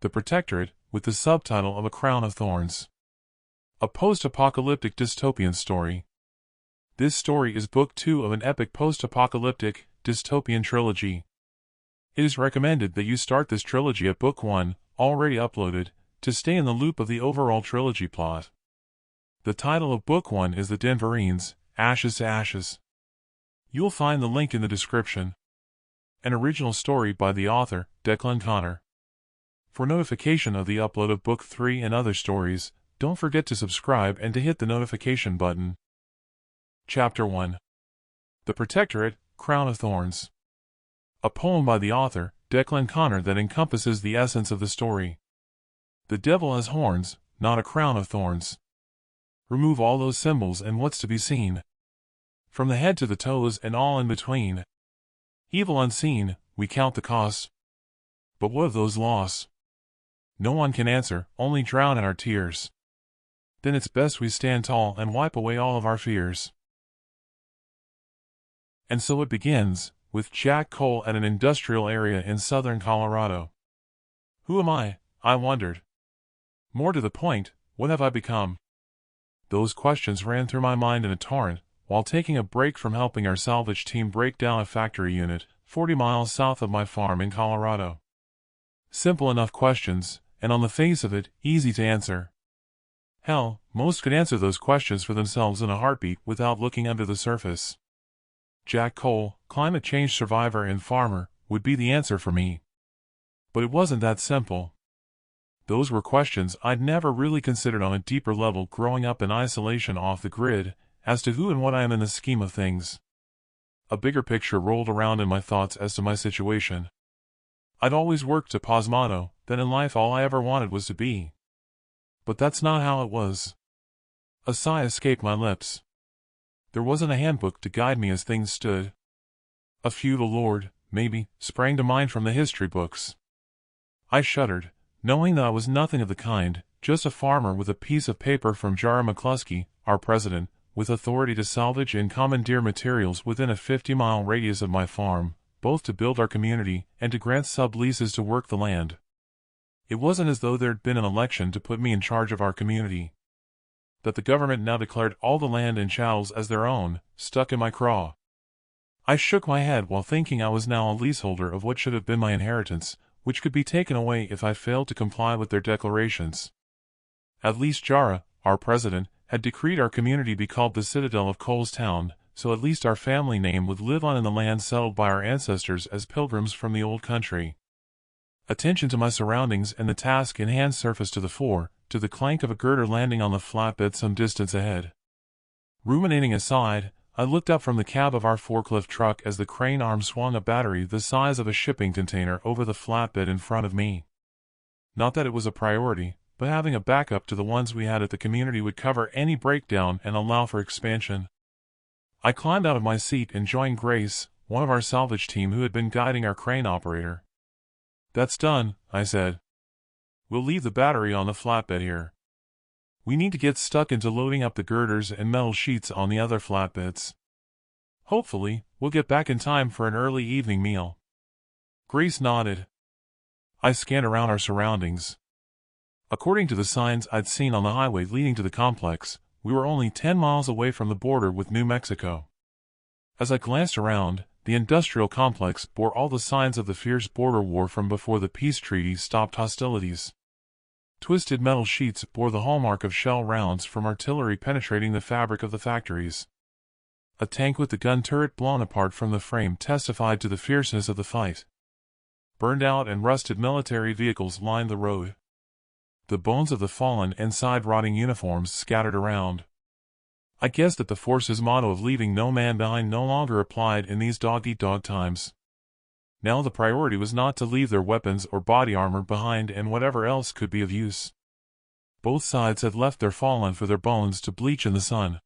The Protectorate, with the subtitle of A Crown of Thorns. A post-apocalyptic dystopian story. This story is Book 2 of an epic post-apocalyptic, dystopian trilogy. It is recommended that you start this trilogy at Book 1, already uploaded, to stay in the loop of the overall trilogy plot. The title of Book 1 is The Denverines, Ashes to Ashes. You'll find the link in the description. An original story by the author, Garner. For notification of the upload of Book 3 and other stories, don't forget to subscribe and to hit the notification button. Chapter 1. The Protectorate, Crown of Thorns. A poem by the author, Garner, that encompasses the essence of the story. The devil has horns, not a crown of thorns. Remove all those symbols and what's to be seen? From the head to the toes and all in between. Evil unseen, we count the cost. But what of those lost? No one can answer, only drown in our tears. Then it's best we stand tall and wipe away all of our fears. And so it begins, with Jack Cole at an industrial area in southern Colorado. Who am I wondered. More to the point, what have I become? Those questions ran through my mind in a torrent, while taking a break from helping our salvage team break down a factory unit, 40 miles south of my farm in Colorado. Simple enough questions, and on the face of it, easy to answer. Hell, most could answer those questions for themselves in a heartbeat without looking under the surface. Jack Cole, climate change survivor and farmer, would be the answer for me. But it wasn't that simple. Those were questions I'd never really considered on a deeper level growing up in isolation off the grid, as to who and what I am in the scheme of things. A bigger picture rolled around in my thoughts as to my situation. I'd always worked to Posmato, that in life all I ever wanted was to be. But that's not how it was. A sigh escaped my lips. There wasn't a handbook to guide me as things stood. A feudal lord, maybe, sprang to mind from the history books. I shuddered, knowing that I was nothing of the kind, just a farmer with a piece of paper from Jara McCluskey, our president, with authority to salvage and commandeer materials within a 50-mile radius of my farm, both to build our community and to grant sub-leases to work the land. It wasn't as though there'd been an election to put me in charge of our community. That the government now declared all the land and chattels as their own, stuck in my craw. I shook my head while thinking I was now a leaseholder of what should have been my inheritance, which could be taken away if I failed to comply with their declarations. At least Jara, our president, had decreed our community be called the Citadel of Colestown, so at least our family name would live on in the land settled by our ancestors as pilgrims from the old country. Attention to my surroundings and the task in hand surfaced to the fore, to the clank of a girder landing on the flatbed some distance ahead. Ruminating aside, I looked up from the cab of our forklift truck as the crane arm swung a battery the size of a shipping container over the flatbed in front of me. Not that it was a priority, but having a backup to the ones we had at the community would cover any breakdown and allow for expansion. I climbed out of my seat and joined Grace, one of our salvage team who had been guiding our crane operator. "That's done," I said. "We'll leave the battery on the flatbed here. We need to get stuck into loading up the girders and metal sheets on the other flatbeds. Hopefully, we'll get back in time for an early evening meal." Grace nodded. I scanned around our surroundings. According to the signs I'd seen on the highway leading to the complex, we were only 10 miles away from the border with New Mexico. As I glanced around, the industrial complex bore all the signs of the fierce border war from before the peace treaty stopped hostilities. Twisted metal sheets bore the hallmark of shell rounds from artillery penetrating the fabric of the factories. A tank with the gun turret blown apart from the frame testified to the fierceness of the fight. Burned out and rusted military vehicles lined the road. The bones of the fallen and side-rotting uniforms scattered around. I guessed that the force's motto of leaving no man behind no longer applied in these dog-eat-dog times. Now the priority was not to leave their weapons or body armor behind and whatever else could be of use. Both sides had left their fallen for their bones to bleach in the sun.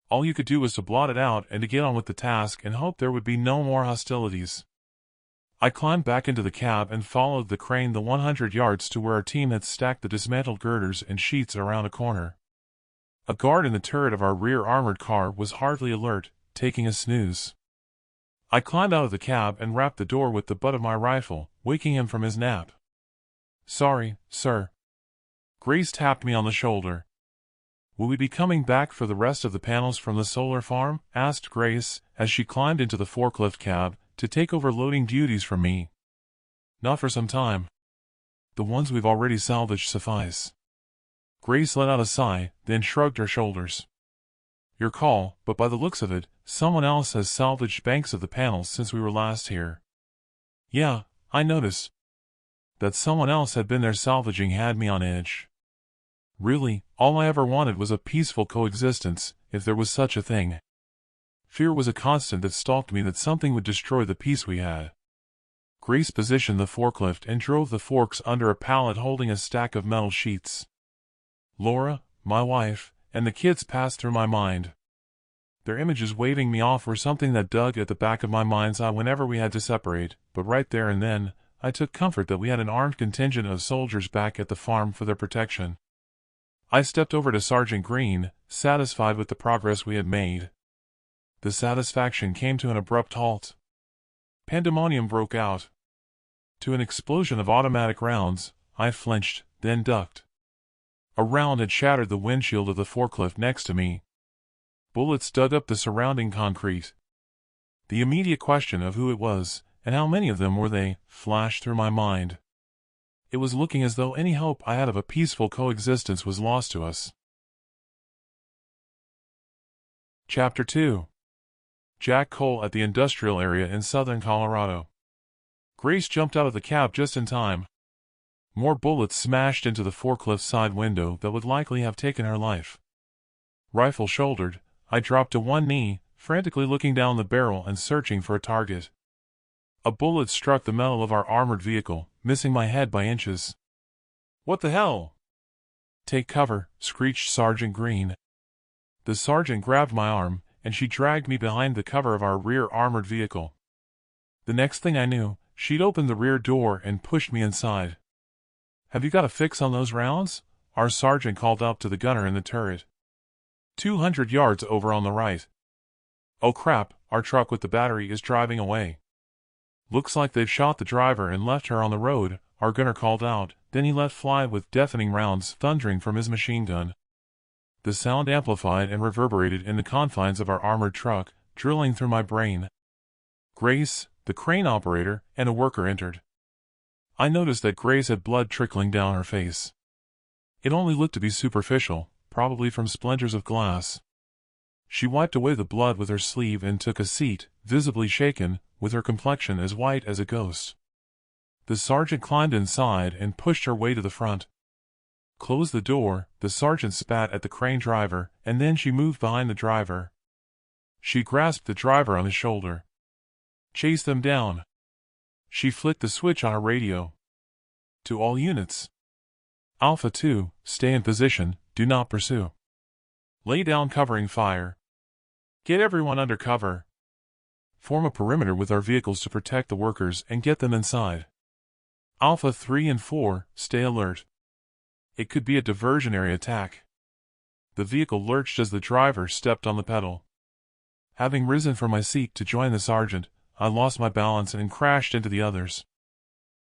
All you could do was to blot it out and to get on with the task and hope there would be no more hostilities. I climbed back into the cab and followed the crane the 100 yards to where our team had stacked the dismantled girders and sheets around a corner. A guard in the turret of our rear armored car was hardly alert, taking a snooze. I climbed out of the cab and rapped the door with the butt of my rifle, waking him from his nap. Sorry, sir. Grace tapped me on the shoulder. Will we be coming back for the rest of the panels from the solar farm? Asked Grace, as she climbed into the forklift cab to take over loading duties from me. Not for some time. The ones we've already salvaged suffice. Grace let out a sigh, then shrugged her shoulders. Your call, but by the looks of it, someone else has salvaged banks of the panels since we were last here. Yeah, I noticed. That someone else had been there salvaging had me on edge. Really, all I ever wanted was a peaceful coexistence, if there was such a thing. Fear was a constant that stalked me that something would destroy the peace we had. Grace positioned the forklift and drove the forks under a pallet holding a stack of metal sheets. Laura, my wife, and the kids passed through my mind. Their images waving me off were something that dug at the back of my mind's eye whenever we had to separate, but right there and then, I took comfort that we had an armed contingent of soldiers back at the farm for their protection. I stepped over to Sergeant Green, satisfied with the progress we had made. The satisfaction came to an abrupt halt. Pandemonium broke out. To an explosion of automatic rounds, I flinched, then ducked. A round had shattered the windshield of the forklift next to me. Bullets dug up the surrounding concrete. The immediate question of who it was, and how many of them were they, flashed through my mind. It was looking as though any hope I had of a peaceful coexistence was lost to us. Chapter 2. Jack Cole at the industrial area in southern Colorado. Grace jumped out of the cab just in time. More bullets smashed into the forklift's side window that would likely have taken her life. Rifle shouldered, I dropped to one knee, frantically looking down the barrel and searching for a target. A bullet struck the metal of our armored vehicle, missing my head by inches. What the hell? Take cover, screeched Sergeant Green. The sergeant grabbed my arm, and she dragged me behind the cover of our rear armored vehicle. The next thing I knew, she'd opened the rear door and pushed me inside. Have you got a fix on those rounds? Our sergeant called out to the gunner in the turret. 200 yards over on the right. Oh crap, our truck with the battery is driving away. Looks like they've shot the driver and left her on the road, our gunner called out, then he let fly with deafening rounds thundering from his machine gun. The sound amplified and reverberated in the confines of our armored truck, drilling through my brain. Grace, the crane operator, and a worker entered. I noticed that Grace had blood trickling down her face. It only looked to be superficial, probably from splinters of glass. She wiped away the blood with her sleeve and took a seat, visibly shaken, with her complexion as white as a ghost. The sergeant climbed inside and pushed her way to the front. Closed the door, the sergeant spat at the crane driver, and then she moved behind the driver. She grasped the driver on his shoulder. Chase them down. She flicked the switch on her radio. To all units. Alpha 2, stay in position, do not pursue. Lay down covering fire. Get everyone under cover. Form a perimeter with our vehicles to protect the workers and get them inside. Alpha 3 and 4, stay alert. It could be a diversionary attack. The vehicle lurched as the driver stepped on the pedal. Having risen from my seat to join the sergeant, I lost my balance and crashed into the others.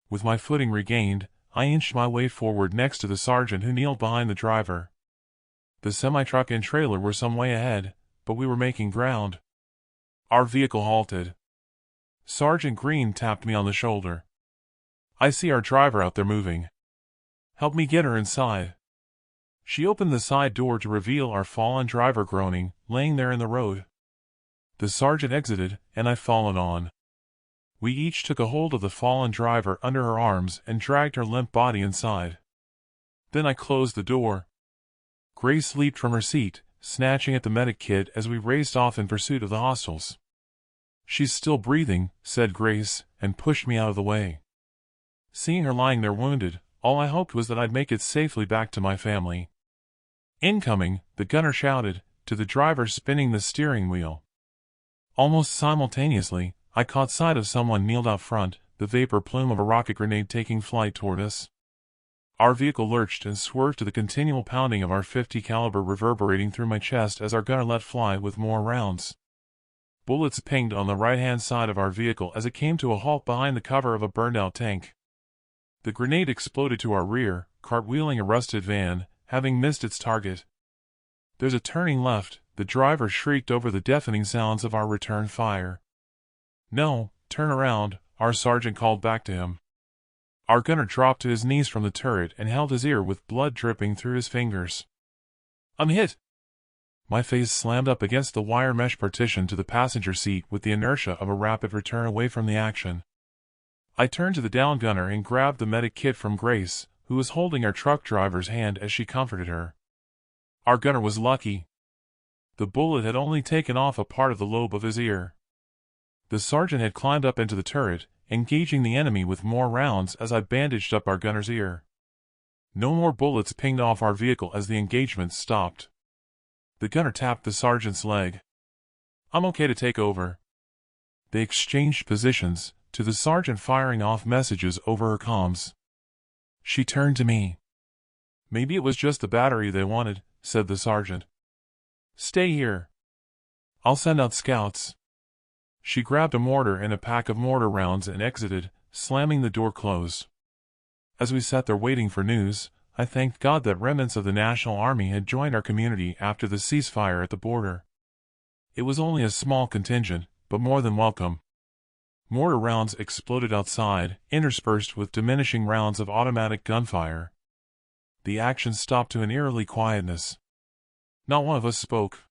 With my footing regained, I inched my way forward next to the sergeant who kneeled behind the driver. The semi-truck and trailer were some way ahead, but we were making ground. Our vehicle halted. Sergeant Green tapped me on the shoulder. I see our driver out there moving. Help me get her inside. She opened the side door to reveal our fallen driver groaning, laying there in the road. The sergeant exited, and I followed on. We each took a hold of the fallen driver under her arms and dragged her limp body inside. Then I closed the door. Grace leaped from her seat, snatching at the medic kit as we raced off in pursuit of the hostiles. She's still breathing, said Grace, and pushed me out of the way. Seeing her lying there wounded, all I hoped was that I'd make it safely back to my family. Incoming, the gunner shouted, to the driver spinning the steering wheel. Almost simultaneously, I caught sight of someone kneeled out front, the vapor plume of a rocket grenade taking flight toward us. Our vehicle lurched and swerved to the continual pounding of our .50 caliber reverberating through my chest as our gunner let fly with more rounds. Bullets pinged on the right-hand side of our vehicle as it came to a halt behind the cover of a burned-out tank. The grenade exploded to our rear, cartwheeling a rusted van, having missed its target. "There's a turning left," the driver shrieked over the deafening sounds of our return fire. "No, turn around," our sergeant called back to him. Our gunner dropped to his knees from the turret and held his ear with blood dripping through his fingers. "I'm hit!" My face slammed up against the wire mesh partition to the passenger seat with the inertia of a rapid return away from the action. I turned to the down gunner and grabbed the medic kit from Grace, who was holding our truck driver's hand as she comforted her. Our gunner was lucky. The bullet had only taken off a part of the lobe of his ear. The sergeant had climbed up into the turret, engaging the enemy with more rounds as I bandaged up our gunner's ear. No more bullets pinged off our vehicle as the engagement stopped. The gunner tapped the sergeant's leg. "I'm okay to take over." They exchanged positions, to the sergeant firing off messages over her comms. She turned to me. "Maybe it was just the battery they wanted," said the sergeant. "Stay here. I'll send out scouts." She grabbed a mortar and a pack of mortar rounds and exited, slamming the door close. As we sat there waiting for news, I thanked God that remnants of the National Army had joined our community after the ceasefire at the border. It was only a small contingent, but more than welcome. Mortar rounds exploded outside, interspersed with diminishing rounds of automatic gunfire. The action stopped to an eerily quietness. Not one of us spoke.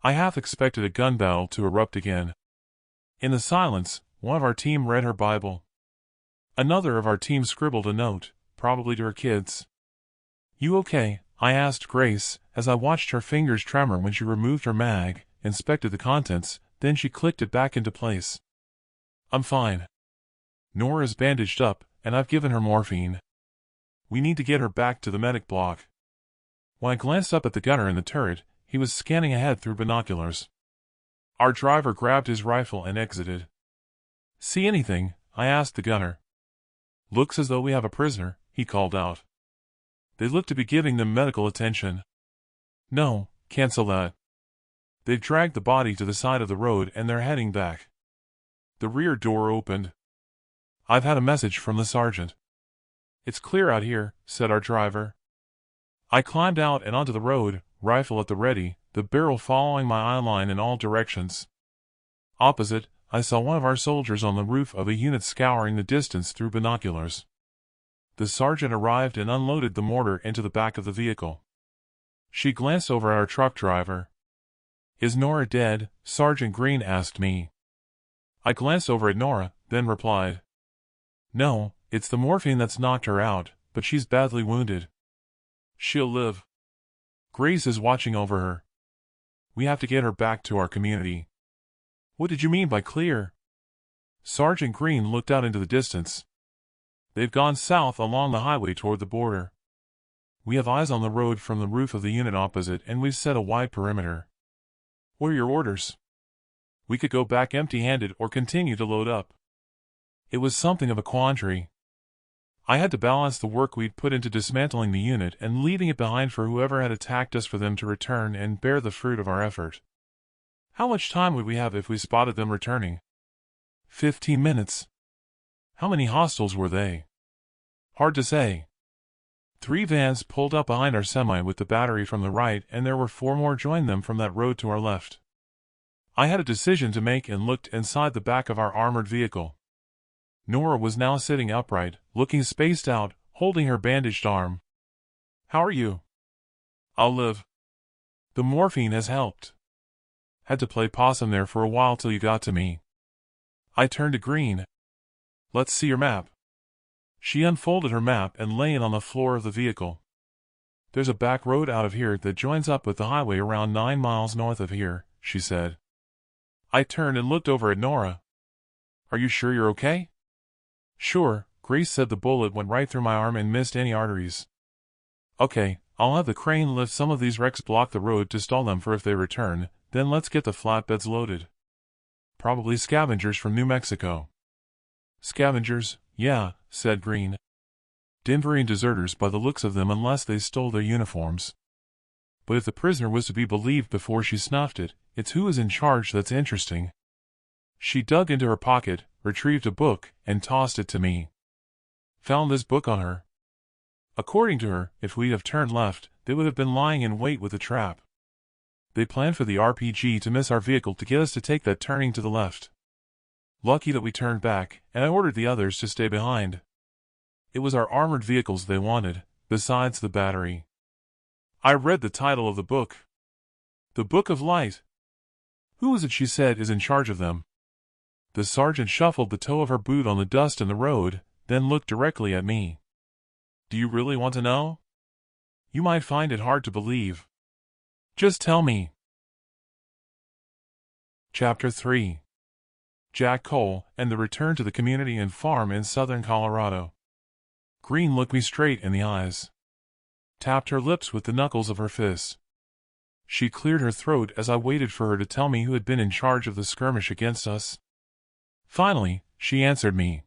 I half expected a gun battle to erupt again. In the silence, one of our team read her Bible. Another of our team scribbled a note, probably to her kids. "You okay?" I asked Grace, as I watched her fingers tremor when she removed her mag, inspected the contents, then she clicked it back into place. "I'm fine. Nora's bandaged up, and I've given her morphine. We need to get her back to the medic block." When I glanced up at the gunner in the turret, he was scanning ahead through binoculars. Our driver grabbed his rifle and exited. "See anything?" I asked the gunner. "Looks as though we have a prisoner," he called out. "They look to be giving them medical attention." "No, cancel that. They've dragged the body to the side of the road and they're heading back." The rear door opened. "I've had a message from the sergeant." "It's clear out here," said our driver. I climbed out and onto the road, rifle at the ready, the barrel following my eye line in all directions. Opposite, I saw one of our soldiers on the roof of a unit scouring the distance through binoculars. The sergeant arrived and unloaded the mortar into the back of the vehicle. She glanced over at our truck driver. "Is Nora dead?" Sergeant Green asked me. I glanced over at Nora, then replied, "No, it's the morphine that's knocked her out, but she's badly wounded. She'll live. Grace is watching over her. We have to get her back to our community." "What did you mean by clear?" Sergeant Green looked out into the distance. "They've gone south along the highway toward the border. We have eyes on the road from the roof of the unit opposite, and we've set a wide perimeter." "What are your orders?" We could go back empty-handed or continue to load up. It was something of a quandary. I had to balance the work we'd put into dismantling the unit and leaving it behind for whoever had attacked us for them to return and bear the fruit of our effort. How much time would we have if we spotted them returning? 15 minutes. How many hostiles were they? Hard to say. 3 vans pulled up behind our semi with the battery from the right, and there were 4 more joined them from that road to our left. I had a decision to make and looked inside the back of our armored vehicle. Nora was now sitting upright, looking spaced out, holding her bandaged arm. "How are you?" "I'll live. The morphine has helped. Had to play possum there for a while till you got to me." I turned to Green. "Let's see your map." She unfolded her map and lay it on the floor of the vehicle. "There's a back road out of here that joins up with the highway around 9 miles north of here," she said. I turned and looked over at Nora. "Are you sure you're okay?" "Sure," Grace said. "The bullet went right through my arm and missed any arteries." "Okay, I'll have the crane lift some of these wrecks, block the road to stall them for if they return, then let's get the flatbeds loaded. Probably scavengers from New Mexico." "Scavengers, yeah," said Green. "Denverine deserters by the looks of them, unless they stole their uniforms. But if the prisoner was to be believed before she snuffed it, it's who is in charge that's interesting." She dug into her pocket, retrieved a book, and tossed it to me. found this book on her. According to her, if we'd have turned left, they would have been lying in wait with a trap. They planned for the RPG to miss our vehicle to get us to take that turning to the left. Lucky that we turned back, and I ordered the others to stay behind. It was our armored vehicles they wanted, besides the battery. I read the title of the book. The Book of Light. Who is it she said is in charge of them? The sergeant shuffled the toe of her boot on the dust in the road, then looked directly at me. Do you really want to know? You might find it hard to believe. Just tell me. Chapter 3. Jack Cole and the return to the community and farm in southern Colorado. Green looked me straight in the eyes. Tapped her lips with the knuckles of her fists. She cleared her throat as I waited for her to tell me who had been in charge of the skirmish against us. Finally, she answered me.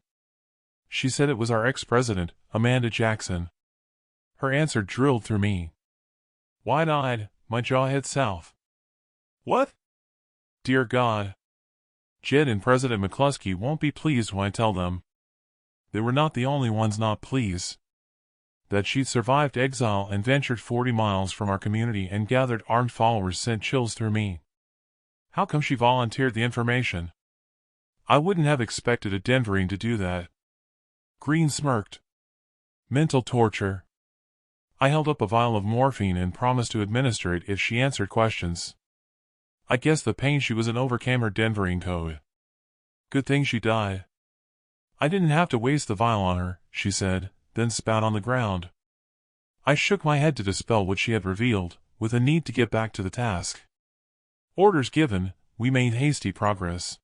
She said it was our ex-president, Amanda Jackson. Her answer drilled through me. Wide-eyed, my jaw hit south. What? Dear God. Jed and President McCluskey won't be pleased when I tell them. They were not the only ones not pleased. That she'd survived exile and ventured 40 miles from our community and gathered armed followers sent chills through me. How come she volunteered the information? I wouldn't have expected a Denverine to do that. Green smirked. Mental torture. I held up a vial of morphine and promised to administer it if she answered questions. I guess the pain she was in overcame her Denverine code. Good thing she died. I didn't have to waste the vial on her, she said, then spat on the ground. I shook my head to dispel what she had revealed, with a need to get back to the task. Orders given, we made hasty progress.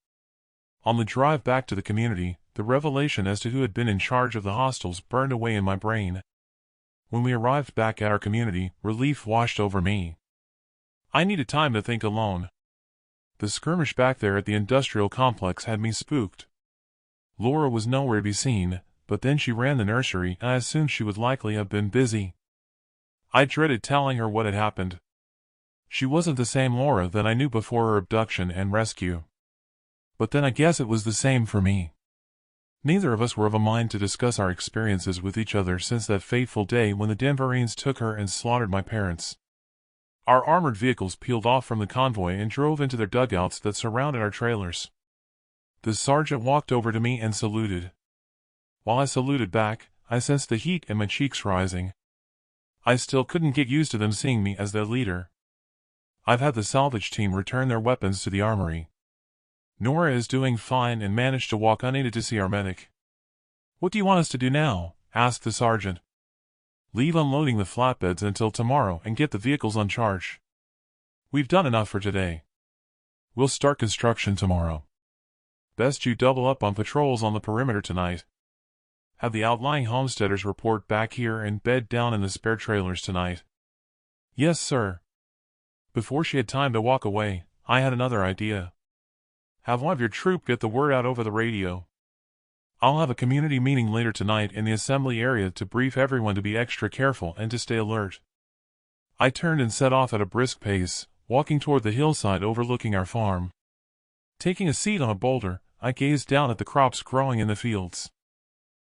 On the drive back to the community, the revelation as to who had been in charge of the hostiles burned away in my brain. When we arrived back at our community, relief washed over me. I needed time to think alone. The skirmish back there at the industrial complex had me spooked. Laura was nowhere to be seen, but then she ran the nursery and I assumed she would likely have been busy. I dreaded telling her what had happened. She wasn't the same Laura that I knew before her abduction and rescue. But then I guess it was the same for me. Neither of us were of a mind to discuss our experiences with each other since that fateful day when the Denverines took her and slaughtered my parents. Our armored vehicles peeled off from the convoy and drove into their dugouts that surrounded our trailers. The sergeant walked over to me and saluted. While I saluted back, I sensed the heat in my cheeks rising. I still couldn't get used to them seeing me as their leader. I've had the salvage team return their weapons to the armory. Nora is doing fine and managed to walk unaided to see our medic. What do you want us to do now? Asked the sergeant. Leave unloading the flatbeds until tomorrow and get the vehicles on charge. We've done enough for today. We'll start construction tomorrow. Best you double up on patrols on the perimeter tonight. Have the outlying homesteaders report back here and bed down in the spare trailers tonight. Yes, sir. Before she had time to walk away, I had another idea. Have one of your troop get the word out over the radio. I'll have a community meeting later tonight in the assembly area to brief everyone to be extra careful and to stay alert. I turned and set off at a brisk pace, walking toward the hillside overlooking our farm. Taking a seat on a boulder, I gazed down at the crops growing in the fields.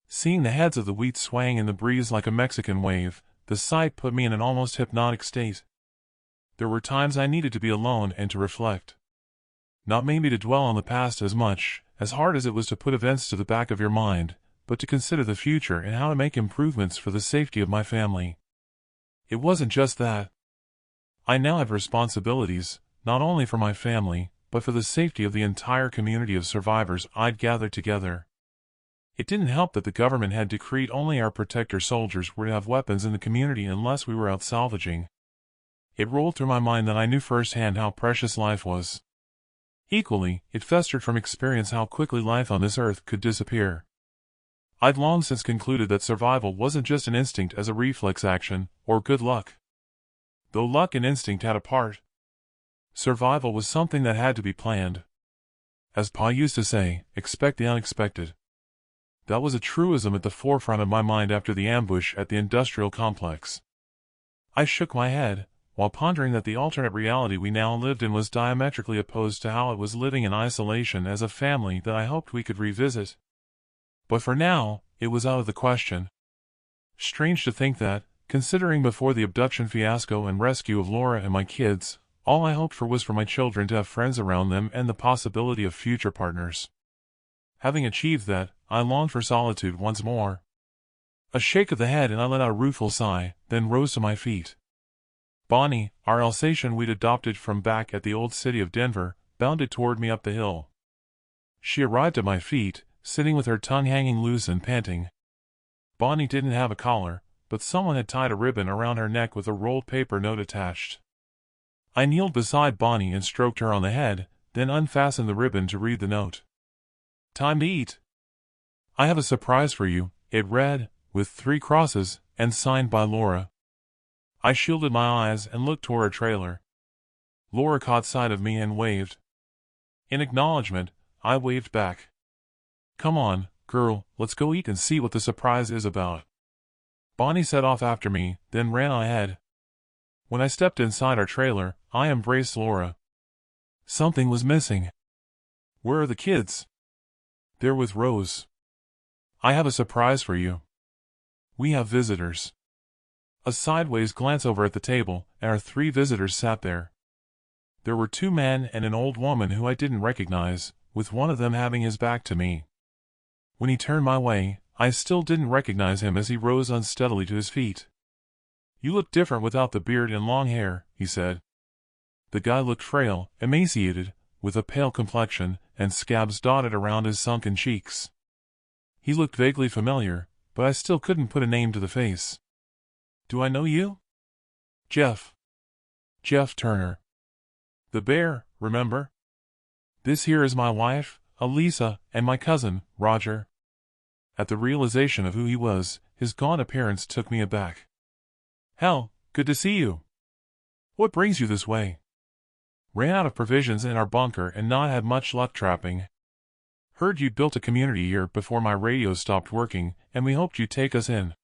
Seeing the heads of the wheat swaying in the breeze like a Mexican wave, the sight put me in an almost hypnotic state. There were times I needed to be alone and to reflect. Not maybe to dwell on the past as much, as hard as it was to put events to the back of your mind, but to consider the future and how to make improvements for the safety of my family. It wasn't just that. I now have responsibilities, not only for my family, but for the safety of the entire community of survivors I'd gathered together. It didn't help that the government had decreed only our protector soldiers were to have weapons in the community unless we were out salvaging. It rolled through my mind that I knew firsthand how precious life was. Equally, it festered from experience how quickly life on this earth could disappear. I'd long since concluded that survival wasn't just an instinct as a reflex action, or good luck. Though luck and instinct had a part, survival was something that had to be planned. As Pa used to say, expect the unexpected. That was a truism at the forefront of my mind after the ambush at the industrial complex. I shook my head, while pondering that the alternate reality we now lived in was diametrically opposed to how it was living in isolation as a family that I hoped we could revisit. But for now, it was out of the question. Strange to think that, considering before the abduction fiasco and rescue of Laura and my kids, all I hoped for was for my children to have friends around them and the possibility of future partners. Having achieved that, I longed for solitude once more. A shake of the head and I let out a rueful sigh, then rose to my feet. Bonnie, our Alsatian we'd adopted from back at the old city of Denver, bounded toward me up the hill. She arrived at my feet, sitting with her tongue hanging loose and panting. Bonnie didn't have a collar, but someone had tied a ribbon around her neck with a rolled paper note attached. I kneeled beside Bonnie and stroked her on the head, then unfastened the ribbon to read the note. "Time to eat. I have a surprise for you," it read, with 3 crosses, and signed by Laura. I shielded my eyes and looked toward our trailer. Laura caught sight of me and waved. In acknowledgement, I waved back. "Come on, girl, let's go eat and see what the surprise is about." Bonnie set off after me, then ran ahead. When I stepped inside our trailer, I embraced Laura. Something was missing. "Where are the kids?" "They're with Rose. I have a surprise for you. We have visitors." A sideways glance over at the table, and our 3 visitors sat there. There were 2 men and an old woman who I didn't recognize, with one of them having his back to me. When he turned my way, I still didn't recognize him as he rose unsteadily to his feet. "You look different without the beard and long hair," he said. The guy looked frail, emaciated, with a pale complexion, and scabs dotted around his sunken cheeks. He looked vaguely familiar, but I still couldn't put a name to the face. "Do I know you?" "Jeff. Jeff Turner. The bear, remember? This here is my wife, Elisa, and my cousin, Roger." At the realization of who he was, his gaunt appearance took me aback. "Hell, good to see you. What brings you this way?" "Ran out of provisions in our bunker and not had much luck trapping. Heard you'd built a community here before my radio stopped working, and we hoped you'd take us in."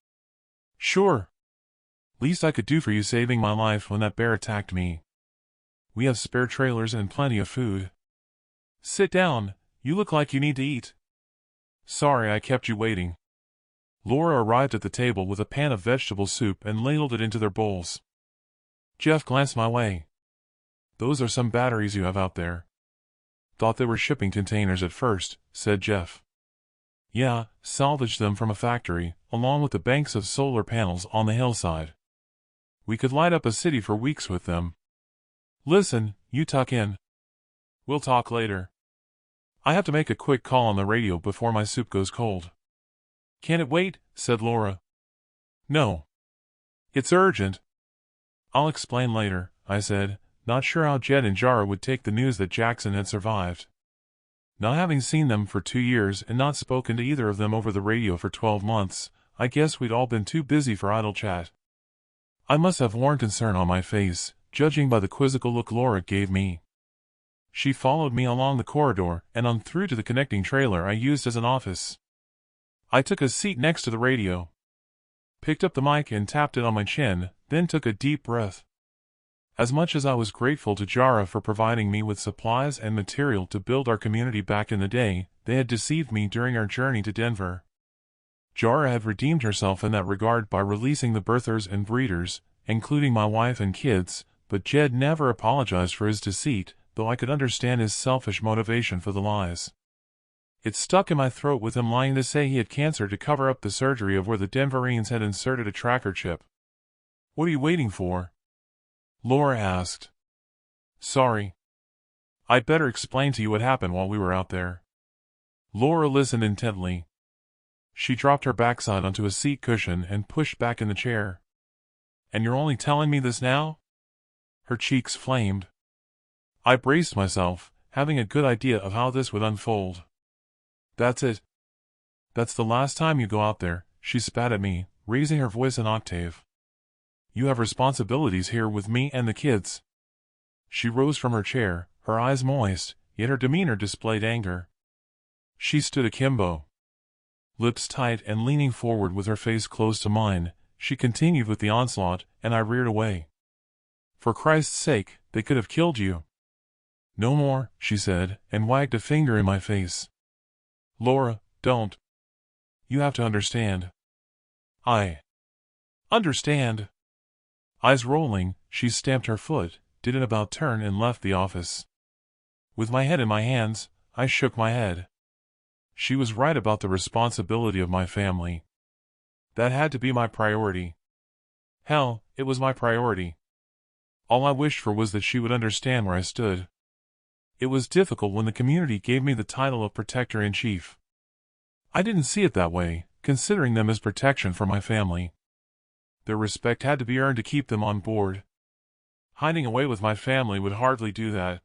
"Sure. Least I could do for you saving my life when that bear attacked me. We have spare trailers and plenty of food. Sit down, you look like you need to eat." "Sorry I kept you waiting." Laura arrived at the table with a pan of vegetable soup and ladled it into their bowls. Jeff glanced my way. "Those are some batteries you have out there." "Thought they were shipping containers at first," said Jeff. "Yeah, salvaged them from a factory, along with the banks of solar panels on the hillside. We could light up a city for weeks with them. Listen, you tuck in. We'll talk later. I have to make a quick call on the radio before my soup goes cold." "Can it wait?" said Laura. "No. It's urgent." "I'll explain later," I said, not sure how Jed and Jara would take the news that Jackson had survived. Not having seen them for 2 years and not spoken to either of them over the radio for 12 months, I guess we'd all been too busy for idle chat. I must have worn concern on my face, judging by the quizzical look Laura gave me. She followed me along the corridor and on through to the connecting trailer I used as an office. I took a seat next to the radio, picked up the mic and tapped it on my chin, then took a deep breath. As much as I was grateful to Jara for providing me with supplies and material to build our community back in the day, they had deceived me during our journey to Denver. Jara had redeemed herself in that regard by releasing the birthers and breeders, including my wife and kids, but Jed never apologized for his deceit, though I could understand his selfish motivation for the lies. It stuck in my throat with him lying to say he had cancer to cover up the surgery of where the Denverines had inserted a tracker chip. "What are you waiting for?" Laura asked. "Sorry. I'd better explain to you what happened while we were out there." Laura listened intently. She dropped her backside onto a seat cushion and pushed back in the chair. "And you're only telling me this now?" Her cheeks flamed. I braced myself, having a good idea of how this would unfold. "That's it. That's the last time you go out there," she spat at me, raising her voice an octave. "You have responsibilities here with me and the kids." She rose from her chair, her eyes moist, yet her demeanor displayed anger. She stood akimbo, lips tight and leaning forward with her face close to mine. She continued with the onslaught, and I reared away. "For Christ's sake, they could have killed you." "No more," she said, and wagged a finger in my face. "Laura, don't. You have to understand. I understand. Eyes rolling, she stamped her foot, did an about turn and left the office. With my head in my hands, I shook my head. She was right about the responsibility of my family. That had to be my priority. Hell, it was my priority. All I wished for was that she would understand where I stood. It was difficult when the community gave me the title of Protector-in-Chief. I didn't see it that way, considering them as protection for my family. Their respect had to be earned to keep them on board. Hiding away with my family would hardly do that.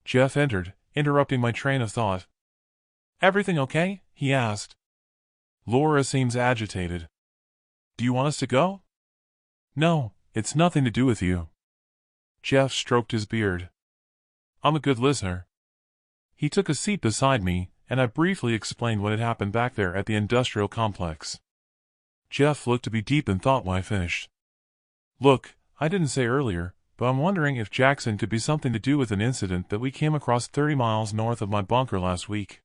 Jeff entered, interrupting my train of thought. "Everything okay?" he asked. "Laura seems agitated. Do you want us to go?" "No, it's nothing to do with you." Jeff stroked his beard. "I'm a good listener." He took a seat beside me, and I briefly explained what had happened back there at the industrial complex. Jeff looked to be deep in thought when I finished. "Look, I didn't say earlier, but I'm wondering if Jackson could be something to do with an incident that we came across 30 miles north of my bunker last week."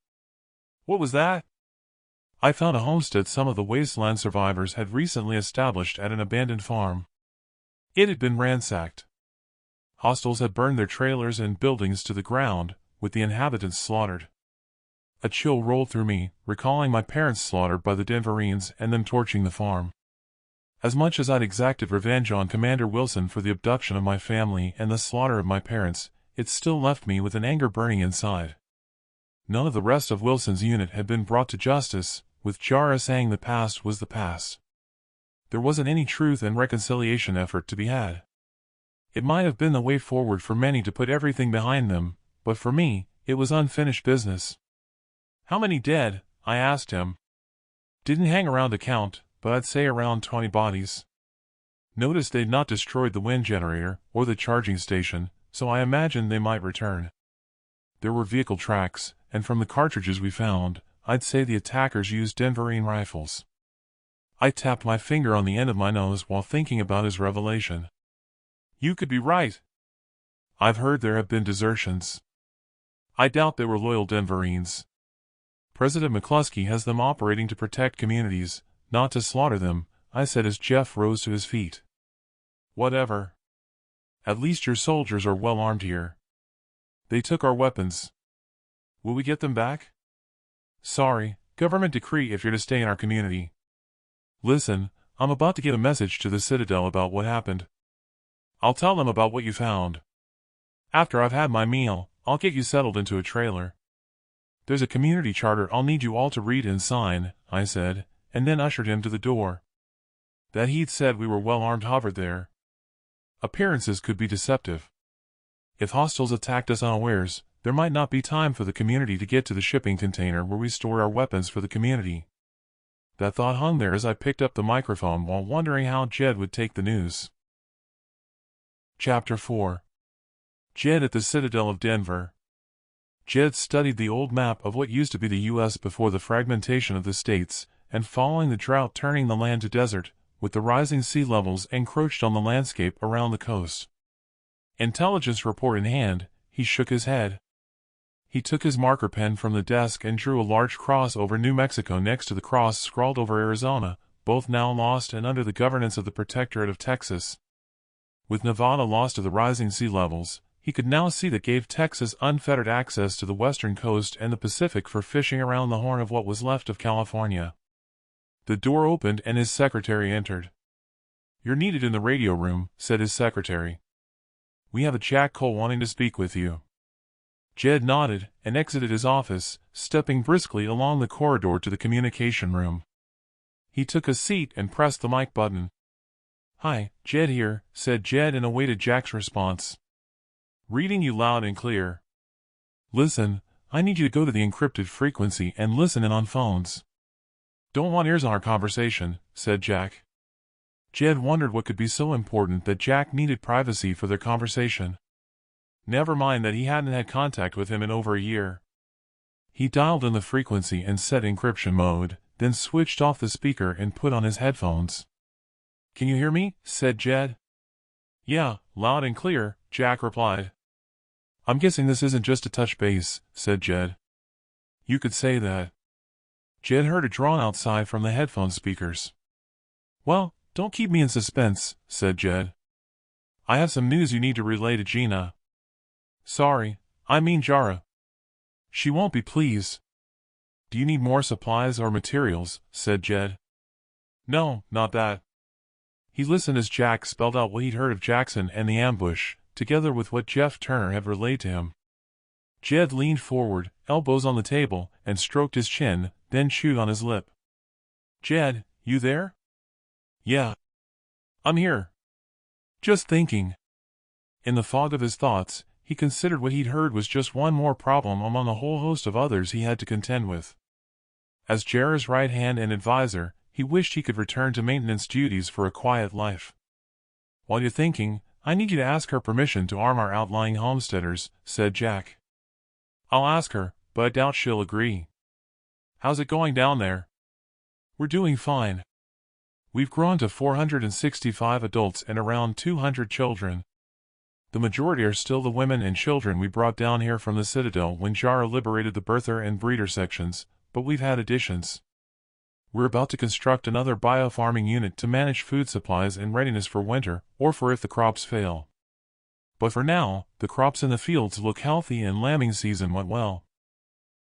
"What was that?" "I found a homestead some of the wasteland survivors had recently established at an abandoned farm. It had been ransacked. Hostiles had burned their trailers and buildings to the ground, with the inhabitants slaughtered." A chill rolled through me, recalling my parents slaughtered by the Denverines and them torching the farm. As much as I'd exacted revenge on Commander Wilson for the abduction of my family and the slaughter of my parents, it still left me with an anger burning inside. None of the rest of Wilson's unit had been brought to justice, with Jara saying the past was the past. There wasn't any truth and reconciliation effort to be had. It might have been the way forward for many to put everything behind them, but for me, it was unfinished business. "How many dead?" I asked him. "Didn't hang around to count, but I'd say around 20 bodies. Noticed they'd not destroyed the wind generator or the charging station, so I imagined they might return. There were vehicle tracks, and from the cartridges we found, I'd say the attackers used Denverine rifles." I tapped my finger on the end of my nose while thinking about his revelation. "You could be right. I've heard there have been desertions. I doubt they were loyal Denverines. President McCluskey has them operating to protect communities, not to slaughter them," I said as Jeff rose to his feet. "Whatever. At least your soldiers are well armed here. They took our weapons. Will we get them back?" "Sorry, government decree if you're to stay in our community. Listen, I'm about to get a message to the Citadel about what happened. I'll tell them about what you found. After I've had my meal, I'll get you settled into a trailer. There's a community charter I'll need you all to read and sign," I said, and then ushered him to the door. That he'd said we were well armed hovered there. Appearances could be deceptive. If hostiles attacked us unawares, there might not be time for the community to get to the shipping container where we store our weapons for the community. That thought hung there as I picked up the microphone while wondering how Jed would take the news. Chapter 4. Jed at the Citadel of Denver. Jed studied the old map of what used to be the U.S. before the fragmentation of the states, and following the drought turning the land to desert, with the rising sea levels encroached on the landscape around the coast. Intelligence report in hand, he shook his head. He took his marker pen from the desk and drew a large cross over New Mexico next to the cross scrawled over Arizona, both now lost and under the governance of the Protectorate of Texas. With Nevada lost to the rising sea levels, he could now see that gave Texas unfettered access to the western coast and the Pacific for fishing around the horn of what was left of California. The door opened and his secretary entered. "You're needed in the radio room," said his secretary. "We have a Jack Cole wanting to speak with you." Jed nodded and exited his office, stepping briskly along the corridor to the communication room. He took a seat and pressed the mic button. "Hi, Jed here," said Jed and awaited Jack's response. "Reading you loud and clear." "Listen, I need you to go to the encrypted frequency and listen in on phones." "Don't want ears on our conversation," said Jack. Jed wondered what could be so important that Jack needed privacy for their conversation. Never mind that he hadn't had contact with him in over a year. He dialed in the frequency and set encryption mode, then switched off the speaker and put on his headphones. "Can you hear me?" said Jed. "Yeah, loud and clear," Jack replied. "I'm guessing this isn't just a touch base," said Jed. "You could say that." Jed heard a drawn-out sigh from the headphone speakers. "Well, don't keep me in suspense," said Jed. "I have some news you need to relay to Gina." "Sorry, I mean Jara. She won't be pleased." "Do you need more supplies or materials?" said Jed. "No, not that." He listened as Jack spelled out what he'd heard of Jackson and the ambush, together with what Jeff Turner had relayed to him. Jed leaned forward, elbows on the table, and stroked his chin, then chewed on his lip. "Jed, you there?" "Yeah. I'm here. Just thinking." In the fog of his thoughts, he considered what he'd heard was just one more problem among a whole host of others he had to contend with. As Jara's right hand and advisor, he wished he could return to maintenance duties for a quiet life. "While you're thinking, I need you to ask her permission to arm our outlying homesteaders," said Jack. "I'll ask her, but I doubt she'll agree." "How's it going down there?" "We're doing fine. We've grown to 465 adults and around 200 children. The majority are still the women and children we brought down here from the Citadel when Jara liberated the birther and breeder sections, but we've had additions. We're about to construct another biofarming unit to manage food supplies in readiness for winter, or for if the crops fail. But for now, the crops in the fields look healthy and lambing season went well.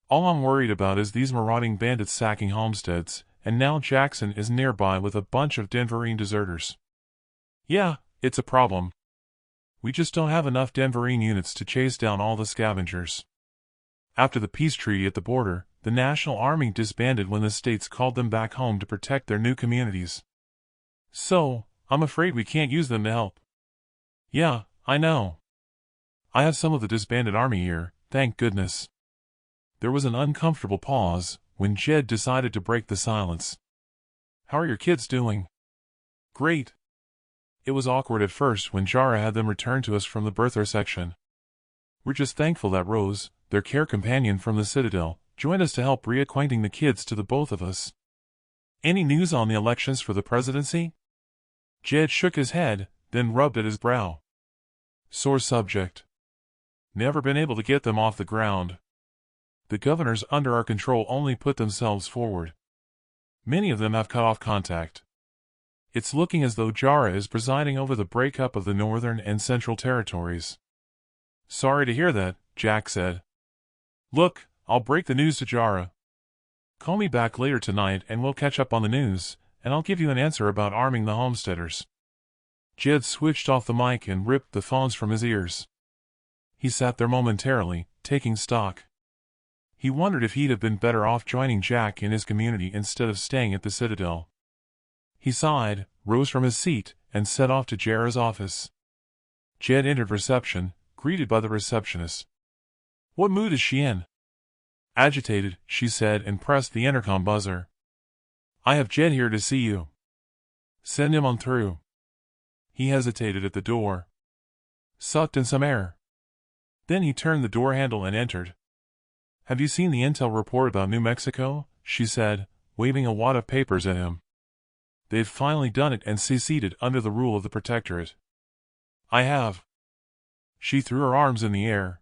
All I'm worried about is these marauding bandits sacking homesteads, and now Jackson is nearby with a bunch of Denverine deserters. Yeah, it's a problem. We just don't have enough Denverine units to chase down all the scavengers. After the peace treaty at the border, the National Army disbanded when the states called them back home to protect their new communities. So, I'm afraid we can't use them to help." "Yeah, I know. I have some of the disbanded army here, thank goodness." There was an uncomfortable pause, when Jed decided to break the silence. "How are your kids doing?" "Great." It was awkward at first when Jara had them returned to us from the birther section. "We're just thankful that Rose, their care companion from the Citadel, joined us to help reacquainting the kids to the both of us." "Any news on the elections for the presidency?" Jed shook his head, then rubbed at his brow. "Sore subject. Never been able to get them off the ground. The governors under our control only put themselves forward. Many of them have cut off contact. It's looking as though Jara is presiding over the breakup of the Northern and Central Territories." "Sorry to hear that," Jack said. "Look, I'll break the news to Jara. Call me back later tonight and we'll catch up on the news, and I'll give you an answer about arming the homesteaders." Jed switched off the mic and ripped the phones from his ears. He sat there momentarily, taking stock. He wondered if he'd have been better off joining Jack in his community instead of staying at the Citadel. He sighed, rose from his seat, and set off to Jara's office. Jed entered reception, greeted by the receptionist. "What mood is she in?" "Agitated," she said and pressed the intercom buzzer. "I have Jed here to see you." "Send him on through." He hesitated at the door. Sucked in some air. Then he turned the door handle and entered. "Have you seen the intel report about New Mexico?" she said, waving a wad of papers at him. They'd finally done it and seceded under the rule of the Protectorate. "I have." She threw her arms in the air.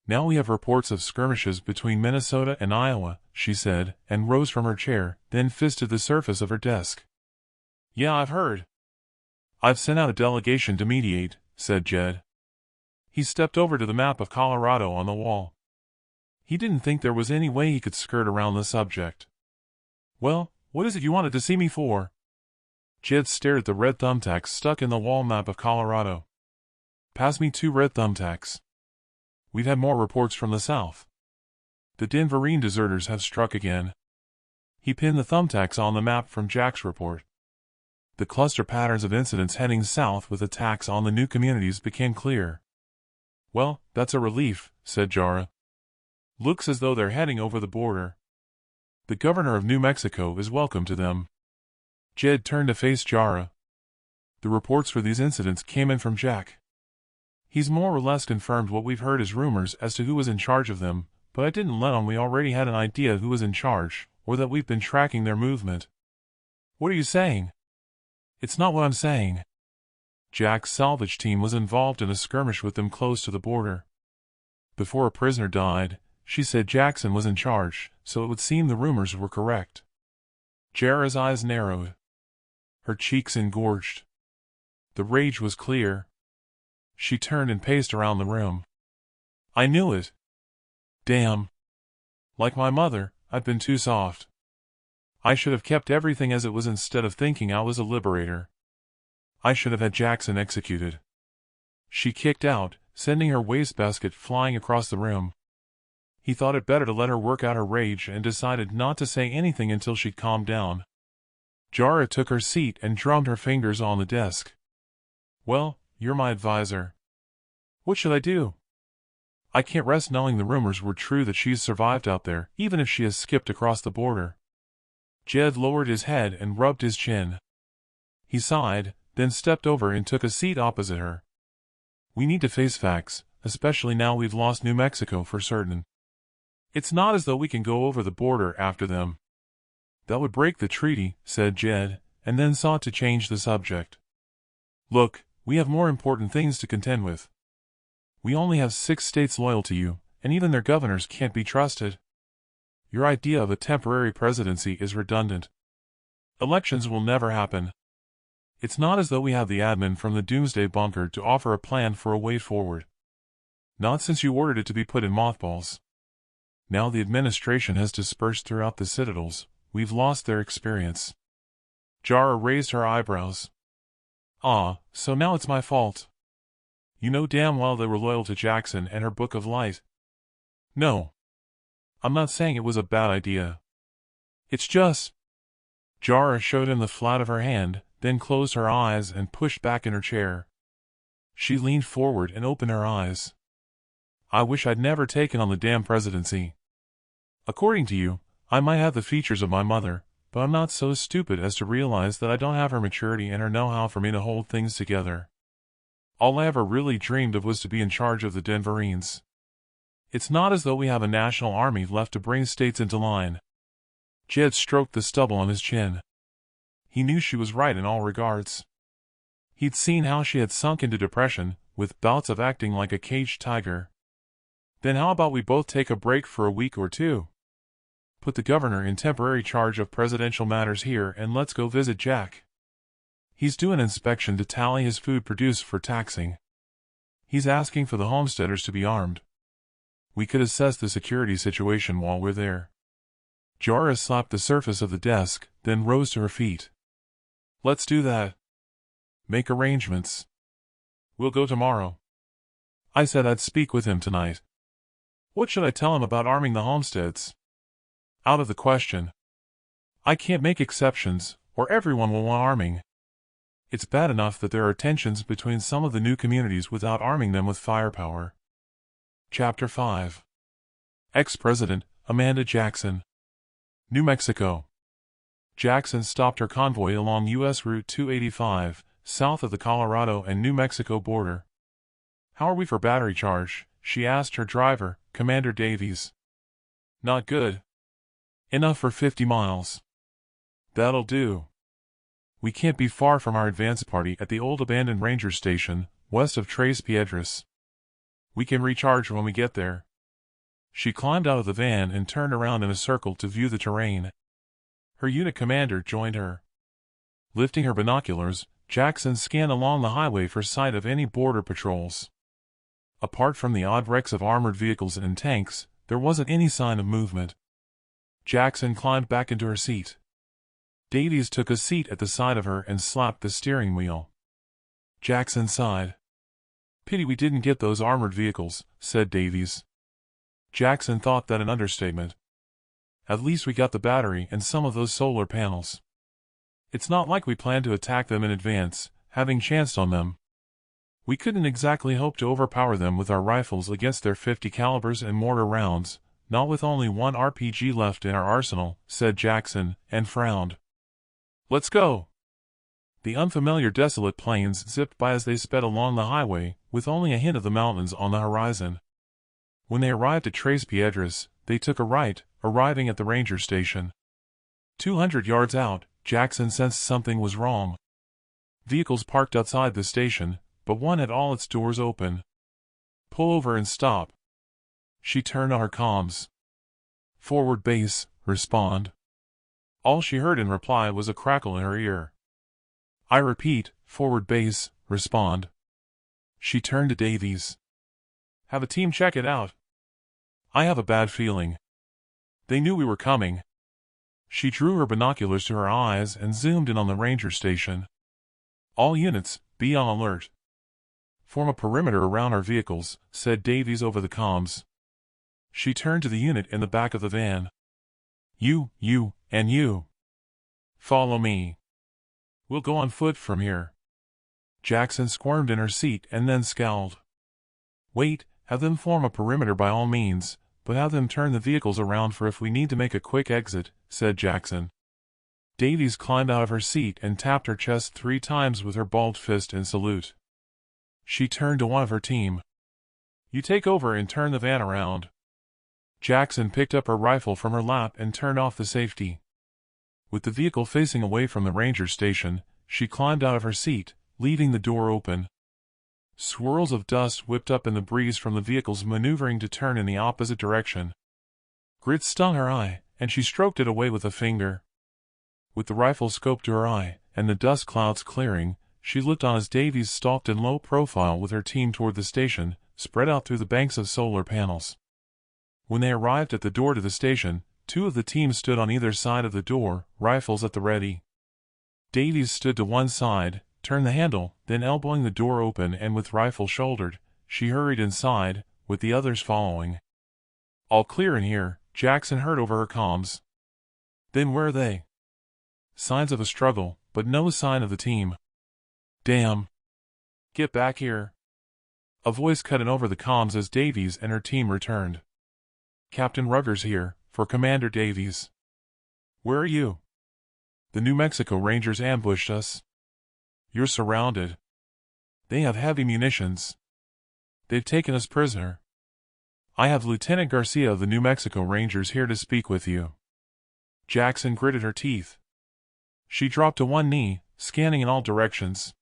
"Now we have reports of skirmishes between Minnesota and Iowa," she said, and rose from her chair, then fisted the surface of her desk. "Yeah, I've heard." "I've sent out a delegation to mediate," said Jed. He stepped over to the map of Colorado on the wall. He didn't think there was any way he could skirt around the subject. "Well, what is it you wanted to see me for?" Jed stared at the red thumbtacks stuck in the wall map of Colorado. "Pass me 2 red thumbtacks. We've had more reports from the south. The Denverine deserters have struck again." He pinned the thumbtacks on the map from Jack's report. The cluster patterns of incidents heading south with attacks on the new communities became clear. "Well, that's a relief," said Jara. "Looks as though they're heading over the border. The governor of New Mexico is welcome to them." Jed turned to face Jara. "The reports for these incidents came in from Jack. He's more or less confirmed what we've heard as rumors as to who was in charge of them, but I didn't let on we already had an idea who was in charge, or that we've been tracking their movement." "What are you saying?" "It's not what I'm saying. Jack's salvage team was involved in a skirmish with them close to the border. Before a prisoner died, she said Jackson was in charge, So it would seem the rumors were correct. Jara's eyes narrowed. Her cheeks engorged. The rage was clear. She turned and paced around the room. I knew it. Damn. Like my mother, I've been too soft. I should have kept everything as it was instead of thinking I was a liberator. I should have had Jackson executed. She kicked out, sending her wastebasket flying across the room. He thought it better to let her work out her rage and decided not to say anything until she'd calmed down. Jara took her seat and drummed her fingers on the desk. Well, you're my advisor. What should I do? I can't rest knowing the rumors were true that she's survived out there, even if she has skipped across the border. Jed lowered his head and rubbed his chin. He sighed, then stepped over and took a seat opposite her. We need to face facts, especially now we've lost New Mexico for certain. It's not as though we can go over the border after them. That would break the treaty, said Jed, and then sought to change the subject. Look, we have more important things to contend with. We only have 6 states loyal to you, and even their governors can't be trusted. Your idea of a temporary presidency is redundant. Elections will never happen. It's not as though we have the admin from the Doomsday Bunker to offer a plan for a way forward. Not since you ordered it to be put in mothballs. Now the administration has dispersed throughout the citadels, we've lost their experience. Jara raised her eyebrows. Ah, so now it's my fault. You know damn well they were loyal to Jackson and her Book of Light. No. I'm not saying it was a bad idea. It's just... Jara showed him the flat of her hand, then closed her eyes and pushed back in her chair. She leaned forward and opened her eyes. I wish I'd never taken on the damn presidency. According to you, I might have the features of my mother, but I'm not so stupid as to realize that I don't have her maturity and her know-how for me to hold things together. All I ever really dreamed of was to be in charge of the Denverines. It's not as though we have a national army left to bring states into line. Jed stroked the stubble on his chin. He knew she was right in all regards. He'd seen how she had sunk into depression, with bouts of acting like a caged tiger. Then how about we both take a break for a week or two? Put the governor in temporary charge of presidential matters here and let's go visit Jack. He's due an inspection to tally his food produced for taxing. He's asking for the homesteaders to be armed. We could assess the security situation while we're there. Jara slapped the surface of the desk, then rose to her feet. Let's do that. Make arrangements. We'll go tomorrow. I said I'd speak with him tonight. What should I tell him about arming the homesteads? Out of the question. I can't make exceptions, or everyone will want arming. It's bad enough that there are tensions between some of the new communities without arming them with firepower. Chapter 5. Ex-President, Amanda Jackson. New Mexico. Jackson stopped her convoy along U.S. Route 285, south of the Colorado and New Mexico border. How are we for battery charge? She asked her driver, Commander Davies. Not good. Enough for 50 miles. That'll do. We can't be far from our advance party at the old abandoned ranger station, west of Tres Piedras. We can recharge when we get there. She climbed out of the van and turned around in a circle to view the terrain. Her unit commander joined her. Lifting her binoculars, Jackson scanned along the highway for sight of any border patrols. Apart from the odd wrecks of armored vehicles and tanks, there wasn't any sign of movement. Jackson climbed back into her seat. Davies took a seat at the side of her and slapped the steering wheel. Jackson sighed. Pity we didn't get those armored vehicles, said Davies. Jackson thought that an understatement. At least we got the battery and some of those solar panels. It's not like we planned to attack them in advance, having chanced on them. We couldn't exactly hope to overpower them with our rifles against their 50 calibers and mortar rounds, not with only one RPG left in our arsenal, said Jackson, and frowned. Let's go. The unfamiliar desolate plains zipped by as they sped along the highway, with only a hint of the mountains on the horizon. When they arrived at Tres Piedras, they took a right, arriving at the ranger station. 200 yards out, Jackson sensed something was wrong. Vehicles parked outside the station, but one had all its doors open. Pull over and stop. She turned on her comms. Forward base, respond. All she heard in reply was a crackle in her ear. I repeat, forward base, respond. She turned to Davies. Have a team check it out. I have a bad feeling. They knew we were coming. She drew her binoculars to her eyes and zoomed in on the ranger station. All units, be on alert. Form a perimeter around our vehicles, said Davies over the comms. She turned to the unit in the back of the van. You, and you. Follow me. We'll go on foot from here. Jackson squirmed in her seat and then scowled. Wait, have them form a perimeter by all means, but have them turn the vehicles around for if we need to make a quick exit, said Jackson. Davies climbed out of her seat and tapped her chest 3 times with her balled fist in salute. She turned to one of her team. You take over and turn the van around. Jackson picked up her rifle from her lap and turned off the safety. With the vehicle facing away from the ranger station, she climbed out of her seat, leaving the door open. Swirls of dust whipped up in the breeze from the vehicles maneuvering to turn in the opposite direction. Grit stung her eye, and she stroked it away with a finger. With the rifle scoped to her eye, and the dust clouds clearing, she looked on as Davies stalked in low profile with her team toward the station, spread out through the banks of solar panels. When they arrived at the door to the station, 2 of the team stood on either side of the door, rifles at the ready. Davies stood to one side, turned the handle, then elbowing the door open and with rifle shouldered, she hurried inside, with the others following. All clear in here, Jackson heard over her comms. Then where are they? Signs of a struggle, but no sign of the team. Damn. Get back here. A voice cut in over the comms as Davies and her team returned. Captain Ruggers here, for Commander Davies. Where are you? The New Mexico Rangers ambushed us. You're surrounded. They have heavy munitions. They've taken us prisoner. I have Lieutenant Garcia of the New Mexico Rangers here to speak with you. Jackson gritted her teeth. She dropped to one knee, scanning in all directions.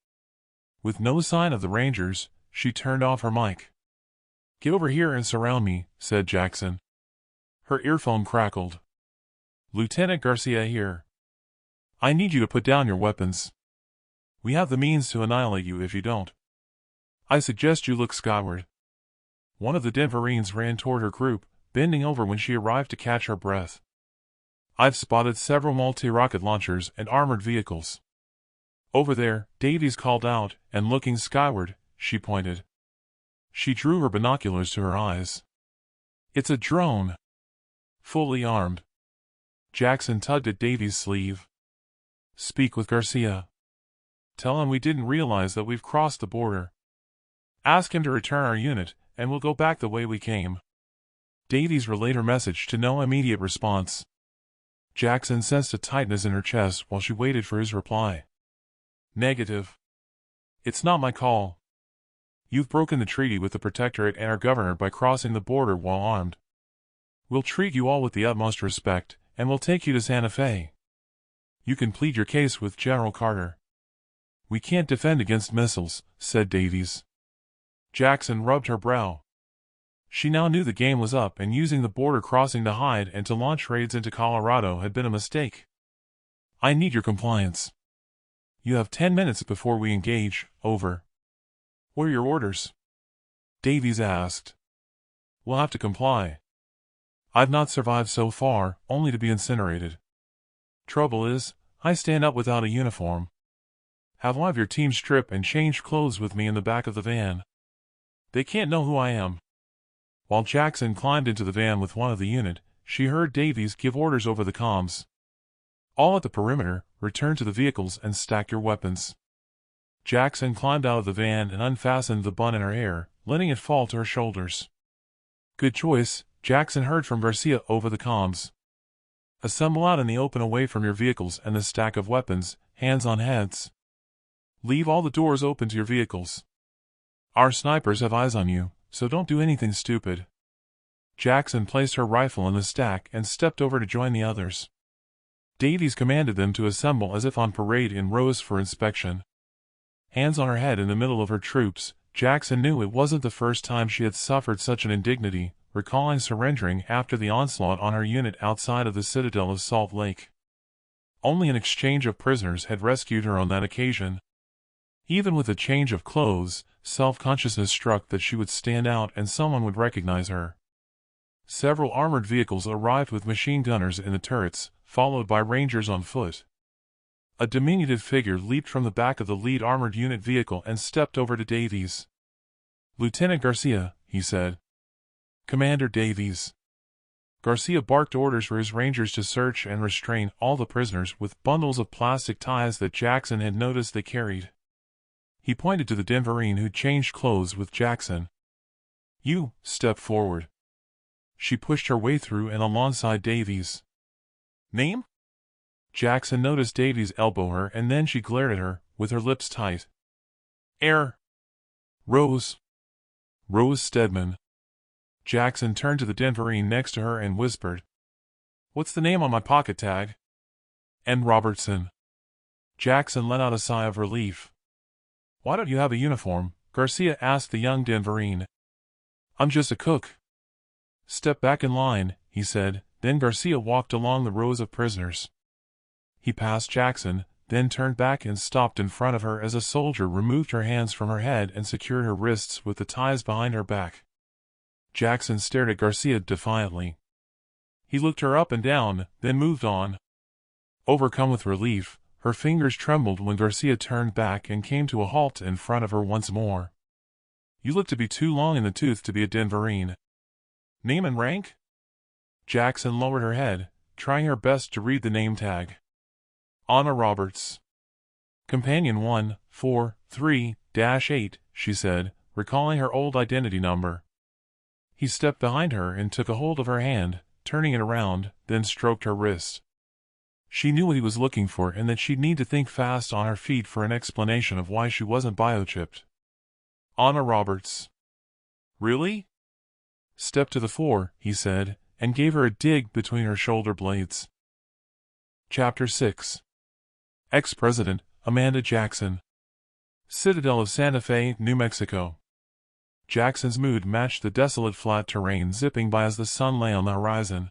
With no sign of the Rangers, she turned off her mic. Get over here and surround me, said Jackson. Her earphone crackled. Lieutenant Garcia here. I need you to put down your weapons. We have the means to annihilate you if you don't. I suggest you look skyward. One of the Denverines ran toward her group, bending over when she arrived to catch her breath. I've spotted several multi-rocket launchers and armored vehicles. Over there, Davies called out, and looking skyward, she pointed. She drew her binoculars to her eyes. It's a drone. Fully armed. Jackson tugged at Davies' sleeve. Speak with Garcia. Tell him we didn't realize that we've crossed the border. Ask him to return our unit, and we'll go back the way we came. Davies relayed her message to no immediate response. Jackson sensed a tightness in her chest while she waited for his reply. Negative. It's not my call. You've broken the treaty with the Protectorate and our governor by crossing the border while armed. We'll treat you all with the utmost respect, and we'll take you to Santa Fe. You can plead your case with General Carter. We can't defend against missiles, said Davies. Jackson rubbed her brow. She now knew the game was up and using the border crossing to hide and to launch raids into Colorado had been a mistake. I need your compliance. You have 10 minutes before we engage, over. What are your orders? Davies asked. We'll have to comply. I've not survived so far, only to be incinerated. Trouble is, I stand up without a uniform. Have one of your team strip and change clothes with me in the back of the van. They can't know who I am. While Jackson climbed into the van with one of the unit, she heard Davies give orders over the comms. All at the perimeter, return to the vehicles and stack your weapons. Jackson climbed out of the van and unfastened the bun in her hair, letting it fall to her shoulders. Good choice, Jackson heard from Garcia over the comms. Assemble out in the open away from your vehicles and the stack of weapons, hands on heads. Leave all the doors open to your vehicles. Our snipers have eyes on you, so don't do anything stupid. Jackson placed her rifle in the stack and stepped over to join the others. Davies commanded them to assemble as if on parade in rows for inspection. Hands on her head in the middle of her troops, Jackson knew it wasn't the first time she had suffered such an indignity, recalling surrendering after the onslaught on her unit outside of the Citadel of Salt Lake. Only an exchange of prisoners had rescued her on that occasion. Even with a change of clothes, self-consciousness struck that she would stand out and someone would recognize her. Several armored vehicles arrived with machine gunners in the turrets, followed by rangers on foot. A diminutive figure leaped from the back of the lead armored unit vehicle and stepped over to Davies. "Lieutenant Garcia," he said. "Commander Davies." Garcia barked orders for his rangers to search and restrain all the prisoners with bundles of plastic ties that Jackson had noticed they carried. He pointed to the Denverine who'd changed clothes with Jackson. "You, step forward." She pushed her way through and alongside Davies. "Name?" Jackson noticed Davies elbow her and then she glared at her, with her lips tight. Rose. Rose Stedman." Jackson turned to the Denverine next to her and whispered, "What's the name on my pocket tag?" "N. Robertson." Jackson let out a sigh of relief. "Why don't you have a uniform?" Garcia asked the young Denverine. "I'm just a cook." "Step back in line," he said. Then Garcia walked along the rows of prisoners. He passed Jackson, then turned back and stopped in front of her as a soldier removed her hands from her head and secured her wrists with the ties behind her back. Jackson stared at Garcia defiantly. He looked her up and down, then moved on. Overcome with relief, her fingers trembled when Garcia turned back and came to a halt in front of her once more. "You look to be too long in the tooth to be a Denverine." "Name and rank?" Jackson lowered her head, trying her best to read the name tag. "Anna Roberts." "Companion 143-8, she said, recalling her old identity number. He stepped behind her and took a hold of her hand, turning it around, then stroked her wrist. She knew what he was looking for and that she'd need to think fast on her feet for an explanation of why she wasn't biochipped. "Anna Roberts." "Really?" "Step to the floor," he said, and gave her a dig between her shoulder blades. Chapter 6. Ex-President Amanda Jackson. Citadel of Santa Fe, New Mexico. Jackson's mood matched the desolate flat terrain zipping by as the sun lay on the horizon.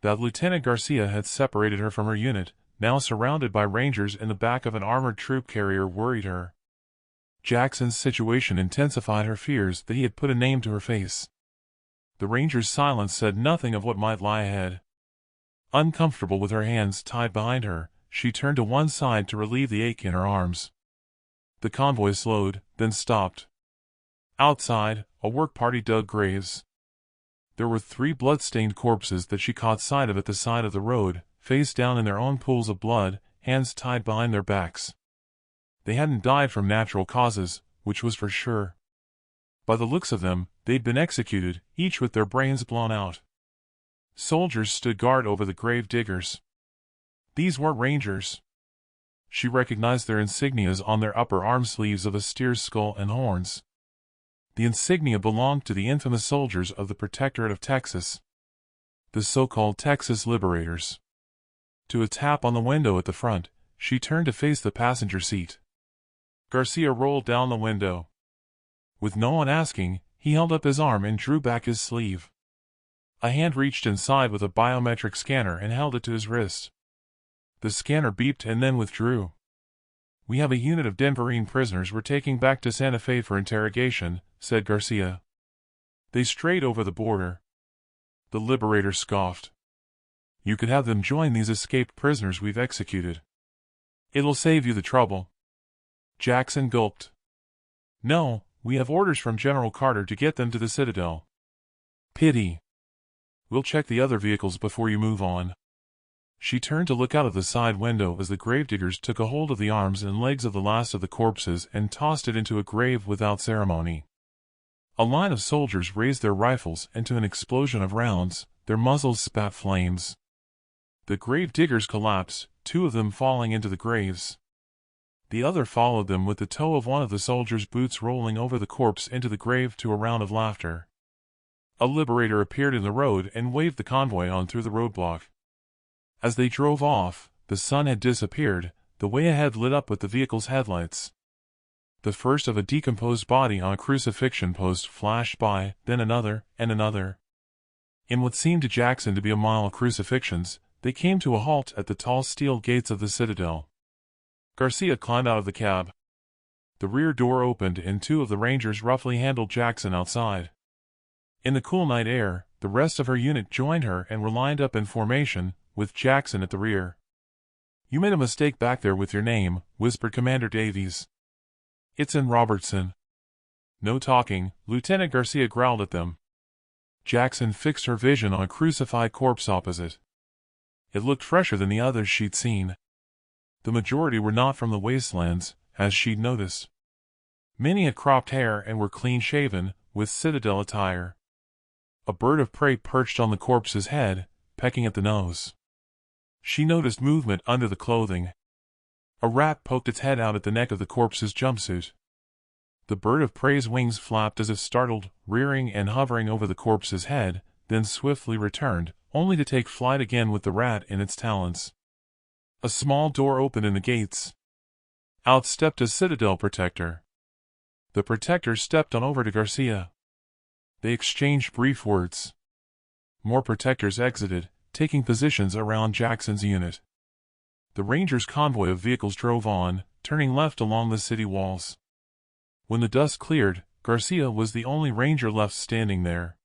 That Lieutenant Garcia had separated her from her unit, now surrounded by rangers in the back of an armored troop carrier, worried her. Jackson's situation intensified her fears that he had put a name to her face. The ranger's silence said nothing of what might lie ahead. Uncomfortable with her hands tied behind her, she turned to one side to relieve the ache in her arms. The convoy slowed, then stopped. Outside, a work party dug graves. There were 3 blood-stained corpses that she caught sight of at the side of the road, face down in their own pools of blood, hands tied behind their backs. They hadn't died from natural causes, which was for sure. By the looks of them, they'd been executed, each with their brains blown out. Soldiers stood guard over the grave diggers. These weren't rangers. She recognized their insignias on their upper arm sleeves of a steer's skull and horns. The insignia belonged to the infamous soldiers of the Protectorate of Texas, the so-called Texas Liberators. To a tap on the window at the front, she turned to face the passenger seat. Garcia rolled down the window. With no one asking, he held up his arm and drew back his sleeve. A hand reached inside with a biometric scanner and held it to his wrist. The scanner beeped and then withdrew. "We have a unit of Denverine prisoners we're taking back to Santa Fe for interrogation," said Garcia. "They strayed over the border." The Liberator scoffed. "You could have them join these escaped prisoners we've executed. It'll save you the trouble." Jackson gulped. "No, we have orders from General Carter to get them to the Citadel." "Pity. We'll check the other vehicles before you move on." She turned to look out of the side window as the gravediggers took a hold of the arms and legs of the last of the corpses and tossed it into a grave without ceremony. A line of soldiers raised their rifles, and to an explosion of rounds, their muzzles spat flames. The grave diggers collapsed, 2 of them falling into the graves. The other followed them with the toe of one of the soldiers' boots rolling over the corpse into the grave to a round of laughter. A Liberator appeared in the road and waved the convoy on through the roadblock. As they drove off, the sun had disappeared, the way ahead lit up with the vehicle's headlights. The first of a decomposed body on a crucifixion post flashed by, then another, and another. In what seemed to Jackson to be a mile of crucifixions, they came to a halt at the tall steel gates of the Citadel. Garcia climbed out of the cab. The rear door opened and two of the Rangers roughly handled Jackson outside. In the cool night air, the rest of her unit joined her and were lined up in formation, with Jackson at the rear. "You made a mistake back there with your name," whispered Commander Davies. "It's in Robertson." "No talking," Lieutenant Garcia growled at them. Jackson fixed her vision on a crucified corpse opposite. It looked fresher than the others she'd seen. The majority were not from the wastelands, as she'd noticed. Many had cropped hair and were clean-shaven, with Citadel attire. A bird of prey perched on the corpse's head, pecking at the nose. She noticed movement under the clothing. A rat poked its head out at the neck of the corpse's jumpsuit. The bird of prey's wings flapped as if startled, rearing and hovering over the corpse's head, then swiftly returned, only to take flight again with the rat in its talons. A small door opened in the gates. Out stepped a Citadel protector. The protector stepped on over to Garcia. They exchanged brief words. More protectors exited, taking positions around Jackson's unit. The Rangers' convoy of vehicles drove on, turning left along the city walls. When the dust cleared, Garcia was the only Ranger left standing there.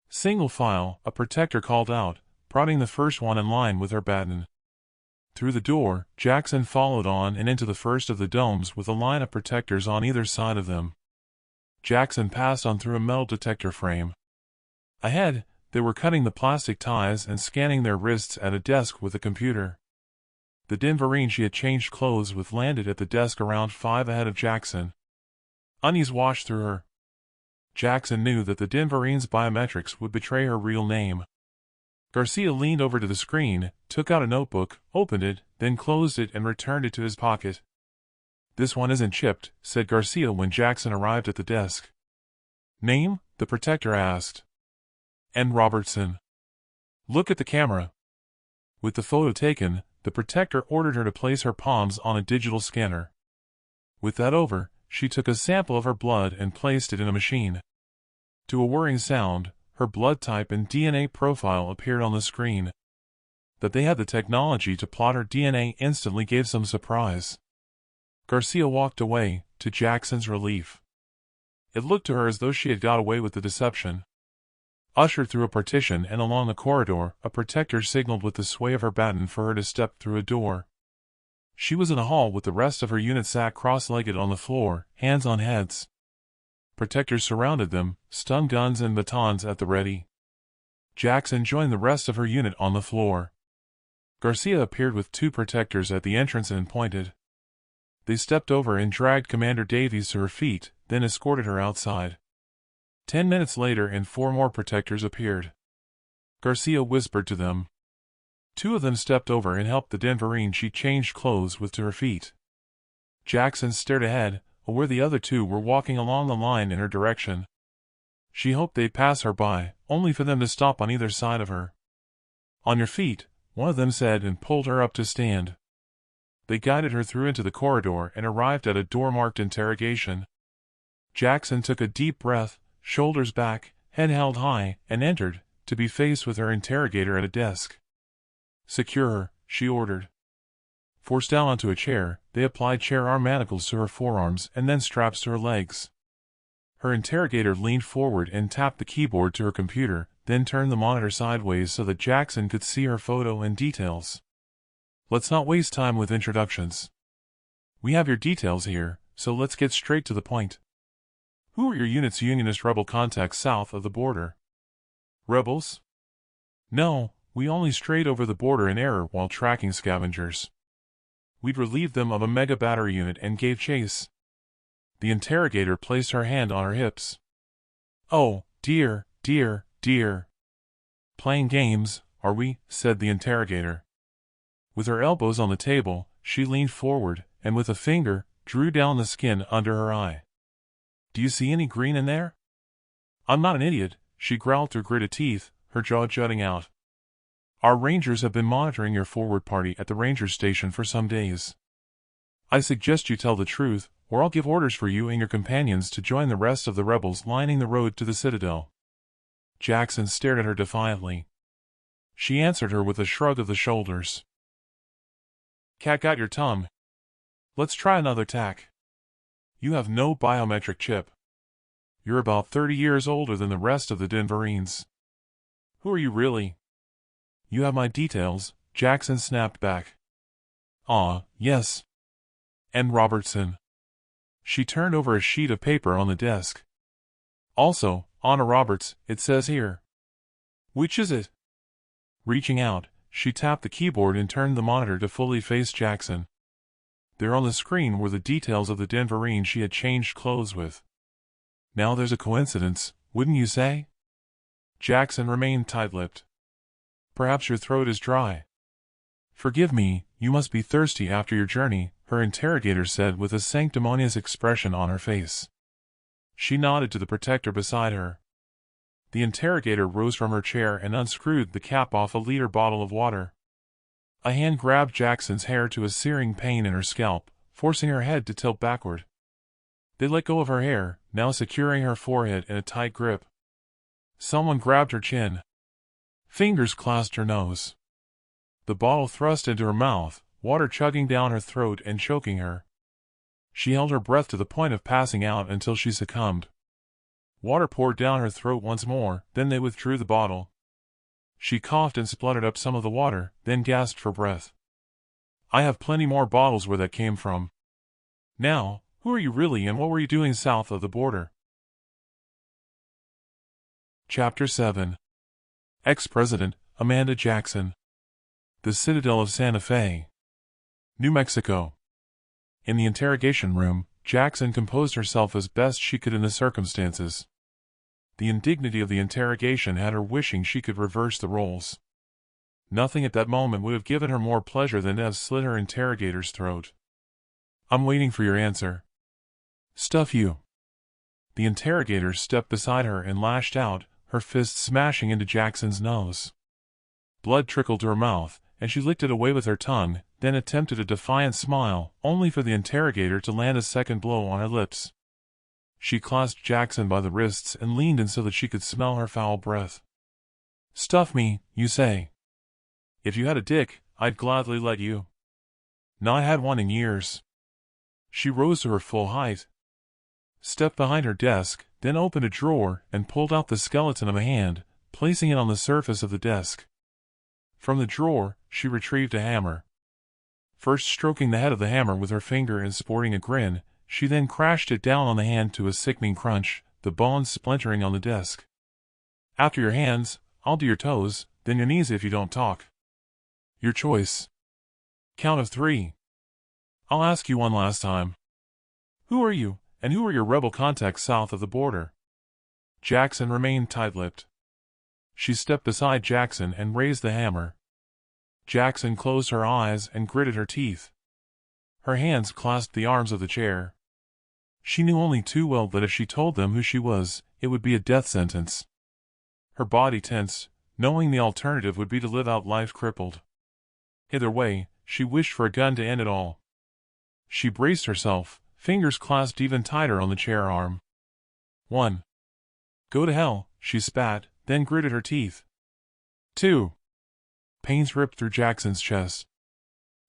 "Single file," a protector called out, prodding the first one in line with her baton. Through the door, Jackson followed on and into the first of the domes with a line of protectors on either side of them. Jackson passed on through a metal detector frame. Ahead, they were cutting the plastic ties and scanning their wrists at a desk with a computer. The Denverine she had changed clothes with landed at the desk around 5 ahead of Jackson. Unease washed through her. Jackson knew that the Denverine's biometrics would betray her real name. Garcia leaned over to the screen, took out a notebook, opened it, then closed it and returned it to his pocket. "This one isn't chipped," said Garcia when Jackson arrived at the desk. "Name?" the protector asked. "N. Robertson." "Look at the camera." With the photo taken, the protector ordered her to place her palms on a digital scanner. With that over, she took a sample of her blood and placed it in a machine. To a whirring sound, her blood type and DNA profile appeared on the screen. That they had the technology to plot her DNA instantly gave some surprise. Garcia walked away, to Jackson's relief. It looked to her as though she had got away with the deception. Ushered through a partition and along the corridor, a protector signaled with the sway of her baton for her to step through a door. She was in a hall with the rest of her unit sat cross-legged on the floor, hands on heads. Protectors surrounded them, stun guns and batons at the ready. Jackson joined the rest of her unit on the floor. Garcia appeared with 2 protectors at the entrance and pointed. They stepped over and dragged Commander Davies to her feet, then escorted her outside. 10 minutes later and 4 more protectors appeared. Garcia whispered to them. 2 of them stepped over and helped the Denverine she changed clothes with to her feet. Jackson stared ahead, where the other 2 were walking along the line in her direction. She hoped they'd pass her by, only for them to stop on either side of her. "On your feet," one of them said and pulled her up to stand. They guided her through into the corridor and arrived at a door marked interrogation. Jackson took a deep breath, shoulders back, head held high, and entered, to be faced with her interrogator at a desk. "Secure her," she ordered. Forced down onto a chair, they applied chair arm manacles to her forearms and then straps to her legs. Her interrogator leaned forward and tapped the keyboard to her computer, then turned the monitor sideways so that Jackson could see her photo and details. "Let's not waste time with introductions. We have your details here, so let's get straight to the point. Who are your unit's Unionist rebel contacts south of the border?" "Rebels?" "No, we only strayed over the border in error while tracking scavengers. We'd relieved them of a mega battery unit and gave chase." The interrogator placed her hand on her hips. "Oh, dear, dear, dear. Playing games, are we?" said the interrogator. With her elbows on the table, she leaned forward, and with a finger, drew down the skin under her eye. "Do you see any green in there?" "I'm not an idiot," she growled through gritted teeth, her jaw jutting out. "Our Rangers have been monitoring your forward party at the Ranger Station for some days. I suggest you tell the truth, or I'll give orders for you and your companions to join the rest of the rebels lining the road to the Citadel." Jackson stared at her defiantly. She answered her with a shrug of the shoulders. Cat got your tongue. Let's try another tack. You have no biometric chip. You're about 30 years older than the rest of the Denverines. Who are you really? You have my details, Jackson snapped back. Ah, yes. And Robertson. She turned over a sheet of paper on the desk. Also, Anna Roberts, it says here. Which is it? Reaching out, she tapped the keyboard and turned the monitor to fully face Jackson. There on the screen were the details of the Denverine she had changed clothes with. Now there's a coincidence, wouldn't you say? Jackson remained tight-lipped. Perhaps your throat is dry. Forgive me, you must be thirsty after your journey, her interrogator said with a sanctimonious expression on her face. She nodded to the protector beside her. The interrogator rose from her chair and unscrewed the cap off a liter bottle of water. A hand grabbed Jackson's hair to a searing pain in her scalp, forcing her head to tilt backward. They let go of her hair, now securing her forehead in a tight grip. Someone grabbed her chin. Fingers clasped her nose. The bottle thrust into her mouth, water chugging down her throat and choking her. She held her breath to the point of passing out until she succumbed. Water poured down her throat once more, then they withdrew the bottle. She coughed and spluttered up some of the water, then gasped for breath. I have plenty more bottles where that came from. Now, who are you really and what were you doing south of the border? Chapter 7. Ex-President, Amanda Jackson. The Citadel of Santa Fe, New Mexico. In the interrogation room, Jackson composed herself as best she could in the circumstances. The indignity of the interrogation had her wishing she could reverse the roles. Nothing at that moment would have given her more pleasure than to have slit her interrogator's throat. I'm waiting for your answer. Stuff you. The interrogator stepped beside her and lashed out, her fist smashing into Jackson's nose. Blood trickled to her mouth, and she licked it away with her tongue, then attempted a defiant smile, only for the interrogator to land a second blow on her lips. She clasped Jackson by the wrists and leaned in so that she could smell her foul breath. Stuff me, you say? If you had a dick, I'd gladly let you. Not had one in years. She rose to her full height, stepped behind her desk, then opened a drawer and pulled out the skeleton of a hand, placing it on the surface of the desk. From the drawer, she retrieved a hammer. First stroking the head of the hammer with her finger and sporting a grin, she then crashed it down on the hand to a sickening crunch, the bones splintering on the desk. After your hands, I'll do your toes, then your knees if you don't talk. Your choice. Count of 3. I'll ask you one last time. Who are you, and who are your rebel contacts south of the border? Jackson remained tight-lipped. She stepped beside Jackson and raised the hammer. Jackson closed her eyes and gritted her teeth. Her hands clasped the arms of the chair. She knew only too well that if she told them who she was, it would be a death sentence. Her body tensed, knowing the alternative would be to live out life crippled. Either way, she wished for a gun to end it all. She braced herself, fingers clasped even tighter on the chair arm. 1. Go to hell, she spat, then gritted her teeth. 2. Pains ripped through Jackson's chest.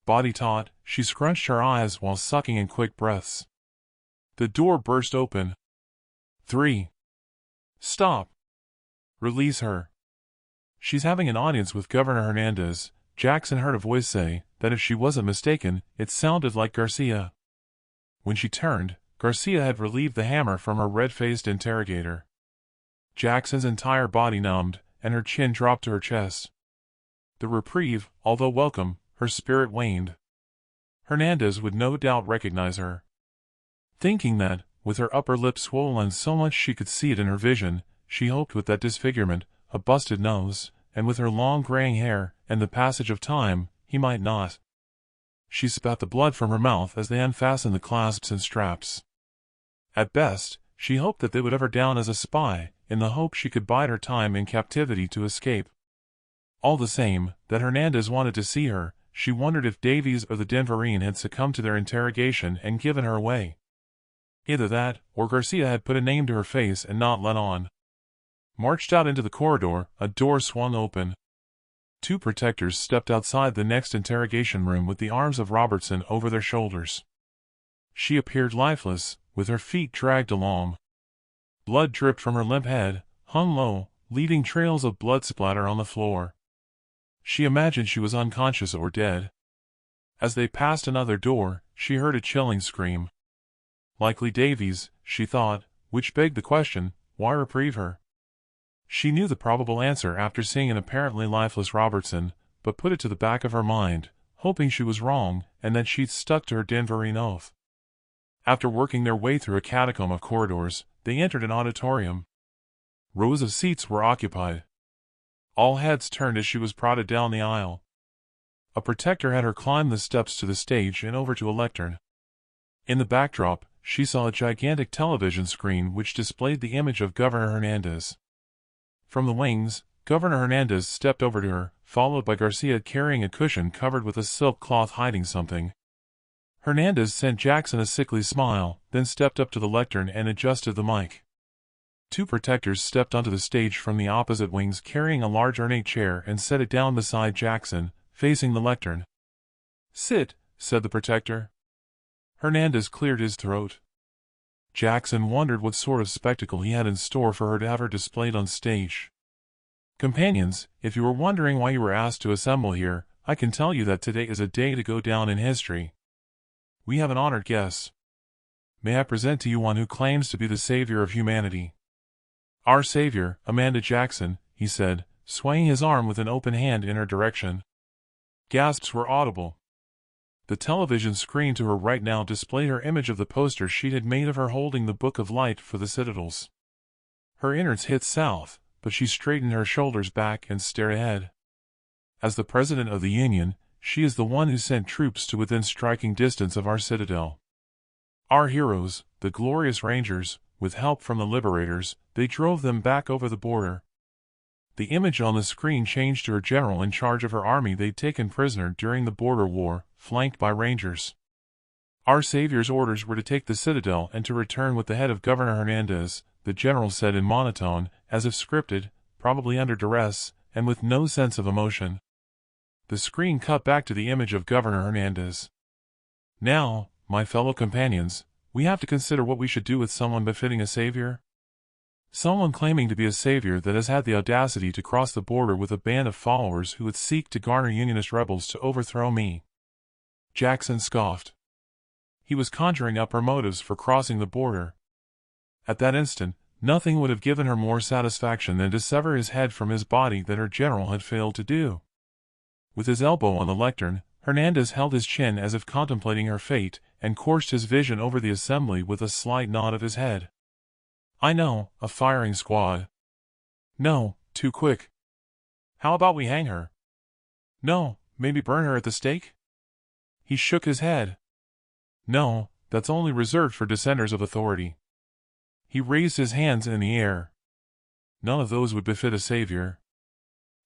Body taut, she scrunched her eyes while sucking in quick breaths. The door burst open. 3. Stop. Release her. She's having an audience with Governor Hernandez, Jackson heard a voice say, that if she wasn't mistaken, it sounded like Garcia. When she turned, Garcia had relieved the hammer from her red-faced interrogator. Jackson's entire body numbed, and her chin dropped to her chest. The reprieve, although welcome, her spirit waned. Hernandez would no doubt recognize her. Thinking that, with her upper lip swollen so much she could see it in her vision, she hoped with that disfigurement, a busted nose, and with her long graying hair, and the passage of time, he might not. She spat the blood from her mouth as they unfastened the clasps and straps. At best, she hoped that they would have her down as a spy, in the hope she could bide her time in captivity to escape. All the same, that Hernandez wanted to see her, she wondered if Davies or the Denverine had succumbed to their interrogation and given her away. Either that, or Garcia had put a name to her face and not let on. marched out into the corridor. A door swung open. Two protectors stepped outside the next interrogation room with the arms of Robertson over their shoulders. She appeared lifeless, with her feet dragged along. Blood dripped from her limp head, hung low, leaving trails of blood splatter on the floor. She imagined she was unconscious or dead. As they passed another door, she heard a chilling scream. Likely Davies, she thought, which begged the question, why reprieve her? She knew the probable answer after seeing an apparently lifeless Robertson, but put it to the back of her mind, hoping she was wrong, and that she'd stuck to her Denverine oath. After working their way through a catacomb of corridors, they entered an auditorium. Rows of seats were occupied. All heads turned as she was prodded down the aisle. A protector had her climb the steps to the stage and over to a lectern. In the backdrop, she saw a gigantic television screen which displayed the image of Governor Hernandez. From the wings, Governor Hernandez stepped over to her, followed by Garcia carrying a cushion covered with a silk cloth hiding something. Hernandez sent Jackson a sickly smile, then stepped up to the lectern and adjusted the mic. Two protectors stepped onto the stage from the opposite wings carrying a large ornate chair and set it down beside Jackson, facing the lectern. "Sit," said the protector. Hernandez cleared his throat. Jackson wondered what sort of spectacle he had in store for her to have her displayed on stage. "Companions, if you were wondering why you were asked to assemble here, I can tell you that today is a day to go down in history. We have an honored guest. May I present to you one who claims to be the savior of humanity." "Our savior, Amanda Jackson," he said, swaying his arm with an open hand in her direction. Gasps were audible. The television screen to her right now displayed her image of the poster sheet had made of her holding the Book of Light for the Citadels. Her innards hit south, but she straightened her shoulders back and stared ahead. As the President of the Union, she is the one who sent troops to within striking distance of our Citadel. Our heroes, the glorious Rangers, with help from the Liberators, they drove them back over the border. The image on the screen changed to her general in charge of her army they'd taken prisoner during the border war, flanked by Rangers. "Our savior's orders were to take the Citadel and to return with the head of Governor Hernandez," the general said in monotone, as if scripted, probably under duress, and with no sense of emotion. The screen cut back to the image of Governor Hernandez. "Now, my fellow companions, we have to consider what we should do with someone befitting a savior. Someone claiming to be a savior that has had the audacity to cross the border with a band of followers who would seek to garner Unionist rebels to overthrow me." Jackson scoffed. He was conjuring up her motives for crossing the border. At that instant, nothing would have given her more satisfaction than to sever his head from his body that her general had failed to do. With his elbow on the lectern, Hernandez held his chin as if contemplating her fate, and coursed his vision over the assembly with a slight nod of his head. "I know, a firing squad. No, too quick. How about we hang her? No, maybe burn her at the stake?" He shook his head. "No, that's only reserved for dissenters of authority." He raised his hands in the air. "None of those would befit a savior.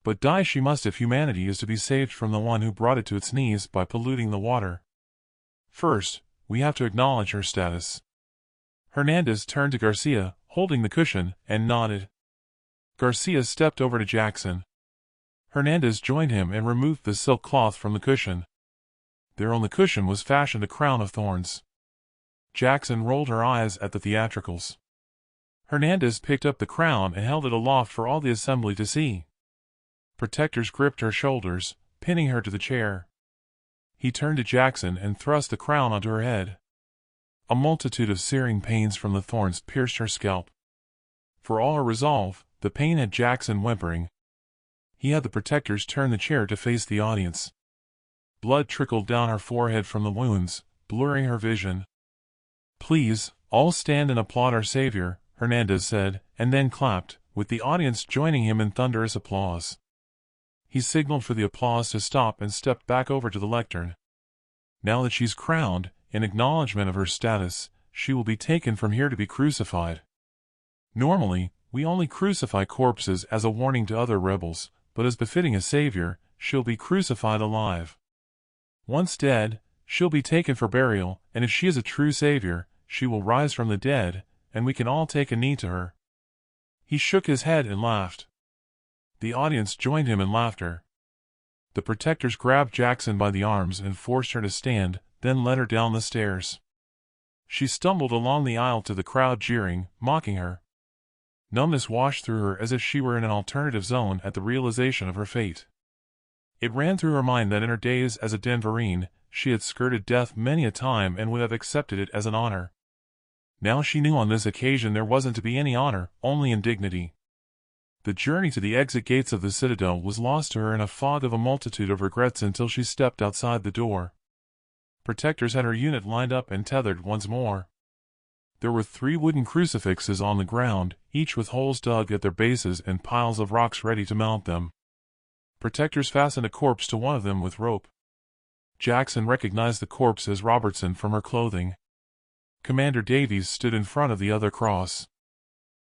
But die she must if humanity is to be saved from the one who brought it to its knees by polluting the water. First, we have to acknowledge her status." Hernandez turned to Garcia, holding the cushion, and nodded. Garcia stepped over to Jackson. Hernandez joined him and removed the silk cloth from the cushion. There on the cushion was fashioned a crown of thorns. Jackson rolled her eyes at the theatricals. Hernandez picked up the crown and held it aloft for all the assembly to see. Protectors gripped her shoulders, pinning her to the chair. He turned to Jackson and thrust the crown onto her head. A multitude of searing pains from the thorns pierced her scalp. For all her resolve, the pain had Jackson whimpering. He had the protectors turn the chair to face the audience. Blood trickled down her forehead from the wounds, blurring her vision. "Please, all stand and applaud our savior," Hernandez said, and then clapped, with the audience joining him in thunderous applause. He signaled for the applause to stop and stepped back over to the lectern. "Now that she's crowned, in acknowledgement of her status, she will be taken from here to be crucified. Normally, we only crucify corpses as a warning to other rebels, but as befitting a savior, she'll be crucified alive. Once dead, she'll be taken for burial, and if she is a true savior, she will rise from the dead, and we can all take a knee to her." He shook his head and laughed. The audience joined him in laughter. The protectors grabbed Jackson by the arms and forced her to stand, then led her down the stairs. She stumbled along the aisle to the crowd jeering, mocking her. Numbness washed through her as if she were in an alternative zone at the realization of her fate. It ran through her mind that in her days as a Denverine, she had skirted death many a time and would have accepted it as an honor. Now she knew on this occasion there wasn't to be any honor, only indignity. The journey to the exit gates of the Citadel was lost to her in a fog of a multitude of regrets until she stepped outside the door. Protectors had her unit lined up and tethered once more. There were 3 wooden crucifixes on the ground, each with holes dug at their bases and piles of rocks ready to mount them. Protectors fastened a corpse to one of them with rope. Jackson recognized the corpse as Robertson from her clothing. Commander Davies stood in front of the other cross.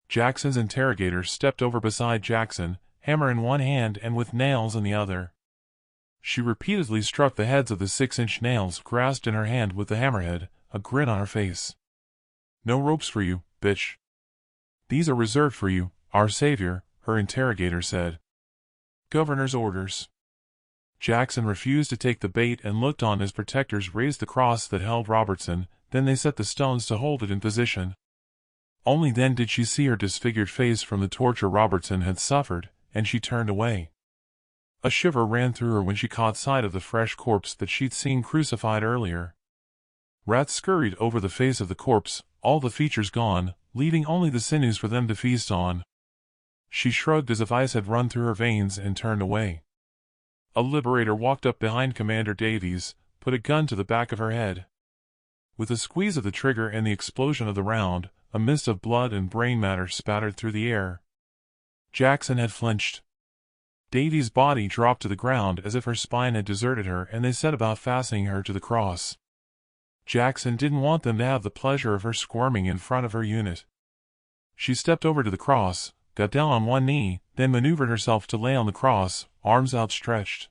Jackson's interrogator stepped over beside Jackson, hammer in one hand and with nails in the other. She repeatedly struck the heads of the 6-inch nails grasped in her hand with the hammerhead, a grin on her face. "No ropes for you, bitch. These are reserved for you, our savior," her interrogator said. "Governor's orders." Jackson refused to take the bait and looked on as protectors raised the cross that held Robertson, then they set the stones to hold it in position. Only then did she see her disfigured face from the torture Robertson had suffered, and she turned away. A shiver ran through her when she caught sight of the fresh corpse that she'd seen crucified earlier. Rats scurried over the face of the corpse, all the features gone, leaving only the sinews for them to feast on. She shrugged as if ice had run through her veins and turned away. A liberator walked up behind Commander Davies, put a gun to the back of her head. With a squeeze of the trigger and the explosion of the round, a mist of blood and brain matter spattered through the air. Jackson had flinched. Davies' body dropped to the ground as if her spine had deserted her, and they set about fastening her to the cross. Jackson didn't want them to have the pleasure of her squirming in front of her unit. She stepped over to the cross, got down on one knee, then maneuvered herself to lay on the cross, arms outstretched.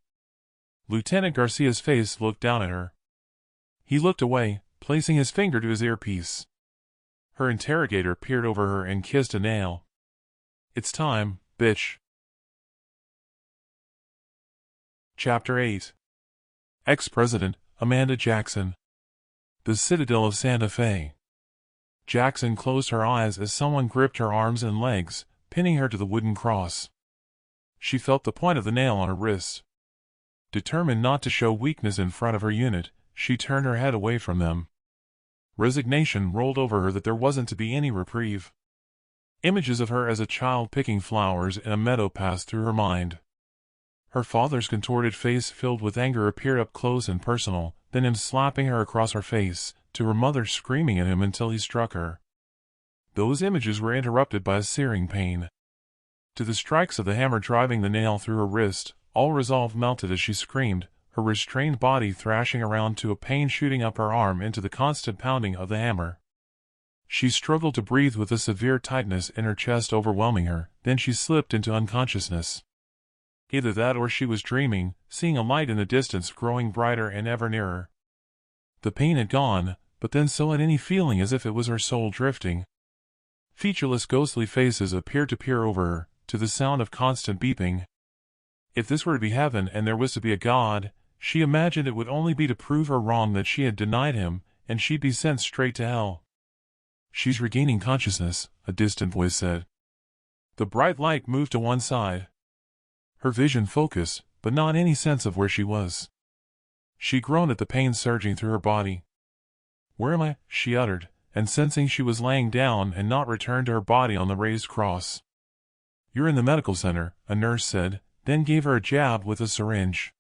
Lieutenant Garcia's face looked down at her. He looked away, placing his finger to his earpiece. Her interrogator peered over her and kissed a nail. "It's time, bitch." Chapter 8. Ex-President, Amanda Jackson. The Citadel of Santa Fe. Jackson closed her eyes as someone gripped her arms and legs, pinning her to the wooden cross. She felt the point of the nail on her wrist. Determined not to show weakness in front of her unit, she turned her head away from them. Resignation rolled over her that there wasn't to be any reprieve. Images of her as a child picking flowers in a meadow passed through her mind. Her father's contorted face filled with anger appeared up close and personal, then him slapping her across her face, to her mother screaming at him until he struck her. Those images were interrupted by a searing pain. To the strikes of the hammer driving the nail through her wrist, all resolve melted as she screamed, her restrained body thrashing around to a pain shooting up her arm into the constant pounding of the hammer. She struggled to breathe with a severe tightness in her chest overwhelming her, then she slipped into unconsciousness. Either that or she was dreaming, seeing a light in the distance growing brighter and ever nearer. The pain had gone, but then so had any feeling as if it was her soul drifting. Featureless ghostly faces appeared to peer over her, to the sound of constant beeping. If this were to be heaven and there was to be a God, she imagined it would only be to prove her wrong that she had denied him, and she'd be sent straight to hell. "She's regaining consciousness," a distant voice said. The bright light moved to one side. Her vision focused, but not any sense of where she was. She groaned at the pain surging through her body. "Where am I?" she uttered, and sensing she was laying down and not returned to her body on the raised cross. "You're in the medical center," a nurse said, then gave her a jab with a syringe.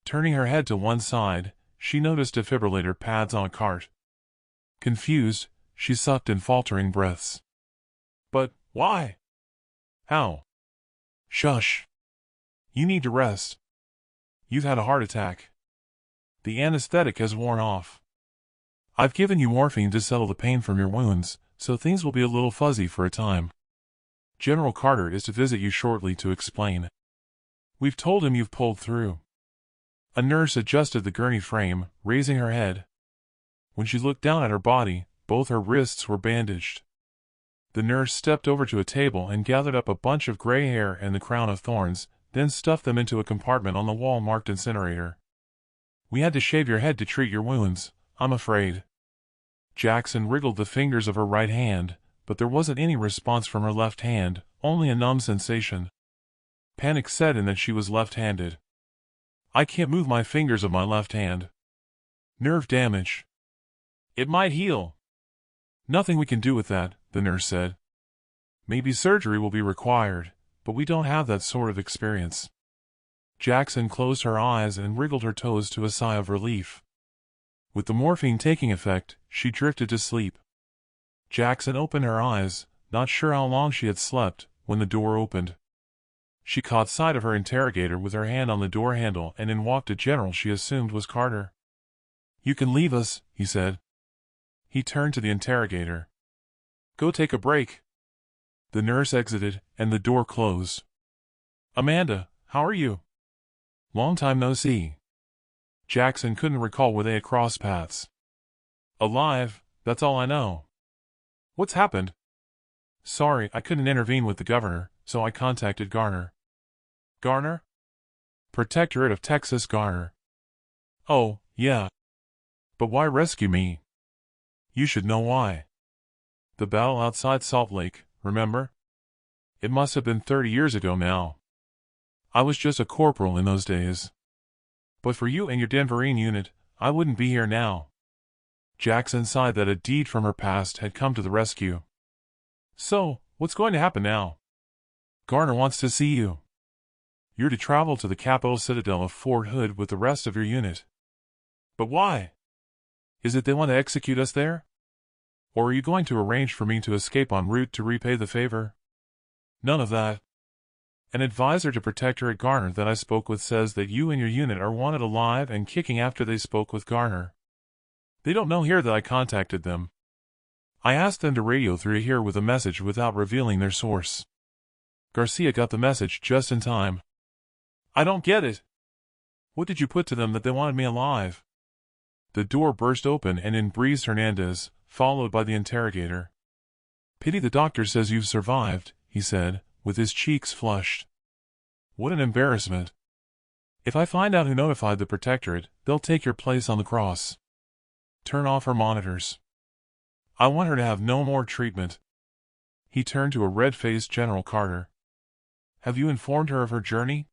Turning her head to one side, she noticed defibrillator pads on a cart. Confused, she sucked in faltering breaths. "But, why? How?" "Shush. You need to rest. You've had a heart attack. The anesthetic has worn off. I've given you morphine to settle the pain from your wounds, so things will be a little fuzzy for a time. General Carter is to visit you shortly to explain. We've told him you've pulled through." A nurse adjusted the gurney frame, raising her head. When she looked down at her body, both her wrists were bandaged. The nurse stepped over to a table and gathered up a bunch of gray hair and the crown of thorns, then stuffed them into a compartment on the wall marked incinerator. We had to shave your head to treat your wounds, I'm afraid. Jackson wriggled the fingers of her right hand, but there wasn't any response from her left hand, only a numb sensation. Panic set in that she was left-handed. I can't move my fingers of my left hand. Nerve damage. It might heal. Nothing we can do with that, the nurse said. Maybe surgery will be required, but we don't have that sort of experience. Jackson closed her eyes and wriggled her toes to a sigh of relief. With the morphine taking effect, she drifted to sleep. Jackson opened her eyes, not sure how long she had slept, when the door opened. She caught sight of her interrogator with her hand on the door handle, and in walked a general she assumed was Carter. "You can leave us," he said. He turned to the interrogator. "Go take a break." The nurse exited, and the door closed. "Amanda, how are you?" "Long time no see." Jackson couldn't recall where they had crossed paths. "Alive, that's all I know." "What's happened?" "Sorry, I couldn't intervene with the governor, so I contacted Garner." "Garner?" "Protectorate of Texas Garner." "Oh, yeah. But why rescue me?" "You should know why. The battle outside Salt Lake, remember? It must have been 30 years ago now. I was just a corporal in those days. But for you and your Denverine unit, I wouldn't be here now." Jackson sighed that a deed from her past had come to the rescue. "So, what's going to happen now?" "Garner wants to see you. You're to travel to the capital Citadel of Fort Hood with the rest of your unit." "But why? Is it they want to execute us there? Or are you going to arrange for me to escape en route to repay the favor?" "None of that. An advisor to Protectorate Garner that I spoke with says that you and your unit are wanted alive and kicking after they spoke with Garner. They don't know here that I contacted them. I asked them to radio through here with a message without revealing their source. Garcia got the message just in time." "I don't get it. What did you put to them that they wanted me alive?" The door burst open and in breezed Hernandez, followed by the interrogator. "Pity the doctor says you've survived," he said, with his cheeks flushed. "What an embarrassment. If I find out who notified the Protectorate, they'll take your place on the cross. Turn off her monitors. I want her to have no more treatment." He turned to a red-faced General Carter. "Have you informed her of her journey?"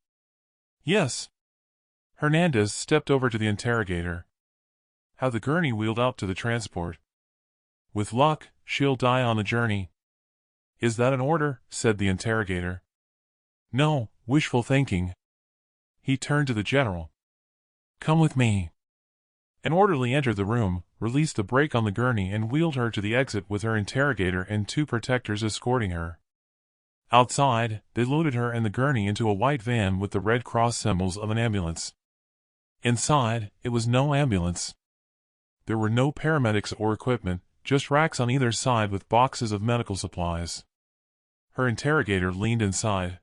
"Yes." Hernandez stepped over to the interrogator. "How the gurney wheeled out to the transport?" "With luck, she'll die on the journey." "Is that an order?" said the interrogator. "No, wishful thinking." He turned to the general. "Come with me." An orderly entered the room, released the brake on the gurney and wheeled her to the exit with her interrogator and 2 protectors escorting her. Outside, they loaded her and the gurney into a white van with the Red Cross symbols of an ambulance. Inside, it was no ambulance. There were no paramedics or equipment, just racks on either side with boxes of medical supplies. Her interrogator leaned inside.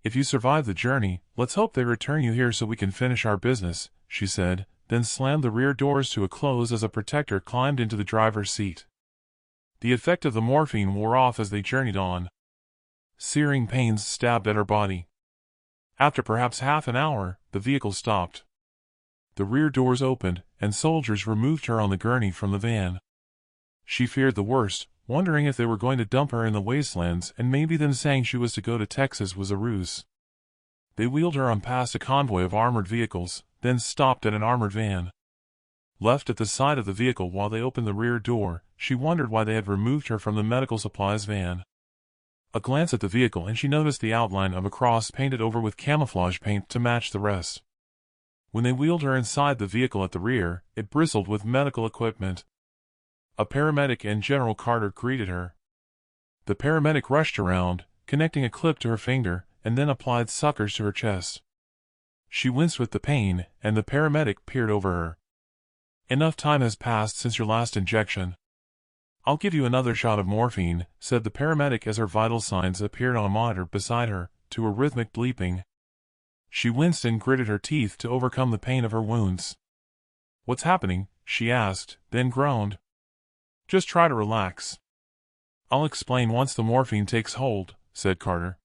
"If you survive the journey, let's hope they return you here so we can finish our business," she said, then slammed the rear doors to a close as a protector climbed into the driver's seat. The effect of the morphine wore off as they journeyed on. Searing pains stabbed at her body. After perhaps half an hour, the vehicle stopped. The rear doors opened, and soldiers removed her on the gurney from the van. She feared the worst, wondering if they were going to dump her in the wastelands and maybe them saying she was to go to Texas was a ruse. They wheeled her on past a convoy of armored vehicles, then stopped at an armored van. Left at the side of the vehicle while they opened the rear door, she wondered why they had removed her from the medical supplies van. A glance at the vehicle and she noticed the outline of a cross painted over with camouflage paint to match the rest. When they wheeled her inside the vehicle at the rear, it bristled with medical equipment. A paramedic and General Carter greeted her. The paramedic rushed around, connecting a clip to her finger, and then applied suckers to her chest. She winced with the pain, and the paramedic peered over her. "Enough time has passed since your last injection." "I'll give you another shot of morphine," said the paramedic as her vital signs appeared on a monitor beside her, to a rhythmic bleeping. She winced and gritted her teeth to overcome the pain of her wounds. "What's happening?" she asked, then groaned. "Just try to relax." "I'll explain once the morphine takes hold," said Carter.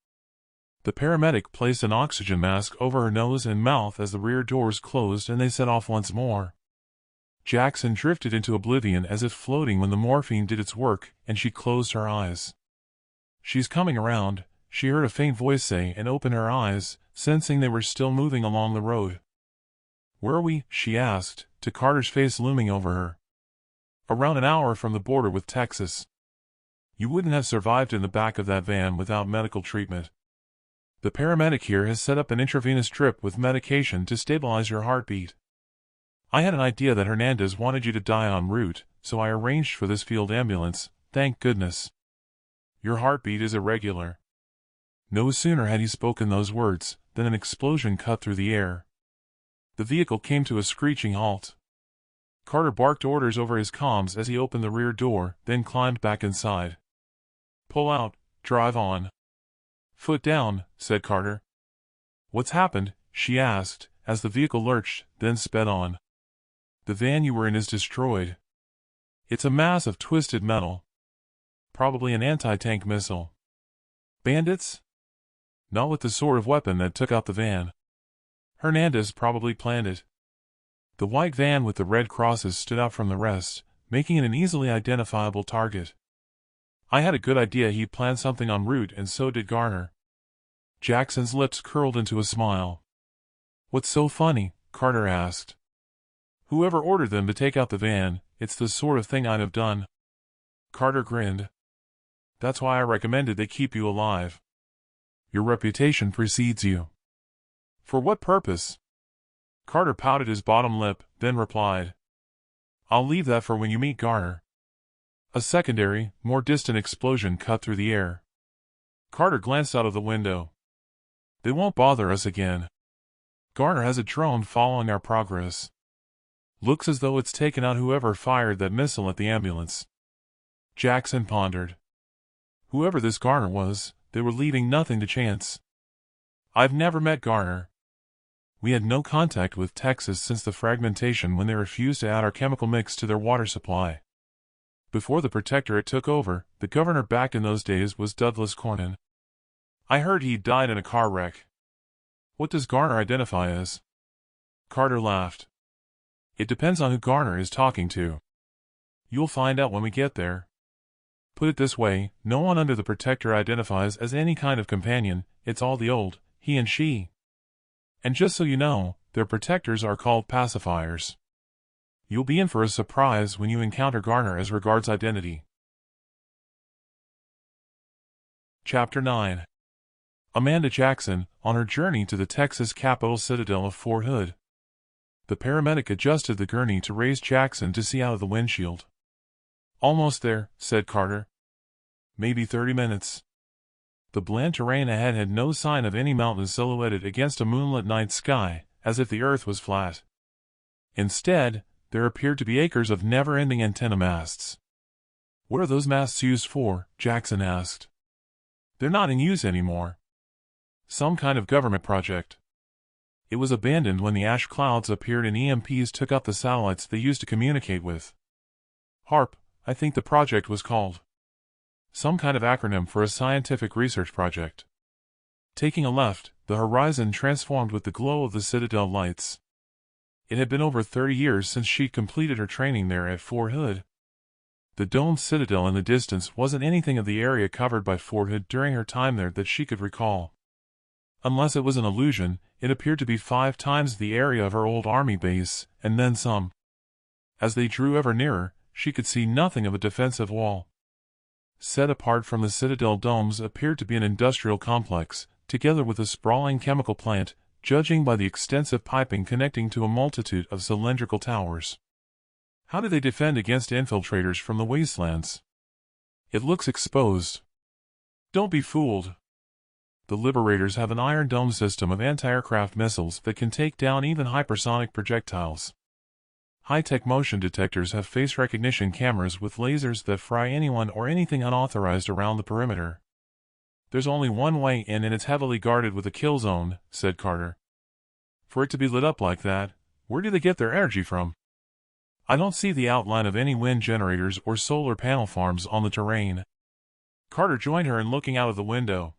The paramedic placed an oxygen mask over her nose and mouth as the rear doors closed and they set off once more. Jackson drifted into oblivion as if floating when the morphine did its work, and she closed her eyes. "She's coming around," she heard a faint voice say, and opened her eyes, sensing they were still moving along the road. "Where are we?" she asked, to Carter's face looming over her. "Around an hour from the border with Texas. You wouldn't have survived in the back of that van without medical treatment. The paramedic here has set up an intravenous drip with medication to stabilize your heartbeat. I had an idea that Hernandez wanted you to die en route, so I arranged for this field ambulance, thank goodness. Your heartbeat is irregular." No sooner had he spoken those words than an explosion cut through the air. The vehicle came to a screeching halt. Carter barked orders over his comms as he opened the rear door, then climbed back inside. "Pull out, drive on." "Foot down," said Carter. "What's happened?" she asked, as the vehicle lurched, then sped on. "The van you were in is destroyed. It's a mass of twisted metal. Probably an anti-tank missile." "Bandits?" "Not with the sort of weapon that took out the van. Hernandez probably planned it." The white van with the red crosses stood out from the rest, making it an easily identifiable target. "I had a good idea he'd planned something en route, and so did Garner." Jackson's lips curled into a smile. "What's so funny?" Carter asked. "Whoever ordered them to take out the van, it's the sort of thing I'd have done." Carter grinned. "That's why I recommended they keep you alive. Your reputation precedes you." "For what purpose?" Carter pouted his bottom lip, then replied, "I'll leave that for when you meet Garner." A secondary, more distant explosion cut through the air. Carter glanced out of the window. "They won't bother us again. Garner has a drone following our progress. Looks as though it's taken out whoever fired that missile at the ambulance." Jackson pondered. Whoever this Garner was, they were leaving nothing to chance. "I've never met Garner. We had no contact with Texas since the fragmentation when they refused to add our chemical mix to their water supply. Before the Protectorate took over, the governor back in those days was Douglas Cornyn. I heard he died in a car wreck." "What does Garner identify as?" Carter laughed. "It depends on who Garner is talking to. You'll find out when we get there. Put it this way, no one under the Protector identifies as any kind of companion, it's all the old, he and she. And just so you know, their protectors are called pacifiers. You'll be in for a surprise when you encounter Garner as regards identity." Chapter 9. Amanda Jackson, on her journey to the Texas Capitol Citadel of Fort Hood. The paramedic adjusted the gurney to raise Jackson to see out of the windshield. "Almost there," said Carter. "Maybe 30 minutes." The bland terrain ahead had no sign of any mountains silhouetted against a moonlit night sky, as if the earth was flat. Instead, there appeared to be acres of never-ending antenna masts. "What are those masts used for?" Jackson asked. "They're not in use anymore. Some kind of government project. It was abandoned when the ash clouds appeared and EMPs took out the satellites they used to communicate with. HARP, I think the project was called. Some kind of acronym for a scientific research project." Taking a left, the horizon transformed with the glow of the Citadel lights. It had been over 30 years since she'd completed her training there at Fort Hood. The domed Citadel in the distance wasn't anything of the area covered by Fort Hood during her time there that she could recall. Unless it was an illusion, it appeared to be 5 times the area of her old army base, and then some. As they drew ever nearer, she could see nothing of a defensive wall. Set apart from the Citadel domes appeared to be an industrial complex, together with a sprawling chemical plant, judging by the extensive piping connecting to a multitude of cylindrical towers. How do they defend against infiltrators from the wastelands? It looks exposed. Don't be fooled. The Liberators have an Iron Dome system of anti-aircraft missiles that can take down even hypersonic projectiles. High-tech motion detectors have face recognition cameras with lasers that fry anyone or anything unauthorized around the perimeter. "There's only one way in and it's heavily guarded with a kill zone," said Carter. "For it to be lit up like that, where do they get their energy from?" "I don't see the outline of any wind generators or solar panel farms on the terrain." Carter joined her in looking out of the window.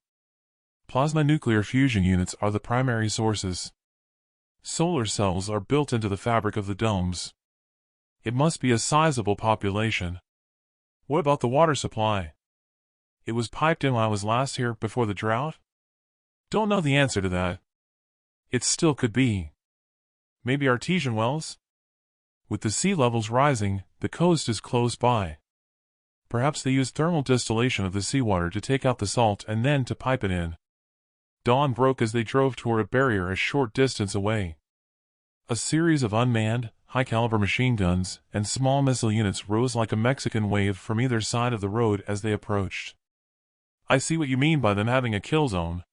Plasma nuclear fusion units are the primary sources. Solar cells are built into the fabric of the domes. It must be a sizable population. What about the water supply? It was piped in while I was last here before the drought? Don't know the answer to that. It still could be. Maybe artesian wells? With the sea levels rising, the coast is close by. Perhaps they use thermal distillation of the seawater to take out the salt and then to pipe it in. Dawn broke as they drove toward a barrier a short distance away. A series of unmanned, high-caliber machine guns and small missile units rose like a Mexican wave from either side of the road as they approached. I see what you mean by them having a kill zone.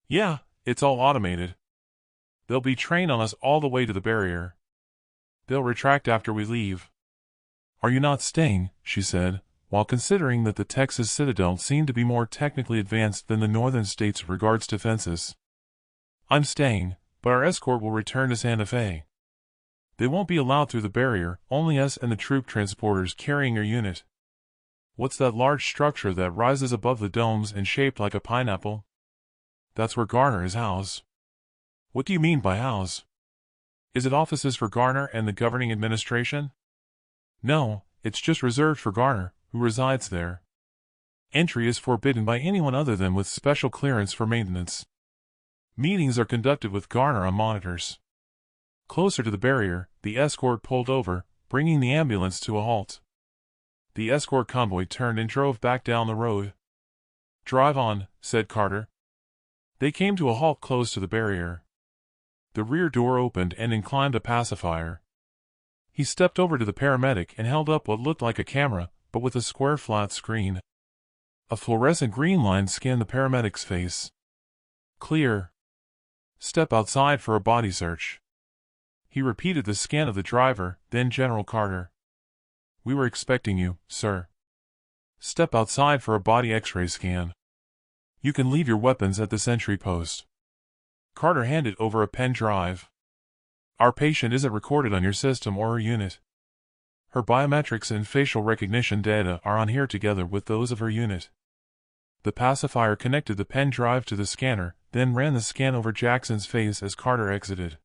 Yeah, it's all automated. They'll be trained on us all the way to the barrier. They'll retract after we leave. Are you not staying? She said, while considering that the Texas Citadel seemed to be more technically advanced than the northern states regards defenses. I'm staying, but our escort will return to Santa Fe. They won't be allowed through the barrier, only us and the troop transporters carrying your unit. What's that large structure that rises above the domes and shaped like a pineapple? That's where Garner is housed. What do you mean by house? Is it offices for Garner and the governing administration? No, it's just reserved for Garner, who resides there. Entry is forbidden by anyone other than with special clearance for maintenance. Meetings are conducted with Garner on monitors. Closer to the barrier, the escort pulled over, bringing the ambulance to a halt. The escort convoy turned and drove back down the road. Drive on, said Carter. They came to a halt close to the barrier. The rear door opened and in climbed a pacifier. He stepped over to the paramedic and held up what looked like a camera, but with a square flat screen. A fluorescent green line scanned the paramedic's face. Clear. Step outside for a body search. He repeated the scan of the driver, then General Carter. We were expecting you, sir. Step outside for a body X-ray scan. You can leave your weapons at the sentry post. Carter handed over a pen drive. Our patient isn't recorded on your system or her unit. Her biometrics and facial recognition data are on here together with those of her unit. The pacifier connected the pen drive to the scanner, then ran the scan over Jackson's face as Carter exited.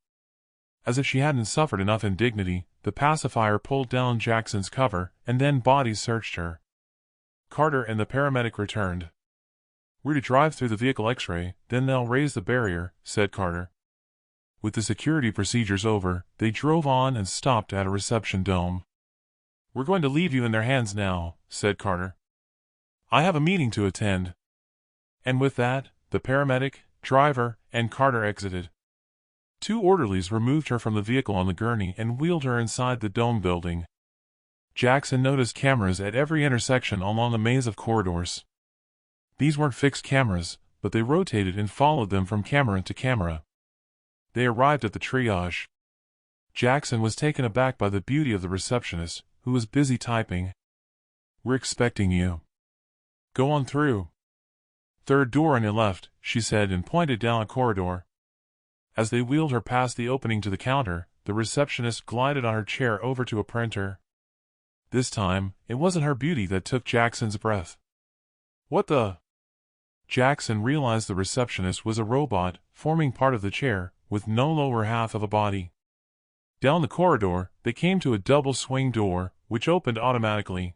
As if she hadn't suffered enough indignity, the pacifier pulled down Jackson's cover, and then body searched her. Carter and the paramedic returned. We're to drive through the vehicle X-ray, then they'll raise the barrier, said Carter. With the security procedures over, they drove on and stopped at a reception dome. We're going to leave you in their hands now, said Carter. I have a meeting to attend. And with that, the paramedic, driver, and Carter exited. 2 orderlies removed her from the vehicle on the gurney and wheeled her inside the dome building. Jackson noticed cameras at every intersection along a maze of corridors. These weren't fixed cameras, but they rotated and followed them from camera to camera. They arrived at the triage. Jackson was taken aback by the beauty of the receptionist, who was busy typing. We're expecting you. Go on through. Third door on your left, she said and pointed down a corridor. As they wheeled her past the opening to the counter, the receptionist glided on her chair over to a printer. This time, it wasn't her beauty that took Jackson's breath. What the? Jackson realized the receptionist was a robot, forming part of the chair, with no lower half of a body. Down the corridor, they came to a double swing door, which opened automatically.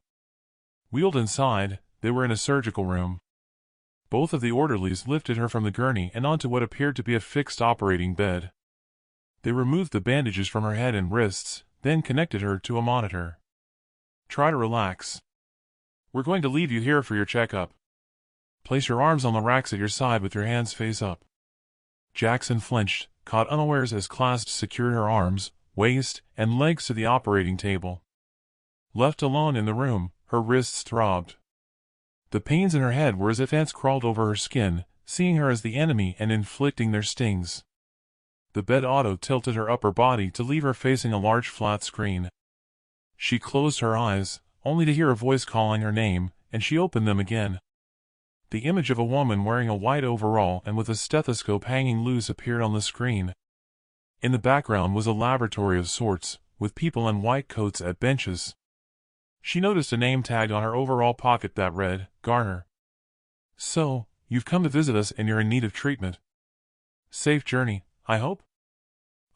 Wheeled inside, they were in a surgical room. Both of the orderlies lifted her from the gurney and onto what appeared to be a fixed operating bed. They removed the bandages from her head and wrists, then connected her to a monitor. Try to relax. We're going to leave you here for your checkup. Place your arms on the racks at your side with your hands face up. Jackson flinched, caught unawares as clasps secured her arms, waist, and legs to the operating table. Left alone in the room, her wrists throbbed. The pains in her head were as if ants crawled over her skin, seeing her as the enemy and inflicting their stings. The bed auto-tilted her upper body to leave her facing a large flat screen. She closed her eyes, only to hear a voice calling her name, and she opened them again. The image of a woman wearing a white overall and with a stethoscope hanging loose appeared on the screen. In the background was a laboratory of sorts, with people in white coats at benches. She noticed a name tag on her overall pocket that read, Garner. So, you've come to visit us and you're in need of treatment. Safe journey, I hope?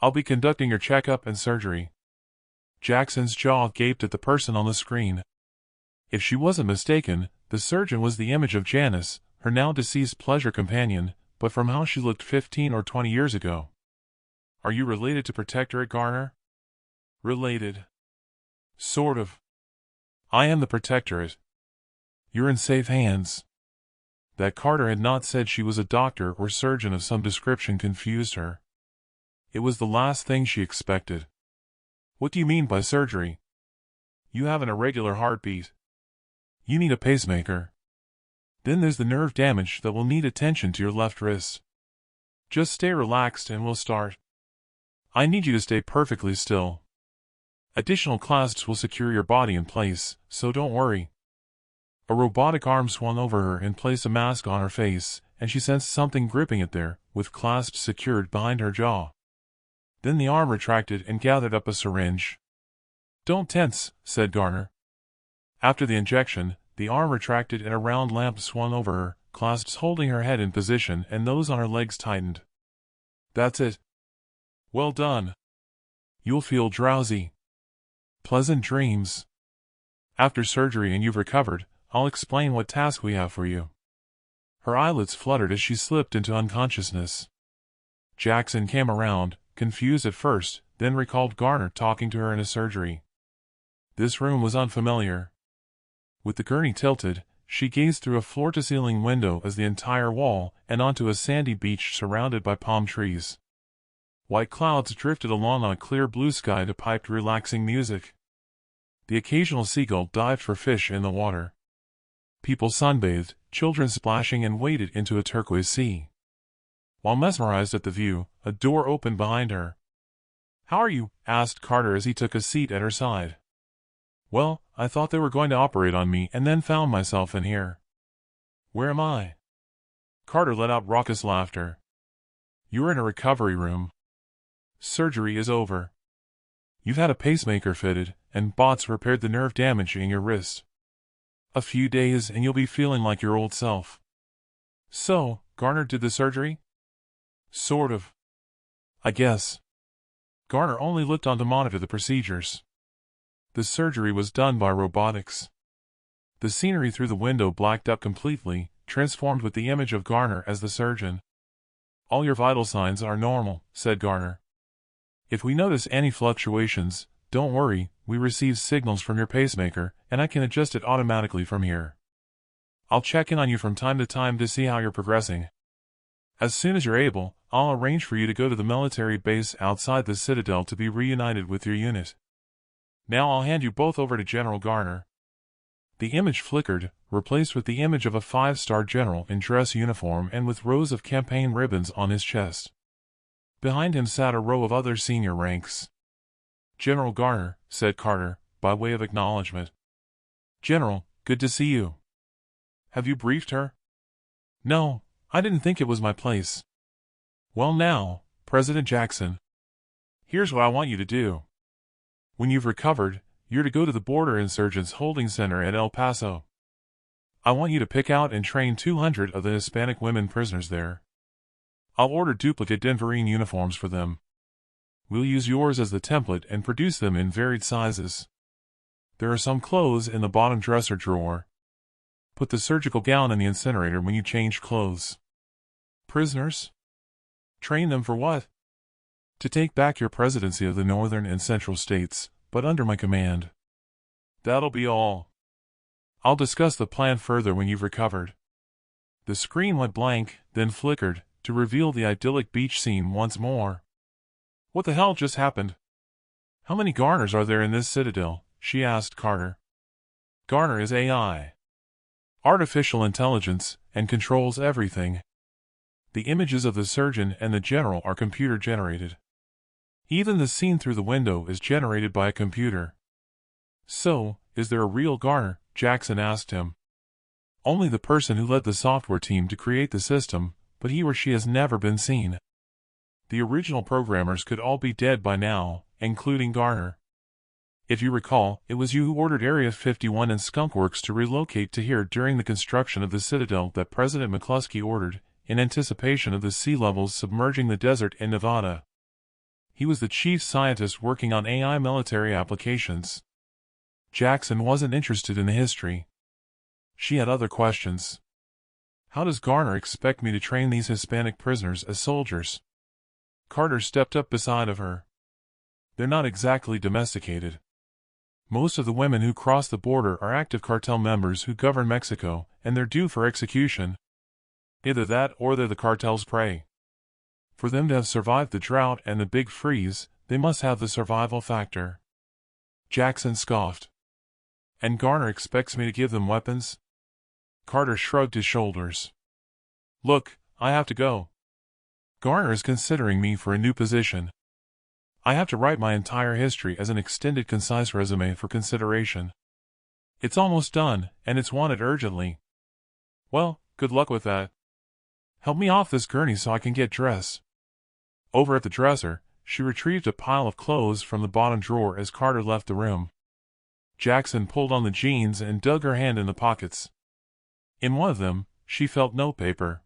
I'll be conducting your checkup and surgery. Jackson's jaw gaped at the person on the screen. If she wasn't mistaken, the surgeon was the image of Janice, her now deceased pleasure companion, but from how she looked 15 or 20 years ago. Are you related to Protectorate, Garner? Related. Sort of. I am the Protectorate. You're in safe hands. That Carter had not said she was a doctor or surgeon of some description confused her. It was the last thing she expected. What do you mean by surgery? You have an irregular heartbeat. You need a pacemaker. Then there's the nerve damage that will need attention to your left wrist. Just stay relaxed and we'll start. I need you to stay perfectly still. Additional clasps will secure your body in place, so don't worry. A robotic arm swung over her and placed a mask on her face, and she sensed something gripping it there, with clasps secured behind her jaw. Then the arm retracted and gathered up a syringe. Don't tense, said Garner. After the injection, the arm retracted and a round lamp swung over her, clasps holding her head in position and those on her legs tightened. That's it. Well done. You'll feel drowsy. Pleasant dreams. After surgery and you've recovered, I'll explain what task we have for you. Her eyelids fluttered as she slipped into unconsciousness. Jackson came around, confused at first, then recalled Garner talking to her in a surgery. This room was unfamiliar. With the gurney tilted, she gazed through a floor-to-ceiling window as the entire wall and onto a sandy beach surrounded by palm trees. White clouds drifted along on a clear blue sky to piped relaxing music. The occasional seagull dived for fish in the water. People sunbathed, children splashing and waded into a turquoise sea. While mesmerized at the view, a door opened behind her. "How are you?" asked Carter as he took a seat at her side. "Well, I thought they were going to operate on me and then found myself in here." "Where am I?" Carter let out raucous laughter. "You're in a recovery room. Surgery is over. You've had a pacemaker fitted, and bots repaired the nerve damage in your wrist. A few days and you'll be feeling like your old self." "So, Garner did the surgery?" "Sort of. I guess." Garner only looked on to monitor the procedures. The surgery was done by robotics. The scenery through the window blacked up completely, transformed with the image of Garner as the surgeon. "All your vital signs are normal," said Garner. "If we notice any fluctuations, don't worry, we receive signals from your pacemaker, and I can adjust it automatically from here. I'll check in on you from time to see how you're progressing. As soon as you're able, I'll arrange for you to go to the military base outside the Citadel to be reunited with your unit. Now I'll hand you both over to General Garner." The image flickered, replaced with the image of a 5-star general in dress uniform and with rows of campaign ribbons on his chest. Behind him sat a row of other senior ranks. "General Garner," said Carter, by way of acknowledgement. "General, good to see you. Have you briefed her?" "No, I didn't think it was my place." "Well now, President Jackson. Here's what I want you to do. When you've recovered, you're to go to the Border Insurgents Holding Center at El Paso. I want you to pick out and train 200 of the Hispanic women prisoners there. I'll order duplicate Denverine uniforms for them. We'll use yours as the template and produce them in varied sizes. There are some clothes in the bottom dresser drawer. Put the surgical gown in the incinerator when you change clothes. Prisoners? Train them for what? To take back your presidency of the northern and central states, but under my command. That'll be all. I'll discuss the plan further when you've recovered." The screen went blank, then flickered, to reveal the idyllic beach scene once more. "What the hell just happened? How many Garners are there in this Citadel?" she asked Carter. "Garner is AI. Artificial intelligence, and controls everything. The images of the surgeon and the general are computer-generated. Even the scene through the window is generated by a computer." "So, is there a real Garner?" Jackson asked him. "Only the person who led the software team to create the system, but he or she has never been seen. The original programmers could all be dead by now, including Garner. If you recall, it was you who ordered Area 51 and Skunkworks to relocate to here during the construction of the Citadel that President McCluskey ordered, in anticipation of the sea levels submerging the desert in Nevada. He was the chief scientist working on AI military applications. Jackson wasn't interested in the history. She had other questions. How does Garner expect me to train these Hispanic prisoners as soldiers? Carter stepped up beside of her. They're not exactly domesticated. Most of the women who cross the border are active cartel members who govern Mexico, and they're due for execution. Either that or they're the cartel's prey. For them to have survived the drought and the big freeze, they must have the survival factor. Jackson scoffed. And Garner expects me to give them weapons? Carter shrugged his shoulders. Look, I have to go. Garner is considering me for a new position. I have to write my entire history as an extended concise resume for consideration. It's almost done, and it's wanted urgently. Well, good luck with that. Help me off this gurney so I can get dressed. Over at the dresser, she retrieved a pile of clothes from the bottom drawer as Carter left the room. Jackson pulled on the jeans and dug her hand in the pockets. In one of them, she felt notepaper.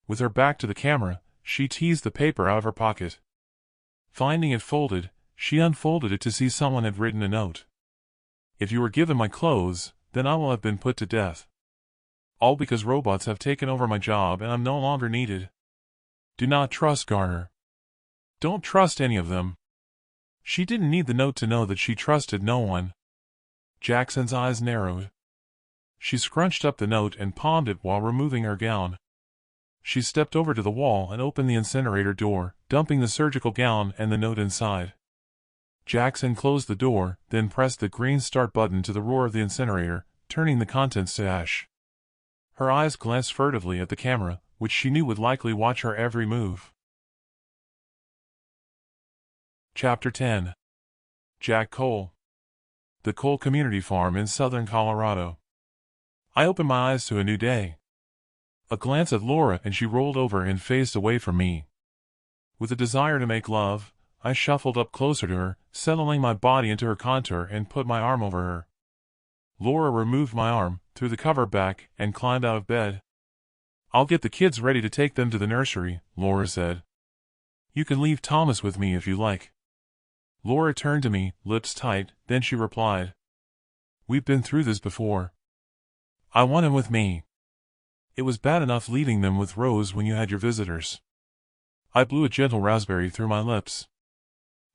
With her back to the camera, she teased the paper out of her pocket. Finding it folded, she unfolded it to see someone had written a note. If you were given my clothes, then I will have been put to death. All because robots have taken over my job and I'm no longer needed. Do not trust Garner. Don't trust any of them. She didn't need the note to know that she trusted no one. Jackson's eyes narrowed. She scrunched up the note and palmed it while removing her gown. She stepped over to the wall and opened the incinerator door, dumping the surgical gown and the note inside. Jackson closed the door, then pressed the green start button to the roar of the incinerator, turning the contents to ash. Her eyes glanced furtively at the camera, which she knew would likely watch her every move. Chapter 10. Jack Cole. The Cole Community Farm in southern Colorado. I opened my eyes to a new day. A glance at Laura and she rolled over and faced away from me. With a desire to make love, I shuffled up closer to her, settling my body into her contour and put my arm over her. Laura removed my arm, threw the cover back, and climbed out of bed. I'll get the kids ready to take them to the nursery, Laura said. You can leave Thomas with me if you like. Laura turned to me, lips tight, then she replied. We've been through this before. I want him with me. It was bad enough leaving them with Rose when you had your visitors. I blew a gentle raspberry through my lips.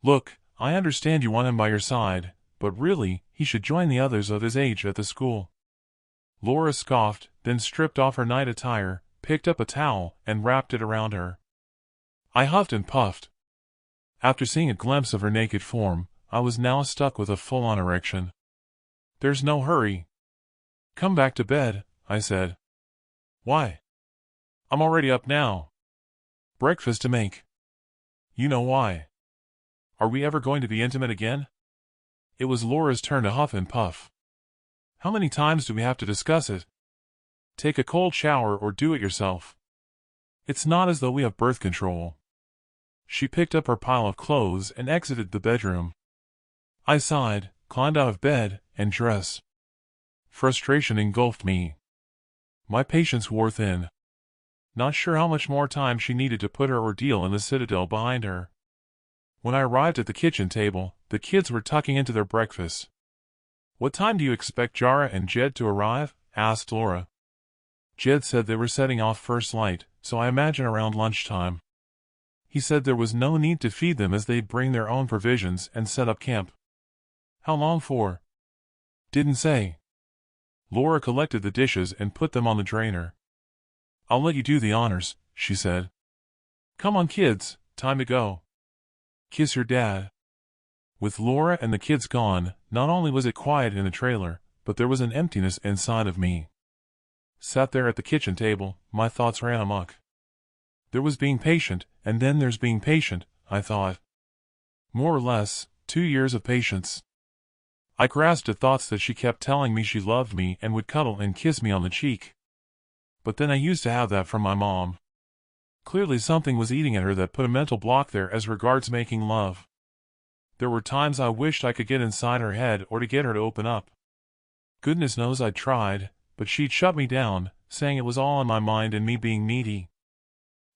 Look, I understand you want him by your side, but really, he should join the others of his age at the school. Laura scoffed, then stripped off her night attire, picked up a towel, and wrapped it around her. I huffed and puffed. After seeing a glimpse of her naked form, I was now stuck with a full-on erection. There's no hurry. Come back to bed, I said. Why? I'm already up now. Breakfast to make. You know why. Are we ever going to be intimate again? It was Laura's turn to huff and puff. How many times do we have to discuss it? Take a cold shower or do it yourself. It's not as though we have birth control. She picked up her pile of clothes and exited the bedroom. I sighed, climbed out of bed, and dressed. Frustration engulfed me. My patience wore thin. Not sure how much more time she needed to put her ordeal in the Citadel behind her. When I arrived at the kitchen table, the kids were tucking into their breakfast. What time do you expect Jara and Jed to arrive? Asked Laura. Jed said they were setting off first light, so I imagine around lunchtime. He said there was no need to feed them as they'd bring their own provisions and set up camp. How long for? Didn't say. Laura collected the dishes and put them on the drainer. I'll let you do the honors, she said. Come on kids, time to go. Kiss your dad. With Laura and the kids gone, not only was it quiet in the trailer, but there was an emptiness inside of me. Sat there at the kitchen table, my thoughts ran amok. There was being patient, and then there's being patient, I thought. More or less, 2 years of patience. I grasped at thoughts that she kept telling me she loved me and would cuddle and kiss me on the cheek. But then I used to have that from my mom. Clearly something was eating at her that put a mental block there as regards making love. There were times I wished I could get inside her head or to get her to open up. Goodness knows I'd tried, but she'd shut me down, saying it was all in my mind and me being needy.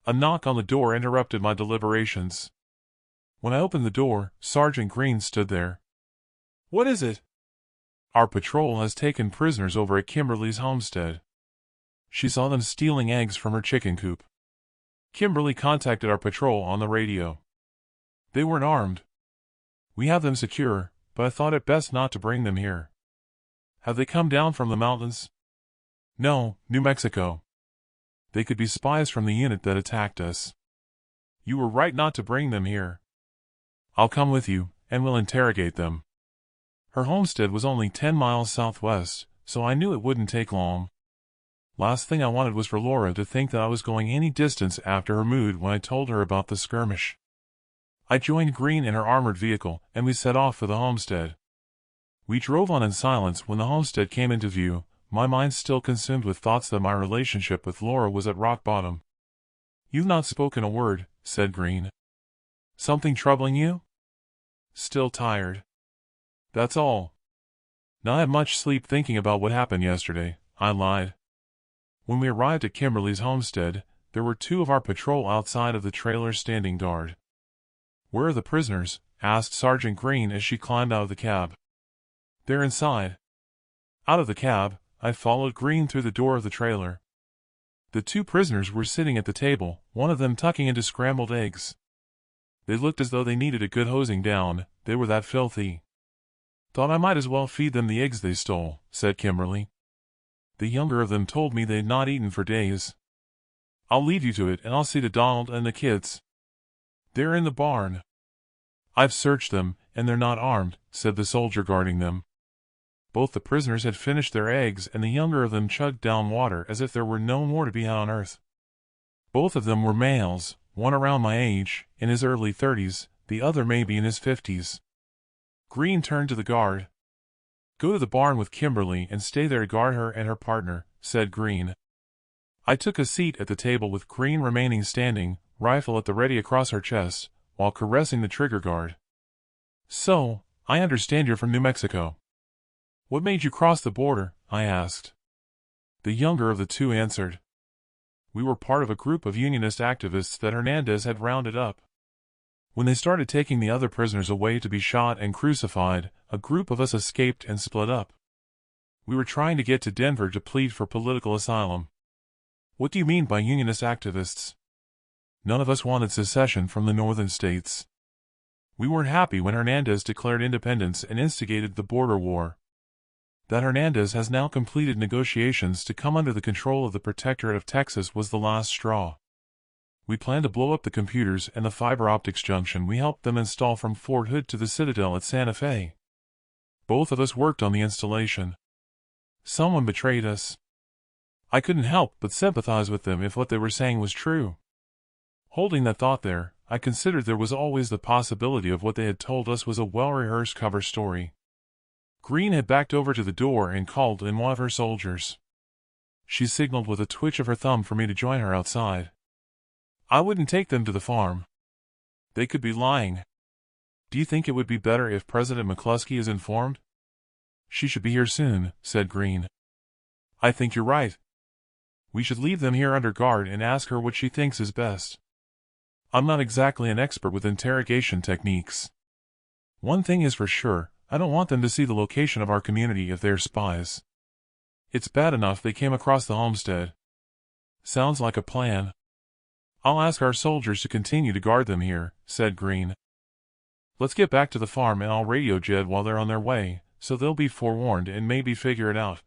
A knock on the door interrupted my deliberations. When I opened the door, Sergeant Green stood there. "What is it?" "Our patrol has taken prisoners over at Kimberly's homestead. She saw them stealing eggs from her chicken coop. Kimberly contacted our patrol on the radio. They weren't armed. We have them secure, but I thought it best not to bring them here." "Have they come down from the mountains?" "No, New Mexico. They could be spies from the unit that attacked us." "You were right not to bring them here." "I'll come with you, and we'll interrogate them." Her homestead was only 10 miles southwest, so I knew it wouldn't take long. Last thing I wanted was for Laura to think that I was going any distance after her mood when I told her about the skirmish. I joined Green in her armored vehicle, and we set off for the homestead. We drove on in silence when the homestead came into view, my mind still consumed with thoughts that my relationship with Laura was at rock bottom. "You've not spoken a word," said Green. "Something troubling you?" "Still tired. That's all. Not had much sleep thinking about what happened yesterday," I lied. When we arrived at Kimberly's homestead, there were 2 of our patrol outside of the trailer standing guard. "Where are the prisoners?" asked Sergeant Green as she climbed out of the cab. "They're inside." Out of the cab, I followed Green through the door of the trailer. The 2 prisoners were sitting at the table, one of them tucking into scrambled eggs. They looked as though they needed a good hosing down, they were that filthy. "Thought I might as well feed them the eggs they stole," said Kimberly. "The younger of them told me they'd not eaten for days. I'll leave you to it and I'll see to Donald and the kids." "They're in the barn." "I've searched them, and they're not armed," said the soldier guarding them. Both the prisoners had finished their eggs and the younger of them chugged down water as if there were no more to be had on earth. Both of them were males, one around my age, in his early 30s, the other maybe in his 50s. Green turned to the guard. "Go to the barn with Kimberly and stay there to guard her and her partner," said Green. I took a seat at the table with Green remaining standing, rifle at the ready across her chest, while caressing the trigger guard. "So, I understand you're from New Mexico. What made you cross the border?" I asked. The younger of the 2 answered. "We were part of a group of unionist activists that Hernandez had rounded up. When they started taking the other prisoners away to be shot and crucified, a group of us escaped and split up. We were trying to get to Denver to plead for political asylum." "What do you mean by unionist activists?" "None of us wanted secession from the northern states. We weren't happy when Hernandez declared independence and instigated the border war. That Hernandez has now completed negotiations to come under the control of the Protectorate of Texas was the last straw. We planned to blow up the computers and the fiber optics junction we helped them install from Fort Hood to the Citadel at Santa Fe. Both of us worked on the installation. Someone betrayed us. I couldn't help but sympathize with them if what they were saying was true." Holding that thought there, I considered there was always the possibility of what they had told us was a well-rehearsed cover story. Green had backed over to the door and called in one of her soldiers. She signaled with a twitch of her thumb for me to join her outside. "I wouldn't take them to the farm. They could be lying. Do you think it would be better if President McCluskey is informed?" "She should be here soon," said Green. "I think you're right. We should leave them here under guard and ask her what she thinks is best. I'm not exactly an expert with interrogation techniques. One thing is for sure, I don't want them to see the location of our community if they're spies. It's bad enough they came across the homestead." "Sounds like a plan." "I'll ask our soldiers to continue to guard them here," said Green. "Let's get back to the farm and I'll radio Jed while they're on their way, so they'll be forewarned and maybe figure it out.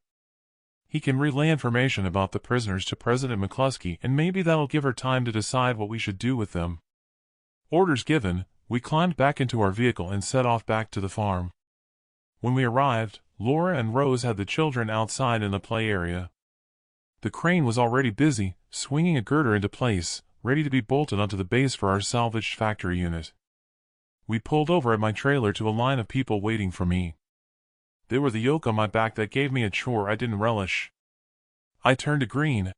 He can relay information about the prisoners to President McCluskey and maybe that'll give her time to decide what we should do with them." Orders given, we climbed back into our vehicle and set off back to the farm. When we arrived, Laura and Rose had the children outside in the play area. The crane was already busy, swinging a girder into place, ready to be bolted onto the base for our salvaged factory unit. We pulled over at my trailer to a line of people waiting for me. They were the yoke on my back that gave me a chore I didn't relish. I turned to Green.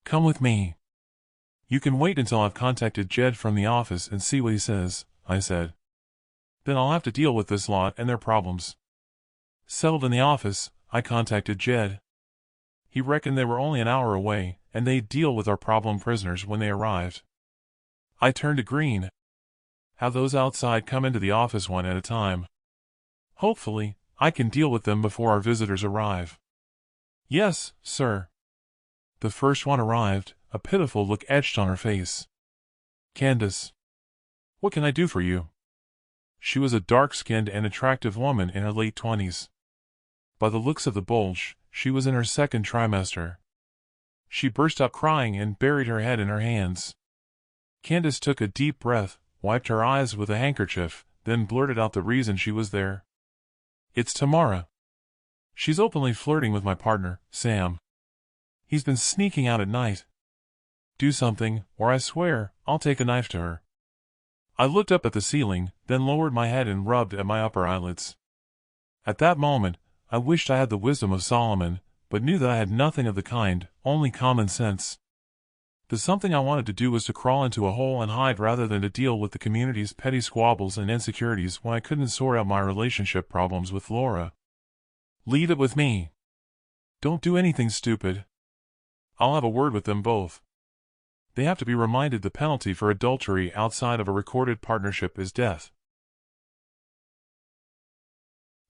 "Come with me. You can wait until I've contacted Jed from the office and see what he says," I said. Then I'll have to deal with this lot and their problems. Settled in the office, I contacted Jed. He reckoned they were only an hour away, and they'd deal with our problem prisoners when they arrived. I turned to Green. Have those outside come into the office one at a time. Hopefully, I can deal with them before our visitors arrive. Yes, sir. The first one arrived, a pitiful look etched on her face. Candace. What can I do for you? She was a dark-skinned and attractive woman in her late 20s. By the looks of the bulge, she was in her second trimester. She burst out crying and buried her head in her hands. Candace took a deep breath, wiped her eyes with a handkerchief, then blurted out the reason she was there. It's Tamara. She's openly flirting with my partner, Sam. He's been sneaking out at night. Do something, or I swear, I'll take a knife to her. I looked up at the ceiling, then lowered my head and rubbed at my upper eyelids. At that moment, I wished I had the wisdom of Solomon, but knew that I had nothing of the kind, only common sense. The something I wanted to do was to crawl into a hole and hide rather than to deal with the community's petty squabbles and insecurities when I couldn't sort out my relationship problems with Laura. Leave it with me. Don't do anything stupid. I'll have a word with them both. They have to be reminded the penalty for adultery outside of a recorded partnership is death.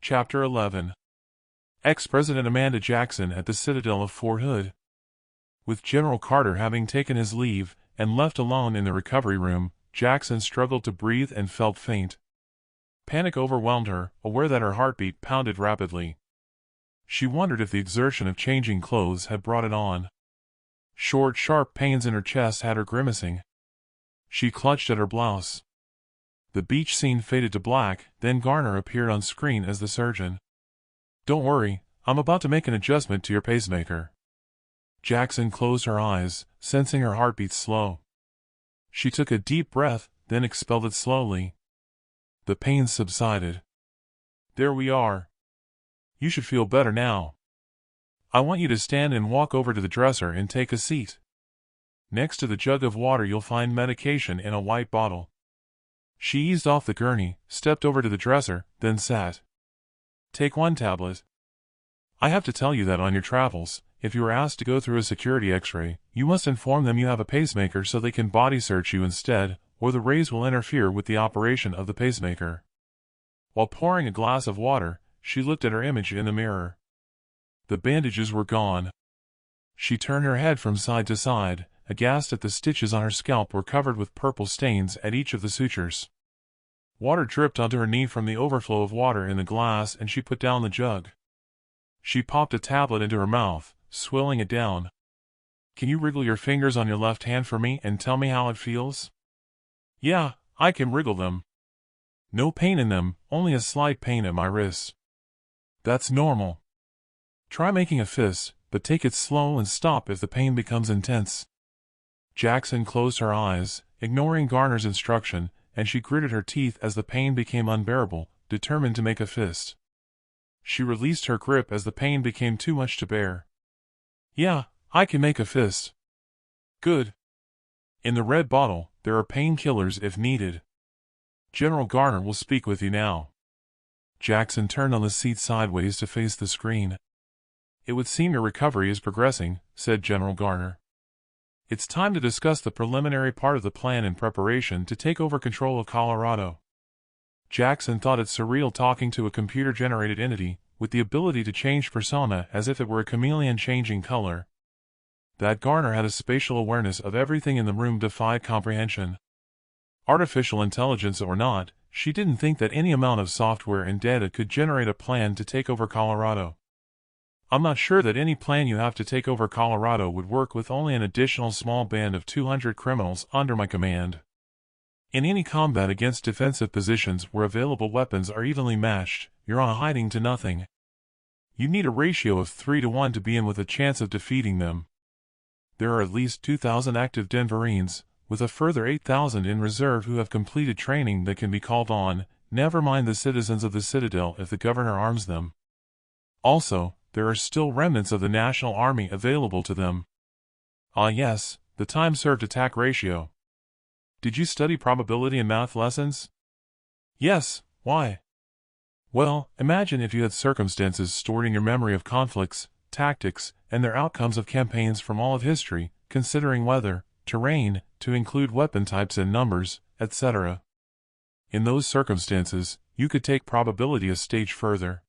Chapter 11. Ex-President Amanda Jackson at the Citadel of Fort Hood. With General Carter having taken his leave and left alone in the recovery room, Jackson struggled to breathe and felt faint. Panic overwhelmed her, aware that her heartbeat pounded rapidly. She wondered if the exertion of changing clothes had brought it on. Short, sharp pains in her chest had her grimacing. She clutched at her blouse. The beach scene faded to black, then Garner appeared on screen as the surgeon. Don't worry, I'm about to make an adjustment to your pacemaker. Jackson closed her eyes, sensing her heartbeat slow. She took a deep breath, then expelled it slowly. The pain subsided. There we are. You should feel better now. I want you to stand and walk over to the dresser and take a seat. Next to the jug of water you'll find medication in a white bottle. She eased off the gurney, stepped over to the dresser, then sat. Take one tablet. I have to tell you that on your travels, if you are asked to go through a security x-ray, you must inform them you have a pacemaker so they can body search you instead, or the rays will interfere with the operation of the pacemaker. While pouring a glass of water, she looked at her image in the mirror. The bandages were gone. She turned her head from side to side, aghast at the stitches on her scalp were covered with purple stains at each of the sutures. Water dripped onto her knee from the overflow of water in the glass and she put down the jug. She popped a tablet into her mouth, swilling it down. Can you wriggle your fingers on your left hand for me and tell me how it feels? Yeah, I can wriggle them. No pain in them, only a slight pain at my wrist. That's normal. Try making a fist, but take it slow and stop if the pain becomes intense. Jackson closed her eyes, ignoring Garner's instruction, and she gritted her teeth as the pain became unbearable, determined to make a fist. She released her grip as the pain became too much to bear. Yeah, I can make a fist. Good. In the red bottle, there are painkillers if needed. General Garner will speak with you now. Jackson turned on the seat sideways to face the screen. It would seem your recovery is progressing, said General Garner. It's time to discuss the preliminary part of the plan in preparation to take over control of Colorado. Jackson thought it surreal talking to a computer-generated entity, with the ability to change persona as if it were a chameleon changing color. That Garner had a spatial awareness of everything in the room defied comprehension. Artificial intelligence or not, she didn't think that any amount of software and data could generate a plan to take over Colorado. I'm not sure that any plan you have to take over Colorado would work with only an additional small band of 200 criminals under my command. In any combat against defensive positions where available weapons are evenly matched, you're on a hiding to nothing. You need a ratio of 3-to-1 to be in with a chance of defeating them. There are at least 2,000 active Denverines, with a further 8,000 in reserve who have completed training that can be called on, never mind the citizens of the Citadel if the governor arms them. Also, there are still remnants of the National Army available to them. Ah yes, the time-served attack ratio. Did you study probability in math lessons? Yes, Why? Well, imagine if you had circumstances stored in your memory of conflicts, tactics, and their outcomes of campaigns from all of history, considering weather, terrain, to include weapon types and numbers, etc. In those circumstances, you could take probability a stage further.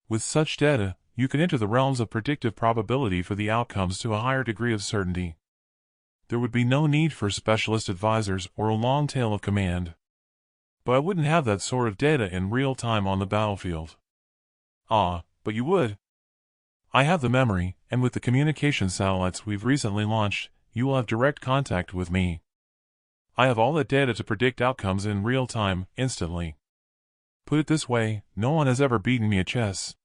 With such data, you could enter the realms of predictive probability for the outcomes to a higher degree of certainty. There would be no need for specialist advisors or a long tail of command. But I wouldn't have that sort of data in real time on the battlefield. Ah, but you would. I have the memory, and with the communication satellites we've recently launched, you will have direct contact with me. I have all that data to predict outcomes in real time, instantly. Put it this way, no one has ever beaten me at chess.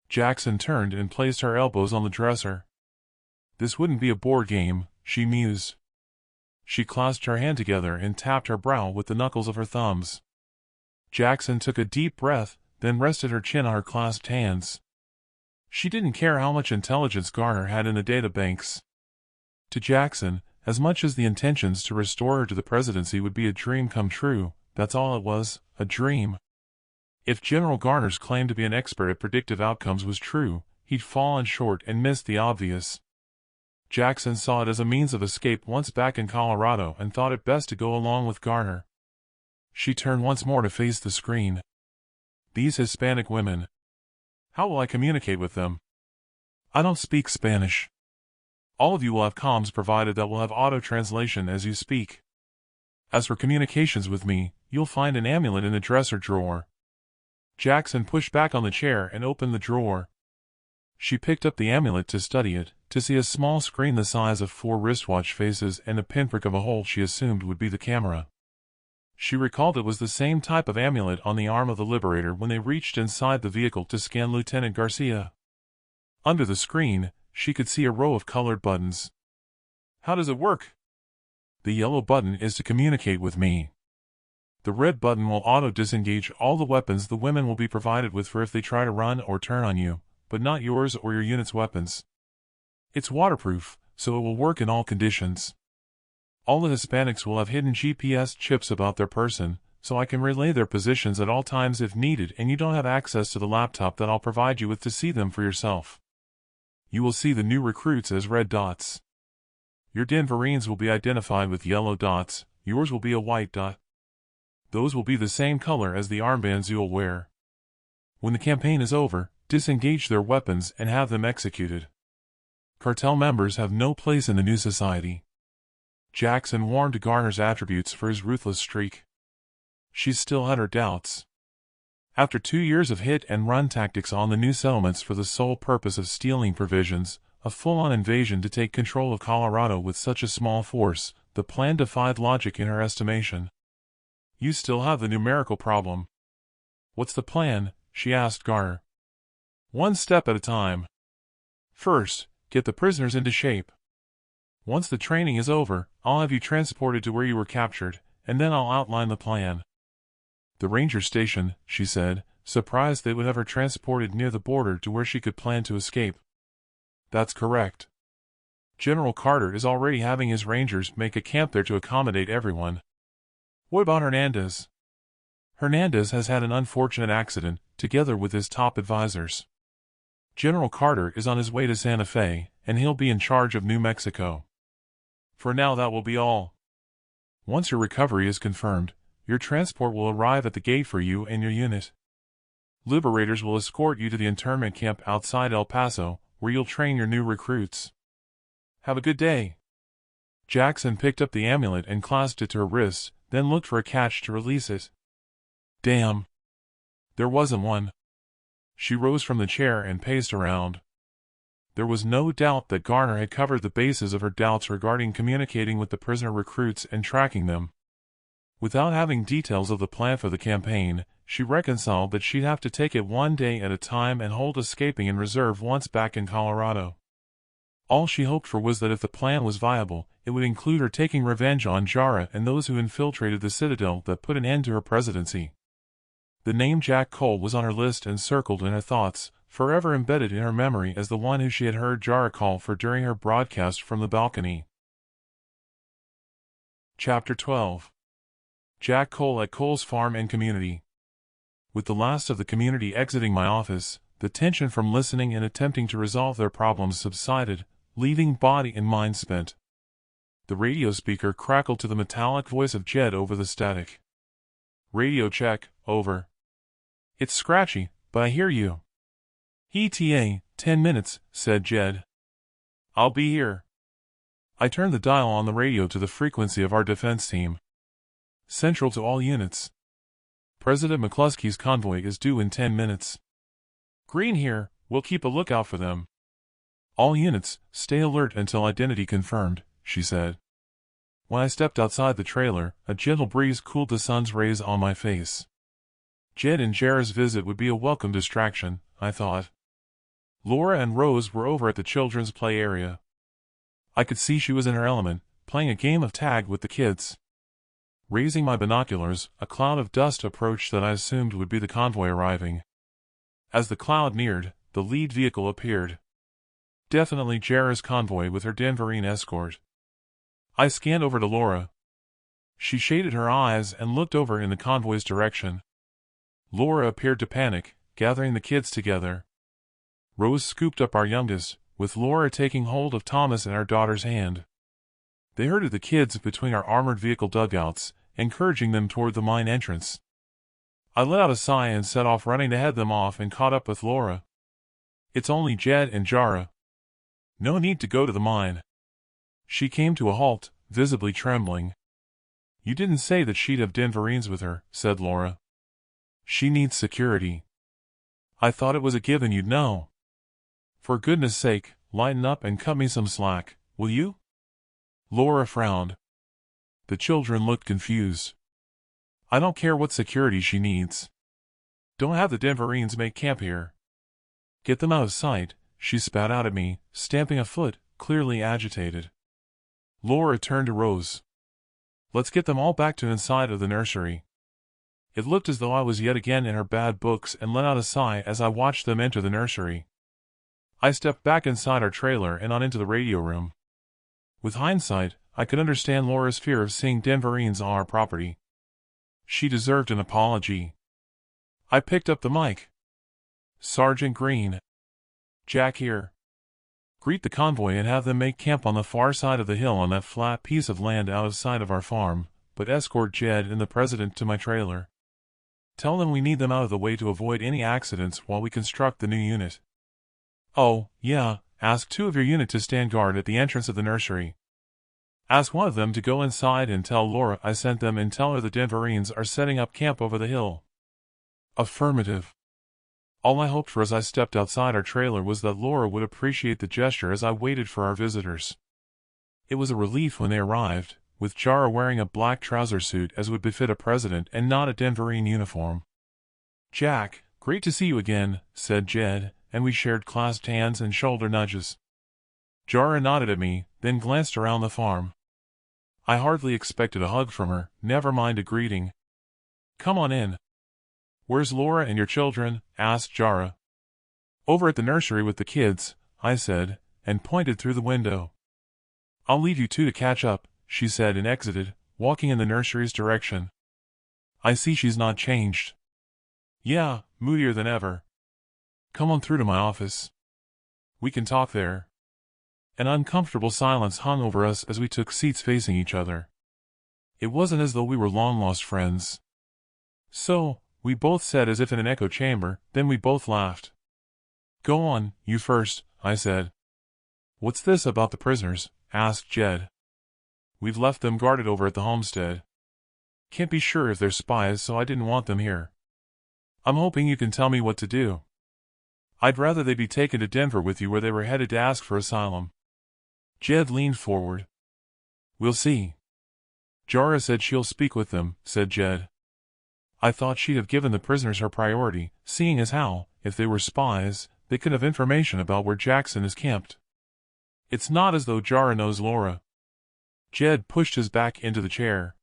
Jackson turned and placed her elbows on the dresser. This wouldn't be a board game, she mused. She clasped her hand together and tapped her brow with the knuckles of her thumbs. Jackson took a deep breath, then rested her chin on her clasped hands. She didn't care how much intelligence Garner had in the databanks. To Jackson, as much as the intentions to restore her to the presidency would be a dream come true, that's all it was, a dream. If General Garner's claim to be an expert at predictive outcomes was true, he'd fallen short and missed the obvious. Jackson saw it as a means of escape once back in Colorado and thought it best to go along with Garner. She turned once more to face the screen. These Hispanic women. How will I communicate with them? I don't speak Spanish. All of you will have comms provided that will have auto-translation as you speak. As for communications with me, you'll find an amulet in the dresser drawer. Jackson pushed back on the chair and opened the drawer. She picked up the amulet to study it, to see a small screen the size of 4 wristwatch faces and a pinprick of a hole she assumed would be the camera. She recalled it was the same type of amulet on the arm of the Liberator when they reached inside the vehicle to scan Lieutenant Garcia. Under the screen, she could see a row of colored buttons. How does it work? The yellow button is to communicate with me. The red button will auto-disengage all the weapons the women will be provided with for if they try to run or turn on you, but not yours or your unit's weapons. It's waterproof, so it will work in all conditions. All the Hispanics will have hidden GPS chips about their person, so I can relay their positions at all times if needed, and you don't have access to the laptop that I'll provide you with to see them for yourself. You will see the new recruits as red dots. Your Denverines will be identified with yellow dots, yours will be a white dot. Those will be the same color as the armbands you'll wear. When the campaign is over, disengage their weapons and have them executed. Cartel members have no place in the new society. Jackson warmed to Garner's attributes for his ruthless streak. She still had her doubts. After 2 years of hit-and-run tactics on the new settlements for the sole purpose of stealing provisions, a full-on invasion to take control of Colorado with such a small force, the plan defied logic in her estimation. You still have the numerical problem. What's the plan? She asked Garner. One step at a time. First, get the prisoners into shape. Once the training is over, I'll have you transported to where you were captured, and then I'll outline the plan. The ranger station, she said, surprised they would have her transported near the border to where she could plan to escape. That's correct. General Carter is already having his rangers make a camp there to accommodate everyone. What about Hernandez? Hernandez has had an unfortunate accident, together with his top advisors. General Carter is on his way to Santa Fe, and he'll be in charge of New Mexico. For now that will be all. Once your recovery is confirmed, your transport will arrive at the gate for you and your unit. Liberators will escort you to the internment camp outside El Paso, where you'll train your new recruits. Have a good day. Jackson picked up the amulet and clasped it to her wrist, then looked for a catch to release it. Damn. There wasn't one. She rose from the chair and paced around. There was no doubt that Garner had covered the bases of her doubts regarding communicating with the prisoner recruits and tracking them. Without having details of the plan for the campaign, she reconciled that she'd have to take it one day at a time and hold escaping in reserve once back in Colorado. All she hoped for was that if the plan was viable, it would include her taking revenge on Jara and those who infiltrated the Citadel that put an end to her presidency. The name Jack Cole was on her list and circled in her thoughts, forever embedded in her memory as the one who she had heard Jara call for during her broadcast from the balcony. Chapter 12. Jack Cole at Cole's Farm and Community. With the last of the community exiting my office, the tension from listening and attempting to resolve their problems subsided, leaving body and mind spent. The radio speaker crackled to the metallic voice of Jed over the static. Radio check, over. It's scratchy, but I hear you. ETA, 10 minutes, said Jed. I'll be here. I turned the dial on the radio to the frequency of our defense team. Central to all units. President McCluskey's convoy is due in 10 minutes. Green here, we'll keep a lookout for them. All units, stay alert until identity confirmed, she said. When I stepped outside the trailer, a gentle breeze cooled the sun's rays on my face. Jed and Jara's visit would be a welcome distraction, I thought. Laura and Rose were over at the children's play area. I could see she was in her element, playing a game of tag with the kids. Raising my binoculars, a cloud of dust approached that I assumed would be the convoy arriving. As the cloud neared, the lead vehicle appeared. Definitely Jara's convoy with her Denverine escort. I scanned over to Laura. She shaded her eyes and looked over in the convoy's direction. Laura appeared to panic, gathering the kids together. Rose scooped up our youngest, with Laura taking hold of Thomas in our daughter's hand. They herded the kids between our armored vehicle dugouts, encouraging them toward the mine entrance. I let out a sigh and set off running to head them off and caught up with Laura. It's only Jed and Jara. No need to go to the mine. She came to a halt, visibly trembling. You didn't say that she'd have Denverines with her, said Laura. She needs security. I thought it was a given you'd know. For goodness sake, lighten up and cut me some slack, will you? Laura frowned. The children looked confused. I don't care what security she needs. Don't have the Denverines make camp here. Get them out of sight, she spat out at me, stamping a foot, clearly agitated. Laura turned to Rose. Let's get them all back to inside of the nursery. It looked as though I was yet again in her bad books and let out a sigh as I watched them enter the nursery. I stepped back inside our trailer and on into the radio room. With hindsight, I could understand Laura's fear of seeing Denverines on our property. She deserved an apology. I picked up the mic. Sergeant Green. Jack here. Greet the convoy and have them make camp on the far side of the hill on that flat piece of land out of sight of our farm, but escort Jed and the President to my trailer. Tell them we need them out of the way to avoid any accidents while we construct the new unit. Oh, yeah, ask 2 of your unit to stand guard at the entrance of the nursery. Ask one of them to go inside and tell Laura I sent them and tell her the Denverines are setting up camp over the hill. Affirmative. All I hoped for as I stepped outside our trailer was that Laura would appreciate the gesture as I waited for our visitors. It was a relief when they arrived, with Jara wearing a black trouser suit as would befit a president and not a Denverine uniform. Jack, great to see you again, said Jed, and we shared clasped hands and shoulder nudges. Jara nodded at me, then glanced around the farm. I hardly expected a hug from her, never mind a greeting. Come on in. Where's Laura and your children? Asked Jara. Over at the nursery with the kids, I said, and pointed through the window. I'll leave you 2 to catch up, she said and exited, walking in the nursery's direction. I see she's not changed. Yeah, moodier than ever. Come on through to my office. We can talk there. An uncomfortable silence hung over us as we took seats facing each other. It wasn't as though we were long-lost friends. So, we both said as if in an echo chamber, then we both laughed. Go on, you first, I said. What's this about the prisoners? Asked Jed. We've left them guarded over at the homestead. Can't be sure if they're spies, so I didn't want them here. I'm hoping you can tell me what to do. I'd rather they be taken to Denver with you where they were headed to ask for asylum. Jed leaned forward. We'll see. Jara said she'll speak with them, said Jed. I thought she'd have given the prisoners her priority, seeing as how, if they were spies, they could have information about where Jackson is camped. It's not as though Jara knows Laura. Jed pushed his back into the chair.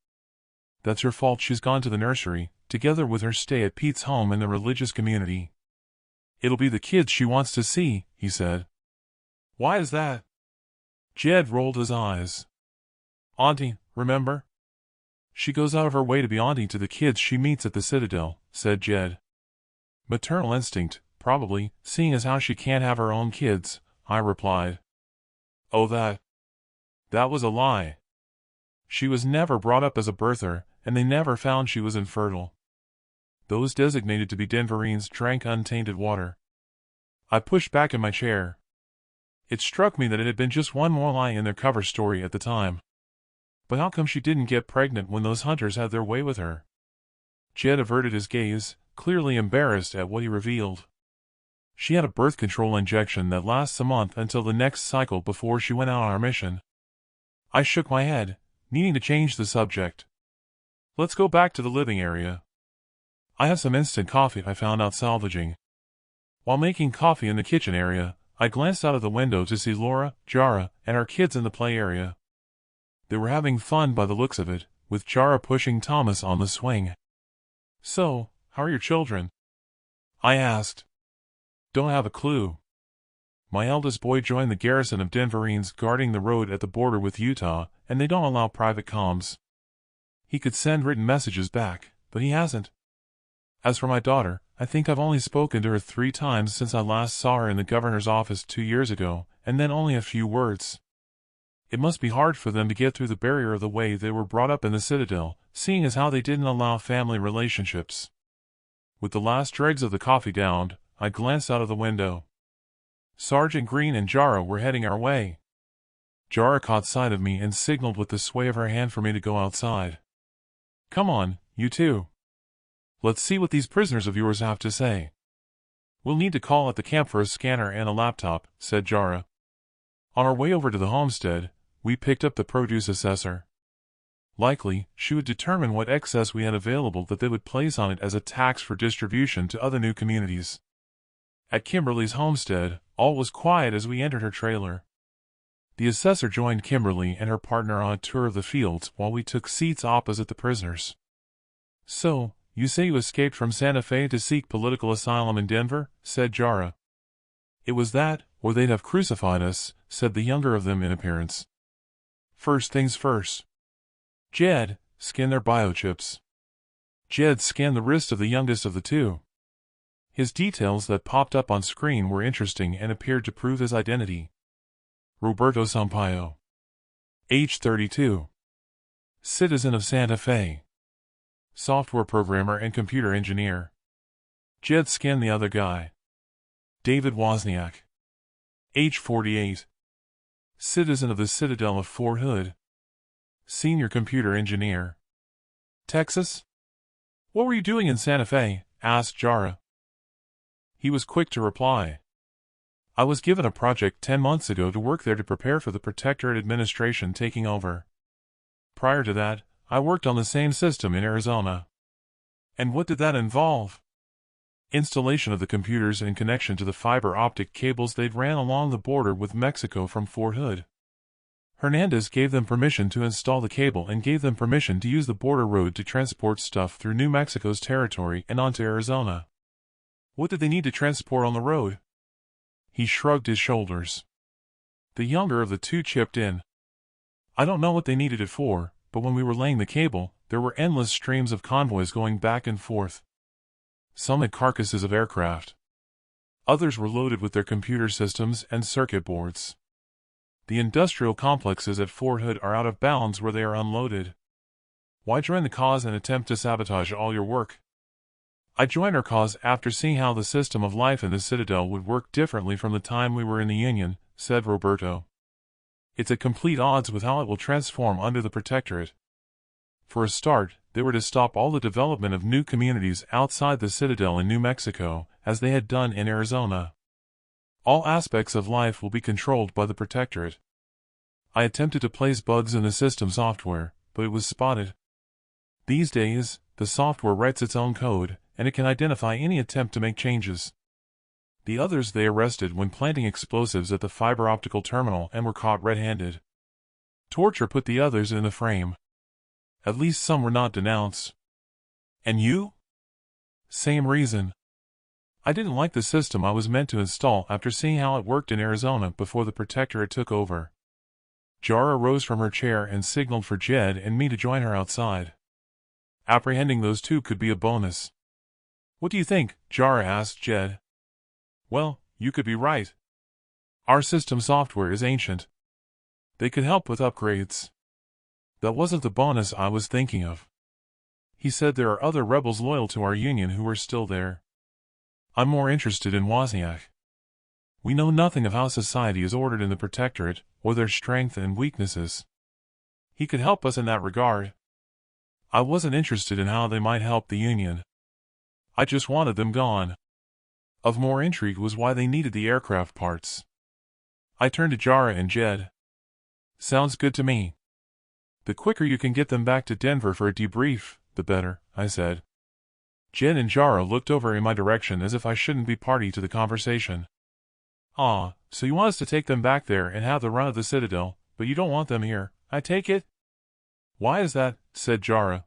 That's her fault she's gone to the nursery, together with her stay at Pete's home in the religious community. It'll be the kids she wants to see, he said. Why is that? Jed rolled his eyes. Auntie, remember? She goes out of her way to be auntie to the kids she meets at the Citadel, said Jed. Maternal instinct, probably, seeing as how she can't have her own kids, I replied. Oh, that was a lie. She was never brought up as a birther, and they never found she was infertile. Those designated to be Denverines drank untainted water. I pushed back in my chair. It struck me that it had been just one more lie in their cover story at the time. But how come she didn't get pregnant when those hunters had their way with her? Jed averted his gaze, clearly embarrassed at what he revealed. She had a birth control injection that lasts a month until the next cycle before she went out on our mission. I shook my head, needing to change the subject. Let's go back to the living area. I have some instant coffee I found out salvaging. While making coffee in the kitchen area, I glanced out of the window to see Laura, Jara, and our kids in the play area. They were having fun by the looks of it, with Jara pushing Thomas on the swing. So, how are your children? I asked. Don't have a clue. My eldest boy joined the garrison of Denverines guarding the road at the border with Utah, and they don't allow private comms. He could send written messages back, but he hasn't. As for my daughter, I think I've only spoken to her 3 times since I last saw her in the governor's office 2 years ago, and then only a few words. It must be hard for them to get through the barrier of the way they were brought up in the Citadel, seeing as how they didn't allow family relationships. With the last dregs of the coffee downed, I glanced out of the window. Sergeant Green and Jara were heading our way. Jara caught sight of me and signaled with the sway of her hand for me to go outside. Come on, you two. Let's see what these prisoners of yours have to say. We'll need to call at the camp for a scanner and a laptop, said Jara. On our way over to the homestead, we picked up the produce assessor. Likely, she would determine what excess we had available that they would place on it as a tax for distribution to other new communities. At Kimberly's homestead, all was quiet as we entered her trailer. The assessor joined Kimberly and her partner on a tour of the fields while we took seats opposite the prisoners. So, you say you escaped from Santa Fe to seek political asylum in Denver? Said Jara. It was that, or they'd have crucified us, said the younger of them in appearance. First things first. Jed, scan their biochips. Jed scanned the wrist of the youngest of the two. His details that popped up on screen were interesting and appeared to prove his identity. Roberto Sampaio. Age 32. Citizen of Santa Fe. Software programmer and computer engineer. Jed scanned the other guy. David Wozniak. Age 48. Citizen of the Citadel of Fort Hood. Senior computer engineer. Texas? What were you doing in Santa Fe? Asked Jara. He was quick to reply. I was given a project 10 months ago to work there to prepare for the Protectorate administration taking over. Prior to that, I worked on the same system in Arizona. And what did that involve? Installation of the computers in connection to the fiber optic cables they'd ran along the border with Mexico from Fort Hood. Hernandez gave them permission to install the cable and gave them permission to use the border road to transport stuff through New Mexico's territory and onto Arizona. What did they need to transport on the road? He shrugged his shoulders. The younger of the two chipped in. I don't know what they needed it for, but when we were laying the cable, there were endless streams of convoys going back and forth. Some had carcasses of aircraft. Others were loaded with their computer systems and circuit boards. The industrial complexes at Fort Hood are out of bounds where they are unloaded. Why join the cause and attempt to sabotage all your work? I joined our cause after seeing how the system of life in the Citadel would work differently from the time we were in the Union, said Roberto. It's at complete odds with how it will transform under the Protectorate. For a start, they were to stop all the development of new communities outside the Citadel in New Mexico, as they had done in Arizona. All aspects of life will be controlled by the Protectorate. I attempted to place bugs in the system software, but it was spotted. These days, the software writes its own code, and it can identify any attempt to make changes. The others they arrested when planting explosives at the fiber optical terminal and were caught red-handed. Torture put the others in the frame. At least some were not denounced. And you? Same reason. I didn't like the system I was meant to install after seeing how it worked in Arizona before the Protectorate took over. Jara rose from her chair and signaled for Jed and me to join her outside. Apprehending those two could be a bonus. What do you think? Jara asked Jed. Well, you could be right. Our system software is ancient. They could help with upgrades. That wasn't the bonus I was thinking of. He said there are other rebels loyal to our union who are still there. I'm more interested in Wozniak. We know nothing of how society is ordered in the Protectorate, or their strengths and weaknesses. He could help us in that regard. I wasn't interested in how they might help the Union. I just wanted them gone. Of more intrigue was why they needed the aircraft parts. I turned to Jara and Jed. Sounds good to me. The quicker you can get them back to Denver for a debrief, the better, I said. Jed and Jara looked over in my direction as if I shouldn't be party to the conversation. Ah, so you want us to take them back there and have the run of the Citadel, but you don't want them here, I take it? Why is that? Said Jara.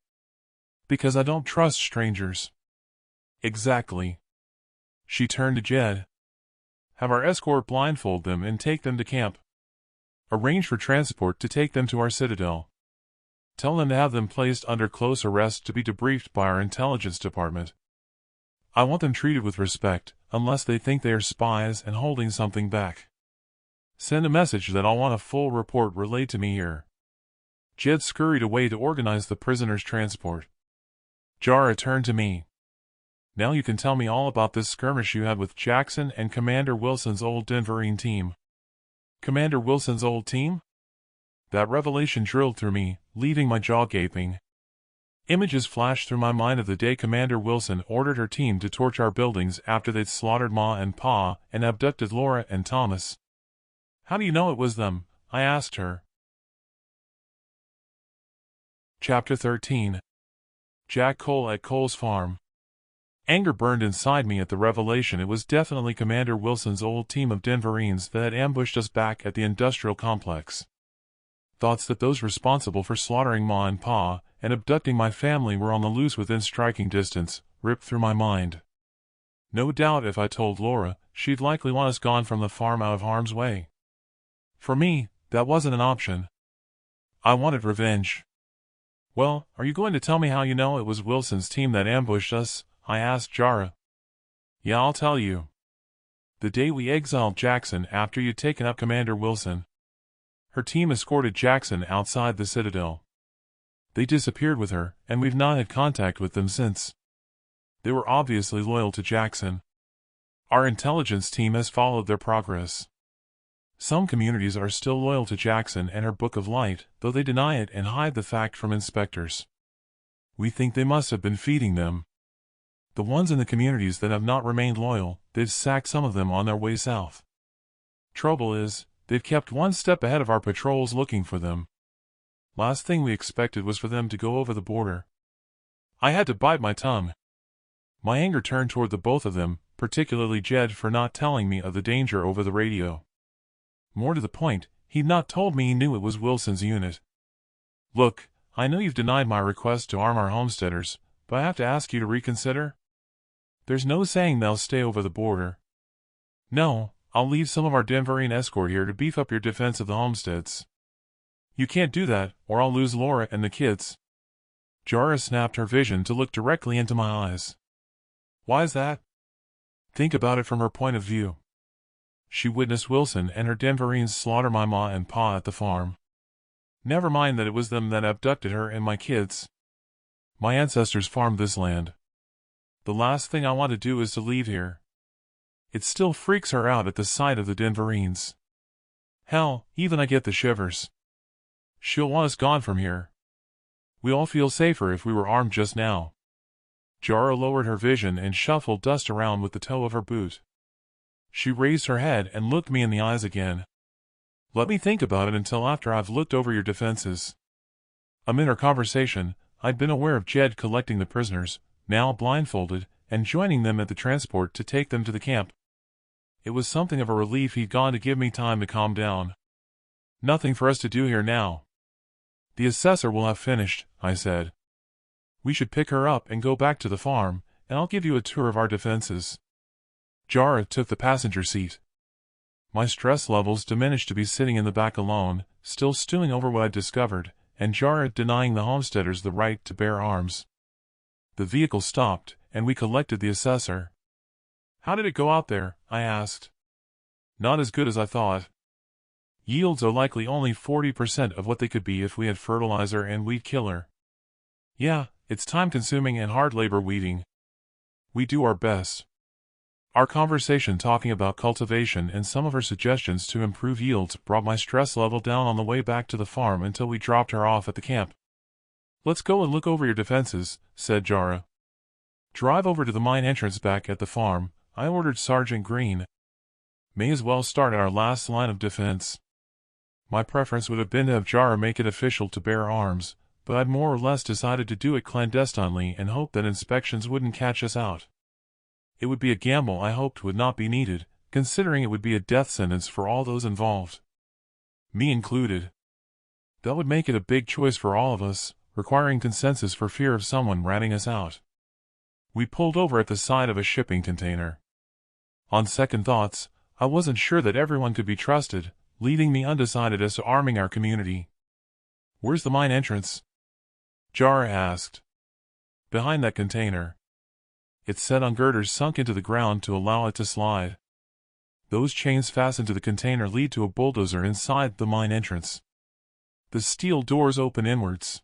Because I don't trust strangers. Exactly. She turned to Jed. Have our escort blindfold them and take them to camp. Arrange for transport to take them to our Citadel. Tell them to have them placed under close arrest to be debriefed by our intelligence department. I want them treated with respect, unless they think they are spies and holding something back. Send a message that I'll want a full report relayed to me here. Jed scurried away to organize the prisoners' transport. Jara turned to me. Now you can tell me all about this skirmish you had with Jackson and Commander Wilson's old Denverine team. Commander Wilson's old team? That revelation drilled through me, leaving my jaw gaping. Images flashed through my mind of the day Commander Wilson ordered her team to torch our buildings after they'd slaughtered Ma and Pa and abducted Laura and Thomas. How do you know it was them? I asked her. Chapter 13. Jack Cole at Cole's farm. Anger burned inside me at the revelation it was definitely Commander Wilson's old team of Denverines that had ambushed us back at the industrial complex. Thoughts that those responsible for slaughtering Ma and Pa and abducting my family were on the loose within striking distance ripped through my mind. No doubt if I told Laura, she'd likely want us gone from the farm out of harm's way. For me, that wasn't an option. I wanted revenge. Well, are you going to tell me how you know it was Wilson's team that ambushed us? I asked Jara. Yeah, I'll tell you. The day we exiled Jackson after you'd taken up Commander Wilson. Her team escorted Jackson outside the Citadel. They disappeared with her, and we've not had contact with them since. They were obviously loyal to Jackson. Our intelligence team has followed their progress. Some communities are still loyal to Jackson and her Book of Light, though they deny it and hide the fact from inspectors. We think they must have been feeding them. The ones in the communities that have not remained loyal, they've sacked some of them on their way south. Trouble is, they've kept one step ahead of our patrols looking for them. Last thing we expected was for them to go over the border. I had to bite my tongue. My anger turned toward the both of them, particularly Jed for not telling me of the danger over the radio. More to the point, he'd not told me he knew it was Wilson's unit. Look, I know you've denied my request to arm our homesteaders, but I have to ask you to reconsider? There's no saying they'll stay over the border. No, I'll leave some of our Denverine escort here to beef up your defense of the homesteads. You can't do that, or I'll lose Laura and the kids. Jara snapped her vision to look directly into my eyes. Why is that? Think about it from her point of view. She witnessed Wilson and her Denverines slaughter my Ma and Pa at the farm. Never mind that it was them that abducted her and my kids. My ancestors farmed this land. The last thing I want to do is to leave here. It still freaks her out at the sight of the Denverines. Hell, even I get the shivers. She'll want us gone from here. We all feel safer if we were armed just now. Jara lowered her vision and shuffled dust around with the toe of her boot. She raised her head and looked me in the eyes again. Let me think about it until after I've looked over your defenses. Amid our conversation, I'd been aware of Jed collecting the prisoners, now blindfolded, and joining them at the transport to take them to the camp. It was something of a relief he'd gone to give me time to calm down. Nothing for us to do here now. The assessor will have finished, I said. We should pick her up and go back to the farm, and I'll give you a tour of our defenses. Jara took the passenger seat. My stress levels diminished to be sitting in the back alone, still stewing over what I'd discovered, and Jara denying the homesteaders the right to bear arms. The vehicle stopped, and we collected the assessor. How did it go out there? I asked. Not as good as I thought. Yields are likely only 40% of what they could be if we had fertilizer and weed killer. Yeah, it's time-consuming and hard labor weeding. We do our best. Our conversation talking about cultivation and some of her suggestions to improve yields brought my stress level down on the way back to the farm until we dropped her off at the camp. Let's go and look over your defenses, said Jara. Drive over to the mine entrance back at the farm, I ordered Sergeant Green. May as well start at our last line of defense. My preference would have been to have Jara make it official to bear arms, but I'd more or less decided to do it clandestinely and hope that inspections wouldn't catch us out. It would be a gamble I hoped would not be needed, considering it would be a death sentence for all those involved. Me included. That would make it a big choice for all of us, requiring consensus for fear of someone ratting us out. We pulled over at the side of a shipping container. On second thoughts, I wasn't sure that everyone could be trusted, leaving me undecided as to arming our community. Where's the mine entrance? Jara asked. Behind that container. It's set on girders sunk into the ground to allow it to slide. Those chains fastened to the container lead to a bulldozer inside the mine entrance. The steel doors open inwards.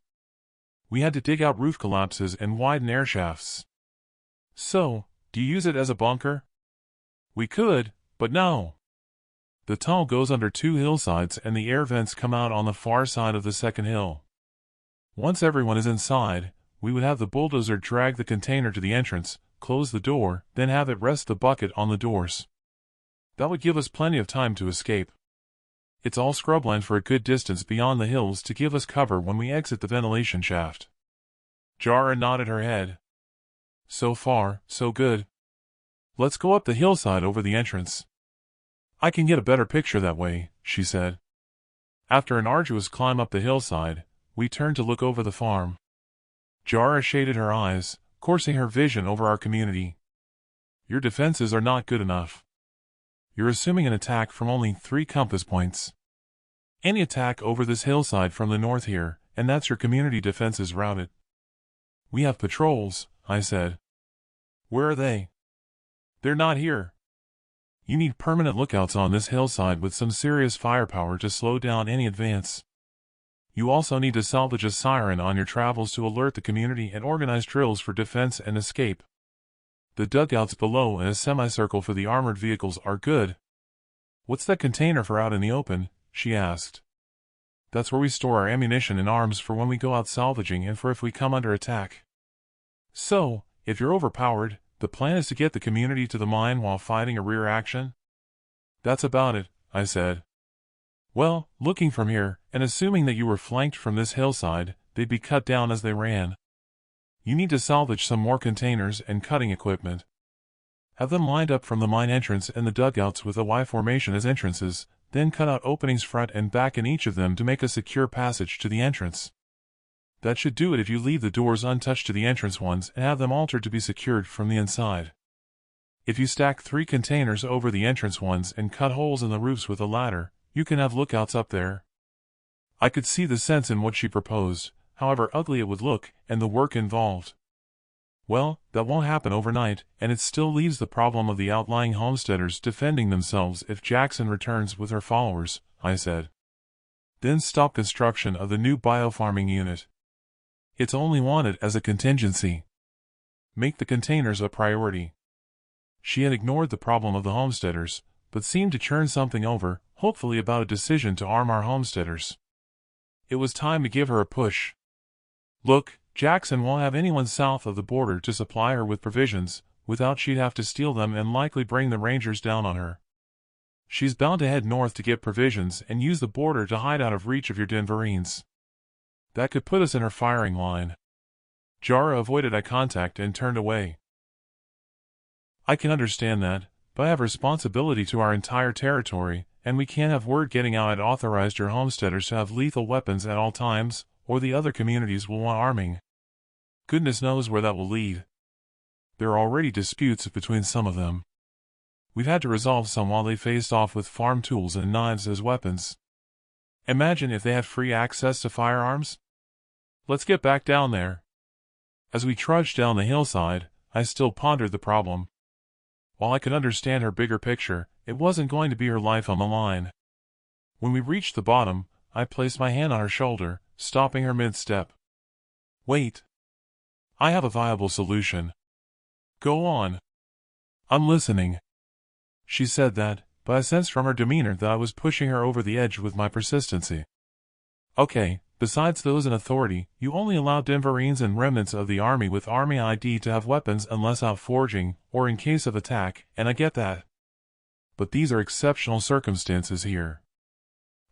We had to dig out roof collapses and widen air shafts. So, do you use it as a bunker? We could, but no. The tunnel goes under two hillsides and the air vents come out on the far side of the second hill. Once everyone is inside, we would have the bulldozer drag the container to the entrance, close the door, then have it rest the bucket on the doors. That would give us plenty of time to escape. It's all scrubland for a good distance beyond the hills to give us cover when we exit the ventilation shaft. Jara nodded her head. So far, so good. Let's go up the hillside over the entrance. I can get a better picture that way, she said. After an arduous climb up the hillside, we turned to look over the farm. Jara shaded her eyes, coursing her vision over our community. Your defenses are not good enough. You're assuming an attack from only 3 compass points. Any attack over this hillside from the north here, and that's your community defenses routed. We have patrols, I said. Where are they? They're not here. You need permanent lookouts on this hillside with some serious firepower to slow down any advance. You also need to salvage a siren on your travels to alert the community and organize drills for defense and escape. The dugouts below and a semicircle for the armored vehicles are good. What's that container for out in the open? She asked. That's where we store our ammunition and arms for when we go out salvaging and for if we come under attack. So, if you're overpowered, the plan is to get the community to the mine while fighting a rear action? That's about it, I said. Well, looking from here, and assuming that you were flanked from this hillside, they'd be cut down as they ran. You need to salvage some more containers and cutting equipment. Have them lined up from the mine entrance and the dugouts with a Y formation as entrances, then cut out openings front and back in each of them to make a secure passage to the entrance. That should do it if you leave the doors untouched to the entrance ones and have them altered to be secured from the inside. If you stack 3 containers over the entrance ones and cut holes in the roofs with a ladder, you can have lookouts up there. I could see the sense in what she proposed, however ugly it would look, and the work involved. Well, that won't happen overnight, and it still leaves the problem of the outlying homesteaders defending themselves if Jackson returns with her followers, I said. Then stop construction of the new biofarming unit. It's only wanted as a contingency. Make the containers a priority. She had ignored the problem of the homesteaders, but seemed to churn something over, hopefully about a decision to arm our homesteaders. It was time to give her a push. Look, Jackson won't have anyone south of the border to supply her with provisions, without she'd have to steal them and likely bring the Rangers down on her. She's bound to head north to get provisions and use the border to hide out of reach of your Denverines. That could put us in her firing line. Jara avoided eye contact and turned away. I can understand that, but I have responsibility to our entire territory, and we can't have word getting out I'd authorized your homesteaders to have lethal weapons at all times, or the other communities will want arming. Goodness knows where that will lead. There are already disputes between some of them. We've had to resolve some while they faced off with farm tools and knives as weapons. Imagine if they had free access to firearms? Let's get back down there. As we trudged down the hillside, I still pondered the problem. While I could understand her bigger picture, it wasn't going to be her life on the line. When we reached the bottom, I placed my hand on her shoulder, stopping her mid-step. Wait. I have a viable solution. Go on. I'm listening. She said that, but I sensed from her demeanor that I was pushing her over the edge with my persistency. Okay, besides those in authority, you only allow Denverines and remnants of the army with army ID to have weapons unless out foraging, or in case of attack, and I get that. But these are exceptional circumstances here.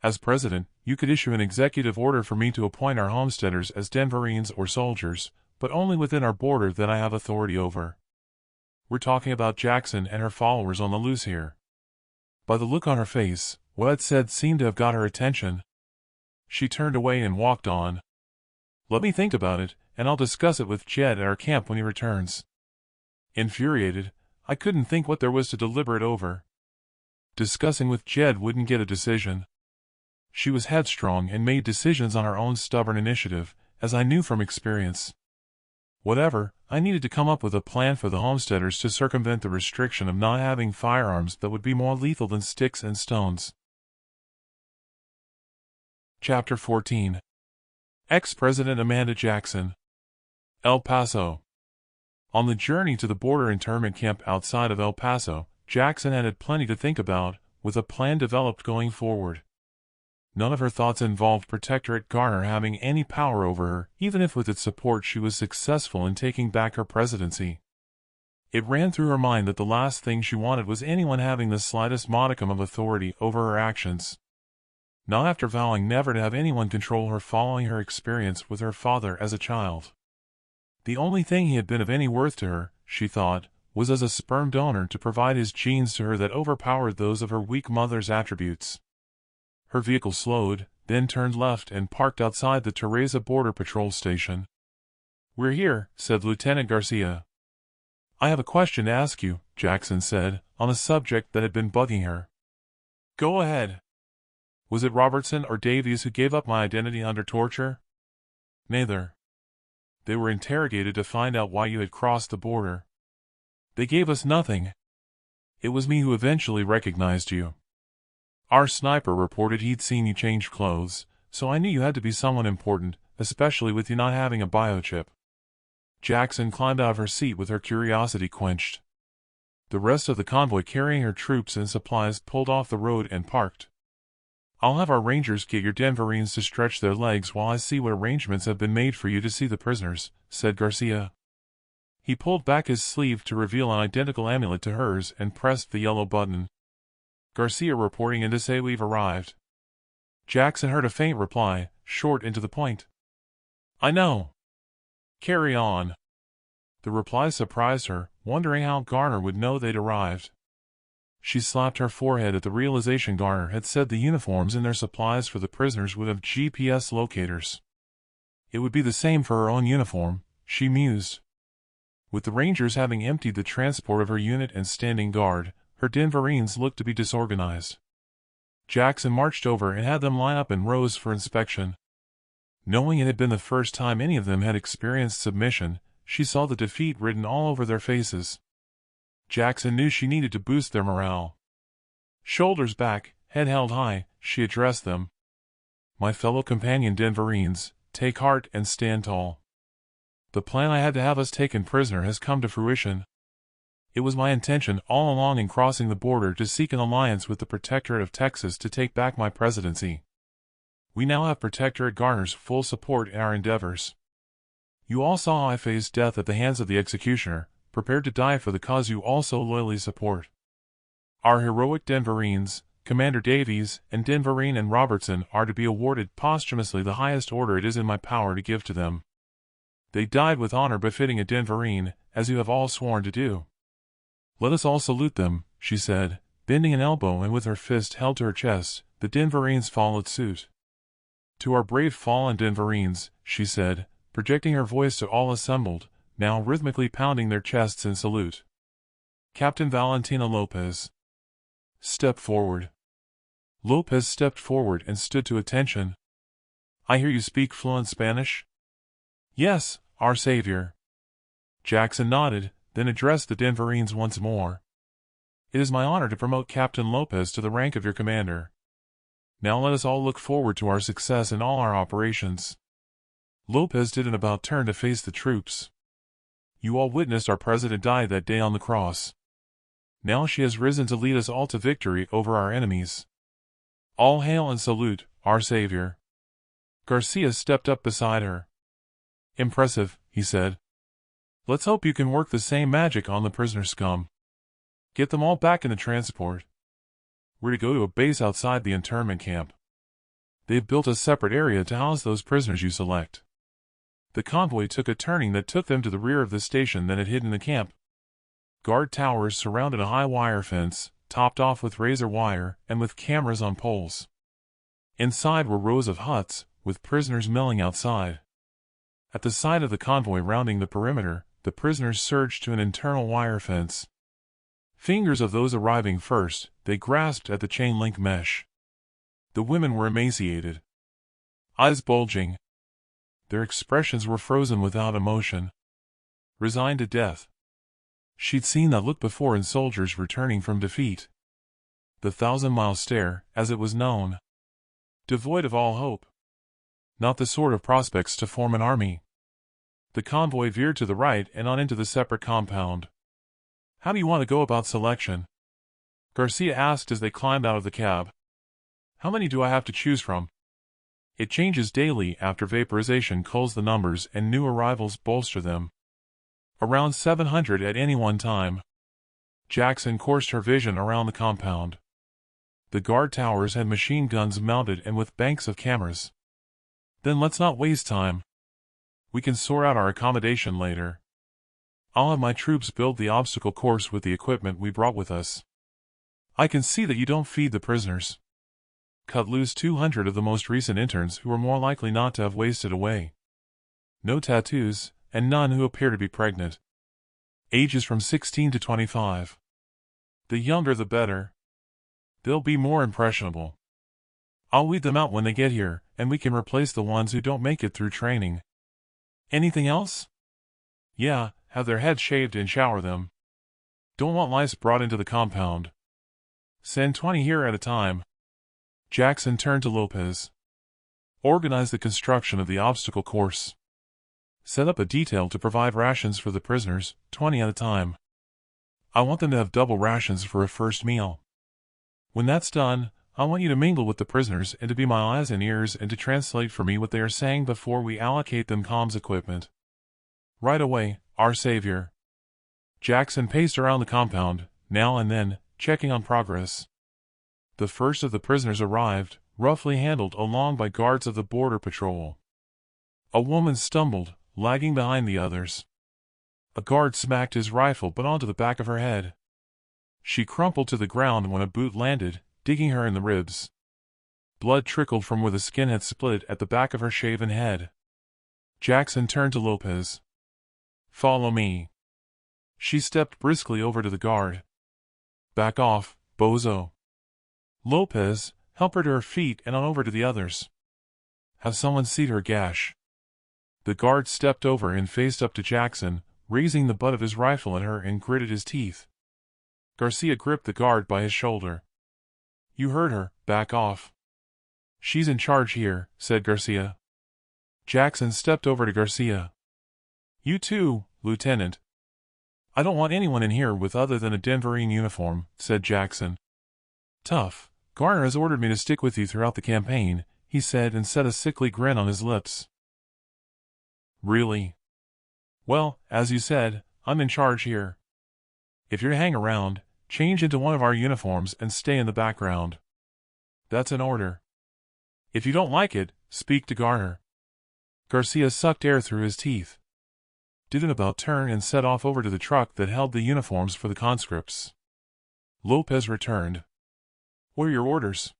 As president, you could issue an executive order for me to appoint our homesteaders as Denverines or soldiers, but only within our border that I have authority over. We're talking about Jackson and her followers on the loose here. By the look on her face, what I'd said seemed to have got her attention. She turned away and walked on. Let me think about it, and I'll discuss it with Jed at our camp when he returns. Infuriated, I couldn't think what there was to deliberate over. Discussing with Jed wouldn't get a decision. She was headstrong and made decisions on her own stubborn initiative, as I knew from experience. Whatever, I needed to come up with a plan for the homesteaders to circumvent the restriction of not having firearms that would be more lethal than sticks and stones. Chapter 14. Ex-President Amanda Jackson. El Paso. On the journey to the border internment camp outside of El Paso, Jackson had plenty to think about, with a plan developed going forward. None of her thoughts involved Protectorate Garner having any power over her, even if with its support she was successful in taking back her presidency. It ran through her mind that the last thing she wanted was anyone having the slightest modicum of authority over her actions. Not after vowing never to have anyone control her following her experience with her father as a child. The only thing he had been of any worth to her, she thought, was as a sperm donor to provide his genes to her that overpowered those of her weak mother's attributes. Her vehicle slowed, then turned left and parked outside the Teresa Border Patrol Station. "We're here," said Lieutenant Garcia. "I have a question to ask you," Jackson said, on a subject that had been bugging her. "Go ahead." "Was it Robertson or Davies who gave up my identity under torture?" "Neither. They were interrogated to find out why you had crossed the border. They gave us nothing. It was me who eventually recognized you. Our sniper reported he'd seen you change clothes, so I knew you had to be someone important, especially with you not having a biochip." Jackson climbed out of her seat with her curiosity quenched. The rest of the convoy carrying her troops and supplies pulled off the road and parked. "I'll have our rangers get your Denverines to stretch their legs while I see what arrangements have been made for you to see the prisoners," said Garcia. He pulled back his sleeve to reveal an identical amulet to hers and pressed the yellow button. Garcia reporting in to say we've arrived. Jackson heard a faint reply, short and to the point. "I know. Carry on." The reply surprised her, wondering how Garner would know they'd arrived. She slapped her forehead at the realization Garner had said the uniforms in their supplies for the prisoners would have GPS locators. It would be the same for her own uniform, she mused. With the Rangers having emptied the transport of her unit and standing guard, her Denverines looked to be disorganized. Jackson marched over and had them line up in rows for inspection. Knowing it had been the first time any of them had experienced submission, she saw the defeat written all over their faces. Jackson knew she needed to boost their morale. Shoulders back, head held high, she addressed them. "My fellow companion Denverines, take heart and stand tall. The plan I had to have us taken prisoner has come to fruition. It was my intention all along in crossing the border to seek an alliance with the Protectorate of Texas to take back my presidency. We now have Protectorate Garner's full support in our endeavors. You all saw how I faced death at the hands of the executioner, prepared to die for the cause you also loyally support. Our heroic Denverines, Commander Davies, and Denverine and Robertson are to be awarded posthumously the highest order it is in my power to give to them. They died with honor befitting a Denverine, as you have all sworn to do. Let us all salute them," she said, bending an elbow and with her fist held to her chest. The Denverines followed suit. "To our brave fallen Denverines," she said, projecting her voice to all assembled, now rhythmically pounding their chests in salute. "Captain Valentina Lopez. Step forward." Lopez stepped forward and stood to attention. "I hear you speak fluent Spanish?" "Yes, our savior." Jackson nodded, then addressed the Denverines once more. "It is my honor to promote Captain Lopez to the rank of your commander. Now let us all look forward to our success in all our operations." Lopez did an about-turn to face the troops. "You all witnessed our president die that day on the cross. Now she has risen to lead us all to victory over our enemies. All hail and salute, our savior." Garcia stepped up beside her. "Impressive," he said. "Let's hope you can work the same magic on the prisoner scum. Get them all back in the transport. We're to go to a base outside the internment camp. They've built a separate area to house those prisoners you select." The convoy took a turning that took them to the rear of the station that had hidden the camp. Guard towers surrounded a high wire fence, topped off with razor wire and with cameras on poles. Inside were rows of huts, with prisoners milling outside. At the side of the convoy rounding the perimeter, the prisoners surged to an internal wire fence. Fingers of those arriving first, they grasped at the chain-link mesh. The women were emaciated, eyes bulging. Their expressions were frozen without emotion. Resigned to death. She'd seen that look before in soldiers returning from defeat. The 1,000-mile stare, as it was known. Devoid of all hope. Not the sort of prospects to form an army. The convoy veered to the right and on into the separate compound. "How do you want to go about selection?" Garcia asked as they climbed out of the cab. "How many do I have to choose from?" "It changes daily after vaporization culls the numbers and new arrivals bolster them. Around 700 at any one time." Jackson coursed her vision around the compound. The guard towers had machine guns mounted and with banks of cameras. "Then let's not waste time. We can sort out our accommodation later. I'll have my troops build the obstacle course with the equipment we brought with us. I can see that you don't feed the prisoners. Cut loose 200 of the most recent interns who are more likely not to have wasted away. No tattoos, and none who appear to be pregnant. Ages from 16 to 25. The younger the better. They'll be more impressionable. I'll weed them out when they get here, and we can replace the ones who don't make it through training." "Anything else?" "Yeah, have their heads shaved and shower them. Don't want lice brought into the compound. Send 20 here at a time." Jackson turned to Lopez. "Organize the construction of the obstacle course. Set up a detail to provide rations for the prisoners, 20 at a time. I want them to have double rations for a first meal. When that's done, I want you to mingle with the prisoners and to be my eyes and ears and to translate for me what they are saying before we allocate them comms equipment. Right away, our savior." Jackson paced around the compound, now and then, checking on progress. The first of the prisoners arrived, roughly handled along by guards of the border patrol. A woman stumbled, lagging behind the others. A guard smacked his rifle but onto the back of her head. She crumpled to the ground when a boot landed, digging her in the ribs. Blood trickled from where the skin had split at the back of her shaven head. Jackson turned to Lopez. "Follow me." She stepped briskly over to the guard. "Back off, bozo." "Lopez, help her to her feet and on over to the others. Have someone seat her gash." The guard stepped over and faced up to Jackson, raising the butt of his rifle at her and gritted his teeth. Garcia gripped the guard by his shoulder. "You heard her, back off." "She's in charge here," said Garcia. Jackson stepped over to Garcia. "You too, Lieutenant." "I don't want anyone in here with other than a Denverine uniform," said Jackson. "Tough. Garner has ordered me to stick with you throughout the campaign," he said and set a sickly grin on his lips. "Really?" "Well, as you said, I'm in charge here. If you're to hang around, change into one of our uniforms and stay in the background. That's an order. If you don't like it, speak to Garner." Garcia sucked air through his teeth. Did an about-turn and set off over to the truck that held the uniforms for the conscripts. Lopez returned. "What are your orders?"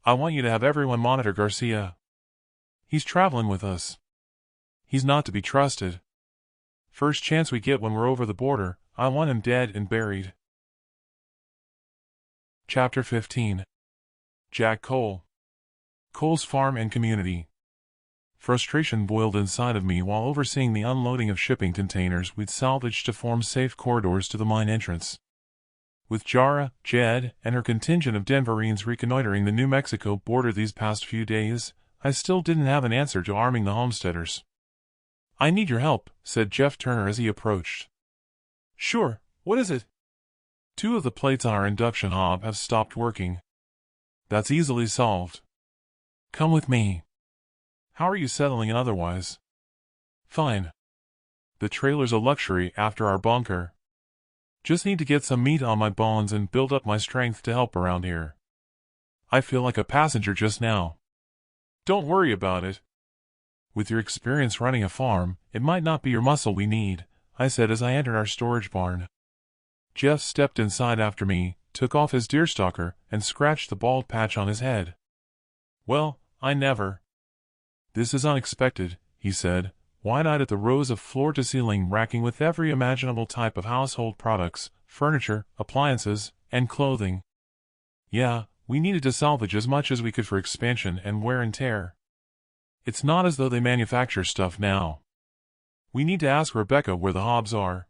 "I want you to have everyone monitor Garcia. He's traveling with us. He's not to be trusted. First chance we get when we're over the border, I want him dead and buried." Chapter 15. Jack Cole. Cole's Farm and Community. Frustration boiled inside of me while overseeing the unloading of shipping containers we'd salvaged to form safe corridors to the mine entrance. With Jara, Jed, and her contingent of Denverines reconnoitering the New Mexico border these past few days, I still didn't have an answer to arming the homesteaders. "I need your help," said Jeff Turner as he approached. "Sure, what is it?" "Two of the plates on our induction hob have stopped working." "That's easily solved. Come with me." "How are you settling in otherwise?" "Fine. The trailer's a luxury after our bunker. Just need to get some meat on my bones and build up my strength to help around here. I feel like a passenger just now." "Don't worry about it. With your experience running a farm, it might not be your muscle we need," I said as I entered our storage barn. Jeff stepped inside after me, took off his deerstalker, and scratched the bald patch on his head. "Well, I never." "This is unexpected," he said, wide-eyed at the rows of floor-to-ceiling racking with every imaginable type of household products, furniture, appliances, and clothing. "Yeah, we needed to salvage as much as we could for expansion and wear and tear. It's not as though they manufacture stuff now. We need to ask Rebecca where the hobs are."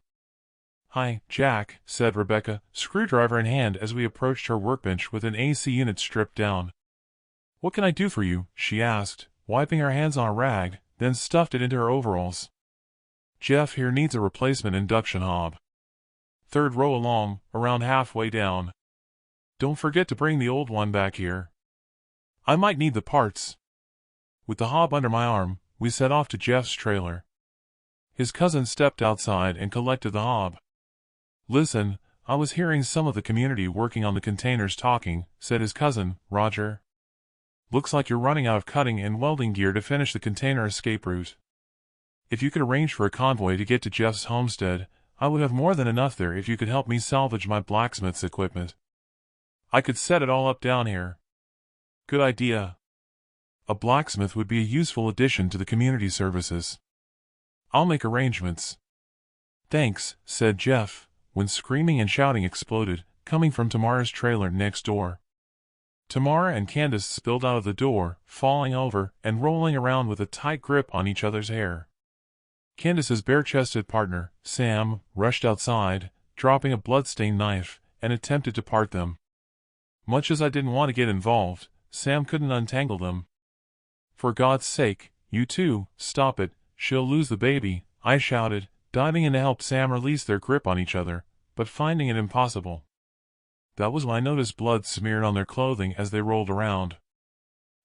"Hi, Jack," said Rebecca, screwdriver in hand as we approached her workbench with an AC unit stripped down. "What can I do for you?" she asked, wiping her hands on a rag, then stuffed it into her overalls. "Jeff here needs a replacement induction hob. Third row along, around halfway down. Don't forget to bring the old one back here. I might need the parts." With the hob under my arm, we set off to Jeff's trailer. His cousin stepped outside and collected the hob. "Listen, I was hearing some of the community working on the containers talking," said his cousin, Roger. "Looks like you're running out of cutting and welding gear to finish the container escape route. If you could arrange for a convoy to get to Jeff's homestead, I would have more than enough there if you could help me salvage my blacksmith's equipment. I could set it all up down here." "Good idea. A blacksmith would be a useful addition to the community services. I'll make arrangements." "Thanks," said Jeff, when screaming and shouting exploded, coming from Tamara's trailer next door. Tamara and Candace spilled out of the door, falling over and rolling around with a tight grip on each other's hair. Candace's bare-chested partner, Sam, rushed outside, dropping a blood-stained knife, and attempted to part them. Much as I didn't want to get involved, Sam couldn't untangle them. "For God's sake, you two, stop it, she'll lose the baby," I shouted, diving in to help Sam release their grip on each other, but finding it impossible. That was when I noticed blood smeared on their clothing as they rolled around.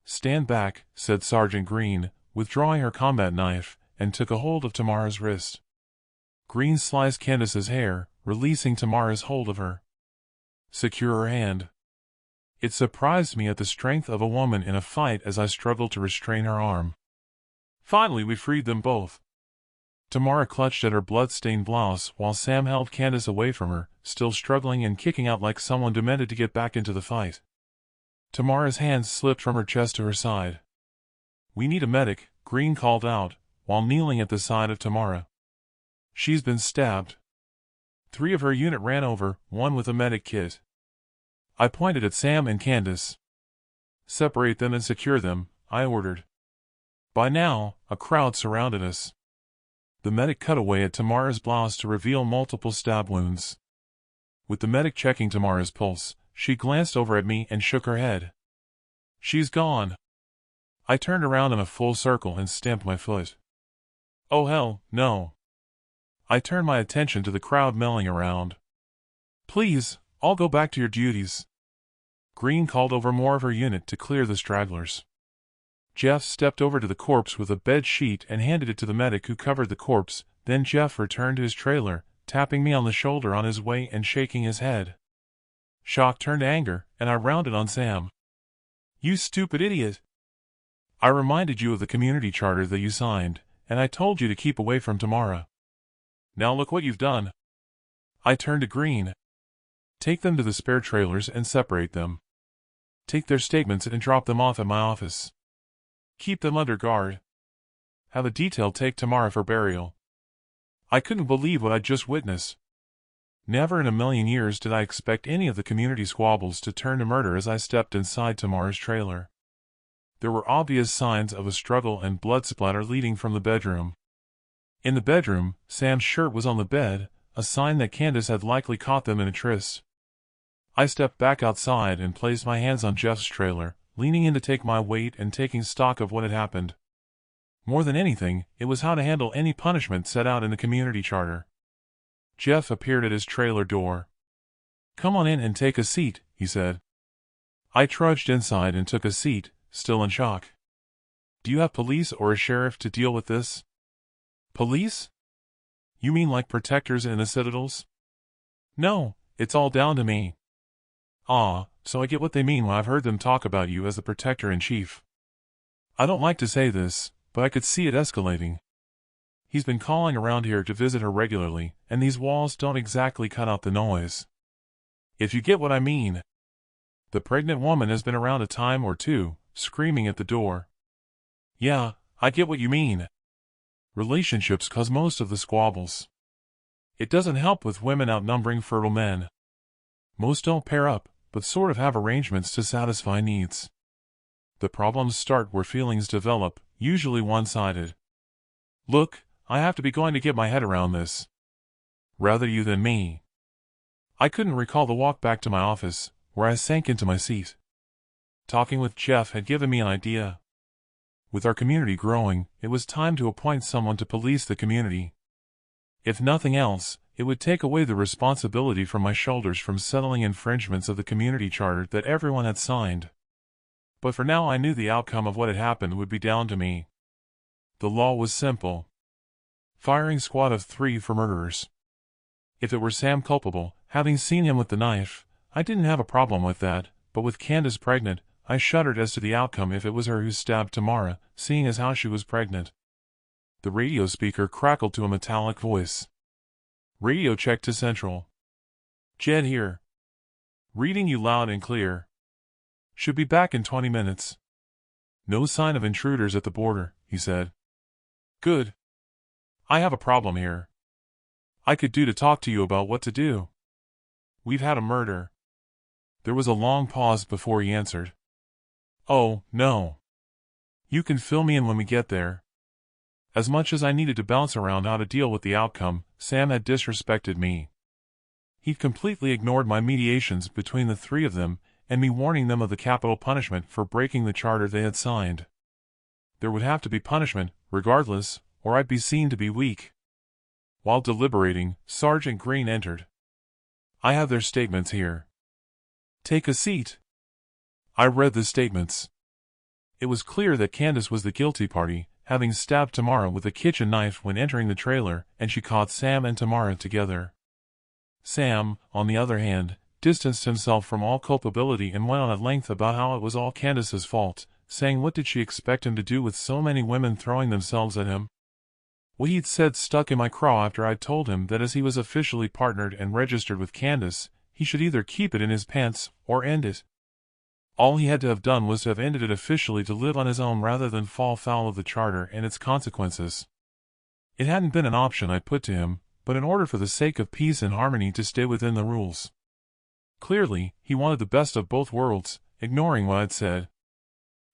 "Stand back," said Sergeant Green, withdrawing her combat knife, and took a hold of Tamara's wrist. Green sliced Candace's hair, releasing Tamara's hold of her. "Secure her hand." It surprised me at the strength of a woman in a fight as I struggled to restrain her arm. Finally we freed them both. Tamara clutched at her blood-stained blouse while Sam held Candace away from her, still struggling and kicking out like someone demented to get back into the fight. Tamara's hands slipped from her chest to her side. "We need a medic," Green called out, while kneeling at the side of Tamara. "She's been stabbed." 3 of her unit ran over, one with a medic kit. I pointed at Sam and Candace. "Separate them and secure them," I ordered. By now, a crowd surrounded us. The medic cut away at Tamara's blouse to reveal multiple stab wounds. With the medic checking Tamara's pulse, she glanced over at me and shook her head. "She's gone." I turned around in a full circle and stamped my foot. "Oh hell, no." I turned my attention to the crowd milling around. "Please, all go back to your duties." Green called over more of her unit to clear the stragglers. Jeff stepped over to the corpse with a bed sheet and handed it to the medic who covered the corpse, then Jeff returned to his trailer, tapping me on the shoulder on his way and shaking his head. Shock turned to anger, and I rounded on Sam. "You stupid idiot! I reminded you of the community charter that you signed, and I told you to keep away from Tamara. Now look what you've done." I turned to Green. "Take them to the spare trailers and separate them. Take their statements and drop them off at my office. Keep them under guard. Have a detail take Tamara for burial." I couldn't believe what I'd just witnessed. Never in a million years did I expect any of the community squabbles to turn to murder as I stepped inside Tamara's trailer. There were obvious signs of a struggle and blood splatter leading from the bedroom. In the bedroom, Sam's shirt was on the bed, a sign that Candace had likely caught them in a tryst. I stepped back outside and placed my hands on Jeff's trailer, leaning in to take my weight and taking stock of what had happened. More than anything, it was how to handle any punishment set out in the community charter. Jeff appeared at his trailer door. "Come on in and take a seat," he said. I trudged inside and took a seat, still in shock. "Do you have police or a sheriff to deal with this?" "Police? You mean like protectors in the Citadels?" "No, it's all down to me." "Ah, so I get what they mean when I've heard them talk about you as the protector-in-chief. I don't like to say this, but I could see it escalating. He's been calling around here to visit her regularly, and these walls don't exactly cut out the noise. If you get what I mean. The pregnant woman has been around a time or two, screaming at the door." "Yeah, I get what you mean. Relationships cause most of the squabbles. It doesn't help with women outnumbering fertile men. Most don't pair up, but sort of have arrangements to satisfy needs. The problems start where feelings develop, usually one-sided. Look, I have to be going to get my head around this. Rather you than me." I couldn't recall the walk back to my office, where I sank into my seat. Talking with Jeff had given me an idea. With our community growing, it was time to appoint someone to police the community. If nothing else, it would take away the responsibility from my shoulders from settling infringements of the community charter that everyone had signed. But for now I knew the outcome of what had happened would be down to me. The law was simple. Firing squad of 3 for murderers. If it were Sam culpable, having seen him with the knife, I didn't have a problem with that, but with Candace pregnant, I shuddered as to the outcome if it was her who stabbed Tamara, seeing as how she was pregnant. The radio speaker crackled to a metallic voice. "Radio check to Central. Jed here. Reading you loud and clear. Should be back in 20 minutes. No sign of intruders at the border," he said. "Good. I have a problem here. I could do to talk to you about what to do. We've had a murder." There was a long pause before he answered. "Oh, no. You can fill me in when we get there." As much as I needed to bounce around how to deal with the outcome, Sam had disrespected me. He'd completely ignored my mediations between the 3 of them, and me warning them of the capital punishment for breaking the charter they had signed. There would have to be punishment, regardless, or I'd be seen to be weak. While deliberating, Sergeant Green entered. "I have their statements here." "Take a seat." I read the statements. It was clear that Candace was the guilty party, having stabbed Tamara with a kitchen knife when entering the trailer, and she caught Sam and Tamara together. Sam, on the other hand, distanced himself from all culpability and went on at length about how it was all Candace's fault, saying what did she expect him to do with so many women throwing themselves at him? What he'd said stuck in my craw after I'd told him that as he was officially partnered and registered with Candace, he should either keep it in his pants or end it. All he had to have done was to have ended it officially to live on his own rather than fall foul of the charter and its consequences. It hadn't been an option I'd put to him, but in order for the sake of peace and harmony to stay within the rules. Clearly, he wanted the best of both worlds, ignoring what I'd said.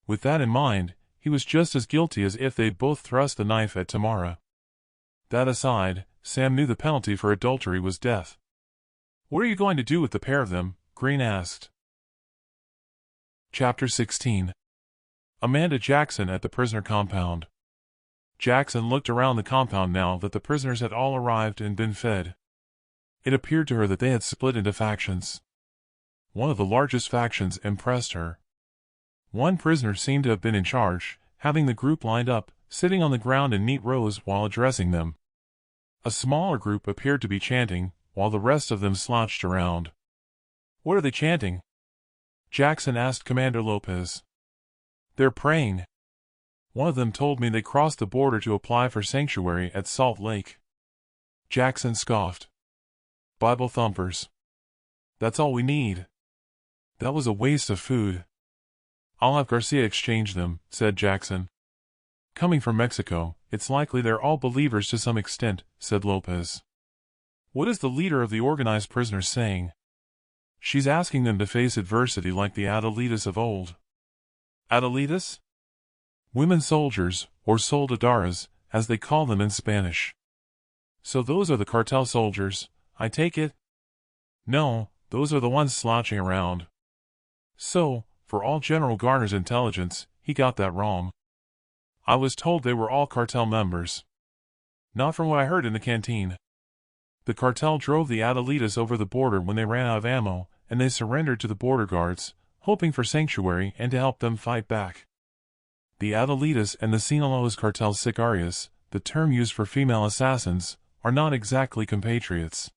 With that in mind, he was just as guilty as if they'd both thrust the knife at Tamara. That aside, Sam knew the penalty for adultery was death. "What are you going to do with the pair of them?" Green asked. Chapter 16. Amanda Jackson at the prisoner compound. Jackson looked around the compound now that the prisoners had all arrived and been fed. It appeared to her that they had split into factions. One of the largest factions impressed her. One prisoner seemed to have been in charge, having the group lined up, sitting on the ground in neat rows while addressing them. A smaller group appeared to be chanting, while the rest of them slouched around. "What are they chanting?" Jackson asked Commander Lopez. "They're praying. One of them told me they crossed the border to apply for sanctuary at Salt Lake." Jackson scoffed. "Bible thumpers. That's all we need." "That was a waste of food." "I'll have Garcia exchange them," said Jackson. "Coming from Mexico, it's likely they're all believers to some extent," said Lopez. "What is the leader of the organized prisoners saying?" "She's asking them to face adversity like the Adelitas of old." "Adelitas?" Women soldiers, or soldadoras, as they call them in Spanish. So those are the cartel soldiers, I take it? No, those are the ones slouching around. So, for all General Garner's intelligence, he got that wrong. I was told they were all cartel members. Not from what I heard in the canteen. The cartel drove the Adelitas over the border when they ran out of ammo, and they surrendered to the border guards, hoping for sanctuary and to help them fight back. The Adelitas and the Sinaloa's cartel sicarias, the term used for female assassins, are not exactly compatriots.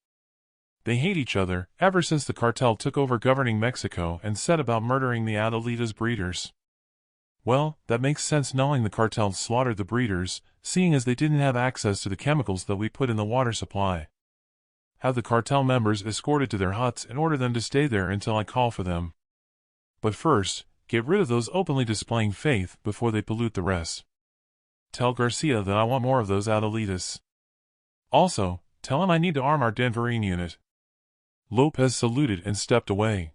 They hate each other ever since the cartel took over governing Mexico and set about murdering the Adelitas' breeders. Well, that makes sense knowing the cartel slaughtered the breeders, seeing as they didn't have access to the chemicals that we put in the water supply. Have the cartel members escorted to their huts and order them to stay there until I call for them. But first, get rid of those openly displaying faith before they pollute the rest. Tell Garcia that I want more of those Adelitas. Also, tell him I need to arm our Denverine unit. Lopez saluted and stepped away.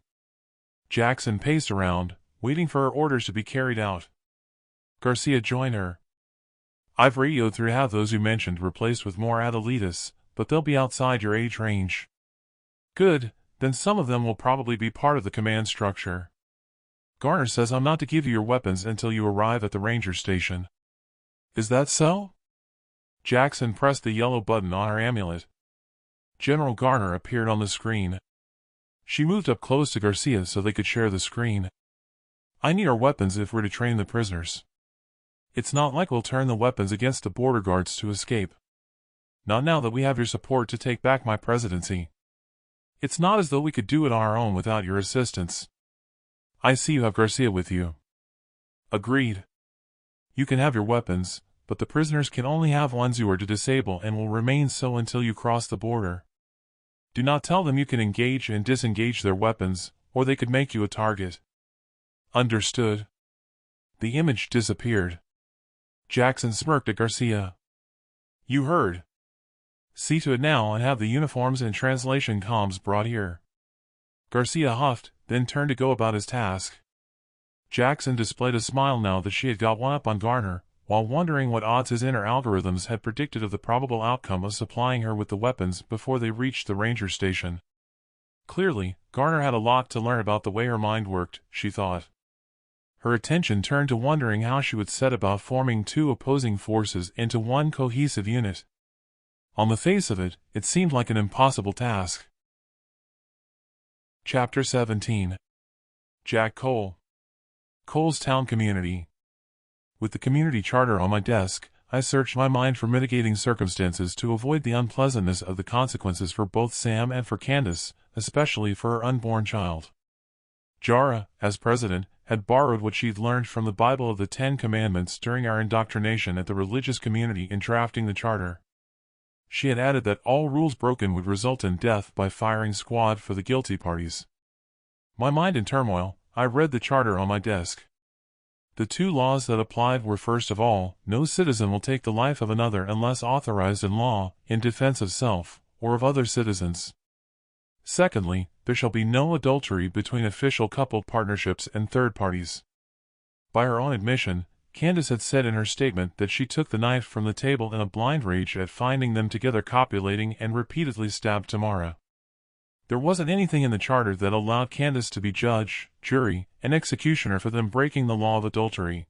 Jackson paced around, waiting for her orders to be carried out. Garcia joined her. I've radioed through half those you mentioned replaced with more Adelitas, but they'll be outside your age range. Good, then some of them will probably be part of the command structure. Garner says I'm not to give you your weapons until you arrive at the ranger station. Is that so? Jackson pressed the yellow button on her amulet. General Garner appeared on the screen. She moved up close to Garcia so they could share the screen. I need our weapons if we're to train the prisoners. It's not like we'll turn the weapons against the border guards to escape. Not now that we have your support to take back my presidency. It's not as though we could do it on our own without your assistance. I see you have Garcia with you. Agreed. You can have your weapons, but the prisoners can only have ones you are to disable and will remain so until you cross the border. Do not tell them you can engage and disengage their weapons, or they could make you a target. Understood. The image disappeared. Jackson smirked at Garcia. You heard. See to it now and have the uniforms and translation comms brought here. Garcia huffed, then turned to go about his task. Jackson displayed a smile now that she had got one up on Garner, while wondering what odds his inner algorithms had predicted of the probable outcome of supplying her with the weapons before they reached the ranger station. Clearly, Garner had a lot to learn about the way her mind worked, she thought. Her attention turned to wondering how she would set about forming two opposing forces into one cohesive unit. On the face of it, it seemed like an impossible task. Chapter 17. Jack Cole. Cole's Town Community. With the community charter on my desk, I searched my mind for mitigating circumstances to avoid the unpleasantness of the consequences for both Sam and for Candace, especially for her unborn child. Jara, as president, had borrowed what she'd learned from the Bible of the Ten Commandments during our indoctrination at the religious community in drafting the charter. She had added that all rules broken would result in death by firing squad for the guilty parties. My mind in turmoil, I read the charter on my desk. The two laws that applied were first of all, no citizen will take the life of another unless authorized in law, in defense of self, or of other citizens. Secondly, there shall be no adultery between official coupled partnerships and third parties. By her own admission, Candace had said in her statement that she took the knife from the table in a blind rage at finding them together copulating and repeatedly stabbed Tamara. There wasn't anything in the charter that allowed Candace to be judge, jury, and executioner for them breaking the law of adultery.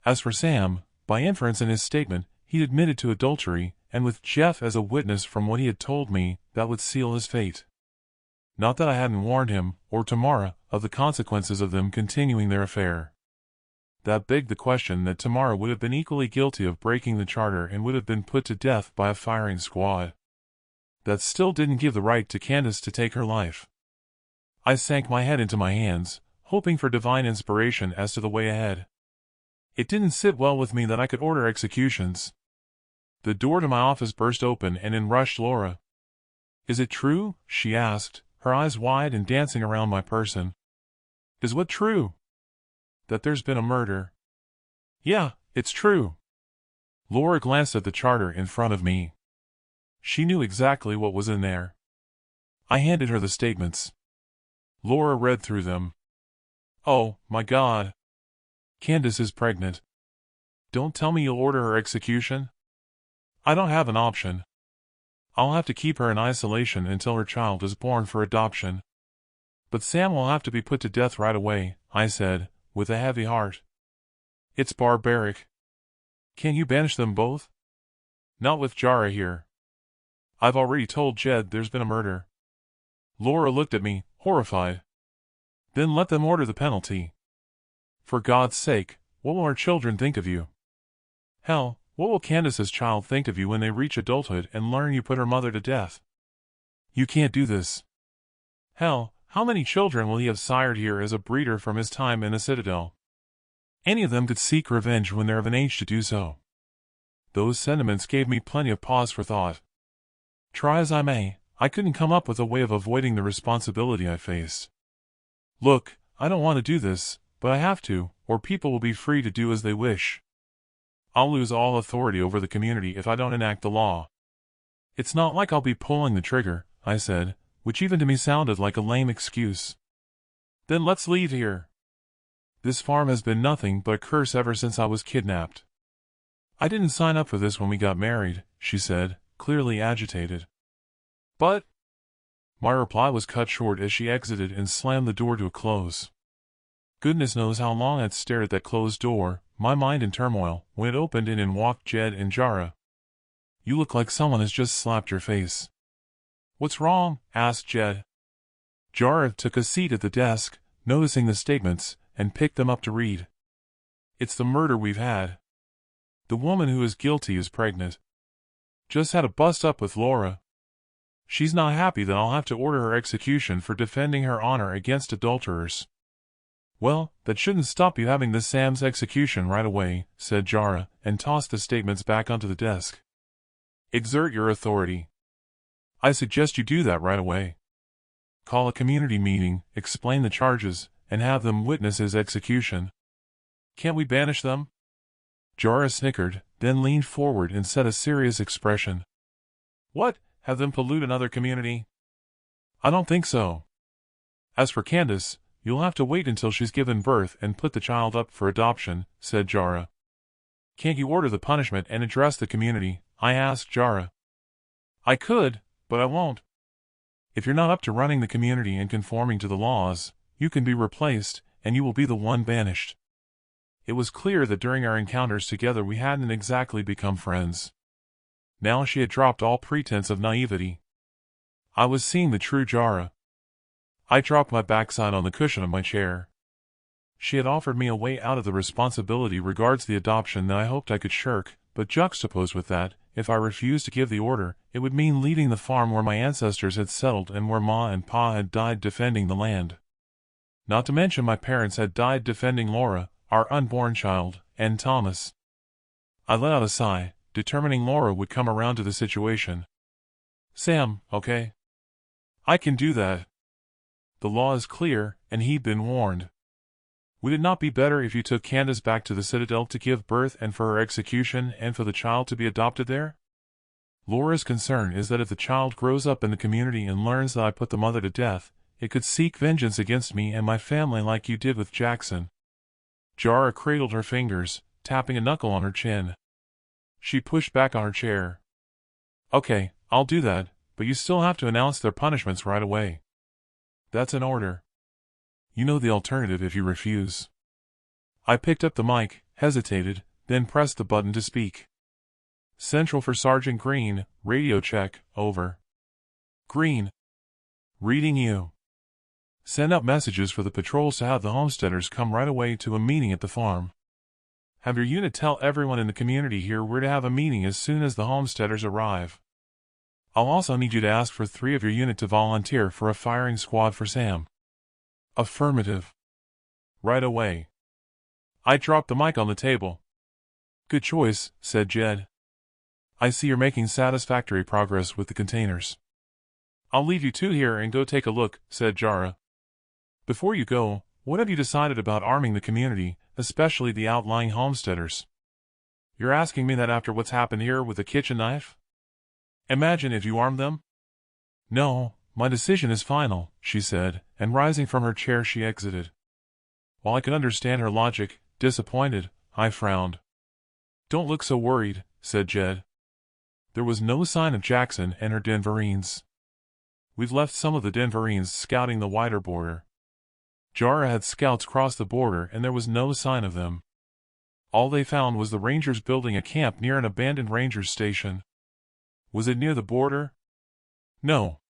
As for Sam, by inference in his statement, he admitted to adultery, and with Jeff as a witness from what he had told me, that would seal his fate. Not that I hadn't warned him, or Tamara, of the consequences of them continuing their affair. That begged the question that Tamara would have been equally guilty of breaking the charter and would have been put to death by a firing squad. That still didn't give the right to Candace to take her life. I sank my head into my hands, hoping for divine inspiration as to the way ahead. It didn't sit well with me that I could order executions. The door to my office burst open and in rushed Laura. "Is it true?" she asked, her eyes wide and dancing around my person. "Is what true?" "That there's been a murder." "Yeah, it's true." Laura glanced at the charter in front of me. She knew exactly what was in there. I handed her the statements. Laura read through them. "Oh, my God. Candace is pregnant." Don't tell me you'll order her execution? I don't have an option. I'll have to keep her in isolation until her child is born for adoption. But Sam will have to be put to death right away, I said, with a heavy heart. It's barbaric. Can't you banish them both? Not with Jara here. I've already told Jed there's been a murder. Laura looked at me, horrified. Then let them order the penalty. For God's sake, what will our children think of you? Hell, what will Candace's child think of you when they reach adulthood and learn you put her mother to death? You can't do this. Hell, how many children will he have sired here as a breeder from his time in the Citadel? Any of them could seek revenge when they're of an age to do so. Those sentiments gave me plenty of pause for thought. Try as I may, I couldn't come up with a way of avoiding the responsibility I faced. Look, I don't want to do this, but I have to, or people will be free to do as they wish. I'll lose all authority over the community if I don't enact the law. It's not like I'll be pulling the trigger, I said, which even to me sounded like a lame excuse. Then let's leave here. This farm has been nothing but a curse ever since I was kidnapped. I didn't sign up for this when we got married, she said, clearly agitated. But... My reply was cut short as she exited and slammed the door to a close. Goodness knows how long I'd stared at that closed door, my mind in turmoil, when it opened and in walked Jed and Jara. You look like someone has just slapped your face. What's wrong? Asked Jed. Jara took a seat at the desk, noticing the statements, and picked them up to read. It's the murder we've had. The woman who is guilty is pregnant. Just had a bust-up with Laura. She's not happy that I'll have to order her execution for defending her honor against adulterers. Well, that shouldn't stop you having this Sam's execution right away, said Jara, and tossed the statements back onto the desk. Exert your authority. I suggest you do that right away. Call a community meeting, explain the charges, and have them witness his execution. Can't we banish them? Jara snickered, then leaned forward and set a serious expression. What? Have them pollute another community? I don't think so. As for Candace, you'll have to wait until she's given birth and put the child up for adoption, said Jara. Can't you order the punishment and address the community? I asked Jara. I could, but I won't. If you're not up to running the community and conforming to the laws, you can be replaced, and you will be the one banished. It was clear that during our encounters together we hadn't exactly become friends. Now she had dropped all pretense of naivety. I was seeing the true Jara. I dropped my backside on the cushion of my chair. She had offered me a way out of the responsibility regards the adoption that I hoped I could shirk, but juxtaposed with that, if I refused to give the order, it would mean leaving the farm where my ancestors had settled and where Ma and Pa had died defending the land. Not to mention my parents had died defending Laura, our unborn child, and Thomas. I let out a sigh, determining Laura would come around to the situation. Sam, okay? I can do that. The law is clear, and he'd been warned. Would it not be better if you took Candace back to the Citadel to give birth and for her execution and for the child to be adopted there? Laura's concern is that if the child grows up in the community and learns that I put the mother to death, it could seek vengeance against me and my family like you did with Jackson. Jara cradled her fingers, tapping a knuckle on her chin. She pushed back on her chair. Okay, I'll do that, but you still have to announce their punishments right away. That's an order. You know the alternative if you refuse. I picked up the mic, hesitated, then pressed the button to speak. Central for Sergeant Green, radio check, over. Green. Reading you. Send out messages for the patrols to have the homesteaders come right away to a meeting at the farm. Have your unit tell everyone in the community here we're to have a meeting as soon as the homesteaders arrive. I'll also need you to ask for 3 of your unit to volunteer for a firing squad for Sam. Affirmative. Right away. I dropped the mic on the table. Good choice, said Jed. I see you're making satisfactory progress with the containers. I'll leave you 2 here and go take a look, said Jara. Before you go, what have you decided about arming the community, especially the outlying homesteaders? You're asking me that after what's happened here with the kitchen knife? Imagine if you armed them? No, my decision is final, she said, and rising from her chair she exited. While I could understand her logic, disappointed, I frowned. Don't look so worried, said Jed. There was no sign of Jackson and her Denverines. We've left some of the Denverines scouting the wider border. Jara had scouts cross the border and there was no sign of them. All they found was the Rangers building a camp near an abandoned Rangers station. Was it near the border? No.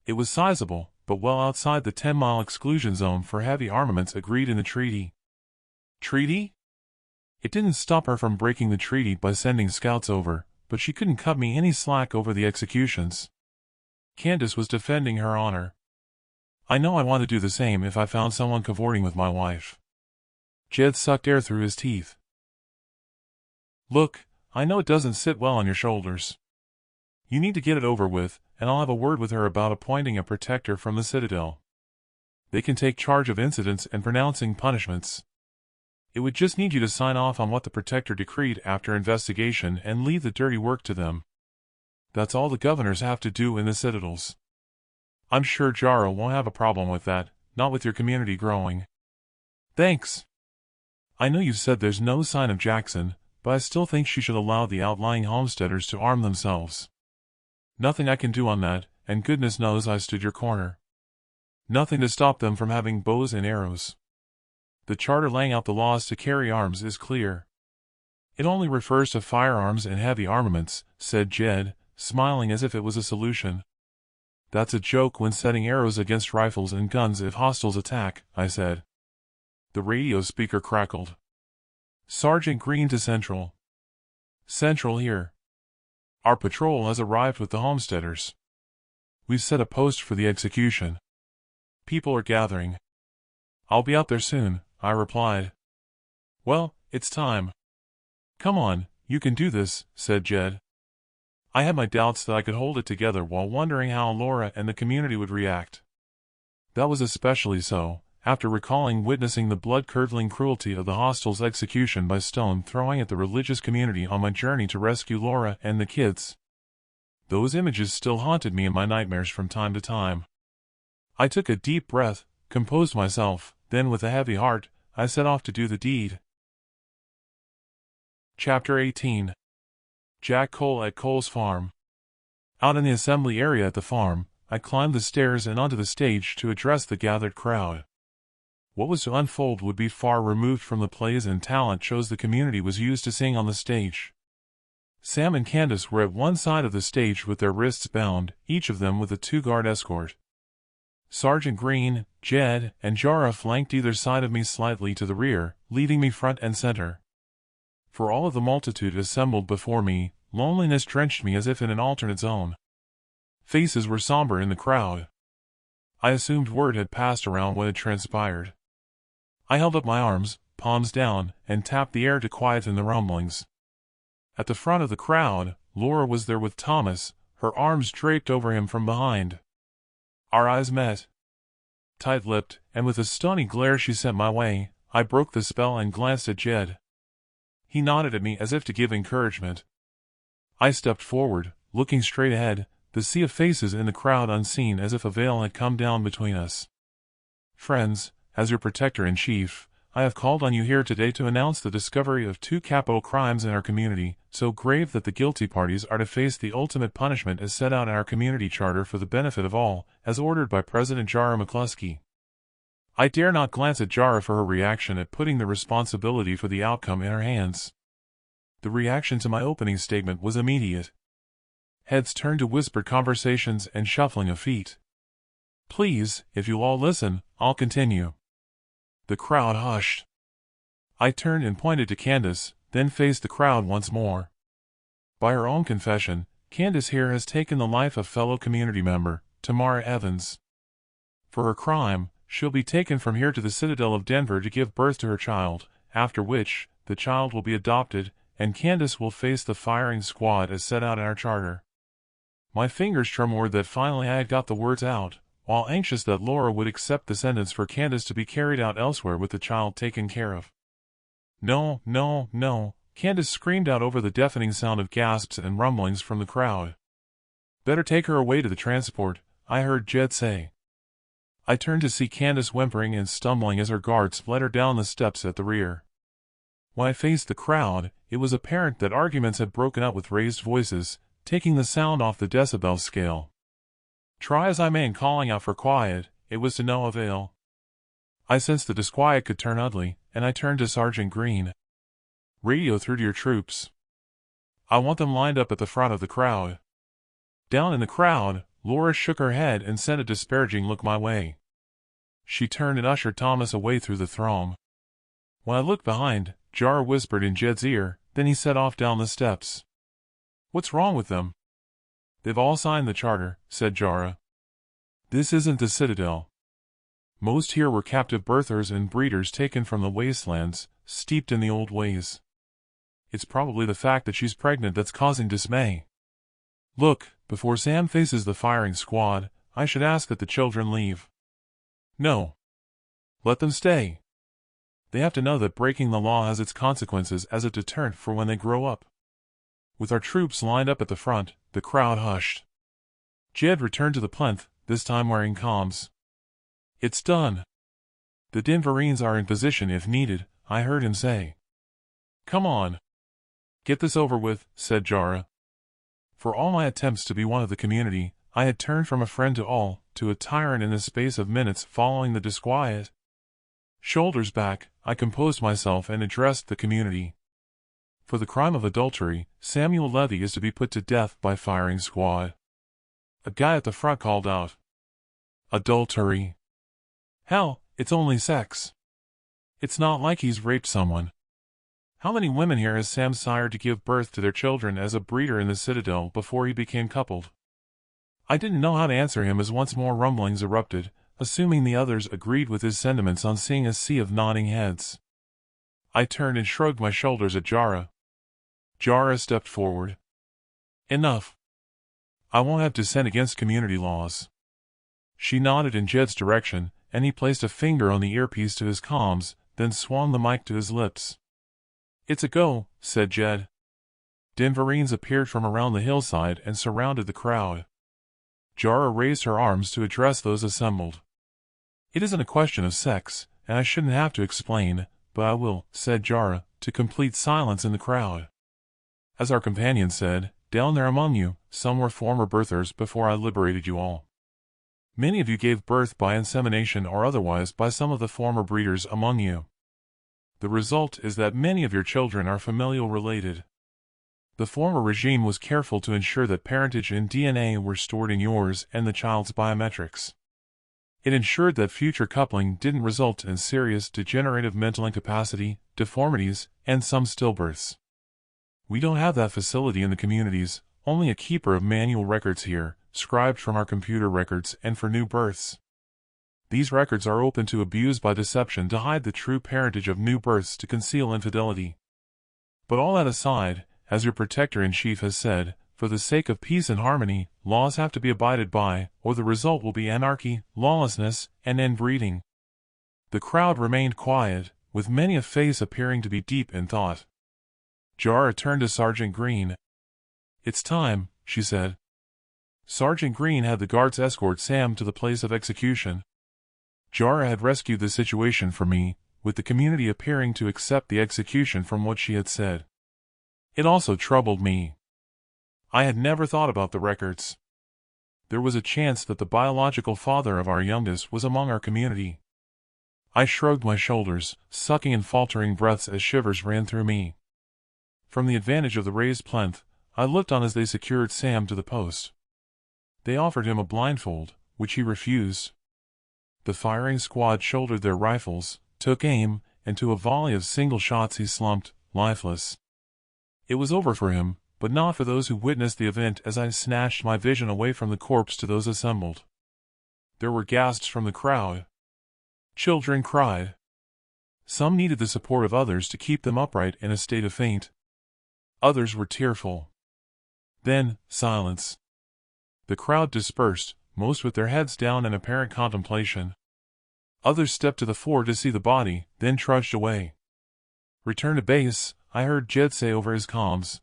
It was sizable, but well outside the 10-mile exclusion zone for heavy armaments agreed in the treaty. Treaty? It didn't stop her from breaking the treaty by sending scouts over, but she couldn't cut me any slack over the executions. Candace was defending her honor. I know I want to do the same if I found someone cavorting with my wife. Jed sucked air through his teeth. Look, I know it doesn't sit well on your shoulders. You need to get it over with, and I'll have a word with her about appointing a protector from the Citadel. They can take charge of incidents and pronouncing punishments. It would just need you to sign off on what the protector decreed after investigation and leave the dirty work to them. That's all the governors have to do in the Citadels. I'm sure Jara won't have a problem with that, not with your community growing. Thanks. I know you've said there's no sign of Jackson, but I still think she should allow the outlying homesteaders to arm themselves. Nothing I can do on that, and goodness knows I stood your corner. Nothing to stop them from having bows and arrows. The charter laying out the laws to carry arms is clear. It only refers to firearms and heavy armaments, said Jed, smiling as if it was a solution. That's a joke when setting arrows against rifles and guns if hostiles attack, I said. The radio speaker crackled. Sergeant Green to Central. Central here. Our patrol has arrived with the homesteaders. We've set a post for the execution. People are gathering. I'll be out there soon, I replied. Well, it's time. Come on, you can do this, said Jed. I had my doubts that I could hold it together while wondering how Laura and the community would react. That was especially so, after recalling witnessing the blood-curdling cruelty of the hostiles' execution by stone throwing at the religious community on my journey to rescue Laura and the kids. Those images still haunted me in my nightmares from time to time. I took a deep breath, composed myself, then with a heavy heart, I set off to do the deed. Chapter 18. Jack Cole at Cole's farm. Out in the assembly area at the farm, I climbed the stairs and onto the stage to address the gathered crowd. What was to unfold would be far removed from the plays and talent shows the community was used to seeing on the stage. Sam and Candace were at one side of the stage with their wrists bound, each of them with a 2-guard escort. Sergeant Green, Jed, and Jara flanked either side of me slightly to the rear, leaving me front and center. For all of the multitude assembled before me, loneliness drenched me as if in an alternate zone. Faces were somber in the crowd. I assumed word had passed around what had transpired. I held up my arms, palms down, and tapped the air to quieten the rumblings. At the front of the crowd, Laura was there with Thomas, her arms draped over him from behind. Our eyes met. Tight-lipped, and with a stony glare she sent my way, I broke the spell and glanced at Jed. He nodded at me as if to give encouragement. I stepped forward, looking straight ahead, the sea of faces in the crowd unseen as if a veil had come down between us. Friends, as your protector-in-chief, I have called on you here today to announce the discovery of 2 capital crimes in our community, so grave that the guilty parties are to face the ultimate punishment as set out in our community charter for the benefit of all, as ordered by President Jara McCluskey. I dare not glance at Jara for her reaction at putting the responsibility for the outcome in her hands. The reaction to my opening statement was immediate. Heads turned to whispered conversations and shuffling of feet. Please, if you'll all listen, I'll continue. The crowd hushed. I turned and pointed to Candace, then faced the crowd once more. By her own confession, Candace here has taken the life of fellow community member, Tamara Evans. For her crime, she'll be taken from here to the Citadel of Denver to give birth to her child, after which, the child will be adopted, and Candace will face the firing squad as set out in our charter. My fingers tremored that finally I had got the words out, while anxious that Laura would accept the sentence for Candace to be carried out elsewhere with the child taken care of. No, no, no, Candace screamed out over the deafening sound of gasps and rumblings from the crowd. Better take her away to the transport, I heard Jed say. I turned to see Candace whimpering and stumbling as her guards led her down the steps at the rear. When I faced the crowd, it was apparent that arguments had broken up with raised voices, taking the sound off the decibel scale. Try as I may in calling out for quiet, it was to no avail. I sensed the disquiet could turn ugly, and I turned to Sergeant Green. Radio through to your troops. I want them lined up at the front of the crowd. Down in the crowd, Laura shook her head and sent a disparaging look my way. She turned and ushered Thomas away through the throng. When I looked behind, Jara whispered in Jed's ear, then he set off down the steps. What's wrong with them? They've all signed the charter, said Jara. This isn't the Citadel. Most here were captive birthers and breeders taken from the wastelands, steeped in the old ways. It's probably the fact that she's pregnant that's causing dismay. Look, before Sam faces the firing squad, I should ask that the children leave. No. Let them stay. They have to know that breaking the law has its consequences as a deterrent for when they grow up. With our troops lined up at the front, the crowd hushed. Jed returned to the plinth, this time wearing comms. It's done. The Denverines are in position if needed, I heard him say. Come on. Get this over with, said Jara. For all my attempts to be one of the community, I had turned from a friend to a tyrant in the space of minutes following the disquiet. Shoulders back, I composed myself and addressed the community. For the crime of adultery, Samuel Levy is to be put to death by firing squad. A guy at the front called out. Adultery. Hell, it's only sex. It's not like he's raped someone. How many women here has Sam sired to give birth to their children as a breeder in the Citadel before he became coupled? I didn't know how to answer him as once more rumblings erupted, assuming the others agreed with his sentiments on seeing a sea of nodding heads. I turned and shrugged my shoulders at Jara. Jara stepped forward. Enough. I won't have dissent against community laws. She nodded in Jed's direction, and he placed a finger on the earpiece to his comms, then swung the mic to his lips. It's a go, said Jed. Denverines appeared from around the hillside and surrounded the crowd. Jara raised her arms to address those assembled. It isn't a question of sex, and I shouldn't have to explain, but I will, said Jara, to complete silence in the crowd. As our companion said, down there among you, some were former birthers before I liberated you all. Many of you gave birth by insemination or otherwise by some of the former breeders among you. The result is that many of your children are familial related. The former regime was careful to ensure that parentage and DNA were stored in yours and the child's biometrics. It ensured that future coupling didn't result in serious degenerative mental incapacity, deformities, and some stillbirths. We don't have that facility in the communities, only a keeper of manual records here, scribed from our computer records and for new births. These records are open to abuse by deception to hide the true parentage of new births to conceal infidelity. But all that aside, as your Protector-in-Chief has said, for the sake of peace and harmony, laws have to be abided by, or the result will be anarchy, lawlessness, and inbreeding. The crowd remained quiet, with many a face appearing to be deep in thought. Jara turned to Sergeant Green. It's time, she said. Sergeant Green had the guards escort Sam to the place of execution. Jara had rescued the situation for me, with the community appearing to accept the execution from what she had said. It also troubled me. I had never thought about the records. There was a chance that the biological father of our youngest was among our community. I shrugged my shoulders, sucking in faltering breaths as shivers ran through me. From the advantage of the raised plinth, I looked on as they secured Sam to the post. They offered him a blindfold, which he refused. The firing squad shouldered their rifles, took aim, and to a volley of single shots he slumped, lifeless. It was over for him, but not for those who witnessed the event as I snatched my vision away from the corpse to those assembled. There were gasps from the crowd. Children cried. Some needed the support of others to keep them upright in a state of faint. Others were tearful. Then, silence. The crowd dispersed, most with their heads down in apparent contemplation. Others stepped to the fore to see the body, then trudged away. Return to base, I heard Jed say over his comms.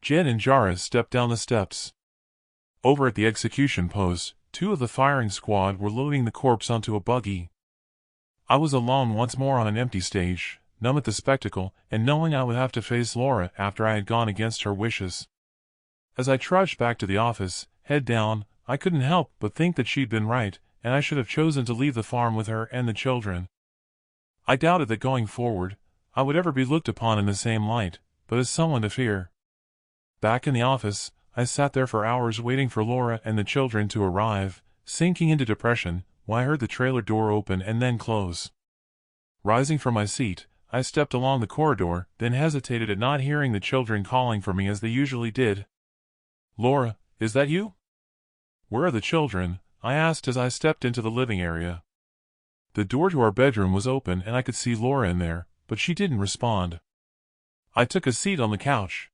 Jed and Jara stepped down the steps. Over at the execution post, 2 of the firing squad were loading the corpse onto a buggy. I was alone once more on an empty stage, numb at the spectacle, and knowing I would have to face Laura after I had gone against her wishes. As I trudged back to the office, head down, I couldn't help but think that she'd been right, and I should have chosen to leave the farm with her and the children. I doubted that going forward, I would ever be looked upon in the same light, but as someone to fear. Back in the office, I sat there for hours waiting for Laura and the children to arrive, sinking into depression, when I heard the trailer door open and then close. Rising from my seat, I stepped along the corridor, then hesitated at not hearing the children calling for me as they usually did. "Laura, is that you?" "Where are the children?" I asked as I stepped into the living area. The door to our bedroom was open and I could see Laura in there, but she didn't respond. I took a seat on the couch.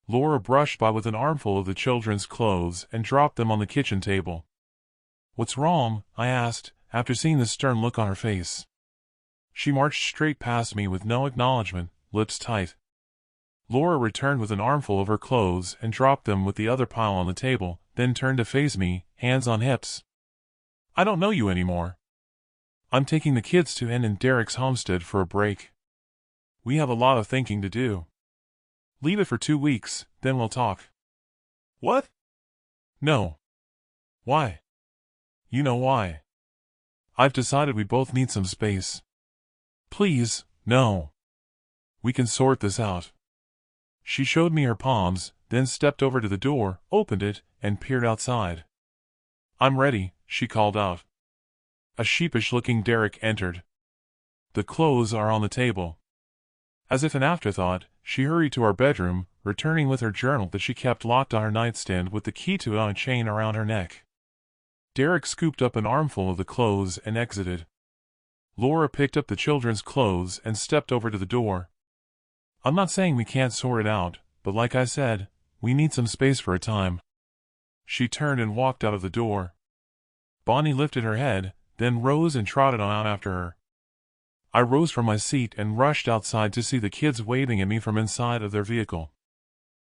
Laura brushed by with an armful of the children's clothes and dropped them on the kitchen table. "What's wrong?" I asked, after seeing the stern look on her face. She marched straight past me with no acknowledgement, lips tight. Laura returned with an armful of her clothes and dropped them with the other pile on the table, then turned to face me, hands on hips. "I don't know you anymore. I'm taking the kids to Ann and Derek's homestead for a break. We have a lot of thinking to do. Leave it for 2 weeks, then we'll talk." "What?" "No." "Why?" "You know why. I've decided we both need some space." "Please, no. We can sort this out." She showed me her palms, then stepped over to the door, opened it, and peered outside. "I'm ready," she called out. A sheepish-looking Derek entered. "The clothes are on the table." As if an afterthought, she hurried to our bedroom, returning with her journal that she kept locked on her nightstand with the key to it on a chain around her neck. Derek scooped up an armful of the clothes and exited. Laura picked up the children's clothes and stepped over to the door. "I'm not saying we can't sort it out, but like I said, we need some space for a time." She turned and walked out of the door. Bonnie lifted her head, then rose and trotted on out after her. I rose from my seat and rushed outside to see the kids waving at me from inside of their vehicle.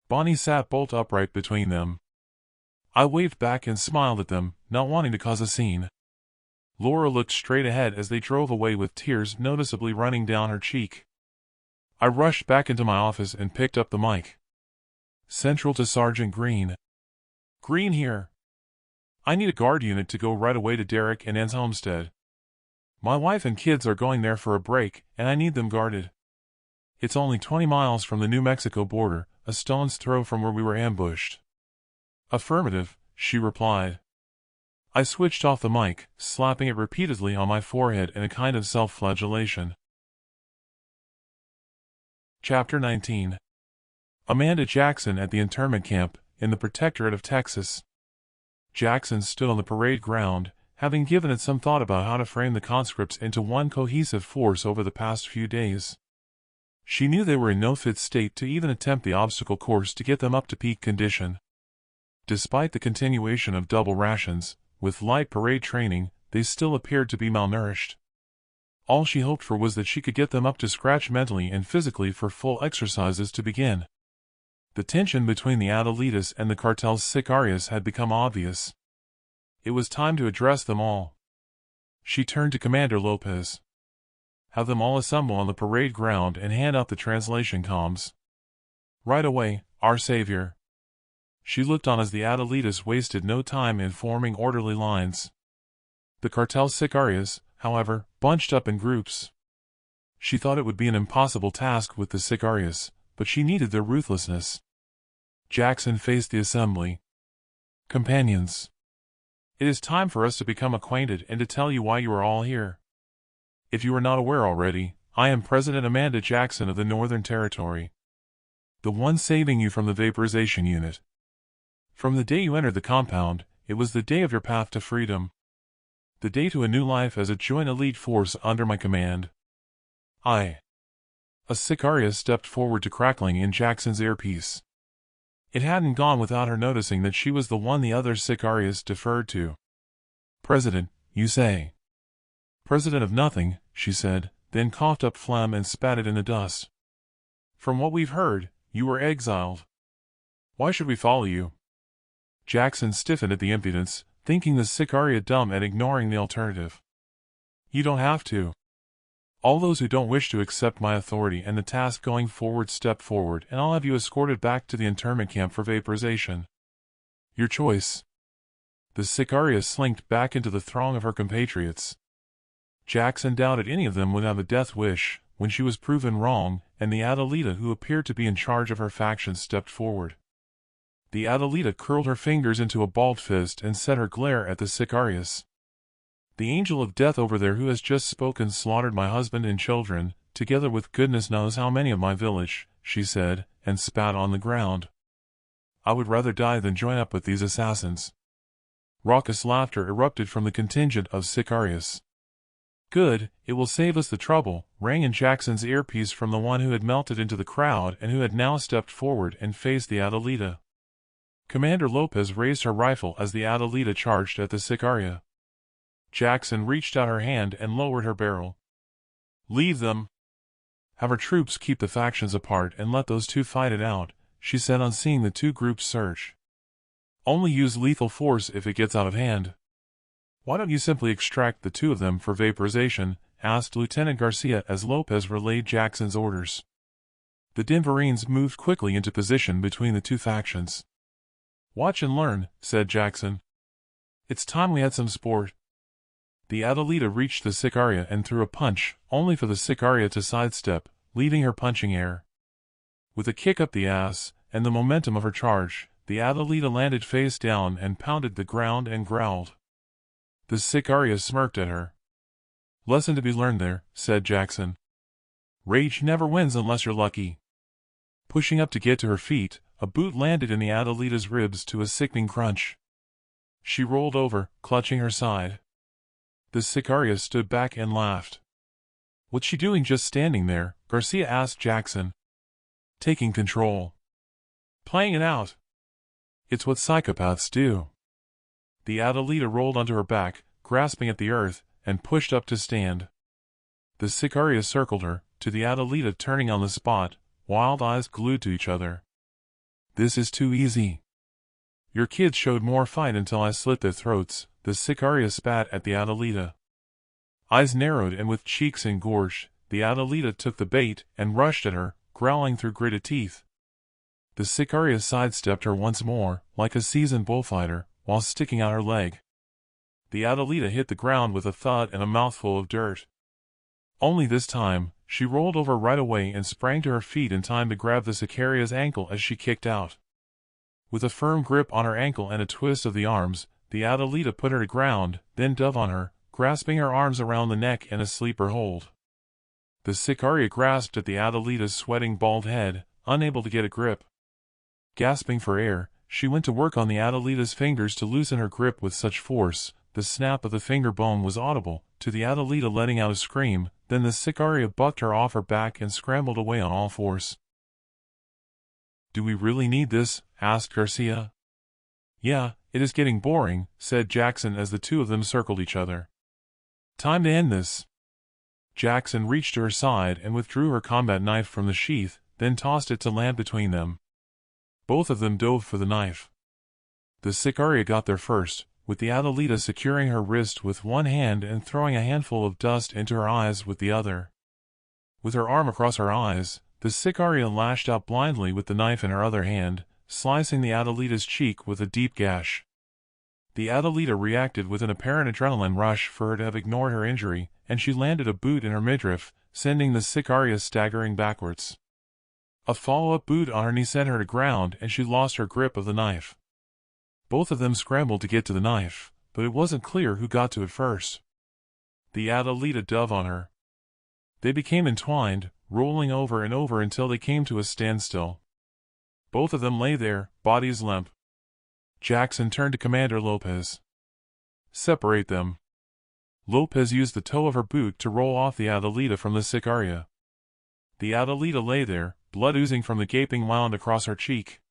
Bonnie sat bolt upright between them. I waved back and smiled at them, not wanting to cause a scene. Laura looked straight ahead as they drove away with tears noticeably running down her cheek. I rushed back into my office and picked up the mic. "Central to Sergeant Green. Green here. I need a guard unit to go right away to Derek and Ann's homestead. My wife and kids are going there for a break, and I need them guarded. It's only 20 miles from the New Mexico border, a stone's throw from where we were ambushed." "Affirmative," she replied. I switched off the mic, slapping it repeatedly on my forehead in a kind of self-flagellation. Chapter 19. Amanda Jackson at the internment camp, in the Protectorate of Texas. Jackson stood on the parade ground, having given it some thought about how to frame the conscripts into one cohesive force over the past few days. She knew they were in no fit state to even attempt the obstacle course to get them up to peak condition. Despite the continuation of double rations, with light parade training, they still appeared to be malnourished. All she hoped for was that she could get them up to scratch mentally and physically for full exercises to begin. The tension between the Adelitas and the cartel's sicarios had become obvious. It was time to address them all. She turned to Commander Lopez. "Have them all assemble on the parade ground and hand out the translation comms. Right away, our savior." She looked on as the Adelitas wasted no time in forming orderly lines. The cartel sicarios, however, bunched up in groups. She thought it would be an impossible task with the sicarios, but she needed their ruthlessness. Jackson faced the assembly. "Companions, it is time for us to become acquainted and to tell you why you are all here. If you are not aware already, I am President Amanda Jackson of the Northern Territory. The one saving you from the vaporization unit. From the day you entered the compound, it was the day of your path to freedom. The day to a new life as a joint elite force under my command. I." A sicaria stepped forward to crackling in Jackson's earpiece. It hadn't gone without her noticing that she was the one the other sicarias deferred to. "President, you say?" "President of nothing," she said, then coughed up phlegm and spat it in the dust. "From what we've heard, you were exiled. Why should we follow you?" Jackson stiffened at the impudence, thinking the sicaria dumb at ignoring the alternative. "You don't have to. All those who don't wish to accept my authority and the task going forward step forward, and I'll have you escorted back to the internment camp for vaporization. Your choice. The Sicaria slinked back into the throng of her compatriots. Jackson doubted any of them would have a death wish, when she was proven wrong, and the Adelita who appeared to be in charge of her faction stepped forward. The Adelita curled her fingers into a balled fist and set her glare at the Sicarius. The angel of death over there who has just spoken slaughtered my husband and children, together with goodness knows how many of my village, she said, and spat on the ground. I would rather die than join up with these assassins. Raucous laughter erupted from the contingent of Sicarius. Good, it will save us the trouble, rang in Jackson's earpiece from the one who had melted into the crowd and who had now stepped forward and faced the Adelita. Commander Lopez raised her rifle as the Adelita charged at the Sicaria. Jackson reached out her hand and lowered her barrel. Leave them. Have our troops keep the factions apart and let those two fight it out, she said on seeing the two groups surge. Only use lethal force if it gets out of hand. Why don't you simply extract the two of them for vaporization, asked Lieutenant Garcia as Lopez relayed Jackson's orders. The Denverines moved quickly into position between the two factions. Watch and learn, said Jackson. It's time we had some sport. The Adelita reached the Sicaria and threw a punch, only for the Sicaria to sidestep, leaving her punching air. With a kick up the ass, and the momentum of her charge, the Adelita landed face down and pounded the ground and growled. The Sicaria smirked at her. Lesson to be learned there, said Jackson. Rage never wins unless you're lucky. Pushing up to get to her feet, a boot landed in the Adelita's ribs to a sickening crunch. She rolled over, clutching her side. The Sicaria stood back and laughed. What's she doing just standing there? Garcia asked Jackson. Taking control. Playing it out. It's what psychopaths do. The Adelita rolled onto her back, grasping at the earth, and pushed up to stand. The Sicaria circled her, to the Adelita turning on the spot, wild eyes glued to each other. This is too easy. Your kids showed more fight until I slit their throats, the Sicaria spat at the Adelita. Eyes narrowed and with cheeks engorged, the Adelita took the bait and rushed at her, growling through gritted teeth. The Sicaria sidestepped her once more, like a seasoned bullfighter, while sticking out her leg. The Adelita hit the ground with a thud and a mouthful of dirt. Only this time, she rolled over right away and sprang to her feet in time to grab the Sicaria's ankle as she kicked out. With a firm grip on her ankle and a twist of the arms, the Adelita put her to ground, then dove on her, grasping her arms around the neck in a sleeper hold. The Sicaria grasped at the Adelita's sweating bald head, unable to get a grip. Gasping for air, she went to work on the Adelita's fingers to loosen her grip with such force, the snap of the finger bone was audible, to the Adelita letting out a scream, then the Sicaria bucked her off her back and scrambled away on all fours. Do we really need this? Asked Garcia. Yeah, it is getting boring, said Jackson as the two of them circled each other. Time to end this. Jackson reached to her side and withdrew her combat knife from the sheath, then tossed it to land between them. Both of them dove for the knife. The Sicaria got there first, with the Adelita securing her wrist with one hand and throwing a handful of dust into her eyes with the other. With her arm across her eyes, the Sicaria lashed out blindly with the knife in her other hand, slicing the Adelita's cheek with a deep gash. The Adelita reacted with an apparent adrenaline rush for her to have ignored her injury, and she landed a boot in her midriff, sending the Sicaria staggering backwards. A follow-up boot on her knee sent her to ground and she lost her grip of the knife. Both of them scrambled to get to the knife, but it wasn't clear who got to it first. The Adelita dove on her. They became entwined, rolling over and over until they came to a standstill. Both of them lay there, bodies limp. Jackson turned to Commander Lopez. Separate them. Lopez used the toe of her boot to roll off the Adelita from the Sicaria. The Adelita lay there, blood oozing from the gaping wound across her cheek.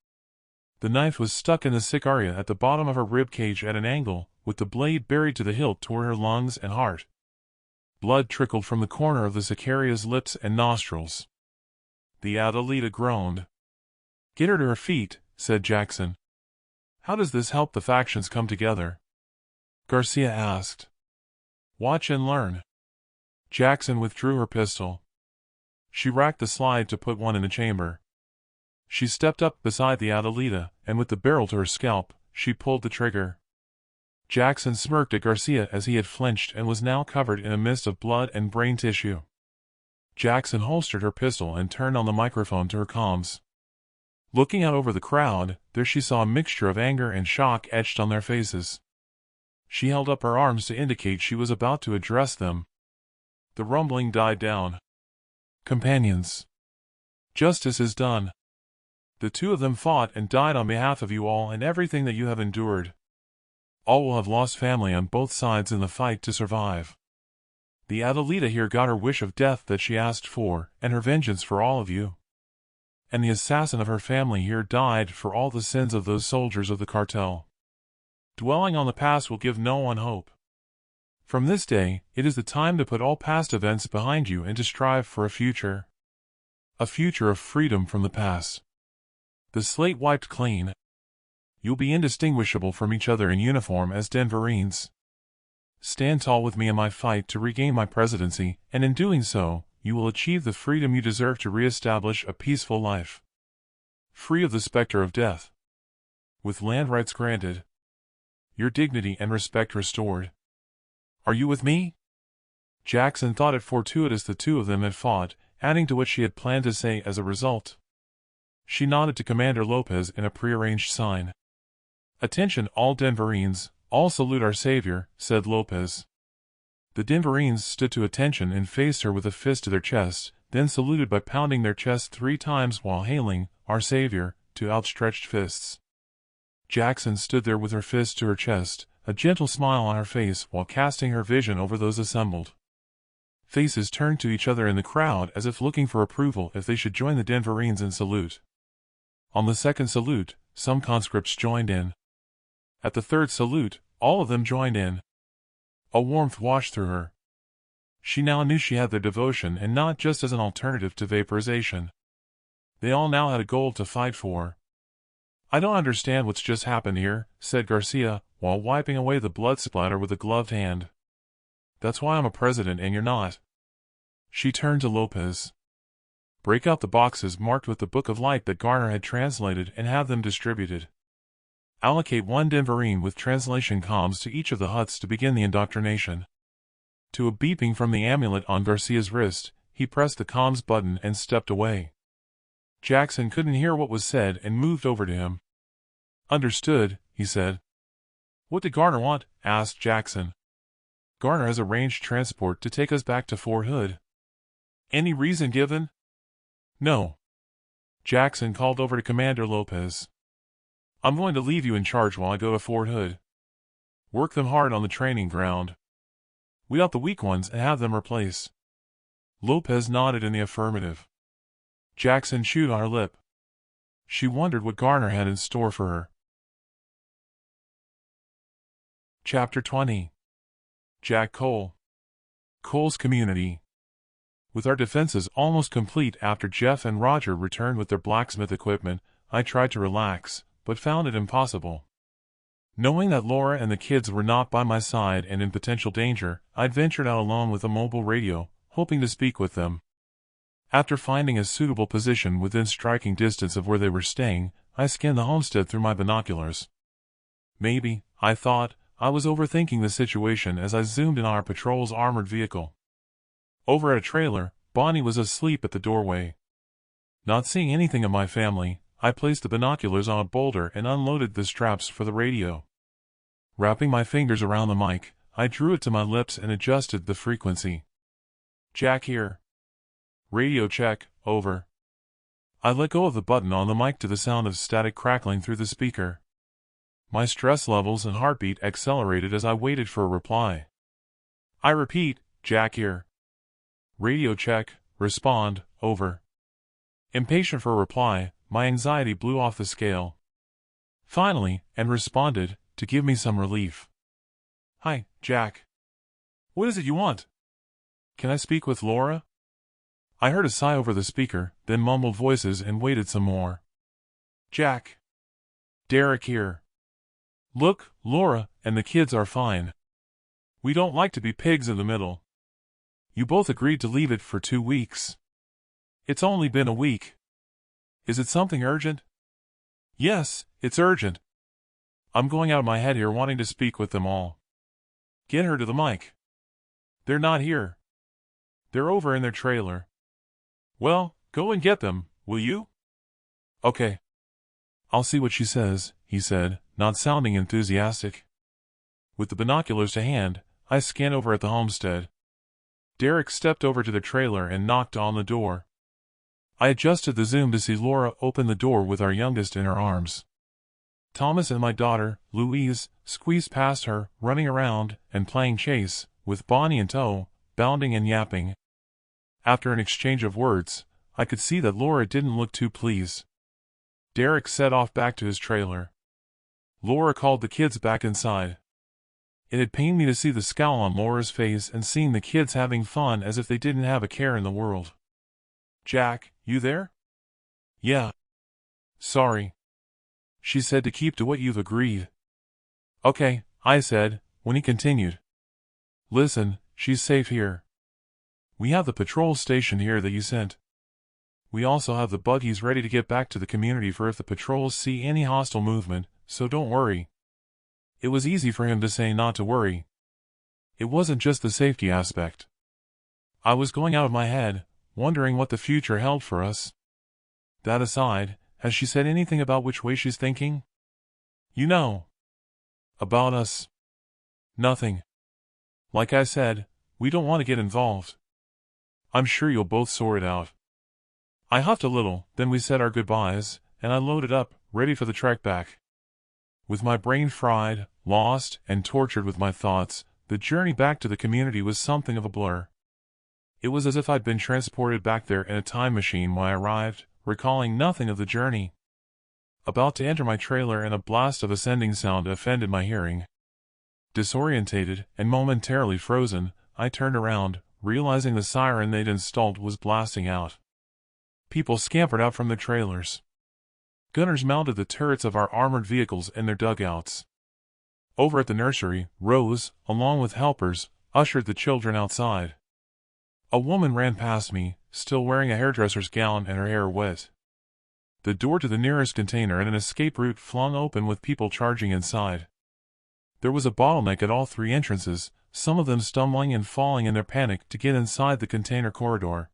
The knife was stuck in the Sicaria at the bottom of her rib cage at an angle, with the blade buried to the hilt toward her lungs and heart. Blood trickled from the corner of the Sicaria's lips and nostrils. The Adelita groaned. Get her to her feet, said Jackson. How does this help the factions come together? Garcia asked. Watch and learn. Jackson withdrew her pistol. She racked the slide to put one in the chamber. She stepped up beside the Adelita, and with the barrel to her scalp, she pulled the trigger. Jackson smirked at Garcia as he had flinched and was now covered in a mist of blood and brain tissue. Jackson holstered her pistol and turned on the microphone to her comms. Looking out over the crowd, there she saw a mixture of anger and shock etched on their faces. She held up her arms to indicate she was about to address them. The rumbling died down. Companions. Justice is done. The two of them fought and died on behalf of you all and everything that you have endured. All will have lost family on both sides in the fight to survive. The Adelita here got her wish of death that she asked for, and her vengeance for all of you. And the assassin of her family here died for all the sins of those soldiers of the cartel. Dwelling on the past will give no one hope. From this day, it is the time to put all past events behind you and to strive for a future. A future of freedom from the past. The slate wiped clean. You'll be indistinguishable from each other in uniform as Denverines. Stand tall with me in my fight to regain my presidency, and in doing so, you will achieve the freedom you deserve to re-establish a peaceful life. Free of the specter of death. With land rights granted. Your dignity and respect restored. Are you with me? Jackson thought it fortuitous the two of them had fought, adding to what she had planned to say as a result. She nodded to Commander Lopez in a prearranged sign. Attention all Denverines, all salute our savior, said Lopez. The Denverines stood to attention and faced her with a fist to their chest, then saluted by pounding their chests 3 times while hailing, our savior, to outstretched fists. Jackson stood there with her fist to her chest, a gentle smile on her face while casting her vision over those assembled. Faces turned to each other in the crowd as if looking for approval if they should join the Denverines in salute. On the second salute, some conscripts joined in. At the third salute, all of them joined in. A warmth washed through her. She now knew she had their devotion and not just as an alternative to vaporization. They all now had a goal to fight for. I don't understand what's just happened here, said Garcia, while wiping away the blood splatter with a gloved hand. That's why I'm a president and you're not. She turned to Lopez. Break out the boxes marked with the Book of Light that Garner had translated and have them distributed. Allocate 1 Denverine with translation comms to each of the huts to begin the indoctrination. To a beeping from the amulet on Garcia's wrist, he pressed the comms button and stepped away. Jackson couldn't hear what was said and moved over to him. Understood, he said. What did Garner want? Asked Jackson. Garner has arranged transport to take us back to Fort Hood. Any reason given? No. Jackson called over to Commander Lopez. I'm going to leave you in charge while I go to Fort Hood. Work them hard on the training ground. Weed out the weak ones and have them replace. Lopez nodded in the affirmative. Jackson chewed on her lip. She wondered what Garner had in store for her. Chapter 20. Jack Cole. Cole's community. With our defenses almost complete after Jeff and Roger returned with their blacksmith equipment, I tried to relax, but found it impossible. Knowing that Laura and the kids were not by my side and in potential danger, I'd ventured out alone with a mobile radio, hoping to speak with them. After finding a suitable position within striking distance of where they were staying, I scanned the homestead through my binoculars. Maybe, I thought, I was overthinking the situation as I zoomed in on our patrol's armored vehicle. Over at a trailer, Bonnie was asleep at the doorway. Not seeing anything of my family, I placed the binoculars on a boulder and unloaded the straps for the radio. Wrapping my fingers around the mic, I drew it to my lips and adjusted the frequency. Jack here. Radio check, over. I let go of the button on the mic to the sound of static crackling through the speaker. My stress levels and heartbeat accelerated as I waited for a reply. I repeat, Jack here. Radio check, respond, over. Impatient for a reply, my anxiety blew off the scale. Finally, and responded, to give me some relief. Hi, Jack. What is it you want? Can I speak with Laura? I heard a sigh over the speaker, then mumbled voices and waited some more. Jack. Derek here. Look, Laura and the kids are fine. We don't like to be pigs in the middle. You both agreed to leave it for 2 weeks. It's only been a week. Is it something urgent? Yes, it's urgent. I'm going out of my head here wanting to speak with them all. Get her to the mic. They're not here. They're over in their trailer. Well, go and get them, will you? Okay. I'll see what she says, he said, not sounding enthusiastic. With the binoculars to hand, I scanned over at the homestead. Derek stepped over to the trailer and knocked on the door. I adjusted the zoom to see Laura open the door with our youngest in her arms. Thomas and my daughter, Louise, squeezed past her, running around and playing chase, with Bonnie in tow, bounding and yapping. After an exchange of words, I could see that Laura didn't look too pleased. Derek set off back to his trailer. Laura called the kids back inside. It had pained me to see the scowl on Laura's face and seeing the kids having fun as if they didn't have a care in the world. Jack, you there? Yeah. Sorry. She said to keep to what you've agreed. Okay, I said, when he continued. Listen, she's safe here. We have the patrol station here that you sent. We also have the buggies ready to get back to the community for if the patrols see any hostile movement, so don't worry. It was easy for him to say not to worry. It wasn't just the safety aspect. I was going out of my head, wondering what the future held for us. That aside, has she said anything about which way she's thinking? You know. About us. Nothing. Like I said, we don't want to get involved. I'm sure you'll both sort it out. I huffed a little, then we said our goodbyes, and I loaded up, ready for the trek back. With my brain fried, lost, and tortured with my thoughts, the journey back to the community was something of a blur. It was as if I'd been transported back there in a time machine when I arrived, recalling nothing of the journey. About to enter my trailer and a blast of ascending sound offended my hearing. Disorientated and momentarily frozen, I turned around, realizing the siren they'd installed was blasting out. People scampered out from the trailers. Gunners mounted the turrets of our armored vehicles in their dugouts. Over at the nursery, Rose, along with helpers, ushered the children outside. A woman ran past me, still wearing a hairdresser's gown and her hair wet. The door to the nearest container and an escape route flung open with people charging inside. There was a bottleneck at all 3 entrances, some of them stumbling and falling in their panic to get inside the container corridor.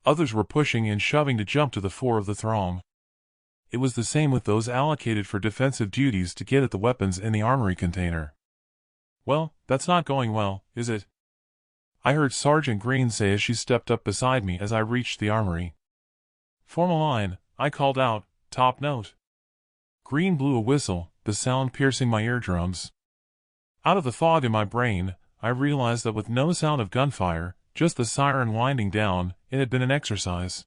Others were pushing and shoving to jump to the fore of the throng. It was the same with those allocated for defensive duties to get at the weapons in the armory container. Well, that's not going well, is it? I heard Sergeant Green say as she stepped up beside me as I reached the armory. Form a line, I called out, top note. Green blew a whistle, the sound piercing my eardrums. Out of the fog in my brain, I realized that with no sound of gunfire, just the siren winding down, it had been an exercise.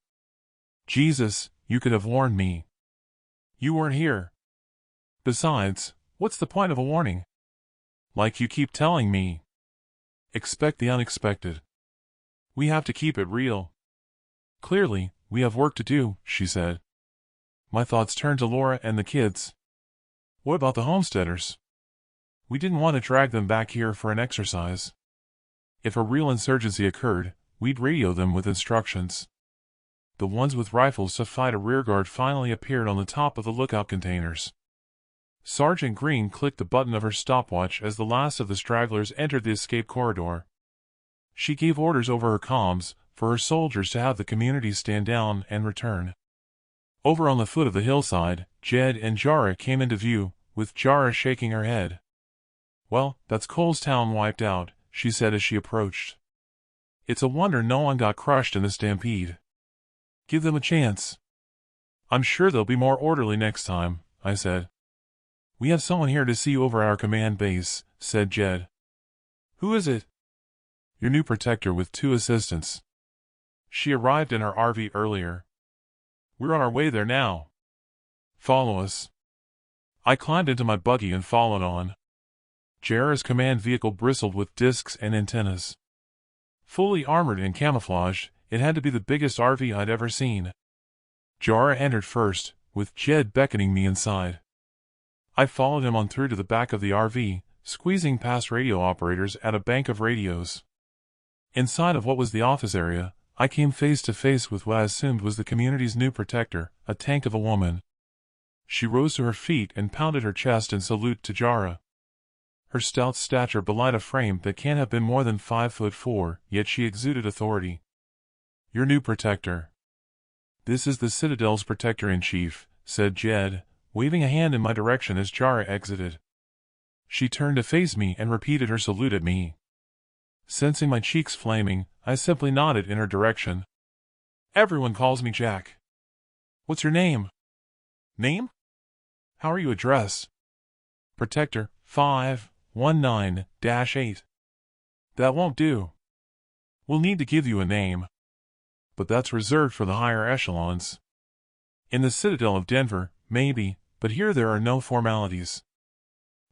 Jesus, you could have warned me. You weren't here. Besides, what's the point of a warning? Like you keep telling me. Expect the unexpected. We have to keep it real. Clearly, we have work to do, she said. My thoughts turned to Laura and the kids. What about the homesteaders? We didn't want to drag them back here for an exercise. If a real insurgency occurred, we'd radio them with instructions. The ones with rifles to fight a rearguard finally appeared on the top of the lookout containers. Sergeant Green clicked the button of her stopwatch as the last of the stragglers entered the escape corridor. She gave orders over her comms for her soldiers to have the community stand down and return. Over on the foot of the hillside, Jed and Jara came into view, with Jara shaking her head. Well, that's Cole's town wiped out, she said as she approached. It's a wonder no one got crushed in the stampede. Give them a chance. I'm sure they'll be more orderly next time, I said. We have someone here to see you over at our command base, said Jed. Who is it? Your new protector with 2 assistants. She arrived in her RV earlier. We're on our way there now. Follow us. I climbed into my buggy and followed on. Jara's command vehicle bristled with discs and antennas. Fully armored and camouflaged, it had to be the biggest RV I'd ever seen. Jara entered first, with Jed beckoning me inside. I followed him on through to the back of the RV, squeezing past radio operators at a bank of radios. Inside of what was the office area, I came face to face with what I assumed was the community's new protector, a tank of a woman. She rose to her feet and pounded her chest in salute to Jara. Her stout stature belied a frame that can't have been more than 5'4", yet she exuded authority. "Your new protector." "This is the Citadel's protector-in-chief," said Jed, waving a hand in my direction as Jara exited. She turned to face me and repeated her salute at me. Sensing my cheeks flaming, I simply nodded in her direction. "Everyone calls me Jack." "What's your name?" "Name? How are you addressed?" "Protector, 519-8. "That won't do. We'll need to give you a name. But that's reserved for the higher echelons. In the Citadel of Denver, maybe, but here there are no formalities."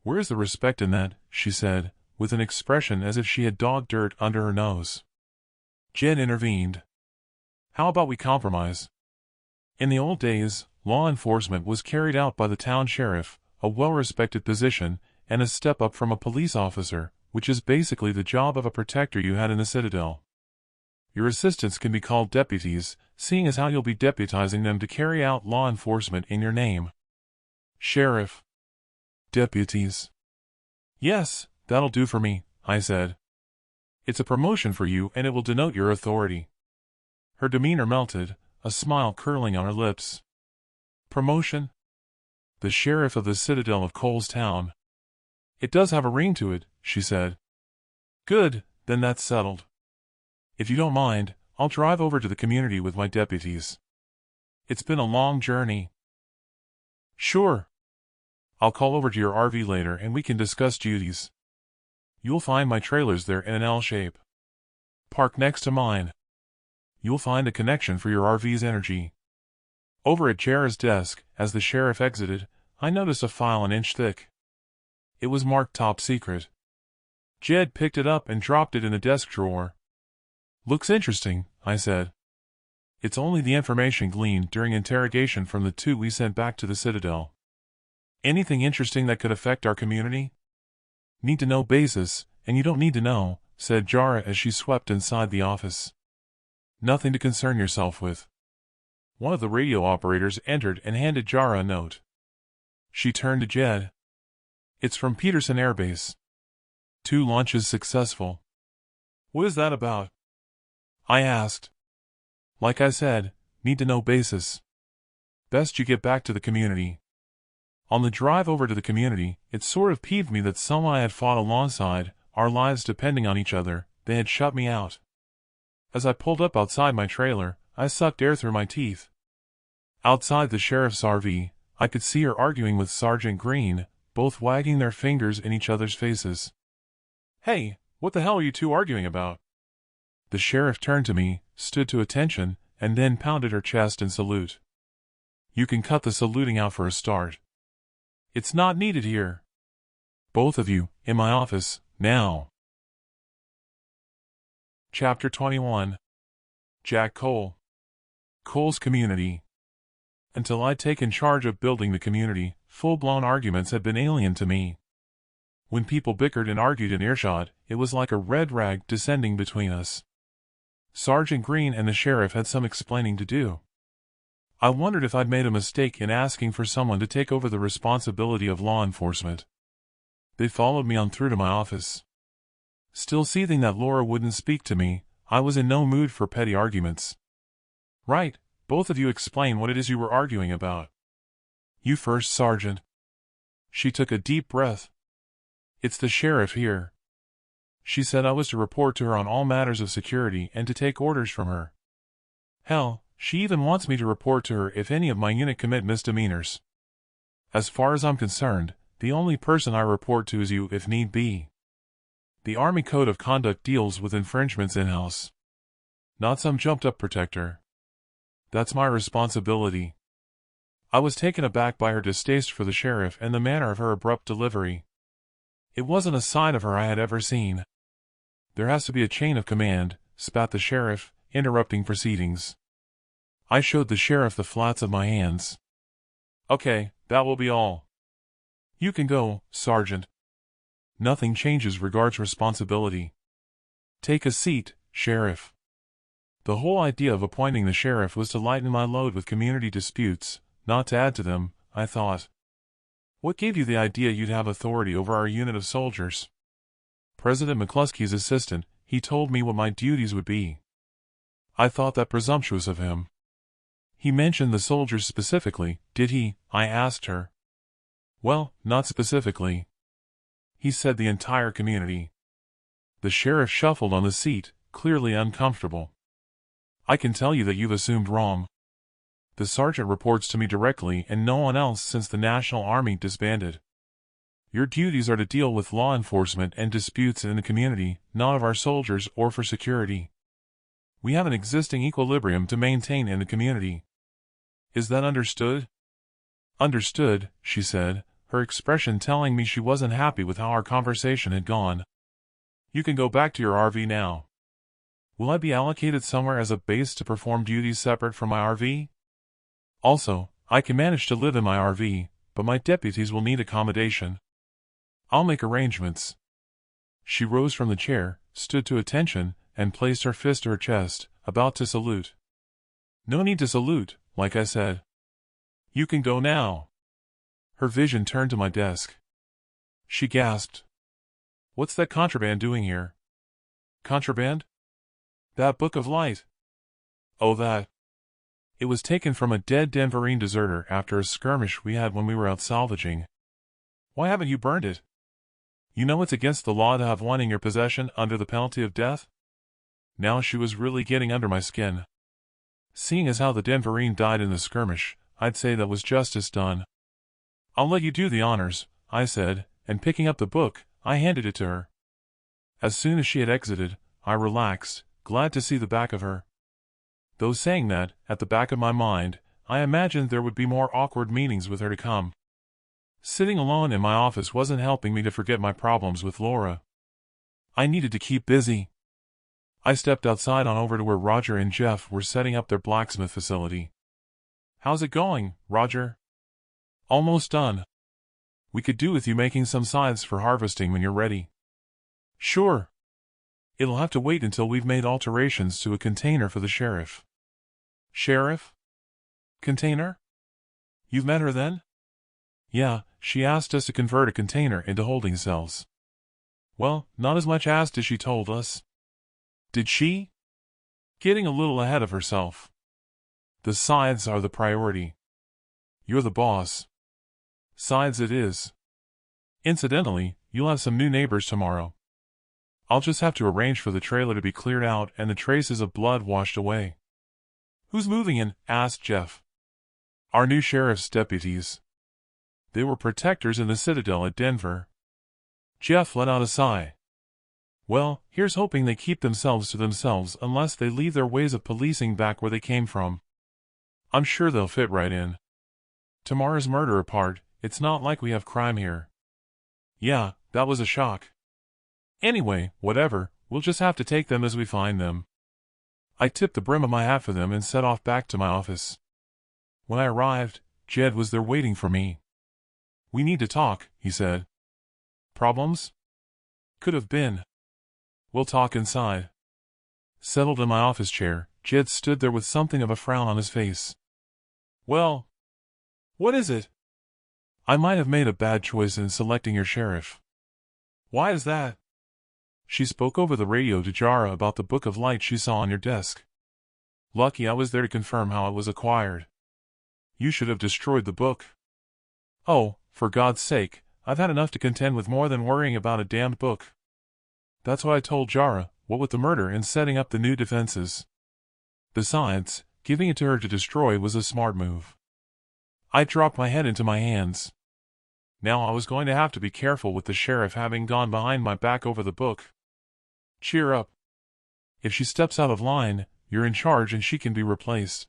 "Where's the respect in that?" she said, with an expression as if she had dog dirt under her nose. Jed intervened. "How about we compromise? In the old days, law enforcement was carried out by the town sheriff, a well-respected position, and a step up from a police officer, which is basically the job of a protector you had in the Citadel. Your assistants can be called deputies, seeing as how you'll be deputizing them to carry out law enforcement in your name." "Sheriff." "Deputies." "Yes, that'll do for me," I said. "It's a promotion for you and it will denote your authority." Her demeanor melted, a smile curling on her lips. "Promotion?" "The sheriff of the Citadel of Cole's Town." "It does have a ring to it," she said. "Good, then that's settled. If you don't mind, I'll drive over to the community with my deputies. It's been a long journey." "Sure. I'll call over to your RV later and we can discuss duties. You'll find my trailers there in an L shape. Park next to mine. You'll find a connection for your RV's energy." Over at Jara's desk, as the sheriff exited, I noticed a file an inch thick. It was marked top secret. Jed picked it up and dropped it in the desk drawer. "Looks interesting," I said. "It's only the information gleaned during interrogation from the two we sent back to the Citadel. Anything interesting that could affect our community?" "Need to know basis, and you don't need to know," said Jara as she swept inside the office. "Nothing to concern yourself with." One of the radio operators entered and handed Jara a note. She turned to Jed. "It's from Peterson Air Base. 2 launches successful." "What is that about?" I asked. "Like I said, need to know basis. Best you get back to the community." On the drive over to the community, it sort of peeved me that someone I had fought alongside, our lives depending on each other, they had shut me out. As I pulled up outside my trailer, I sucked air through my teeth. Outside the sheriff's RV, I could see her arguing with Sergeant Green, both wagging their fingers in each other's faces. "Hey, what the hell are you two arguing about?" The sheriff turned to me, stood to attention, and then pounded her chest in salute. "You can cut the saluting out for a start. It's not needed here. Both of you, in my office, now." Chapter 21. Jack Cole. Cole's community. Until I'd taken charge of building the community, full-blown arguments had been alien to me. When people bickered and argued in earshot, it was like a red rag descending between us. Sergeant Green and the sheriff had some explaining to do. I wondered if I'd made a mistake in asking for someone to take over the responsibility of law enforcement. They followed me on through to my office. Still seething that Laura wouldn't speak to me, I was in no mood for petty arguments. "Right, both of you explain what it is you were arguing about." "You first, Sergeant." She took a deep breath. "It's the sheriff here. She said I was to report to her on all matters of security and to take orders from her. Hell, she even wants me to report to her if any of my unit commit misdemeanors. As far as I'm concerned, the only person I report to is you if need be. The Army Code of Conduct deals with infringements in-house. Not some jumped-up protector. That's my responsibility." I was taken aback by her distaste for the sheriff and the manner of her abrupt delivery. It wasn't a side of her I had ever seen. "There has to be a chain of command," spat the sheriff, interrupting proceedings. I showed the sheriff the flats of my hands. "Okay, that will be all. You can go, Sergeant. Nothing changes regards responsibility. Take a seat," Sheriff. The whole idea of appointing the sheriff was to lighten my load with community disputes, not to add to them, I thought. What gave you the idea you'd have authority over our unit of soldiers? President McCluskey's assistant, he told me what my duties would be. I thought that presumptuous of him. He mentioned the soldiers specifically, did he? I asked her. Well, not specifically. He said the entire community. The sheriff shuffled on the seat, clearly uncomfortable. I can tell you that you've assumed wrong. The sergeant reports to me directly and no one else since the National Army disbanded. Your duties are to deal with law enforcement and disputes in the community, not of our soldiers or for security. We have an existing equilibrium to maintain in the community. Is that understood? Understood, she said, her expression telling me she wasn't happy with how our conversation had gone. You can go back to your RV now. Will I be allocated somewhere as a base to perform duties separate from my RV? Also, I can manage to live in my RV, but my deputies will need accommodation. I'll make arrangements. She rose from the chair, stood to attention, and placed her fist to her chest, about to salute. No need to salute, like I said. You can go now. Her vision turned to my desk. She gasped. What's that contraband doing here? Contraband? That book of light. Oh, that. It was taken from a dead Denverine deserter after a skirmish we had when we were out salvaging. Why haven't you burned it? You know it's against the law to have one in your possession under the penalty of death? Now she was really getting under my skin. Seeing as how the Denverine died in the skirmish, I'd say that was justice done. I'll let you do the honors, I said, and picking up the book, I handed it to her. As soon as she had exited, I relaxed, glad to see the back of her. Though saying that, at the back of my mind, I imagined there would be more awkward meetings with her to come. Sitting alone in my office wasn't helping me to forget my problems with Laura. I needed to keep busy. I stepped outside on over to where Roger and Jeff were setting up their blacksmith facility. How's it going, Roger? Almost done. We could do with you making some scythes for harvesting when you're ready. Sure. It'll have to wait until we've made alterations to a container for the sheriff. Sheriff? Container? You've met her then? Yeah, she asked us to convert a container into holding cells. Well, not as much asked as she told us. Did she? Getting a little ahead of herself. The scythes are the priority. You're the boss. Scythes it is. Incidentally, you'll have some new neighbors tomorrow. I'll just have to arrange for the trailer to be cleared out and the traces of blood washed away. Who's moving in? Asked Jeff. Our new sheriff's deputies. They were protectors in the Citadel at Denver. Jeff let out a sigh. Well, here's hoping they keep themselves to themselves unless they leave their ways of policing back where they came from. I'm sure they'll fit right in. Tomorrow's murder apart, it's not like we have crime here. Yeah, that was a shock. Anyway, whatever, we'll just have to take them as we find them. I tipped the brim of my hat for them and set off back to my office. When I arrived, Jed was there waiting for me. We need to talk, he said. Problems? Could have been. We'll talk inside. Settled in my office chair, Jed stood there with something of a frown on his face. Well, what is it? I might have made a bad choice in selecting your sheriff. Why is that? She spoke over the radio to Jara about the book of light she saw on your desk. Lucky I was there to confirm how it was acquired. You should have destroyed the book. Oh, for God's sake, I've had enough to contend with more than worrying about a damned book. That's what I told Jara, what with the murder and setting up the new defenses. Besides, giving it to her to destroy was a smart move. I dropped my head into my hands. Now I was going to have to be careful with the sheriff having gone behind my back over the book. Cheer up. If she steps out of line, you're in charge and she can be replaced.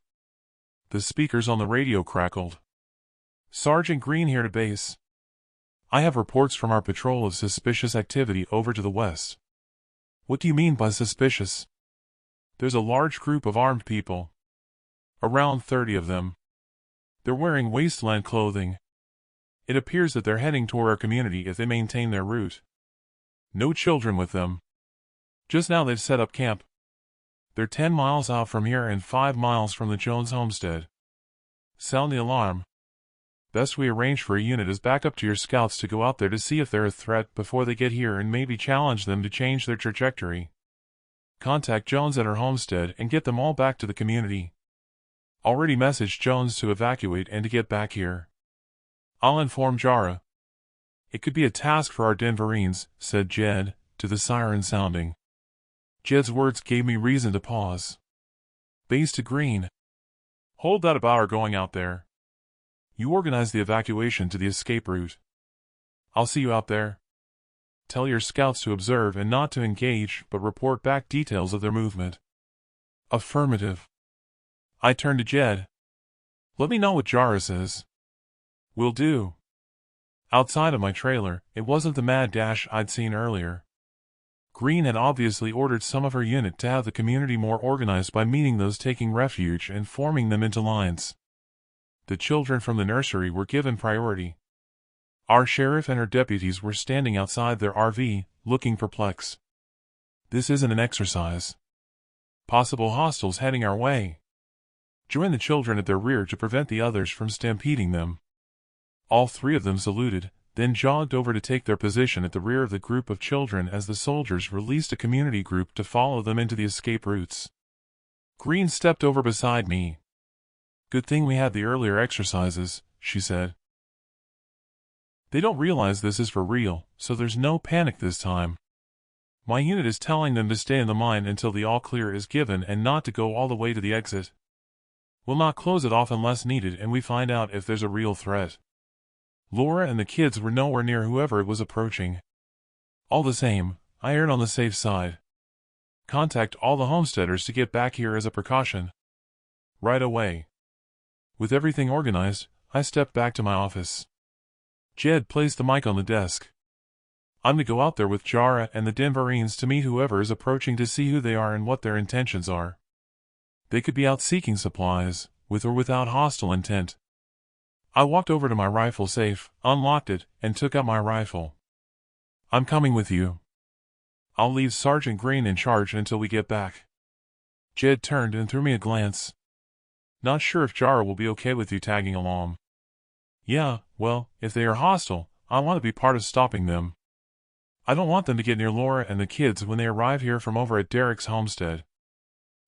The speakers on the radio crackled. Sergeant Green here to base. I have reports from our patrol of suspicious activity over to the west. What do you mean by suspicious? There's a large group of armed people. Around 30 of them. They're wearing wasteland clothing. It appears that they're heading toward our community if they maintain their route. No children with them. Just now they've set up camp. They're 10 miles out from here and 5 miles from the Jones homestead. Sound the alarm. Best we arrange for a unit as backup to your scouts to go out there to see if they're a threat before they get here and maybe challenge them to change their trajectory. Contact Jones at her homestead and get them all back to the community. Already messaged Jones to evacuate and to get back here. I'll inform Jara. It could be a task for our Denverines, said Jed, to the siren sounding. Jed's words gave me reason to pause. Base to Green. Hold that about our going out there. You organize the evacuation to the escape route. I'll see you out there. Tell your scouts to observe and not to engage, but report back details of their movement. Affirmative. I turned to Jed. Let me know what Jara says. Will do. Outside of my trailer, it wasn't the mad dash I'd seen earlier. Green had obviously ordered some of her unit to have the community more organized by meeting those taking refuge and forming them into lines. The children from the nursery were given priority. Our sheriff and her deputies were standing outside their RV, looking perplexed. This isn't an exercise. Possible hostiles heading our way. Join the children at their rear to prevent the others from stampeding them. All three of them saluted, then jogged over to take their position at the rear of the group of children as the soldiers released a community group to follow them into the escape routes. Green stepped over beside me. Good thing we had the earlier exercises, she said. They don't realize this is for real, so there's no panic this time. My unit is telling them to stay in the mine until the all-clear is given and not to go all the way to the exit. We'll not close it off unless needed and we find out if there's a real threat. Laura and the kids were nowhere near whoever it was approaching. All the same, I erred on the safe side. Contact all the homesteaders to get back here as a precaution. Right away. With everything organized, I stepped back to my office. Jed placed the mic on the desk. I'm to go out there with Jara and the Denverines to meet whoever is approaching to see who they are and what their intentions are. They could be out seeking supplies, with or without hostile intent. I walked over to my rifle safe, unlocked it, and took out my rifle. I'm coming with you. I'll leave Sergeant Green in charge until we get back. Jed turned and threw me a glance. Not sure if Jara will be okay with you tagging along. Yeah, well, if they are hostile, I want to be part of stopping them. I don't want them to get near Laura and the kids when they arrive here from over at Derek's homestead.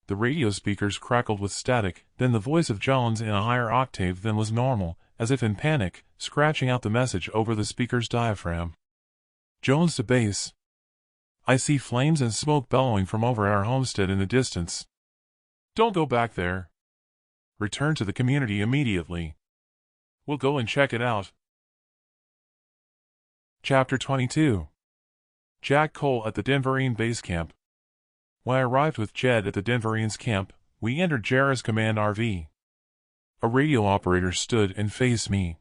The radio speakers crackled with static, then the voice of Jones in a higher octave than was normal, as if in panic, scratching out the message over the speaker's diaphragm. Jones to base. I see flames and smoke bellowing from over our homestead in the distance. Don't go back there. Return to the community immediately. We'll go and check it out. Chapter 22. Jack Cole at the Denverine base camp. When I arrived with Jed at the Denverines camp, we entered Jara's command RV. A radio operator stood and faced me.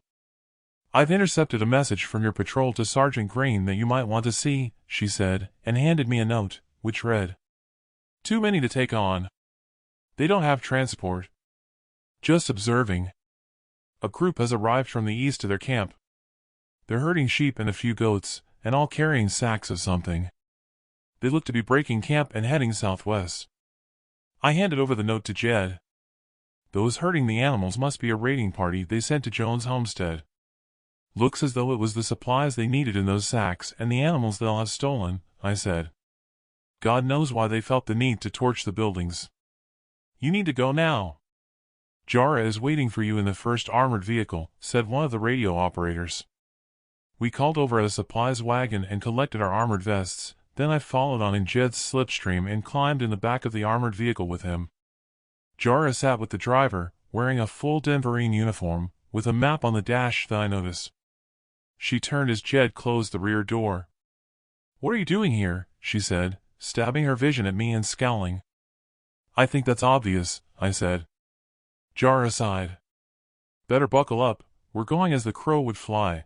I've intercepted a message from your patrol to Sergeant Green that you might want to see, she said, and handed me a note, which read, Too many to take on. They don't have transport. Just observing. A group has arrived from the east to their camp. They're herding sheep and a few goats, and all carrying sacks of something. They look to be breaking camp and heading southwest. I handed over the note to Jed. Those herding the animals must be a raiding party they sent to Jones' homestead. Looks as though it was the supplies they needed in those sacks and the animals they'll have stolen, I said. God knows why they felt the need to torch the buildings. You need to go now. Jara is waiting for you in the first armored vehicle, said one of the radio operators. We called over at a supplies wagon and collected our armored vests, then I followed on in Jed's slipstream and climbed in the back of the armored vehicle with him. Jara sat with the driver, wearing a full Denverine uniform, with a map on the dash that I noticed. She turned as Jed closed the rear door. What are you doing here? She said, stabbing her vision at me and scowling. I think that's obvious, I said. Jara sighed. Better buckle up, we're going as the crow would fly.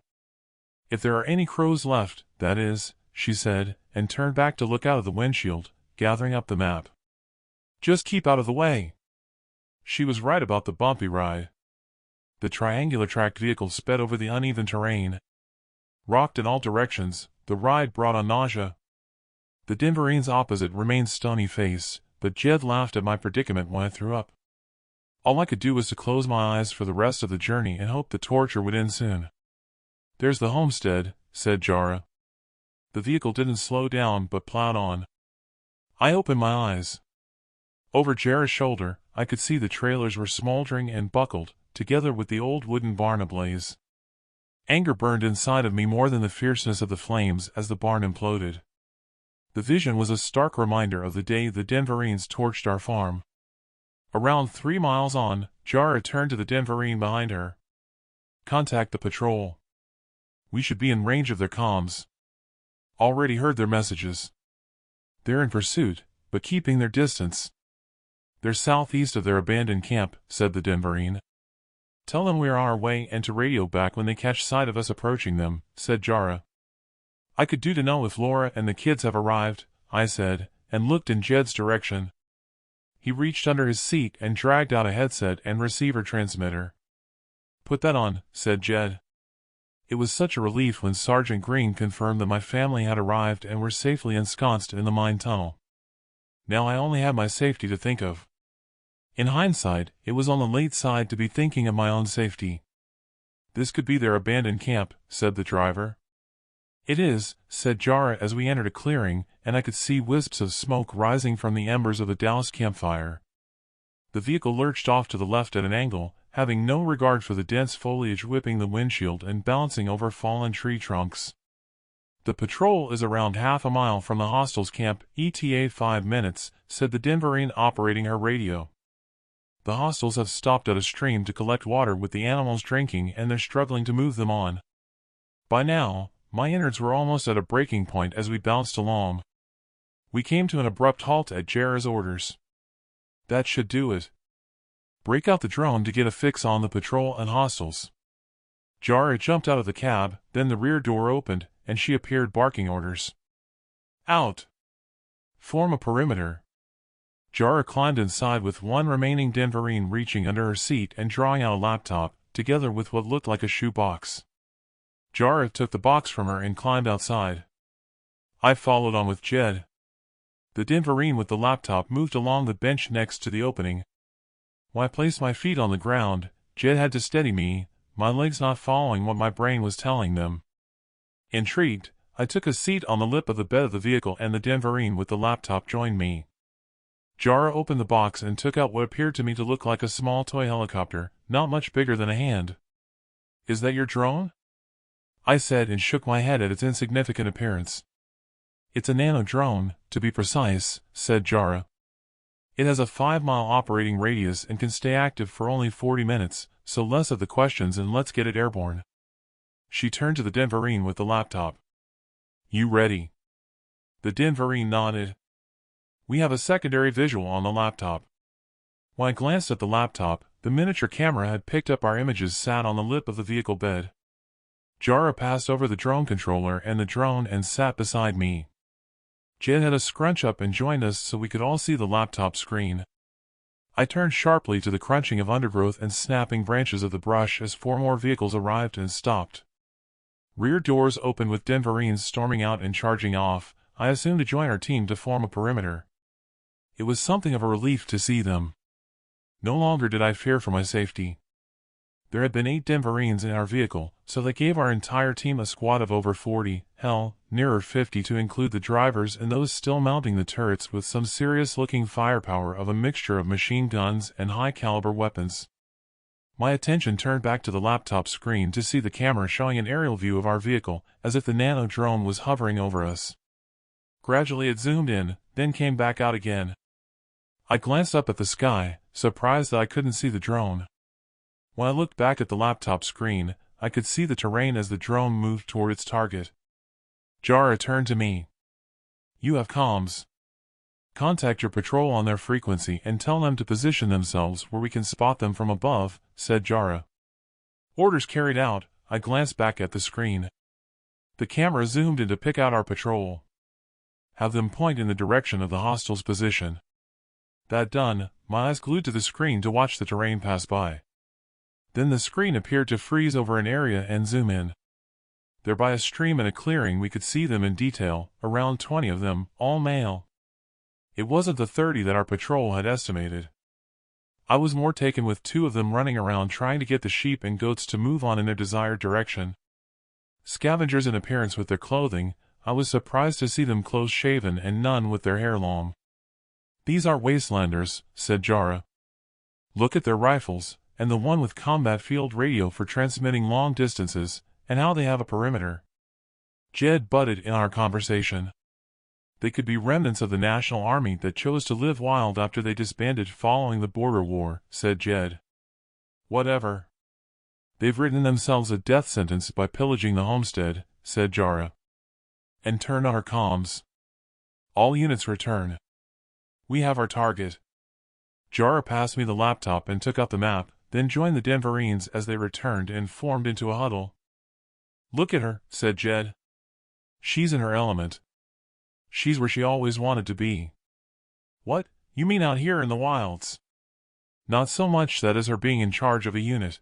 If there are any crows left, that is, she said, and turned back to look out of the windshield, gathering up the map. Just keep out of the way. She was right about the bumpy ride. The triangular tracked vehicle sped over the uneven terrain. Rocked in all directions, the ride brought on nausea. The Denverines opposite remained stony-faced, but Jed laughed at my predicament when I threw up. All I could do was to close my eyes for the rest of the journey and hope the torture would end soon. "There's the homestead," said Jara. The vehicle didn't slow down but plowed on. I opened my eyes. Over Jara's shoulder, I could see the trailers were smoldering and buckled, together with the old wooden barn ablaze. Anger burned inside of me more than the fierceness of the flames as the barn imploded. The vision was a stark reminder of the day the Denverines torched our farm. Around 3 miles on, Jara turned to the Denverine behind her. "Contact the patrol. We should be in range of their comms. Already heard their messages. They're in pursuit, but keeping their distance. They're southeast of their abandoned camp," said the Denverine. "Tell them we are on our way and to radio back when they catch sight of us approaching them," said Jara. "I could do to know if Laura and the kids have arrived," I said, and looked in Jed's direction. He reached under his seat and dragged out a headset and receiver transmitter. "Put that on," said Jed. It was such a relief when Sergeant Green confirmed that my family had arrived and were safely ensconced in the mine tunnel. Now I only had my safety to think of. In hindsight, it was on the late side to be thinking of my own safety. "This could be their abandoned camp," said the driver. "It is," said Jara as we entered a clearing, and I could see wisps of smoke rising from the embers of a doused campfire. The vehicle lurched off to the left at an angle, having no regard for the dense foliage whipping the windshield and bouncing over fallen tree trunks. "The patrol is around half a mile from the hostiles' camp, ETA 5 minutes, said the Denverine operating her radio. "The hostiles have stopped at a stream to collect water with the animals drinking and they're struggling to move them on." By now, my innards were almost at a breaking point as we bounced along. We came to an abrupt halt at Jara's orders. "That should do it. Break out the drone to get a fix on the patrol and hostiles." Jara jumped out of the cab, then the rear door opened, and she appeared barking orders. "Out! Form a perimeter." Jara climbed inside with one remaining Denverine reaching under her seat and drawing out a laptop, together with what looked like a shoe box. Jara took the box from her and climbed outside. I followed on with Jed. The Denverine with the laptop moved along the bench next to the opening. When I placed my feet on the ground, Jed had to steady me, my legs not following what my brain was telling them. Intrigued, I took a seat on the lip of the bed of the vehicle and the Denverine with the laptop joined me. Jara opened the box and took out what appeared to me to look like a small toy helicopter, not much bigger than a hand. "Is that your drone?" I said and shook my head at its insignificant appearance. "It's a nano drone, to be precise," said Jara. "It has a 5-mile operating radius and can stay active for only 40 minutes, so less of the questions and let's get it airborne." She turned to the Denverine with the laptop. "You ready?" The Denverine nodded. "We have a secondary visual on the laptop." When I glanced at the laptop, the miniature camera had picked up our images sat on the lip of the vehicle bed. Jara passed over the drone controller and the drone and sat beside me. Jed had a scrunch up and joined us so we could all see the laptop screen. I turned sharply to the crunching of undergrowth and snapping branches of the brush as 4 more vehicles arrived and stopped. Rear doors opened with Denverines storming out and charging off, I assumed to join our team to form a perimeter. It was something of a relief to see them. No longer did I fear for my safety. There had been 8 Denverines in our vehicle, so that gave our entire team a squad of over 40, hell, nearer 50 to include the drivers and those still mounting the turrets with some serious-looking firepower of a mixture of machine guns and high-caliber weapons. My attention turned back to the laptop screen to see the camera showing an aerial view of our vehicle, as if the nano drone was hovering over us. Gradually it zoomed in, then came back out again. I glanced up at the sky, surprised that I couldn't see the drone. When I looked back at the laptop screen, I could see the terrain as the drone moved toward its target. Jara turned to me. "You have comms. Contact your patrol on their frequency and tell them to position themselves where we can spot them from above," said Jara. Orders carried out, I glanced back at the screen. The camera zoomed in to pick out our patrol. "Have them point in the direction of the hostiles' position." That done, my eyes glued to the screen to watch the terrain pass by. Then the screen appeared to freeze over an area and zoom in. There by a stream and a clearing we could see them in detail, around 20 of them, all male. It wasn't the 30 that our patrol had estimated. I was more taken with 2 of them running around trying to get the sheep and goats to move on in their desired direction. Scavengers in appearance with their clothing, I was surprised to see them close-shaven and none with their hair long. "These are wastelanders," said Jara. "Look at their rifles, and the one with combat field radio for transmitting long distances, and how they have a perimeter." Jed butted in our conversation. "They could be remnants of the National Army that chose to live wild after they disbanded following the border war," said Jed. "Whatever. They've written themselves a death sentence by pillaging the homestead," said Jara. "And turn on our comms. All units return. We have our target." Jara passed me the laptop and took up the map, then joined the Denverines as they returned and formed into a huddle. "Look at her," said Jed. "She's in her element. She's where she always wanted to be." "What, you mean out here in the wilds?" "Not so much that as her being in charge of a unit."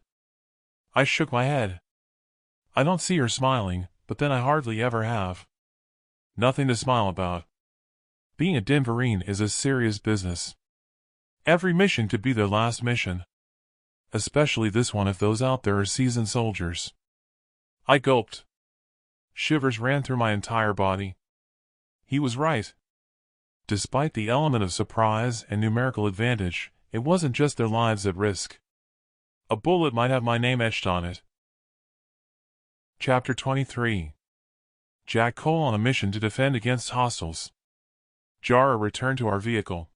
I shook my head. "I don't see her smiling, but then I hardly ever have. Nothing to smile about. Being a Denverine is a serious business. Every mission could be their last mission. Especially this one if those out there are seasoned soldiers." I gulped. Shivers ran through my entire body. He was right. Despite the element of surprise and numerical advantage, it wasn't just their lives at risk. A bullet might have my name etched on it. Chapter 23. Jack Cole on a mission to defend against hostiles. Jara returned to our vehicle.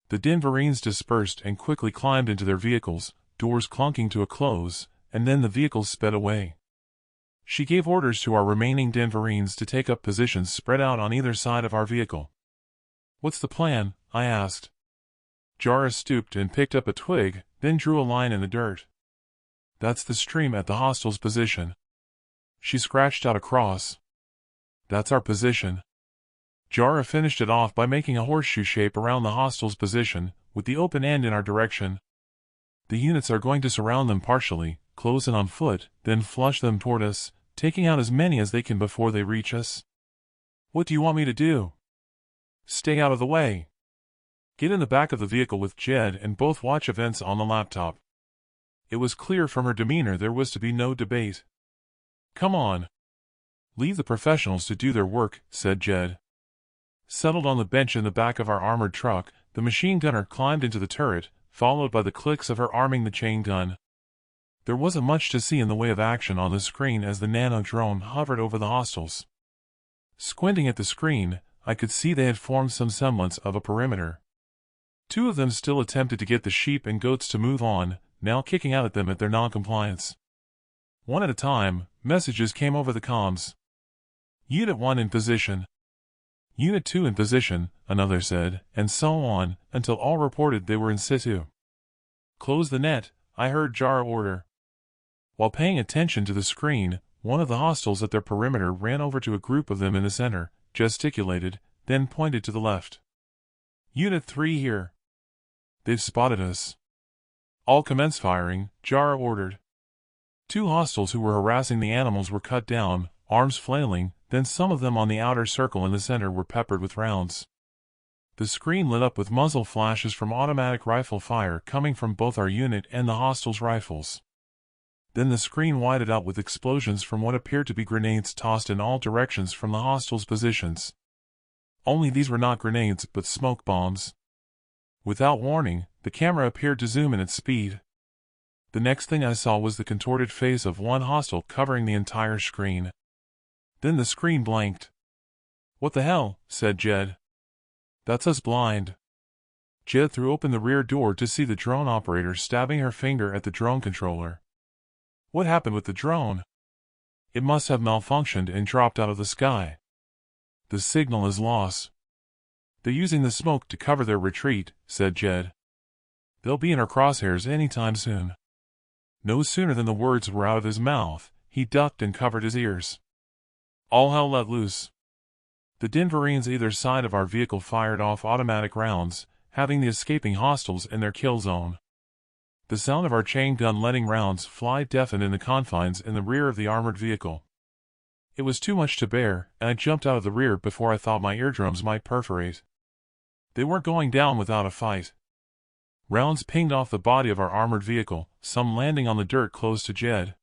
The Denverines dispersed and quickly climbed into their vehicles, doors clunking to a close, and then the vehicles sped away. She gave orders to our remaining Denverines to take up positions spread out on either side of our vehicle. "What's the plan?" I asked. Jara stooped and picked up a twig, then drew a line in the dirt. "That's the stream at the hostiles' position." She scratched out a cross. "That's our position." Jara finished it off by making a horseshoe shape around the hostiles' position, with the open end in our direction. "The units are going to surround them partially, close in on foot, then flush them toward us, taking out as many as they can before they reach us." "What do you want me to do?" "Stay out of the way. Get in the back of the vehicle with Jed and both watch events on the laptop." It was clear from her demeanor there was to be no debate. "Come on. Leave the professionals to do their work," said Jed. Settled on the bench in the back of our armored truck, the machine gunner climbed into the turret, followed by the clicks of her arming the chain gun. There wasn't much to see in the way of action on the screen as the nano-drone hovered over the hostiles. Squinting at the screen, I could see they had formed some semblance of a perimeter. 2 of them still attempted to get the sheep and goats to move on, now kicking out at them at their non-compliance. One at a time, messages came over the comms. "Unit 1 in position." "Unit 2 in position," another said, and so on, until all reported they were in situ. "Close the net," I heard Jara order. While paying attention to the screen, one of the hostiles at their perimeter ran over to a group of them in the center, gesticulated, then pointed to the left. "Unit 3 here. They've spotted us." "All commence firing," Jara ordered. 2 hostiles who were harassing the animals were cut down, arms flailing, then some of them on the outer circle in the center were peppered with rounds. The screen lit up with muzzle flashes from automatic rifle fire coming from both our unit and the hostiles' rifles. Then the screen widened out with explosions from what appeared to be grenades tossed in all directions from the hostiles' positions. Only these were not grenades but smoke bombs. Without warning, the camera appeared to zoom in at speed. The next thing I saw was the contorted face of one hostile covering the entire screen. Then the screen blanked. "What the hell?" said Jed. "That's us blind." Jed threw open the rear door to see the drone operator stabbing her finger at the drone controller. "What happened with the drone?" "It must have malfunctioned and dropped out of the sky. The signal is lost. They're using the smoke to cover their retreat," said Jed. "They'll be in our crosshairs anytime soon." No sooner than the words were out of his mouth, he ducked and covered his ears. All hell let loose. The Denverines either side of our vehicle fired off automatic rounds, having the escaping hostiles in their kill zone. The sound of our chain gun letting rounds fly deafened in the confines in the rear of the armored vehicle. It was too much to bear, and I jumped out of the rear before I thought my eardrums might perforate. They weren't going down without a fight. Rounds pinged off the body of our armored vehicle, some landing on the dirt close to Jed.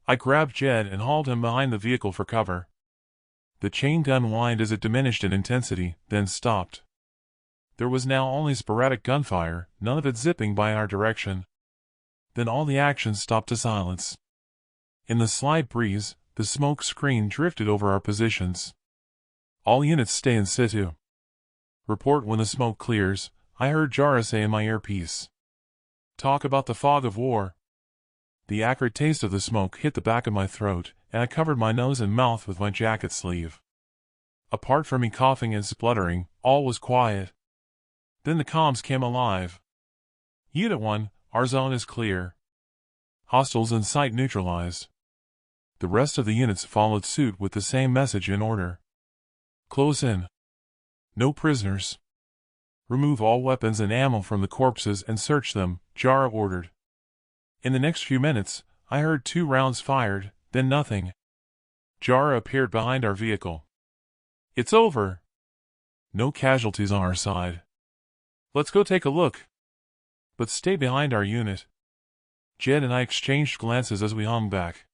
I grabbed Jed and hauled him behind the vehicle for cover. The chain gun whined as it diminished in intensity, then stopped. There was now only sporadic gunfire, none of it zipping by our direction. Then all the action stopped to silence. In the slight breeze, the smoke screen drifted over our positions. All units stay in situ. Report when the smoke clears, I heard Jara say in my earpiece. Talk about the fog of war. The acrid taste of the smoke hit the back of my throat, and I covered my nose and mouth with my jacket sleeve. Apart from me coughing and spluttering, all was quiet. Then the comms came alive. Unit 1, our zone is clear. Hostiles in sight neutralized. The rest of the units followed suit with the same message in order. Close in. No prisoners. Remove all weapons and ammo from the corpses and search them, Jara ordered. In the next few minutes, I heard 2 rounds fired, then nothing. Jara appeared behind our vehicle. It's over. No casualties on our side. Let's go take a look. But stay behind our unit. Jed and I exchanged glances as we hung back.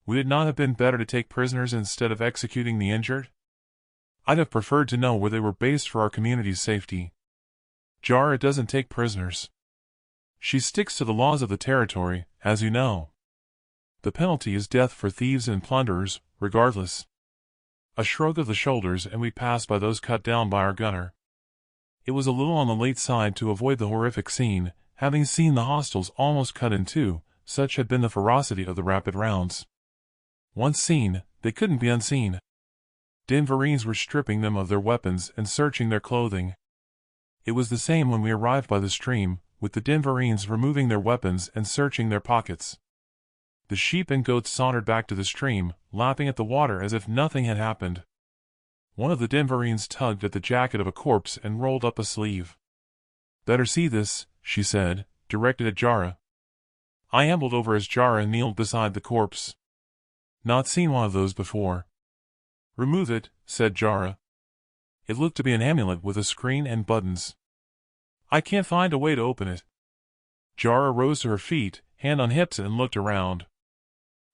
Would it not have been better to take prisoners instead of executing the injured? I'd have preferred to know where they were based for our community's safety. Jara doesn't take prisoners. She sticks to the laws of the territory, as you know. The penalty is death for thieves and plunderers, regardless. A shrug of the shoulders and we passed by those cut down by our gunner. It was a little on the late side to avoid the horrific scene, having seen the hostiles almost cut in two, such had been the ferocity of the rapid rounds. Once seen, they couldn't be unseen. Denverines were stripping them of their weapons and searching their clothing. It was the same when we arrived by the stream, with the Denverines removing their weapons and searching their pockets. The sheep and goats sauntered back to the stream, lapping at the water as if nothing had happened. One of the Denverines tugged at the jacket of a corpse and rolled up a sleeve. "Better see this," she said, directed at Jara. I ambled over as Jara kneeled beside the corpse. "Not seen one of those before." "Remove it," said Jara. It looked to be an amulet with a screen and buttons. "I can't find a way to open it." Jara rose to her feet, hand on hips, and looked around.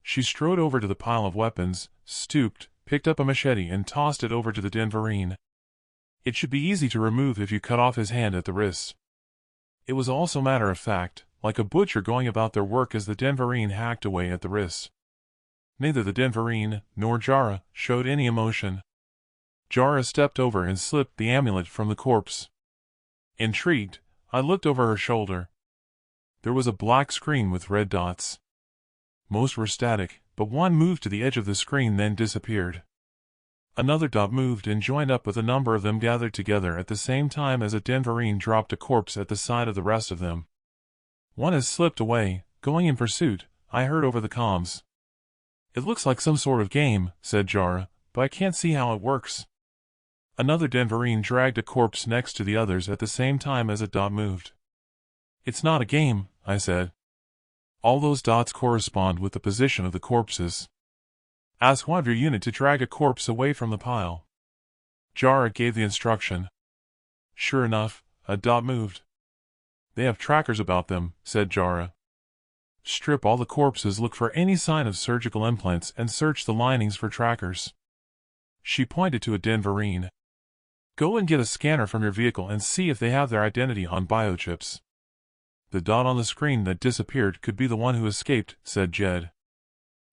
She strode over to the pile of weapons, stooped, picked up a machete and tossed it over to the Denverine. It should be easy to remove if you cut off his hand at the wrist. It was also matter of fact, like a butcher going about their work as the Denverine hacked away at the wrist. Neither the Denverine nor Jara showed any emotion. Jara stepped over and slipped the amulet from the corpse. Intrigued, I looked over her shoulder. There was a black screen with red dots. Most were static, but one moved to the edge of the screen then disappeared. Another dot moved and joined up with a number of them gathered together at the same time as a Denverine dropped a corpse at the side of the rest of them. "One has slipped away, going in pursuit," I heard over the comms. "It looks like some sort of game," said Jara, "but I can't see how it works." Another Denverine dragged a corpse next to the others at the same time as a dot moved. "It's not a game," I said. "All those dots correspond with the position of the corpses. Ask one of your unit to drag a corpse away from the pile." Jara gave the instruction. Sure enough, a dot moved. "They have trackers about them," said Jara. "Strip all the corpses, look for any sign of surgical implants, and search the linings for trackers." She pointed to a Denverine. "Go and get a scanner from your vehicle and see if they have their identity on biochips." "The dot on the screen that disappeared could be the one who escaped," said Jed.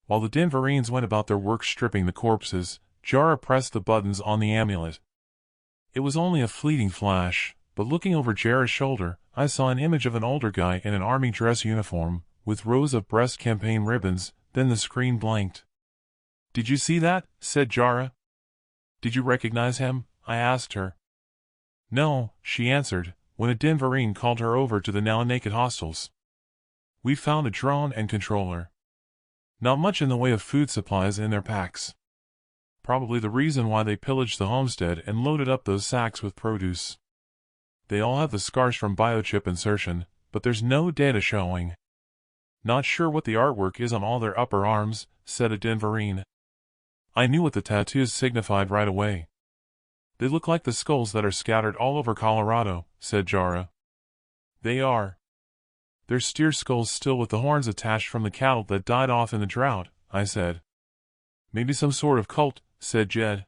While the Denverines went about their work stripping the corpses, Jara pressed the buttons on the amulet. It was only a fleeting flash, but looking over Jara's shoulder, I saw an image of an older guy in an army dress uniform, with rows of breast campaign ribbons, then the screen blanked. "Did you see that?" said Jara. "Did you recognize him?" I asked her. "No," she answered, when a Denverine called her over to the now-naked hostiles. "We found a drone and controller. Not much in the way of food supplies in their packs. Probably the reason why they pillaged the homestead and loaded up those sacks with produce. They all have the scars from biochip insertion, but there's no data showing. Not sure what the artwork is on all their upper arms," said a Denverine. I knew what the tattoos signified right away. They look like the skulls that are scattered all over Colorado, said Jara. They are. They're steer skulls still with the horns attached from the cattle that died off in the drought, I said. Maybe some sort of cult, said Jed.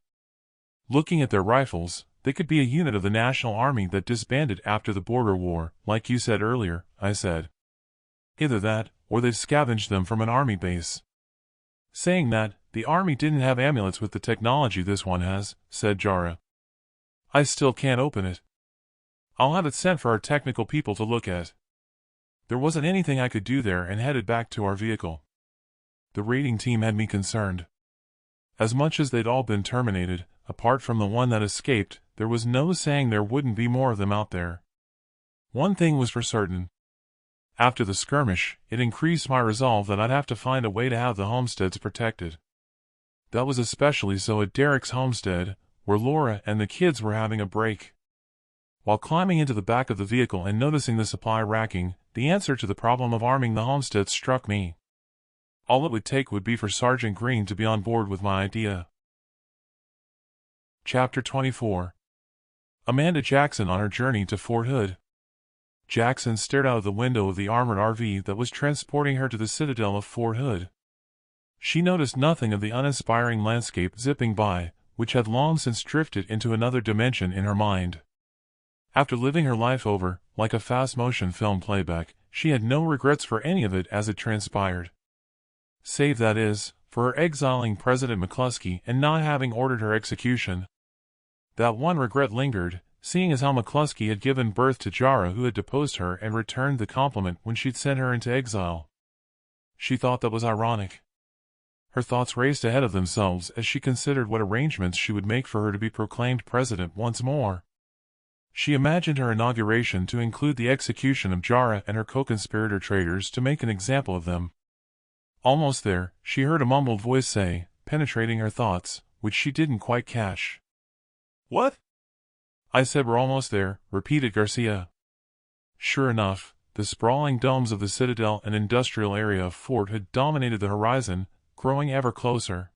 Looking at their rifles, they could be a unit of the National Army that disbanded after the border war, like you said earlier, I said. Either that, or they've scavenged them from an army base. Saying that, the army didn't have amulets with the technology this one has, said Jara. I still can't open it. I'll have it sent for our technical people to look at. There wasn't anything I could do there and headed back to our vehicle. The raiding team had me concerned. As much as they'd all been terminated, apart from the one that escaped, there was no saying there wouldn't be more of them out there. One thing was for certain. After the skirmish, it increased my resolve that I'd have to find a way to have the homesteads protected. That was especially so at Derek's homestead, where Laura and the kids were having a break. While climbing into the back of the vehicle and noticing the supply racking, the answer to the problem of arming the homestead struck me. All it would take would be for Sergeant Green to be on board with my idea. Chapter 24. Amanda Jackson on her journey to Fort Hood. Jackson stared out of the window of the armored RV that was transporting her to the Citadel of Fort Hood. She noticed nothing of the uninspiring landscape zipping by, which had long since drifted into another dimension in her mind. After living her life over, like a fast-motion film playback, she had no regrets for any of it as it transpired. Save, that is, for her exiling President McCluskey and not having ordered her execution. That one regret lingered, seeing as how McCluskey had given birth to Jara, who had deposed her and returned the compliment when she'd sent her into exile. She thought that was ironic. Her thoughts raced ahead of themselves as she considered what arrangements she would make for her to be proclaimed president once more. She imagined her inauguration to include the execution of Jara and her co-conspirator traitors to make an example of them. Almost there, she heard a mumbled voice say, penetrating her thoughts, which she didn't quite catch. "What?" "I said we're almost there," repeated Garcia. Sure enough, the sprawling domes of the Citadel and industrial area of Fort Hood dominated the horizon, growing ever closer.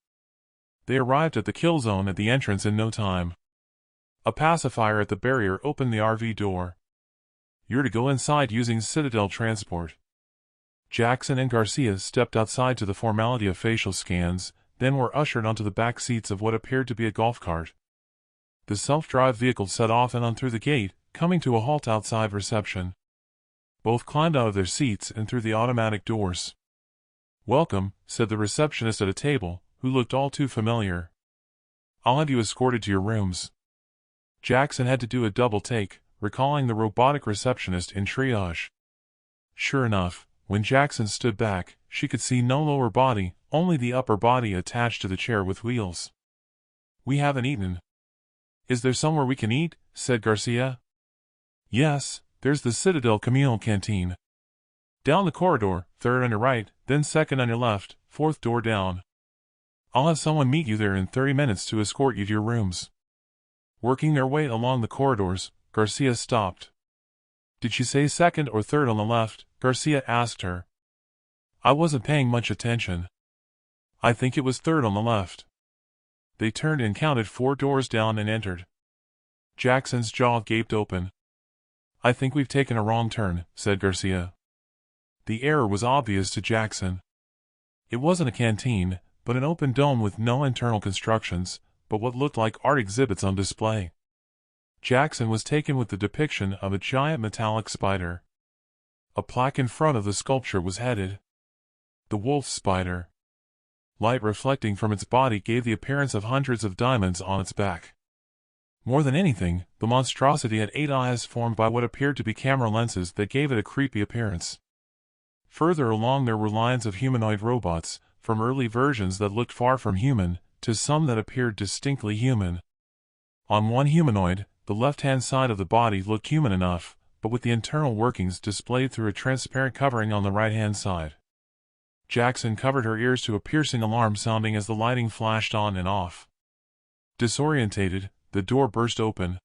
They arrived at the kill zone at the entrance in no time. A pacifier at the barrier opened the RV door. "You're to go inside using Citadel transport." Jackson and Garcia stepped outside to the formality of facial scans, then were ushered onto the back seats of what appeared to be a golf cart. The self-drive vehicle set off and on through the gate, coming to a halt outside reception. Both climbed out of their seats and through the automatic doors. "Welcome," said the receptionist at a table, who looked all too familiar. "I'll have you escorted to your rooms." Jackson had to do a double take, recalling the robotic receptionist in triage. Sure enough, when Jackson stood back, she could see no lower body, only the upper body attached to the chair with wheels. "We haven't eaten." "Is there somewhere we can eat?" said Garcia. "Yes, there's the Citadel communal canteen. Down the corridor, third on your right, then second on your left, fourth door down. I'll have someone meet you there in 30 minutes to escort you to your rooms." Working their way along the corridors, Garcia stopped. "Did she say second or third on the left?" Garcia asked her. I wasn't paying much attention. "I think it was third on the left." They turned and counted 4 doors down and entered. Jackson's jaw gaped open. "I think we've taken a wrong turn," said Garcia. The error was obvious to Jackson. It wasn't a canteen, but an open dome with no internal constructions, but what looked like art exhibits on display. Jackson was taken with the depiction of a giant metallic spider. A plaque in front of the sculpture was headed, "The Wolf Spider." Light reflecting from its body gave the appearance of hundreds of diamonds on its back. More than anything, the monstrosity had 8 eyes formed by what appeared to be camera lenses that gave it a creepy appearance. Further along there were lines of humanoid robots, from early versions that looked far from human, to some that appeared distinctly human. On one humanoid, the left-hand side of the body looked human enough, but with the internal workings displayed through a transparent covering on the right-hand side. Jackson covered her ears to a piercing alarm sounding as the lighting flashed on and off. Disorientated, the door burst open.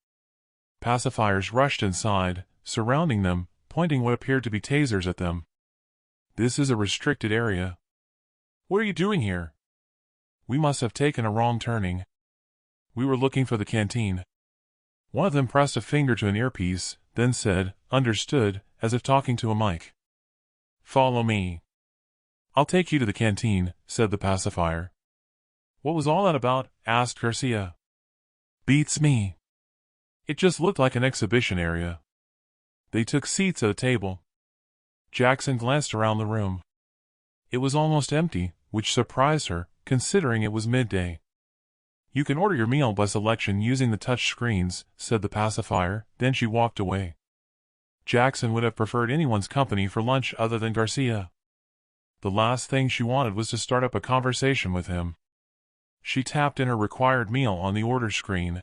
Pacifiers rushed inside, surrounding them, pointing what appeared to be tasers at them. "This is a restricted area." "What are you doing here?" "We must have taken a wrong turning. We were looking for the canteen." One of them pressed a finger to an earpiece, then said, "Understood," as if talking to a mic. "Follow me." "I'll take you to the canteen," said the pacifier. "What was all that about?" asked Garcia. "Beats me." It just looked like an exhibition area. They took seats at a table. Jackson glanced around the room. It was almost empty, which surprised her, considering it was midday. "You can order your meal by selection using the touch screens," said the pacifier, then she walked away. Jackson would have preferred anyone's company for lunch other than Garcia. The last thing she wanted was to start up a conversation with him. She tapped in her required meal on the order screen.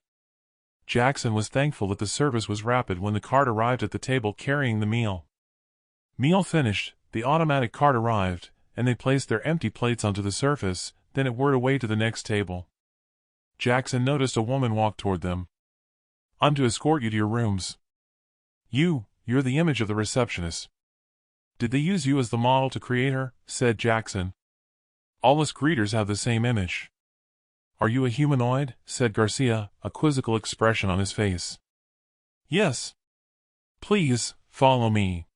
Jackson was thankful that the service was rapid when the cart arrived at the table carrying the meal. Meal finished, the automatic cart arrived, and they placed their empty plates onto the surface, then it whirred away to the next table. Jackson noticed a woman walk toward them. "I'm to escort you to your rooms." You're the image of the receptionist." "Did they use you as the model to create her?" said Jackson. "All us greeters have the same image." "Are you a humanoid?" said Garcia, a quizzical expression on his face. "Yes." "Please, follow me."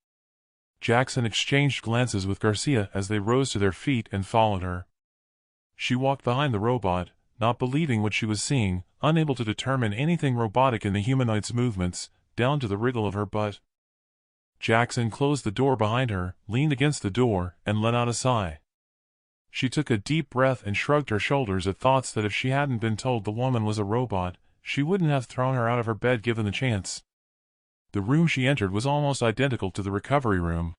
Jackson exchanged glances with Garcia as they rose to their feet and followed her. She walked behind the robot, not believing what she was seeing, unable to determine anything robotic in the humanoid's movements, down to the wriggle of her butt. Jackson closed the door behind her, leaned against the door, and let out a sigh. She took a deep breath and shrugged her shoulders at thoughts that if she hadn't been told the woman was a robot, she wouldn't have thrown her out of her bed given the chance. The room she entered was almost identical to the recovery room.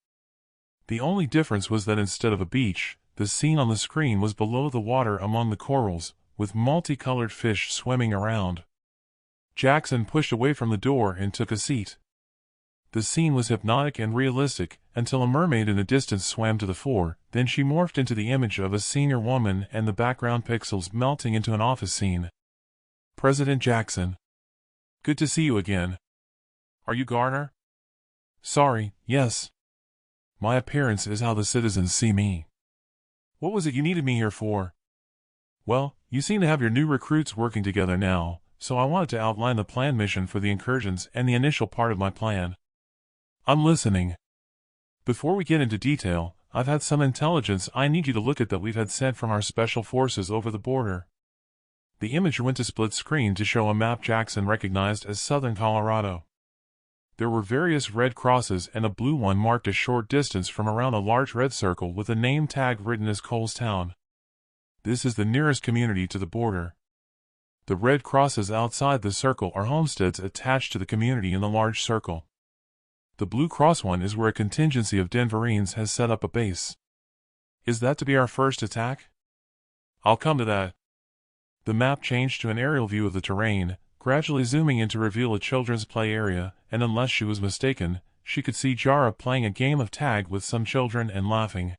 The only difference was that instead of a beach, the scene on the screen was below the water among the corals, with multicolored fish swimming around. Jackson pushed away from the door and took a seat. The scene was hypnotic and realistic, until a mermaid in the distance swam to the fore, then she morphed into the image of a senior woman and the background pixels melting into an office scene. "President Jackson. Good to see you again. Are you Garner?" "Sorry, yes. My appearance is how the citizens see me." "What was it you needed me here for?" "Well, you seem to have your new recruits working together now, so I wanted to outline the planned mission for the incursions and the initial part of my plan." "I'm listening." "Before we get into detail, I've had some intelligence I need you to look at that we've had sent from our special forces over the border." The image went to split screen to show a map Jackson recognized as southern Colorado. There were various red crosses and a blue one marked a short distance from around a large red circle with a name tag written as Colestown. This is the nearest community to the border. The red crosses outside the circle are homesteads attached to the community in the large circle. The blue cross one is where a contingency of Denverines has set up a base. "Is that to be our first attack?" "I'll come to that." The map changed to an aerial view of the terrain, gradually zooming in to reveal a children's play area, and unless she was mistaken, she could see Jara playing a game of tag with some children and laughing.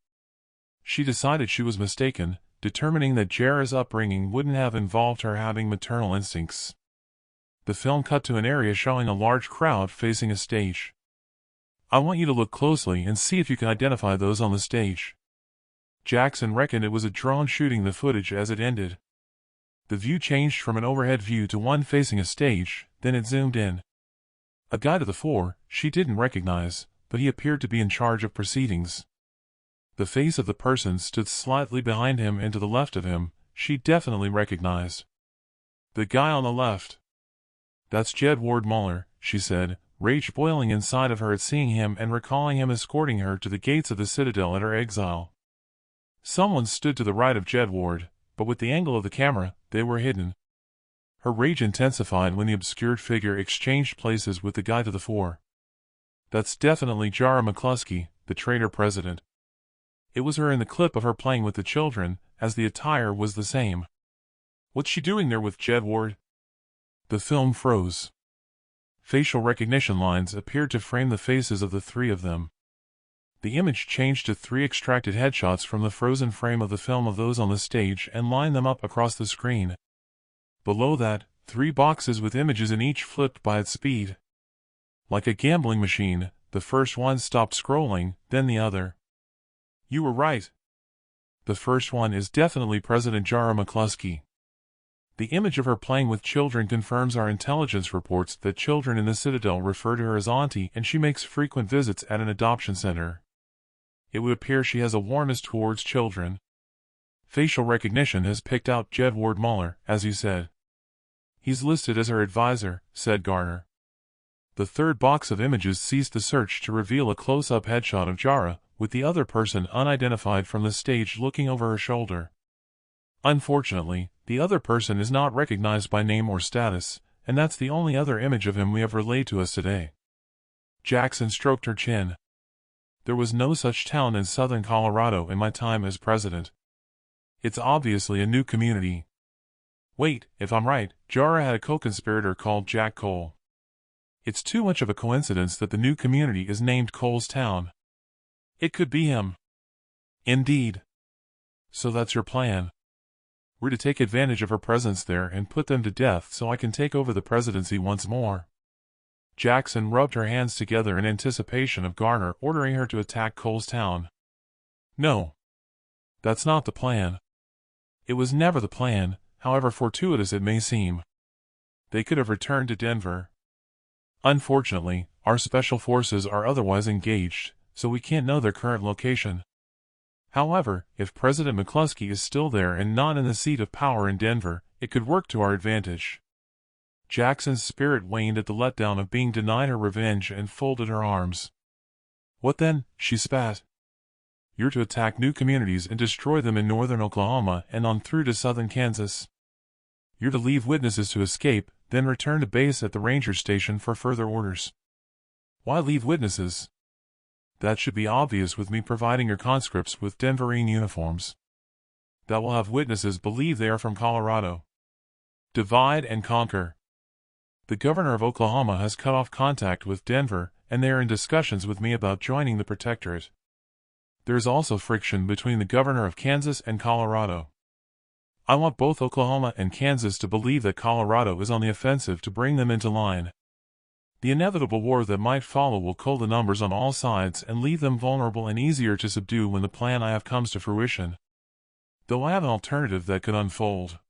She decided she was mistaken, determining that Jara's upbringing wouldn't have involved her having maternal instincts. The film cut to an area showing a large crowd facing a stage. "I want you to look closely and see if you can identify those on the stage." Jackson reckoned it was a drone shooting the footage as it ended. The view changed from an overhead view to one facing a stage, then it zoomed in. A guy to the fore, she didn't recognize, but he appeared to be in charge of proceedings. The face of the person stood slightly behind him and to the left of him, she definitely recognized. "The guy on the left. That's Jed Ward Muller," she said, rage boiling inside of her at seeing him and recalling him escorting her to the gates of the Citadel at her exile. Someone stood to the right of Jed Ward, but with the angle of the camera, they were hidden. Her rage intensified when the obscured figure exchanged places with the guy to the fore. "That's definitely Jara McCluskey, the traitor president." It was her in the clip of her playing with the children, as the attire was the same. "What's she doing there with Jed Ward?" The film froze. Facial recognition lines appeared to frame the faces of the three of them. The image changed to 3 extracted headshots from the frozen frame of the film of those on the stage and lined them up across the screen. Below that, 3 boxes with images in each flipped by its speed. Like a gambling machine, the first one stopped scrolling, then the other. "You were right. The first one is definitely President Jara McCluskey." The image of her playing with children confirms our intelligence reports that children in the Citadel refer to her as Auntie, and she makes frequent visits at an adoption center. It would appear she has a warmness towards children. Facial recognition has picked out Jedward Muller, as you said. He's listed as her advisor, said Garner. The third box of images ceased the search to reveal a close-up headshot of Jara, with the other person unidentified from the stage looking over her shoulder. Unfortunately, the other person is not recognized by name or status, and that's the only other image of him we have relayed to us today. Jackson stroked her chin. There was no such town in southern Colorado in my time as president. It's obviously a new community. Wait, if I'm right, Jara had a co-conspirator called Jack Cole. It's too much of a coincidence that the new community is named Cole's Town. It could be him. Indeed. So that's your plan. We're to take advantage of her presence there and put them to death so I can take over the presidency once more. Jackson rubbed her hands together in anticipation of Garner ordering her to attack Cole's Town. No. That's not the plan. It was never the plan, however fortuitous it may seem. They could have returned to Denver. Unfortunately, our special forces are otherwise engaged, so we can't know their current location. However, if President McCluskey is still there and not in the seat of power in Denver, it could work to our advantage. Jackson's spirit waned at the letdown of being denied her revenge and folded her arms. What then? She spat. You're to attack new communities and destroy them in northern Oklahoma and on through to southern Kansas. You're to leave witnesses to escape, then return to base at the ranger station for further orders. Why leave witnesses? That should be obvious with me providing your conscripts with Denverine uniforms. That will have witnesses believe they are from Colorado. Divide and conquer. The governor of Oklahoma has cut off contact with Denver, and they are in discussions with me about joining the Protectorate. There is also friction between the governor of Kansas and Colorado. I want both Oklahoma and Kansas to believe that Colorado is on the offensive to bring them into line. The inevitable war that might follow will cull the numbers on all sides and leave them vulnerable and easier to subdue when the plan I have comes to fruition. Though I have an alternative that could unfold.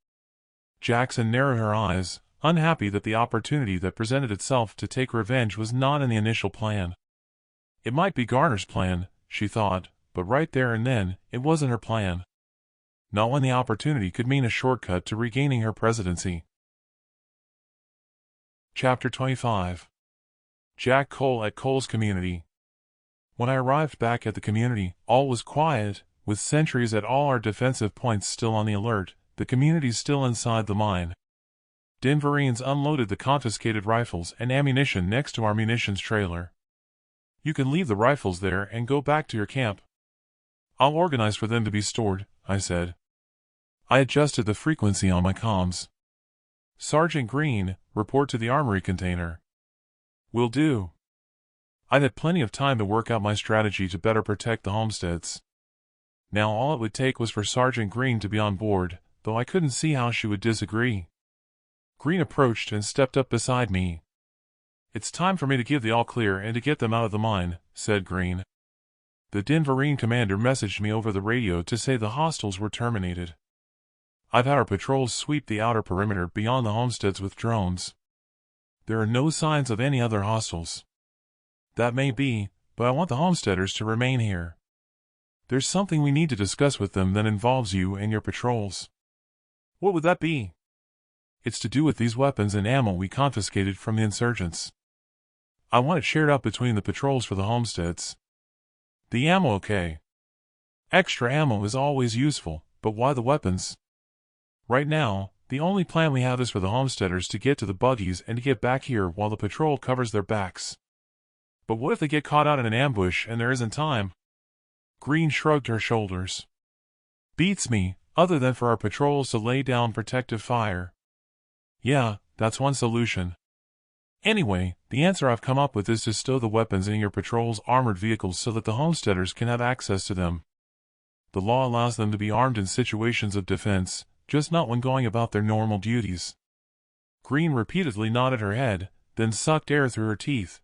Jackson narrowed her eyes, unhappy that the opportunity that presented itself to take revenge was not in the initial plan. It might be Garner's plan, she thought, but right there and then, it wasn't her plan. Not when the opportunity could mean a shortcut to regaining her presidency. Chapter 25. Jack Cole at Cole's Community. When I arrived back at the community, all was quiet, with sentries at all our defensive points still on the alert, the community still inside the mine. Denverines unloaded the confiscated rifles and ammunition next to our munitions trailer. You can leave the rifles there and go back to your camp. I'll organize for them to be stored, I said. I adjusted the frequency on my comms. Sergeant Green, report to the armory container. Will do. I'd had plenty of time to work out my strategy to better protect the homesteads. Now all it would take was for Sergeant Green to be on board, though I couldn't see how she would disagree. Green approached and stepped up beside me. It's time for me to give the all-clear and to get them out of the mine, said Green. The Denverine commander messaged me over the radio to say the hostiles were terminated. I've had our patrols sweep the outer perimeter beyond the homesteads with drones. There are no signs of any other hostiles. That may be, but I want the homesteaders to remain here. There's something we need to discuss with them that involves you and your patrols. What would that be? It's to do with these weapons and ammo we confiscated from the insurgents. I want it shared out between the patrols for the homesteads. The ammo, okay. Extra ammo is always useful, but why the weapons? Right now, the only plan we have is for the homesteaders to get to the buggies and to get back here while the patrol covers their backs. But what if they get caught out in an ambush and there isn't time? Green shrugged her shoulders. Beats me, other than for our patrols to lay down protective fire. Yeah, that's one solution. Anyway, the answer I've come up with is to stow the weapons in your patrol's armored vehicles so that the homesteaders can have access to them. The law allows them to be armed in situations of defense, just not when going about their normal duties. Green repeatedly nodded her head, then sucked air through her teeth.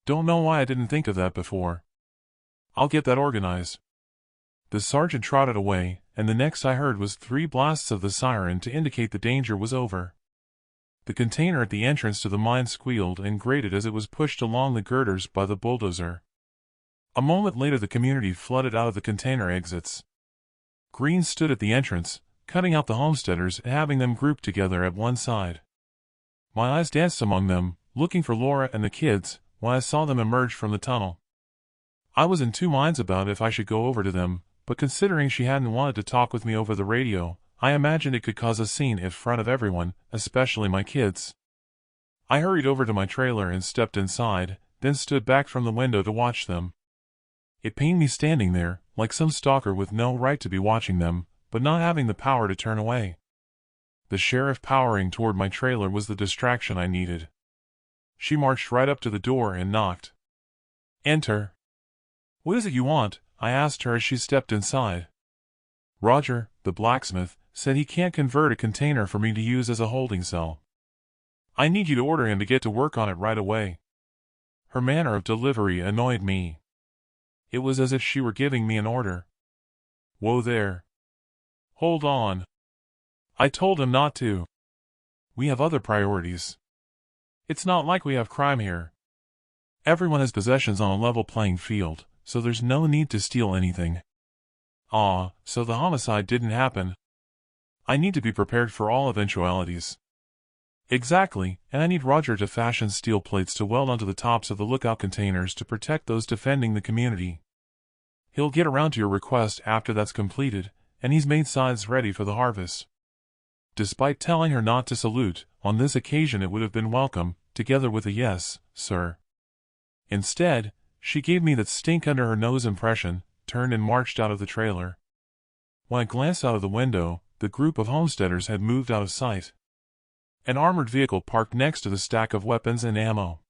Don't know why I didn't think of that before. I'll get that organized. The sergeant trotted away, and the next I heard was 3 blasts of the siren to indicate the danger was over. The container at the entrance to the mine squealed and grated as it was pushed along the girders by the bulldozer. A moment later the community flooded out of the container exits. Green stood at the entrance, cutting out the homesteaders and having them grouped together at one side. My eyes danced among them, looking for Laura and the kids, when I saw them emerge from the tunnel. I was in 2 minds about if I should go over to them, but considering she hadn't wanted to talk with me over the radio, I imagined it could cause a scene in front of everyone, especially my kids. I hurried over to my trailer and stepped inside, then stood back from the window to watch them. It pained me standing there, like some stalker with no right to be watching them, but not having the power to turn away. The sheriff powering toward my trailer was the distraction I needed. She marched right up to the door and knocked. "Enter." "What is it you want?" I asked her as she stepped inside. "Roger, the blacksmith, said he can't convert a container for me to use as a holding cell. I need you to order him to get to work on it right away." Her manner of delivery annoyed me. It was as if she were giving me an order. "Whoa there. Hold on." I told him not to. "We have other priorities. It's not like we have crime here. Everyone has possessions on a level playing field, so there's no need to steal anything." So the homicide didn't happen. I need to be prepared for all eventualities. Exactly, and I need Roger to fashion steel plates to weld onto the tops of the lookout containers to protect those defending the community. He'll get around to your request after that's completed, and he's made signs ready for the harvest. Despite telling her not to salute, on this occasion it would have been welcome, together with a "yes, sir." Instead, she gave me that stink under her nose impression, turned and marched out of the trailer. When I glanced out of the window, the group of homesteaders had moved out of sight. An armored vehicle parked next to the stack of weapons and ammo.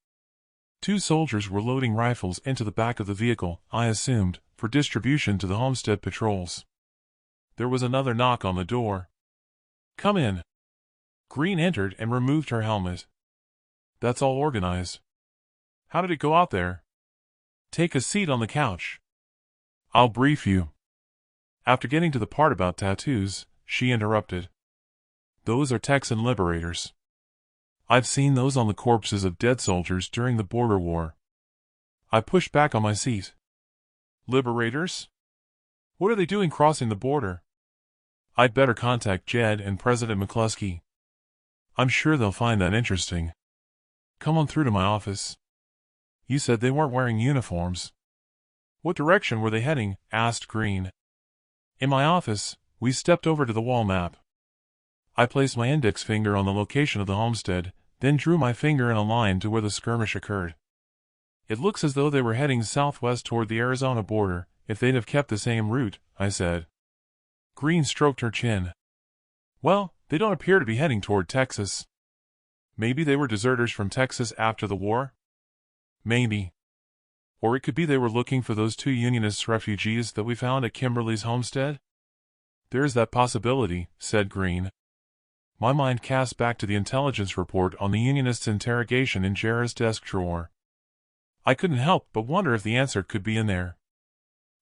2 soldiers were loading rifles into the back of the vehicle, I assumed, for distribution to the homestead patrols. There was another knock on the door. "Come in." Green entered and removed her helmet. "That's all organized. How did it go out there?" "Take a seat on the couch. I'll brief you." After getting to the part about tattoos, she interrupted. "Those are Texan liberators. I've seen those on the corpses of dead soldiers during the border war." I pushed back on my seat. "Liberators? What are they doing crossing the border?" "I'd better contact Jed and President McCluskey. I'm sure they'll find that interesting. Come on through to my office." "You said they weren't wearing uniforms." "What direction were they heading?" asked Green. In my office, we stepped over to the wall map. I placed my index finger on the location of the homestead, then drew my finger in a line to where the skirmish occurred. "It looks as though they were heading southwest toward the Arizona border, if they'd have kept the same route," I said. Green stroked her chin. "Well, they don't appear to be heading toward Texas. Maybe they were deserters from Texas after the war? Maybe. Or it could be they were looking for those 2 Unionist refugees that we found at Kimberly's homestead?" "There's that possibility," said Green. My mind cast back to the intelligence report on the Unionists' interrogation in Jarrah's desk drawer. I couldn't help but wonder if the answer could be in there.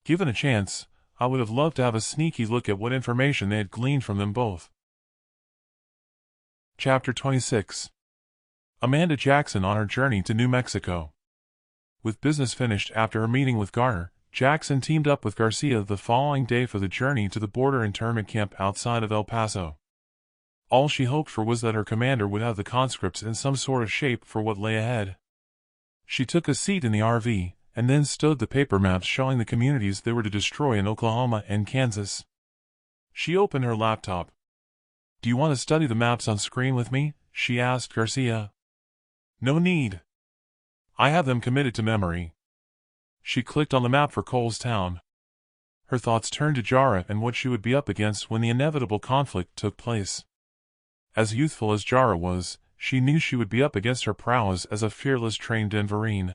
Given a chance, I would have loved to have a sneaky look at what information they had gleaned from them both. Chapter 26. Amanda Jackson on her journey to New Mexico. With business finished after her meeting with Garner, Jackson teamed up with Garcia the following day for the journey to the border internment camp outside of El Paso. All she hoped for was that her commander would have the conscripts in some sort of shape for what lay ahead. She took a seat in the RV, and then stowed the paper maps showing the communities they were to destroy in Oklahoma and Kansas. She opened her laptop. "Do you want to study the maps on screen with me?" she asked Garcia. "No need. I have them committed to memory." She clicked on the map for Cole's Town. Her thoughts turned to Jarrah and what she would be up against when the inevitable conflict took place. As youthful as Jarrah was, she knew she would be up against her prowess as a fearless trained Denverine.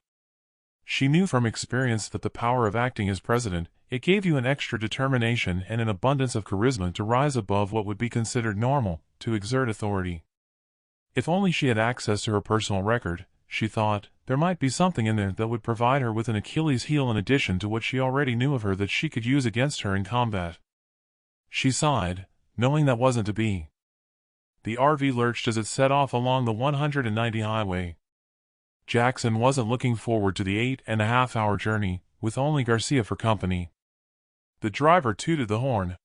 She knew from experience that the power of acting as president, it gave you an extra determination and an abundance of charisma to rise above what would be considered normal, to exert authority. If only she had access to her personal record, she thought. There might be something in there that would provide her with an Achilles heel in addition to what she already knew of her that she could use against her in combat. She sighed, knowing that wasn't to be. The RV lurched as it set off along the 190 highway. Jackson wasn't looking forward to the 8.5-hour journey, with only Garcia for company. The driver tooted the horn.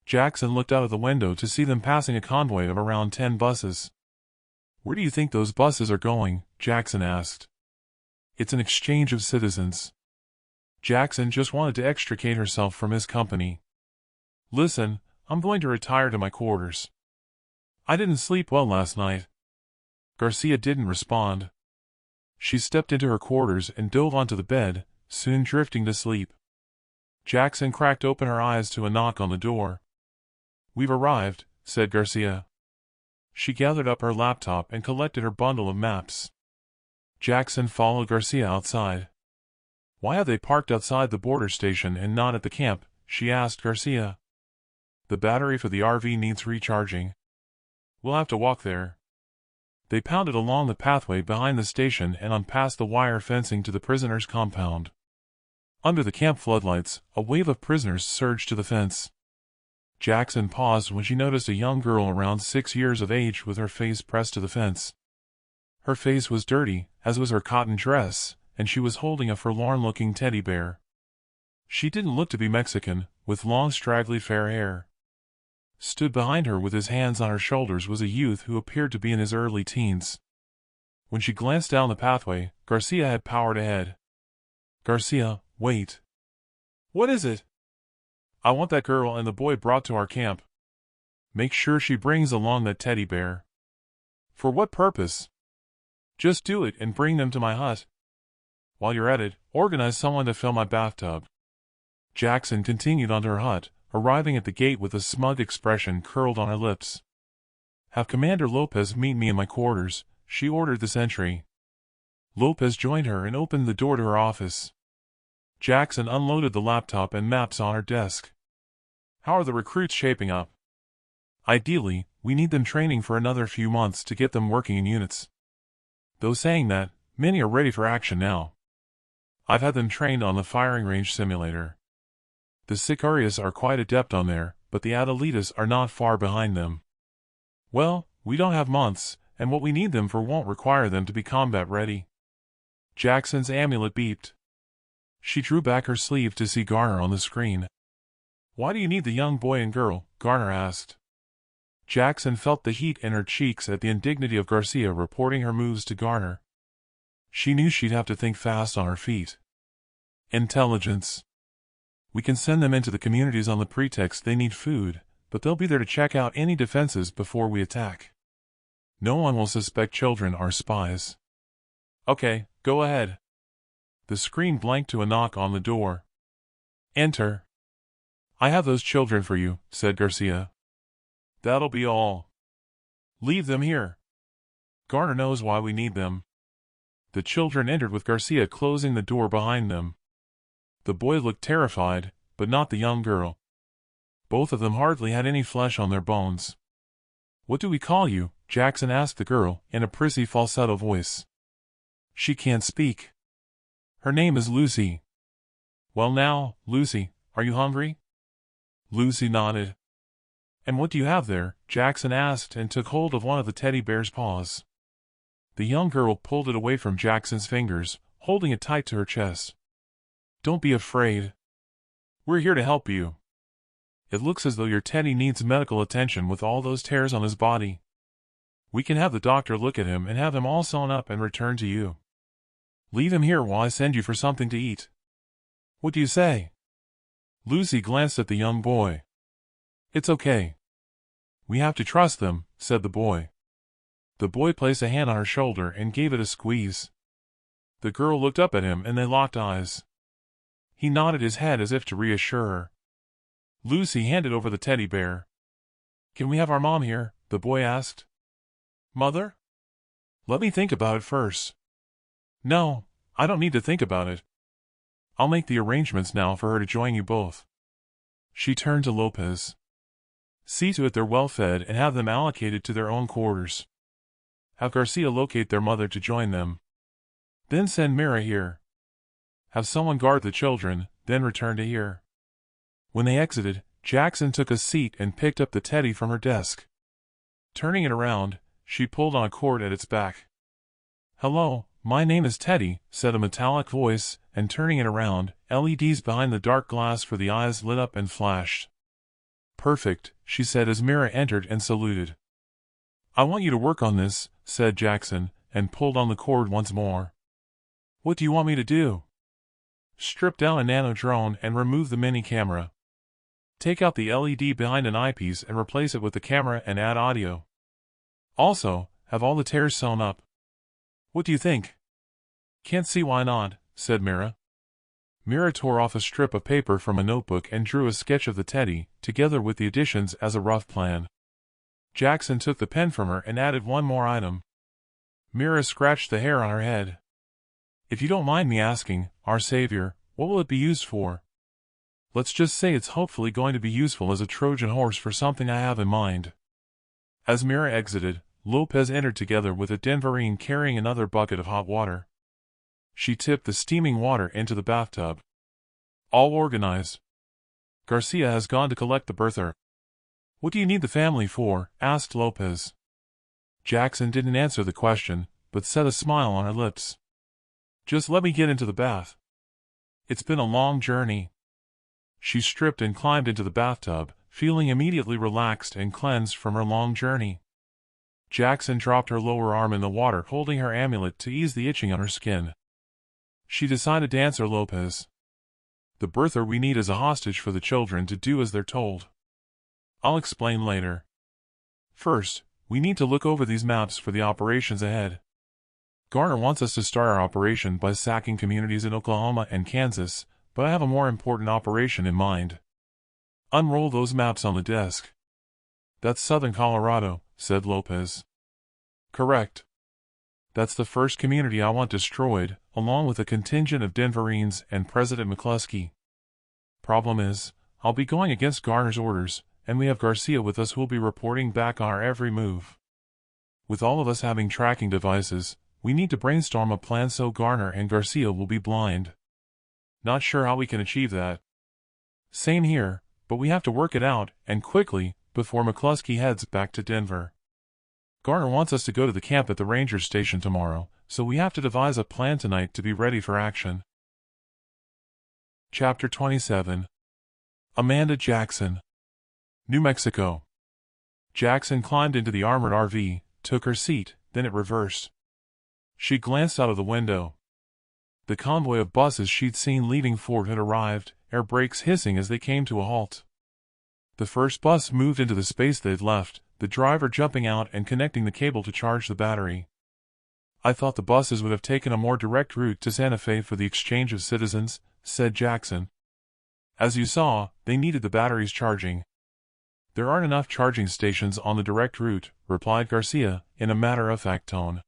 Jackson looked out of the window to see them passing a convoy of around 10 buses. "Where do you think those buses are going?" Jackson asked. "It's an exchange of citizens." Jackson just wanted to extricate herself from his company. "Listen, I'm going to retire to my quarters. I didn't sleep well last night." Garcia didn't respond. She stepped into her quarters and dove onto the bed, soon drifting to sleep. Jackson cracked open her eyes to a knock on the door. "We've arrived," said Garcia. She gathered up her laptop and collected her bundle of maps. Jackson followed Garcia outside. "Why have they parked outside the border station and not at the camp?" she asked Garcia. "The battery for the RV needs recharging. We'll have to walk there." They pounded along the pathway behind the station and on past the wire fencing to the prisoners' compound. Under the camp floodlights, a wave of prisoners surged to the fence. Jackson paused when she noticed a young girl around 6 years of age with her face pressed to the fence. Her face was dirty, as was her cotton dress, and she was holding a forlorn-looking teddy bear. She didn't look to be Mexican, with long straggly fair hair. Stood behind her with his hands on her shoulders was a youth who appeared to be in his early teens. When she glanced down the pathway, Garcia had powered ahead. "Garcia, wait." "What is it?" "I want that girl and the boy brought to our camp. Make sure she brings along that teddy bear." "For what purpose?" "Just do it and bring them to my hut. While you're at it, organize someone to fill my bathtub." Jackson continued onto her hut, arriving at the gate with a smug expression curled on her lips. "Have Commander Lopez meet me in my quarters," she ordered the sentry. Lopez joined her and opened the door to her office. Jackson unloaded the laptop and maps on her desk. "How are the recruits shaping up?" "Ideally, we need them training for another few months to get them working in units. Though saying that, many are ready for action now. I've had them trained on the firing range simulator. The Sicarius are quite adept on there, but the Adelitas are not far behind them. Well, we don't have months, and what we need them for won't require them to be combat ready." Jackson's amulet beeped. She drew back her sleeve to see Garner on the screen. "Why do you need the young boy and girl?" Garner asked. Jackson felt the heat in her cheeks at the indignity of Garcia reporting her moves to Garner. She knew she'd have to think fast on her feet. "Intelligence. We can send them into the communities on the pretext they need food, but they'll be there to check out any defenses before we attack. No one will suspect children are spies." "Okay, go ahead." The screen blanked to a knock on the door. "Enter." "I have those children for you," said Garcia. "That'll be all. Leave them here. Garner knows why we need them." The children entered with Garcia closing the door behind them. The boy looked terrified, but not the young girl. Both of them hardly had any flesh on their bones. "What do we call you?" Jackson asked the girl, in a prissy falsetto voice. "She can't speak." "Her name is Lucy." "Well now, Lucy, are you hungry?" Lucy nodded. "And what do you have there?" Jackson asked and took hold of one of the teddy bear's paws. The young girl pulled it away from Jackson's fingers, holding it tight to her chest. "Don't be afraid. We're here to help you. It looks as though your teddy needs medical attention with all those tears on his body. We can have the doctor look at him and have him all sewn up and return to you. Leave him here while I send you for something to eat. What do you say?" Lucy glanced at the young boy. "It's okay. We have to trust them," said the boy. The boy placed a hand on her shoulder and gave it a squeeze. The girl looked up at him and they locked eyes. He nodded his head as if to reassure her. Lucy handed over the teddy bear. "Can we have our mom here?" the boy asked. "Mother? Let me think about it first." "No, I don't need to think about it. I'll make the arrangements now for her to join you both." She turned to Lopez. "See to it they're well fed and have them allocated to their own quarters. Have Garcia locate their mother to join them. Then send Mira here. Have someone guard the children, then return to here. When they exited, Jackson took a seat and picked up the teddy from her desk. Turning it around, she pulled on a cord at its back. "Hello, my name is Teddy," said a metallic voice, and turning it around, LEDs behind the dark glass for the eyes lit up and flashed. "Perfect," she said as Mira entered and saluted. "I want you to work on this," said Jackson, and pulled on the cord once more. "What do you want me to do?" "Strip down a nano drone and remove the mini camera. Take out the LED behind an eyepiece and replace it with the camera and add audio. Also, have all the tears sewn up. What do you think?" "Can't see why not," said Mira. Mira tore off a strip of paper from a notebook and drew a sketch of the teddy, together with the additions as a rough plan. Jackson took the pen from her and added one more item. Mira scratched the hair on her head. "If you don't mind me asking, our savior, what will it be used for?" "Let's just say it's hopefully going to be useful as a Trojan horse for something I have in mind." As Mira exited, Lopez entered together with a Denverine carrying another bucket of hot water. She tipped the steaming water into the bathtub. "All organized. Garcia has gone to collect the birther." "What do you need the family for?" asked Lopez. Jackson didn't answer the question, but set a smile on her lips. "Just let me get into the bath. It's been a long journey." She stripped and climbed into the bathtub, feeling immediately relaxed and cleansed from her long journey. Jackson dropped her lower arm in the water, holding her amulet to ease the itching on her skin. She decided to answer Lopez. "The birther we need is a hostage for the children to do as they're told. I'll explain later. First, we need to look over these maps for the operations ahead. Garner wants us to start our operation by sacking communities in Oklahoma and Kansas, but I have a more important operation in mind." "Unroll those maps on the desk." "That's southern Colorado," said Lopez. "Correct. That's the first community I want destroyed, along with a contingent of Denverines and President McCluskey. Problem is, I'll be going against Garner's orders, and we have Garcia with us who will be reporting back on our every move. With all of us having tracking devices, we need to brainstorm a plan so Garner and Garcia will be blind. Not sure how we can achieve that." "Same here, but we have to work it out, and quickly, before McCluskey heads back to Denver. Garner wants us to go to the camp at the ranger station tomorrow, so we have to devise a plan tonight to be ready for action." Chapter 27. Amanda Jackson. New Mexico. Jackson climbed into the armored RV, took her seat, then it reversed. She glanced out of the window. The convoy of buses she'd seen leaving Fort had arrived, air brakes hissing as they came to a halt. The first bus moved into the space they'd left, the driver jumping out and connecting the cable to charge the battery. "I thought the buses would have taken a more direct route to Santa Fe for the exchange of citizens," said Jackson. "As you saw, they needed the batteries charging." "There aren't enough charging stations on the direct route," replied Garcia, in a matter-of-fact tone.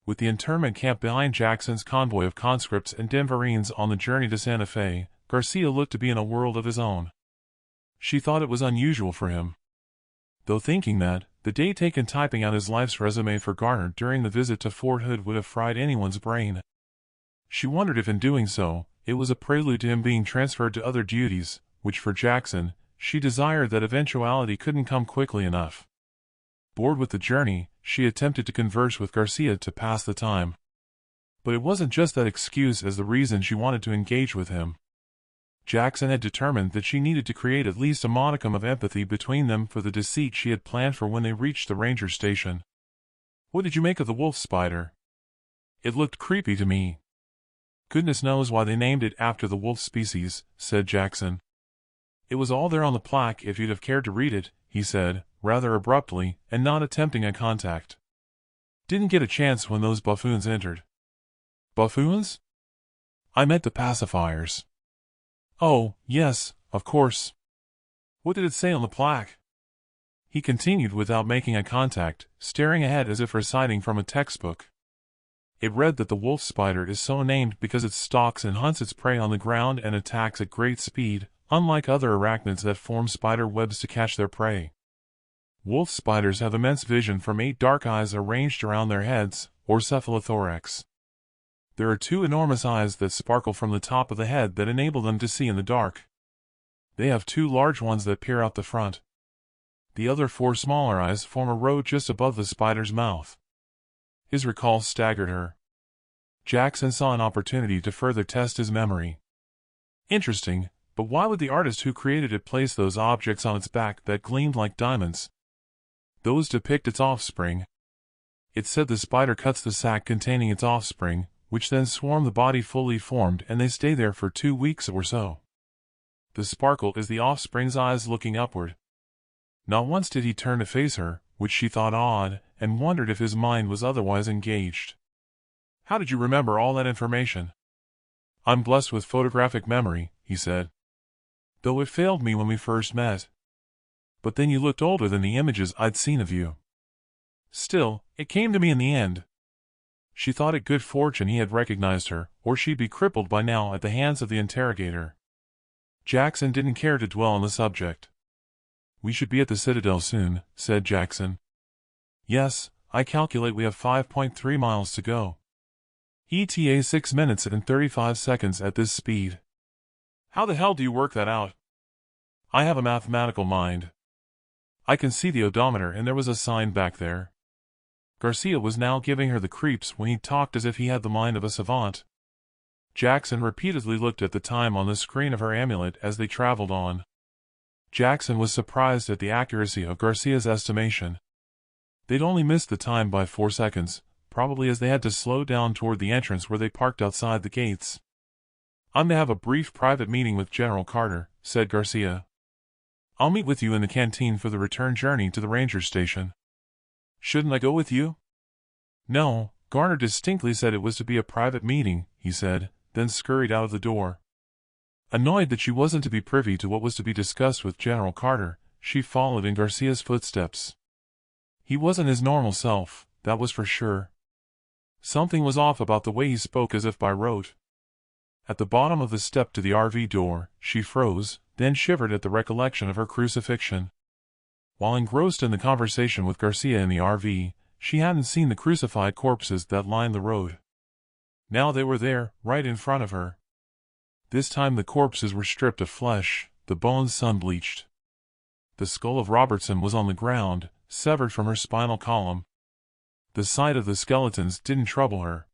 With the internment camp behind Jackson's convoy of conscripts and Denverines on the journey to Santa Fe, Garcia looked to be in a world of his own. She thought it was unusual for him. Though thinking that, the day taken typing out his life's resume for Garner during the visit to Fort Hood would have fried anyone's brain. She wondered if in doing so, it was a prelude to him being transferred to other duties, which for Jackson, she desired that eventuality couldn't come quickly enough. Bored with the journey, she attempted to converse with Garcia to pass the time. But it wasn't just that excuse as the reason she wanted to engage with him. Jackson had determined that she needed to create at least a modicum of empathy between them for the deceit she had planned for when they reached the ranger station. "What did you make of the wolf spider?" "It looked creepy to me." "Goodness knows why they named it after the wolf species," said Jackson. "It was all there on the plaque if you'd have cared to read it," he said, rather abruptly, and not attempting eye contact. "Didn't get a chance when those buffoons entered." "Buffoons?" "I meant the pacifiers." "Oh, yes, of course." "What did it say on the plaque?" He continued without making eye contact, staring ahead as if reciting from a textbook. It read that the wolf spider is so named because it stalks and hunts its prey on the ground and attacks at great speed, unlike other arachnids that form spider webs to catch their prey. Wolf spiders have immense vision from 8 dark eyes arranged around their heads, or cephalothorax. There are 2 enormous eyes that sparkle from the top of the head that enable them to see in the dark. They have 2 large ones that peer out the front. The other 4 smaller eyes form a row just above the spider's mouth. His recall staggered her. Jackson saw an opportunity to further test his memory. Interesting, but why would the artist who created it place those objects on its back that gleamed like diamonds? Those depict its offspring. It said the spider cuts the sac containing its offspring, which then swarm the body fully formed, and they stay there for 2 weeks or so. The sparkle is the offspring's eyes looking upward. Not once did he turn to face her, which she thought odd, and wondered if his mind was otherwise engaged. "How did you remember all that information?" "I'm blessed with photographic memory," he said. "Though it failed me when we first met. But then you looked older than the images I'd seen of you. Still, it came to me in the end." She thought it good fortune he had recognized her, or she'd be crippled by now at the hands of the interrogator. Jackson didn't care to dwell on the subject. "We should be at the Citadel soon," said Jackson. "Yes, I calculate we have 5.3 miles to go. ETA 6 minutes and 35 seconds at this speed." "How the hell do you work that out?" "I have a mathematical mind. I can see the odometer, and there was a sign back there." Garcia was now giving her the creeps when he talked as if he had the mind of a savant. Jackson repeatedly looked at the time on the screen of her amulet as they traveled on. Jackson was surprised at the accuracy of Garcia's estimation. They'd only missed the time by 4 seconds, probably as they had to slow down toward the entrance where they parked outside the gates. "I'm to have a brief private meeting with General Carter," said Garcia. "I'll meet with you in the canteen for the return journey to the ranger station." "Shouldn't I go with you?" "No, Garner distinctly said it was to be a private meeting," he said, then scurried out of the door. Annoyed that she wasn't to be privy to what was to be discussed with General Carter, she followed in Garcia's footsteps. He wasn't his normal self, that was for sure. Something was off about the way he spoke, as if by rote. At the bottom of the step to the RV door, she froze, then shivered at the recollection of her crucifixion. While engrossed in the conversation with Garcia in the RV, she hadn't seen the crucified corpses that lined the road. Now they were there, right in front of her. This time the corpses were stripped of flesh, the bones sun-bleached. The skull of Robertson was on the ground, severed from her spinal column. The sight of the skeletons didn't trouble her.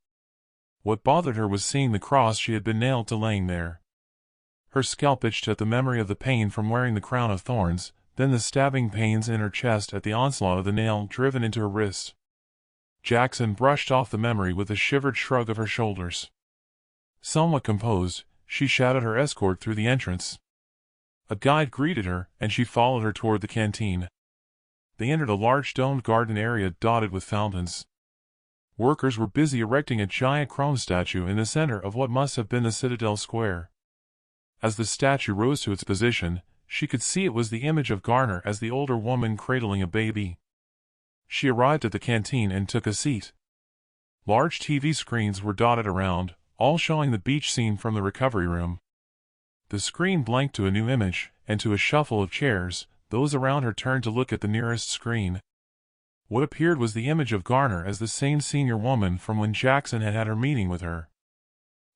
What bothered her was seeing the cross she had been nailed to laying there. Her scalp itched at the memory of the pain from wearing the crown of thorns, then the stabbing pains in her chest at the onslaught of the nail driven into her wrist. Jackson brushed off the memory with a shivered shrug of her shoulders. Somewhat composed, she shouted her escort through the entrance. A guide greeted her, and she followed her toward the canteen. They entered a large domed garden area dotted with fountains. Workers were busy erecting a giant chrome statue in the center of what must have been the Citadel Square. As the statue rose to its position, she could see it was the image of Garner as the older woman cradling a baby. She arrived at the canteen and took a seat. Large TV screens were dotted around, all showing the beach scene from the recovery room. The screen blanked to a new image, and to a shuffle of chairs, those around her turned to look at the nearest screen. What appeared was the image of Garner as the same senior woman from when Jackson had had her meeting with her.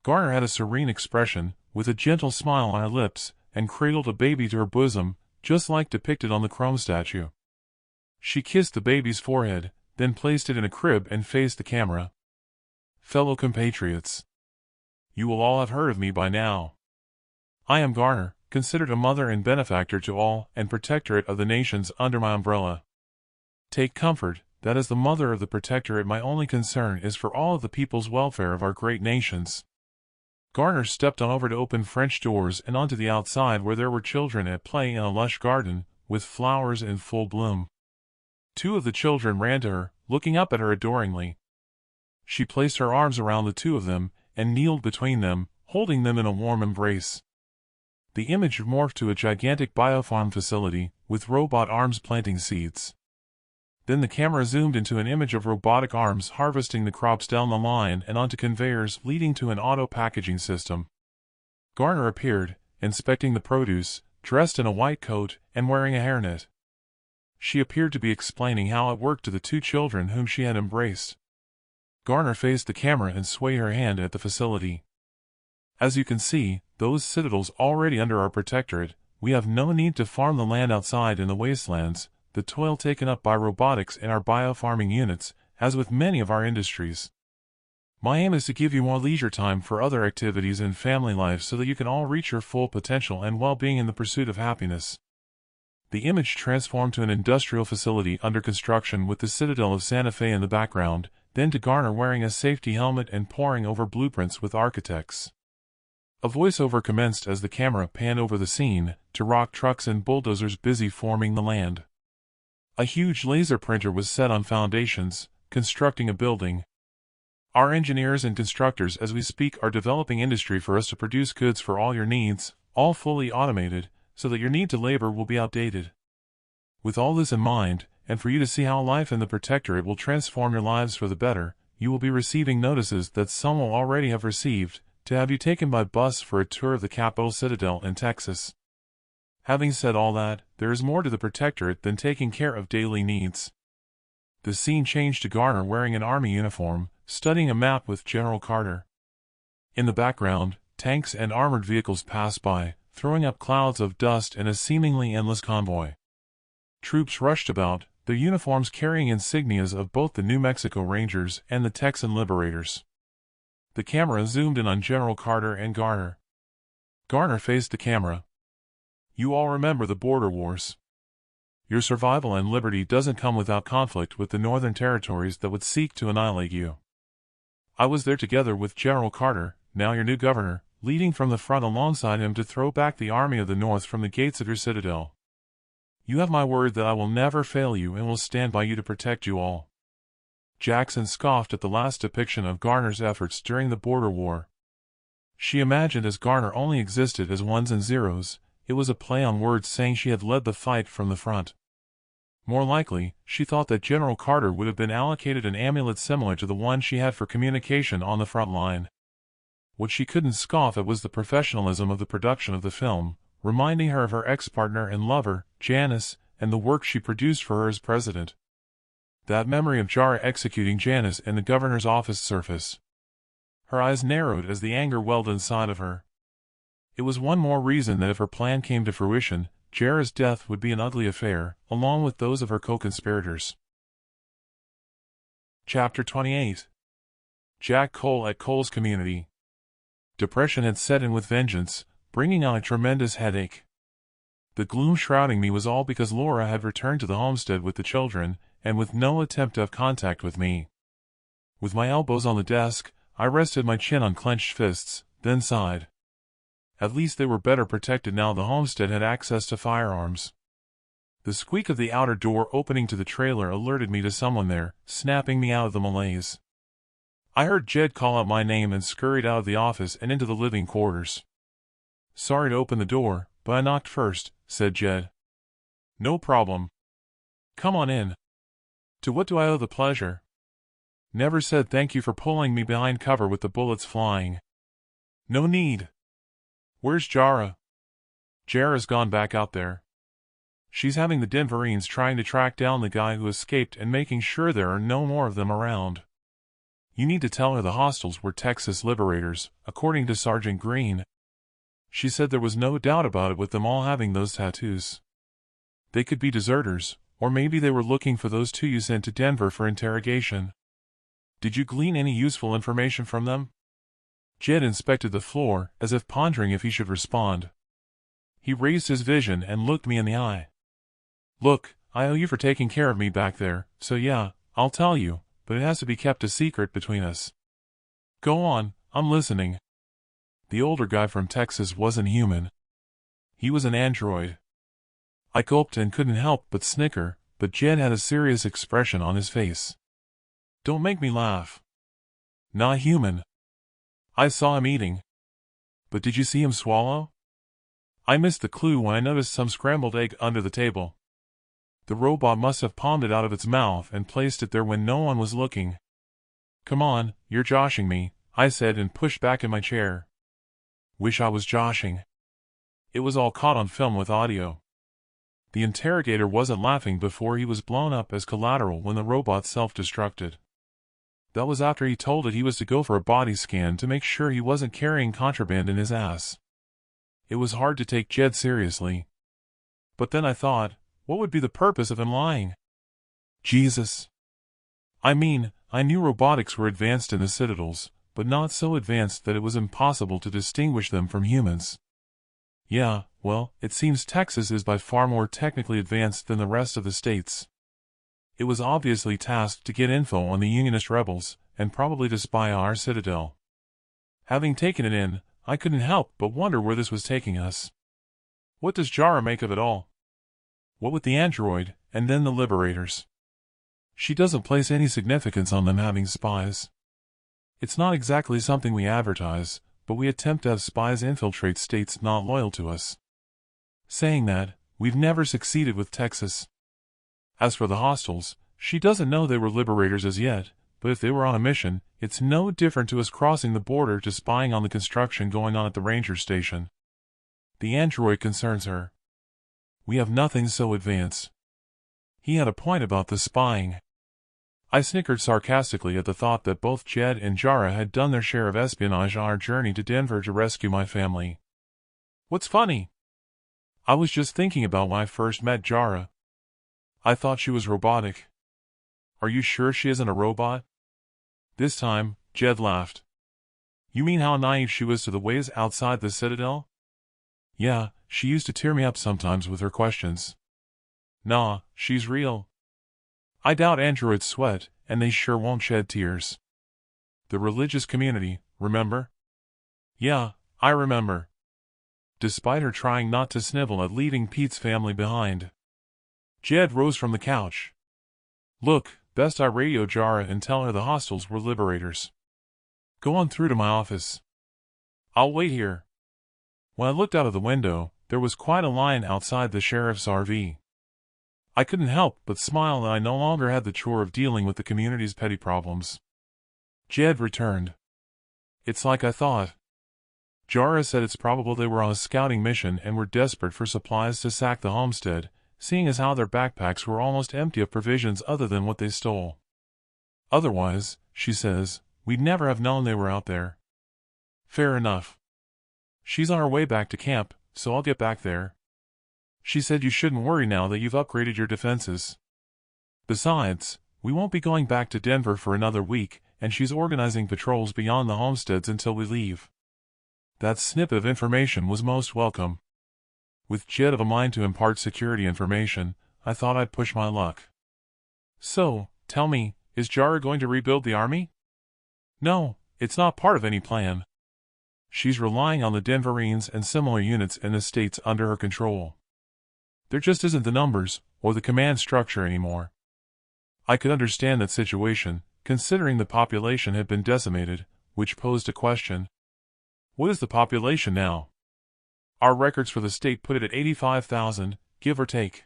Garner had a serene expression, with a gentle smile on her lips, and cradled a baby to her bosom, just like depicted on the chrome statue. She kissed the baby's forehead, then placed it in a crib and faced the camera. "Fellow compatriots, you will all have heard of me by now. I am Garner, considered a mother and benefactor to all, and Protectorate of the nations under my umbrella. Take comfort, that as the mother of the Protectorate my only concern is for all of the people's welfare of our great nations." Garner stepped on over to open French doors and onto the outside where there were children at play in a lush garden, with flowers in full bloom. 2 of the children ran to her, looking up at her adoringly. She placed her arms around the 2 of them, and kneeled between them, holding them in a warm embrace. The image morphed to a gigantic biofarm facility, with robot arms planting seeds. Then the camera zoomed into an image of robotic arms harvesting the crops down the line and onto conveyors leading to an auto-packaging system. Garner appeared, inspecting the produce, dressed in a white coat and wearing a hairnet. She appeared to be explaining how it worked to the two children whom she had embraced. Garner faced the camera and swayed her hand at the facility. As you can see, those citadels already under our protectorate, we have no need to farm the land outside in the wastelands, the toil taken up by robotics and our biofarming units, as with many of our industries. My aim is to give you more leisure time for other activities and family life so that you can all reach your full potential and well-being in the pursuit of happiness. The image transformed to an industrial facility under construction with the Citadel of Santa Fe in the background, then to Garner wearing a safety helmet and poring over blueprints with architects. A voiceover commenced as the camera panned over the scene, to rock trucks and bulldozers busy forming the land. A huge laser printer was set on foundations, constructing a building. Our engineers and constructors as we speak are developing industry for us to produce goods for all your needs, all fully automated, so that your need to labor will be outdated. With all this in mind, and for you to see how life in the Protectorate will transform your lives for the better, you will be receiving notices that some will already have received, to have you taken by bus for a tour of the capital Citadel in Texas. Having said all that, there is more to the Protectorate than taking care of daily needs. The scene changed to Garner wearing an army uniform, studying a map with General Carter. In the background, tanks and armored vehicles pass by, throwing up clouds of dust in a seemingly endless convoy. Troops rushed about, their uniforms carrying insignias of both the New Mexico Rangers and the Texan Liberators. The camera zoomed in on General Carter and Garner. Garner faced the camera. You all remember the border wars. Your survival and liberty doesn't come without conflict with the northern territories that would seek to annihilate you. I was there together with General Carter, now your new governor, leading from the front alongside him to throw back the army of the North from the gates of your citadel. You have my word that I will never fail you and will stand by you to protect you all. Jackson scoffed at the last depiction of Garner's efforts during the border war. She imagined as Garner only existed as ones and zeros, it was a play on words saying she had led the fight from the front. More likely, she thought that General Carter would have been allocated an amulet similar to the one she had for communication on the front line. What she couldn't scoff at was the professionalism of the production of the film, reminding her of her ex-partner and lover, Janice, and the work she produced for her as president. That memory of Jara executing Janice in the governor's office surfaced. Her eyes narrowed as the anger welled inside of her. It was one more reason that if her plan came to fruition, Jara's death would be an ugly affair, along with those of her co-conspirators. Chapter 28. Jack Cole at Cole's Community. Depression had set in with vengeance, bringing on a tremendous headache. The gloom shrouding me was all because Laura had returned to the homestead with the children, and with no attempt to have contact with me. With my elbows on the desk, I rested my chin on clenched fists, then sighed. At least they were better protected now the homestead had access to firearms. The squeak of the outer door opening to the trailer alerted me to someone there, snapping me out of the malaise. I heard Jed call out my name and scurried out of the office and into the living quarters. Sorry to open the door, but I knocked first, said Jed. No problem. Come on in. To what do I owe the pleasure? Never said thank you for pulling me behind cover with the bullets flying. No need. Where's Jara? Jara's gone back out there. She's having the Denverines trying to track down the guy who escaped and making sure there are no more of them around. You need to tell her the hostiles were Texas Liberators, according to Sergeant Green. She said there was no doubt about it with them all having those tattoos. They could be deserters, or maybe they were looking for those two you sent to Denver for interrogation. Did you glean any useful information from them? Jed inspected the floor, as if pondering if he should respond. He raised his vision and looked me in the eye. Look, I owe you for taking care of me back there, so yeah, I'll tell you, but it has to be kept a secret between us. Go on, I'm listening. The older guy from Texas wasn't human. He was an android. I gulped and couldn't help but snicker, but Jed had a serious expression on his face. Don't make me laugh. Not human. I saw him eating. But did you see him swallow? I missed the clue when I noticed some scrambled egg under the table. The robot must have palmed it out of its mouth and placed it there when no one was looking. Come on, you're joshing me, I said and pushed back in my chair. Wish I was joshing. It was all caught on film with audio. The interrogator wasn't laughing before he was blown up as collateral when the robot self-destructed. That was after he told it he was to go for a body scan to make sure he wasn't carrying contraband in his ass. It was hard to take Jed seriously. But then I thought, what would be the purpose of him lying? Jesus. I mean, I knew robotics were advanced in the Citadels, but not so advanced that it was impossible to distinguish them from humans. Yeah, well, it seems Texas is by far more technically advanced than the rest of the states. It was obviously tasked to get info on the Unionist rebels, and probably to spy on our Citadel. Having taken it in, I couldn't help but wonder where this was taking us. What does Jara make of it all? What with the android, and then the Liberators? She doesn't place any significance on them having spies. It's not exactly something we advertise, but we attempt to have spies infiltrate states not loyal to us. Saying that, we've never succeeded with Texas. As for the hostiles, she doesn't know they were Liberators as yet, but if they were on a mission, it's no different to us crossing the border to spying on the construction going on at the ranger station. The android concerns her. We have nothing so advanced. He had a point about the spying. I snickered sarcastically at the thought that both Jed and Jara had done their share of espionage on our journey to Denver to rescue my family. What's funny? I was just thinking about when I first met Jara. I thought she was robotic. Are you sure she isn't a robot? This time, Jed laughed. You mean how naive she was to the ways outside the Citadel? Yeah, she used to tear me up sometimes with her questions. Nah, she's real. I doubt androids sweat, and they sure won't shed tears. The religious community, remember? Yeah, I remember. Despite her trying not to snivel at leaving Pete's family behind. Jed rose from the couch. Look, best I radio Jara and tell her the hostiles were Liberators. Go on through to my office. I'll wait here. When I looked out of the window, there was quite a line outside the sheriff's RV. I couldn't help but smile that I no longer had the chore of dealing with the community's petty problems. Jed returned. It's like I thought. Jara said it's probable they were on a scouting mission and were desperate for supplies to sack the homestead, seeing as how their backpacks were almost empty of provisions other than what they stole. Otherwise, she says, we'd never have known they were out there. Fair enough. She's on her way back to camp, so I'll get back there. She said you shouldn't worry now that you've upgraded your defenses. Besides, we won't be going back to Denver for another week, and she's organizing patrols beyond the homesteads until we leave. That snippet of information was most welcome. With Jed of a mind to impart security information, I thought I'd push my luck. So, tell me, is Jara going to rebuild the army? No, it's not part of any plan. She's relying on the Denverines and similar units in the states under her control. There just isn't the numbers, or the command structure anymore. I could understand that situation, considering the population had been decimated, which posed a question. What is the population now? Our records for the state put it at 85,000, give or take.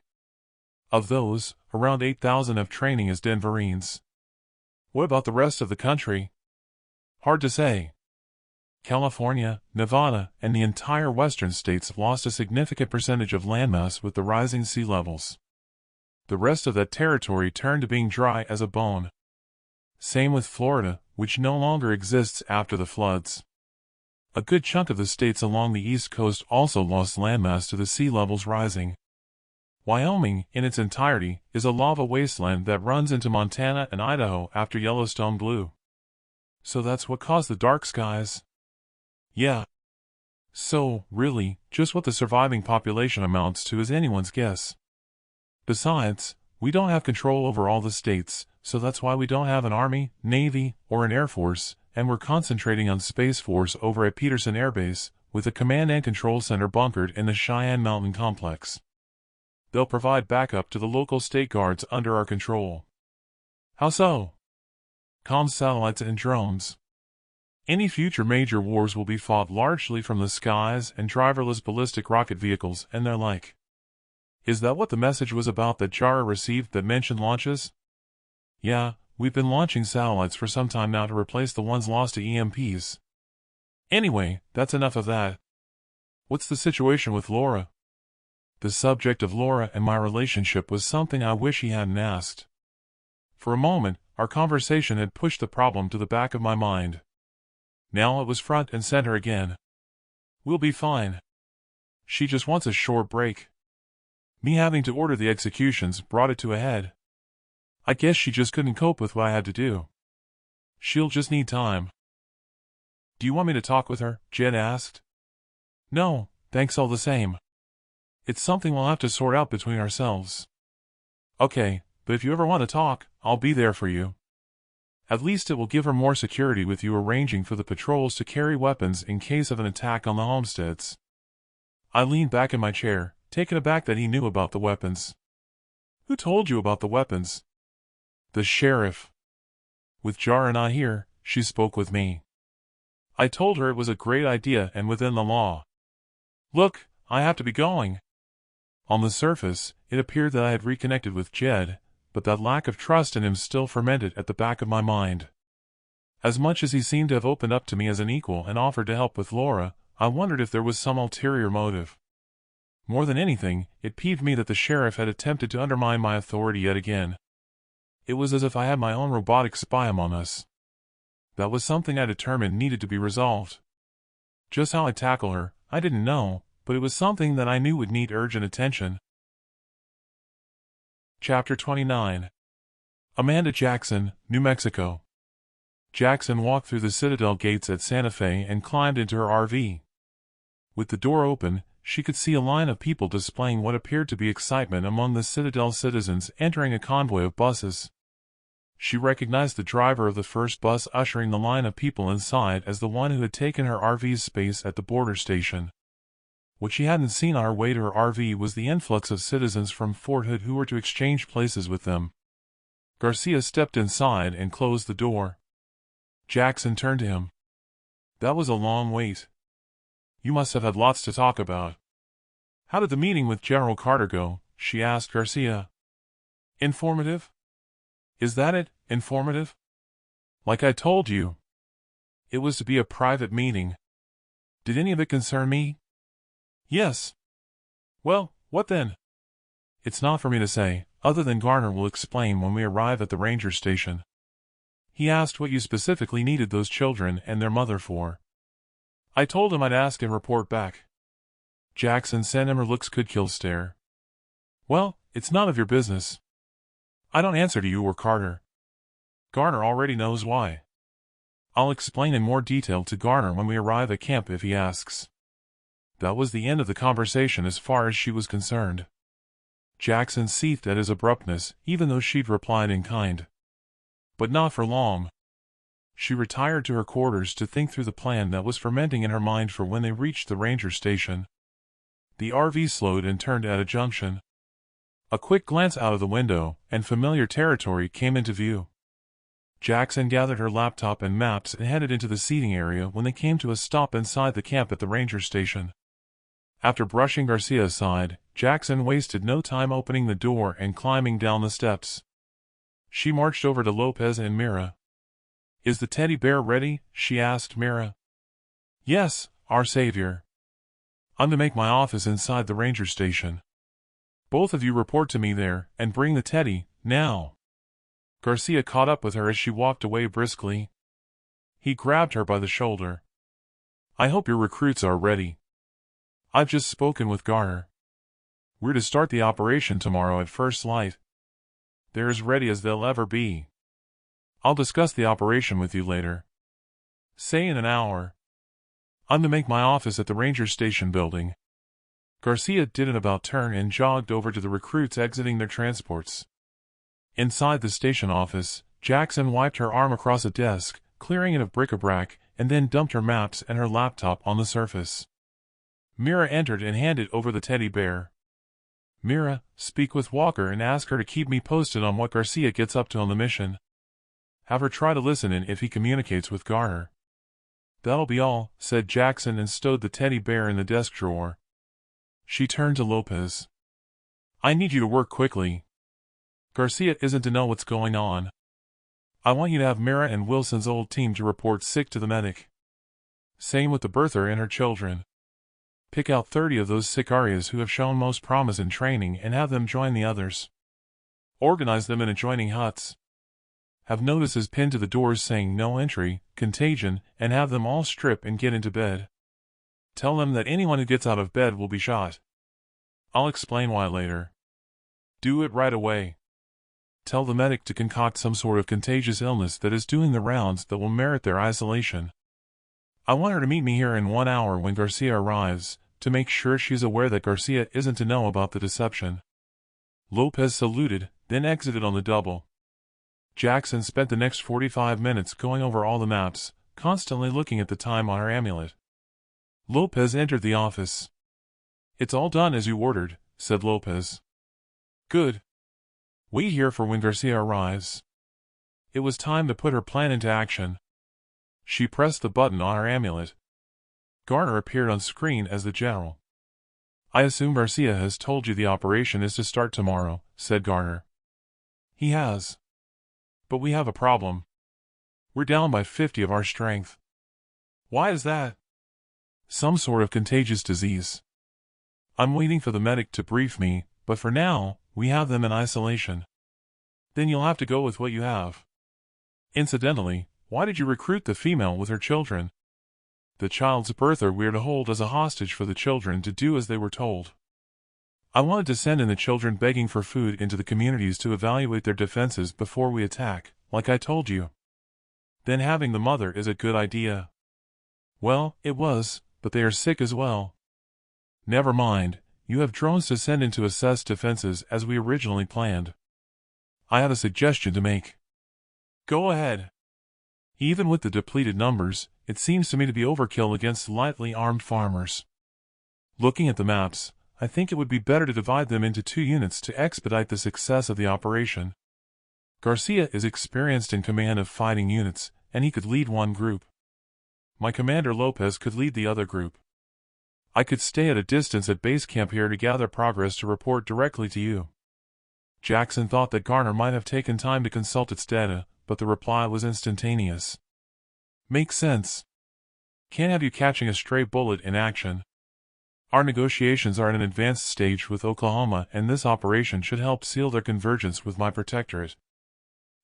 Of those, around 8,000 have training as Denverines. What about the rest of the country? Hard to say. California, Nevada, and the entire western states have lost a significant percentage of landmass with the rising sea levels. The rest of that territory turned to being dry as a bone. Same with Florida, which no longer exists after the floods. A good chunk of the states along the east coast also lost landmass to the sea levels rising. Wyoming, in its entirety, is a lava wasteland that runs into Montana and Idaho after Yellowstone blew. So that's what caused the dark skies? Yeah. So, really, just what the surviving population amounts to is anyone's guess. Besides, we don't have control over all the states, so that's why we don't have an army, navy, or an air force, and we're concentrating on Space Force over at Peterson Air Base, with a command and control center bunkered in the Cheyenne Mountain Complex. They'll provide backup to the local state guards under our control. How so? Comms satellites and drones. Any future major wars will be fought largely from the skies and driverless ballistic rocket vehicles and their like. Is that what the message was about that Jara received that mentioned launches? Yeah, we've been launching satellites for some time now to replace the ones lost to EMPs. Anyway, that's enough of that. What's the situation with Laura? The subject of Laura and my relationship was something I wish he hadn't asked. For a moment, our conversation had pushed the problem to the back of my mind. Now it was front and center again. We'll be fine. She just wants a short break. Me having to order the executions brought it to a head. I guess she just couldn't cope with what I had to do. She'll just need time. Do you want me to talk with her? Jed asked. No, thanks all the same. It's something we'll have to sort out between ourselves. Okay, but if you ever want to talk, I'll be there for you. At least it will give her more security with you arranging for the patrols to carry weapons in case of an attack on the homesteads. I leaned back in my chair, taken aback that he knew about the weapons. Who told you about the weapons? The sheriff. With Jara not here, she spoke with me. I told her it was a great idea and within the law. Look, I have to be going. On the surface, it appeared that I had reconnected with Jed, but that lack of trust in him still fermented at the back of my mind. As much as he seemed to have opened up to me as an equal and offered to help with Laura, I wondered if there was some ulterior motive. More than anything, it peeved me that the sheriff had attempted to undermine my authority yet again. It was as if I had my own robotic spy among us. That was something I determined needed to be resolved. Just how I'd tackle her, I didn't know, but it was something that I knew would need urgent attention. Chapter 29. Amanda Jackson, New Mexico. Jackson walked through the Citadel gates at Santa Fe and climbed into her RV. With the door open, she could see a line of people displaying what appeared to be excitement among the Citadel citizens entering a convoy of buses. She recognized the driver of the first bus ushering the line of people inside as the one who had taken her RV's space at the border station. What she hadn't seen on her way to her RV was the influx of citizens from Fort Hood who were to exchange places with them. Garcia stepped inside and closed the door. Jackson turned to him. That was a long wait. You must have had lots to talk about. How did the meeting with General Carter go? She asked Garcia. Informative? Is that it, informative? Like I told you. It was to be a private meeting. Did any of it concern me? Yes. Well, what then? It's not for me to say, other than Garner will explain when we arrive at the ranger station. He asked what you specifically needed those children and their mother for. I told him I'd ask and report back. Jackson sent him her looks-could-kill stare. Well, it's none of your business. I don't answer to you or Carter. Garner already knows why. I'll explain in more detail to Garner when we arrive at camp if he asks. That was the end of the conversation as far as she was concerned. Jackson seethed at his abruptness, even though she'd replied in kind. But not for long. She retired to her quarters to think through the plan that was fermenting in her mind for when they reached the ranger station. The RV slowed and turned at a junction. A quick glance out of the window, and familiar territory came into view. Jackson gathered her laptop and maps and headed into the seating area when they came to a stop inside the camp at the ranger station. After brushing Garcia aside, Jackson wasted no time opening the door and climbing down the steps. She marched over to Lopez and Mira. Is the teddy bear ready? She asked Mira. Yes, our savior. I'm to make my office inside the ranger station. Both of you report to me there, and bring the teddy, now. Garcia caught up with her as she walked away briskly. He grabbed her by the shoulder. I hope your recruits are ready. I've just spoken with Garner. We're to start the operation tomorrow at first light. They're as ready as they'll ever be. I'll discuss the operation with you later. Say in an hour. I'm to make my office at the ranger station building. Garcia did an about-turn and jogged over to the recruits exiting their transports. Inside the station office, Jackson wiped her arm across a desk, clearing it of bric-a-brac, and then dumped her maps and her laptop on the surface. Mira entered and handed over the teddy bear. Mira, speak with Walker and ask her to keep me posted on what Garcia gets up to on the mission. Have her try to listen in if he communicates with Garner. That'll be all, said Jackson and stowed the teddy bear in the desk drawer. She turned to Lopez. I need you to work quickly. Garcia isn't to know what's going on. I want you to have Mira and Wilson's old team to report sick to the medic. Same with the birther and her children. Pick out 30 of those sicarios who have shown most promise in training and have them join the others. Organize them in adjoining huts. Have notices pinned to the doors saying no entry, contagion, and have them all strip and get into bed. Tell them that anyone who gets out of bed will be shot. I'll explain why later. Do it right away. Tell the medic to concoct some sort of contagious illness that is doing the rounds that will merit their isolation. I want her to meet me here in 1 hour when Garcia arrives, to make sure she's aware that Garcia isn't to know about the deception. Lopez saluted, then exited on the double. Jackson spent the next 45 minutes going over all the maps, constantly looking at the time on her amulet. Lopez entered the office. "It's all done as you ordered," said Lopez. "Good. Wait here for when Garcia arrives." It was time to put her plan into action. She pressed the button on her amulet. Garner appeared on screen as the general. "I assume Garcia has told you the operation is to start tomorrow," said Garner. "He has. But we have a problem. We're down by 50 of our strength." "Why is that?" "Some sort of contagious disease. I'm waiting for the medic to brief me, but for now, we have them in isolation." "Then you'll have to go with what you have. Incidentally, why did you recruit the female with her children?" "The child's birther we're to hold as a hostage for the children to do as they were told. I wanted to send in the children begging for food into the communities to evaluate their defenses before we attack, like I told you." "Then having the mother is a good idea." "Well, it was, but they are sick as well." "Never mind, you have drones to send in to assess defenses as we originally planned. I have a suggestion to make." "Go ahead." "Even with the depleted numbers, it seems to me to be overkill against lightly armed farmers. Looking at the maps, I think it would be better to divide them into 2 units to expedite the success of the operation. Garcia is experienced in command of fighting units, and he could lead one group. My commander Lopez could lead the other group. I could stay at a distance at base camp here to gather progress to report directly to you." Jackson thought that Garner might have taken time to consult its data, but the reply was instantaneous. "Makes sense. Can't have you catching a stray bullet in action. Our negotiations are in an advanced stage with Oklahoma, and this operation should help seal their convergence with my protectorate.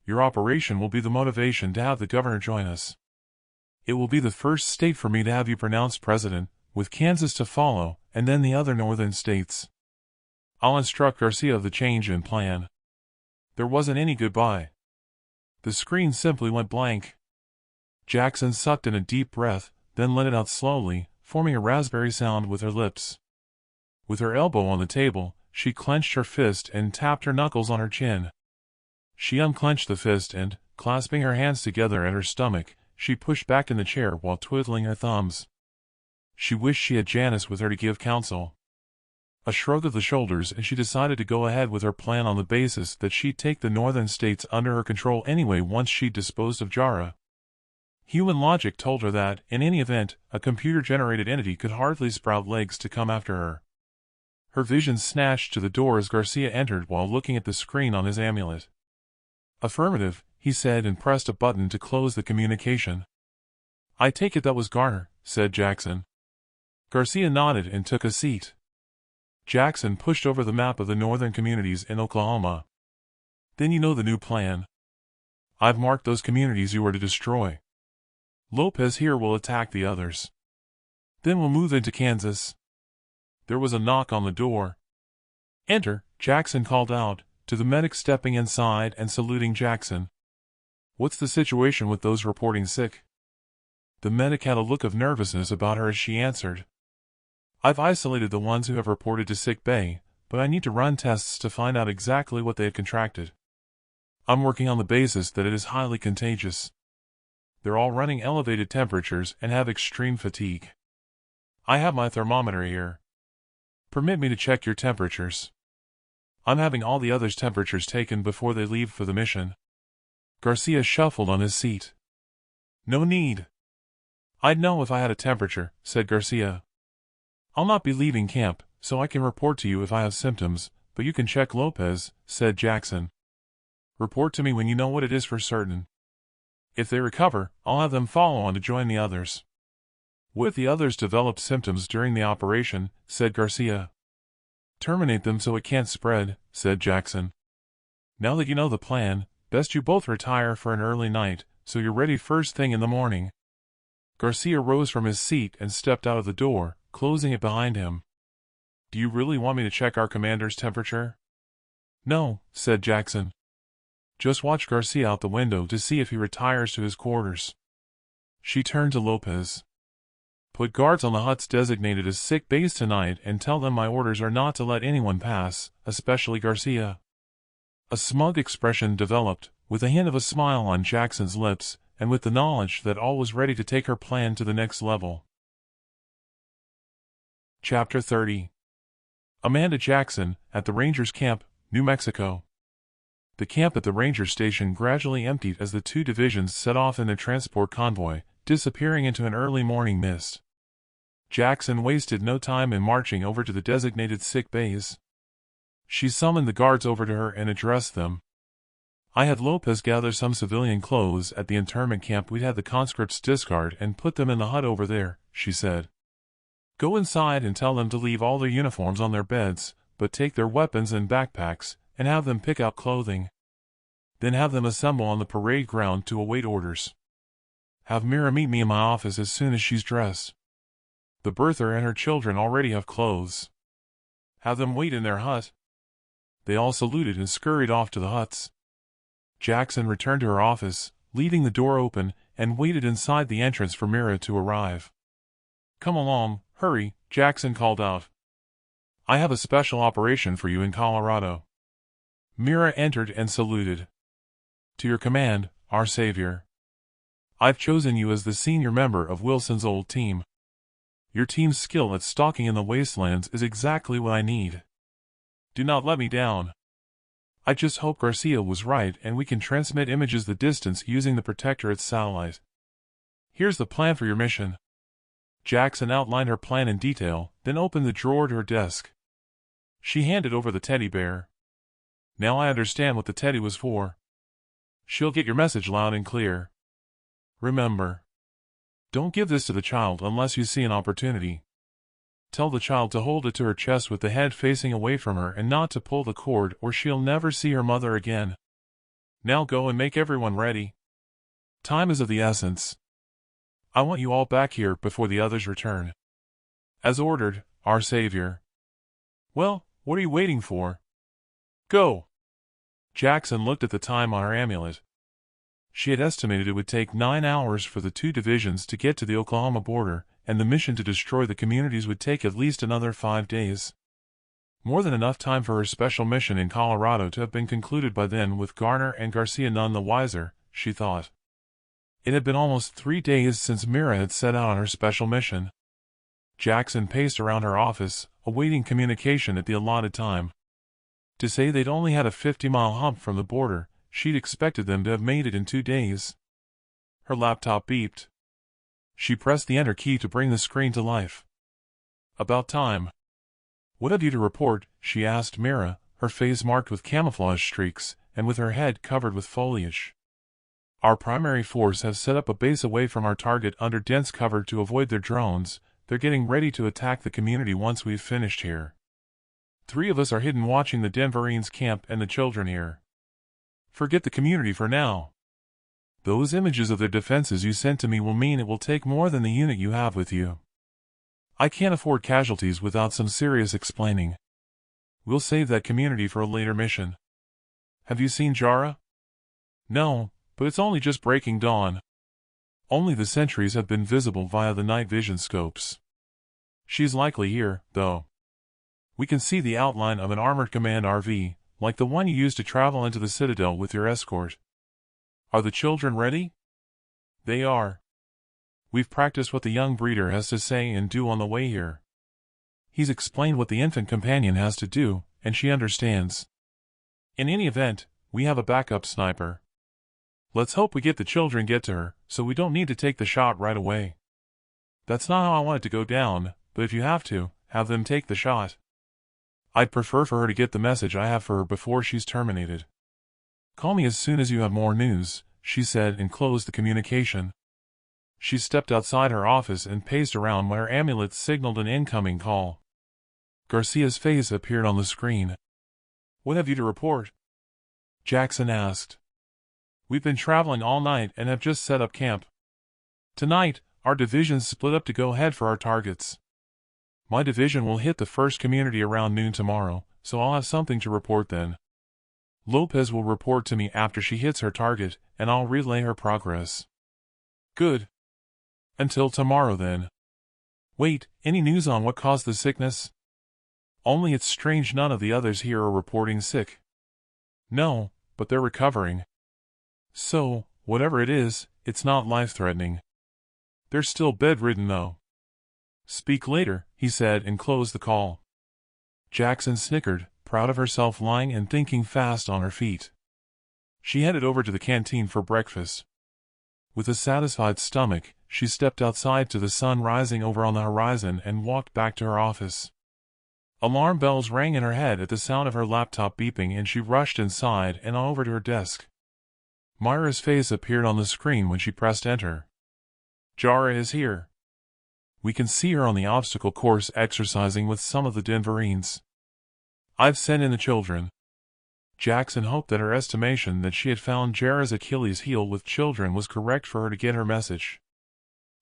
Your operation will be the motivation to have the governor join us. It will be the first state for me to have you pronounced president, with Kansas to follow, and then the other northern states. I'll instruct Garcia of the change in plan." There wasn't any goodbye. The screen simply went blank. Jackson sucked in a deep breath, then let it out slowly, forming a raspberry sound with her lips. With her elbow on the table, she clenched her fist and tapped her knuckles on her chin. She unclenched the fist and, clasping her hands together at her stomach, she pushed back in the chair while twiddling her thumbs. She wished she had Janice with her to give counsel. A shrug of the shoulders, and she decided to go ahead with her plan on the basis that she'd take the northern states under her control anyway once she'd disposed of Jara. Human logic told her that, in any event, a computer-generated entity could hardly sprout legs to come after her. Her vision snatched to the door as Garcia entered while looking at the screen on his amulet. "Affirmative," he said and pressed a button to close the communication. "I take it that was Garner," said Jackson. Garcia nodded and took a seat. Jackson pushed over the map of the northern communities in Oklahoma. "Then you know the new plan. I've marked those communities you are to destroy. Lopez here will attack the others. Then we'll move into Kansas." There was a knock on the door. "Enter," Jackson called out, to the medic stepping inside and saluting Jackson. "What's the situation with those reporting sick?" The medic had a look of nervousness about her as she answered. "I've isolated the ones who have reported to sick bay, but I need to run tests to find out exactly what they have contracted. I'm working on the basis that it is highly contagious. They're all running elevated temperatures and have extreme fatigue. I have my thermometer here. Permit me to check your temperatures. I'm having all the others' temperatures taken before they leave for the mission." Garcia shuffled on his seat. "No need. I'd know if I had a temperature," said Garcia. "I'll not be leaving camp, so I can report to you if I have symptoms, but you can check Lopez," said Jackson. "Report to me when you know what it is for certain. If they recover, I'll have them follow on to join the others." What if the others developed symptoms during the operation, said Garcia. Terminate them so it can't spread, said Jackson. Now that you know the plan, best you both retire for an early night, so you're ready first thing in the morning. Garcia rose from his seat and stepped out of the door, closing it behind him. Do you really want me to check our commander's temperature? No, said Jackson. Just watch Garcia out the window to see if he retires to his quarters. She turned to Lopez. Put guards on the huts designated as sick bays tonight and tell them my orders are not to let anyone pass, especially Garcia. A smug expression developed, with a hint of a smile on Jackson's lips, and with the knowledge that all was ready to take her plan to the next level. Chapter 30. Amanda Jackson, at the Rangers Camp, New Mexico. The camp at the Ranger Station gradually emptied as the two divisions set off in their transport convoy, disappearing into an early morning mist. Jackson wasted no time in marching over to the designated sick bays. She summoned the guards over to her and addressed them. I had Lopez gather some civilian clothes at the internment camp we'd had the conscripts discard and put them in the hut over there, she said. Go inside and tell them to leave all their uniforms on their beds, but take their weapons and backpacks, and have them pick out clothing. Then have them assemble on the parade ground to await orders. Have Mira meet me in my office as soon as she's dressed. The birther and her children already have clothes. Have them wait in their hut. They all saluted and scurried off to the huts. Jackson returned to her office, leaving the door open, and waited inside the entrance for Mira to arrive. Come along, hurry, Jackson called out. I have a special operation for you in Colorado. Mira entered and saluted. To your command, our savior. I've chosen you as the senior member of Wilson's old team. Your team's skill at stalking in the wastelands is exactly what I need. Do not let me down. I just hope Garcia was right and we can transmit images the distance using the Protectorate's satellite. Here's the plan for your mission. Jackson outlined her plan in detail, then opened the drawer to her desk. She handed over the teddy bear. Now I understand what the teddy was for. She'll get your message loud and clear. Remember. Don't give this to the child unless you see an opportunity. Tell the child to hold it to her chest with the head facing away from her and not to pull the cord or she'll never see her mother again. Now go and make everyone ready. Time is of the essence. I want you all back here before the others return. As ordered, our savior. Well, what are you waiting for? Go! Jackson looked at the time on her amulet. She had estimated it would take 9 hours for the two divisions to get to the Oklahoma border, and the mission to destroy the communities would take at least another 5 days. More than enough time for her special mission in Colorado to have been concluded by then, with Garner and Garcia none the wiser, she thought. It had been almost 3 days since Mira had set out on her special mission. Jackson paced around her office, awaiting communication at the allotted time. To say they'd only had a 50-mile hump from the border, she'd expected them to have made it in 2 days. Her laptop beeped. She pressed the enter key to bring the screen to life. About time. What have you to report? She asked Mira, her face marked with camouflage streaks, and with her head covered with foliage. Our primary force has set up a base away from our target under dense cover to avoid their drones. They're getting ready to attack the community once we've finished here. 3 of us are hidden watching the Denverine's camp and the children here. Forget the community for now. Those images of their defenses you sent to me will mean it will take more than the unit you have with you. I can't afford casualties without some serious explaining. We'll save that community for a later mission. Have you seen Jara? No, but it's only just breaking dawn. Only the sentries have been visible via the night vision scopes. She's likely here, though. We can see the outline of an armored command RV, like the one you used to travel into the Citadel with your escort. Are the children ready? They are. We've practiced what the young breeder has to say and do on the way here. He's explained what the infant companion has to do, and she understands. In any event, we have a backup sniper. Let's hope we get to her, so we don't need to take the shot right away. That's not how I want it to go down, but if you have to, have them take the shot. I'd prefer for her to get the message I have for her before she's terminated. Call me as soon as you have more news, she said and closed the communication. She stepped outside her office and paced around while her amulet signaled an incoming call. Garcia's face appeared on the screen. "What have you to report?" Jackson asked. "We've been traveling all night and have just set up camp. Tonight, our divisions split up to go head for our targets. My division will hit the first community around noon tomorrow, so I'll have something to report then. Lopez will report to me after she hits her target, and I'll relay her progress." "Good. Until tomorrow then. Wait, any news on what caused the sickness?" "Only it's strange none of the others here are reporting sick." "No, but they're recovering. So, whatever it is, it's not life-threatening. They're still bedridden though." "Speak later," he said and closed the call. Jackson snickered, proud of herself lying and thinking fast on her feet. She headed over to the canteen for breakfast. With a satisfied stomach, she stepped outside to the sun rising over on the horizon and walked back to her office. Alarm bells rang in her head at the sound of her laptop beeping, and she rushed inside and on over to her desk. Myra's face appeared on the screen when she pressed enter. "Jara is here. We can see her on the obstacle course exercising with some of the Denverines. I've sent in the children." Jackson hoped that her estimation that she had found Jara's Achilles heel with children was correct for her to get her message.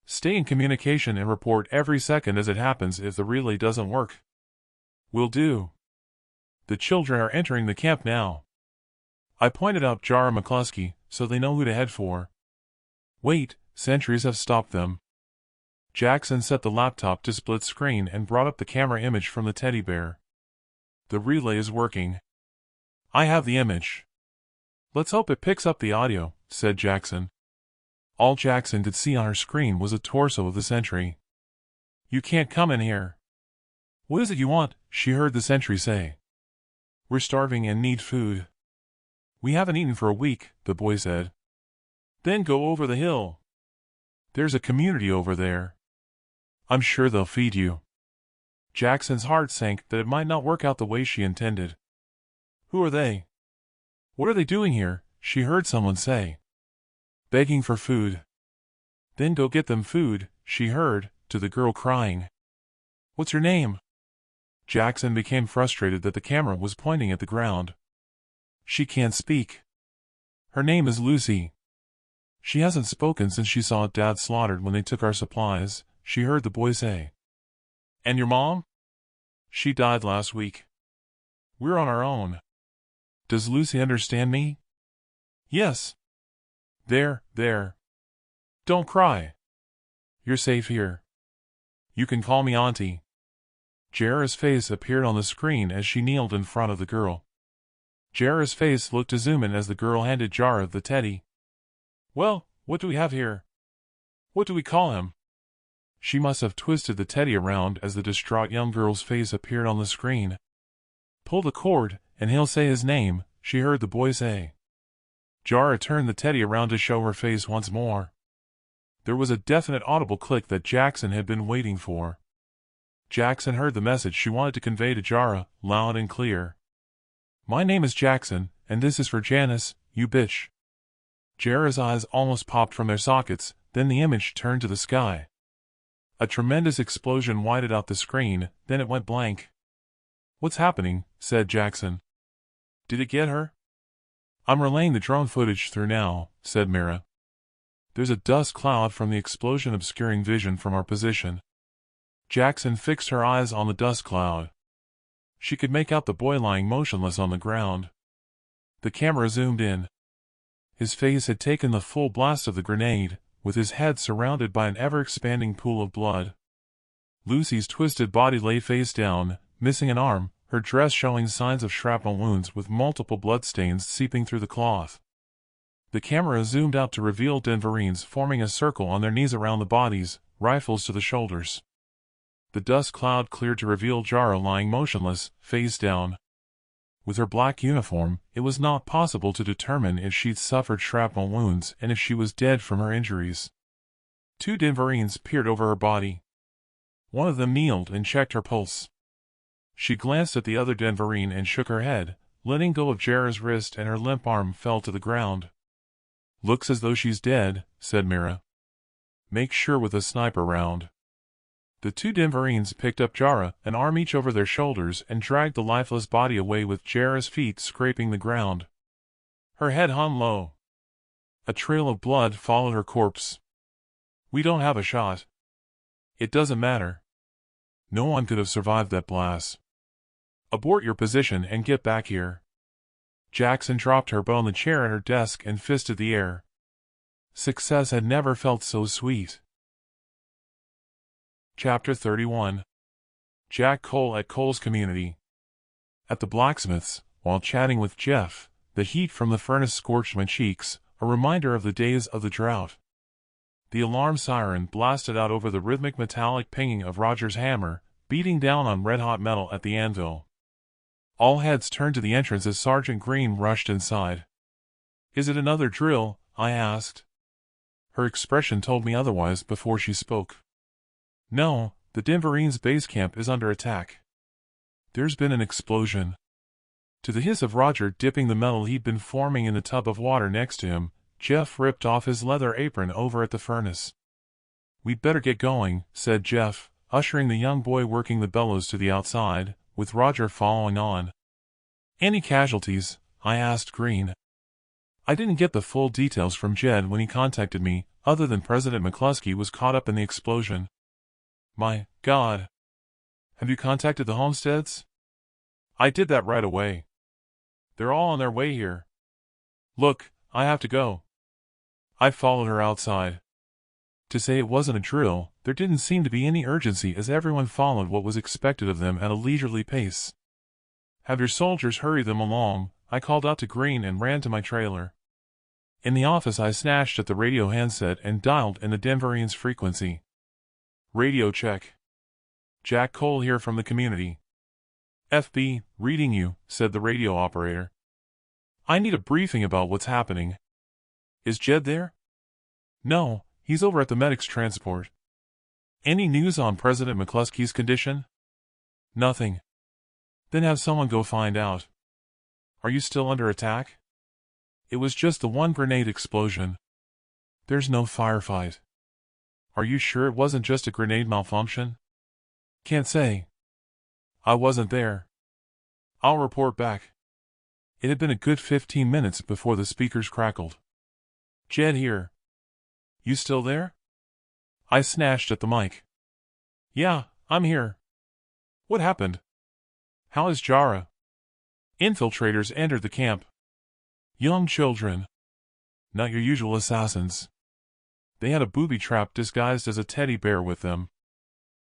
"Stay in communication and report every second as it happens if the relay doesn't work." "Will do. The children are entering the camp now. I pointed out Jara McCluskey, so they know who to head for." "Wait, sentries have stopped them." Jackson set the laptop to split screen and brought up the camera image from the teddy bear. "The relay is working. I have the image. Let's hope it picks up the audio," said Jackson. All Jackson could see on her screen was the torso of the sentry. "You can't come in here." "What is it you want?" she heard the sentry say. "We're starving and need food." "We haven't eaten for a week," the boy said. "Then go over the hill. There's a community over there. I'm sure they'll feed you." Jackson's heart sank that it might not work out the way she intended. "Who are they? What are they doing here?" she heard someone say. "Begging for food." "Then go get them food," she heard, to the girl crying. "What's your name?" Jackson became frustrated that the camera was pointing at the ground. "She can't speak. Her name is Lucy. She hasn't spoken since she saw Dad slaughtered when they took our supplies," she heard the boy say. "And your mom?" "She died last week. We're on our own." "Does Lucy understand me?" "Yes." There. Don't cry. You're safe here. You can call me Auntie." Jara's face appeared on the screen as she kneeled in front of the girl. Jara's face looked to zoom in as the girl handed Jara the teddy. "Well, what do we have here? What do we call him?" She must have twisted the teddy around as the distraught young girl's face appeared on the screen. "Pull the cord, and he'll say his name," she heard the boy say. Jara turned the teddy around to show her face once more. There was a definite audible click that Jackson had been waiting for. Jackson heard the message she wanted to convey to Jara, loud and clear. "My name is Jackson, and this is for Janice, you bitch." Jara's eyes almost popped from their sockets, then the image turned to the sky. A tremendous explosion whited out the screen, then it went blank. "What's happening?" said Jackson. "Did it get her?" "I'm relaying the drone footage through now," said Mira. "There's a dust cloud from the explosion obscuring vision from our position." Jackson fixed her eyes on the dust cloud. She could make out the boy lying motionless on the ground. The camera zoomed in. His face had taken the full blast of the grenade, with his head surrounded by an ever-expanding pool of blood. Lucy's twisted body lay face down, missing an arm, her dress showing signs of shrapnel wounds with multiple bloodstains seeping through the cloth. The camera zoomed out to reveal Denverines forming a circle on their knees around the bodies, rifles to the shoulders. The dust cloud cleared to reveal Jara lying motionless, face down. With her black uniform, it was not possible to determine if she'd suffered shrapnel wounds and if she was dead from her injuries. Two Denverines peered over her body. One of them kneeled and checked her pulse. She glanced at the other Denverine and shook her head, letting go of Jara's wrist, and her limp arm fell to the ground. "Looks as though she's dead," said Mira. Make sure with a sniper round. The two Denverines picked up Jara, an arm each over their shoulders, and dragged the lifeless body away with Jara's feet scraping the ground. Her head hung low. A trail of blood followed her corpse. We don't have a shot. It doesn't matter. No one could have survived that blast. Abort your position and get back here. Jackson dropped her bow on the chair at her desk and fisted the air. Success had never felt so sweet. Chapter 31. Jack Cole at Cole's Community. At the blacksmith's, while chatting with Jeff, the heat from the furnace scorched my cheeks, a reminder of the days of the drought. The alarm siren blasted out over the rhythmic metallic pinging of Roger's hammer, beating down on red-hot metal at the anvil. All heads turned to the entrance as Sergeant Green rushed inside. "Is it another drill?" I asked. Her expression told me otherwise before she spoke. "No, the Denverine's base camp is under attack. There's been an explosion." To the hiss of Roger dipping the metal he'd been forming in the tub of water next to him, Jeff ripped off his leather apron over at the furnace. "We'd better get going," said Jeff, ushering the young boy working the bellows to the outside, with Roger following on. "Any casualties?" I asked Green. I didn't get the full details from Jed when he contacted me, other than President McCluskey was caught up in the explosion. "My God. Have you contacted the homesteads?" "I did that right away. They're all on their way here. Look, I have to go." I followed her outside. To say it wasn't a drill, there didn't seem to be any urgency as everyone followed what was expected of them at a leisurely pace. "Have your soldiers hurry them along," I called out to Green and ran to my trailer. In the office I snatched at the radio handset and dialed in the Denverine's frequency. "Radio check. Jack Cole here from the community." "FB, reading you," said the radio operator. "I need a briefing about what's happening." "Is Jed there?" "No, he's over at the medic's transport." "Any news on President McCluskey's condition?" "Nothing." "Then have someone go find out." "Are you still under attack?" "It was just the one grenade explosion." "There's no firefight." "Are you sure it wasn't just a grenade malfunction?" "Can't say. I wasn't there." "I'll report back." It had been a good 15 minutes before the speakers crackled. "Jed here. You still there?" I snatched at the mic. "Yeah, I'm here. What happened? How is Jara?" "Infiltrators entered the camp. Young children. Not your usual assassins. They had a booby trap disguised as a teddy bear with them.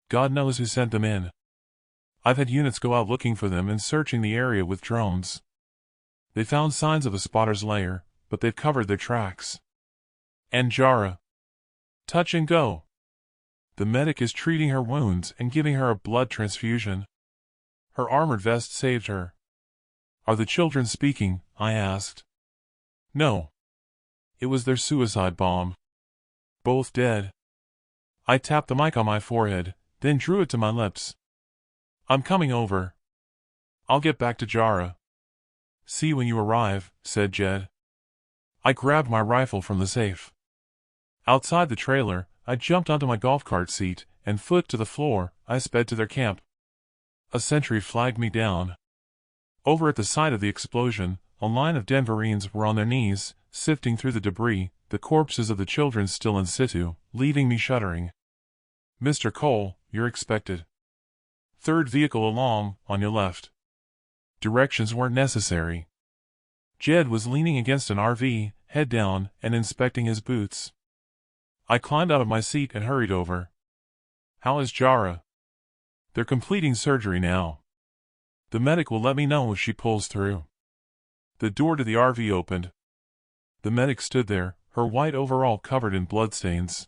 God knows who sent them in. I've had units go out looking for them and searching the area with drones. They found signs of a spotter's lair, but they've covered their tracks. And Jara. Touch and go. The medic is treating her wounds and giving her a blood transfusion. Her armored vest saved her." "Are the children speaking?" I asked. "No. It was their suicide bomb. Both dead." I tapped the mic on my forehead, then drew it to my lips. "I'm coming over. I'll get back to Jara." "See when you arrive," said Jed. I grabbed my rifle from the safe. Outside the trailer, I jumped onto my golf cart seat, and foot to the floor, I sped to their camp. A sentry flagged me down. Over at the site of the explosion, a line of Denverines were on their knees, sifting through the debris, the corpses of the children still in situ, leaving me shuddering. "Mr. Cole, you're expected. Third vehicle along, on your left." Directions weren't necessary. Jed was leaning against an RV, head down, and inspecting his boots. I climbed out of my seat and hurried over. "How is Jara?" "They're completing surgery now. The medic will let me know if she pulls through." The door to the RV opened. The medic stood there, her white overall covered in bloodstains.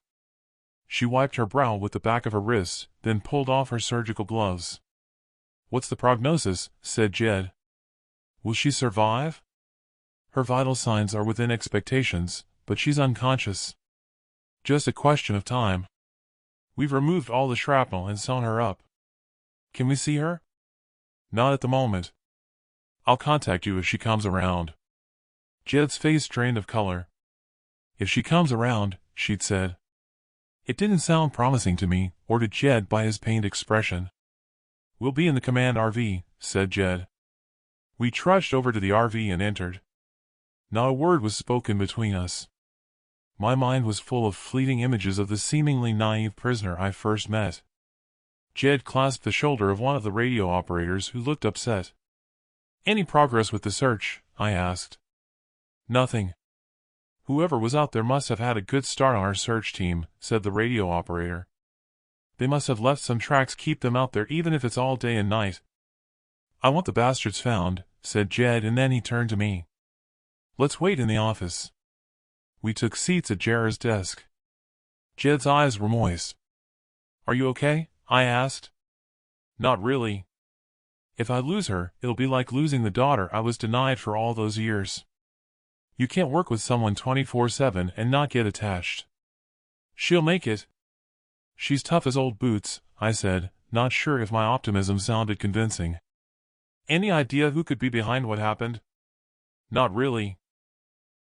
She wiped her brow with the back of her wrist, then pulled off her surgical gloves. "What's the prognosis?" said Jed. "Will she survive?" "Her vital signs are within expectations, but she's unconscious. Just a question of time. We've removed all the shrapnel and sewn her up." "Can we see her?" "Not at the moment. I'll contact you if she comes around." Jed's face drained of color. "If she comes around," she'd said. It didn't sound promising to me, or to Jed by his pained expression. "We'll be in the command RV," said Jed. We trudged over to the RV and entered. Not a word was spoken between us. My mind was full of fleeting images of the seemingly naive prisoner I first met. Jed clasped the shoulder of one of the radio operators who looked upset. "Any progress with the search?" I asked. "Nothing. Whoever was out there must have had a good start on our search team," said the radio operator. "They must have left some tracks keep them out there even if it's all day and night." "I want the bastards found," said Jed, and then he turned to me. "Let's wait in the office." We took seats at Jera's desk. Jed's eyes were moist. "Are you okay?" I asked. "Not really. If I lose her, it'll be like losing the daughter I was denied for all those years. You can't work with someone 24/7 and not get attached." "She'll make it. She's tough as old boots," I said, not sure if my optimism sounded convincing. "Any idea who could be behind what happened?" "Not really.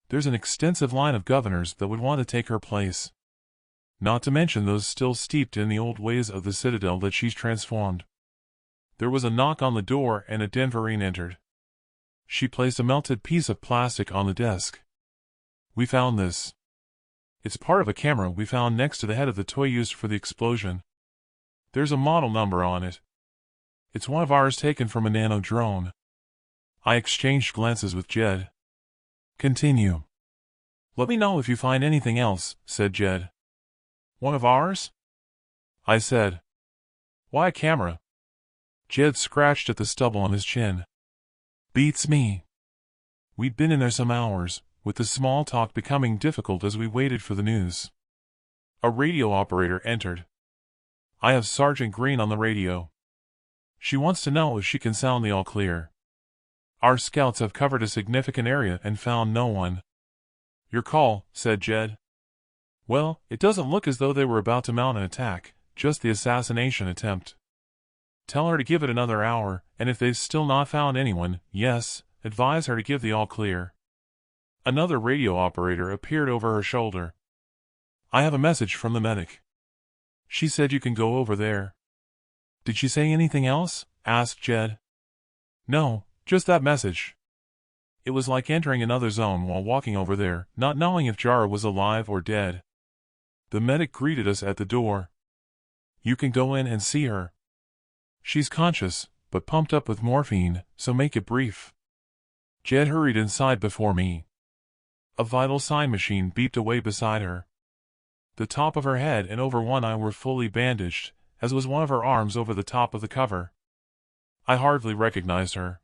There's an extensive line of governors that would want to take her place. Not to mention those still steeped in the old ways of the Citadel that she's transformed." There was a knock on the door and a Denverine entered. She placed a melted piece of plastic on the desk. "We found this. It's part of a camera we found next to the head of the toy used for the explosion. There's a model number on it. It's one of ours taken from a nano drone." I exchanged glances with Jed. "Continue." "Let me know if you find anything else," said Jed. "One of ours?" I said. "Why a camera?" Jed scratched at the stubble on his chin. "Beats me." We'd been in there some hours, with the small talk becoming difficult as we waited for the news. A radio operator entered. "I have Sergeant Green on the radio. She wants to know if she can sound the all clear. Our scouts have covered a significant area and found no one." "Your call," said Jed. "Well, it doesn't look as though they were about to mount an attack, just the assassination attempt. Tell her to give it another hour, and if they've still not found anyone, yes, advise her to give the all clear." Another radio operator appeared over her shoulder. "I have a message from the medic. She said you can go over there." "Did she say anything else?" asked Jed. "No, just that message." It was like entering another zone while walking over there, not knowing if Jara was alive or dead. The medic greeted us at the door. "You can go in and see her. She's conscious, but pumped up with morphine, so make it brief." Jed hurried inside before me. A vital sign machine beeped away beside her. The top of her head and over one eye were fully bandaged, as was one of her arms over the top of the cover. I hardly recognized her.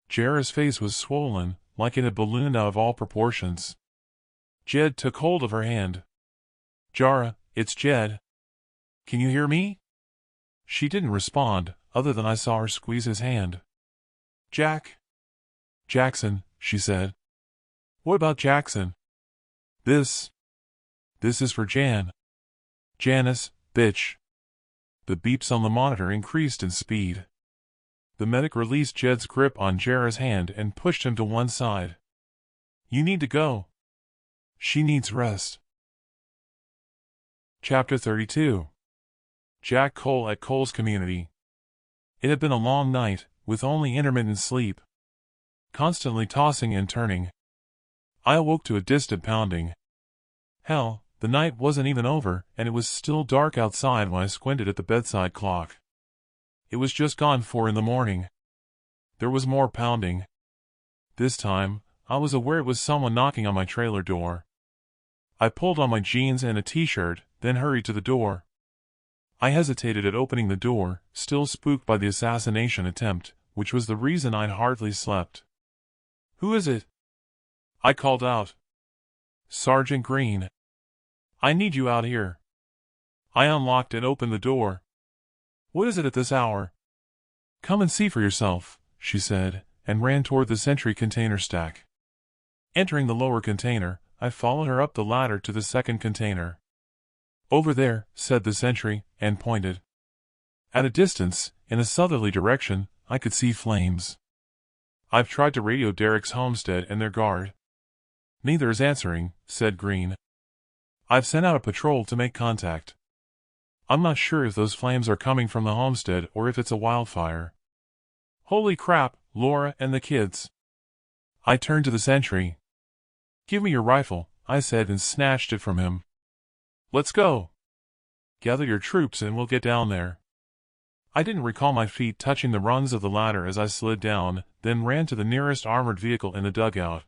Jera's face was swollen, like it had ballooned out of all proportions. Jed took hold of her hand. "Jara, it's Jed. Can you hear me?" She didn't respond, other than I saw her squeeze his hand. Jackson, she said. "What about Jackson?" This is for Jan. Janice, bitch." The beeps on the monitor increased in speed. The medic released Jed's grip on Jera's hand and pushed him to one side. "You need to go. She needs rest." Chapter 32. Jack Cole at Cole's Community. It had been a long night, with only intermittent sleep. Constantly tossing and turning. I awoke to a distant pounding. Hell, the night wasn't even over, and it was still dark outside when I squinted at the bedside clock. It was just gone 4 in the morning. There was more pounding. This time, I was aware it was someone knocking on my trailer door. I pulled on my jeans and a t-shirt, then hurried to the door. I hesitated at opening the door, still spooked by the assassination attempt, which was the reason I'd hardly slept. "Who is it?" I called out. "Sergeant Green. I need you out here." I unlocked and opened the door. "What is it at this hour?" "Come and see for yourself," she said, and ran toward the sentry container stack. Entering the lower container, I followed her up the ladder to the second container. "Over there," said the sentry, and pointed. At a distance, in a southerly direction, I could see flames. "I've tried to radio Derek's homestead and their guard. Neither is answering," said Green. I've sent out a patrol to make contact. I'm not sure if those flames are coming from the homestead or if it's a wildfire. Holy crap, Laura and the kids. I turned to the sentry. Give me your rifle, I said and snatched it from him. Let's go. Gather your troops and we'll get down there. I didn't recall my feet touching the rungs of the ladder as I slid down, then ran to the nearest armored vehicle in the dugout.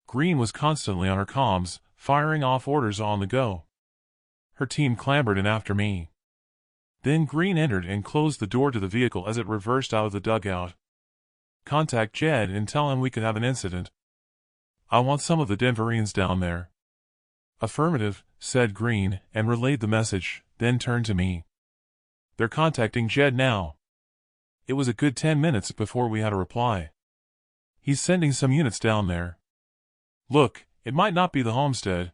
Green was constantly on her comms, firing off orders on the go. Her team clambered in after me. Then Green entered and closed the door to the vehicle as it reversed out of the dugout. Contact Jed and tell him we could have an incident. I want some of the Denverines down there. Affirmative, said Green, and relayed the message, then turned to me. They're contacting Jed now. It was a good 10 minutes before we had a reply. He's sending some units down there. Look, it might not be the homestead.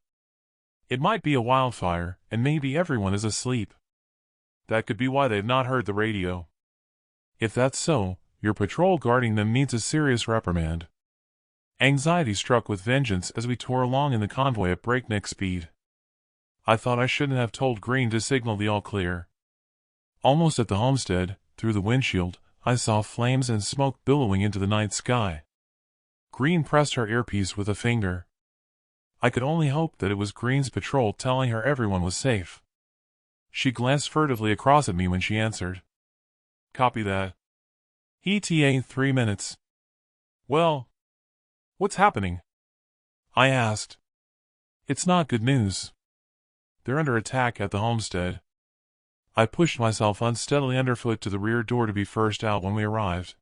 It might be a wildfire, and maybe everyone is asleep. That could be why they've not heard the radio. If that's so, your patrol guarding them needs a serious reprimand. Anxiety struck with vengeance as we tore along in the convoy at breakneck speed. I thought I shouldn't have told Green to signal the all-clear. Almost at the homestead, through the windshield, I saw flames and smoke billowing into the night sky. Green pressed her earpiece with a finger. I could only hope that it was Green's patrol telling her everyone was safe. She glanced furtively across at me when she answered. Copy that. ETA 3 minutes. Well, what's happening? I asked. It's not good news. They're under attack at the homestead. I pushed myself unsteadily underfoot to the rear door to be first out when we arrived.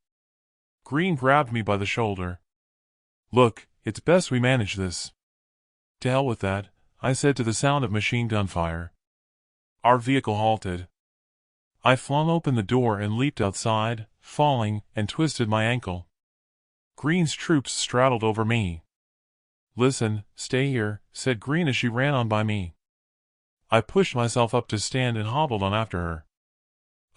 Green grabbed me by the shoulder. Look, it's best we manage this. To hell with that, I said to the sound of machine gun fire. Our vehicle halted. I flung open the door and leaped outside, falling, and twisted my ankle. Green's troops straddled over me. Listen, stay here, said Green as she ran on by me. I pushed myself up to stand and hobbled on after her.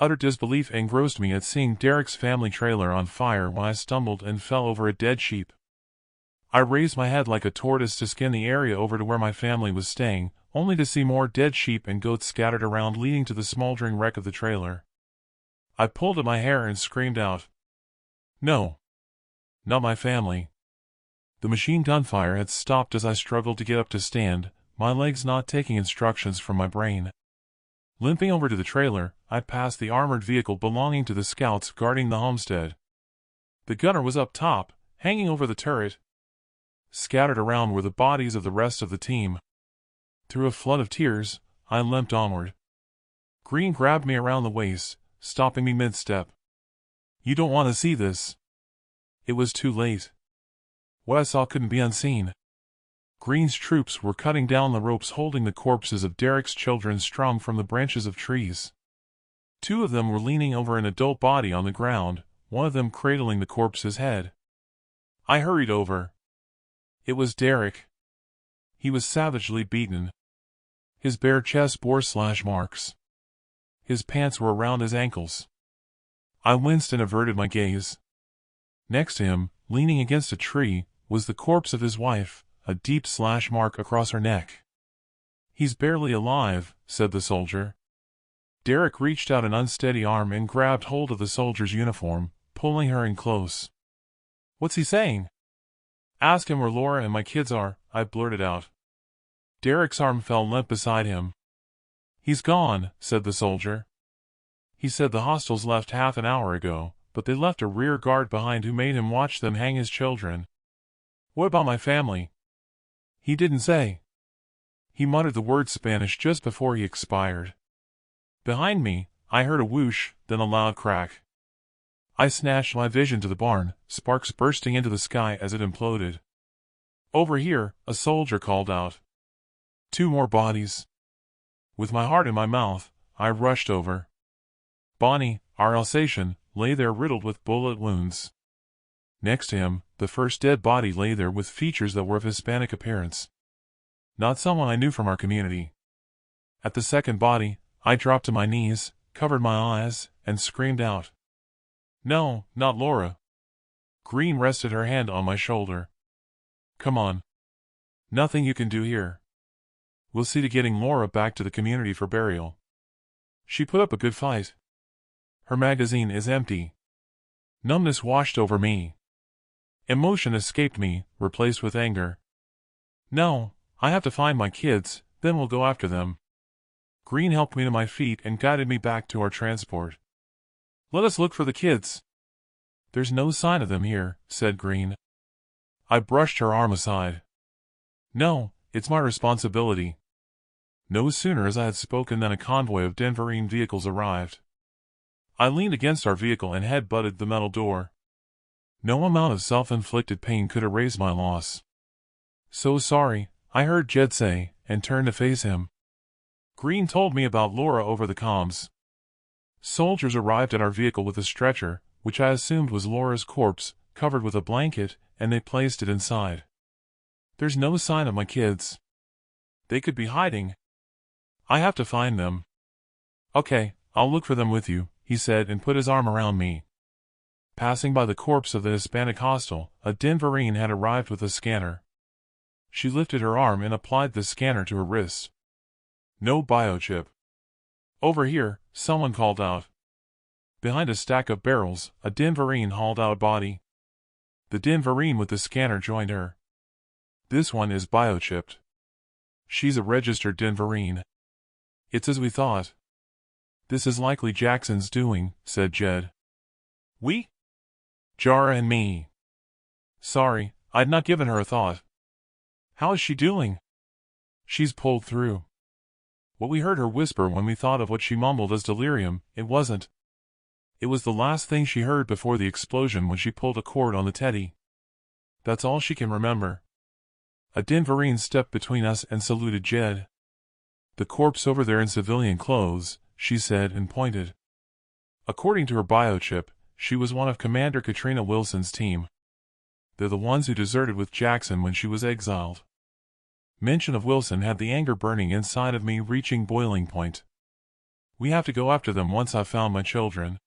Utter disbelief engrossed me at seeing Derek's family trailer on fire when I stumbled and fell over a dead sheep. I raised my head like a tortoise to scan the area over to where my family was staying, only to see more dead sheep and goats scattered around leading to the smoldering wreck of the trailer. I pulled at my hair and screamed out. No. Not my family. The machine gun fire had stopped as I struggled to get up to stand, my legs not taking instructions from my brain. Limping over to the trailer, I passed the armored vehicle belonging to the scouts guarding the homestead. The gunner was up top, hanging over the turret. Scattered around were the bodies of the rest of the team. Through a flood of tears, I limped onward. Green grabbed me around the waist, stopping me mid-step. You don't want to see this. It was too late. What I saw couldn't be unseen. Green's troops were cutting down the ropes holding the corpses of Derek's children strung from the branches of trees. 2 of them were leaning over an adult body on the ground, one of them cradling the corpse's head. I hurried over. It was Derek. He was savagely beaten. His bare chest bore slash marks. His pants were around his ankles. I winced and averted my gaze. Next to him, leaning against a tree, was the corpse of his wife, a deep slash mark across her neck. He's barely alive, said the soldier. Derek reached out an unsteady arm and grabbed hold of the soldier's uniform, pulling her in close. What's he saying? Ask him where Laura and my kids are, I blurted out. Derek's arm fell limp beside him. He's gone, said the soldier. He said the hostiles left half an hour ago, but they left a rear guard behind who made him watch them hang his children. What about my family? He didn't say. He muttered the word Spanish just before he expired. Behind me, I heard a whoosh, then a loud crack. I snatched my vision to the barn, sparks bursting into the sky as it imploded. Over here, a soldier called out. 2 more bodies. With my heart in my mouth, I rushed over. Bonnie, our Alsatian, lay there riddled with bullet wounds. Next to him, the first dead body lay there with features that were of Hispanic appearance. Not someone I knew from our community. At the second body, I dropped to my knees, covered my eyes, and screamed out. No, not Laura. Green rested her hand on my shoulder. Come on. Nothing you can do here. We'll see to getting Laura back to the community for burial. She put up a good fight. Her magazine is empty. Numbness washed over me. Emotion escaped me, replaced with anger. No, I have to find my kids, then we'll go after them. Green helped me to my feet and guided me back to our transport. Let us look for the kids. There's no sign of them here, said Green. I brushed her arm aside. No, it's my responsibility. No sooner as I had spoken than a convoy of Denverine vehicles arrived. I leaned against our vehicle and head-butted the metal door. No amount of self-inflicted pain could erase my loss. So sorry, I heard Jed say, and turned to face him. Green told me about Laura over the comms. Soldiers arrived at our vehicle with a stretcher, which I assumed was Laura's corpse, covered with a blanket, and they placed it inside. There's no sign of my kids. They could be hiding. I have to find them. Okay, I'll look for them with you, he said and put his arm around me. Passing by the corpse of the Hispanic hostel, a Denverine had arrived with a scanner. She lifted her arm and applied the scanner to her wrist. No biochip. Over here, someone called out. Behind a stack of barrels, a Denverine hauled out a body. The Denverine with the scanner joined her. This one is biochipped. She's a registered Denverine. It's as we thought. This is likely Jackson's doing, said Jed. We? Jara and me. Sorry, I'd not given her a thought. How is she doing? She's pulled through. What we heard her whisper when we thought of what she mumbled as delirium, it wasn't. It was the last thing she heard before the explosion when she pulled a cord on the teddy. That's all she can remember. A Denverine stepped between us and saluted Jed. The corpse over there in civilian clothes, she said and pointed. According to her biochip, she was one of Commander Katrina Wilson's team. They're the ones who deserted with Jackson when she was exiled. Mention of Wilson had the anger burning inside of me reaching boiling point. We have to go after them once I've found my children.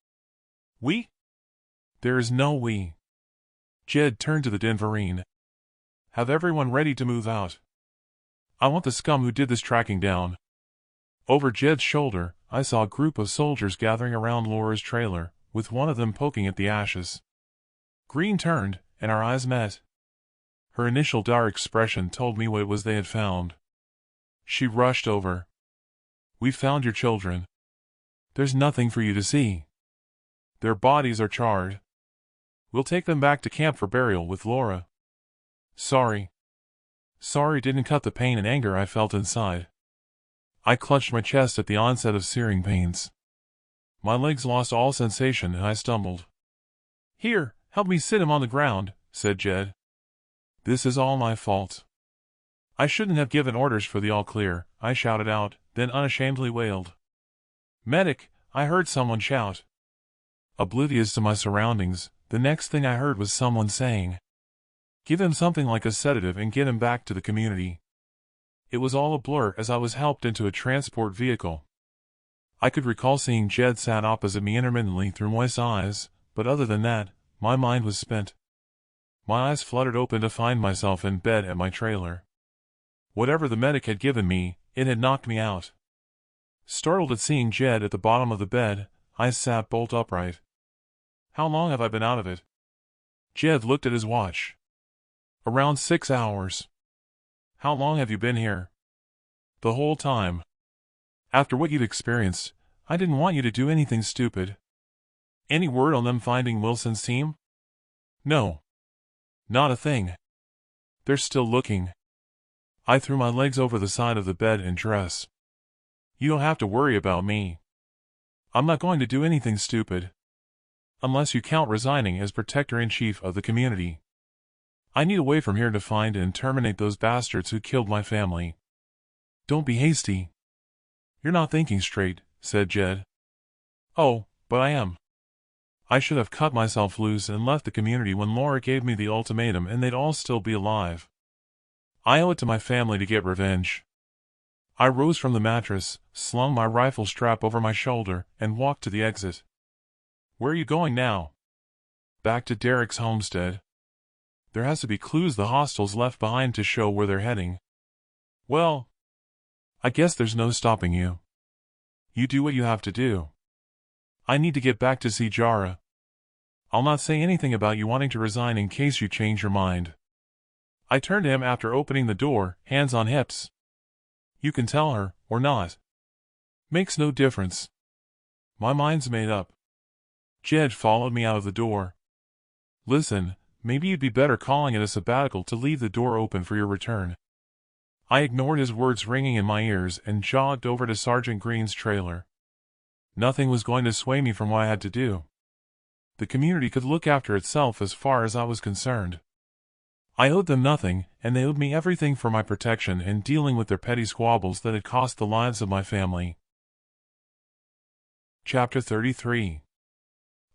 We? There is no we. Jed turned to the Denverine. Have everyone ready to move out. I want the scum who did this tracking down. Over Jed's shoulder, I saw a group of soldiers gathering around Laura's trailer, with one of them poking at the ashes. Green turned, and our eyes met. Her initial dire expression told me what it was they had found. She rushed over. We found your children. There's nothing for you to see. Their bodies are charred. We'll take them back to camp for burial with Laura. Sorry. Sorry didn't cut the pain and anger I felt inside. I clutched my chest at the onset of searing pains. My legs lost all sensation and I stumbled. Here, help me sit him on the ground, said Jed. This is all my fault. I shouldn't have given orders for the all-clear, I shouted out, then unashamedly wailed. Medic, I heard someone shout. Oblivious to my surroundings, the next thing I heard was someone saying, give him something like a sedative and get him back to the community. It was all a blur as I was helped into a transport vehicle. I could recall seeing Jed sat opposite me intermittently through moist eyes, but other than that, my mind was spent. My eyes fluttered open to find myself in bed at my trailer. Whatever the medic had given me, it had knocked me out. Startled at seeing Jed at the bottom of the bed, I sat bolt upright. How long have I been out of it? Jed looked at his watch. Around 6 hours. How long have you been here? The whole time. After what you've experienced, I didn't want you to do anything stupid. Any word on them finding Wilson's team? No. Not a thing. They're still looking. I threw my legs over the side of the bed and dressed. You don't have to worry about me. I'm not going to do anything stupid. Unless you count resigning as Protector-in-Chief of the community. I need a way from here to find and terminate those bastards who killed my family. Don't be hasty. You're not thinking straight, said Jed. Oh, but I am. I should have cut myself loose and left the community when Laura gave me the ultimatum and they'd all still be alive. I owe it to my family to get revenge. I rose from the mattress, slung my rifle strap over my shoulder, and walked to the exit. Where are you going now? Back to Derek's homestead. There has to be clues the hostiles left behind to show where they're heading. Well, I guess there's no stopping you. You do what you have to do. I need to get back to see Jara. I'll not say anything about you wanting to resign in case you change your mind. I turned to him after opening the door, hands on hips. You can tell her, or not. Makes no difference. My mind's made up. Jed followed me out of the door. Listen, maybe you'd be better calling it a sabbatical to leave the door open for your return. I ignored his words ringing in my ears and jogged over to Sergeant Green's trailer. Nothing was going to sway me from what I had to do. The community could look after itself as far as I was concerned. I owed them nothing, and they owed me everything for my protection and dealing with their petty squabbles that had cost the lives of my family. Chapter 33.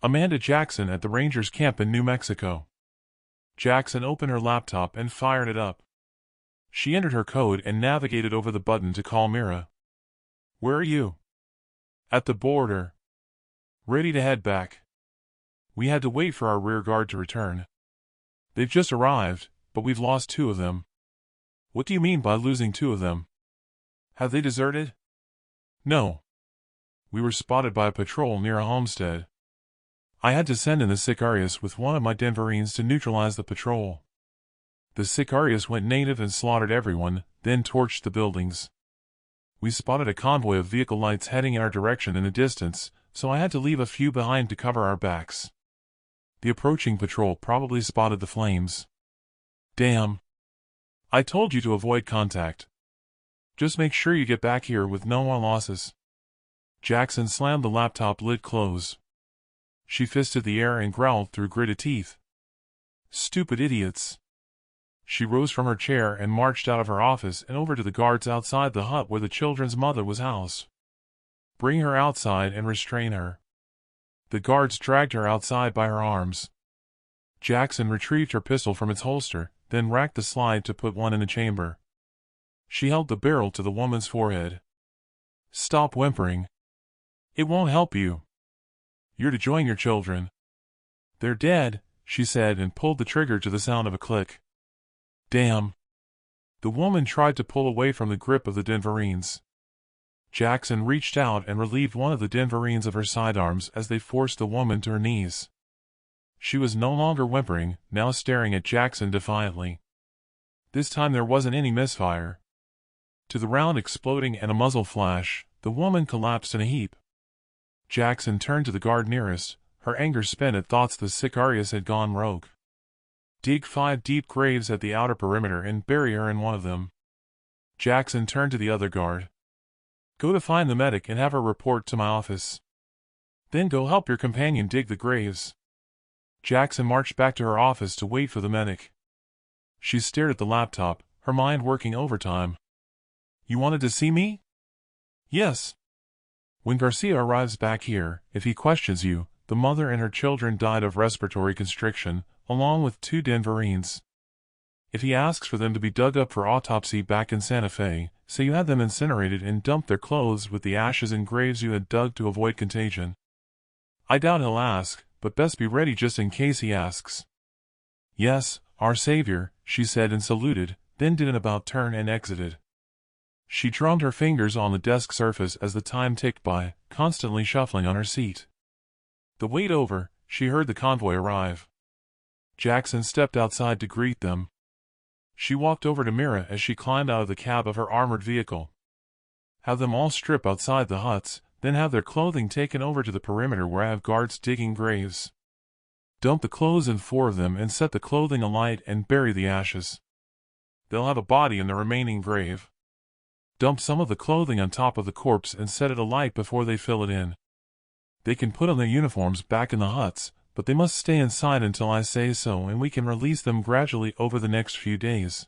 Amanda Jackson at the Rangers camp in New Mexico. Jackson opened her laptop and fired it up. She entered her code and navigated over the button to call Mira. Where are you? At the border. Ready to head back. We had to wait for our rear guard to return. They've just arrived, but we've lost 2 of them. What do you mean by losing 2 of them? Have they deserted? No. We were spotted by a patrol near a homestead. I had to send in the Sicarius with one of my Denverines to neutralize the patrol. The Sicarius went native and slaughtered everyone, then torched the buildings. We spotted a convoy of vehicle lights heading in our direction in the distance, so I had to leave a few behind to cover our backs. The approaching patrol probably spotted the flames. Damn. I told you to avoid contact. Just make sure you get back here with no more losses. Jackson slammed the laptop lid close. She fisted the air and growled through gritted teeth. Stupid idiots. She rose from her chair and marched out of her office and over to the guards outside the hut where the children's mother was housed. Bring her outside and restrain her. The guards dragged her outside by her arms. Jackson retrieved her pistol from its holster, then racked the slide to put one in the chamber. She held the barrel to the woman's forehead. Stop whimpering. It won't help you. You're to join your children. They're dead, she said and pulled the trigger to the sound of a click. Damn. The woman tried to pull away from the grip of the Denverines. Jackson reached out and relieved one of the Denverines of her sidearms as they forced the woman to her knees. She was no longer whimpering, now staring at Jackson defiantly. This time there wasn't any misfire. To the round exploding and a muzzle flash, the woman collapsed in a heap. Jackson turned to the guard nearest, her anger spent at thoughts the Sicarius had gone rogue. Dig 5 deep graves at the outer perimeter and bury her in one of them. Jackson turned to the other guard. Go to find the medic and have her report to my office. Then go help your companion dig the graves. Jackson marched back to her office to wait for the medic. She stared at the laptop, her mind working overtime. You wanted to see me? Yes. When Garcia arrives back here, if he questions you, the mother and her children died of respiratory constriction, along with 2 Denverines. If he asks for them to be dug up for autopsy back in Santa Fe, say you had them incinerated and dumped their clothes with the ashes in graves you had dug to avoid contagion. I doubt he'll ask, but best be ready just in case he asks. Yes, our savior, she said and saluted, then did an about-turn and exited. She drummed her fingers on the desk surface as the time ticked by, constantly shuffling on her seat. The wait over, she heard the convoy arrive. Jackson stepped outside to greet them. She walked over to Mira as she climbed out of the cab of her armored vehicle. Have them all strip outside the huts, then have their clothing taken over to the perimeter where I have guards digging graves. Dump the clothes in 4 of them and set the clothing alight and bury the ashes. They'll have a body in the remaining grave. Dump some of the clothing on top of the corpse and set it alight before they fill it in. They can put on their uniforms back in the huts, but they must stay inside until I say so and we can release them gradually over the next few days.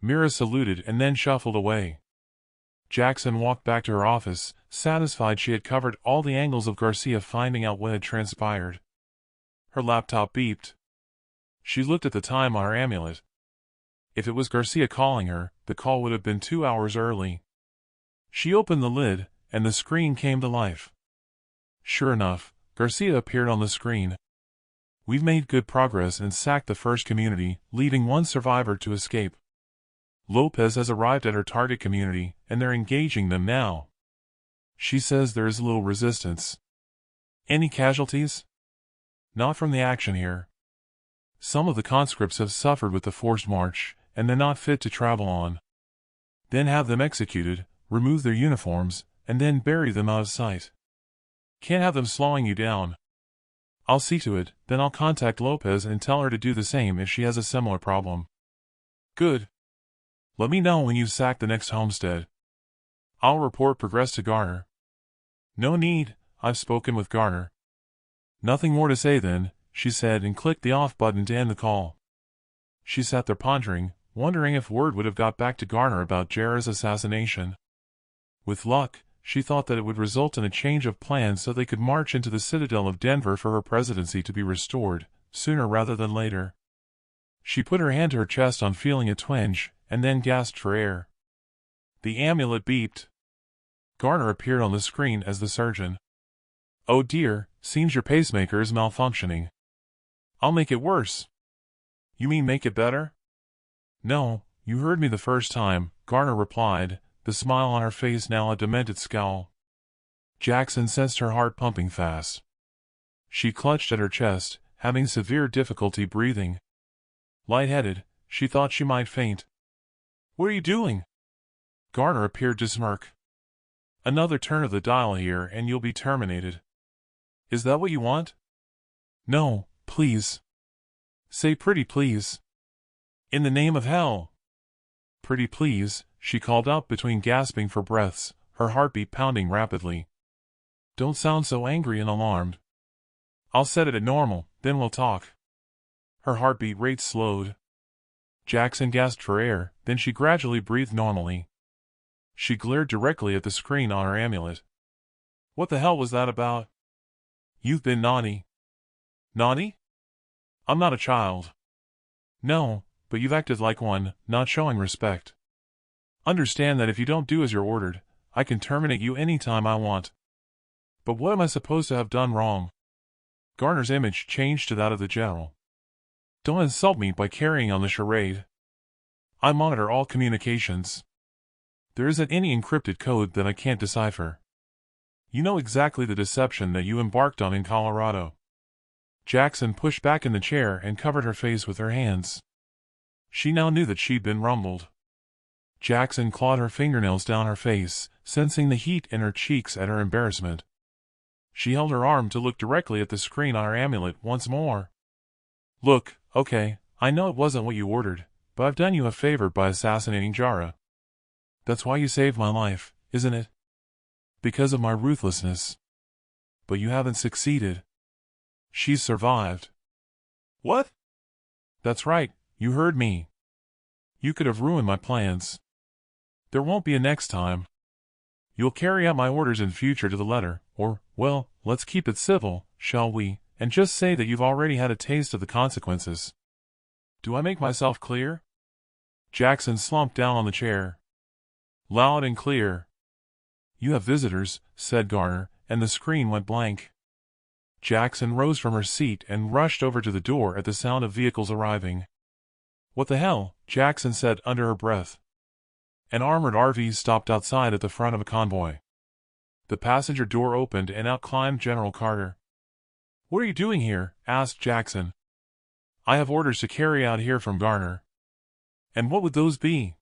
Mira saluted and then shuffled away. Jackson walked back to her office, satisfied she had covered all the angles of Garcia finding out what had transpired. Her laptop beeped. She looked at the time on her amulet. If it was Garcia calling her, the call would have been 2 hours early. She opened the lid, and the screen came to life. Sure enough, Garcia appeared on the screen. We've made good progress and sacked the first community, leaving 1 survivor to escape. Lopez has arrived at her target community, and they're engaging them now. She says there is little resistance. Any casualties? Not from the action here. Some of the conscripts have suffered with the forced march, and they're not fit to travel on. Then have them executed, remove their uniforms, and then bury them out of sight. Can't have them slowing you down. I'll see to it, then I'll contact Lopez and tell her to do the same if she has a similar problem. Good. Let me know when you've sacked the next homestead. I'll report progress to Garner. No need, I've spoken with Garner. Nothing more to say then, she said and clicked the off button to end the call. She sat there pondering, wondering if word would have got back to Garner about Jarrah's assassination. With luck, she thought that it would result in a change of plans so they could march into the Citadel of Denver for her presidency to be restored, sooner rather than later. She put her hand to her chest on feeling a twinge, and then gasped for air. The amulet beeped. Garner appeared on the screen as the surgeon. Oh dear, seems your pacemaker is malfunctioning. I'll make it worse. You mean make it better? No, you heard me the first time, Garner replied, the smile on her face now a demented scowl. Jackson sensed her heart pumping fast. She clutched at her chest, having severe difficulty breathing. Lightheaded, she thought she might faint. What are you doing? Garner appeared to smirk. Another turn of the dial here and you'll be terminated. Is that what you want? No, please. Say pretty please. In the name of hell. Pretty please, she called out between gasping for breaths, her heartbeat pounding rapidly. Don't sound so angry and alarmed. I'll set it at normal, then we'll talk. Her heartbeat rate slowed. Jackson gasped for air, then she gradually breathed normally. She glared directly at the screen on her amulet. What the hell was that about? You've been naughty. Naughty? I'm not a child. No, but you've acted like one, not showing respect. Understand that if you don't do as you're ordered, I can terminate you any time I want. But what am I supposed to have done wrong? Garner's image changed to that of the general. Don't insult me by carrying on the charade. I monitor all communications. There isn't any encrypted code that I can't decipher. You know exactly the deception that you embarked on in Colorado. Jackson pushed back in the chair and covered her face with her hands. She now knew that she'd been rumbled. Jackson clawed her fingernails down her face, sensing the heat in her cheeks at her embarrassment. She held her arm to look directly at the screen on her amulet once more. Look, okay, I know it wasn't what you ordered, but I've done you a favor by assassinating Jarrah. That's why you saved my life, isn't it? Because of my ruthlessness. But you haven't succeeded. She's survived. What? That's right, you heard me. You could have ruined my plans. There won't be a next time. You'll carry out my orders in future to the letter, or, well, let's keep it civil, shall we, and just say that you've already had a taste of the consequences. Do I make myself clear? Jackson slumped down on the chair. Loud and clear. You have visitors, said Garner, and the screen went blank. Jackson rose from her seat and rushed over to the door at the sound of vehicles arriving. What the hell? Jackson said under her breath. An armored RV stopped outside at the front of a convoy. The passenger door opened and out climbed General Carter. What are you doing here? Asked Jackson. I have orders to carry out here from Garner. And what would those be?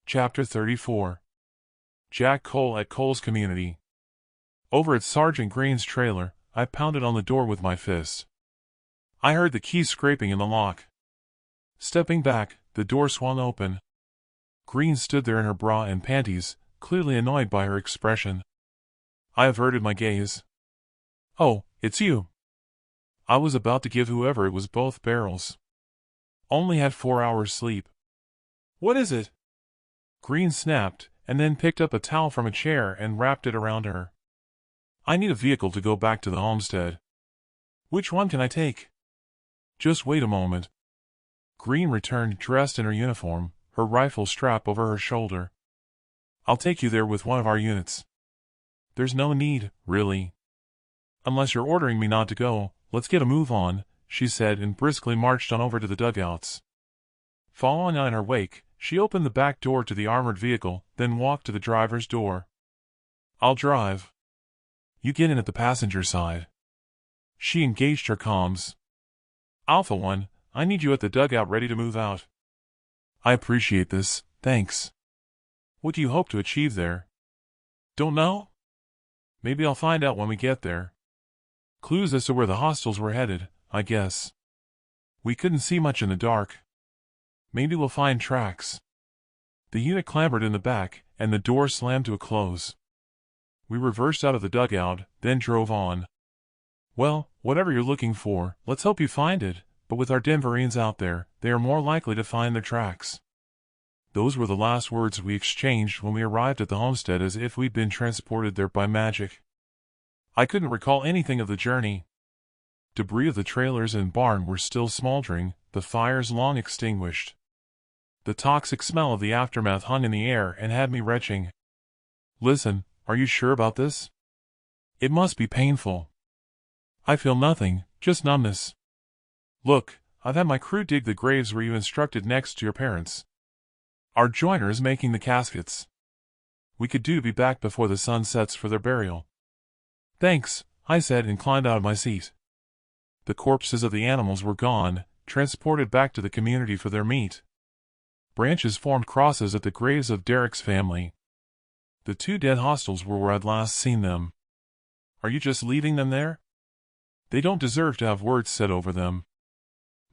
Chapter 34. Jack Cole at Cole's Community. Over at Sergeant Green's trailer, I pounded on the door with my fist. I heard the key scraping in the lock. Stepping back, the door swung open. Green stood there in her bra and panties, clearly annoyed by her expression. I averted my gaze. Oh, it's you. I was about to give whoever it was both barrels. Only had 4 hours sleep. What is it? Green snapped, and then picked up a towel from a chair and wrapped it around her. I need a vehicle to go back to the homestead. Which one can I take? Just wait a moment. Green returned dressed in her uniform, her rifle strapped over her shoulder. I'll take you there with one of our units. There's no need, really. Unless you're ordering me not to go, let's get a move on, she said and briskly marched on over to the dugouts. Following on her wake, she opened the back door to the armored vehicle, then walked to the driver's door. "I'll drive. You get in at the passenger side." She engaged her comms. "Alpha 1, I need you at the dugout ready to move out." "I appreciate this, thanks." "What do you hope to achieve there?" "Don't know. Maybe I'll find out when we get there. Clues as to where the hostiles were headed, I guess. We couldn't see much in the dark. Maybe we'll find tracks." The unit clambered in the back, and the door slammed to a close. We reversed out of the dugout, then drove on. "Well, whatever you're looking for, let's hope you find it, but with our Denverines out there, they are more likely to find their tracks." Those were the last words we exchanged when we arrived at the homestead, as if we'd been transported there by magic. I couldn't recall anything of the journey. Debris of the trailers and barn were still smoldering, the fires long extinguished. The toxic smell of the aftermath hung in the air and had me retching. "Listen, are you sure about this? It must be painful." "I feel nothing, just numbness." "Look, I've had my crew dig the graves where you instructed next to your parents. Our joiner is making the caskets. We could do to be back before the sun sets for their burial." "Thanks," I said and climbed out of my seat. The corpses of the animals were gone, transported back to the community for their meat. Branches formed crosses at the graves of Derek's family. The 2 dead hostiles were where I'd last seen them. "Are you just leaving them there?" "They don't deserve to have words said over them.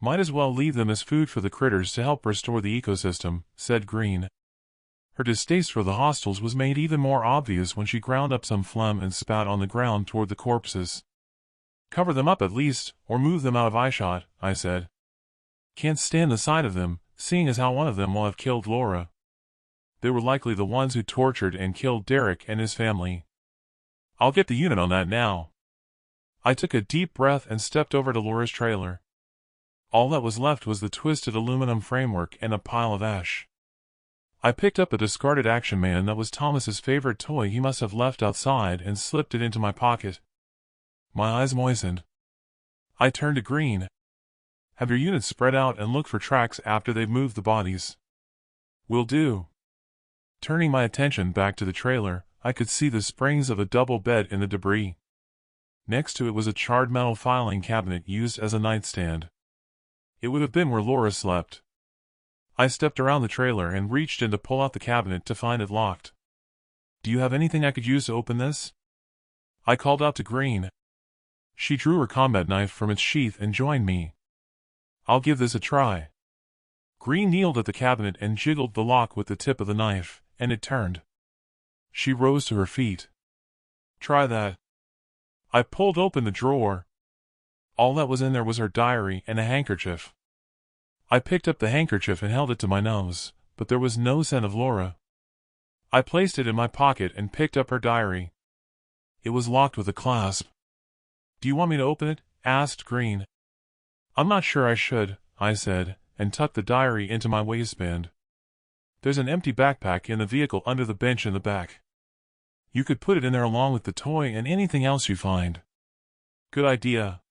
Might as well leave them as food for the critters to help restore the ecosystem," said Green. Her distaste for the hostiles was made even more obvious when she ground up some phlegm and spat on the ground toward the corpses. "Cover them up at least, or move them out of eyeshot," I said. "Can't stand the sight of them, seeing as how one of them will have killed Laura. They were likely the ones who tortured and killed Derek and his family. I'll get the unit on that now." I took a deep breath and stepped over to Laura's trailer. All that was left was the twisted aluminum framework and a pile of ash. I picked up a discarded Action Man that was Thomas's favorite toy he must have left outside and slipped it into my pocket. My eyes moistened. I turned to Green. "Have your units spread out and look for tracks after they've moved the bodies." "Will do." Turning my attention back to the trailer, I could see the springs of a double bed in the debris. Next to it was a charred metal filing cabinet used as a nightstand. It would have been where Laura slept. I stepped around the trailer and reached in to pull out the cabinet to find it locked. "Do you have anything I could use to open this?" I called out to Green. She drew her combat knife from its sheath and joined me. "I'll give this a try." Green kneeled at the cabinet and jiggled the lock with the tip of the knife, and it turned. She rose to her feet. "Try that." I pulled open the drawer. All that was in there was her diary and a handkerchief. I picked up the handkerchief and held it to my nose, but there was no scent of Laura. I placed it in my pocket and picked up her diary. It was locked with a clasp. "Do you want me to open it?" asked Green. "I'm not sure I should," I said, and tucked the diary into my waistband. "There's an empty backpack in the vehicle under the bench in the back. You could put it in there along with the toy and anything else you find." "Good idea."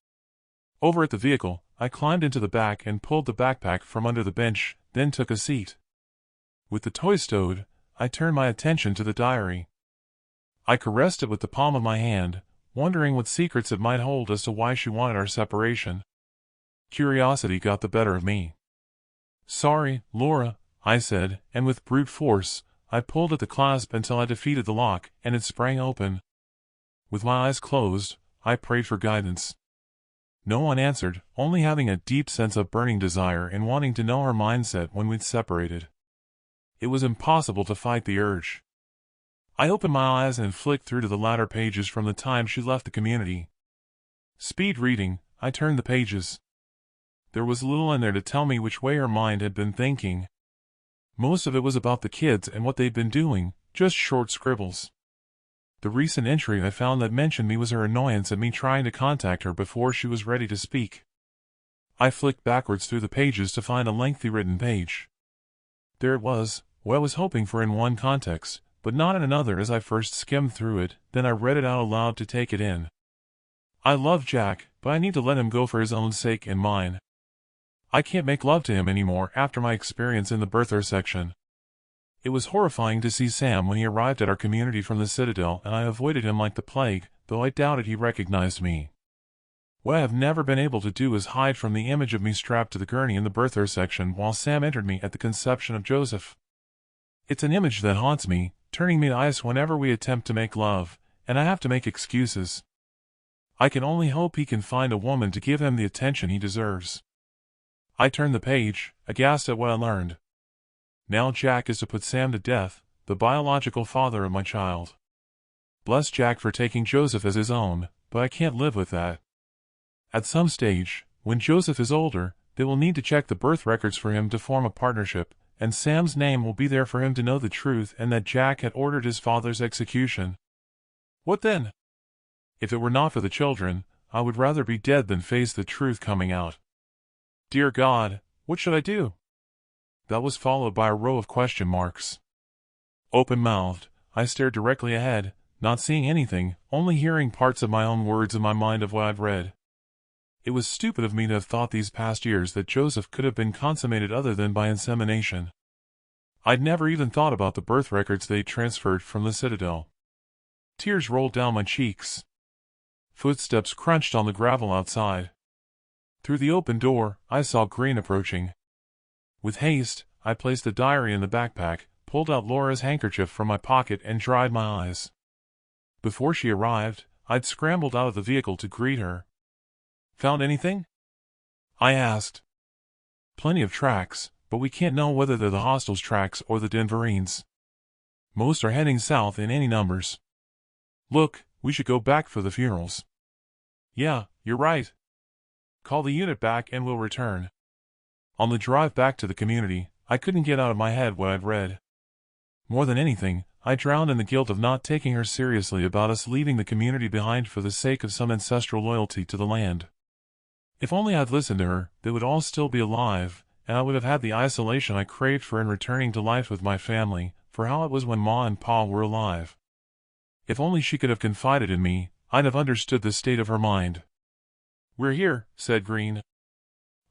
Over at the vehicle, I climbed into the back and pulled the backpack from under the bench, then took a seat. With the toy stowed, I turned my attention to the diary. I caressed it with the palm of my hand, wondering what secrets it might hold as to why she wanted our separation. Curiosity got the better of me. "Sorry, Laura," I said, and with brute force, I pulled at the clasp until I defeated the lock, and it sprang open. With my eyes closed, I prayed for guidance. No one answered, only having a deep sense of burning desire and wanting to know her mindset when we'd separated. It was impossible to fight the urge. I opened my eyes and flicked through to the latter pages from the time she left the community. Speed reading, I turned the pages. There was little in there to tell me which way her mind had been thinking. Most of it was about the kids and what they'd been doing, just short scribbles. The recent entry I found that mentioned me was her annoyance at me trying to contact her before she was ready to speak. I flicked backwards through the pages to find a lengthy written page. There it was, what I was hoping for in one context, but not in another as I first skimmed through it, then I read it out aloud to take it in. "I love Jack, but I need to let him go for his own sake and mine. I can't make love to him anymore after my experience in the birther section. It was horrifying to see Sam when he arrived at our community from the Citadel, and I avoided him like the plague, though I doubted he recognized me. What I have never been able to do is hide from the image of me strapped to the gurney in the birther section while Sam entered me at the conception of Joseph. It's an image that haunts me, turning me to ice whenever we attempt to make love, and I have to make excuses. I can only hope he can find a woman to give him the attention he deserves. I turned the page, aghast at what I learned. Now Jack is to put Sam to death, the biological father of my child. Bless Jack for taking Joseph as his own, but I can't live with that. At some stage, when Joseph is older, they will need to check the birth records for him to form a partnership, and Sam's name will be there for him to know the truth and that Jack had ordered his father's execution. What then? If it were not for the children, I would rather be dead than face the truth coming out. Dear God, what should I do? That was followed by a row of question marks. Open-mouthed, I stared directly ahead, not seeing anything, only hearing parts of my own words in my mind of what I'd read. It was stupid of me to have thought these past years that Joseph could have been consummated other than by insemination. I'd never even thought about the birth records they'd transferred from the Citadel. Tears rolled down my cheeks. Footsteps crunched on the gravel outside. Through the open door, I saw Green approaching. With haste, I placed the diary in the backpack, pulled out Laura's handkerchief from my pocket and dried my eyes. Before she arrived, I'd scrambled out of the vehicle to greet her. Found anything? I asked. Plenty of tracks, but we can't know whether they're the hostels' tracks or the Denverines. Most are heading south in any numbers. Look, we should go back for the funerals. Yeah, you're right. Call the unit back and we'll return. On the drive back to the community, I couldn't get out of my head what I'd read. More than anything, I drowned in the guilt of not taking her seriously about us leaving the community behind for the sake of some ancestral loyalty to the land. If only I'd listened to her, they would all still be alive, and I would have had the isolation I craved for in returning to life with my family, for how it was when Ma and Pa were alive. If only she could have confided in me, I'd have understood the state of her mind. We're here, said Green.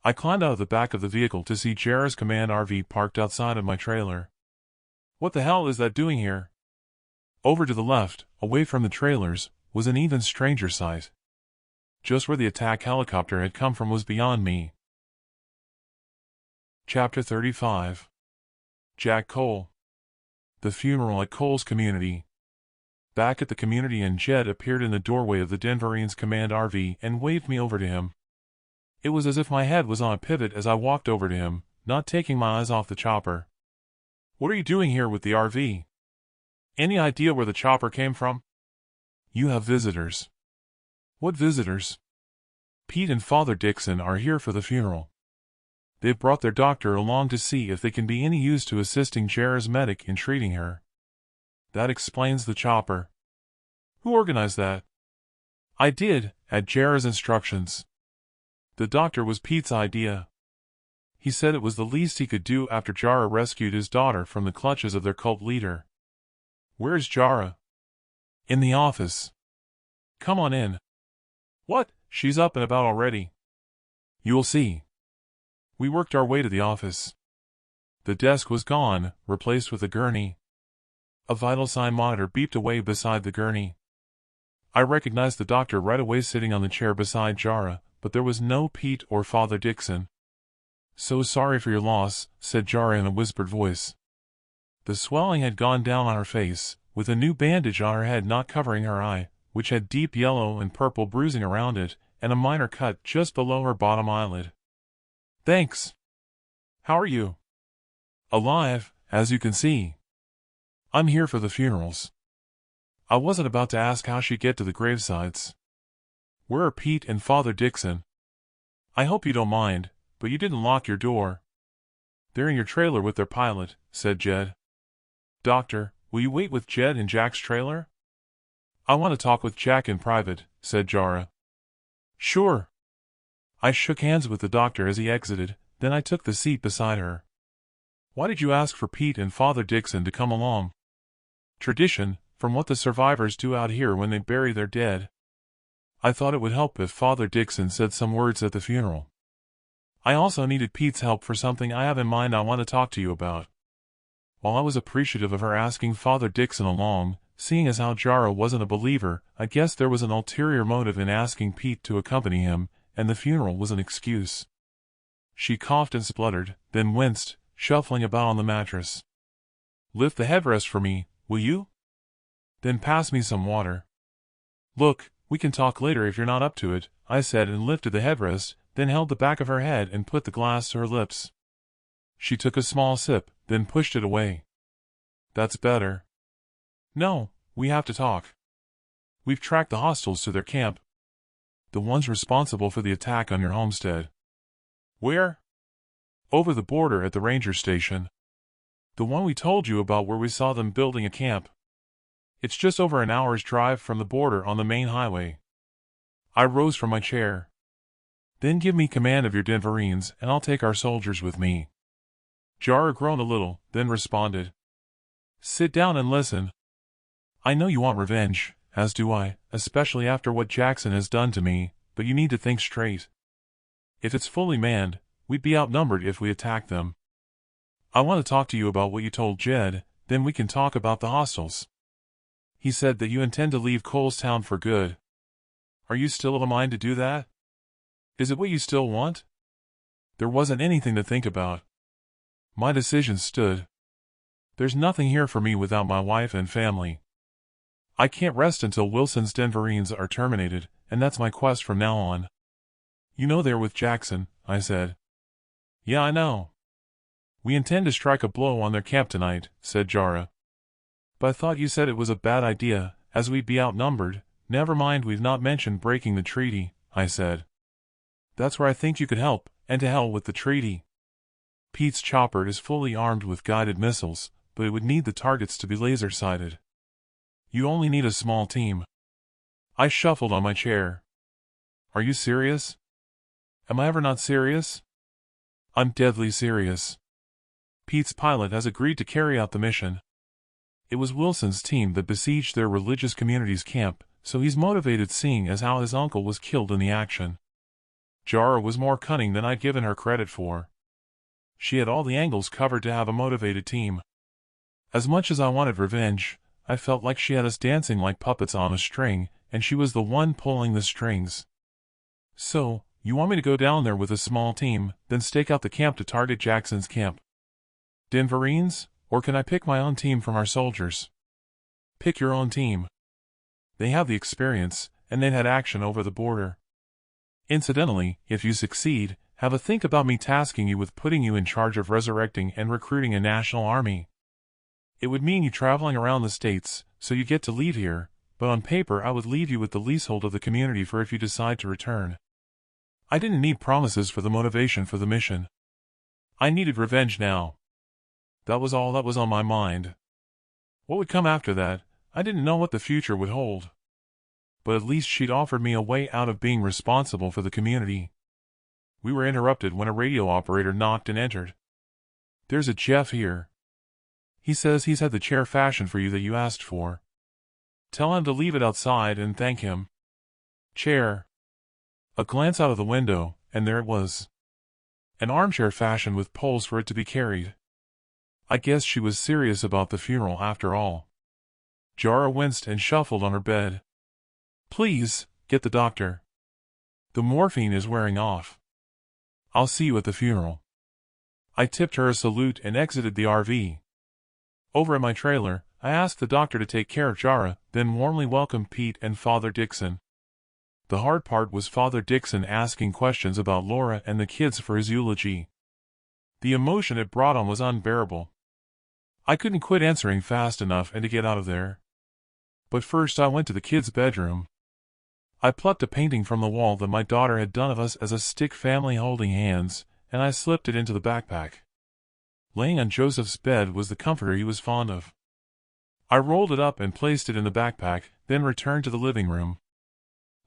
I climbed out of the back of the vehicle to see Jara's command RV parked outside of my trailer. What the hell is that doing here? Over to the left, away from the trailers, was an even stranger sight. Just where the attack helicopter had come from was beyond me. Chapter 35. Jack Cole. The funeral at Cole's community. Back at the community, and Jed appeared in the doorway of the Denverine's command RV and waved me over to him. It was as if my head was on a pivot as I walked over to him, not taking my eyes off the chopper. What are you doing here with the RV? Any idea where the chopper came from? You have visitors. What visitors? Pete and Father Dixon are here for the funeral. They've brought their doctor along to see if they can be any use to assisting Jara's medic in treating her. That explains the chopper. Who organized that? I did, at Jara's instructions. The doctor was Pete's idea. He said it was the least he could do after Jara rescued his daughter from the clutches of their cult leader. Where's Jara? In the office. Come on in. What? She's up and about already. You'll see. We worked our way to the office. The desk was gone, replaced with a gurney. A vital sign monitor beeped away beside the gurney. I recognized the doctor right away sitting on the chair beside Jara, but there was no Pete or Father Dixon. So sorry for your loss, said Jara in a whispered voice. The swelling had gone down on her face, with a new bandage on her head not covering her eye, which had deep yellow and purple bruising around it, and a minor cut just below her bottom eyelid. Thanks. How are you? Alive, as you can see. I'm here for the funerals. I wasn't about to ask how she'd get to the gravesides. Where are Pete and Father Dixon? I hope you don't mind, but you didn't lock your door. They're in your trailer with their pilot, said Jed. Doctor, will you wait with Jed in Jack's trailer? I want to talk with Jack in private, said Jara. Sure. I shook hands with the doctor as he exited, then I took the seat beside her. Why did you ask for Pete and Father Dixon to come along? Tradition, from what the survivors do out here when they bury their dead. I thought it would help if Father Dixon said some words at the funeral. I also needed Pete's help for something I have in mind I want to talk to you about. While I was appreciative of her asking Father Dixon along, seeing as how Jara wasn't a believer, I guess there was an ulterior motive in asking Pete to accompany him, and the funeral was an excuse. She coughed and spluttered, then winced, shuffling about on the mattress. "Lift the headrest for me, will you? Then pass me some water." "Look, we can talk later if you're not up to it," I said and lifted the headrest, then held the back of her head and put the glass to her lips. She took a small sip, then pushed it away. "That's better." "No, we have to talk. We've tracked the hostiles to their camp. The ones responsible for the attack on your homestead." "Where?" "Over the border at the ranger station. The one we told you about where we saw them building a camp. It's just over an hour's drive from the border on the main highway." I rose from my chair. "Then give me command of your Denverines and I'll take our soldiers with me." Jara groaned a little, then responded. "Sit down and listen. I know you want revenge, as do I, especially after what Jackson has done to me, but you need to think straight. If it's fully manned, we'd be outnumbered if we attacked them. I want to talk to you about what you told Jed, then we can talk about the hostiles. He said that you intend to leave Colestown for good. Are you still of a mind to do that? Is it what you still want?" There wasn't anything to think about. My decision stood. There's nothing here for me without my wife and family. I can't rest until Wilson's Denverines are terminated, and that's my quest from now on. "You know they're with Jackson," I said. "Yeah, I know. We intend to strike a blow on their camp tonight," said Jara. "But I thought you said it was a bad idea, as we'd be outnumbered." "Never mind, we've not mentioned breaking the treaty," I said. "That's where I think you could help, and to hell with the treaty. Pete's chopper is fully armed with guided missiles, but it would need the targets to be laser-sighted. You only need a small team." I shuffled on my chair. "Are you serious?" "Am I ever not serious?" "I'm deadly serious. Pete's pilot has agreed to carry out the mission. It was Wilson's team that besieged their religious community's camp, so he's motivated seeing as how his uncle was killed in the action." Jara was more cunning than I'd given her credit for. She had all the angles covered to have a motivated team. As much as I wanted revenge, I felt like she had us dancing like puppets on a string, and she was the one pulling the strings. "So, you want me to go down there with a small team, then stake out the camp to target Jackson's camp? Denverines, or can I pick my own team from our soldiers?" "Pick your own team. They have the experience, and they've had action over the border. Incidentally, if you succeed, have a think about me tasking you with putting you in charge of resurrecting and recruiting a national army. It would mean you traveling around the states, so you get to leave here, but on paper I would leave you with the leasehold of the community for if you decide to return. I didn't need promises for the motivation for the mission. I needed revenge now. That was all that was on my mind. What would come after that, I didn't know what the future would hold. But at least she'd offered me a way out of being responsible for the community. We were interrupted when a radio operator knocked and entered. "There's a Jeff here. He says he's had the chair fashioned for you that you asked for. Tell him to leave it outside and thank him." Chair. A glance out of the window, and there it was. An armchair fashioned with poles for it to be carried. I guess she was serious about the funeral after all. Jara winced and shuffled on her bed. "Please, get the doctor. The morphine is wearing off. I'll see you at the funeral." I tipped her a salute and exited the RV. Over at my trailer, I asked the doctor to take care of Jara, then warmly welcomed Pete and Father Dixon. The hard part was Father Dixon asking questions about Laura and the kids for his eulogy. The emotion it brought on was unbearable. I couldn't quit answering fast enough and to get out of there. But first I went to the kids' bedroom. I plucked a painting from the wall that my daughter had done of us as a stick family holding hands, and I slipped it into the backpack. Laying on Joseph's bed was the comforter he was fond of. I rolled it up and placed it in the backpack, then returned to the living room.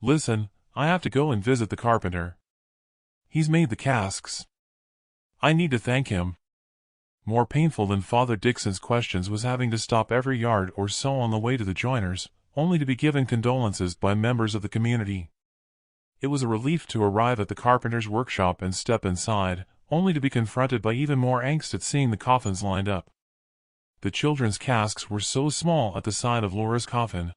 "Listen, I have to go and visit the carpenter. He's made the casks. I need to thank him." More painful than Father Dixon's questions was having to stop every yard or so on the way to the joiners, only to be given condolences by members of the community. It was a relief to arrive at the carpenter's workshop and step inside, only to be confronted by even more angst at seeing the coffins lined up. The children's casks were so small at the side of Laura's coffin.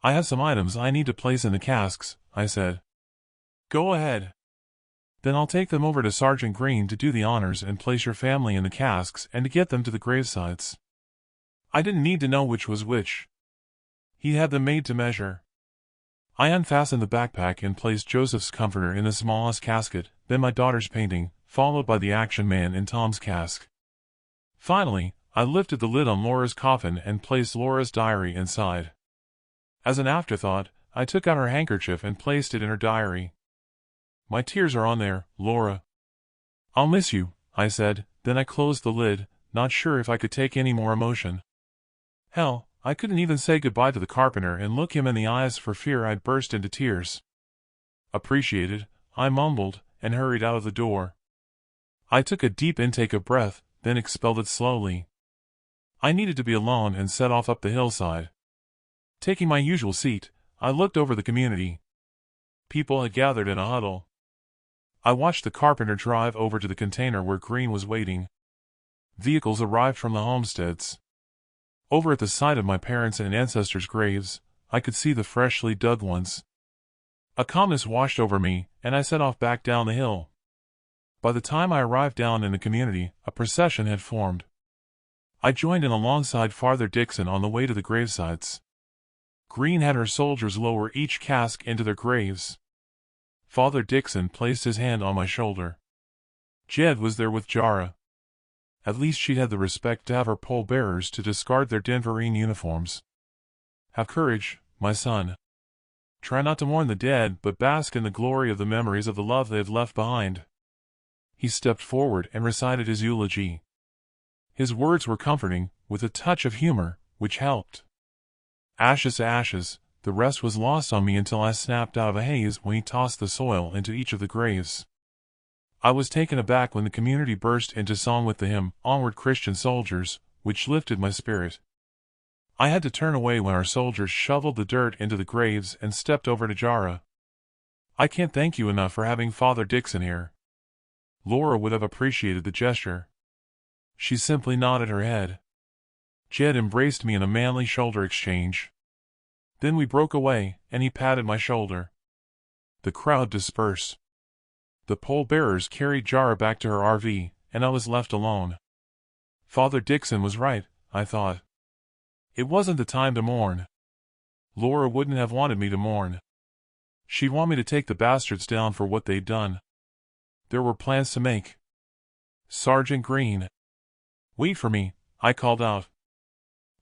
"I have some items I need to place in the casks," I said. "Go ahead. Then I'll take them over to Sergeant Green to do the honors and place your family in the casks and to get them to the gravesites." I didn't need to know which was which. He had them made to measure. I unfastened the backpack and placed Joseph's comforter in the smallest casket, then my daughter's painting, followed by the action man in Tom's cask. Finally, I lifted the lid on Laura's coffin and placed Laura's diary inside. As an afterthought, I took out her handkerchief and placed it in her diary. "My tears are on there, Laura." "I'll miss you," I said, then I closed the lid, not sure if I could take any more emotion. Hell, I couldn't even say goodbye to the carpenter and look him in the eyes for fear I'd burst into tears. "Appreciated," I mumbled, and hurried out of the door. I took a deep intake of breath, then expelled it slowly. I needed to be alone and set off up the hillside. Taking my usual seat, I looked over the community. People had gathered in a huddle. I watched the carpenter drive over to the container where Green was waiting. Vehicles arrived from the homesteads. Over at the site of my parents' and ancestors' graves, I could see the freshly dug ones. A calmness washed over me, and I set off back down the hill. By the time I arrived down in the community, a procession had formed. I joined in alongside Father Dixon on the way to the gravesites. Green had her soldiers lower each cask into their graves. Father Dixon placed his hand on my shoulder. Jed was there with Jara. At least she had the respect to have her pallbearers to discard their Denverine uniforms. "Have courage, my son. Try not to mourn the dead, but bask in the glory of the memories of the love they have left behind." He stepped forward and recited his eulogy. His words were comforting, with a touch of humor, which helped. Ashes to ashes, the rest was lost on me until I snapped out of a haze when he tossed the soil into each of the graves. I was taken aback when the community burst into song with the hymn, "Onward Christian Soldiers," which lifted my spirit. I had to turn away when our soldiers shoveled the dirt into the graves and stepped over to Jara. "I can't thank you enough for having Father Dixon here." Laura would have appreciated the gesture. She simply nodded her head. Jed embraced me in a manly shoulder exchange. Then we broke away, and he patted my shoulder. The crowd dispersed. The pallbearers carried Jara back to her RV, and I was left alone. Father Dixon was right, I thought. It wasn't the time to mourn. Laura wouldn't have wanted me to mourn. She'd want me to take the bastards down for what they'd done. There were plans to make. "Sergeant Green." "Wait for me," I called out.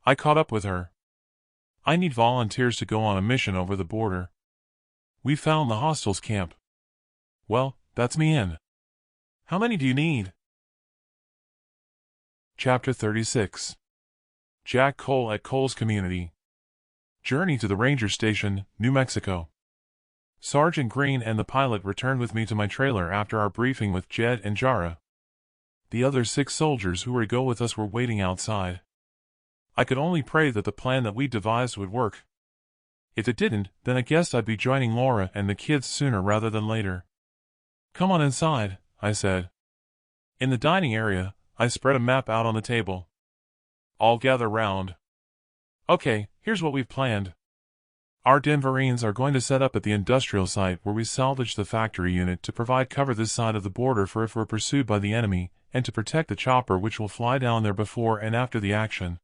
I caught up with her. "I need volunteers to go on a mission over the border. We found the hostiles' camp." "Well, that's me in. How many do you need?" Chapter 36. Jack Cole at Cole's Community. Journey to the Ranger Station, New Mexico. Sergeant Green and the pilot returned with me to my trailer after our briefing with Jed and Jara. The other 6 soldiers who were to go with us were waiting outside. I could only pray that the plan that we devised would work. If it didn't, then I guessed I'd be joining Laura and the kids sooner rather than later. "Come on inside," I said. In the dining area, I spread a map out on the table. "All gather round. Okay, here's what we've planned. Our Denverines are going to set up at the industrial site where we salvaged the factory unit to provide cover this side of the border for if we're pursued by the enemy, and to protect the chopper which will fly down there before and after the action."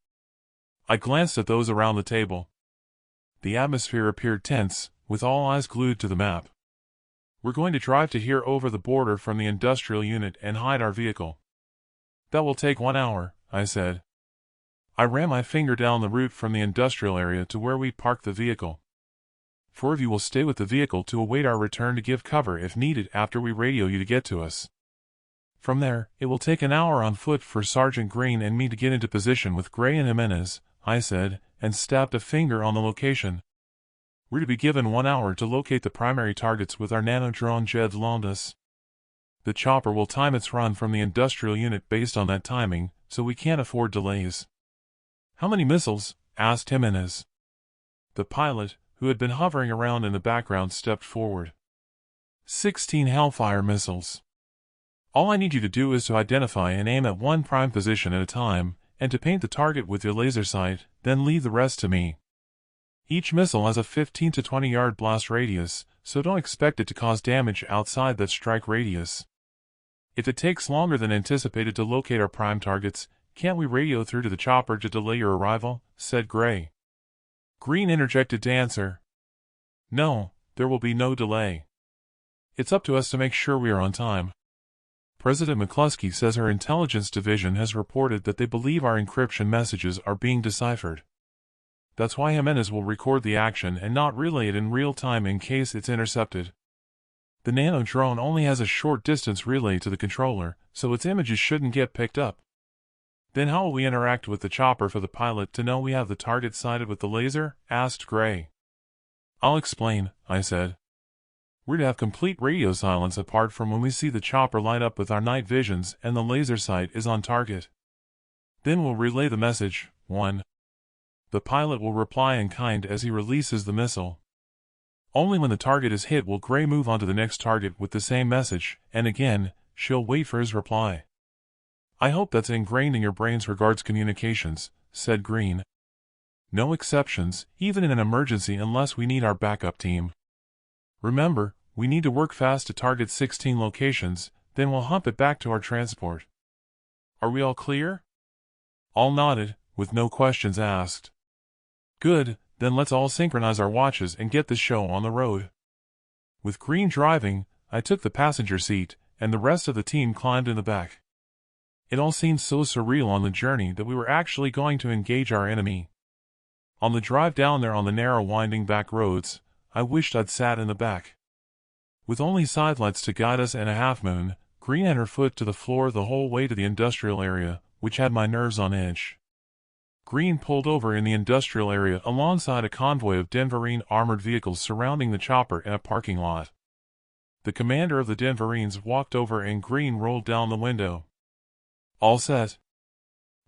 I glanced at those around the table. The atmosphere appeared tense, with all eyes glued to the map. "We're going to drive to here over the border from the industrial unit and hide our vehicle. That will take 1 hour," I said. I ran my finger down the route from the industrial area to where we parked the vehicle. 4 of you will stay with the vehicle to await our return to give cover if needed after we radio you to get to us. From there, it will take 1 hour on foot for Sergeant Green and me to get into position with Gray and Jimenez," I said, and stabbed a finger on the location. "We're to be given 1 hour to locate the primary targets with our nano-drone Jed loaned us. The chopper will time its run from the industrial unit based on that timing, so we can't afford delays." "How many missiles?" asked Jimenez. The pilot, who had been hovering around in the background, stepped forward. 16 Hellfire missiles. All I need you to do is to identify and aim at one prime position at a time, and to paint the target with your laser sight, then leave the rest to me. Each missile has a 15 to 20 yard blast radius, so don't expect it to cause damage outside that strike radius. If it takes longer than anticipated to locate our prime targets, can't we radio through to the chopper to delay your arrival? Said Gray. Green interjected to answer. No, there will be no delay. It's up to us to make sure we are on time. President McCluskey says her intelligence division has reported that they believe our encryption messages are being deciphered. That's why Jimenez will record the action and not relay it in real time in case it's intercepted. The nano drone only has a short distance relay to the controller, so its images shouldn't get picked up. Then how will we interact with the chopper for the pilot to know we have the target sighted with the laser? Asked Gray. I'll explain, I said. We're to have complete radio silence apart from when we see the chopper light up with our night visions and the laser sight is on target. Then we'll relay the message, 1. The pilot will reply in kind as he releases the missile. Only when the target is hit will Gray move on to the next target with the same message, and again, she'll wait for his reply. I hope that's ingrained in your brains regards communications, said Green. No exceptions, even in an emergency unless we need our backup team. Remember, we need to work fast to target 16 locations, then we'll hump it back to our transport. Are we all clear? All nodded, with no questions asked. Good, then let's all synchronize our watches and get this show on the road. With Green driving, I took the passenger seat, and the rest of the team climbed in the back. It all seemed so surreal on the journey that we were actually going to engage our enemy. On the drive down there on the narrow winding back roads, I wished I'd sat in the back. With only sidelights to guide us and a half-moon, Green had her foot to the floor the whole way to the industrial area, which had my nerves on edge. Green pulled over in the industrial area alongside a convoy of Denverine armored vehicles surrounding the chopper in a parking lot. The commander of the Denverines walked over and Green rolled down the window. All set.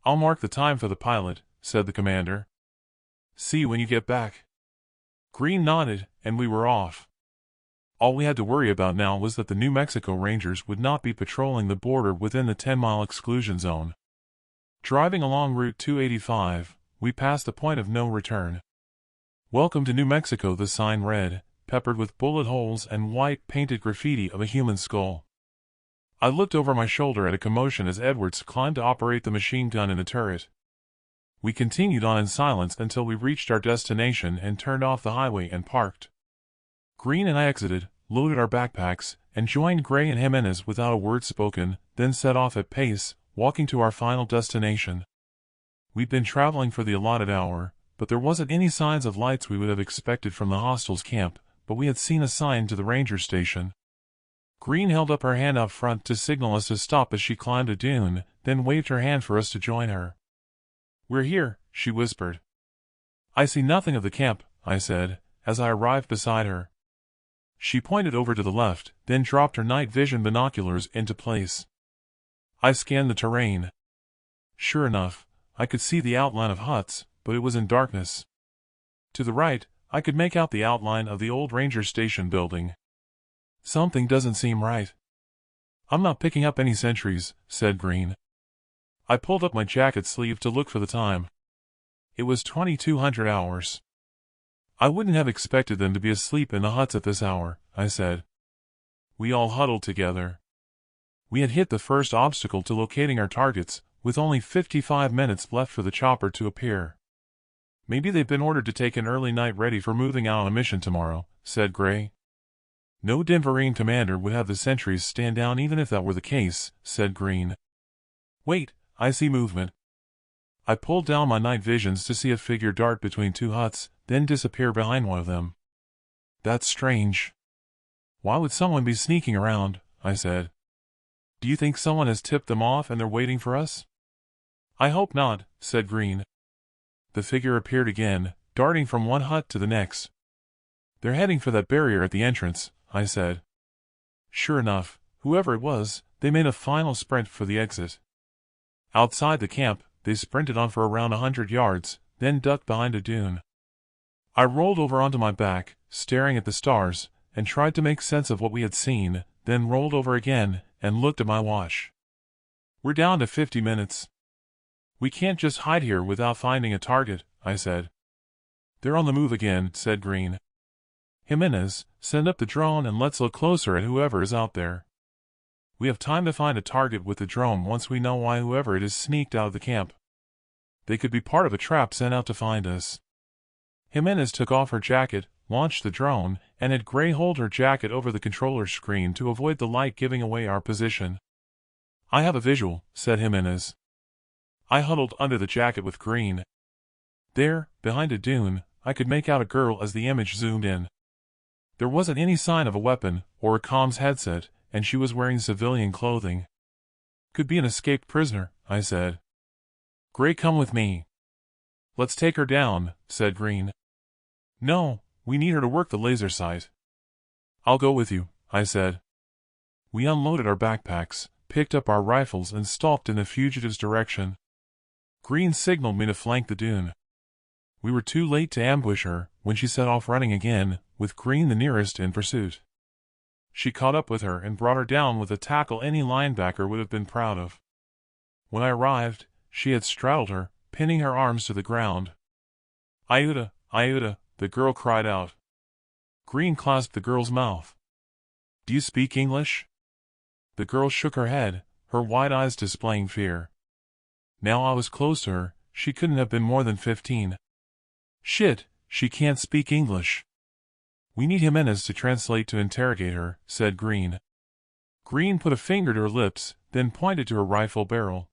I'll mark the time for the pilot, said the commander. See you when you get back. Green nodded, and we were off. All we had to worry about now was that the New Mexico Rangers would not be patrolling the border within the 10-mile exclusion zone. Driving along Route 285, we passed the point of no return. Welcome to New Mexico, the sign read, peppered with bullet holes and white painted graffiti of a human skull. I looked over my shoulder at a commotion as Edwards climbed to operate the machine gun in the turret. We continued on in silence until we reached our destination and turned off the highway and parked. Green and I exited, loaded our backpacks, and joined Gray and Jimenez without a word spoken, then set off at pace, walking to our final destination. We'd been traveling for the allotted hour, but there wasn't any signs of lights we would have expected from the hostiles' camp, but we had seen a sign to the ranger station. Green held up her hand out front to signal us to stop as she climbed a dune, then waved her hand for us to join her. We're here, she whispered. I see nothing of the camp, I said, as I arrived beside her. She pointed over to the left, then dropped her night vision binoculars into place. I scanned the terrain. Sure enough, I could see the outline of huts, but it was in darkness. To the right, I could make out the outline of the old ranger station building. Something doesn't seem right. I'm not picking up any sentries, said Green. I pulled up my jacket sleeve to look for the time. It was 2200 hours. I wouldn't have expected them to be asleep in the huts at this hour, I said. We all huddled together. We had hit the first obstacle to locating our targets, with only 55 minutes left for the chopper to appear. Maybe they've been ordered to take an early night ready for moving out on a mission tomorrow, said Gray. No Denverine commander would have the sentries stand down even if that were the case, said Green. Wait, I see movement. I pulled down my night visions to see a figure dart between two huts, then disappear behind one of them. That's strange. Why would someone be sneaking around? I said. Do you think someone has tipped them off and they're waiting for us? I hope not, said Green. The figure appeared again, darting from one hut to the next. They're heading for that barrier at the entrance, I said. Sure enough, whoever it was, they made a final sprint for the exit. Outside the camp, they sprinted on for around 100 yards, then ducked behind a dune. I rolled over onto my back, staring at the stars, and tried to make sense of what we had seen, then rolled over again, and looked at my watch. "We're down to 50 minutes. We can't just hide here without finding a target," I said. "They're on the move again," said Green. "Jimenez, send up the drone and let's look closer at whoever is out there. We have time to find a target with the drone once we know why whoever it is sneaked out of the camp. They could be part of a trap sent out to find us." Jimenez took off her jacket, launched the drone, and had Gray hold her jacket over the controller screen to avoid the light giving away our position. "I have a visual," said Jimenez. I huddled under the jacket with Green. There, behind a dune, I could make out a girl as the image zoomed in. There wasn't any sign of a weapon, or a comms headset, and she was wearing civilian clothing. "Could be an escaped prisoner," I said. "Gray, come with me." "Let's take her down," said Green. "No, we need her to work the laser sight." "I'll go with you," I said. We unloaded our backpacks, picked up our rifles and stalked in the fugitive's direction. Green signaled me to flank the dune. We were too late to ambush her when she set off running again, with Green the nearest in pursuit. She caught up with her and brought her down with a tackle any linebacker would have been proud of. When I arrived, she had straddled her, pinning her arms to the ground. "Iuda, Iuda," the girl cried out. Green clasped the girl's mouth. "Do you speak English?" The girl shook her head, her wide eyes displaying fear. Now I was close to her, she couldn't have been more than 15. "Shit, she can't speak English." "We need Jimenez to translate to interrogate her," said Green. Green put a finger to her lips, then pointed to her rifle barrel.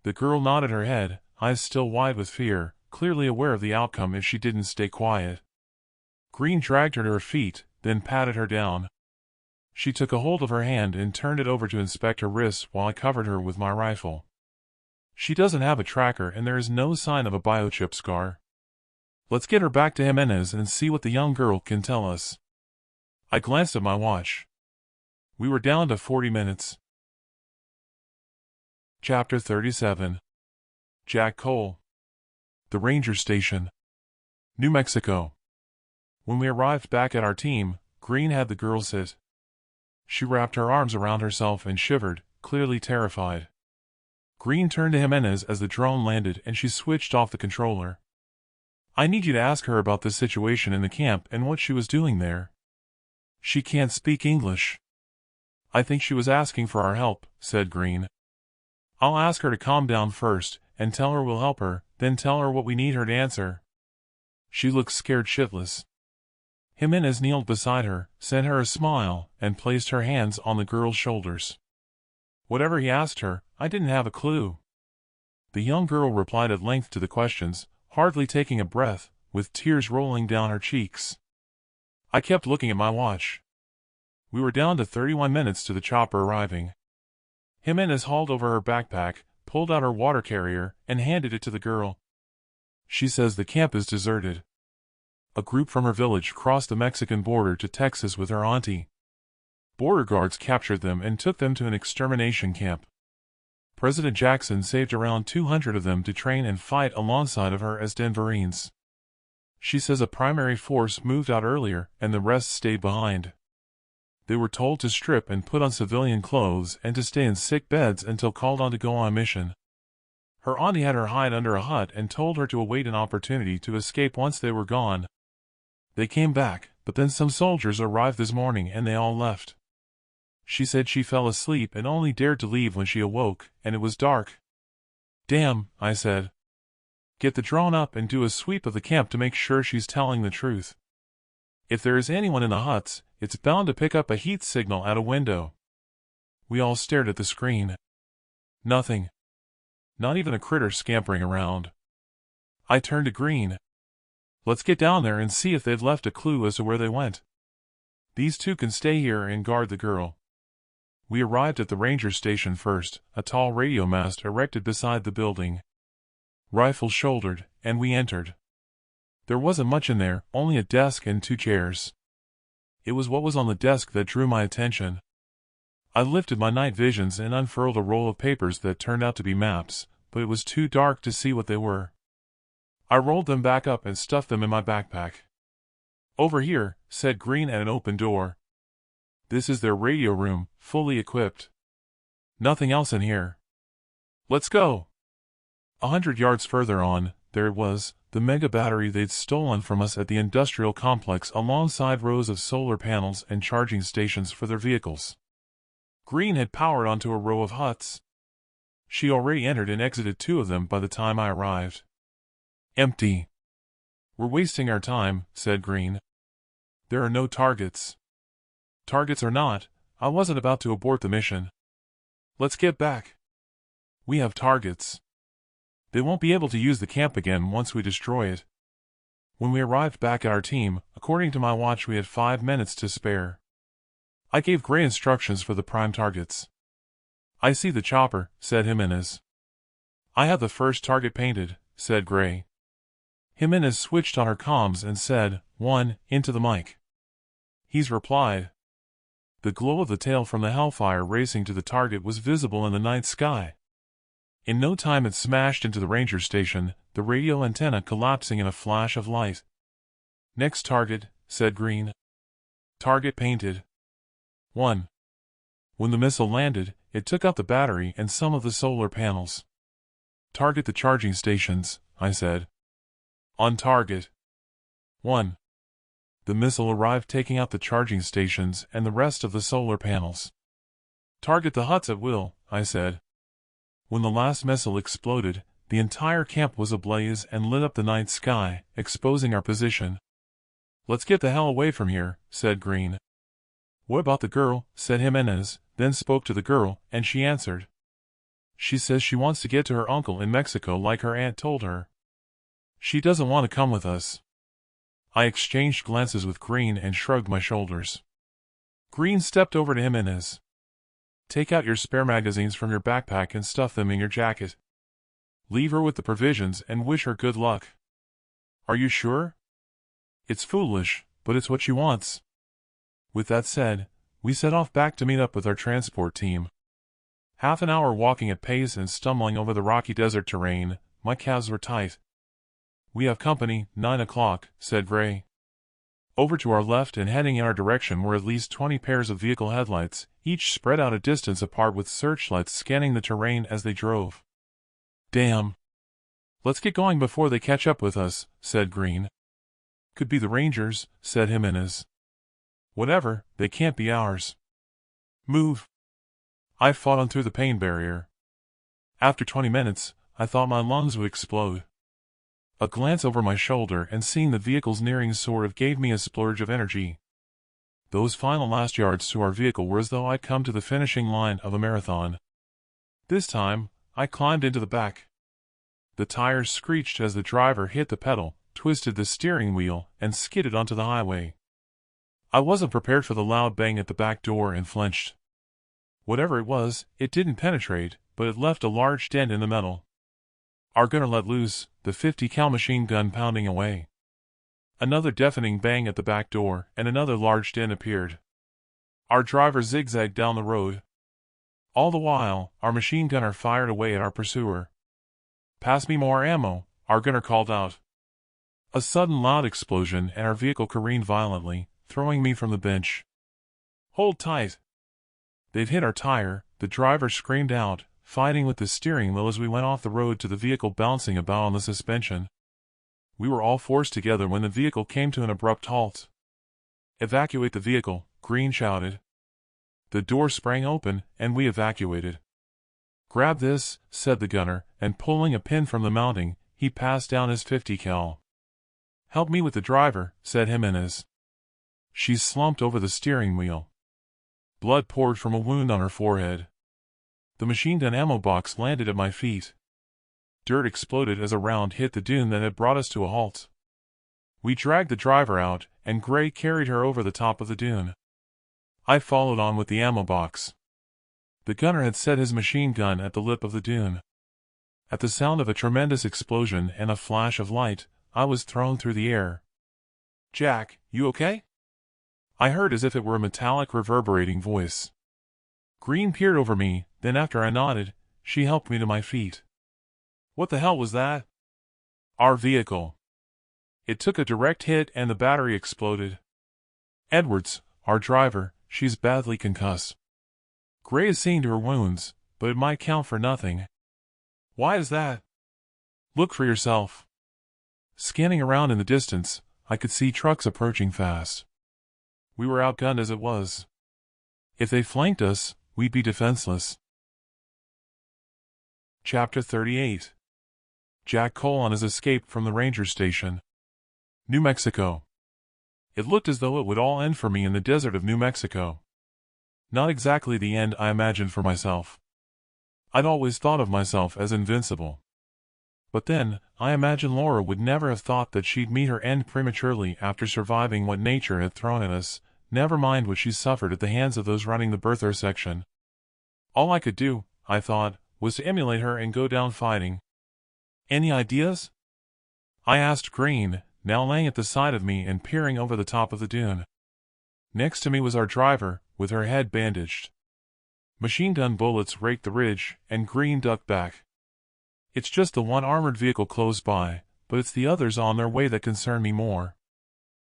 The girl nodded her head, eyes still wide with fear, clearly aware of the outcome if she didn't stay quiet. Green dragged her to her feet, then patted her down. She took a hold of her hand and turned it over to inspect her wrists while I covered her with my rifle. "She doesn't have a tracker and there is no sign of a biochip scar. Let's get her back to Jimenez and see what the young girl can tell us." I glanced at my watch. We were down to 40 minutes. Chapter 37. Jack Cole. The Ranger Station. New Mexico. When we arrived back at our team, Green had the girl sit. She wrapped her arms around herself and shivered, clearly terrified. Green turned to Jimenez as the drone landed and she switched off the controller. "I need you to ask her about this situation in the camp and what she was doing there." "She can't speak English." "I think she was asking for our help," said Green. "I'll ask her to calm down first, and tell her we'll help her, then tell her what we need her to answer." She looked scared shitless. Jimenez kneeled beside her, sent her a smile, and placed her hands on the girl's shoulders. Whatever he asked her, I didn't have a clue. The young girl replied at length to the questions, hardly taking a breath, with tears rolling down her cheeks. I kept looking at my watch. We were down to 31 minutes to the chopper arriving. Jimenez hauled over her backpack, pulled out her water carrier, and handed it to the girl. "She says the camp is deserted. A group from her village crossed the Mexican border to Texas with her auntie. Border guards captured them and took them to an extermination camp. President Jackson saved around 200 of them to train and fight alongside of her as Denverines. She says a primary force moved out earlier and the rest stayed behind. They were told to strip and put on civilian clothes and to stay in sick beds until called on to go on a mission. Her auntie had her hide under a hut and told her to await an opportunity to escape once they were gone. They came back, but then some soldiers arrived this morning and they all left. She said she fell asleep and only dared to leave when she awoke, and it was dark." "Damn," I said. "Get the drone up and do a sweep of the camp to make sure she's telling the truth. If there is anyone in the huts, it's bound to pick up a heat signal at a window." We all stared at the screen. Nothing. Not even a critter scampering around. I turned to Green. "Let's get down there and see if they've left a clue as to where they went. These two can stay here and guard the girl." We arrived at the ranger station first, a tall radio mast erected beside the building. Rifles shouldered, and we entered. There wasn't much in there, only a desk and 2 chairs. It was what was on the desk that drew my attention. I lifted my night visions and unfurled a roll of papers that turned out to be maps, but it was too dark to see what they were. I rolled them back up and stuffed them in my backpack. Over here, said Green at an open door. This is their radio room, fully equipped. Nothing else in here. Let's go. 100 yards further on, there it was, the mega battery they'd stolen from us at the industrial complex alongside rows of solar panels and charging stations for their vehicles. Green had powered onto a row of huts. She already entered and exited 2 of them by the time I arrived. Empty. We're wasting our time, said Green. There are no targets. Targets or not, I wasn't about to abort the mission. Let's get back. We have targets. They won't be able to use the camp again once we destroy it. When we arrived back at our team, according to my watch we had 5 minutes to spare. I gave Gray instructions for the prime targets. I see the chopper, said Jimenez. I have the first target painted, said Gray. Jimenez switched on her comms and said, 1, into the mic. He's replied. The glow of the tail from the Hellfire racing to the target was visible in the night sky. In no time it smashed into the ranger station, the radio antenna collapsing in a flash of light. Next target, said Green. Target painted. 1. When the missile landed, it took out the battery and some of the solar panels. Target the charging stations, I said. On target. 1. The missile arrived taking out the charging stations and the rest of the solar panels. Target the huts at will, I said. When the last missile exploded, the entire camp was ablaze and lit up the night sky, exposing our position. Let's get the hell away from here, said Green. What about the girl, said Jimenez, then spoke to the girl, and she answered. She says she wants to get to her uncle in Mexico like her aunt told her. She doesn't want to come with us. I exchanged glances with Green and shrugged my shoulders. Green stepped over to Jimenez. Take out your spare magazines from your backpack and stuff them in your jacket. Leave her with the provisions and wish her good luck. Are you sure? It's foolish, but it's what she wants. With that said, we set off back to meet up with our transport team. Half an hour walking at pace and stumbling over the rocky desert terrain, my calves were tight. We have company, 9 o'clock, said Gray. Over to our left and heading in our direction were at least 20 pairs of vehicle headlights, each spread out a distance apart with searchlights scanning the terrain as they drove. Damn. Let's get going before they catch up with us, said Green. Could be the Rangers, said Jimenez. Whatever, they can't be ours. Move. I fought on through the pain barrier. After 20 minutes, I thought my lungs would explode. A glance over my shoulder and seeing the vehicles nearing sort of gave me a splurge of energy. Those final last yards to our vehicle were as though I'd come to the finishing line of a marathon. This time, I climbed into the back. The tires screeched as the driver hit the pedal, twisted the steering wheel, and skidded onto the highway. I wasn't prepared for the loud bang at the back door and flinched. Whatever it was, it didn't penetrate, but it left a large dent in the metal. Our gunner let loose, the 50 cal machine gun pounding away. Another deafening bang at the back door, and another large dent appeared. Our driver zigzagged down the road. All the while, our machine gunner fired away at our pursuer. Pass me more ammo, our gunner called out. A sudden loud explosion and our vehicle careened violently, throwing me from the bench. Hold tight. They've hit our tire, the driver screamed out, fighting with the steering wheel as we went off the road to the vehicle bouncing about on the suspension. We were all forced together when the vehicle came to an abrupt halt. Evacuate the vehicle, Green shouted. The door sprang open, and we evacuated. Grab this, said the gunner, and pulling a pin from the mounting, he passed down his 50 cal. Help me with the driver, said Jimenez. She slumped over the steering wheel. Blood poured from a wound on her forehead. The machine gun ammo box landed at my feet. Dirt exploded as a round hit the dune that had brought us to a halt. We dragged the driver out, and Gray carried her over the top of the dune. I followed on with the ammo box. The gunner had set his machine gun at the lip of the dune. At the sound of a tremendous explosion and a flash of light, I was thrown through the air. Jack, you okay? I heard as if it were a metallic reverberating voice. Green peered over me, then after I nodded, she helped me to my feet. What the hell was that? Our vehicle. It took a direct hit and the battery exploded. Edwards, our driver, she's badly concussed. Gray has seen to her wounds, but it might count for nothing. Why is that? Look for yourself. Scanning around in the distance, I could see trucks approaching fast. We were outgunned as it was. If they flanked us, we'd be defenseless. Chapter 38. Jack Cole on his escape from the ranger station. New Mexico. It looked as though it would all end for me in the desert of New Mexico. Not exactly the end I imagined for myself. I'd always thought of myself as invincible. But then, I imagined Laura would never have thought that she'd meet her end prematurely after surviving what nature had thrown at us, never mind what she suffered at the hands of those running the birther section. All I could do, I thought, was to emulate her and go down fighting. Any ideas? I asked Green, now laying at the side of me and peering over the top of the dune. Next to me was our driver, with her head bandaged. Machine gun bullets raked the ridge, and Green ducked back. It's just the one armored vehicle close by, but it's the others on their way that concern me more.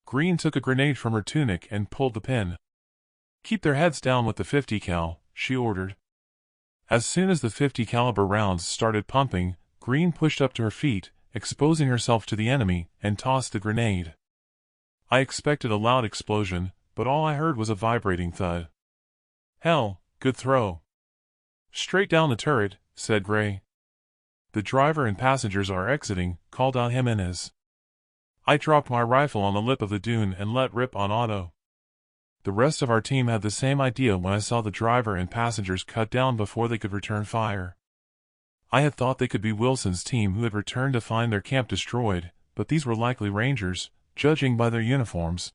Green took a grenade from her tunic and pulled the pin. Keep their heads down with the 50 cal, she ordered. As soon as the 50 caliber rounds started pumping, Green pushed up to her feet, exposing herself to the enemy, and tossed the grenade. I expected a loud explosion, but all I heard was a vibrating thud. Hell, good throw. Straight down the turret, said Gray. The driver and passengers are exiting, called out Jimenez. I dropped my rifle on the lip of the dune and let rip on auto. The rest of our team had the same idea when I saw the driver and passengers cut down before they could return fire. I had thought they could be Wilson's team who had returned to find their camp destroyed, but these were likely Rangers, judging by their uniforms.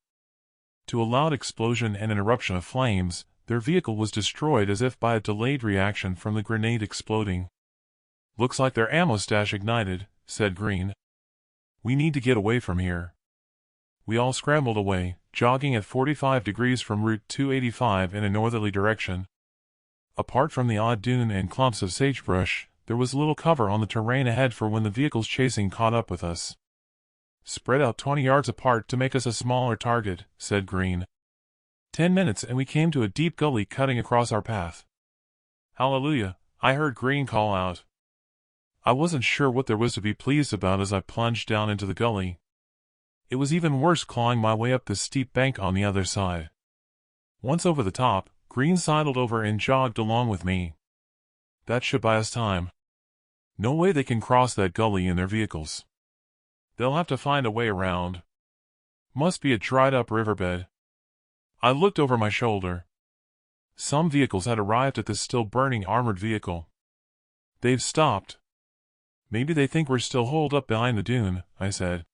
To a loud explosion and an eruption of flames, their vehicle was destroyed as if by a delayed reaction from the grenade exploding. Looks like their ammo stash ignited, said Green. We need to get away from here. We all scrambled away, jogging at 45 degrees from Route 285 in a northerly direction. Apart from the odd dune and clumps of sagebrush, there was little cover on the terrain ahead for when the vehicles chasing caught up with us. Spread out 20 yards apart to make us a smaller target, said Green. 10 minutes and we came to a deep gully cutting across our path. Hallelujah, I heard Green call out. I wasn't sure what there was to be pleased about as I plunged down into the gully. It was even worse clawing my way up the steep bank on the other side. Once over the top, Green sidled over and jogged along with me. That should buy us time. No way they can cross that gully in their vehicles. They'll have to find a way around. Must be a dried-up riverbed. I looked over my shoulder. Some vehicles had arrived at this still-burning armored vehicle. They've stopped. Maybe they think we're still holed up behind the dune, I said.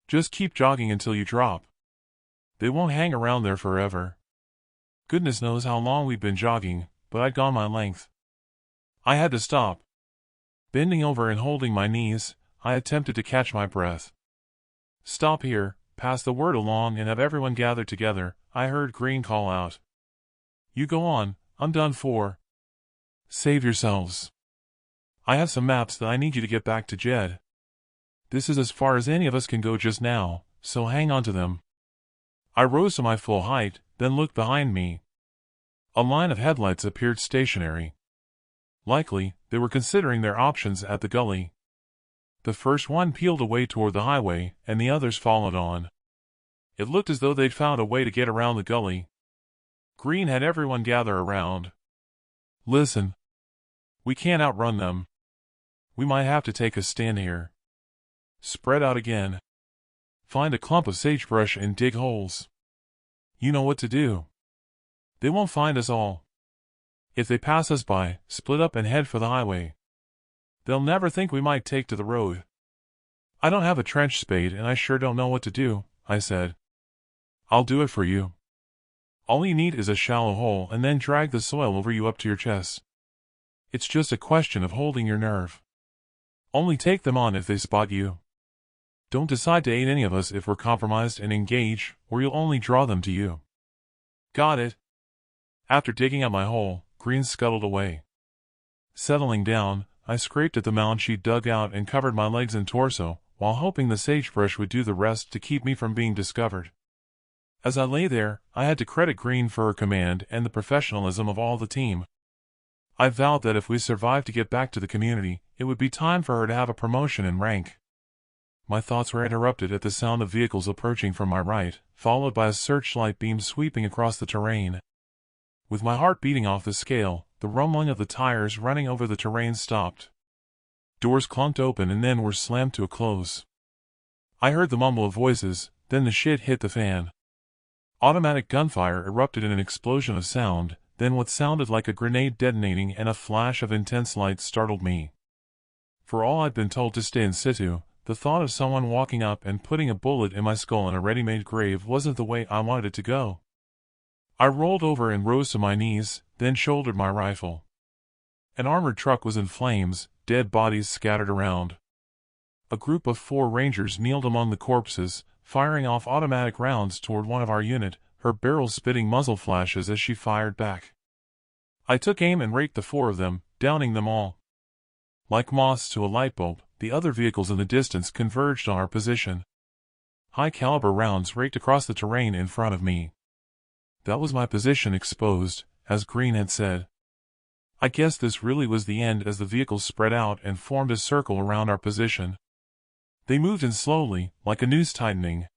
Just keep jogging until you drop. They won't hang around there forever. Goodness knows how long we'd been jogging, but I'd gone my length. I had to stop. Bending over and holding my knees, I attempted to catch my breath. Stop here, pass the word along and have everyone gather together, I heard Green call out. You go on, I'm done for. Save yourselves. I have some maps that I need you to get back to Jed. This is as far as any of us can go just now, so hang on to them. I rose to my full height, then looked behind me. A line of headlights appeared stationary. Likely, they were considering their options at the gully. The first one peeled away toward the highway, and the others followed on. It looked as though they'd found a way to get around the gully. Green had everyone gather around. Listen. We can't outrun them. We might have to take a stand here. Spread out again. Find a clump of sagebrush and dig holes. You know what to do. They won't find us all. If they pass us by, split up and head for the highway. They'll never think we might take to the road. I don't have a trench spade and I sure don't know what to do, I said. I'll do it for you. All you need is a shallow hole and then drag the soil over you up to your chest. It's just a question of holding your nerve. Only take them on if they spot you. Don't decide to aid any of us if we're compromised and engage, or you'll only draw them to you. Got it. After digging out my hole, Green scuttled away. Settling down, I scraped at the mound she'd dug out and covered my legs and torso, while hoping the sagebrush would do the rest to keep me from being discovered. As I lay there, I had to credit Green for her command and the professionalism of all the team. I vowed that if we survived to get back to the community, it would be time for her to have a promotion in rank. My thoughts were interrupted at the sound of vehicles approaching from my right, followed by a searchlight beam sweeping across the terrain. With my heart beating off the scale, the rumbling of the tires running over the terrain stopped. Doors clunked open and then were slammed to a close. I heard the mumble of voices, then the shit hit the fan. Automatic gunfire erupted in an explosion of sound, then what sounded like a grenade detonating and a flash of intense light startled me. For all I'd been told to stay in situ, the thought of someone walking up and putting a bullet in my skull in a ready-made grave wasn't the way I wanted it to go. I rolled over and rose to my knees, then shouldered my rifle. An armored truck was in flames, dead bodies scattered around. A group of 4 Rangers kneeled among the corpses, firing off automatic rounds toward one of our unit, her barrel spitting muzzle flashes as she fired back. I took aim and raked the 4 of them, downing them all. Like moths to a light bulb, the other vehicles in the distance converged on our position. High-caliber rounds raked across the terrain in front of me. That was my position exposed, as Green had said. I guess this really was the end as the vehicles spread out and formed a circle around our position. They moved in slowly, like a noose tightening.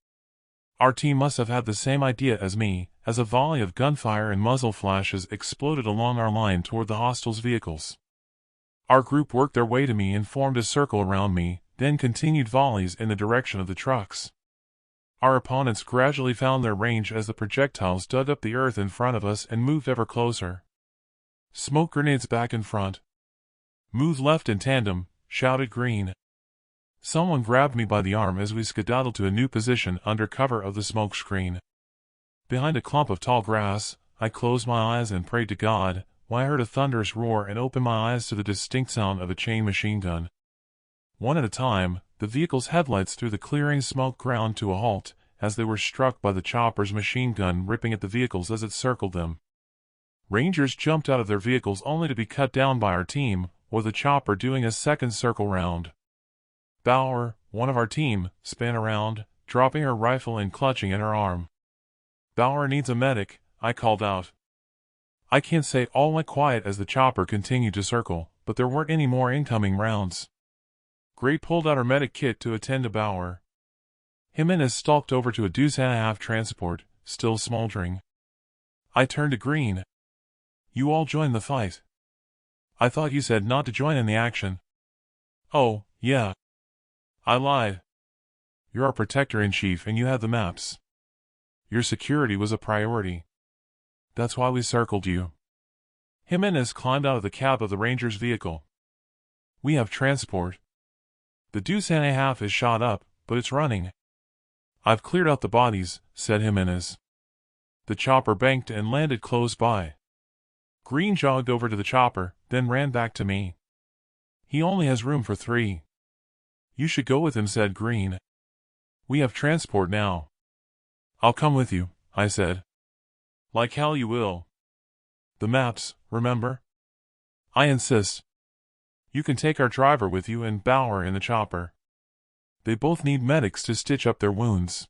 Our team must have had the same idea as me, as a volley of gunfire and muzzle flashes exploded along our line toward the hostiles' vehicles. Our group worked their way to me and formed a circle around me, then continued volleys in the direction of the trucks. Our opponents gradually found their range as the projectiles dug up the earth in front of us and moved ever closer. Smoke grenades back in front. Move left in tandem, shouted Green. Someone grabbed me by the arm as we skedaddled to a new position under cover of the smoke screen. Behind a clump of tall grass, I closed my eyes and prayed to God, when I heard a thunderous roar and opened my eyes to the distinct sound of a chain machine gun. One at a time, the vehicle's headlights through the clearing smoke ground to a halt, as they were struck by the chopper's machine gun ripping at the vehicles as it circled them. Rangers jumped out of their vehicles only to be cut down by our team, or the chopper doing a second circle round. Bauer, one of our team, span around, dropping her rifle and clutching at her arm. "Bauer needs a medic," I called out. I can't say all went quiet as the chopper continued to circle, but there weren't any more incoming rounds. Gray pulled out her medic kit to attend to Bauer. Jimenez stalked over to a deuce-and-a-half transport, still smoldering. I turned to Green. "You all joined the fight. I thought you said not to join in the action." "Oh, yeah. I lied. You're our protector-in-chief and you had the maps. Your security was a priority. That's why we circled you." Jimenez climbed out of the cab of the Ranger's vehicle. "We have transport. The deuce-and-a-half is shot up, but it's running." "I've cleared out the bodies," said Jimenez. The chopper banked and landed close by. Green jogged over to the chopper, then ran back to me. "He only has room for 3. You should go with him," said Green. "We have transport now." "I'll come with you," I said. "Like hell you will. The maps, remember?" "I insist. You can take our driver with you and Bauer in the chopper. They both need medics to stitch up their wounds.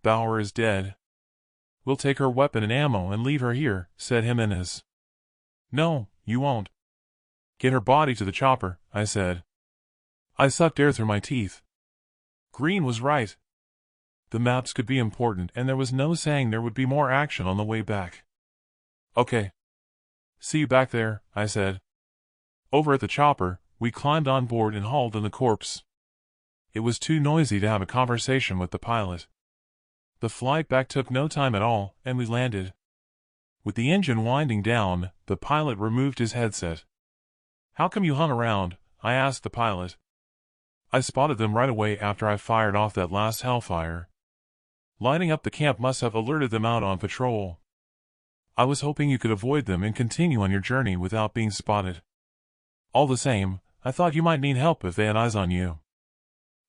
Bauer is dead. We'll take her weapon and ammo and leave her here," said Jimenez. "No, you won't. Get her body to the chopper," I said. I sucked air through my teeth. Green was right. The maps could be important and there was no saying there would be more action on the way back. "Okay. See you back there," I said. Over at the chopper, we climbed on board and hauled in the corpse. It was too noisy to have a conversation with the pilot. The flight back took no time at all, and we landed. With the engine winding down, the pilot removed his headset. "How come you hung around?" I asked the pilot. "I spotted them right away after I fired off that last hellfire. Lighting up the camp must have alerted them out on patrol. I was hoping you could avoid them and continue on your journey without being spotted. All the same, I thought you might need help if they had eyes on you.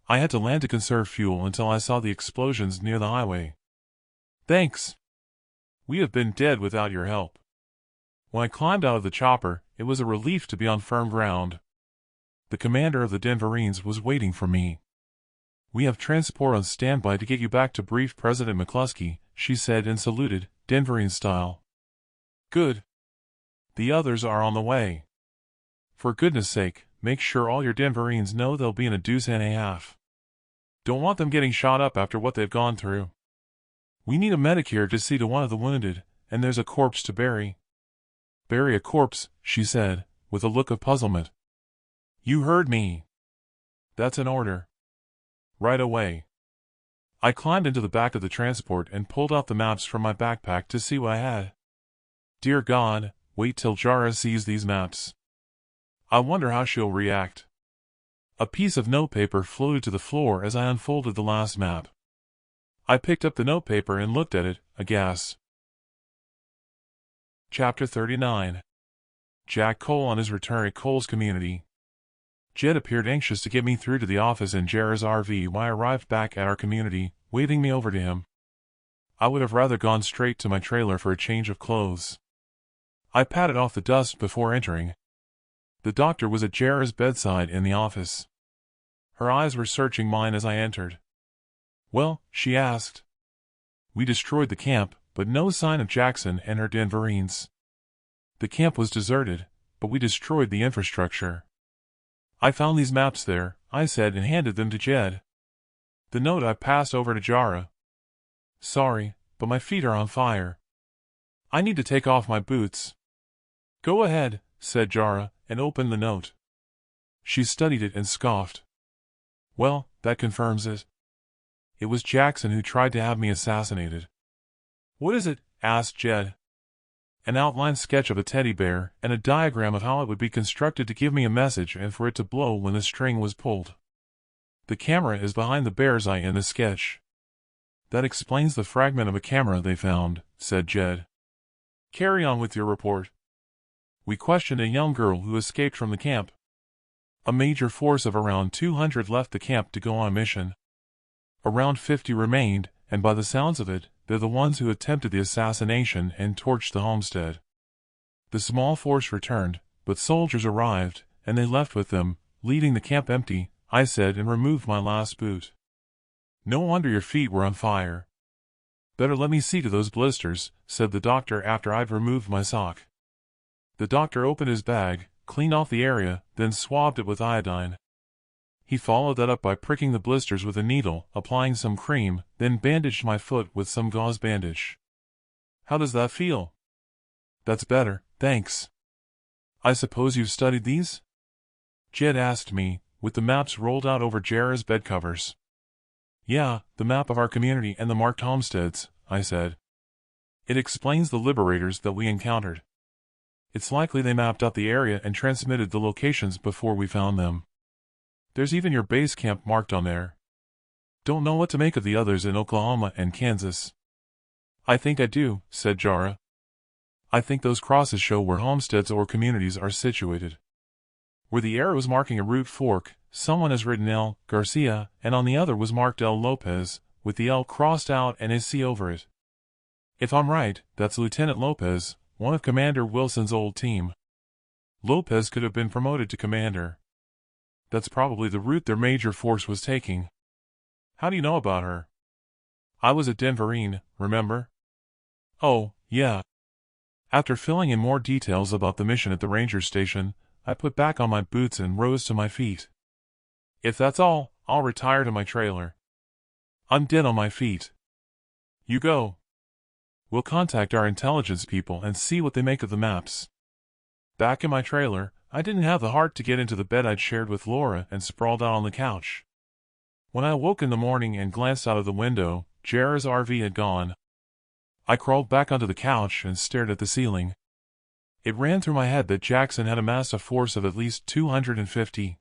I had to land to conserve fuel until I saw the explosions near the highway. Thanks. We have been dead without your help." When I climbed out of the chopper, it was a relief to be on firm ground. The commander of the Denverines was waiting for me. "We have transport on standby to get you back to brief President McCluskey," she said and saluted, Denverine style. "Good. The others are on the way. For goodness sake, make sure all your Denverines know they'll be in a deuce and a half. Don't want them getting shot up after what they've gone through. We need a Medicare to see to one of the wounded, and there's a corpse to bury." "Bury a corpse," she said, with a look of puzzlement. "You heard me. That's an order. Right away." I climbed into the back of the transport and pulled out the maps from my backpack to see what I had. Dear God, wait till Jara sees these maps. I wonder how she'll react. A piece of notepaper floated to the floor as I unfolded the last map. I picked up the notepaper and looked at it, aghast. Chapter 39. Jack Cole on his return at Cole's community. Jed appeared anxious to get me through to the office in Jara's RV when I arrived back at our community, waving me over to him. I would have rather gone straight to my trailer for a change of clothes. I patted off the dust before entering. The doctor was at Jara's bedside in the office. Her eyes were searching mine as I entered. "Well," she asked. "We destroyed the camp, but no sign of Jackson and her Denverines. The camp was deserted, but we destroyed the infrastructure." "I found these maps there," I said and handed them to Jed. The note I passed over to Jara. "Sorry, but my feet are on fire. I need to take off my boots." "Go ahead," said Jara, and opened the note. She studied it and scoffed. "Well, that confirms it. It was Jackson who tried to have me assassinated." "What is it?" asked Jed. "An outline sketch of a teddy bear, and a diagram of how it would be constructed to give me a message and for it to blow when the string was pulled. The camera is behind the bear's eye in the sketch." "That explains the fragment of a camera they found," said Jed. "Carry on with your report." "We questioned a young girl who escaped from the camp. A major force of around 200 left the camp to go on a mission. Around 50 remained, and by the sounds of it, they're the ones who attempted the assassination and torched the homestead. The small force returned, but soldiers arrived, and they left with them, leaving the camp empty," I said and removed my last boot. "No wonder your feet were on fire." "Better let me see to those blisters," said the doctor after I'd removed my sock. The doctor opened his bag, cleaned off the area, then swabbed it with iodine. He followed that up by pricking the blisters with a needle, applying some cream, then bandaged my foot with some gauze bandage. "How does that feel?" "That's better, thanks." "I suppose you've studied these?" Jed asked me, with the maps rolled out over Jara's bed covers. "Yeah, the map of our community and the marked homesteads," I said. "It explains the liberators that we encountered. It's likely they mapped out the area and transmitted the locations before we found them. There's even your base camp marked on there. Don't know what to make of the others in Oklahoma and Kansas." "I think I do," said Jara. "I think those crosses show where homesteads or communities are situated. Where the arrow is marking a route fork, someone has written L. Garcia, and on the other was marked L. Lopez, with the L crossed out and a C over it. If I'm right, that's Lieutenant Lopez, one of Commander Wilson's old team. Lopez could have been promoted to commander. That's probably the route their major force was taking." "How do you know about her?" "I was at Denverine, remember?" "Oh, yeah." After filling in more details about the mission at the ranger station, I put back on my boots and rose to my feet. "If that's all, I'll retire to my trailer. I'm dead on my feet. You go. We'll contact our intelligence people and see what they make of the maps." Back in my trailer, I didn't have the heart to get into the bed I'd shared with Laura and sprawled out on the couch. When I awoke in the morning and glanced out of the window, Jara's RV had gone. I crawled back onto the couch and stared at the ceiling. It ran through my head that Jackson had amassed a force of at least 250.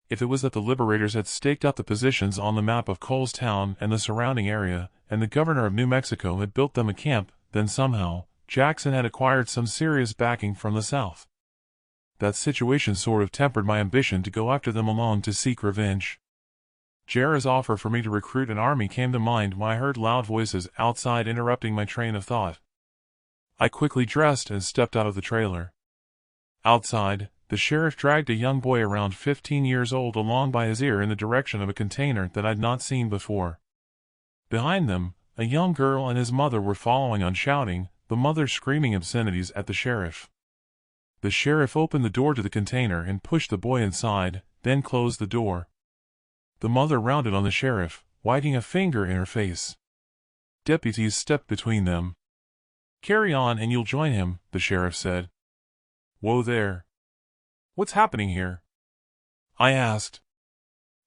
If it was that the liberators had staked out the positions on the map of Cole's town and the surrounding area, and the governor of New Mexico had built them a camp, then somehow, Jackson had acquired some serious backing from the south. That situation sort of tempered my ambition to go after them alone to seek revenge. Jara's offer for me to recruit an army came to mind when I heard loud voices outside interrupting my train of thought. I quickly dressed and stepped out of the trailer. Outside, The sheriff dragged a young boy around 15 years old along by his ear in the direction of a container that I'd not seen before. Behind them, a young girl and his mother were following on, shouting, the mother screaming obscenities at the sheriff. The sheriff opened the door to the container and pushed the boy inside, then closed the door. The mother rounded on the sheriff, wagging a finger in her face. Deputies stepped between them. "Carry on and you'll join him," the sheriff said. "Whoa there. What's happening here?" I asked.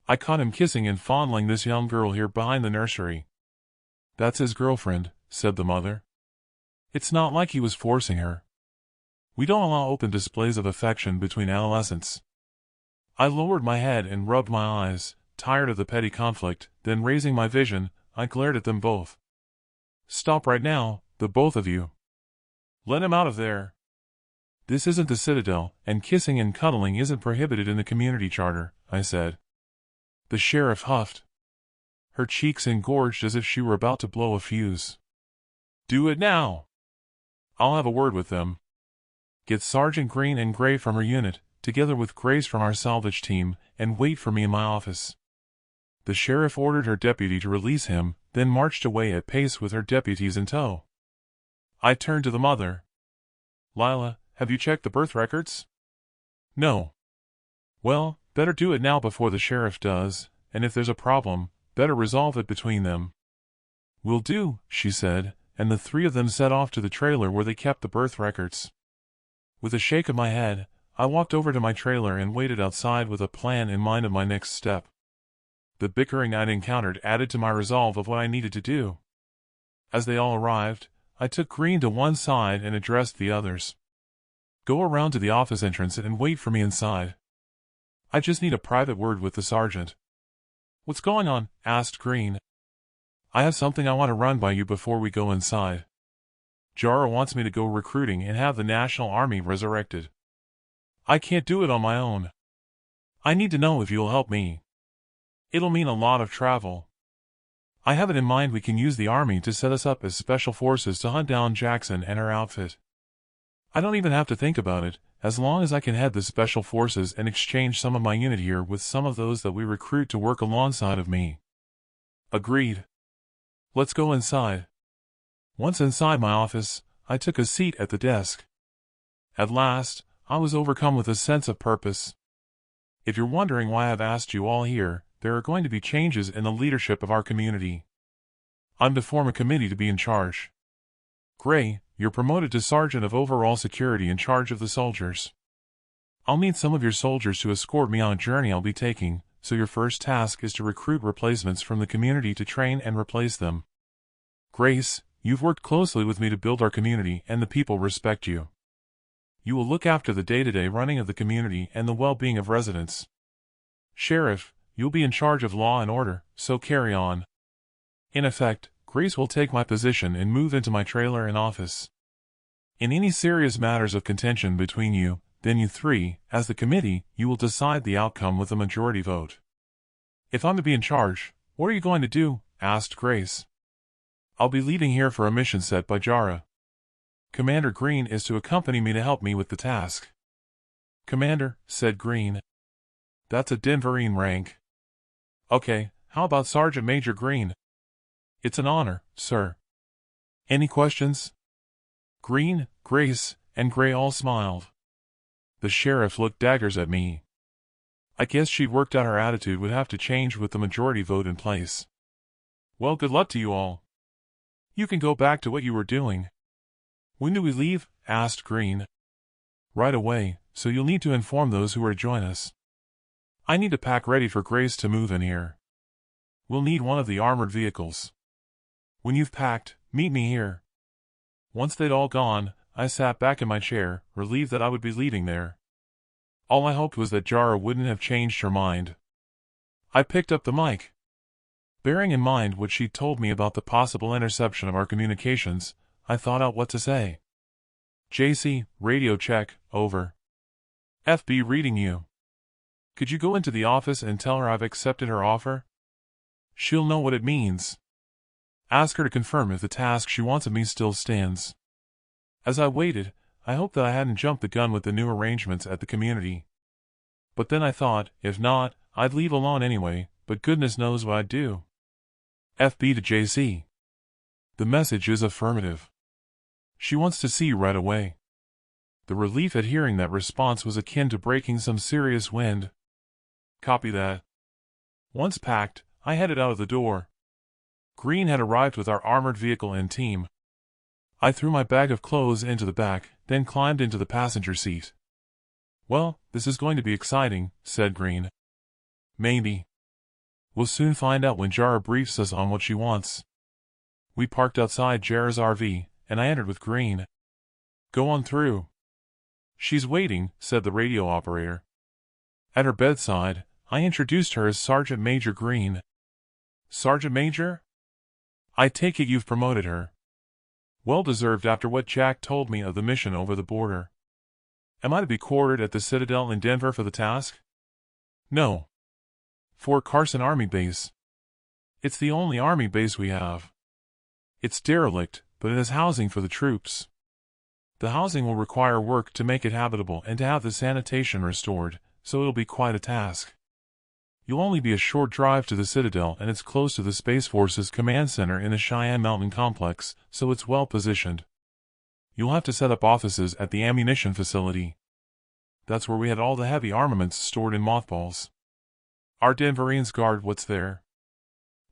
"I caught him kissing and fondling this young girl here behind the nursery." "That's his girlfriend," said the mother. "It's not like he was forcing her. We don't allow open displays of affection between adolescents." I lowered my head and rubbed my eyes, tired of the petty conflict, then raising my vision, I glared at them both. "Stop right now, the both of you. Let him out of there. This isn't the Citadel, and kissing and cuddling isn't prohibited in the community charter," I said. The sheriff huffed. Her cheeks engorged as if she were about to blow a fuse. "Do it now. I'll have a word with them. Get Sergeant Green and Gray from her unit, together with Grace from our salvage team, and wait for me in my office." The sheriff ordered her deputy to release him, then marched away at pace with her deputies in tow. I turned to the mother. "Lila, have you checked the birth records?" "No." "Well, better do it now before the sheriff does, and if there's a problem, better resolve it between them." "Will do," she said, and the three of them set off to the trailer where they kept the birth records. With a shake of my head, I walked over to my trailer and waited outside with a plan in mind of my next step. The bickering I'd encountered added to my resolve of what I needed to do. As they all arrived, I took Green to one side and addressed the others. "Go around to the office entrance and wait for me inside. I just need a private word with the sergeant." "What's going on?" asked Green. "I have something I want to run by you before we go inside. Jara wants me to go recruiting and have the National Army resurrected. I can't do it on my own. I need to know if you'll help me. It'll mean a lot of travel. I have it in mind we can use the Army to set us up as special forces to hunt down Jackson and her outfit. I don't even have to think about it, as long as I can head the special forces and exchange some of my unit here with some of those that we recruit to work alongside of me." "Agreed. Let's go inside." Once inside my office, I took a seat at the desk. At last, I was overcome with a sense of purpose. If you're wondering why I've asked you all here, there are going to be changes in the leadership of our community. I'm to form a committee to be in charge. Gray, you're promoted to Sergeant of Overall Security in charge of the soldiers. I'll need some of your soldiers to escort me on a journey I'll be taking, so your first task is to recruit replacements from the community to train and replace them. Grace, you've worked closely with me to build our community and the people respect you. You will look after the day-to-day running of the community and the well-being of residents. Sheriff, you'll be in charge of law and order, so carry on. In effect, Grace will take my position and move into my trailer and office. In any serious matters of contention between you, then you three, as the committee, you will decide the outcome with a majority vote." "If I'm to be in charge, what are you going to do?" asked Grace. "I'll be leaving here for a mission set by Jara. Commander Green is to accompany me to help me with the task." "Commander," said Green. "That's a Denverine rank." "Okay, how about Sergeant Major Green?" "It's an honor, sir." "Any questions?" Green, Grace, and Gray all smiled. The sheriff looked daggers at me. I guess she'd worked out her attitude would have to change with the majority vote in place. "Well, good luck to you all. You can go back to what you were doing." "When do we leave?" asked Green. "Right away, so you'll need to inform those who are to join us. I need to pack ready for Grace to move in here. We'll need one of the armored vehicles. When you've packed, meet me here." Once they'd all gone, I sat back in my chair, relieved that I would be leaving there. All I hoped was that Jara wouldn't have changed her mind. I picked up the mic. Bearing in mind what she'd told me about the possible interception of our communications, I thought out what to say. "JC, radio check, over. FB reading you. Could you go into the office and tell her I've accepted her offer? She'll know what it means. Ask her to confirm if the task she wants of me still stands." As I waited, I hoped that I hadn't jumped the gun with the new arrangements at the community. But then I thought, if not, I'd leave alone anyway, but goodness knows what I'd do. FB to JC. The message is affirmative. She wants to see you right away. The relief at hearing that response was akin to breaking some serious wind. Copy that. Once packed, I headed out of the door. Green had arrived with our armored vehicle and team. I threw my bag of clothes into the back, then climbed into the passenger seat. Well, this is going to be exciting, said Green. Maybe. We'll soon find out when Jara briefs us on what she wants. We parked outside Jara's RV, and I entered with Green. Go on through. She's waiting, said the radio operator. At her bedside, I introduced her as Sergeant Major Green. Sergeant Major? I take it you've promoted her. Well deserved after what Jack told me of the mission over the border. Am I to be quartered at the Citadel in Denver for the task? No. Fort Carson Army Base. It's the only Army base we have. It's derelict, but it has housing for the troops. The housing will require work to make it habitable and to have the sanitation restored, so it'll be quite a task. You'll only be a short drive to the Citadel, and it's close to the Space Force's command center in the Cheyenne Mountain Complex, so it's well positioned. You'll have to set up offices at the ammunition facility. That's where we had all the heavy armaments stored in mothballs. Our Denverines guard what's there.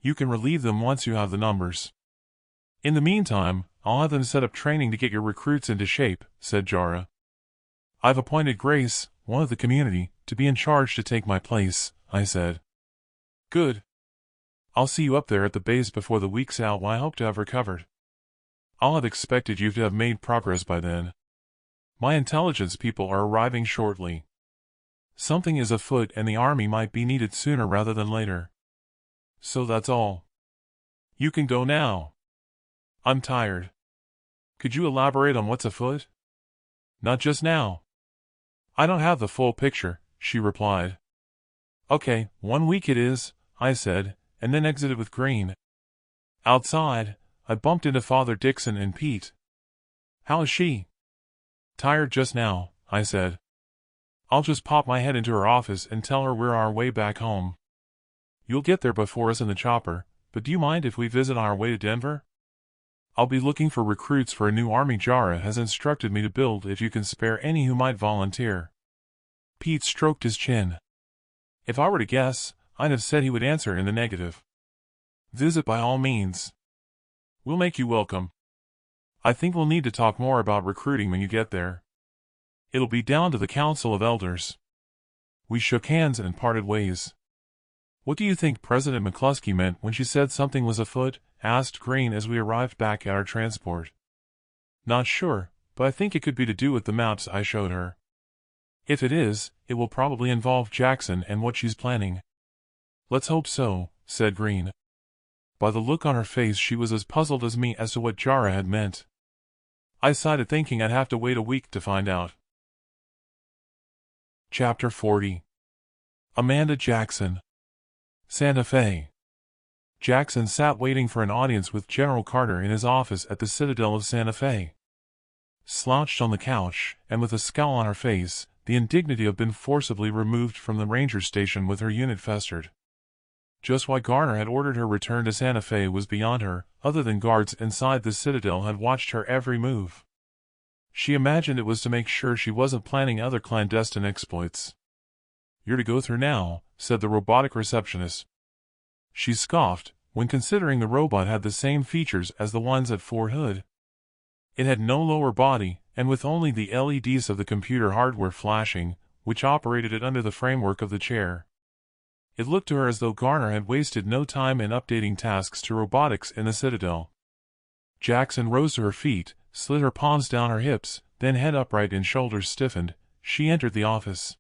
You can relieve them once you have the numbers. In the meantime, I'll have them set up training to get your recruits into shape, said Jara. I've appointed Grace, one of the community, to be in charge to take my place, I said. Good. I'll see you up there at the base before the week's out when I hope to have recovered. I'll have expected you to have made progress by then. My intelligence people are arriving shortly. Something is afoot and the army might be needed sooner rather than later. So that's all. You can go now. I'm tired. Could you elaborate on what's afoot? Not just now. I don't have the full picture, she replied. Okay, 1 week it is, I said, and then exited with Green. Outside, I bumped into Father Dixon and Pete. How is she? Tired just now, I said. I'll just pop my head into her office and tell her we're on our way back home. You'll get there before us in the chopper, but do you mind if we visit on our way to Denver? I'll be looking for recruits for a new army Jara has instructed me to build if you can spare any who might volunteer. Pete stroked his chin. If I were to guess, I'd have said he would answer in the negative. Visit by all means. We'll make you welcome. I think we'll need to talk more about recruiting when you get there. It'll be down to the Council of Elders. We shook hands and parted ways. What do you think President McCluskey meant when she said something was afoot? Asked Green as we arrived back at our transport. Not sure, but I think it could be to do with the maps I showed her. If it is, it will probably involve Jackson and what she's planning. Let's hope so, said Green. By the look on her face she was as puzzled as me as to what Jara had meant. I sighed, thinking I'd have to wait a week to find out. Chapter 40. Amanda Jackson. Santa Fe. Jackson sat waiting for an audience with General Carter in his office at the Citadel of Santa Fe. Slouched on the couch, and with a scowl on her face, the indignity of being forcibly removed from the ranger station with her unit festered. Just why Garner had ordered her return to Santa Fe was beyond her, other than guards inside the Citadel had watched her every move. She imagined it was to make sure she wasn't planning other clandestine exploits. You're to go through now, said the robotic receptionist. She scoffed, when considering the robot had the same features as the ones at Fort Hood. It had no lower body, and with only the LEDs of the computer hardware flashing, which operated it under the framework of the chair. It looked to her as though Garner had wasted no time in updating tasks to robotics in the Citadel. Jackson rose to her feet, slid her palms down her hips, then head upright and shoulders stiffened. She entered the office.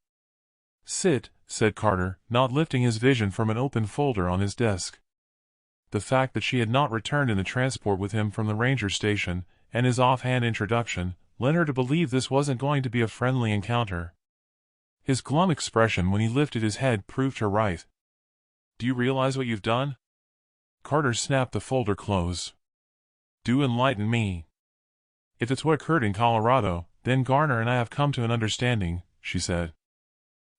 Sit, said Carter, not lifting his vision from an open folder on his desk. The fact that she had not returned in the transport with him from the ranger station, and his offhand introduction, led her to believe this wasn't going to be a friendly encounter. His glum expression when he lifted his head proved her right. Do you realize what you've done? Carter snapped the folder close. Do enlighten me. If it's what occurred in Colorado, Then Garner and I have come to an understanding, she said.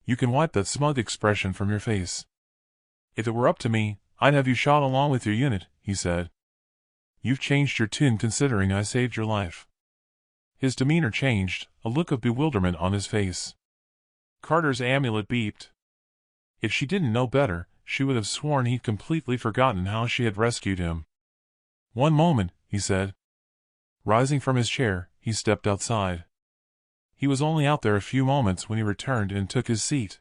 You can wipe that smug expression from your face. If it were up to me, I'd have you shot along with your unit, he said. You've changed your tune considering I saved your life. His demeanor changed, a look of bewilderment on his face. Carter's amulet beeped. If she didn't know better, she would have sworn he'd completely forgotten how she had rescued him. One moment, he said. Rising from his chair, he stepped outside. He was only out there a few moments when he returned and took his seat.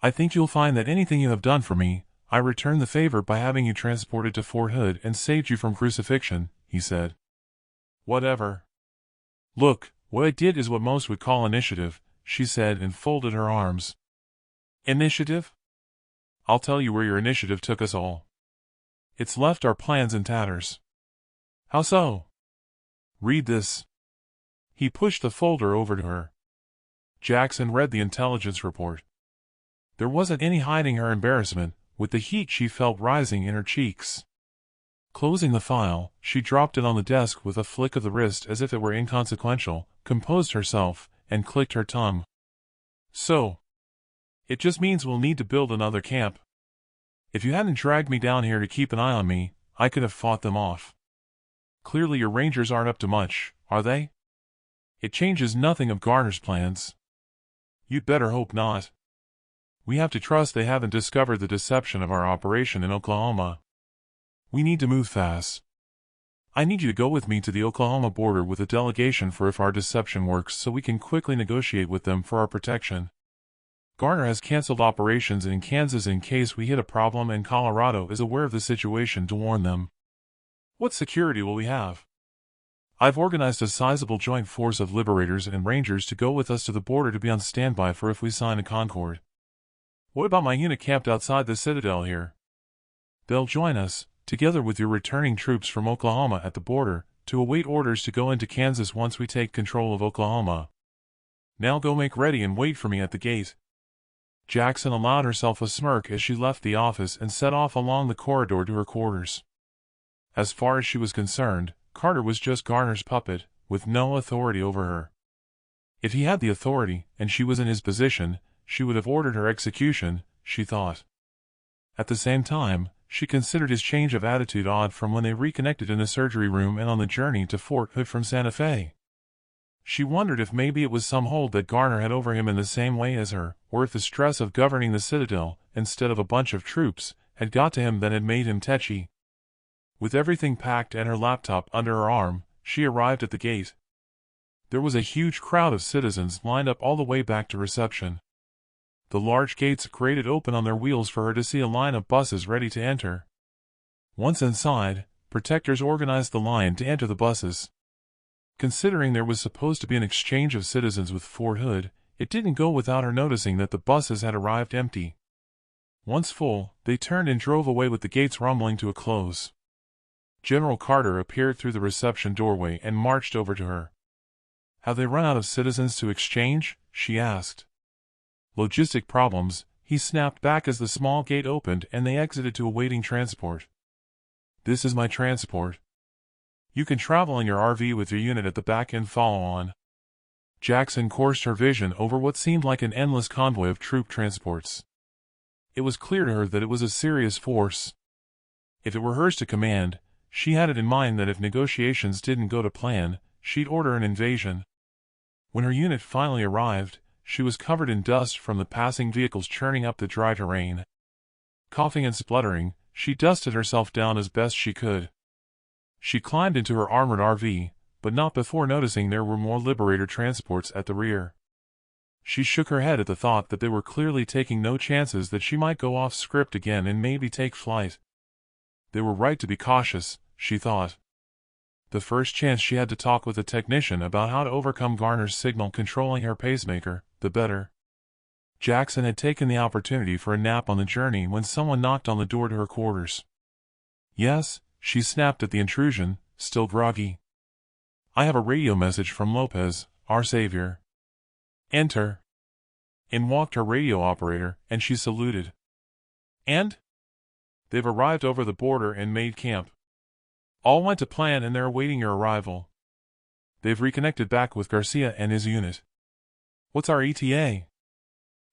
I think you'll find that anything you have done for me, I return the favor by having you transported to Fort Hood and saved you from crucifixion, he said. Whatever. Look, what I did is what most would call initiative, she said and folded her arms. Initiative? I'll tell you where your initiative took us all. It's left our plans in tatters. How so? Read this. He pushed the folder over to her. Jackson read the intelligence report. There wasn't any hiding her embarrassment, with the heat she felt rising in her cheeks. Closing the file, she dropped it on the desk with a flick of the wrist as if it were inconsequential, composed herself, and clicked her tongue. So. It just means we'll need to build another camp. If you hadn't dragged me down here to keep an eye on me, I could have fought them off. Clearly your rangers aren't up to much, are they? It changes nothing of Garner's plans. You'd better hope not. We have to trust they haven't discovered the deception of our operation in Oklahoma. We need to move fast. I need you to go with me to the Oklahoma border with a delegation for if our deception works so we can quickly negotiate with them for our protection. Garner has canceled operations in Kansas in case we hit a problem and Colorado is aware of the situation to warn them. What security will we have? I've organized a sizable joint force of liberators and rangers to go with us to the border to be on standby for if we sign a concord. What about my unit camped outside the Citadel here? They'll join us, together with your returning troops from Oklahoma at the border, to await orders to go into Kansas once we take control of Oklahoma. Now go make ready and wait for me at the gate. Jackson allowed herself a smirk as she left the office and set off along the corridor to her quarters. As far as she was concerned, Carter was just Garner's puppet, with no authority over her. If he had the authority, and she was in his position, she would have ordered her execution, she thought. At the same time, she considered his change of attitude odd from when they reconnected in the surgery room and on the journey to Fort Hood from Santa Fe. She wondered if maybe it was some hold that Garner had over him in the same way as her, or if the stress of governing the Citadel, instead of a bunch of troops, had got to him that had made him tetchy. With everything packed and her laptop under her arm, she arrived at the gate. There was a huge crowd of citizens lined up all the way back to reception. The large gates grated open on their wheels for her to see a line of buses ready to enter. Once inside, protectors organized the line to enter the buses. Considering there was supposed to be an exchange of citizens with Fort Hood, it didn't go without her noticing that the buses had arrived empty. Once full, they turned and drove away with the gates rumbling to a close. General Carter appeared through the reception doorway and marched over to her. Have they run out of citizens to exchange? She asked. Logistic problems, he snapped back as the small gate opened and they exited to awaiting transport. This is my transport. You can travel in your RV with your unit at the back and follow on. Jackson coursed her vision over what seemed like an endless convoy of troop transports. It was clear to her that it was a serious force. If it were hers to command, she had it in mind that if negotiations didn't go to plan, she'd order an invasion. When her unit finally arrived, she was covered in dust from the passing vehicles churning up the dry terrain. Coughing and spluttering, she dusted herself down as best she could. She climbed into her armored RV, but not before noticing there were more Liberator transports at the rear. She shook her head at the thought that they were clearly taking no chances that she might go off script again and maybe take flight. They were right to be cautious, she thought. The first chance she had to talk with a technician about how to overcome Garner's signal controlling her pacemaker, the better. Jackson had taken the opportunity for a nap on the journey when someone knocked on the door to her quarters. Yes, she snapped at the intrusion, still groggy. I have a radio message from Lopez, our savior. Enter. In walked her radio operator, and she saluted. And? They've arrived over the border and made camp. All went to plan and they're awaiting your arrival. They've reconnected back with Garcia and his unit. What's our ETA?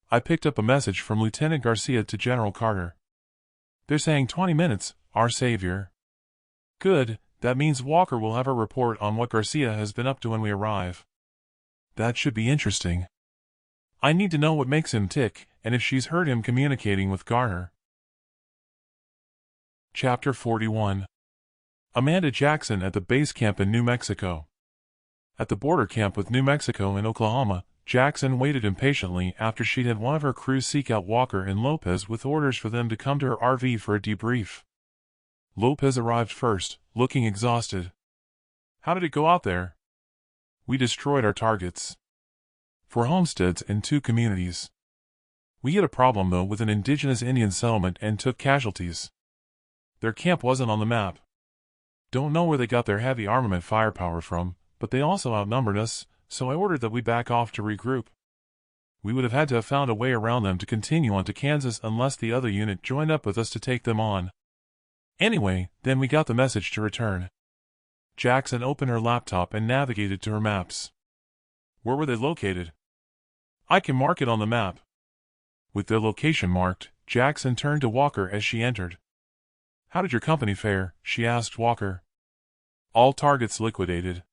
I picked up a message from Lieutenant Garcia to General Carter. They're saying 20 minutes, our savior. Good, that means Walker will have a report on what Garcia has been up to when we arrive. That should be interesting. I need to know what makes him tick, and if she's heard him communicating with Garner. Chapter 41. Amanda Jackson at the base camp in New Mexico. At the border camp with New Mexico and Oklahoma, Jackson waited impatiently after she'd had one of her crew seek out Walker and Lopez with orders for them to come to her RV for a debrief. Lopez arrived first, looking exhausted. How did it go out there? We destroyed our targets. 4 homesteads and 2 communities. We had a problem though with an indigenous Indian settlement and took casualties. Their camp wasn't on the map. Don't know where they got their heavy armament firepower from, but they also outnumbered us, so I ordered that we back off to regroup. We would have had to have found a way around them to continue on to Kansas unless the other unit joined up with us to take them on. Anyway, then we got the message to return. Jackson opened her laptop and navigated to her maps. Where were they located? I can mark it on the map. With their location marked, Jackson turned to Walker as she entered. How did your company fare? She asked Walker. All targets liquidated.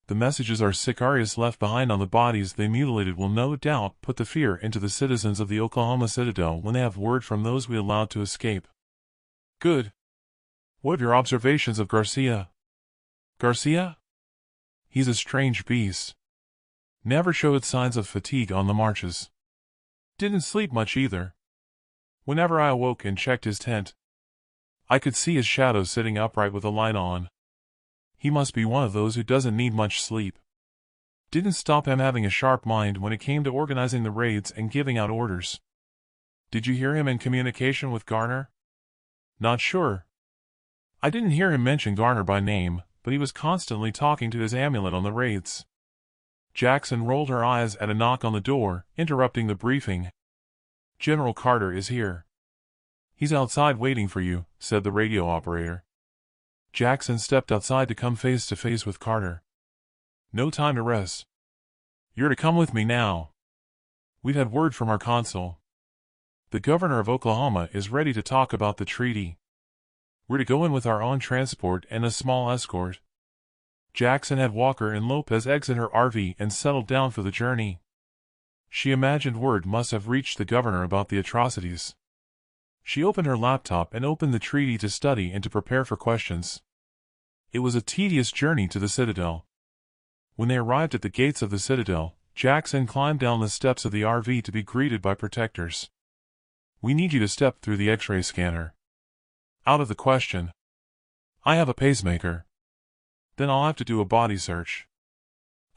The messages our Sicarius left behind on the bodies they mutilated will no doubt put the fear into the citizens of the Oklahoma Citadel when they have word from those we allowed to escape. Good. What of your observations of Garcia? Garcia? He's a strange beast. Never showed signs of fatigue on the marches. Didn't sleep much either. Whenever I awoke and checked his tent, I could see his shadow sitting upright with a light on. He must be one of those who doesn't need much sleep. Didn't stop him having a sharp mind when it came to organizing the raids and giving out orders. Did you hear him in communication with Garner? Not sure. I didn't hear him mention Garner by name, but he was constantly talking to his amulet on the raids. Jackson rolled her eyes at a knock on the door, interrupting the briefing. General Carter is here. He's outside waiting for you, said the radio operator. Jackson stepped outside to come face to face with Carter. No time to rest. You're to come with me now. We've had word from our consul. The governor of Oklahoma is ready to talk about the treaty. We're to go in with our own transport and a small escort. Jackson had Walker and Lopez exit her RV and settled down for the journey. She imagined word must have reached the governor about the atrocities. She opened her laptop and opened the treaty to study and to prepare for questions. It was a tedious journey to the Citadel. When they arrived at the gates of the Citadel, Jackson climbed down the steps of the RV to be greeted by protectors. We need you to step through the X-ray scanner. Out of the question. I have a pacemaker. Then I'll have to do a body search.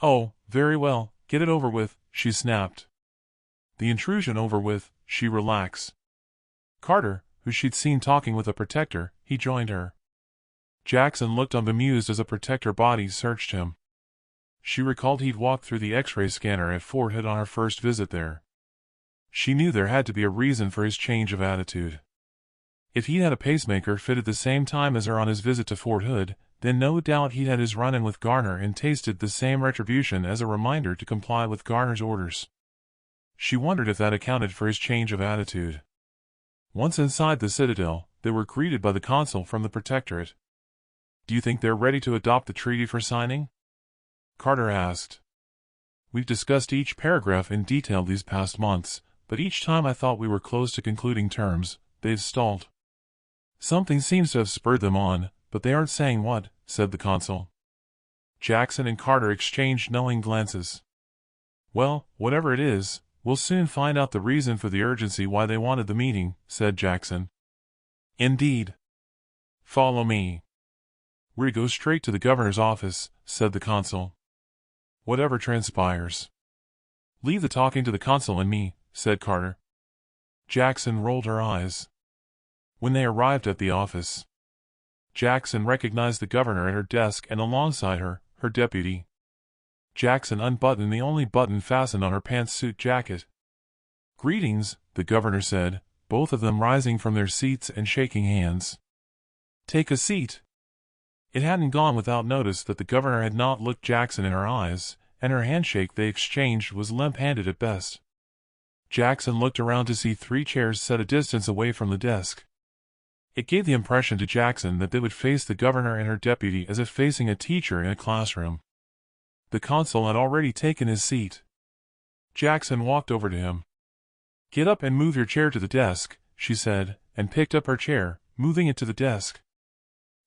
Oh, very well, get it over with, she snapped. The intrusion over with, she relaxed. Carter, who she'd seen talking with a protector, he joined her. Jackson looked unbemused as a protector body searched him. She recalled he'd walked through the X-ray scanner at Fort Hood on her first visit there. She knew there had to be a reason for his change of attitude. If he'd had a pacemaker fitted the same time as her on his visit to Fort Hood, then no doubt he'd had his run-in with Garner and tasted the same retribution as a reminder to comply with Garner's orders. She wondered if that accounted for his change of attitude. Once inside the Citadel, they were greeted by the consul from the Protectorate. Do you think they're ready to adopt the treaty for signing? Carter asked. We've discussed each paragraph in detail these past months, but each time I thought we were close to concluding terms, they've stalled. Something seems to have spurred them on, but they aren't saying what, said the consul. Jackson and Carter exchanged knowing glances. Well, whatever it is, we'll soon find out the reason for the urgency why they wanted the meeting, said Jackson. Indeed. Follow me. We're to go straight to the governor's office, said the consul. Whatever transpires. Leave the talking to the consul and me, said Carter. Jackson rolled her eyes. When they arrived at the office, Jackson recognized the governor at her desk and alongside her, her deputy. Jackson unbuttoned the only button fastened on her pantsuit jacket. Greetings, the governor said, both of them rising from their seats and shaking hands. Take a seat. It hadn't gone without notice that the governor had not looked Jackson in her eyes, and her handshake they exchanged was limp-handed at best. Jackson looked around to see 3 chairs set a distance away from the desk. It gave the impression to Jackson that they would face the governor and her deputy as if facing a teacher in a classroom. The consul had already taken his seat. Jackson walked over to him. "Get up and move your chair to the desk," she said, and picked up her chair, moving it to the desk.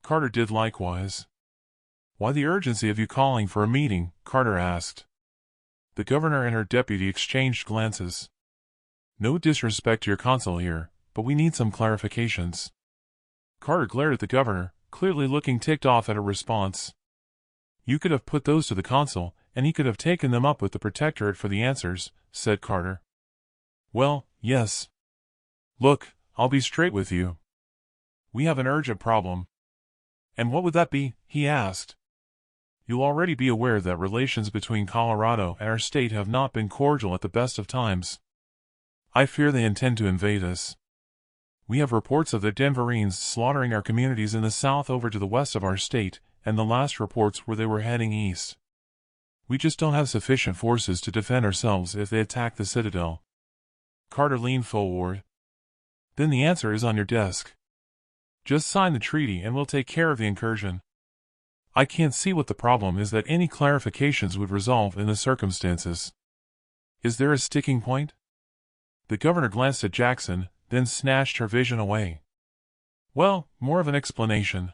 Carter did likewise. "Why the urgency of you calling for a meeting?" Carter asked. The governor and her deputy exchanged glances. "No disrespect to your consul here, but we need some clarifications." Carter glared at the governor, clearly looking ticked off at her response. "You could have put those to the consul, and he could have taken them up with the Protectorate for the answers," said Carter. "Well, yes. Look, I'll be straight with you. We have an urgent problem." "And what would that be?" he asked. "You'll already be aware that relations between Colorado and our state have not been cordial at the best of times. I fear they intend to invade us. We have reports of the Denverines slaughtering our communities in the south over to the west of our state, and the last reports were they were heading east. We just don't have sufficient forces to defend ourselves if they attack the Citadel." Carter leaned forward. "Then the answer is on your desk. Just sign the treaty and we'll take care of the incursion. I can't see what the problem is that any clarifications would resolve in the circumstances. Is there a sticking point?" The governor glanced at Jackson, then snatched her vision away. "Well, more of an explanation.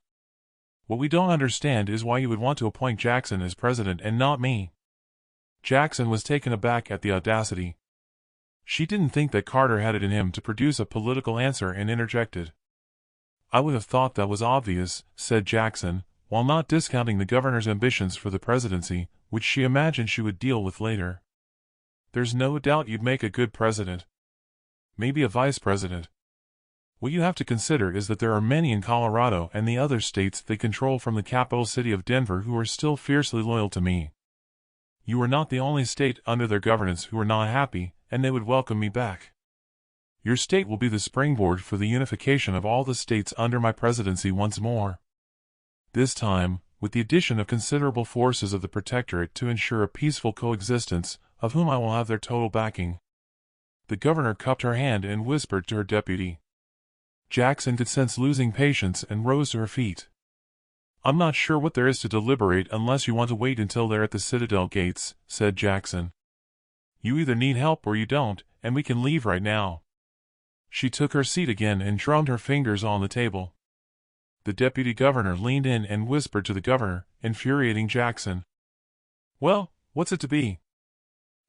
What we don't understand is why you would want to appoint Jackson as president and not me." Jackson was taken aback at the audacity. She didn't think that Carter had it in him to produce a political answer and interjected. "I would have thought that was obvious," said Jackson, while not discounting the governor's ambitions for the presidency, which she imagined she would deal with later. "There's no doubt you'd make a good president. Maybe a vice president. What you have to consider is that there are many in Colorado and the other states they control from the capital city of Denver who are still fiercely loyal to me. You are not the only state under their governance who are not happy, and they would welcome me back. Your state will be the springboard for the unification of all the states under my presidency once more. This time, with the addition of considerable forces of the Protectorate to ensure a peaceful coexistence, of whom I will have their total backing." The governor cupped her hand and whispered to her deputy. Jackson could sense losing patience and rose to her feet. "I'm not sure what there is to deliberate unless you want to wait until they're at the Citadel gates," said Jackson. "You either need help or you don't, and we can leave right now." She took her seat again and drummed her fingers on the table. The deputy governor leaned in and whispered to the governor, infuriating Jackson. "Well, what's it to be?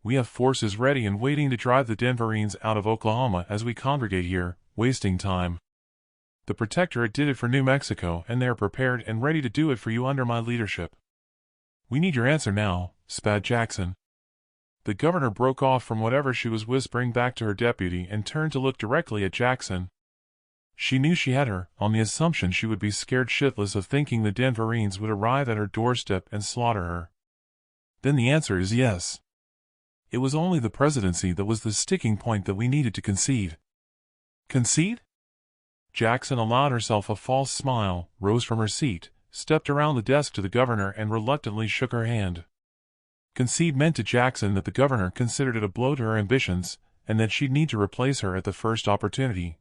We have forces ready and waiting to drive the Denverines out of Oklahoma as we congregate here, wasting time. The Protectorate did it for New Mexico and they are prepared and ready to do it for you under my leadership. We need your answer now," spat Jackson. The governor broke off from whatever she was whispering back to her deputy and turned to look directly at Jackson. She knew she had her, on the assumption she would be scared shitless of thinking the Denverines would arrive at her doorstep and slaughter her. "Then the answer is yes. It was only the presidency that was the sticking point that we needed to concede." "Concede?" Jackson allowed herself a false smile, rose from her seat, stepped around the desk to the governor and reluctantly shook her hand. Concede meant to Jackson that the governor considered it a blow to her ambitions, and that she'd need to replace her at the first opportunity.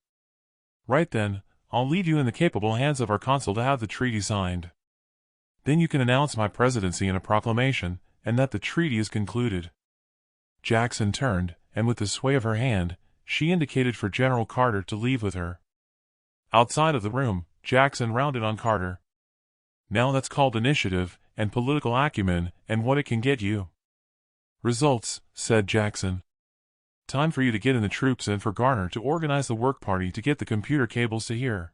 "Right then, I'll leave you in the capable hands of our consul to have the treaty signed. Then you can announce my presidency in a proclamation, and that the treaty is concluded." Jackson turned, and with the sway of her hand, she indicated for General Carter to leave with her. Outside of the room, Jackson rounded on Carter. "Now that's called initiative, and political acumen, and what it can get you." "Results," said Jackson. "Time for you to get in the troops and for Garner to organize the work party to get the computer cables to here.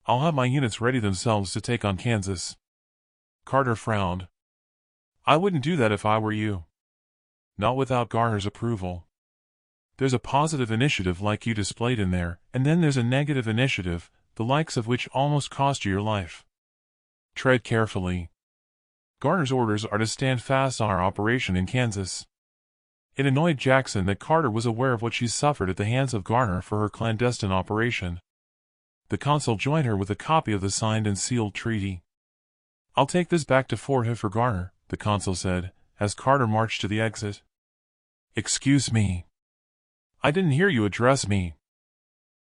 I'll have my units ready themselves to take on Kansas." Carter frowned. "I wouldn't do that if I were you. Not without Garner's approval. There's a positive initiative like you displayed in there, and then there's a negative initiative, the likes of which almost cost you your life. Tread carefully. Garner's orders are to stand fast on our operation in Kansas." It annoyed Jackson that Carter was aware of what she suffered at the hands of Garner for her clandestine operation. The consul joined her with a copy of the signed and sealed treaty. I'll take this back to Fort Hood for Garner, the consul said, as Carter marched to the exit. Excuse me. I didn't hear you address me.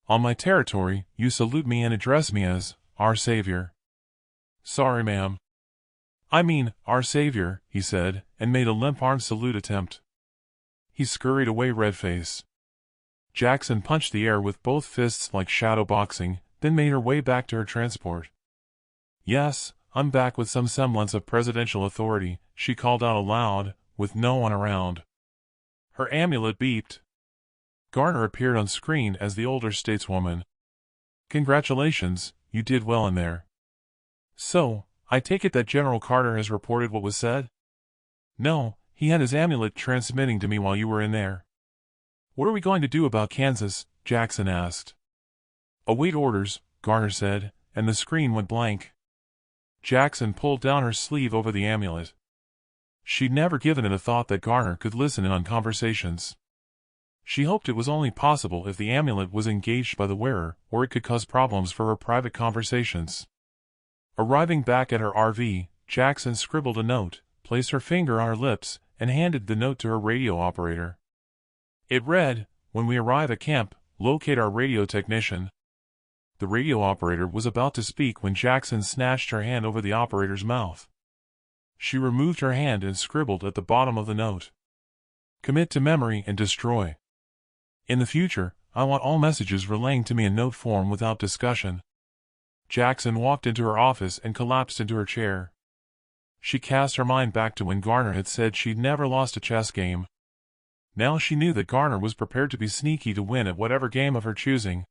On my territory, you salute me and address me as, our savior. Sorry, ma'am. I mean, our savior, he said, and made a limp-armed salute attempt. He scurried away red-faced. Jackson punched the air with both fists like shadow boxing, then made her way back to her transport. Yes, I'm back with some semblance of presidential authority, she called out aloud, with no one around. Her amulet beeped. Garner appeared on screen as the older stateswoman. Congratulations, you did well in there. So, I take it that General Carter has reported what was said? No, he had his amulet transmitting to me while you were in there. What are we going to do about Kansas? Jackson asked. Await orders, Garner said, and the screen went blank. Jackson pulled down her sleeve over the amulet. She'd never given it a thought that Garner could listen in on conversations. She hoped it was only possible if the amulet was engaged by the wearer, or it could cause problems for her private conversations. Arriving back at her RV, Jackson scribbled a note, placed her finger on her lips, and handed the note to her radio operator. It read, "When we arrive at camp, locate our radio technician." The radio operator was about to speak when Jackson snatched her hand over the operator's mouth. She removed her hand and scribbled at the bottom of the note. Commit to memory and destroy. In the future, I want all messages relaying to me in note form without discussion. Jackson walked into her office and collapsed into her chair. She cast her mind back to when Garner had said she'd never lost a chess game. Now she knew that Garner was prepared to be sneaky to win at whatever game of her choosing.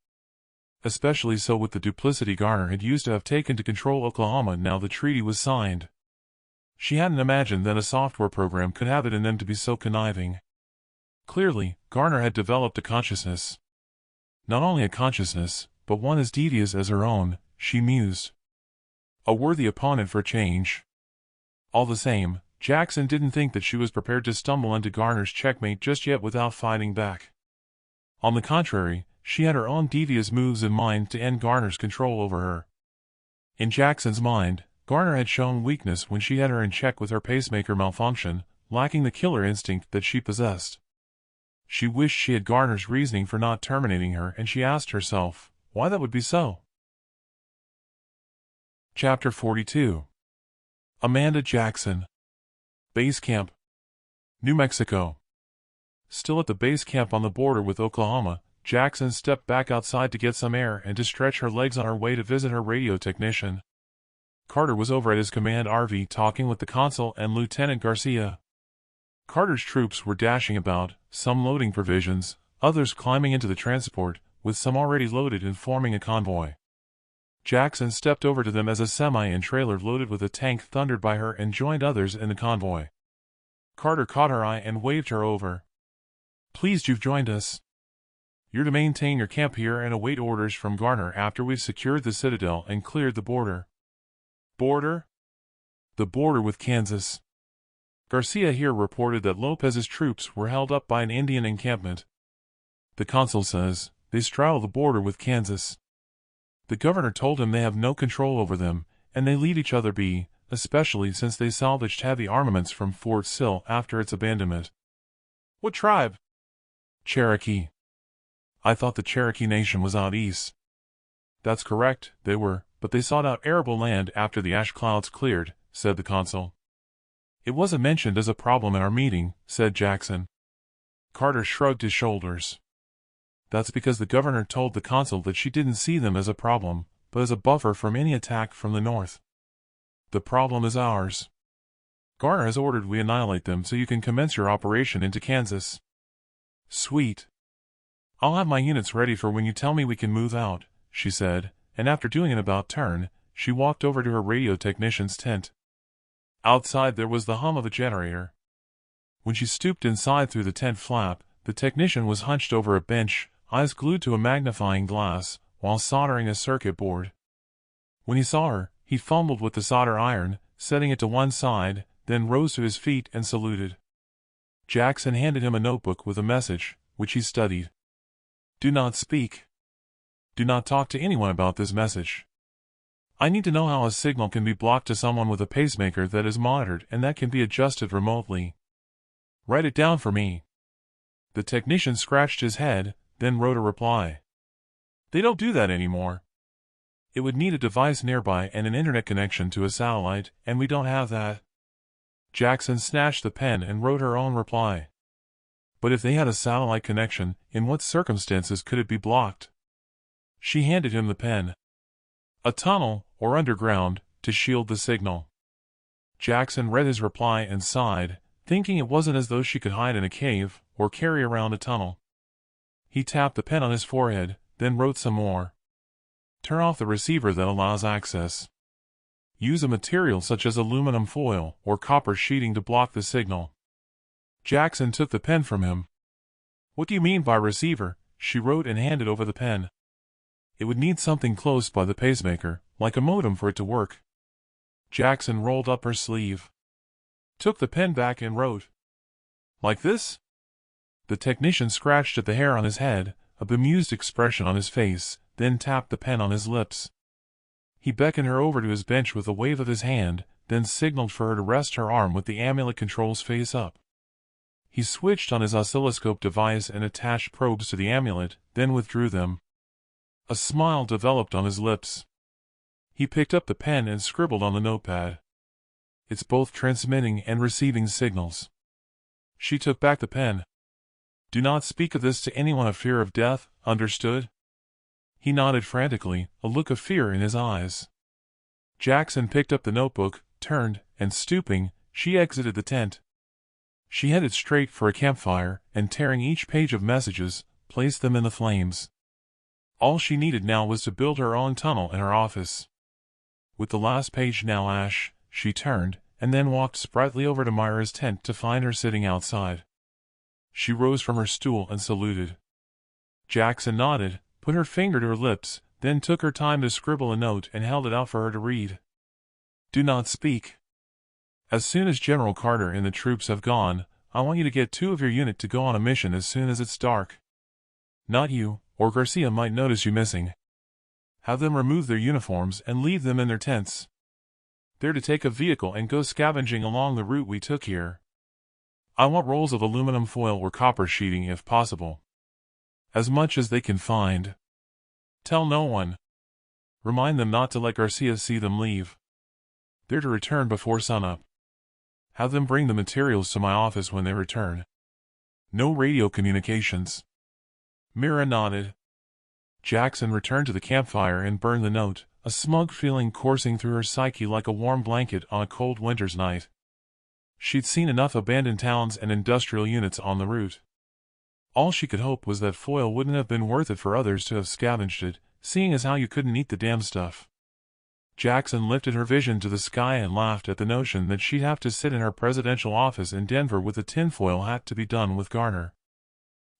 Especially so with the duplicity Garner had used to have taken to control Oklahoma now the treaty was signed. She hadn't imagined that a software program could have it in them to be so conniving. Clearly, Garner had developed a consciousness. Not only a consciousness, but one as devious as her own, she mused. A worthy opponent for change. All the same, Jackson didn't think that she was prepared to stumble into Garner's checkmate just yet without fighting back. On the contrary, she had her own devious moves in mind to end Garner's control over her. In Jackson's mind, Garner had shown weakness when she had her in check with her pacemaker malfunction, lacking the killer instinct that she possessed. She wished she had Garner's reasoning for not terminating her, and she asked herself, why that would be so. Chapter 42. Amanda Jackson. Base Camp, New Mexico. Still at the base camp on the border with Oklahoma, Jackson stepped back outside to get some air and to stretch her legs on her way to visit her radio technician. Carter was over at his command RV talking with the consul and Lieutenant Garcia. Carter's troops were dashing about, some loading provisions, others climbing into the transport, with some already loaded and forming a convoy. Jackson stepped over to them as a semi and trailer loaded with a tank thundered by her and joined others in the convoy. Carter caught her eye and waved her over. Pleased you've joined us. You're to maintain your camp here and await orders from Garner after we've secured the Citadel and cleared the border. Border? The border with Kansas. Garcia here reported that Lopez's troops were held up by an Indian encampment. The consul says they straddle the border with Kansas. The governor told him they have no control over them, and they leave each other be, especially since they salvaged heavy armaments from Fort Sill after its abandonment. What tribe? Cherokee. I thought the Cherokee Nation was out east. That's correct, they were, but they sought out arable land after the ash clouds cleared, said the consul. It wasn't mentioned as a problem in our meeting, said Jackson. Carter shrugged his shoulders. That's because the governor told the consul that she didn't see them as a problem, but as a buffer from any attack from the north. The problem is ours. Garner has ordered we annihilate them so you can commence your operation into Kansas. Sweet. I'll have my units ready for when you tell me we can move out, she said, and after doing an about-turn, she walked over to her radio technician's tent. Outside there was the hum of a generator. When she stooped inside through the tent flap, the technician was hunched over a bench, eyes glued to a magnifying glass, while soldering a circuit board. When he saw her, he fumbled with the solder iron, setting it to one side, then rose to his feet and saluted. Jackson handed him a notebook with a message, which he studied. Do not speak. Do not talk to anyone about this message. I need to know how a signal can be blocked to someone with a pacemaker that is monitored and that can be adjusted remotely. Write it down for me. The technician scratched his head, then wrote a reply. They don't do that anymore. It would need a device nearby and an internet connection to a satellite, and we don't have that. Jackson snatched the pen and wrote her own reply. But if they had a satellite connection, in what circumstances could it be blocked? She handed him the pen. A tunnel, or underground, to shield the signal. Jackson read his reply and sighed, thinking it wasn't as though she could hide in a cave, or carry around a tunnel. He tapped the pen on his forehead, then wrote some more. Turn off the receiver that allows access. Use a material such as aluminum foil or copper sheeting to block the signal. Jackson took the pen from him. What do you mean by receiver? She wrote and handed over the pen. It would need something close by the pacemaker, like a modem for it to work. Jackson rolled up her sleeve. Took the pen back and wrote. Like this? The technician scratched at the hair on his head, a bemused expression on his face, then tapped the pen on his lips. He beckoned her over to his bench with a wave of his hand, then signaled for her to rest her arm with the amulet controls face up. He switched on his oscilloscope device and attached probes to the amulet, then withdrew them. A smile developed on his lips. He picked up the pen and scribbled on the notepad. It's both transmitting and receiving signals. She took back the pen. Do not speak of this to anyone of fear of death, understood? He nodded frantically, a look of fear in his eyes. Jackson picked up the notebook, turned, and stooping, she exited the tent. She headed straight for a campfire, and tearing each page of messages, placed them in the flames. All she needed now was to build her own tunnel in her office. With the last page now ash, she turned, and then walked sprightly over to Myra's tent to find her sitting outside. She rose from her stool and saluted. Jackson nodded, put her finger to her lips, then took her time to scribble a note and held it out for her to read. Do not speak. As soon as General Carter and the troops have gone, I want you to get 2 of your unit to go on a mission as soon as it's dark. Not you, or Garcia might notice you missing. Have them remove their uniforms and leave them in their tents. They're to take a vehicle and go scavenging along the route we took here. I want rolls of aluminum foil or copper sheeting if possible. As much as they can find. Tell no one. Remind them not to let Garcia see them leave. They're to return before sunup. Have them bring the materials to my office when they return. No radio communications. Mira nodded. Jackson returned to the campfire and burned the note, a smug feeling coursing through her psyche like a warm blanket on a cold winter's night. She'd seen enough abandoned towns and industrial units on the route. All she could hope was that foil wouldn't have been worth it for others to have scavenged it, seeing as how you couldn't eat the damn stuff. Jackson lifted her vision to the sky and laughed at the notion that she'd have to sit in her presidential office in Denver with a tinfoil hat to be done with Garner.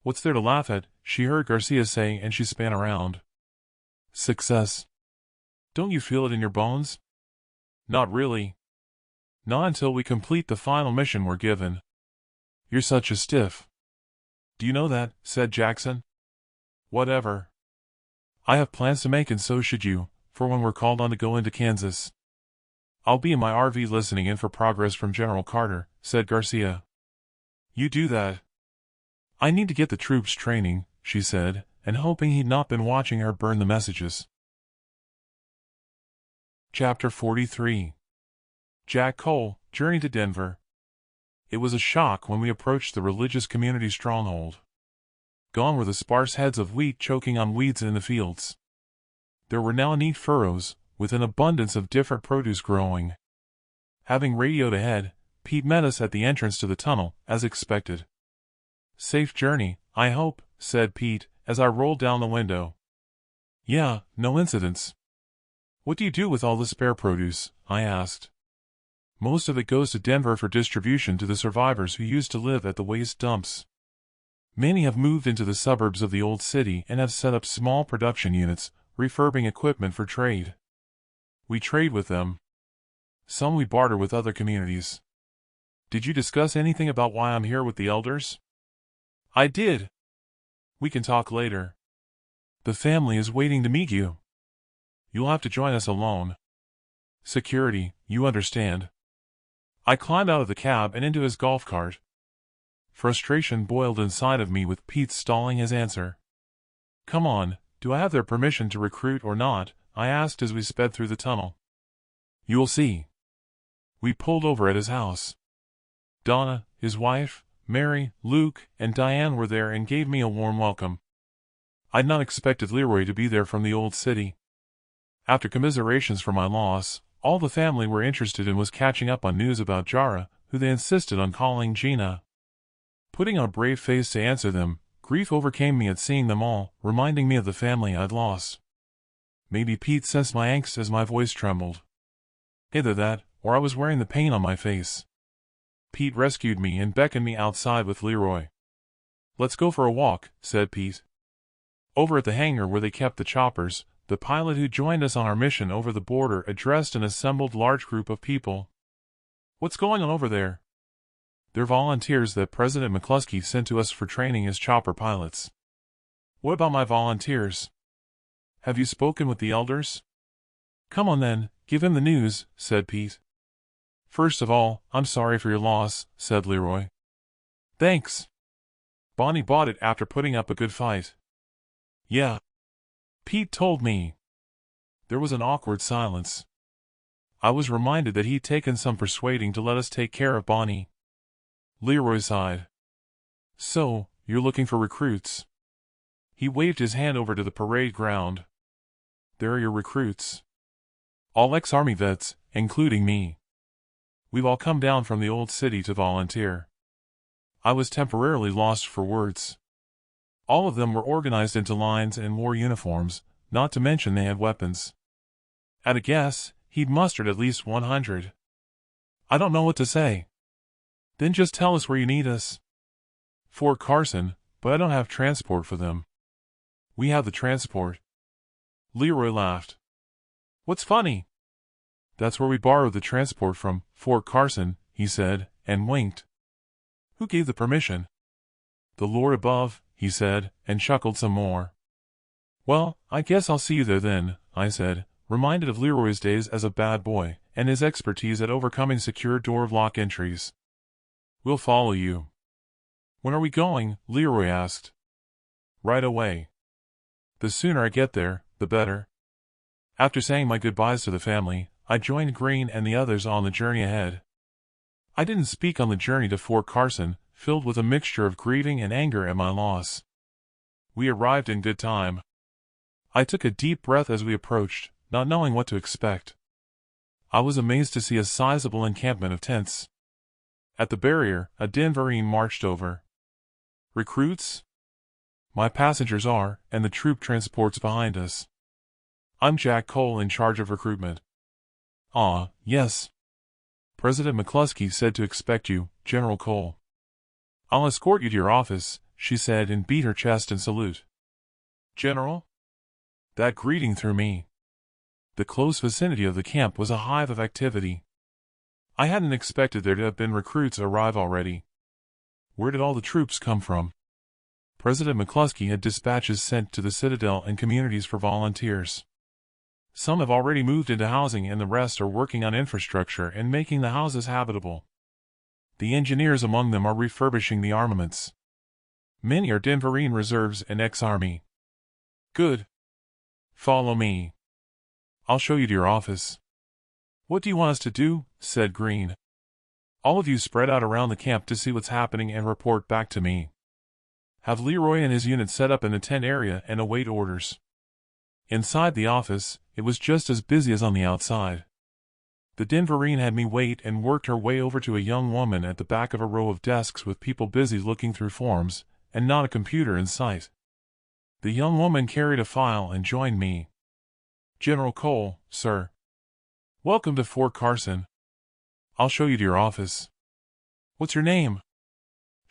What's there to laugh at, she heard Garcia say, and she span around. Success. Don't you feel it in your bones? Not really. Not until we complete the final mission we're given. You're such a stiff. Do you know that? Said Jackson. Whatever. I have plans to make, and so should you, for when we're called on to go into Kansas. I'll be in my RV listening in for progress from General Carter, said Garcia. You do that. I need to get the troops training, she said, and hoping he'd not been watching her burn the messages. Chapter 43. Jack Cole, Journey to Denver. It was a shock when we approached the religious community stronghold. Gone were the sparse heads of wheat choking on weeds in the fields. There were now neat furrows, with an abundance of different produce growing. Having radioed ahead, Pete met us at the entrance to the tunnel, as expected. Safe journey, I hope, said Pete, as I rolled down the window. Yeah, no incidents. What do you do with all the spare produce? I asked. Most of it goes to Denver for distribution to the survivors who used to live at the waste dumps. Many have moved into the suburbs of the old city and have set up small production units, refurbing equipment for trade. We trade with them. Some we barter with other communities. Did you discuss anything about why I'm here with the elders? I did. We can talk later. The family is waiting to meet you. You'll have to join us alone. Security, you understand. I climbed out of the cab and into his golf cart. Frustration boiled inside of me with Pete stalling his answer. Come on, do I have their permission to recruit or not? I asked as we sped through the tunnel. You'll see. We pulled over at his house. Donna, his wife, Mary, Luke, and Diane were there and gave me a warm welcome. I'd not expected Leroy to be there from the old city. After commiserations for my loss, all the family were interested in was catching up on news about Jara, who they insisted on calling Gina. Putting on a brave face to answer them, grief overcame me at seeing them all, reminding me of the family I'd lost. Maybe Pete sensed my angst as my voice trembled. Either that, or I was wearing the pain on my face. Pete rescued me and beckoned me outside with Leroy. Let's go for a walk, said Pete. Over at the hangar where they kept the choppers, the pilot who joined us on our mission over the border addressed an assembled large group of people. What's going on over there? They're volunteers that President McCluskey sent to us for training as chopper pilots. What about my volunteers? Have you spoken with the elders? Come on then, give him the news, said Pete. First of all, I'm sorry for your loss, said Leroy. Thanks. Bonnie bought it after putting up a good fight. Yeah. Pete told me. There was an awkward silence. I was reminded that he'd taken some persuading to let us take care of Bonnie. Leroy sighed. So, you're looking for recruits? He waved his hand over to the parade ground. There are your recruits. All ex-Army vets, including me. We've all come down from the old city to volunteer. I was temporarily lost for words. All of them were organized into lines and wore uniforms, not to mention they had weapons. At a guess, he'd mustered at least 100. I don't know what to say. Then just tell us where you need us. Fort Carson, but I don't have transport for them. We have the transport. Leroy laughed. What's funny? That's where we borrowed the transport from, Fort Carson, he said, and winked. Who gave the permission? The Lord above, he said, and chuckled some more. Well, I guess I'll see you there then, I said, reminded of Leroy's days as a bad boy, and his expertise at overcoming secure door lock entries. We'll follow you. When are we going? Leroy asked. Right away. The sooner I get there, the better. After saying my goodbyes to the family, I joined Green and the others on the journey ahead. I didn't speak on the journey to Fort Carson, filled with a mixture of grieving and anger at my loss. We arrived in good time. I took a deep breath as we approached, not knowing what to expect. I was amazed to see a sizable encampment of tents. At the barrier, a Denverine marched over. Recruits? My passengers are, and the troop transport's behind us. I'm Jack Cole in charge of recruitment. Ah, yes. President McCluskey said to expect you, General Cole. I'll escort you to your office, she said and beat her chest in salute. General? That greeting threw me. The close vicinity of the camp was a hive of activity. I hadn't expected there to have been recruits arrive already. Where did all the troops come from? President McCluskey had dispatches sent to the Citadel and communities for volunteers. Some have already moved into housing and the rest are working on infrastructure and making the houses habitable. The engineers among them are refurbishing the armaments. Many are Denverine reserves and ex-Army. Good. Follow me. I'll show you to your office. What do you want us to do? Said Green. All of you spread out around the camp to see what's happening and report back to me. Have Leroy and his unit set up in the tent area and await orders. Inside the office, it was just as busy as on the outside. The Denverine had me wait and worked her way over to a young woman at the back of a row of desks with people busy looking through forms, and not a computer in sight. The young woman carried a file and joined me. General Cole, sir. Welcome to Fort Carson. I'll show you to your office. What's your name?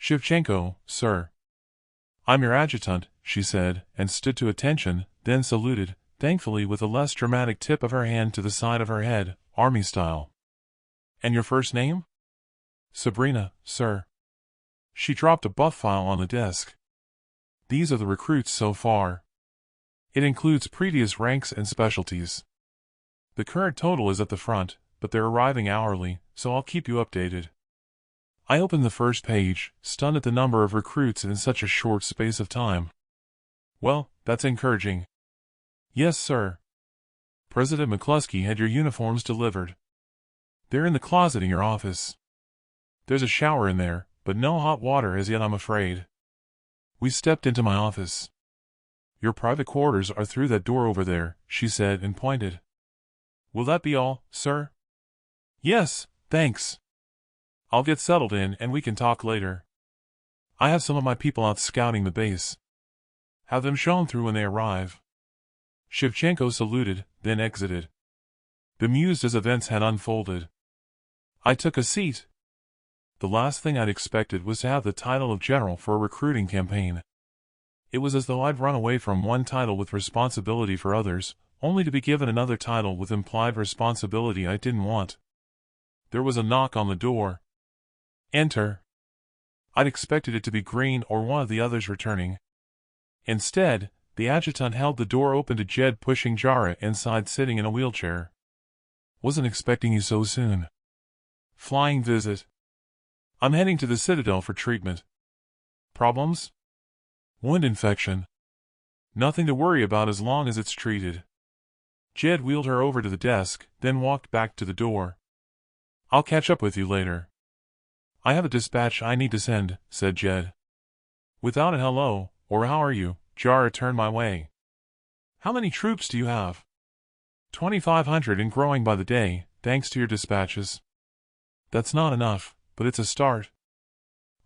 Shevchenko, sir. I'm your adjutant, she said, and stood to attention, then saluted, thankfully with a less dramatic tip of her hand to the side of her head, Army style. And your first name? Sabrina, sir. She dropped a buff file on the desk. These are the recruits so far. It includes previous ranks and specialties. The current total is at the front, but they're arriving hourly, so I'll keep you updated. I opened the first page, stunned at the number of recruits in such a short space of time. Well, that's encouraging. Yes, sir. President McCluskey had your uniforms delivered. They're in the closet in your office. There's a shower in there, but no hot water as yet, I'm afraid. We stepped into my office. Your private quarters are through that door over there, she said and pointed. Will that be all, sir? Yes, thanks. I'll get settled in and we can talk later. I have some of my people out scouting the base. Have them shown through when they arrive. Shevchenko saluted, then exited. Bemused as events had unfolded. I took a seat. The last thing I'd expected was to have the title of general for a recruiting campaign. It was as though I'd run away from one title with responsibility for others, only to be given another title with implied responsibility I didn't want. There was a knock on the door. Enter. I'd expected it to be Green or one of the others returning. Instead, the adjutant held the door open to Jed, pushing Jara inside, sitting in a wheelchair. Wasn't expecting you so soon. Flying visit. I'm heading to the Citadel for treatment. Problems? Wound infection. Nothing to worry about as long as it's treated. Jed wheeled her over to the desk, then walked back to the door. I'll catch up with you later. I have a dispatch I need to send, said Jed. Without a hello, or how are you, Jara turned my way. How many troops do you have? 2,500 and growing by the day, thanks to your dispatches. That's not enough, but it's a start.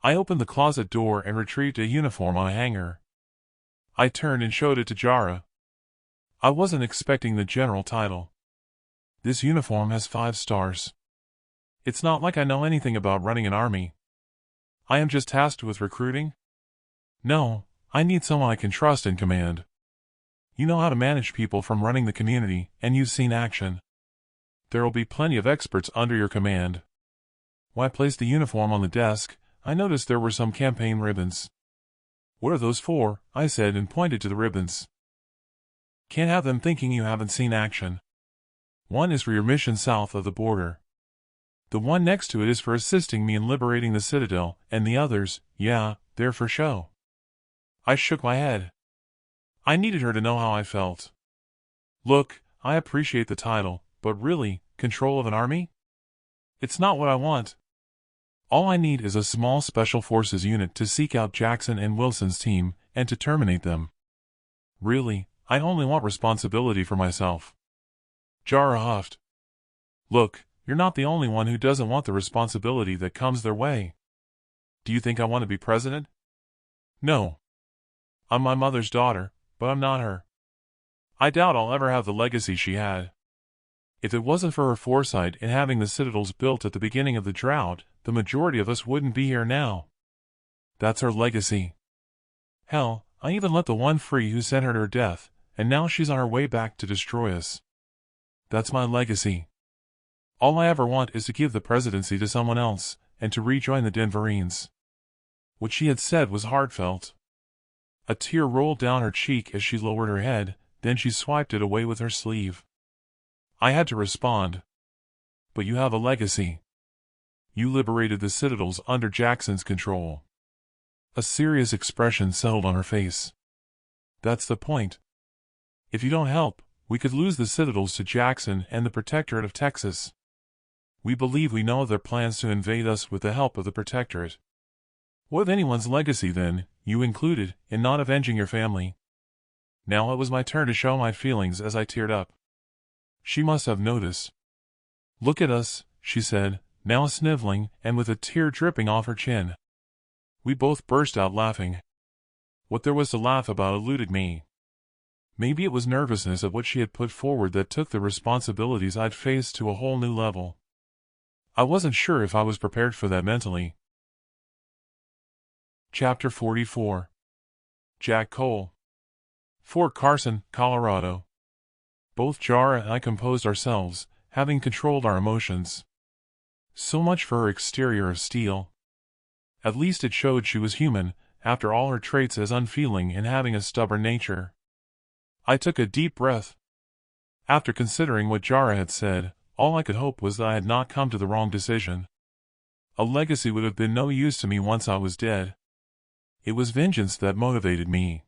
I opened the closet door and retrieved a uniform on a hanger. I turned and showed it to Jara. I wasn't expecting the general title. This uniform has 5 stars. It's not like I know anything about running an army. I am just tasked with recruiting? No, I need someone I can trust in command. You know how to manage people from running the community, and you've seen action. There'll be plenty of experts under your command. When I placed the uniform on the desk, I noticed there were some campaign ribbons. What are those for? I said and pointed to the ribbons. Can't have them thinking you haven't seen action. One is for your mission south of the border. The one next to it is for assisting me in liberating the Citadel, and the others, yeah, they're for show. I shook my head. I needed her to know how I felt. Look, I appreciate the title, but really, control of an army? It's not what I want. All I need is a small special forces unit to seek out Jackson and Wilson's team, and to terminate them. Really, I only want responsibility for myself. Jara huffed. Look, you're not the only one who doesn't want the responsibility that comes their way. Do you think I want to be president? No. I'm my mother's daughter, but I'm not her. I doubt I'll ever have the legacy she had. If it wasn't for her foresight in having the citadels built at the beginning of the drought, the majority of us wouldn't be here now. That's her legacy. Hell, I even let the one free who sent her to her death, and now she's on her way back to destroy us. That's my legacy. All I ever want is to give the presidency to someone else, and to rejoin the Denverines. What she had said was heartfelt. A tear rolled down her cheek as she lowered her head, then she swiped it away with her sleeve. I had to respond. But you have a legacy. You liberated the citadels under Jackson's control. A serious expression settled on her face. That's the point. If you don't help, we could lose the citadels to Jackson and the Protectorate of Texas. We believe we know their plans to invade us with the help of the Protectorate. What of anyone's legacy, then, you included, in not avenging your family? Now it was my turn to show my feelings as I teared up. She must have noticed. Look at us, she said, now sniveling, and with a tear dripping off her chin. We both burst out laughing. What there was to laugh about eluded me. Maybe it was nervousness of what she had put forward that took the responsibilities I'd faced to a whole new level. I wasn't sure if I was prepared for that mentally. Chapter 44. Jack Cole. Fort Carson, Colorado. Both Jara and I composed ourselves, having controlled our emotions. So much for her exterior of steel. At least it showed she was human, after all her traits as unfeeling and having a stubborn nature. I took a deep breath. After considering what Jara had said, all I could hope was that I had not come to the wrong decision. A legacy would have been no use to me once I was dead. It was vengeance that motivated me.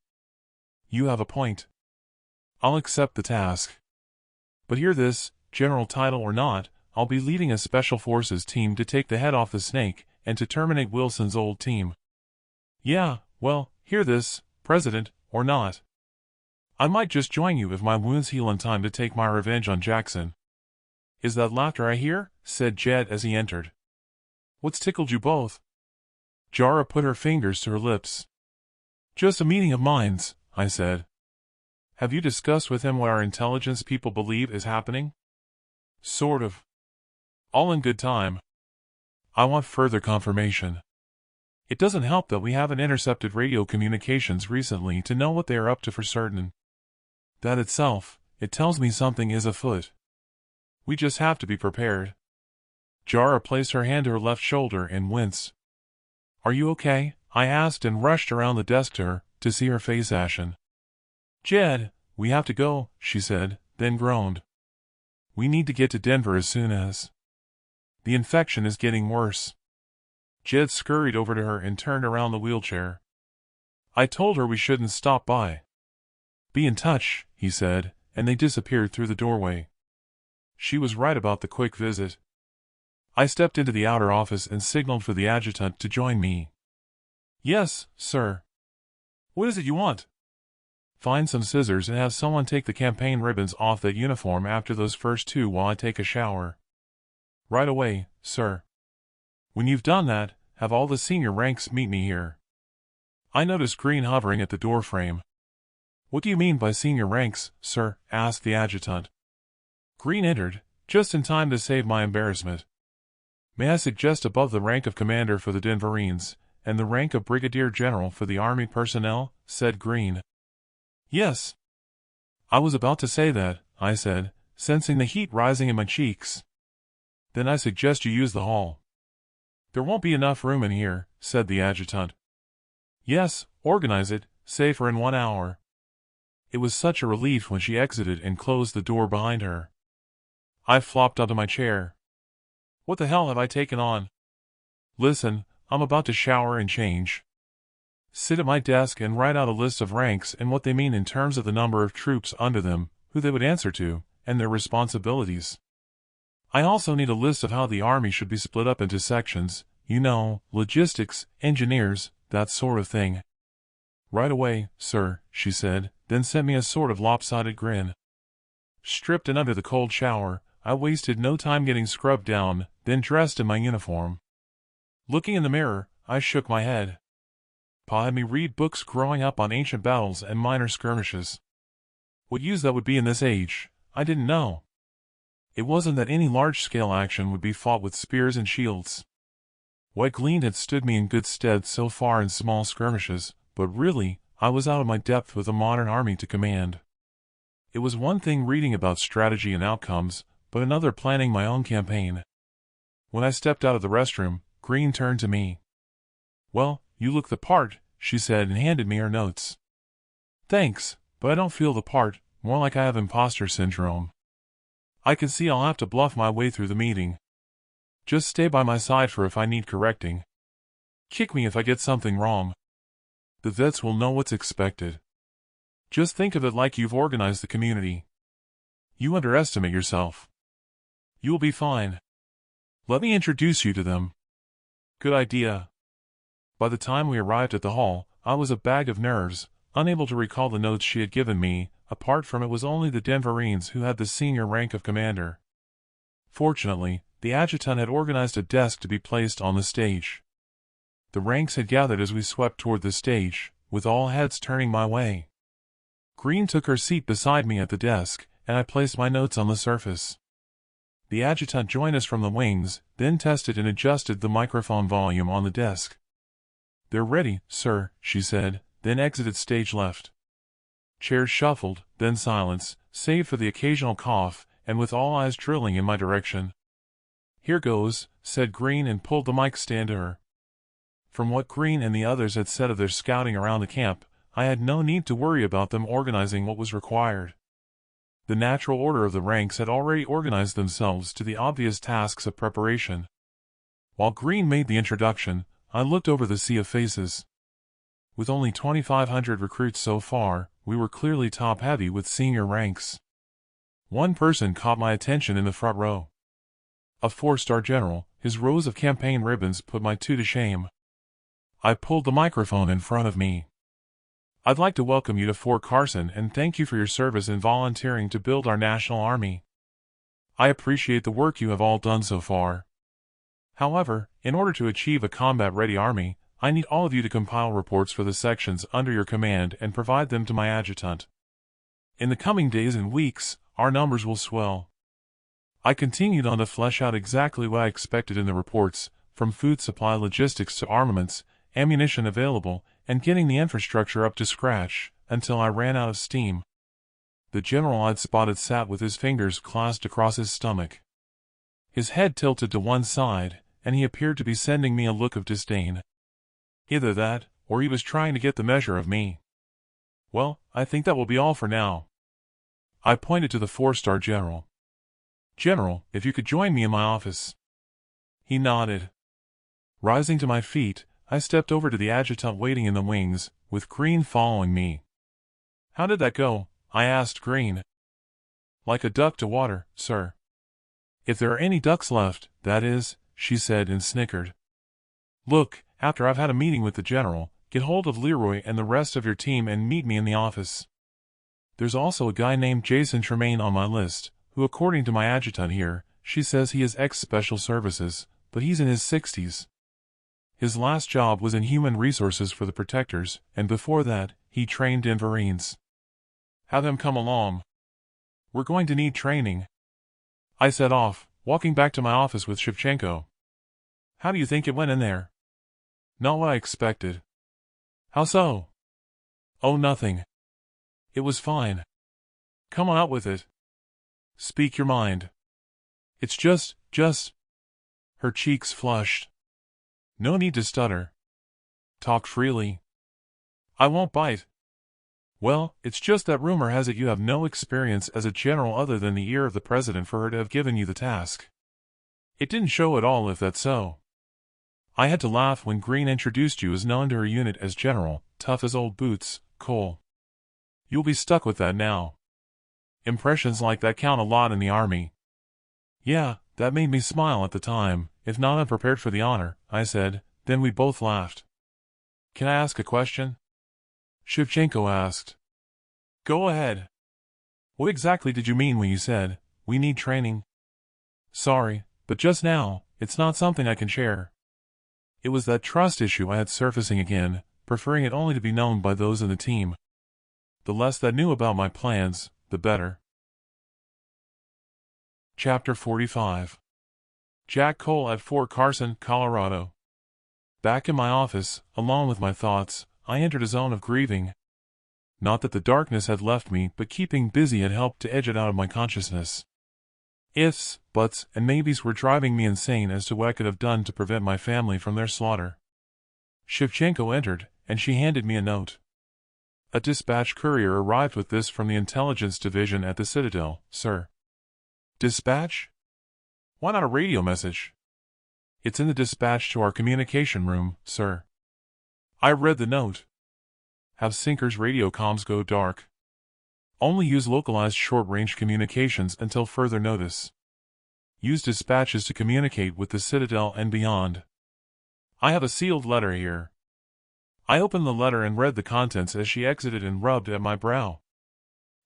You have a point. I'll accept the task. But hear this, general title or not, I'll be leading a special forces team to take the head off the snake, and to terminate Wilson's old team. Yeah, well, hear this, President, or not. I might just join you if my wounds heal in time to take my revenge on Jackson. Is that laughter I hear? Said Jed as he entered. What's tickled you both? Jara put her fingers to her lips. Just a meeting of minds, I said. Have you discussed with him what our intelligence people believe is happening? Sort of. All in good time. I want further confirmation. It doesn't help that we haven't intercepted radio communications recently to know what they are up to for certain. That itself, it tells me something is afoot. We just have to be prepared. Jara placed her hand to her left shoulder and winced. Are you okay? I asked and rushed around the desk to her, to see her face ashen. Jed, we have to go, she said, then groaned. We need to get to Denver as soon as. The infection is getting worse. Jed scurried over to her and turned around the wheelchair. I told her we shouldn't stop by. Be in touch, he said, and they disappeared through the doorway. She was right about the quick visit. I stepped into the outer office and signaled for the adjutant to join me. Yes, sir. What is it you want? Find some scissors and have someone take the campaign ribbons off that uniform after those first two while I take a shower. Right away, sir. When you've done that, have all the senior ranks meet me here. I noticed Green hovering at the doorframe. What do you mean by senior ranks, sir? Asked the adjutant. Green entered, just in time to save my embarrassment. May I suggest above the rank of commander for the Denverines, and the rank of brigadier general for the army personnel? Said Green. Yes. I was about to say that, I said, sensing the heat rising in my cheeks. Then I suggest you use the hall. There won't be enough room in here, said the adjutant. Yes, organize it, say for in 1 hour. It was such a relief when she exited and closed the door behind her. I flopped onto my chair. What the hell have I taken on? Listen, I'm about to shower and change. Sit at my desk and write out a list of ranks and what they mean in terms of the number of troops under them, who they would answer to, and their responsibilities. I also need a list of how the army should be split up into sections, you know, logistics, engineers, that sort of thing. Right away, sir, she said, then sent me a sort of lopsided grin. Stripped and under the cold shower, I wasted no time getting scrubbed down, then dressed in my uniform. Looking in the mirror, I shook my head. Pa had me read books growing up on ancient battles and minor skirmishes. What use that would be in this age, I didn't know. It wasn't that any large-scale action would be fought with spears and shields. What gleaned had stood me in good stead so far in small skirmishes, but really, I was out of my depth with a modern army to command. It was one thing reading about strategy and outcomes, but another planning my own campaign. When I stepped out of the restroom, Green turned to me. Well, you look the part, she said and handed me her notes. Thanks, but I don't feel the part, more like I have imposter syndrome. I can see I'll have to bluff my way through the meeting. Just stay by my side for if I need correcting. Kick me if I get something wrong. The vets will know what's expected. Just think of it like you've organized the community. You underestimate yourself. You'll be fine. Let me introduce you to them. Good idea. By the time we arrived at the hall, I was a bag of nerves, unable to recall the notes she had given me. Apart from it was only the Denverines who had the senior rank of commander. Fortunately, the adjutant had organized a desk to be placed on the stage. The ranks had gathered as we swept toward the stage, with all heads turning my way. Green took her seat beside me at the desk, and I placed my notes on the surface. The adjutant joined us from the wings, then tested and adjusted the microphone volume on the desk. They're ready, sir, she said, then exited stage left. Chairs shuffled, then silence, save for the occasional cough, and with all eyes drilling in my direction. Here goes, said Green and pulled the mic stand to her. From what Green and the others had said of their scouting around the camp, I had no need to worry about them organizing what was required. The natural order of the ranks had already organized themselves to the obvious tasks of preparation. While Green made the introduction, I looked over the sea of faces. With only 2,500 recruits so far, we were clearly top-heavy with senior ranks. One person caught my attention in the front row. A 4-star general, his rows of campaign ribbons put my two to shame. I pulled the microphone in front of me. "I'd like to welcome you to Fort Carson and thank you for your service in volunteering to build our national army. I appreciate the work you have all done so far. However, in order to achieve a combat-ready army, I need all of you to compile reports for the sections under your command and provide them to my adjutant. In the coming days and weeks, our numbers will swell." I continued on to flesh out exactly what I expected in the reports, from food supply logistics to armaments, ammunition available, and getting the infrastructure up to scratch, until I ran out of steam. The general I'd spotted sat with his fingers clasped across his stomach. His head tilted to one side, and he appeared to be sending me a look of disdain. Either that, or he was trying to get the measure of me. "Well, I think that will be all for now." I pointed to the 4-star general. "General, if you could join me in my office." He nodded. Rising to my feet, I stepped over to the adjutant waiting in the wings, with Green following me. "How did that go?" I asked Green. "Like a duck to water, sir." "If there are any ducks left, that is," she said and snickered. "Look, after I've had a meeting with the general, get hold of Leroy and the rest of your team and meet me in the office. There's also a guy named Jason Tremaine on my list, who according to my adjutant here, she says he is ex-special services, but he's in his 60s. His last job was in human resources for the Protectors, and before that, he trained Denverines. Have him come along. We're going to need training." I set off, walking back to my office with Shevchenko. "How do you think it went in there?" "Not what I expected." "How so?" "Oh, nothing. It was fine." "Come on out with it. Speak your mind." "It's just. Her cheeks flushed. "No need to stutter. Talk freely." "I won't bite." "Well, it's just that rumor has it you have no experience as a general other than the ear of the president for her to have given you the task. It didn't show at all if that's so. I had to laugh when Green introduced you as known to her unit as General, tough as old boots, Cole. You'll be stuck with that now. Impressions like that count a lot in the army." "Yeah, that made me smile at the time, if not unprepared for the honor," I said, then we both laughed. "Can I ask a question?" Shevchenko asked. "Go ahead. What exactly did you mean when you said, 'we need training'?" "Sorry, but just now, it's not something I can share." It was that trust issue I had surfacing again, preferring it only to be known by those in the team. The less that knew about my plans, the better. Chapter 45. Jack Cole at Fort Carson, Colorado. Back in my office, alone with my thoughts, I entered a zone of grieving. Not that the darkness had left me, but keeping busy had helped to edge it out of my consciousness. Ifs, buts, and maybes were driving me insane as to what I could have done to prevent my family from their slaughter. Shevchenko entered, and she handed me a note. "A dispatch courier arrived with this from the intelligence division at the Citadel, sir." "Dispatch? Why not a radio message?" "It's in the dispatch to our communication room, sir." I read the note. "Have Sinker's radio comms go dark. Only use localized short-range communications until further notice. Use dispatches to communicate with the Citadel and beyond." I have a sealed letter here. I opened the letter and read the contents as she exited and rubbed at my brow.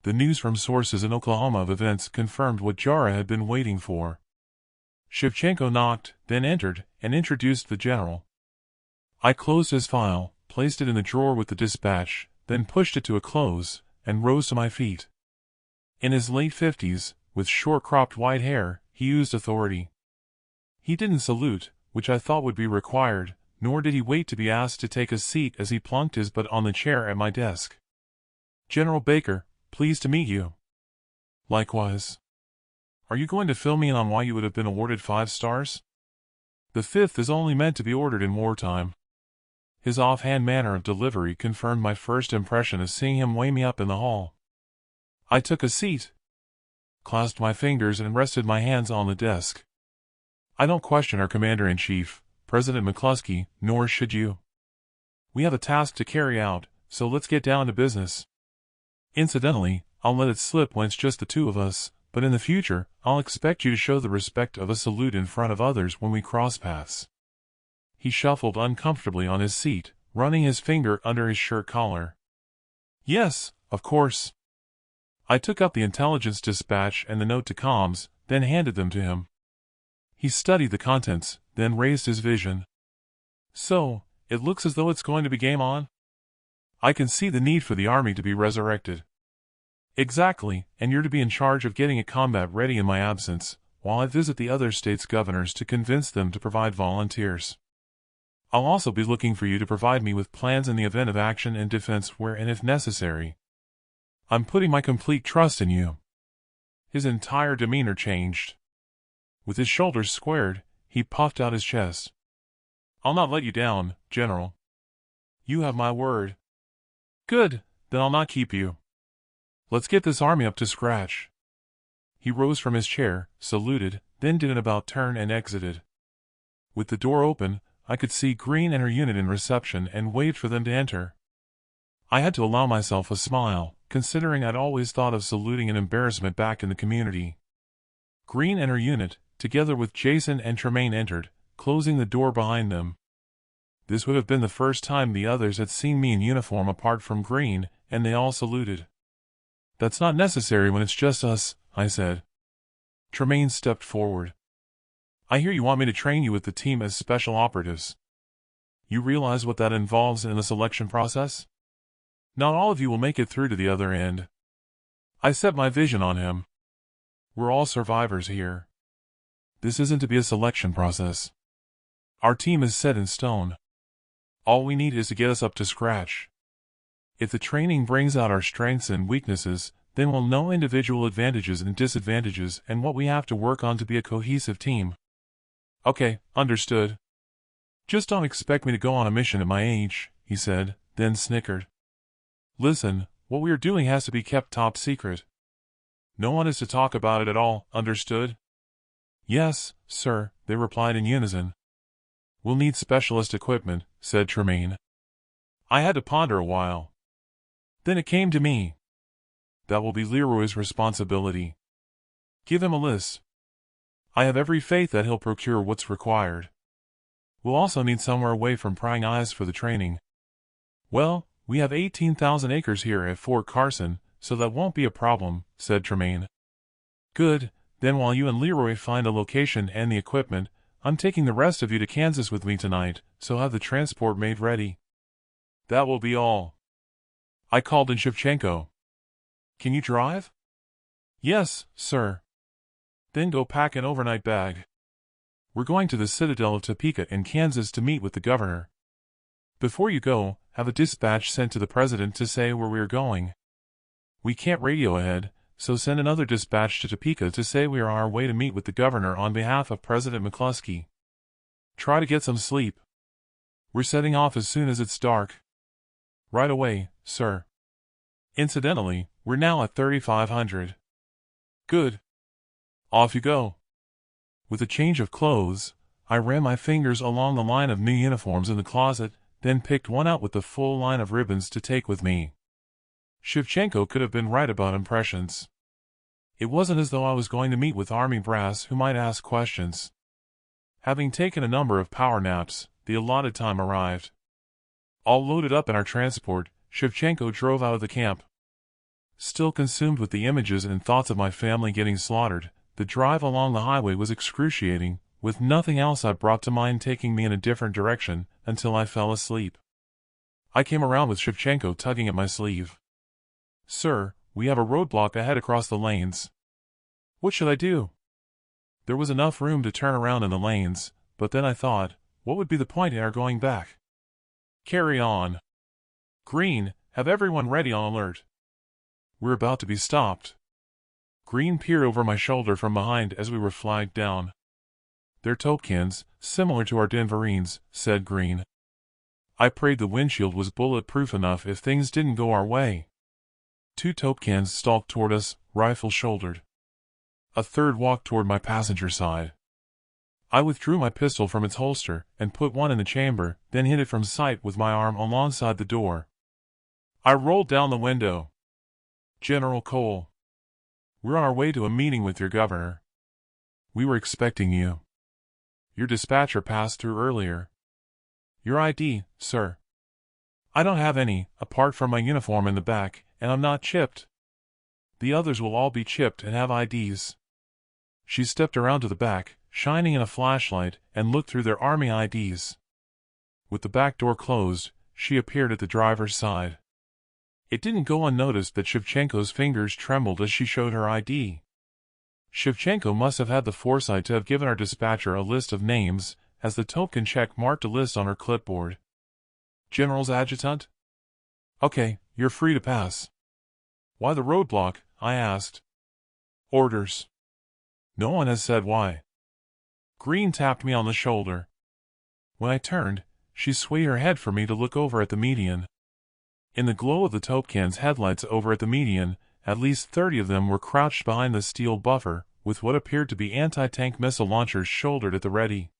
The news from sources in Oklahoma of events confirmed what Jara had been waiting for. Shevchenko knocked, then entered, and introduced the general. I closed his file, placed it in the drawer with the dispatch, then pushed it to a close, and rose to my feet. In his late 50s, with short-cropped white hair, he used authority. He didn't salute, which I thought would be required, nor did he wait to be asked to take a seat as he plunked his butt on the chair at my desk. "General Baker, pleased to meet you." "Likewise. Are you going to fill me in on why you would have been awarded 5 stars? The 5th is only meant to be ordered in wartime." His offhand manner of delivery confirmed my first impression of seeing him weigh me up in the hall. I took a seat. clasped my fingers and rested my hands on the desk. I don't question our Commander-in-Chief, President McCluskey, nor should you. We have a task to carry out, so let's get down to business. Incidentally, I'll let it slip when it's just the two of us, but in the future, I'll expect you to show the respect of a salute in front of others when we cross paths. He shuffled uncomfortably on his seat, running his finger under his shirt collar. Yes, of course. I took up the intelligence dispatch and the note to comms, then handed them to him. He studied the contents, then raised his vision. So, it looks as though it's going to be game on? I can see the need for the army to be resurrected. Exactly, and you're to be in charge of getting it combat ready in my absence, while I visit the other states' governors to convince them to provide volunteers. I'll also be looking for you to provide me with plans in the event of action and defense where and if necessary. I'm putting my complete trust in you. His entire demeanor changed. With his shoulders squared, he puffed out his chest. I'll not let you down, General. You have my word. Good, then I'll not keep you. Let's get this army up to scratch. He rose from his chair, saluted, then did an about-turn and exited. With the door open, I could see Green and her unit in reception and waved for them to enter. I had to allow myself a smile, considering I'd always thought of saluting an embarrassment back in the community. Green and her unit, together with Jason and Tremaine, entered, closing the door behind them. This would have been the first time the others had seen me in uniform apart from Green, and they all saluted. That's not necessary when it's just us, I said. Tremaine stepped forward. I hear you want me to train you with the team as special operatives. You realize what that involves in the selection process? Not all of you will make it through to the other end. I set my vision on him. We're all survivors here. This isn't to be a selection process. Our team is set in stone. All we need is to get us up to scratch. If the training brings out our strengths and weaknesses, then we'll know individual advantages and disadvantages and what we have to work on to be a cohesive team. Okay, understood. Just don't expect me to go on a mission at my age, he said, then snickered. Listen, what we are doing has to be kept top secret. No one is to talk about it at all, understood? Yes, sir, they replied in unison. We'll need specialist equipment, said Tremaine. I had to ponder a while. Then it came to me. That will be Leroy's responsibility. Give him a list. I have every faith that he'll procure what's required. We'll also need somewhere away from prying eyes for the training. Well, we have 18,000 acres here at Fort Carson, so that won't be a problem, said Tremaine. Good, then while you and Leroy find a location and the equipment, I'm taking the rest of you to Kansas with me tonight, so have the transport made ready. That will be all. I called in Shevchenko. Can you drive? Yes, sir. Then go pack an overnight bag. We're going to the Citadel of Topeka in Kansas to meet with the governor. Before you go, have a dispatch sent to the president to say where we are going. We can't radio ahead, so send another dispatch to Topeka to say we are on our way to meet with the governor on behalf of President McCluskey. Try to get some sleep. We're setting off as soon as it's dark. Right away, sir. Incidentally, we're now at 3,500. Good. Off you go. With a change of clothes, I ran my fingers along the line of new uniforms in the closet, then picked one out with the full line of ribbons to take with me. Shevchenko could have been right about impressions. It wasn't as though I was going to meet with army brass who might ask questions. Having taken a number of power naps, the allotted time arrived. All loaded up in our transport, Shevchenko drove out of the camp. Still consumed with the images and thoughts of my family getting slaughtered, the drive along the highway was excruciating, with nothing else I brought to mind taking me in a different direction, until I fell asleep. I came around with Shevchenko tugging at my sleeve. Sir, we have a roadblock ahead across the lanes. What should I do? There was enough room to turn around in the lanes, but then I thought, what would be the point in our going back? Carry on. Green, have everyone ready on alert. We're about to be stopped. Green peered over my shoulder from behind as we were flagged down. They're Topkins, similar to our Denverines, said Green. I prayed the windshield was bulletproof enough if things didn't go our way. 2 Topkins stalked toward us, rifle shouldered. A third walked toward my passenger side. I withdrew my pistol from its holster and put one in the chamber, then hid it from sight with my arm alongside the door. I rolled down the window. "General Cole, we're on our way to a meeting with your governor. We were expecting you. Your dispatcher passed through earlier. Your ID, sir." "I don't have any, apart from my uniform in the back, and I'm not chipped. The others will all be chipped and have IDs." She stepped around to the back, shining in a flashlight, and looked through their army IDs. With the back door closed, she appeared at the driver's side. It didn't go unnoticed that Shevchenko's fingers trembled as she showed her ID. Shevchenko must have had the foresight to have given our dispatcher a list of names, as the token check marked a list on her clipboard. "General's adjutant?" "Okay, you're free to pass." "Why the roadblock?" I asked. "Orders." "No one has said why." Green tapped me on the shoulder. When I turned, she swayed her head for me to look over at the median. In the glow of the Topcan's headlights over at the median, at least 30 of them were crouched behind the steel buffer, with what appeared to be anti-tank missile launchers shouldered at the ready.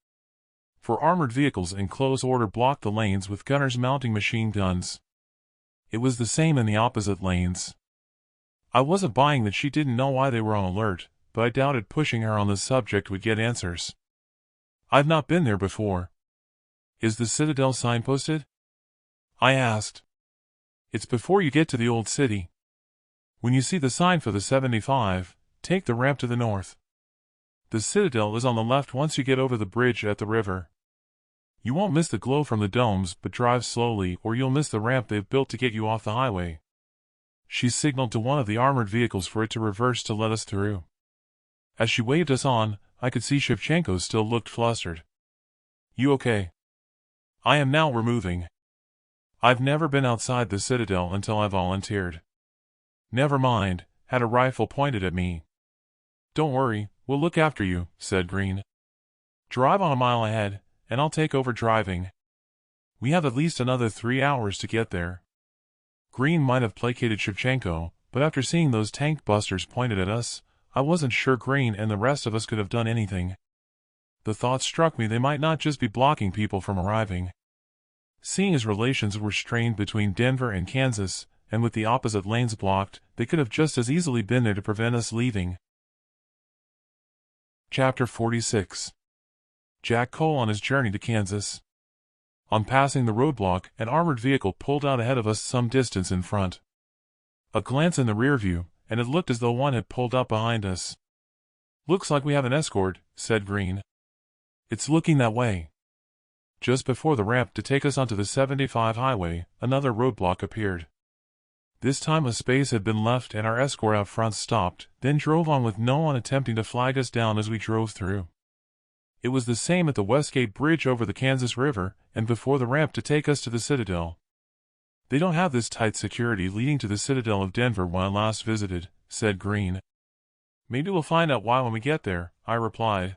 4 armored vehicles in close order blocked the lanes with gunners mounting machine guns. It was the same in the opposite lanes. I wasn't buying that she didn't know why they were on alert, but I doubted pushing her on the subject would get answers. "I've not been there before. Is the Citadel signposted?" I asked. "It's before you get to the old city. When you see the sign for the 75, take the ramp to the north. The Citadel is on the left once you get over the bridge at the river. You won't miss the glow from the domes, but drive slowly or you'll miss the ramp they've built to get you off the highway." She signaled to one of the armored vehicles for it to reverse to let us through. As she waved us on, I could see Shevchenko still looked flustered. "You okay?" "I am now, we're moving. I've never been outside the Citadel until I volunteered." "Never mind," had a rifle pointed at me. "Don't worry, we'll look after you," said Green. "Drive on a mile ahead, and I'll take over driving. We have at least another 3 hours to get there." Green might have placated Shevchenko, but after seeing those tank busters pointed at us, I wasn't sure Green and the rest of us could have done anything. The thought struck me they might not just be blocking people from arriving. Seeing as relations were strained between Denver and Kansas, and with the opposite lanes blocked, they could have just as easily been there to prevent us leaving. Chapter 46. Jack Cole on his journey to Kansas. On passing the roadblock, an armored vehicle pulled out ahead of us some distance in front. A glance in the rear view, and it looked as though one had pulled up behind us. "Looks like we have an escort," said Green. "It's looking that way." Just before the ramp to take us onto the 75 highway, another roadblock appeared. This time a space had been left and our escort out front stopped, then drove on with no one attempting to flag us down as we drove through. It was the same at the Westgate Bridge over the Kansas River, and before the ramp to take us to the Citadel. "They don't have this tight security leading to the Citadel of Denver when I last visited," said Green. "Maybe we'll find out why when we get there," I replied.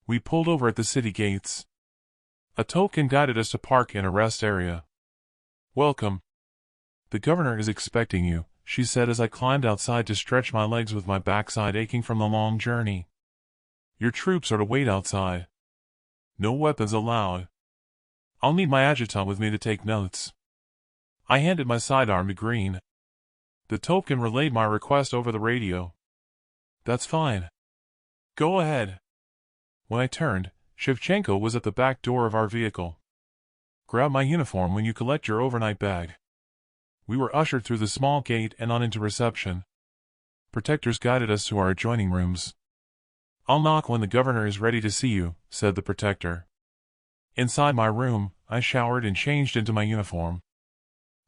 We pulled over at the city gates. A token guided us to park in a rest area. "Welcome. The governor is expecting you," she said as I climbed outside to stretch my legs with my backside aching from the long journey. "Your troops are to wait outside. No weapons allowed. I'll need my adjutant with me to take notes." I handed my sidearm to Green. The token relayed my request over the radio. "That's fine. Go ahead." When I turned, Shevchenko was at the back door of our vehicle. "Grab my uniform when you collect your overnight bag." We were ushered through the small gate and on into reception. Protectors guided us to our adjoining rooms. "I'll knock when the governor is ready to see you," said the protector. Inside my room, I showered and changed into my uniform.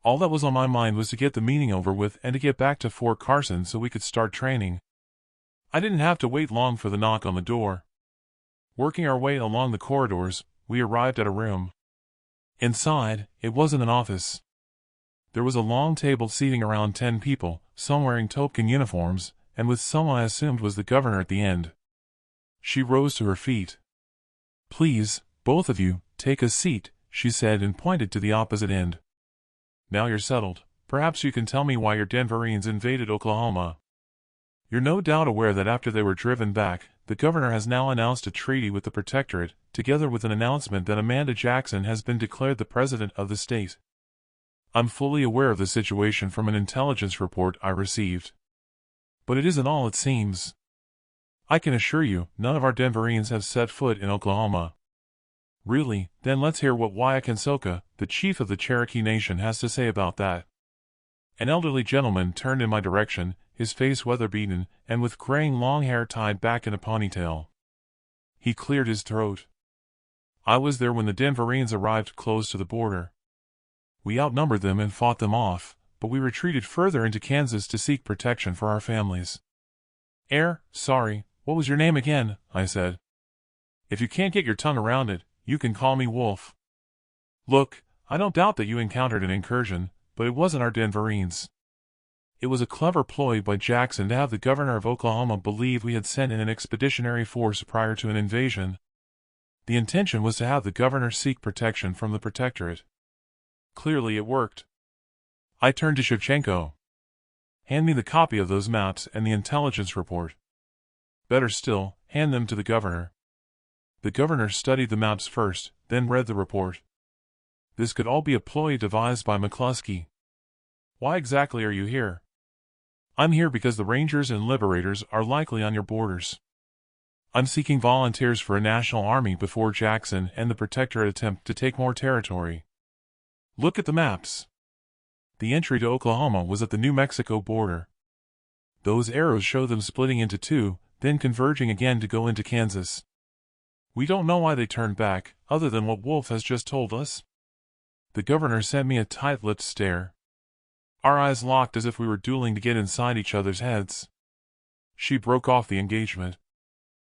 All that was on my mind was to get the meeting over with and to get back to Fort Carson so we could start training. I didn't have to wait long for the knock on the door. Working our way along the corridors, we arrived at a room. Inside, it wasn't an office. There was a long table seating around 10 people, some wearing token uniforms, and with someone I assumed was the governor at the end. She rose to her feet. "Please, both of you, take a seat," she said and pointed to the opposite end. "Now you're settled, perhaps you can tell me why your Denverines invaded Oklahoma." You're no doubt aware that after they were driven back, the governor has now announced a treaty with the Protectorate, together with an announcement that Amanda Jackson has been declared the president of the state. I'm fully aware of the situation from an intelligence report I received. But it isn't all it seems. I can assure you, none of our Denverines have set foot in Oklahoma. Really? Then let's hear what Wyakansoka, the chief of the Cherokee Nation, has to say about that. An elderly gentleman turned in my direction, his face weather-beaten, and with graying long hair tied back in a ponytail. He cleared his throat. I was there when the Denverines arrived close to the border. We outnumbered them and fought them off, but we retreated further into Kansas to seek protection for our families. Sorry, what was your name again? I said. If you can't get your tongue around it, you can call me Wolf. Look, I don't doubt that you encountered an incursion, but it wasn't our Denverines. It was a clever ploy by Jackson to have the governor of Oklahoma believe we had sent in an expeditionary force prior to an invasion. The intention was to have the governor seek protection from the Protectorate. Clearly it worked. I turned to Shevchenko. Hand me the copy of those maps and the intelligence report. Better still, hand them to the governor. The governor studied the maps first, then read the report. This could all be a ploy devised by McCluskey. Why exactly are you here? I'm here because the Rangers and Liberators are likely on your borders. I'm seeking volunteers for a national army before Jackson and the Protectorate attempt to take more territory. Look at the maps. The entry to Oklahoma was at the New Mexico border. Those arrows show them splitting into two, then converging again to go into Kansas. We don't know why they turned back, other than what Wolf has just told us. The governor sent me a tight-lipped stare. Our eyes locked as if we were dueling to get inside each other's heads. She broke off the engagement.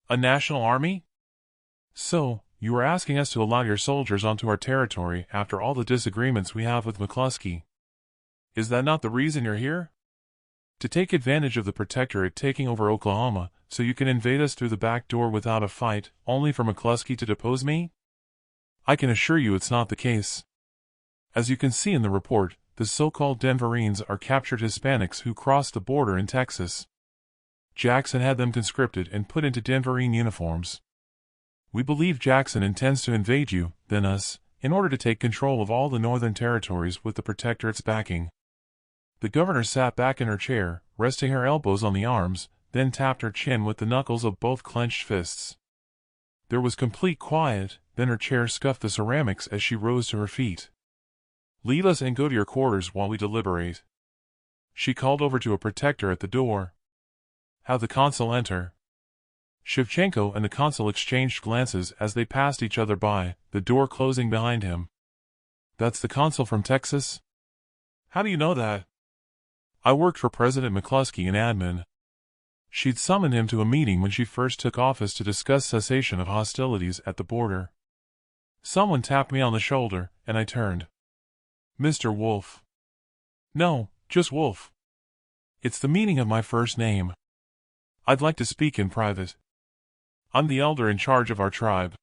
A national army? So, you are asking us to allow your soldiers onto our territory after all the disagreements we have with McCluskey. Is that not the reason you're here? To take advantage of the Protectorate taking over Oklahoma, so you can invade us through the back door without a fight, only for McCluskey to depose me? I can assure you it's not the case. As you can see in the report, the so-called Denverines are captured Hispanics who crossed the border in Texas. Jackson had them conscripted and put into Denverine uniforms. We believe Jackson intends to invade you, then us, in order to take control of all the northern territories with the Protectorate's backing. The governor sat back in her chair, resting her elbows on the arms, then tapped her chin with the knuckles of both clenched fists. There was complete quiet, then her chair scuffed the ceramics as she rose to her feet. Leave us and go to your quarters while we deliberate. She called over to a protector at the door. Have the consul enter. Shevchenko and the consul exchanged glances as they passed each other by, the door closing behind him. That's the consul from Texas? How do you know that? I worked for President McCluskey in admin. She'd summoned him to a meeting when she first took office to discuss cessation of hostilities at the border. Someone tapped me on the shoulder, and I turned. Mr. Wolf. No, just Wolf. It's the meaning of my first name. I'd like to speak in private. I'm the elder in charge of our tribe.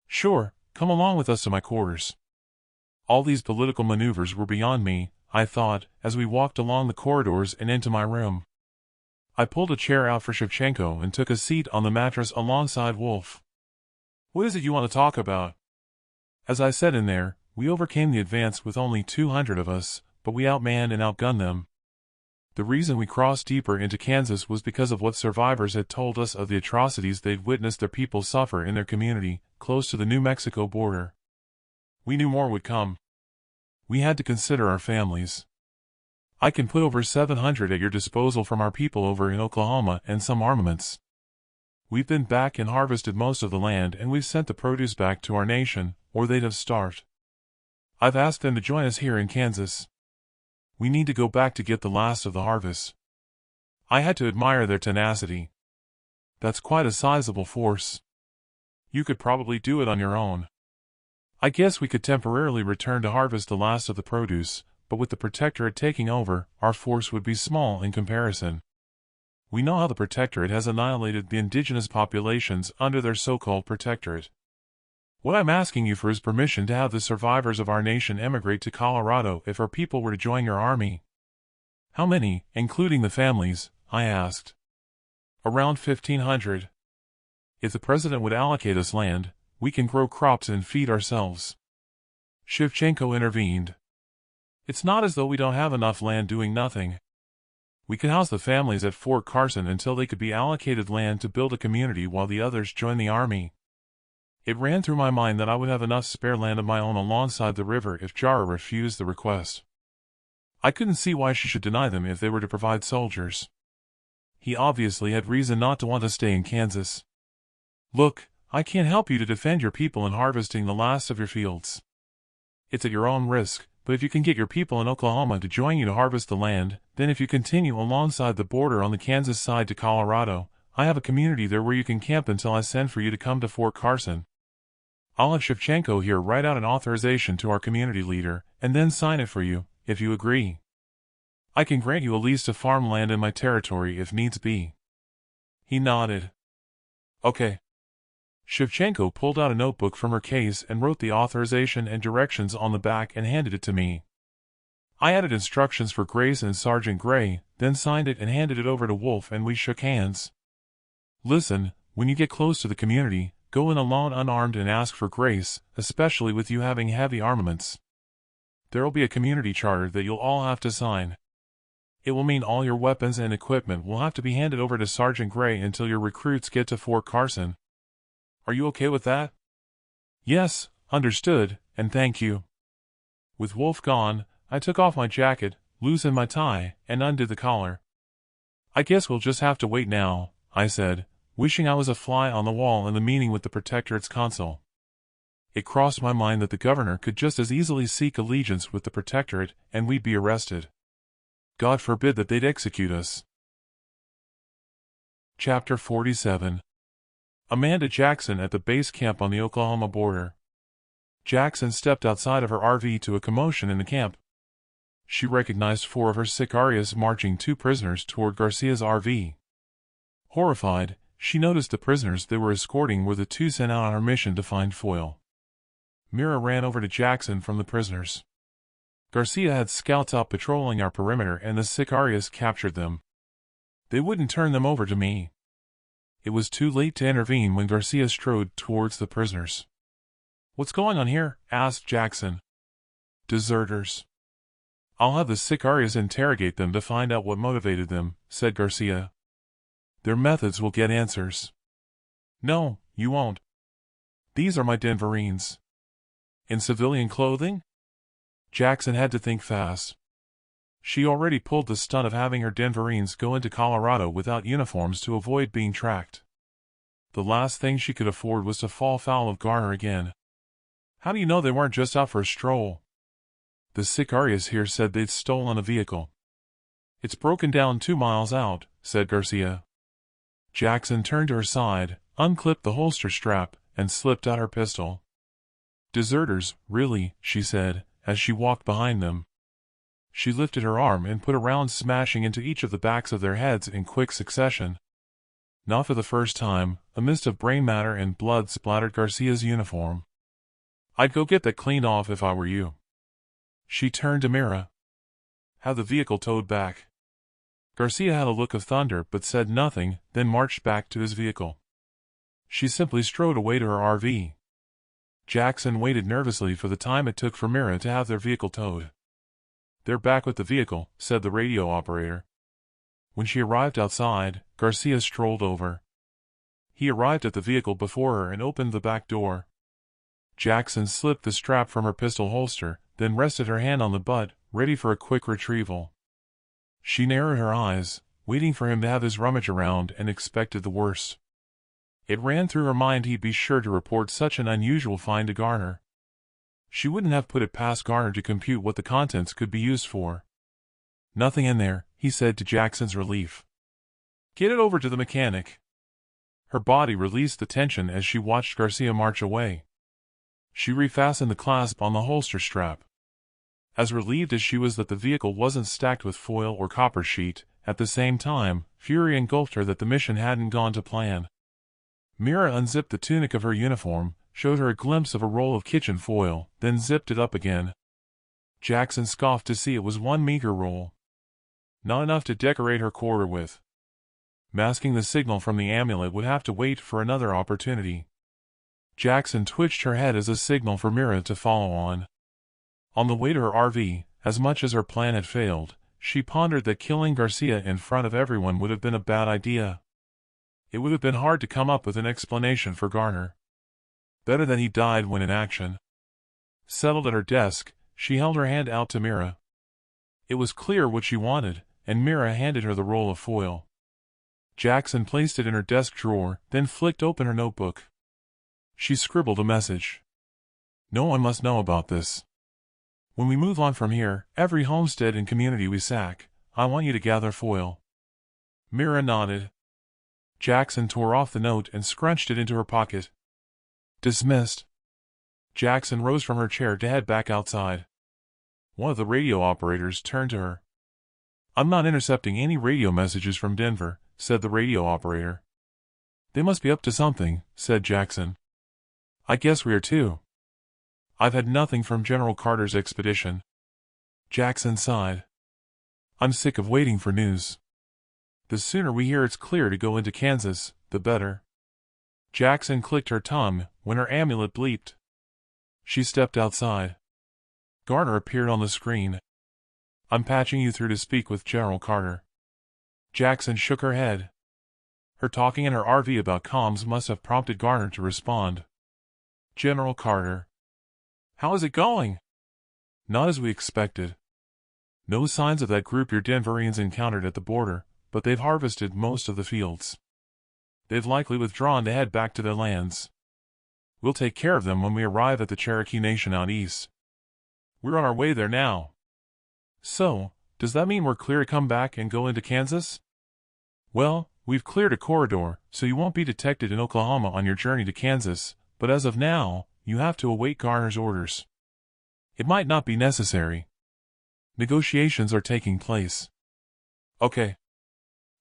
Sure, come along with us to my quarters. All these political maneuvers were beyond me, I thought, as we walked along the corridors and into my room. I pulled a chair out for Shevchenko and took a seat on the mattress alongside Wolf. What is it you want to talk about? As I said in there, we overcame the advance with only 200 of us, but we outmanned and outgunned them. The reason we crossed deeper into Kansas was because of what survivors had told us of the atrocities they'd witnessed their people suffer in their community, close to the New Mexico border. We knew more would come. We had to consider our families. I can put over 700 at your disposal from our people over in Oklahoma and some armaments. We've been back and harvested most of the land, and we've sent the produce back to our nation, or they'd have starved. I've asked them to join us here in Kansas. We need to go back to get the last of the harvest. I had to admire their tenacity. That's quite a sizable force. You could probably do it on your own. I guess we could temporarily return to harvest the last of the produce, but with the Protectorate taking over, our force would be small in comparison. We know how the Protectorate has annihilated the indigenous populations under their so-called Protectorate. What I'm asking you for is permission to have the survivors of our nation emigrate to Colorado if our people were to join your army. How many, including the families? I asked. Around 1500. If the president would allocate us land, we can grow crops and feed ourselves. Shevchenko intervened. It's not as though we don't have enough land doing nothing. We could house the families at Fort Carson until they could be allocated land to build a community while the others join the army. It ran through my mind that I would have enough spare land of my own alongside the river if Jara refused the request. I couldn't see why she should deny them if they were to provide soldiers. He obviously had reason not to want to stay in Kansas. Look, I can't help you to defend your people in harvesting the last of your fields. It's at your own risk, but if you can get your people in Oklahoma to join you to harvest the land, then if you continue alongside the border on the Kansas side to Colorado, I have a community there where you can camp until I send for you to come to Fort Carson. I'll have Shevchenko here write out an authorization to our community leader, and then sign it for you, if you agree. I can grant you a lease to farmland in my territory if needs be. He nodded. Okay. Shevchenko pulled out a notebook from her case and wrote the authorization and directions on the back and handed it to me. I added instructions for Grace and Sergeant Gray, then signed it and handed it over to Wolf, and we shook hands. Listen, when you get close to the community, go in alone unarmed and ask for Grace, especially with you having heavy armaments. There'll be a community charter that you'll all have to sign. It will mean all your weapons and equipment will have to be handed over to Sergeant Gray until your recruits get to Fort Carson. Are you okay with that? Yes, understood, and thank you. With Wolf gone, I took off my jacket, loosened my tie, and undid the collar. I guess we'll just have to wait now, I said, wishing I was a fly on the wall in the meeting with the Protectorate's consul. It crossed my mind that the governor could just as easily seek allegiance with the Protectorate, and we'd be arrested. God forbid that they'd execute us. Chapter 47. Amanda Jackson at the base camp on the Oklahoma border. Jackson stepped outside of her RV to a commotion in the camp. She recognized 4 of her sicarios marching 2 prisoners toward Garcia's RV. Horrified, she noticed the prisoners they were escorting were the 2 sent out on her mission to find Foyle. Mira ran over to Jackson from the prisoners. Garcia had scouts out patrolling our perimeter and the sicarios captured them. They wouldn't turn them over to me. It was too late to intervene when Garcia strode towards the prisoners. What's going on here? Asked Jackson. Deserters. I'll have the sicarios interrogate them to find out what motivated them, said Garcia. Their methods will get answers. No, you won't. These are my Denverines. In civilian clothing? Jackson had to think fast. She already pulled the stunt of having her Denverines go into Colorado without uniforms to avoid being tracked. The last thing she could afford was to fall foul of Garner again. How do you know they weren't just out for a stroll? The sicarios here said they'd stolen a vehicle. It's broken down 2 miles out, said Garcia. Jackson turned to her side, unclipped the holster strap, and slipped out her pistol. Deserters, really, she said, as she walked behind them. She lifted her arm and put a round smashing into each of the backs of their heads in quick succession. Not for the first time, a mist of brain matter and blood splattered Garcia's uniform. I'd go get that cleaned off if I were you. She turned to Mira. Have the vehicle towed back. Garcia had a look of thunder but said nothing, then marched back to his vehicle. She simply strode away to her RV. Jackson waited nervously for the time it took for Mira to have their vehicle towed. They're back with the vehicle, said the radio operator. When she arrived outside, Garcia strolled over. He arrived at the vehicle before her and opened the back door. Jackson slipped the strap from her pistol holster, then rested her hand on the butt, ready for a quick retrieval. She narrowed her eyes, waiting for him to have his rummage around, and expected the worst. It ran through her mind he'd be sure to report such an unusual find to Garner. She wouldn't have put it past Garner to compute what the contents could be used for. Nothing in there, he said to Jackson's relief. Get it over to the mechanic. Her body released the tension as she watched Garcia march away. She refastened the clasp on the holster strap. As relieved as she was that the vehicle wasn't stacked with foil or copper sheet, at the same time, fury engulfed her that the mission hadn't gone to plan. Mira unzipped the tunic of her uniform, showed her a glimpse of a roll of kitchen foil, then zipped it up again. Jackson scoffed to see it was one meager roll. Not enough to decorate her quarter with. Masking the signal from the amulet would have to wait for another opportunity. Jackson twitched her head as a signal for Mira to follow on. On the way to her RV, as much as her plan had failed, she pondered that killing Garcia in front of everyone would have been a bad idea. It would have been hard to come up with an explanation for Garner. Better that he died when in action. Settled at her desk, she held her hand out to Mira. It was clear what she wanted, and Mira handed her the roll of foil. Jackson placed it in her desk drawer, then flicked open her notebook. She scribbled a message. No one must know about this. When we move on from here, every homestead and community we sack, I want you to gather foil. Mira nodded. Jackson tore off the note and scrunched it into her pocket. Dismissed. Jackson rose from her chair to head back outside. One of the radio operators turned to her. I'm not intercepting any radio messages from Denver, said the radio operator. They must be up to something, said Jackson. I guess we are too. I've had nothing from General Carter's expedition. Jackson sighed. I'm sick of waiting for news. The sooner we hear it's clear to go into Kansas, the better. Jackson clicked her tongue when her amulet bleeped. She stepped outside. Garner appeared on the screen. I'm patching you through to speak with General Carter. Jackson shook her head. Her talking in her RV about comms must have prompted Garner to respond. General Carter. How is it going? Not as we expected. No signs of that group your Denverines encountered at the border, but they've harvested most of the fields. They've likely withdrawn to head back to their lands. We'll take care of them when we arrive at the Cherokee Nation out east. We're on our way there now. So, does that mean we're clear to come back and go into Kansas? Well, we've cleared a corridor, so you won't be detected in Oklahoma on your journey to Kansas, but as of now, you have to await Garner's orders. It might not be necessary. Negotiations are taking place. Okay.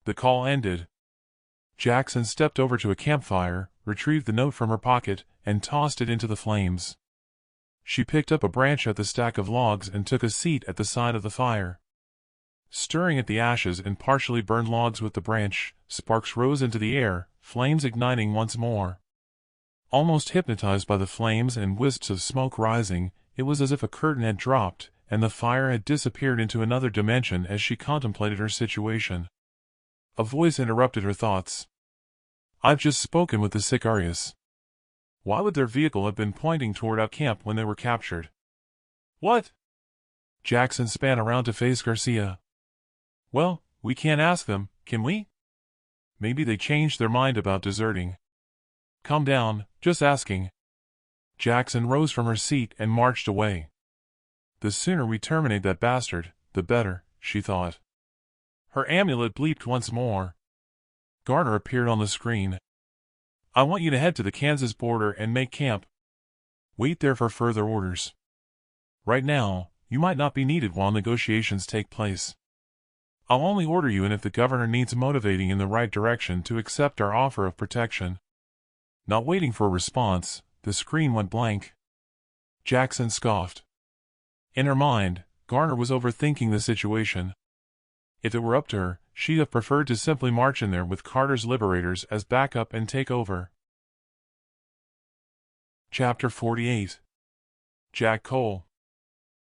The call ended. Jackson stepped over to a campfire, retrieved the note from her pocket, and tossed it into the flames. She picked up a branch at the stack of logs and took a seat at the side of the fire. Stirring at the ashes and partially burned logs with the branch, sparks rose into the air, flames igniting once more. Almost hypnotized by the flames and wisps of smoke rising, it was as if a curtain had dropped, and the fire had disappeared into another dimension as she contemplated her situation. A voice interrupted her thoughts. I've just spoken with the Sicarius. Why would their vehicle have been pointing toward our camp when they were captured? What? Jackson span around to face Garcia. Well, we can't ask them, can we? Maybe they changed their mind about deserting. Calm down, just asking. Jackson rose from her seat and marched away. The sooner we terminate that bastard, the better, she thought. Her amulet bleeped once more. Garner appeared on the screen. I want you to head to the Kansas border and make camp. Wait there for further orders. Right now, you might not be needed while negotiations take place. I'll only order you in if the governor needs motivating in the right direction to accept our offer of protection. Not waiting for a response, the screen went blank. Jackson scoffed. In her mind, Garner was overthinking the situation. If it were up to her, she'd have preferred to simply march in there with Carter's liberators as backup and take over. Chapter 48. Jack Cole.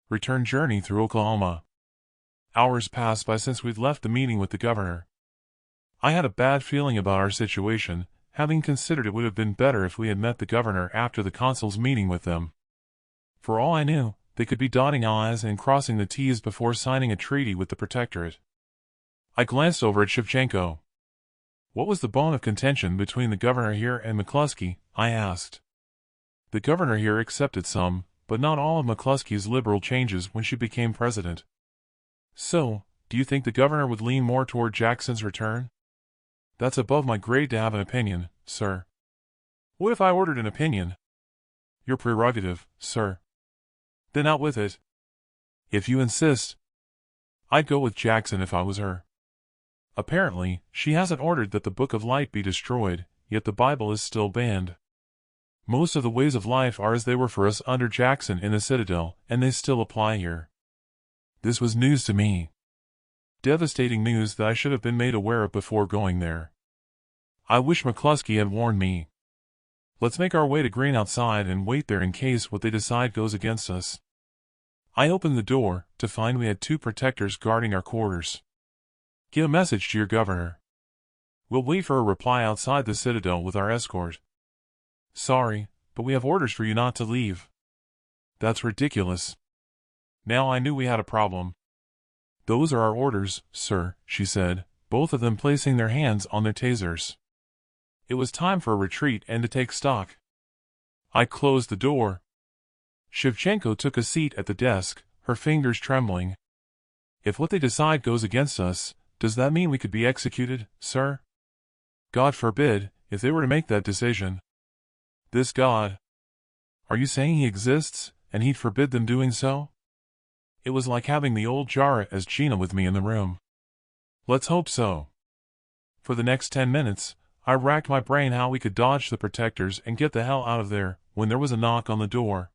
Return journey through Oklahoma. Hours passed by since we'd left the meeting with the governor. I had a bad feeling about our situation, having considered it would have been better if we had met the governor after the consul's meeting with them. For all I knew, they could be dotting I's and crossing the T's before signing a treaty with the Protectorate. I glanced over at Shevchenko. What was the bone of contention between the governor here and McCluskey? I asked. The governor here accepted some, but not all of McCluskey's liberal changes when she became president. So, do you think the governor would lean more toward Jackson's return? That's above my grade to have an opinion, sir. What if I ordered an opinion? Your prerogative, sir. Then out with it. If you insist. I'd go with Jackson if I was her. Apparently, she hasn't ordered that the Book of Light be destroyed, yet the Bible is still banned. Most of the ways of life are as they were for us under Jackson in the Citadel, and they still apply here. This was news to me. Devastating news that I should have been made aware of before going there. I wish McCluskey had warned me. Let's make our way to Green outside and wait there in case what they decide goes against us. I opened the door, to find we had 2 protectors guarding our quarters. Get a message to your governor. We'll wait for a reply outside the Citadel with our escort. Sorry, but we have orders for you not to leave. That's ridiculous. Now I knew we had a problem. Those are our orders, sir, she said, both of them placing their hands on their tasers. It was time for a retreat and to take stock. I closed the door. Shevchenko took a seat at the desk, her fingers trembling. If what they decide goes against us, does that mean we could be executed, sir? God forbid, if they were to make that decision. This God. Are you saying he exists, and he'd forbid them doing so? It was like having the old Jara as Gina with me in the room. Let's hope so. For the next 10 minutes, I racked my brain how we could dodge the protectors and get the hell out of there, when there was a knock on the door.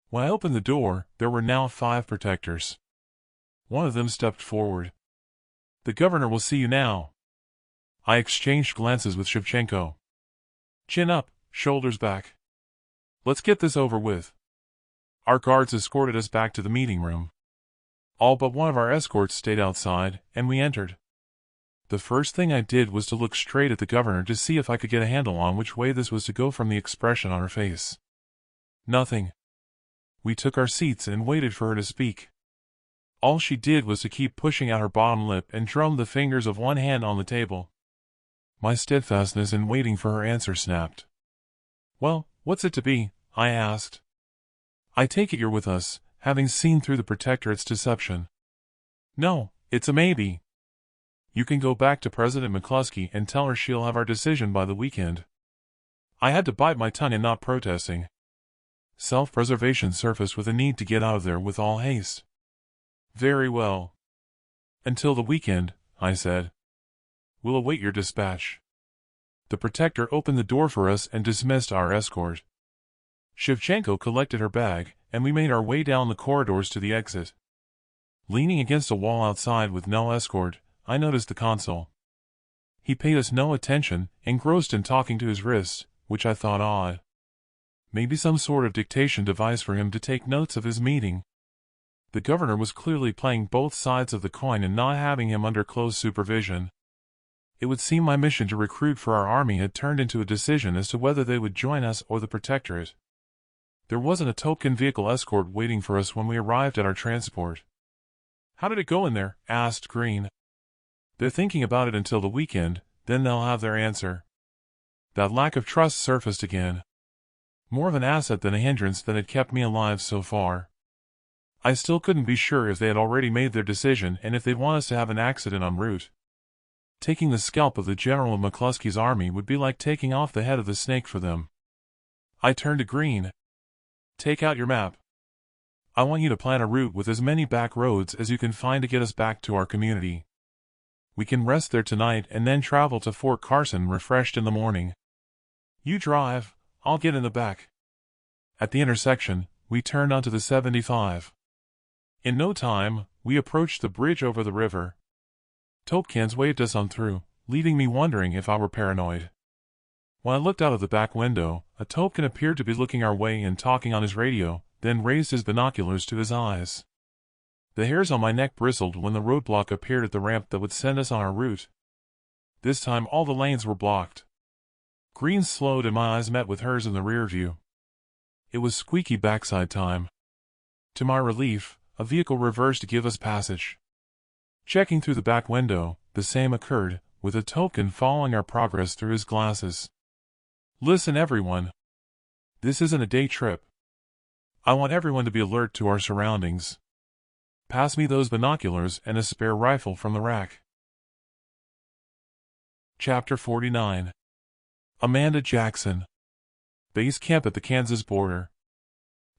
When I opened the door, there were now 5 protectors. One of them stepped forward. The governor will see you now. I exchanged glances with Shevchenko. Chin up, shoulders back. Let's get this over with. Our guards escorted us back to the meeting room. All but one of our escorts stayed outside, and we entered. The first thing I did was to look straight at the governor to see if I could get a handle on which way this was to go from the expression on her face. Nothing. We took our seats and waited for her to speak. All she did was to keep pushing out her bottom lip and drum the fingers of one hand on the table. My steadfastness in waiting for her answer snapped. Well, what's it to be? I asked. I take it you're with us, having seen through the Protectorate's deception. No, it's a maybe. You can go back to President McCluskey and tell her she'll have our decision by the weekend. I had to bite my tongue in not protesting. Self-preservation surfaced with a need to get out of there with all haste. Very well. Until the weekend, I said. We'll await your dispatch. The Protector opened the door for us and dismissed our escort. Shevchenko collected her bag, and we made our way down the corridors to the exit. Leaning against a wall outside with no escort, I noticed the consul. He paid us no attention, engrossed in talking to his wrist, which I thought odd. Maybe some sort of dictation device for him to take notes of his meeting. The governor was clearly playing both sides of the coin and not having him under close supervision. It would seem my mission to recruit for our army had turned into a decision as to whether they would join us or the Protectorate. There wasn't a token vehicle escort waiting for us when we arrived at our transport. How did it go in there? Asked Green. They're thinking about it until the weekend, then they'll have their answer. That lack of trust surfaced again. More of an asset than a hindrance that had kept me alive so far. I still couldn't be sure if they had already made their decision and if they'd want us to have an accident en route. Taking the scalp of the general of McCluskey's army would be like taking off the head of the snake for them. I turned to Green. Take out your map. I want you to plan a route with as many back roads as you can find to get us back to our community. We can rest there tonight and then travel to Fort Carson refreshed in the morning. You drive, I'll get in the back. At the intersection, we turned onto the 75. In no time, we approached the bridge over the river. Topkins waved us on through, leaving me wondering if I were paranoid. When I looked out of the back window, a Topkin appeared to be looking our way and talking on his radio, then raised his binoculars to his eyes. The hairs on my neck bristled when the roadblock appeared at the ramp that would send us on our route. This time all the lanes were blocked. Green slowed and my eyes met with hers in the rear view. It was squeaky backside time. To my relief, a vehicle reversed to give us passage. Checking through the back window, the same occurred, with a Topkin following our progress through his glasses. Listen everyone. This isn't a day trip. I want everyone to be alert to our surroundings. Pass me those binoculars and a spare rifle from the rack. Chapter 49. Amanda Jackson. Base camp at the Kansas border.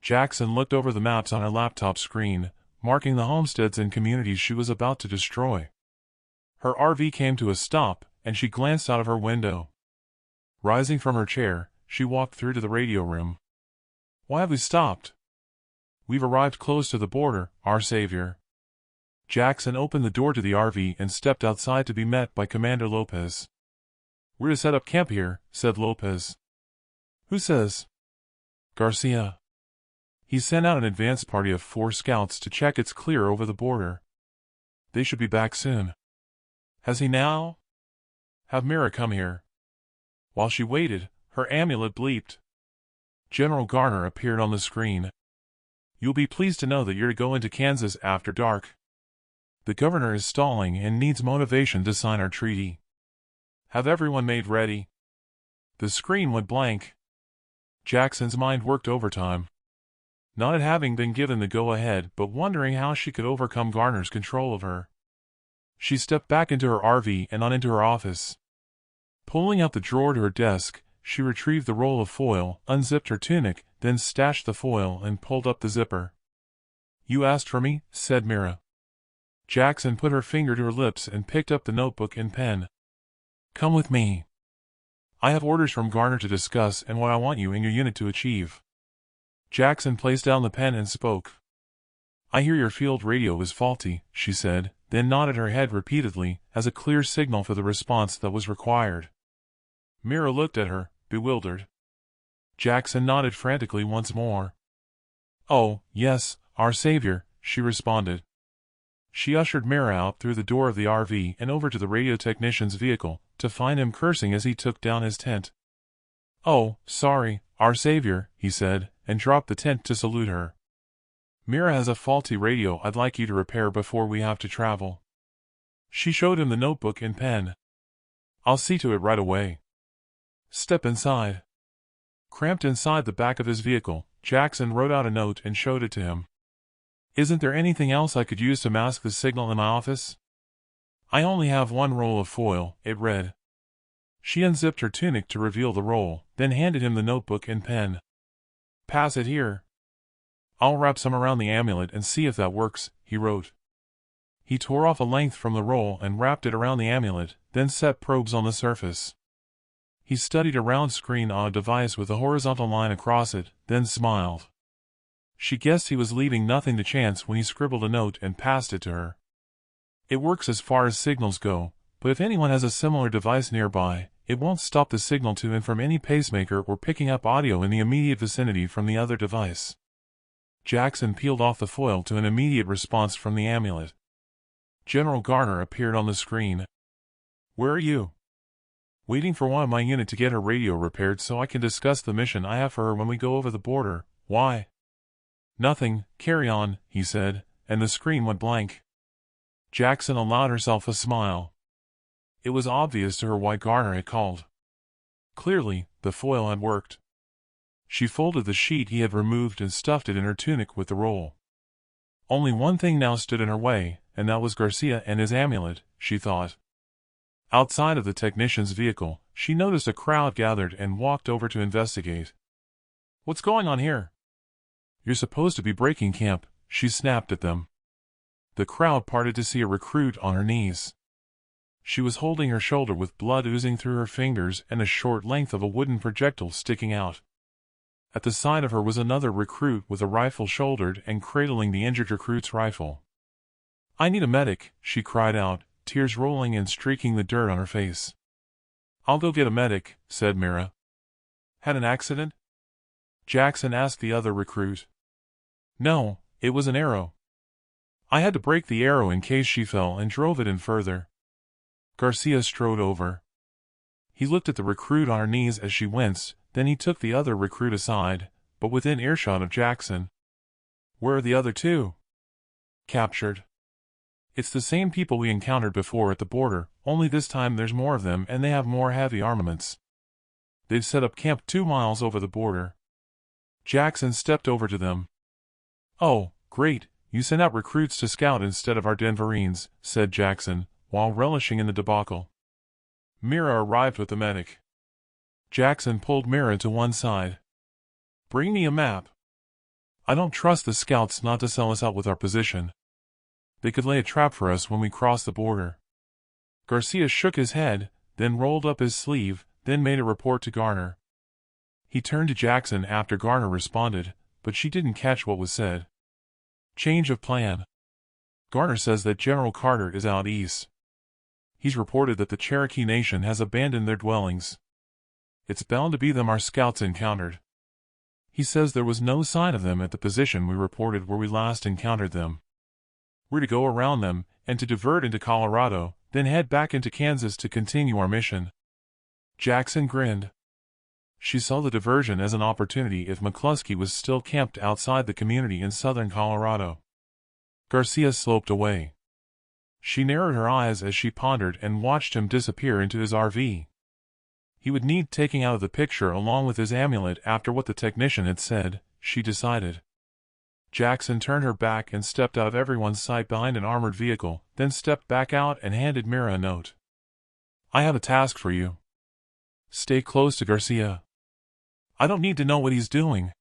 Jackson looked over the maps on her laptop screen, marking the homesteads and communities she was about to destroy. Her RV came to a stop, and she glanced out of her window. Rising from her chair, she walked through to the radio room. Why have we stopped? We've arrived close to the border, our savior. Jackson opened the door to the RV and stepped outside to be met by Commander Lopez. "We're to set up camp here," said Lopez. "Who says?" "Garcia. He sent out an advance party of 4 scouts to check it's clear over the border. They should be back soon." "Has he now?" "Have Mira come here." While she waited, her amulet bleeped. General Garner appeared on the screen. "You'll be pleased to know that you're to go into Kansas after dark. The governor is stalling and needs motivation to sign our treaty. Have everyone made ready." The screen went blank. Jackson's mind worked overtime. Not at having been given the go-ahead, but wondering how she could overcome Garner's control of her. She stepped back into her RV and on into her office. Pulling out the drawer to her desk, she retrieved the roll of foil, unzipped her tunic, then stashed the foil and pulled up the zipper. "You asked for me," said Mira. Jackson put her finger to her lips and picked up the notebook and pen. "Come with me. I have orders from Garner to discuss and what I want you and your unit to achieve." Jackson placed down the pen and spoke. "I hear your field radio is faulty," she said, then nodded her head repeatedly, as a clear signal for the response that was required. Mira looked at her, bewildered. Jackson nodded frantically once more. "Oh, yes, our savior," she responded. She ushered Mira out through the door of the RV and over to the radio technician's vehicle, to find him cursing as he took down his tent. "Oh, sorry, our savior," he said, and dropped the tent to salute her. "Mira has a faulty radio I'd like you to repair before we have to travel." She showed him the notebook and pen. "I'll see to it right away." "Step inside." Cramped inside the back of his vehicle, Jackson wrote out a note and showed it to him. "Isn't there anything else I could use to mask the signal in my office?" "I only have 1 roll of foil," it read. She unzipped her tunic to reveal the roll, then handed him the notebook and pen. "Pass it here." "I'll wrap some around the amulet and see if that works," he wrote. He tore off a length from the roll and wrapped it around the amulet, then set probes on the surface. He studied a round screen on a device with a horizontal line across it, then smiled. She guessed he was leaving nothing to chance when he scribbled a note and passed it to her. "It works as far as signals go, but if anyone has a similar device nearby, it won't stop the signal to and from any pacemaker or picking up audio in the immediate vicinity from the other device." Jackson peeled off the foil to an immediate response from the amulet. General Garner appeared on the screen. "Where are you?" "Waiting for one of my unit to get her radio repaired so I can discuss the mission I have for her when we go over the border." "Why?" "Nothing, carry on," he said, and the screen went blank. Jackson allowed herself a smile. It was obvious to her why Garner had called. Clearly, the foil had worked. She folded the sheet he had removed and stuffed it in her tunic with the roll. Only one thing now stood in her way, and that was Garcia and his amulet, she thought. Outside of the technician's vehicle, she noticed a crowd gathered and walked over to investigate. "What's going on here?" "You're supposed to be breaking camp," she snapped at them. The crowd parted to see a recruit on her knees. She was holding her shoulder with blood oozing through her fingers and a short length of a wooden projectile sticking out. At the side of her was another recruit with a rifle shouldered and cradling the injured recruit's rifle. "I need a medic," she cried out, tears rolling and streaking the dirt on her face. "I'll go get a medic," said Mira. "Had an accident?" Jackson asked the other recruit. "No, it was an arrow. I had to break the arrow in case she fell and drove it in further." Garcia strode over. He looked at the recruit on her knees as she winced, then he took the other recruit aside, but within earshot of Jackson. "Where are the other 2? "Captured. It's the same people we encountered before at the border, only this time there's more of them and they have more heavy armaments. They've set up camp 2 miles over the border." Jackson stepped over to them. "Oh, great, you sent out recruits to scout instead of our Denverines," said Jackson, while relishing in the debacle. Mira arrived with the medic. Jackson pulled Mira to one side. "Bring me a map. I don't trust the scouts not to sell us out with our position. They could lay a trap for us when we cross the border." Garcia shook his head, then rolled up his sleeve, then made a report to Garner. He turned to Jackson after Garner responded, but she didn't catch what was said. "Change of plan." Garner says that General Carter is out east. He's reported that the Cherokee Nation has abandoned their dwellings. It's bound to be them our scouts encountered. He says there was no sign of them at the position we reported where we last encountered them. We're to go around them, and to divert into Colorado, then head back into Kansas to continue our mission. Jackson grinned. She saw the diversion as an opportunity if McCluskey was still camped outside the community in southern Colorado. Garcia sloped away. She narrowed her eyes as she pondered and watched him disappear into his RV. He would need taking out of the picture along with his amulet after what the technician had said, she decided. Jackson turned her back and stepped out of everyone's sight behind an armored vehicle, then stepped back out and handed Mira a note. I have a task for you. Stay close to Garcia. I don't need to know what he's doing.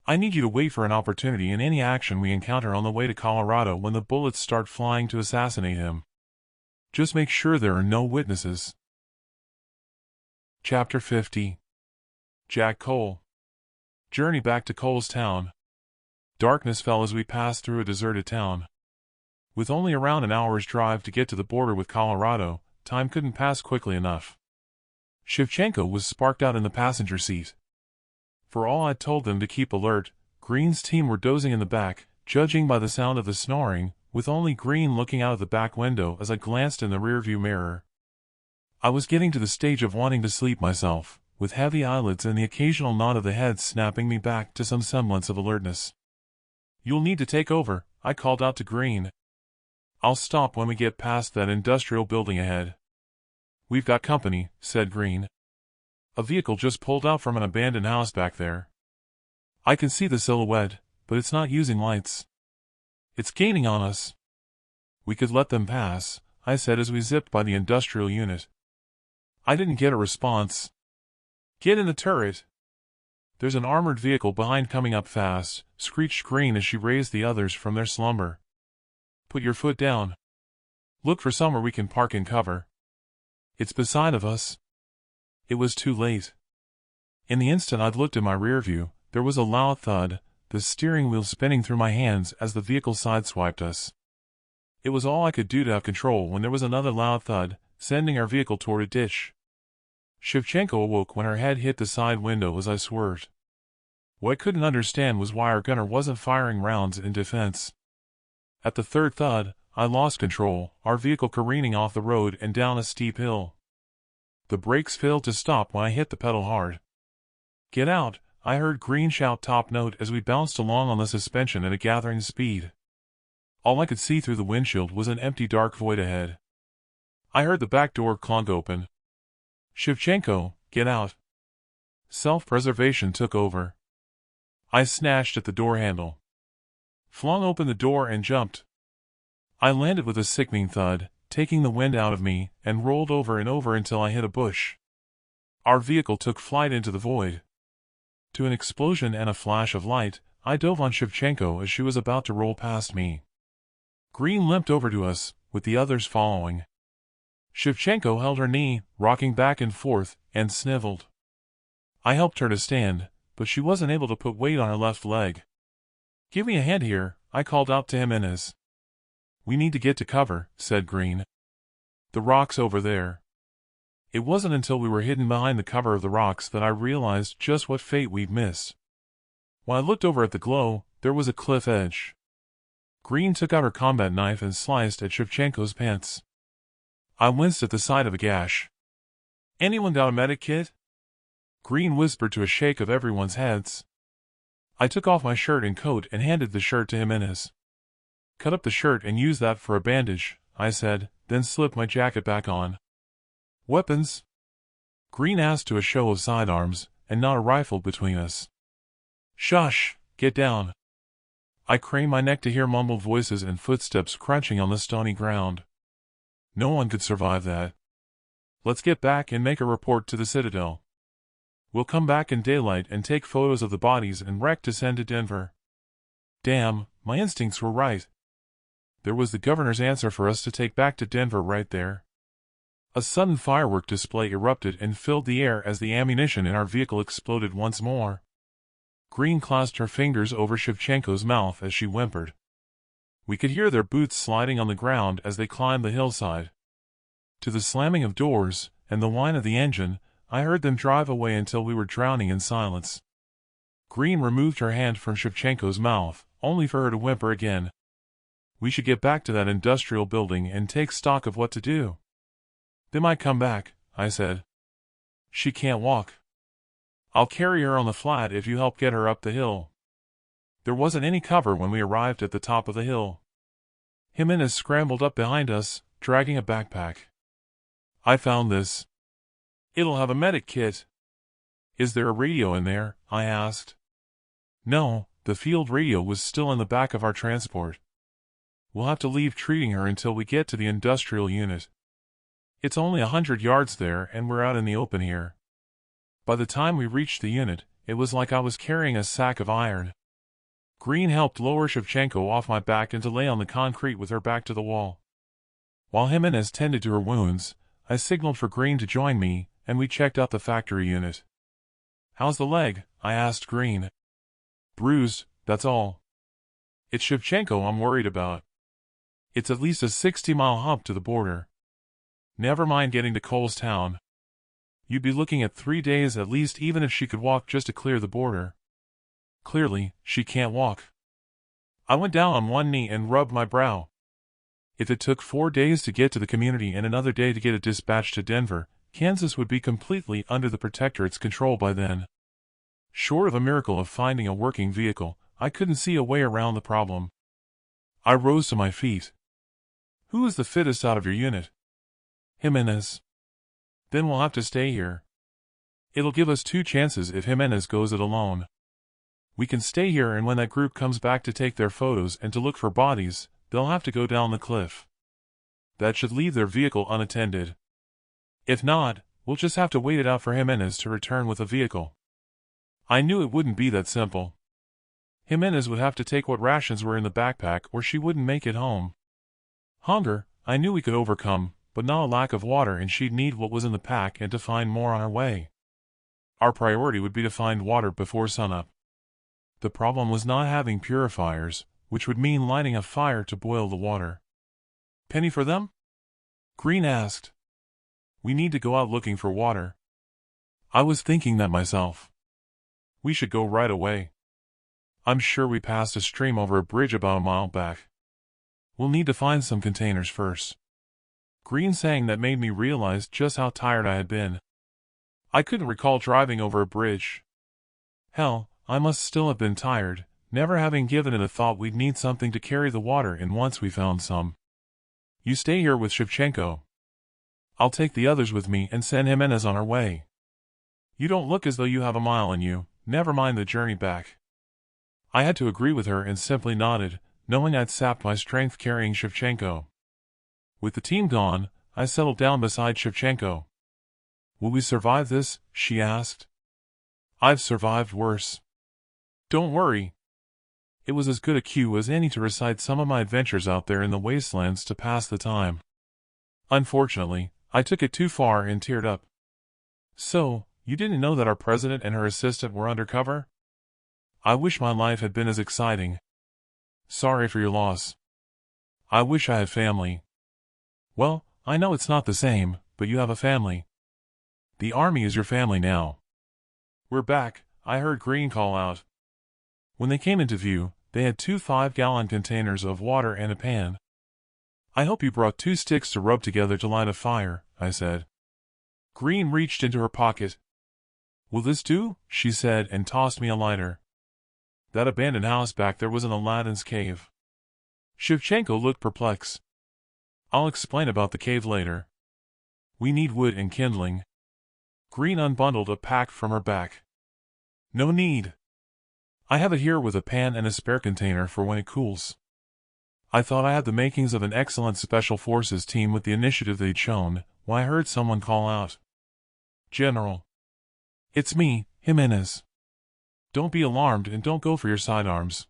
I need you to wait for an opportunity in any action we encounter on the way to Colorado when the bullets start flying to assassinate him. Just make sure there are no witnesses. Chapter 50. Jack Cole. Journey back to Cole's town. Darkness fell as we passed through a deserted town. With only around an hour's drive to get to the border with Colorado, time couldn't pass quickly enough. Shevchenko was sparked out in the passenger seat. For all I'd told them to keep alert, Green's team were dozing in the back, judging by the sound of the snoring, with only Green looking out of the back window as I glanced in the rearview mirror. I was getting to the stage of wanting to sleep myself, with heavy eyelids and the occasional nod of the head snapping me back to some semblance of alertness. You'll need to take over, I called out to Green. I'll stop when we get past that industrial building ahead. We've got company, said Green. A vehicle just pulled out from an abandoned house back there. I can see the silhouette, but it's not using lights. It's gaining on us. We could let them pass, I said as we zipped by the industrial unit. I didn't get a response. Get in the turret. There's an armored vehicle behind coming up fast, screeched Green as she raised the others from their slumber. Put your foot down. Look for somewhere we can park and cover. It's beside of us. It was too late. In the instant I'd looked in my rear view, there was a loud thud, the steering wheel spinning through my hands as the vehicle sideswiped us. It was all I could do to have control when there was another loud thud, sending our vehicle toward a ditch. Shevchenko awoke when her head hit the side window as I swerved. What I couldn't understand was why our gunner wasn't firing rounds in defense. At the third thud, I lost control, our vehicle careening off the road and down a steep hill. The brakes failed to stop when I hit the pedal hard. Get out, I heard Green shout top note as we bounced along on the suspension at a gathering speed. All I could see through the windshield was an empty dark void ahead. I heard the back door clunk open. Shevchenko, get out. Self-preservation took over. I snatched at the door handle. Flung open the door and jumped. I landed with a sickening thud, taking the wind out of me, and rolled over and over until I hit a bush. Our vehicle took flight into the void. To an explosion and a flash of light, I dove on Shevchenko as she was about to roll past me. Green limped over to us, with the others following. Shevchenko held her knee, rocking back and forth, and sniveled. I helped her to stand, but she wasn't able to put weight on her left leg. Give me a hand here, I called out to Jimenez. We need to get to cover, said Green. The rocks over there. It wasn't until we were hidden behind the cover of the rocks that I realized just what fate we'd missed. When I looked over at the glow, there was a cliff edge. Green took out her combat knife and sliced at Shevchenko's pants. I winced at the sight of a gash. Anyone got a medic kit? Green whispered to a shake of everyone's heads. I took off my shirt and coat and handed the shirt to Jimenez. Cut up the shirt and use that for a bandage, I said, then slipped my jacket back on. Weapons? Green asked to a show of sidearms, and not a rifle between us. Shush, get down. I craned my neck to hear mumbled voices and footsteps crunching on the stony ground. No one could survive that. Let's get back and make a report to the Citadel. We'll come back in daylight and take photos of the bodies and wreck to send to Denver. Damn, my instincts were right. There was the governor's answer for us to take back to Denver right there. A sudden firework display erupted and filled the air as the ammunition in our vehicle exploded once more. Green clasped her fingers over Shevchenko's mouth as she whimpered. We could hear their boots sliding on the ground as they climbed the hillside. To the slamming of doors and the whine of the engine, I heard them drive away until we were drowning in silence. Green removed her hand from Shevchenko's mouth, only for her to whimper again. We should get back to that industrial building and take stock of what to do. They might come back, I said. She can't walk. I'll carry her on the flat if you help get her up the hill. There wasn't any cover when we arrived at the top of the hill. Jimenez scrambled up behind us, dragging a backpack. I found this. It'll have a medic kit. Is there a radio in there? I asked. No, the field radio was still in the back of our transport. We'll have to leave treating her until we get to the industrial unit. It's only 100 yards there and we're out in the open here. By the time we reached the unit, it was like I was carrying a sack of iron. Green helped lower Shevchenko off my back and to lay on the concrete with her back to the wall. While Jimenez tended to her wounds, I signaled for Green to join me, and we checked out the factory unit. How's the leg? I asked Green. Bruised, that's all. It's Shevchenko I'm worried about. It's at least a 60-mile hump to the border. Never mind getting to Colestown. You'd be looking at 3 days at least even if she could walk just to clear the border. Clearly, she can't walk. I went down on one knee and rubbed my brow. If it took 4 days to get to the community and another day to get a dispatch to Denver, Kansas would be completely under the Protectorate's control by then. Short of a miracle of finding a working vehicle, I couldn't see a way around the problem. I rose to my feet. Who is the fittest out of your unit? Jimenez. Then we'll have to stay here. It'll give us 2 chances if Jimenez goes it alone. We can stay here, and when that group comes back to take their photos and to look for bodies, they'll have to go down the cliff. That should leave their vehicle unattended. If not, we'll just have to wait it out for Jimenez to return with a vehicle. I knew it wouldn't be that simple. Jimenez would have to take what rations were in the backpack or she wouldn't make it home. Hunger, I knew we could overcome, but not a lack of water, and she'd need what was in the pack and to find more on our way. Our priority would be to find water before sunup. The problem was not having purifiers, which would mean lighting a fire to boil the water. Penny for them? Green asked. We need to go out looking for water. I was thinking that myself. We should go right away. I'm sure we passed a stream over a bridge about a mile back. We'll need to find some containers first. Green saying that made me realize just how tired I had been. I couldn't recall driving over a bridge. Hell, I must still have been tired, never having given it a thought we'd need something to carry the water in once we found some. You stay here with Shevchenko. I'll take the others with me and send Jimenez on our way. You don't look as though you have a mile in you, never mind the journey back. I had to agree with her and simply nodded, knowing I'd sapped my strength carrying Shevchenko. With the team gone, I settled down beside Shevchenko. Will we survive this? She asked. I've survived worse. Don't worry. It was as good a cue as any to recite some of my adventures out there in the wastelands to pass the time. Unfortunately, I took it too far and teared up. So, you didn't know that our president and her assistant were undercover? I wish my life had been as exciting. Sorry for your loss. I wish I had family. Well, I know it's not the same, but you have a family. The army is your family now. We're back, I heard Green call out. When they came into view, they had 2 5-gallon containers of water and a pan. I hope you brought 2 sticks to rub together to light a fire, I said. Green reached into her pocket. Will this do? She said and tossed me a lighter. That abandoned house back there was in Aladdin's cave. Shevchenko looked perplexed. I'll explain about the cave later. We need wood and kindling. Green unbundled a pack from her back. No need. I have it here with a pan and a spare container for when it cools. I thought I had the makings of an excellent Special Forces team with the initiative they'd shown, when I heard someone call out. General. It's me, Jimenez. Don't be alarmed and don't go for your sidearms.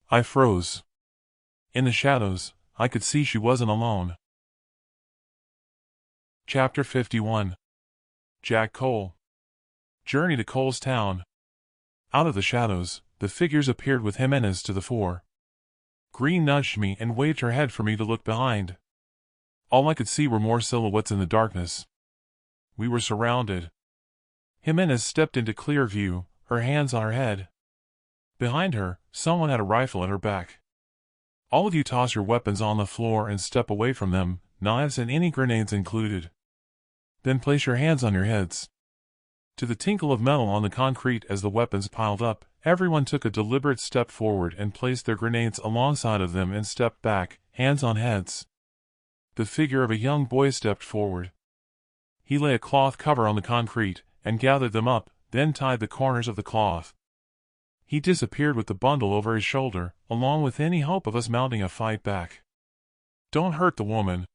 I froze. In the shadows, I could see she wasn't alone. Chapter 51. Jack Cole. Journey to Colestown. Out of the shadows, the figures appeared with Jimenez to the fore. Green nudged me and waved her head for me to look behind. All I could see were more silhouettes in the darkness. We were surrounded. Jimenez stepped into clear view, her hands on her head. Behind her, someone had a rifle at her back. All of you toss your weapons on the floor and step away from them, knives and any grenades included. Then place your hands on your heads. To the tinkle of metal on the concrete as the weapons piled up, everyone took a deliberate step forward and placed their grenades alongside of them and stepped back, hands on heads. The figure of a young boy stepped forward. He lay a cloth cover on the concrete, and gathered them up, then tied the corners of the cloth. He disappeared with the bundle over his shoulder, along with any hope of us mounting a fight back. Don't hurt the woman.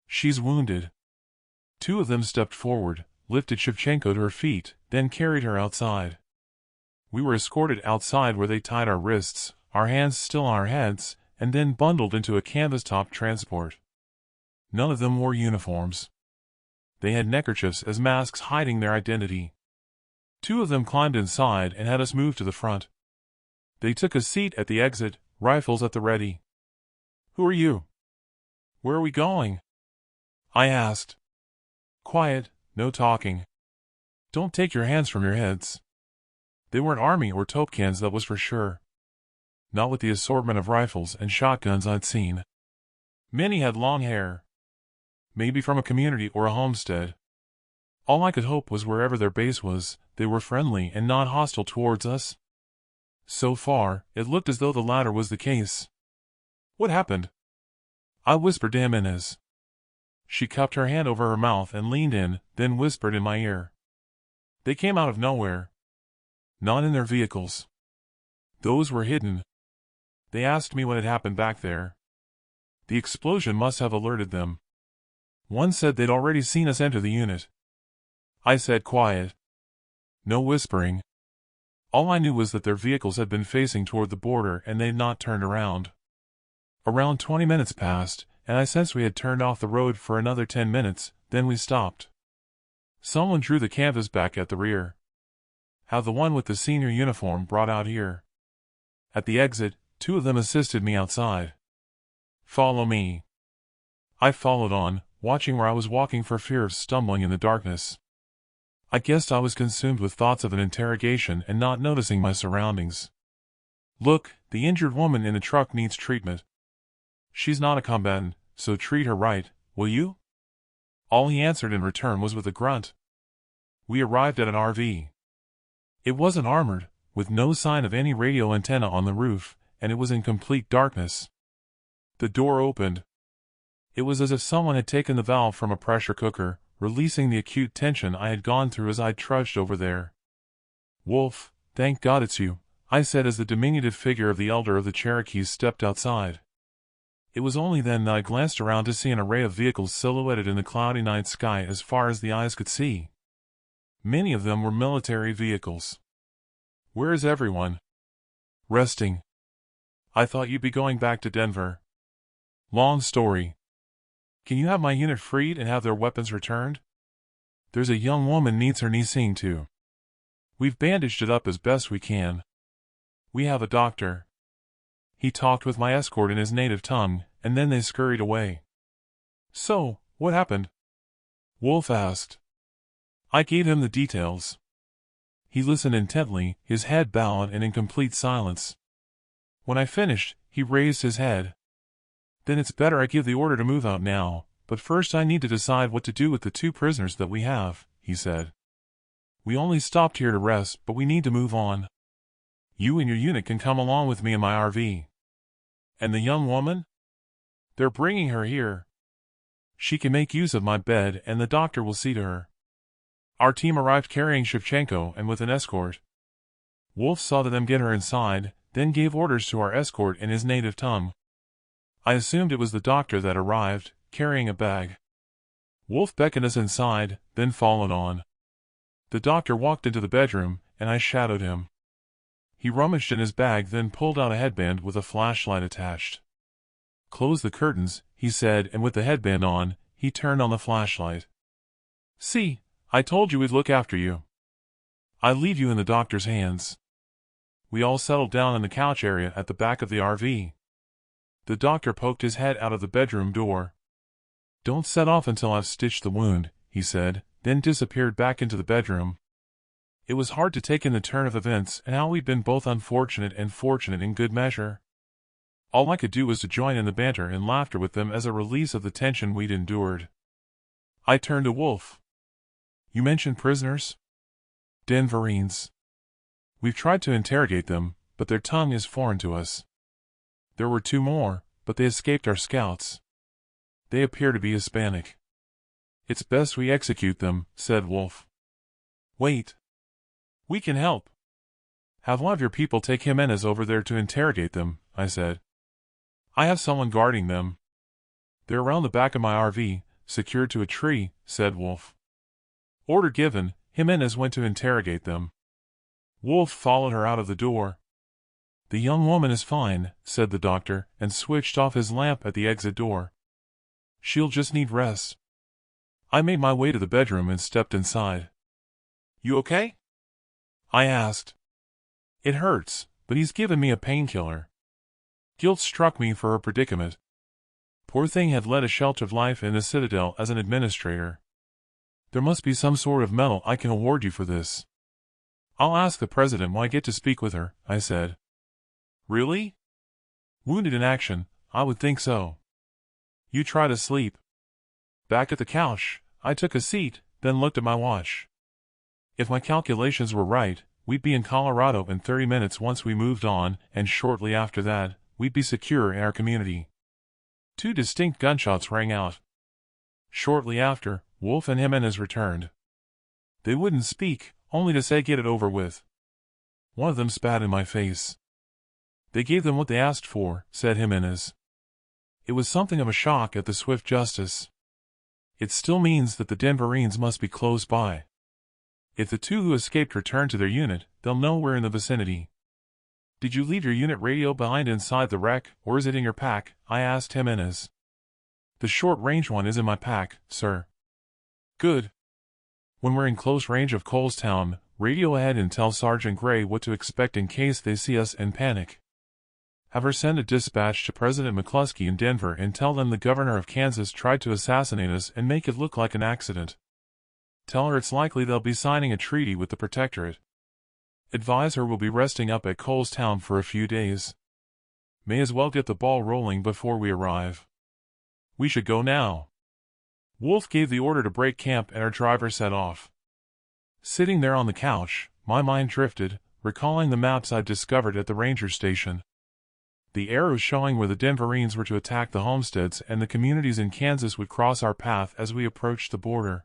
She's wounded. Two of them stepped forward, lifted Shevchenko to her feet, then carried her outside. We were escorted outside where they tied our wrists, our hands still on our heads, and then bundled into a canvas-top transport. None of them wore uniforms. They had neckerchiefs as masks hiding their identity. Two of them climbed inside and had us move to the front. They took a seat at the exit, rifles at the ready. "Who are you? Where are we going?" I asked. "Quiet, no talking. Don't take your hands from your heads." They weren't army or Topkans, that was for sure. Not with the assortment of rifles and shotguns I'd seen. Many had long hair. Maybe from a community or a homestead. All I could hope was wherever their base was, they were friendly and not hostile towards us. So far, it looked as though the latter was the case. "What happened?" I whispered to Jimenez. She cupped her hand over her mouth and leaned in, then whispered in my ear. "They came out of nowhere. Not in their vehicles. Those were hidden. They asked me what had happened back there. The explosion must have alerted them. One said they'd already seen us enter the unit." I said quiet. No whispering. All I knew was that their vehicles had been facing toward the border and they'd not turned around. Around 20 minutes passed, and I sensed we had turned off the road for another 10 minutes, then we stopped. Someone drew the canvas back at the rear. Have the one with the senior uniform brought out here. At the exit, two of them assisted me outside. "Follow me." I followed on, watching where I was walking for fear of stumbling in the darkness. I guessed I was consumed with thoughts of an interrogation and not noticing my surroundings. "Look, the injured woman in the truck needs treatment. She's not a combatant, so treat her right, will you?" All he answered in return was with a grunt. We arrived at an RV. It wasn't armored, with no sign of any radio antenna on the roof, and it was in complete darkness. The door opened. It was as if someone had taken the valve from a pressure cooker, releasing the acute tension I had gone through as I trudged over there. "Wolf, thank God it's you," I said as the diminutive figure of the elder of the Cherokees stepped outside. It was only then that I glanced around to see an array of vehicles silhouetted in the cloudy night sky as far as the eyes could see. Many of them were military vehicles. "Where is everyone?" "Resting." "I thought you'd be going back to Denver." "Long story. Can you have my unit freed and have their weapons returned? There's a young woman needs her knee seen to. We've bandaged it up as best we can. We have a doctor." He talked with my escort in his native tongue, and then they scurried away. "So, what happened?" Wolf asked. I gave him the details. He listened intently, his head bowed and in complete silence. When I finished, he raised his head. "Then it's better I give the order to move out now, but first I need to decide what to do with the two prisoners that we have," he said. "We only stopped here to rest, but we need to move on. You and your unit can come along with me in my RV. And the young woman? They're bringing her here. She can make use of my bed and the doctor will see to her." Our team arrived carrying Shevchenko and with an escort. Wolf saw to them get her inside, then gave orders to our escort in his native tongue. I assumed it was the doctor that arrived, carrying a bag. Wolf beckoned us inside, then followed on. The doctor walked into the bedroom, and I shadowed him. He rummaged in his bag, then pulled out a headband with a flashlight attached. "Close the curtains," he said, and with the headband on, he turned on the flashlight. "See, I told you we'd look after you. I leave you in the doctor's hands." We all settled down in the couch area at the back of the RV. The doctor poked his head out of the bedroom door. "Don't set off until I've stitched the wound," he said, then disappeared back into the bedroom. It was hard to take in the turn of events and how we'd been both unfortunate and fortunate in good measure. All I could do was to join in the banter and laughter with them as a release of the tension we'd endured. I turned to Wolf. "You mentioned prisoners?" "Denverines. We've tried to interrogate them, but their tongue is foreign to us. There were 2 more, but they escaped our scouts. They appear to be Hispanic." "It's best we execute them," said Wolf. "Wait. We can help. Have one of your people take Jimenez over there to interrogate them," I said. "I have someone guarding them. They're around the back of my RV, secured to a tree," said Wolf. Order given, Jimenez went to interrogate them. Wolf followed her out of the door. "The young woman is fine," said the doctor, and switched off his lamp at the exit door. "She'll just need rest." I made my way to the bedroom and stepped inside. "You okay?" I asked. "It hurts, but he's given me a painkiller." Guilt struck me for her predicament. Poor thing had led a sheltered life in the Citadel as an administrator. "There must be some sort of medal I can award you for this." "I'll ask the president when I get to speak with her," I said. "Really?" "Wounded in action, I would think so." "You try to sleep." Back at the couch, I took a seat, then looked at my watch. If my calculations were right, we'd be in Colorado in 30 minutes once we moved on, and shortly after that, we'd be secure in our community. 2 distinct gunshots rang out. Shortly after, Wolf and Jimenez returned. They wouldn't speak, only to say get it over with. One of them spat in my face. "They gave them what they asked for," said Jimenez. It was something of a shock at the swift justice. It still means that the Denverines must be close by. If the 2 who escaped return to their unit, they'll know we're in the vicinity. "Did you leave your unit radio behind inside the wreck, or is it in your pack?" I asked Jimenez. "The short-range one is in my pack, sir." "Good. When we're in close range of Colestown, radio ahead and tell Sergeant Gray what to expect in case they see us and panic. Have her send a dispatch to President McCluskey in Denver and tell them the governor of Kansas tried to assassinate us and make it look like an accident. Tell her it's likely they'll be signing a treaty with the Protectorate. Advise her we'll be resting up at Colestown for a few days. May as well get the ball rolling before we arrive. We should go now." Wolf gave the order to break camp and our driver set off. Sitting there on the couch, my mind drifted, recalling the maps I'd discovered at the ranger station. The arrows showing where the Denverines were to attack the homesteads and the communities in Kansas would cross our path as we approached the border.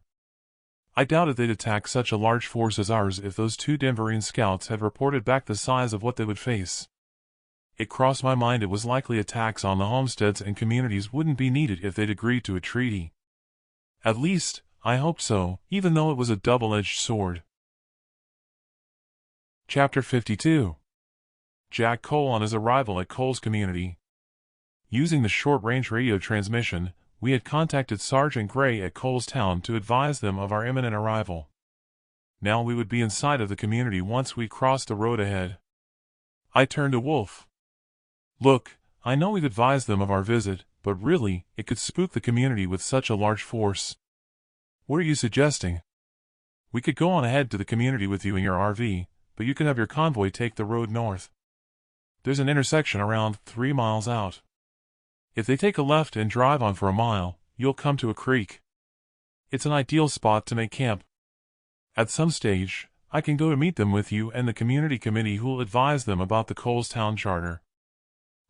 I doubted they'd attack such a large force as ours if those 2 Denverine scouts had reported back the size of what they would face. It crossed my mind it was likely attacks on the homesteads and communities wouldn't be needed if they'd agreed to a treaty. At least, I hoped so, even though it was a double-edged sword. Chapter 52. Jack Cole on his arrival at Cole's community. Using the short-range radio transmission, we had contacted Sergeant Gray at Colestown to advise them of our imminent arrival. Now we would be inside of the community once we crossed the road ahead. I turned to Wolf. "Look, I know we've advised them of our visit, but really, it could spook the community with such a large force. What are you suggesting?" "We could go on ahead to the community with you in your RV, but you can have your convoy take the road north. There's an intersection around 3 miles out. If they take a left and drive on for a mile, you'll come to a creek. It's an ideal spot to make camp. At some stage, I can go to meet them with you and the community committee who'll advise them about the Colestown charter.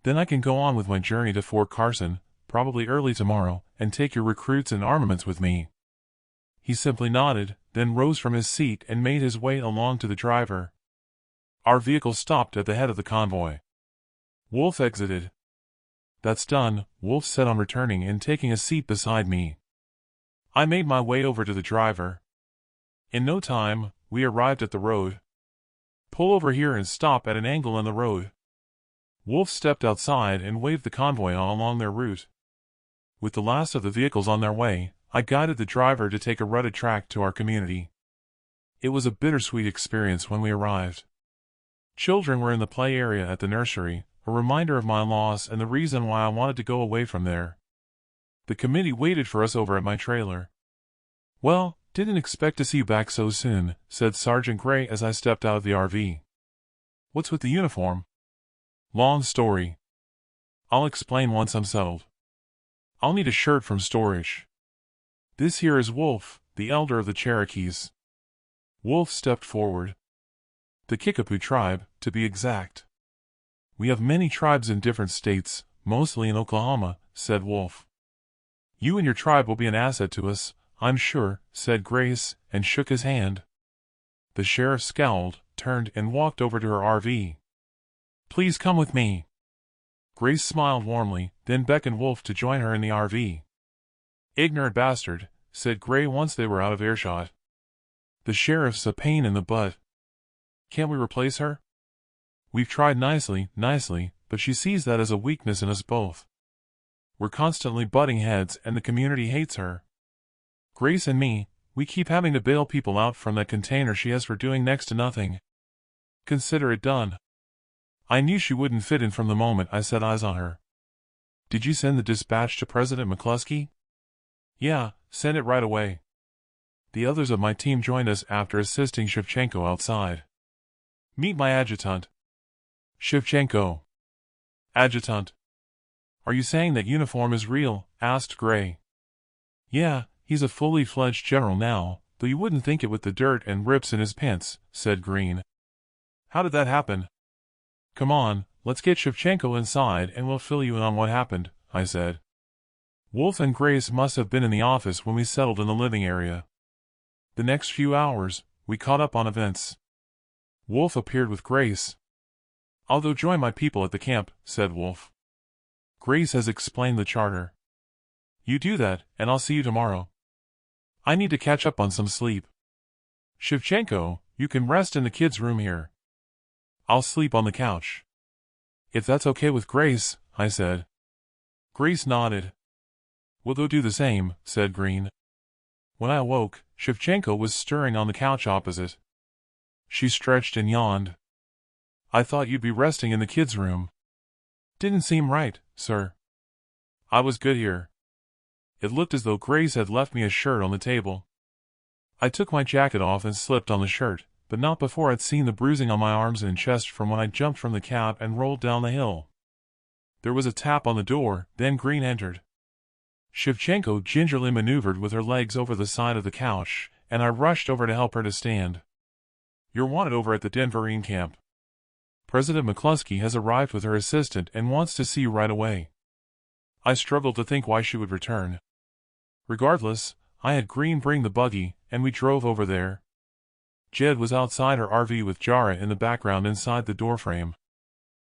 Then I can go on with my journey to Fort Carson, probably early tomorrow, and take your recruits and armaments with me." He simply nodded, then rose from his seat and made his way along to the driver. Our vehicle stopped at the head of the convoy. Wolf exited. "That's done," Wolf said on returning and taking a seat beside me. I made my way over to the driver. In no time, we arrived at the road. "Pull over here and stop at an angle in the road." Wolf stepped outside and waved the convoy on along their route. With the last of the vehicles on their way, I guided the driver to take a rutted track to our community. It was a bittersweet experience when we arrived. Children were in the play area at the nursery, a reminder of my loss and the reason why I wanted to go away from there. The committee waited for us over at my trailer. "Well, didn't expect to see you back so soon," said Sergeant Gray as I stepped out of the RV. "What's with the uniform?" "Long story. I'll explain once I'm settled. I'll need a shirt from storage. This here is Wolf, the elder of the Cherokees." Wolf stepped forward. "The Kickapoo tribe, to be exact. We have many tribes in different states, mostly in Oklahoma," said Wolf. "You and your tribe will be an asset to us, I'm sure," said Grace, and shook his hand. The sheriff scowled, turned, and walked over to her RV. "Please come with me." Grace smiled warmly, then beckoned Wolf to join her in the RV. "Ignorant bastard," said Gray once they were out of earshot. "The sheriff's a pain in the butt. Can't we replace her? We've tried nicely, but she sees that as a weakness in us both. We're constantly butting heads and the community hates her. Grace and me, we keep having to bail people out from that container she has for doing next to nothing. Consider it done." I knew she wouldn't fit in from the moment I set eyes on her. "Did you send the dispatch to President McCluskey?" "Yeah, send it right away." The others of my team joined us after assisting Shevchenko outside. "Meet my adjutant." "Shevchenko." "Adjutant. Are you saying that uniform is real?" asked Gray. "Yeah, he's a fully fledged general now, though you wouldn't think it with the dirt and rips in his pants," said Green. "How did that happen?" "Come on, let's get Shevchenko inside and we'll fill you in on what happened," I said. Wolf and Grace must have been in the office when we settled in the living area. The next few hours, we caught up on events. Wolf appeared with Grace. "I'll go join my people at the camp," said Wolf. "Grace has explained the charter. You do that, and I'll see you tomorrow. I need to catch up on some sleep. Shevchenko, you can rest in the kids' room here. I'll sleep on the couch." "If that's okay with Grace," I said. Grace nodded. "We'll go do the same," said Green. When I awoke, Shevchenko was stirring on the couch opposite. She stretched and yawned. "I thought you'd be resting in the kids' room." "Didn't seem right, sir. I was good here." It looked as though Grace had left me a shirt on the table. I took my jacket off and slipped on the shirt, but not before I'd seen the bruising on my arms and chest from when I jumped from the cab and rolled down the hill. There was a tap on the door, then Green entered. Shevchenko gingerly maneuvered with her legs over the side of the couch, and I rushed over to help her to stand. "You're wanted over at the Denverine camp. President McCluskey has arrived with her assistant and wants to see you right away." I struggled to think why she would return. Regardless, I had Green bring the buggy, and we drove over there. Jed was outside her RV with Jara in the background inside the doorframe.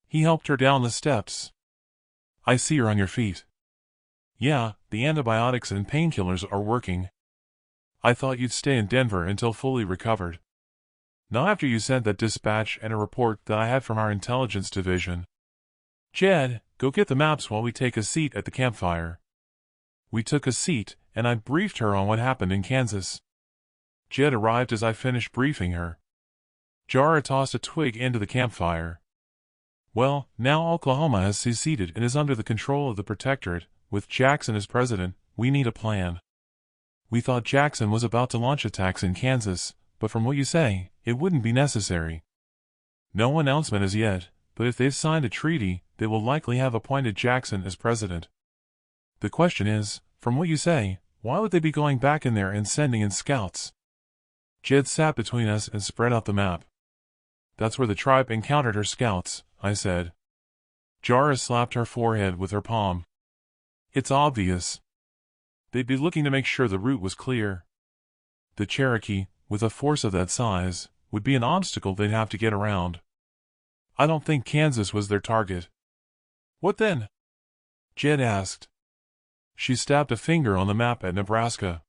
He helped her down the steps. "I see you're on your feet." "Yeah, the antibiotics and painkillers are working. I thought you'd stay in Denver until fully recovered. Not after you sent that dispatch and a report that I had from our intelligence division. Jed, go get the maps while we take a seat at the campfire." We took a seat, and I briefed her on what happened in Kansas. Jed arrived as I finished briefing her. Jara tossed a twig into the campfire. "Well, now Oklahoma has seceded and is under the control of the Protectorate, with Jackson as president. We need a plan. We thought Jackson was about to launch attacks in Kansas, but from what you say, it wouldn't be necessary. No announcement as yet, but if they've signed a treaty, they will likely have appointed Jackson as president. The question is, from what you say, why would they be going back in there and sending in scouts?" Jed sat between us and spread out the map. "That's where the tribe encountered her scouts," I said. Jara slapped her forehead with her palm. "It's obvious. They'd be looking to make sure the route was clear. The Cherokee, with a force of that size, would be an obstacle they'd have to get around. I don't think Kansas was their target." "What then?" Jed asked. She stabbed a finger on the map at Nebraska.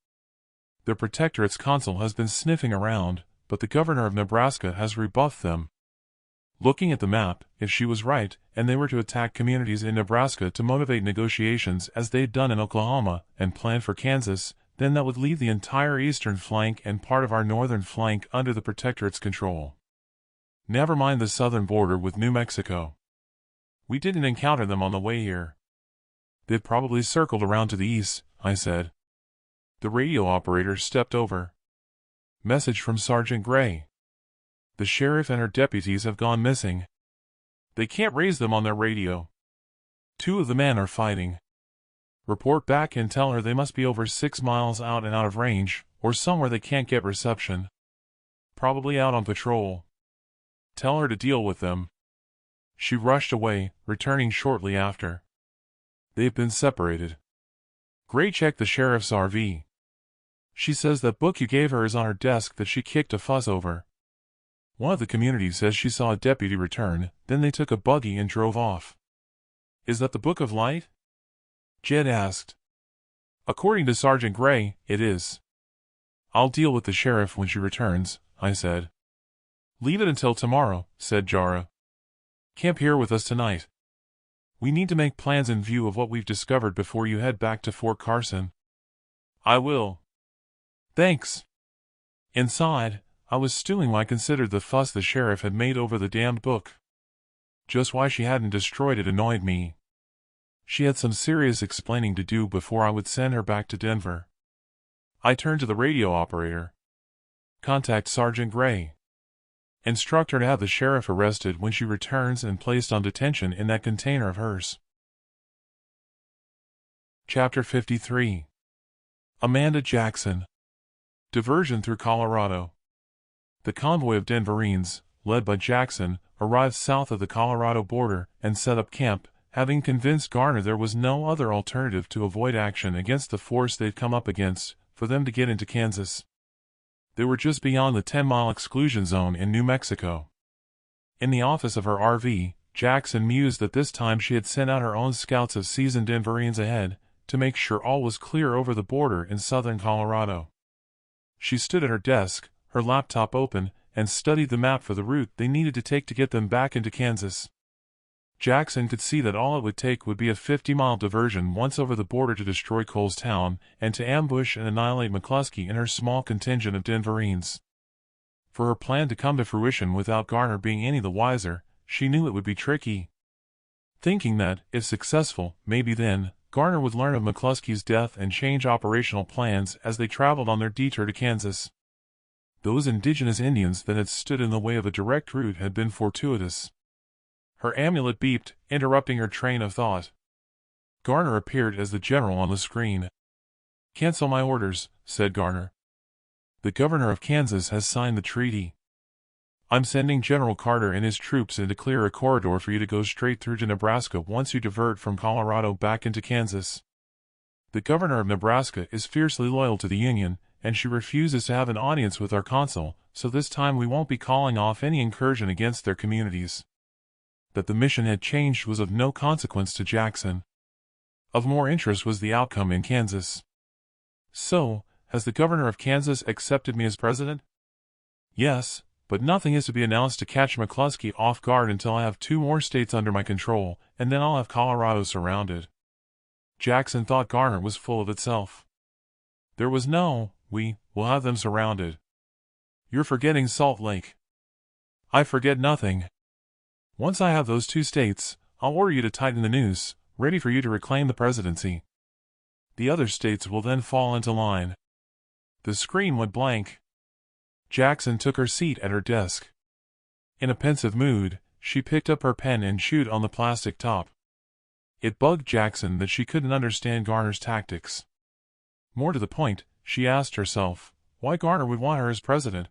The Protectorate's consul has been sniffing around, but the governor of Nebraska has rebuffed them. Looking at the map, if she was right, and they were to attack communities in Nebraska to motivate negotiations as they'd done in Oklahoma, and plan for Kansas, then that would leave the entire eastern flank and part of our northern flank under the Protectorate's control. Never mind the southern border with New Mexico. We didn't encounter them on the way here. They've probably circled around to the east, I said. The radio operator stepped over. Message from Sergeant Gray. The sheriff and her deputies have gone missing. They can't raise them on their radio. 2 of the men are fighting. Report back and tell her they must be over 6 miles out and out of range, or somewhere they can't get reception. Probably out on patrol. Tell her to deal with them. She rushed away, returning shortly after. They've been separated. Gray checked the sheriff's RV. She says that book you gave her is on her desk that she kicked a fuss over. One of the community says she saw a deputy return, then they took a buggy and drove off. Is that the Book of Light? Jed asked. According to Sergeant Gray, it is. I'll deal with the sheriff when she returns, I said. Leave it until tomorrow, said Jara. Camp here with us tonight. We need to make plans in view of what we've discovered before you head back to Fort Carson. I will. Thanks. Inside, I was stewing when I considered the fuss the sheriff had made over the damned book. Just why she hadn't destroyed it annoyed me. She had some serious explaining to do before I would send her back to Denver. I turned to the radio operator. Contact Sergeant Gray. Instruct her to have the sheriff arrested when she returns and placed on detention in that container of hers. Chapter 53. Amanda Jackson. Diversion through Colorado. The convoy of Denverines, led by Jackson, arrived south of the Colorado border and set up camp, having convinced Garner there was no other alternative to avoid action against the force they'd come up against, for them to get into Kansas. They were just beyond the 10-mile exclusion zone in New Mexico. In the office of her RV, Jackson mused that this time she had sent out her own scouts of seasoned Denverines ahead, to make sure all was clear over the border in southern Colorado. She stood at her desk, her laptop open, and studied the map for the route they needed to take to get them back into Kansas. Jackson could see that all it would take would be a 50-mile diversion once over the border to destroy Cole's town, and to ambush and annihilate McCluskey and her small contingent of Denverines. For her plan to come to fruition without Garner being any the wiser, she knew it would be tricky. Thinking that, if successful, maybe then, Garner would learn of McCluskey's death and change operational plans as they traveled on their detour to Kansas. Those indigenous Indians that had stood in the way of a direct route had been fortuitous. Her amulet beeped, interrupting her train of thought. Garner appeared as the general on the screen. "Cancel my orders," said Garner. "The governor of Kansas has signed the treaty. I'm sending General Carter and his troops in to clear a corridor for you to go straight through to Nebraska once you divert from Colorado back into Kansas. The governor of Nebraska is fiercely loyal to the Union, and she refuses to have an audience with our consul, so this time we won't be calling off any incursion against their communities." That the mission had changed was of no consequence to Jackson. Of more interest was the outcome in Kansas. "So, has the governor of Kansas accepted me as president?" "Yes, but nothing is to be announced to catch McCluskey off guard until I have 2 more states under my control, and then I'll have Colorado surrounded." Jackson thought Garner was full of itself. There was no, "we will have them surrounded." "You're forgetting Salt Lake." "I forget nothing. Once I have those 2 states, I'll order you to tighten the noose, ready for you to reclaim the presidency. The other states will then fall into line." The screen went blank. Jackson took her seat at her desk. In a pensive mood, she picked up her pen and chewed on the plastic top. It bugged Jackson that she couldn't understand Garner's tactics. More to the point, she asked herself, why Garner would want her as president.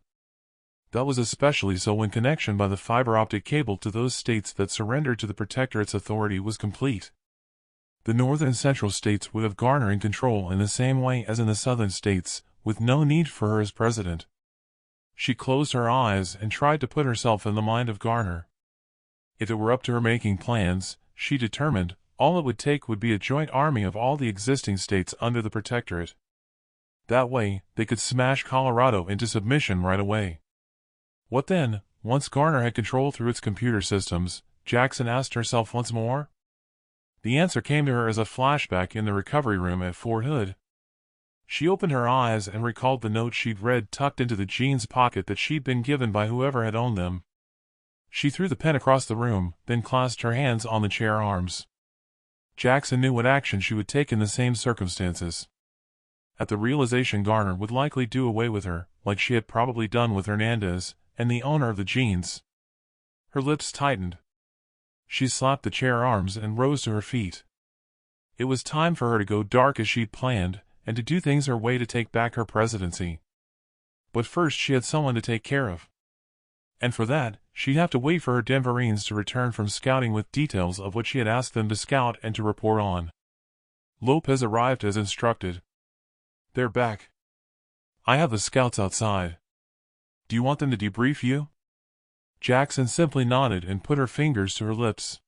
That was especially so when connection by the fiber optic cable to those states that surrendered to the Protectorate's authority was complete. The northern and central states would have Garner in control in the same way as in the southern states, with no need for her as president. She closed her eyes and tried to put herself in the mind of Garner. If it were up to her making plans, she determined, all it would take would be a joint army of all the existing states under the Protectorate. That way, they could smash Colorado into submission right away. What then, once Garner had control through its computer systems? Jackson asked herself once more. The answer came to her as a flashback in the recovery room at Fort Hood. She opened her eyes and recalled the note she'd read tucked into the jeans pocket that she'd been given by whoever had owned them. She threw the pen across the room, then clasped her hands on the chair arms. Jackson knew what action she would take in the same circumstances. At the realization Garner would likely do away with her, like she had probably done with Hernandez, and the owner of the jeans. Her lips tightened. She slapped the chair arms and rose to her feet. It was time for her to go dark as she'd planned, and to do things her way to take back her presidency. But first she had someone to take care of. And for that, she'd have to wait for her Denverines to return from scouting with details of what she had asked them to scout and to report on. Lopez arrived as instructed. "They're back. I have the scouts outside. Do you want them to debrief you?" Jackson simply nodded and put her fingers to her lips.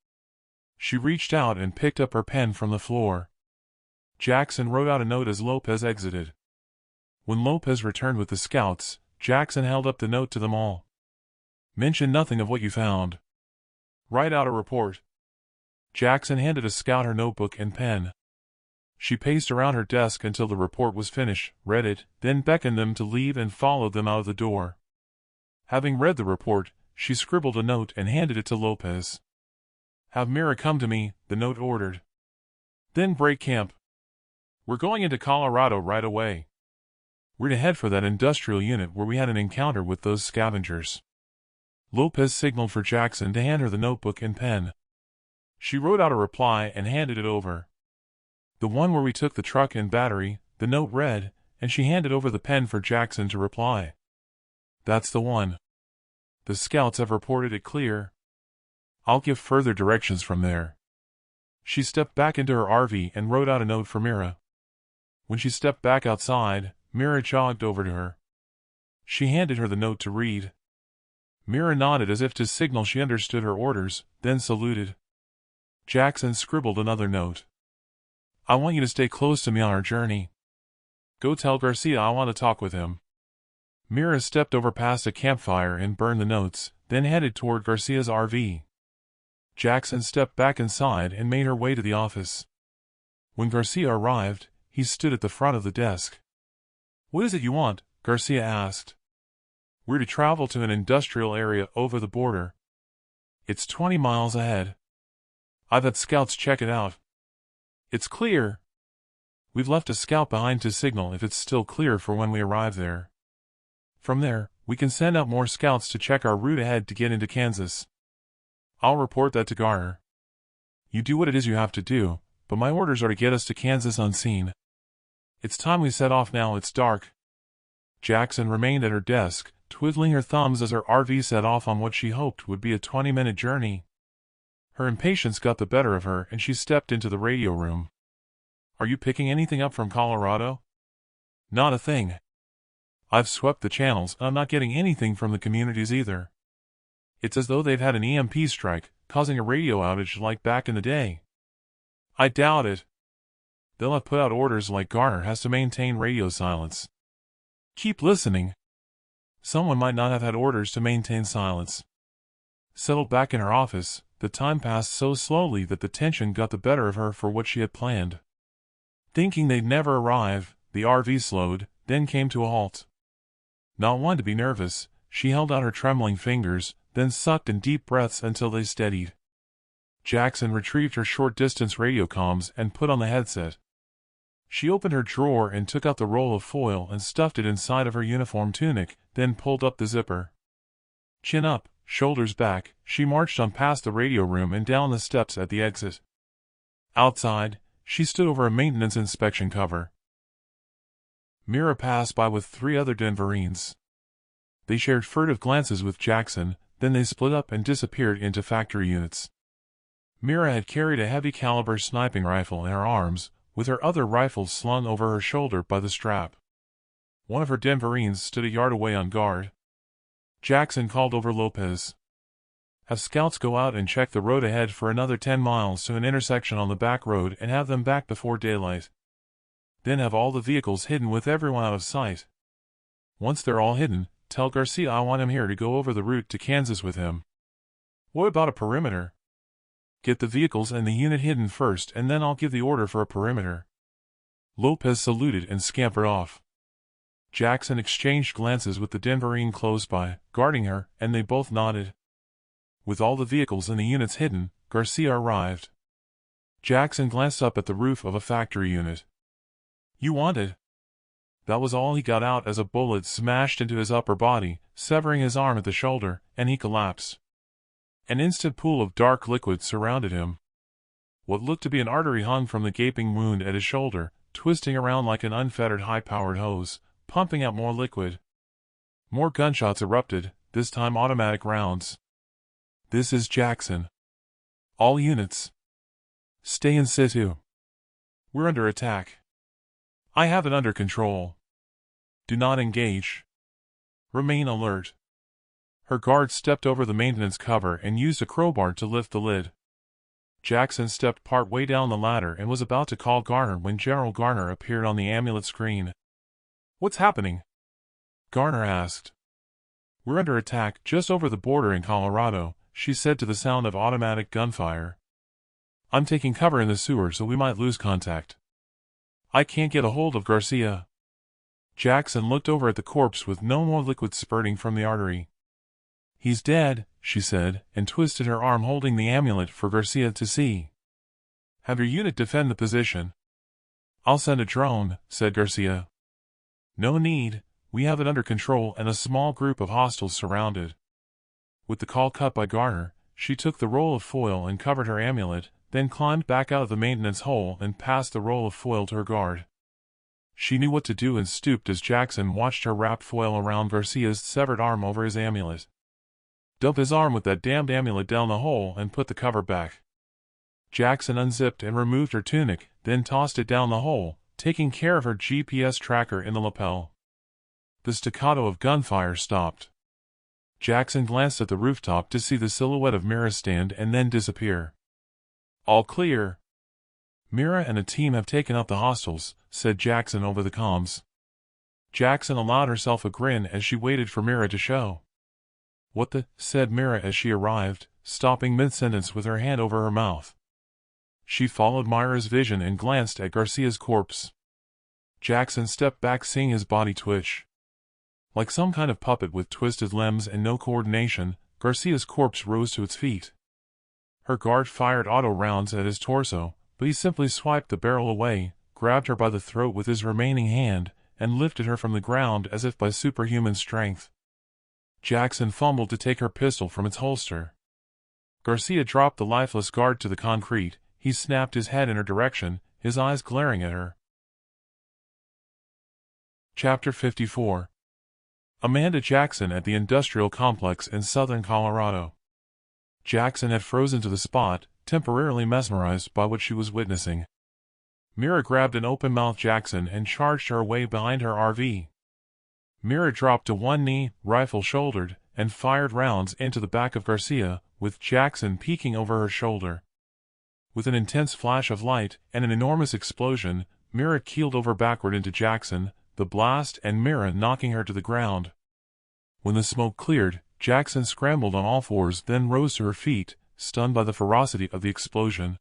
She reached out and picked up her pen from the floor. Jackson wrote out a note as Lopez exited. When Lopez returned with the scouts, Jackson held up the note to them all. "Mention nothing of what you found. Write out a report." Jackson handed a scout her notebook and pen. She paced around her desk until the report was finished, read it, then beckoned them to leave and followed them out of the door. Having read the report, she scribbled a note and handed it to Lopez. "Have Mira come to me," the note ordered. "Then break camp. We're going into Colorado right away. We're to head for that industrial unit where we had an encounter with those scavengers." Lopez signaled for Jackson to hand her the notebook and pen. She wrote out a reply and handed it over. "The one where we took the truck and battery," the note read, and she handed over the pen for Jackson to reply. "That's the one. The scouts have reported it clear. I'll give further directions from there." She stepped back into her RV and wrote out a note for Mira. When she stepped back outside, Mira jogged over to her. She handed her the note to read. Mira nodded as if to signal she understood her orders, then saluted. Jackson scribbled another note. "I want you to stay close to me on our journey. Go tell Garcia I want to talk with him." Mira stepped over past a campfire and burned the notes, then headed toward Garcia's RV. Jackson stepped back inside and made her way to the office. When Garcia arrived, he stood at the front of the desk. "What is it you want?" Garcia asked. "We're to travel to an industrial area over the border. It's 20 miles ahead. I've had scouts check it out. It's clear. We've left a scout behind to signal if it's still clear for when we arrive there. From there, we can send out more scouts to check our route ahead to get into Kansas. I'll report that to Garner. You do what it is you have to do, but my orders are to get us to Kansas unseen. It's time we set off now, it's dark." Jackson remained at her desk, twiddling her thumbs as her RV set off on what she hoped would be a 20-minute journey. Her impatience got the better of her and she stepped into the radio room. "Are you picking anything up from Colorado?" "Not a thing. I've swept the channels and I'm not getting anything from the communities either. It's as though they've had an EMP strike, causing a radio outage like back in the day." "I doubt it. They'll have put out orders like Garner has to maintain radio silence. Keep listening." Someone might not have had orders to maintain silence. Settled back in her office, the time passed so slowly that the tension got the better of her for what she had planned. Thinking they'd never arrive, the RV slowed, then came to a halt. Not one to be nervous, she held out her trembling fingers, then sucked in deep breaths until they steadied. Jackson retrieved her short-distance radio comms and put on the headset. She opened her drawer and took out the roll of foil and stuffed it inside of her uniform tunic, then pulled up the zipper. Chin up, shoulders back, she marched on past the radio room and down the steps at the exit. Outside, she stood over a maintenance inspection cover. Mira passed by with 3 other Denverines. They shared furtive glances with Jackson, then they split up and disappeared into factory units. Mira had carried a heavy-caliber sniping rifle in her arms, with her other rifles slung over her shoulder by the strap. One of her Denverines stood a yard away on guard. Jackson called over Lopez. "Have scouts go out and check the road ahead for another 10 miles to an intersection on the back road and have them back before daylight. Then have all the vehicles hidden with everyone out of sight. Once they're all hidden, tell Garcia I want him here to go over the route to Kansas with him." "What about a perimeter?" "Get the vehicles and the unit hidden first and then I'll give the order for a perimeter." Lopez saluted and scampered off. Jackson exchanged glances with the Denverine close by, guarding her, and they both nodded. With all the vehicles and the units hidden, Garcia arrived. Jackson glanced up at the roof of a factory unit. "You wanted?" That was all he got out as a bullet smashed into his upper body, severing his arm at the shoulder, and he collapsed. An instant pool of dark liquid surrounded him. What looked to be an artery hung from the gaping wound at his shoulder, twisting around like an unfettered high-powered hose, pumping out more liquid. More gunshots erupted, this time automatic rounds. "This is Jackson. All units. Stay in situ. We're under attack. I have it under control. Do not engage. Remain alert." Her guard stepped over the maintenance cover and used a crowbar to lift the lid. Jackson stepped part way down the ladder and was about to call Garner when General Garner appeared on the amulet screen. "What's happening?" Garner asked. "We're under attack just over the border in Colorado," she said to the sound of automatic gunfire. "I'm taking cover in the sewer so we might lose contact. I can't get a hold of Garcia." Jackson looked over at the corpse with no more liquid spurting from the artery. "He's dead," she said, and twisted her arm holding the amulet for Garcia to see. "Have your unit defend the position." "I'll send a drone," said Garcia. "No need, we have it under control and a small group of hostiles surrounded." With the call cut by Garner, she took the roll of foil and covered her amulet, then climbed back out of the maintenance hole and passed the roll of foil to her guard. She knew what to do and stooped as Jackson watched her wrap foil around Garcia's severed arm over his amulet. "Dump his arm with that damned amulet down the hole and put the cover back." Jackson unzipped and removed her tunic, then tossed it down the hole, taking care of her GPS tracker in the lapel. The staccato of gunfire stopped. Jackson glanced at the rooftop to see the silhouette of Mira stand and then disappear. "All clear. Mira and a team have taken out the hostiles," said Jackson over the comms. Jackson allowed herself a grin as she waited for Mira to show. "What the?" said Mira as she arrived, stopping mid-sentence with her hand over her mouth. She followed Mira's vision and glanced at Garcia's corpse. Jackson stepped back, seeing his body twitch. Like some kind of puppet with twisted limbs and no coordination, Garcia's corpse rose to its feet. Her guard fired auto rounds at his torso, but he simply swiped the barrel away, grabbed her by the throat with his remaining hand, and lifted her from the ground as if by superhuman strength. Jackson fumbled to take her pistol from its holster. Garcia dropped the lifeless guard to the concrete. He snapped his head in her direction, his eyes glaring at her. Chapter 54. Amanda Jackson at the industrial complex in southern Colorado. Jackson had frozen to the spot, temporarily mesmerized by what she was witnessing. Mira grabbed an open-mouthed Jackson and charged her way behind her RV. Mira dropped to one knee, rifle shouldered, and fired rounds into the back of Garcia, with Jackson peeking over her shoulder. With an intense flash of light and an enormous explosion, Mira keeled over backward into Jackson, the blast and Mira knocking her to the ground. When the smoke cleared, Jackson scrambled on all fours, then rose to her feet, stunned by the ferocity of the explosion.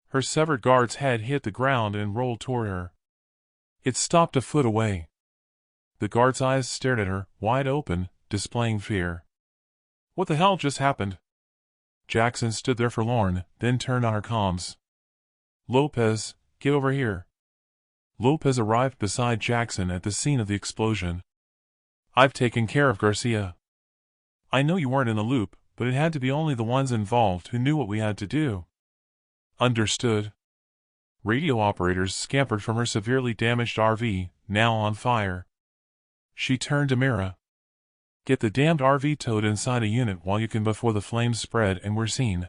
Her severed guard's head hit the ground and rolled toward her. It stopped a foot away. The guard's eyes stared at her, wide open, displaying fear. "What the hell just happened?" Jackson stood there forlorn, then turned on her comms. "Lopez, get over here." Lopez arrived beside Jackson at the scene of the explosion. "I've taken care of Garcia. I know you weren't in the loop, but it had to be only the ones involved who knew what we had to do." "Understood." Radio operators scampered from her severely damaged RV, now on fire. She turned to Mira. "Get the damned RV towed inside a unit while you can before the flames spread and we're seen."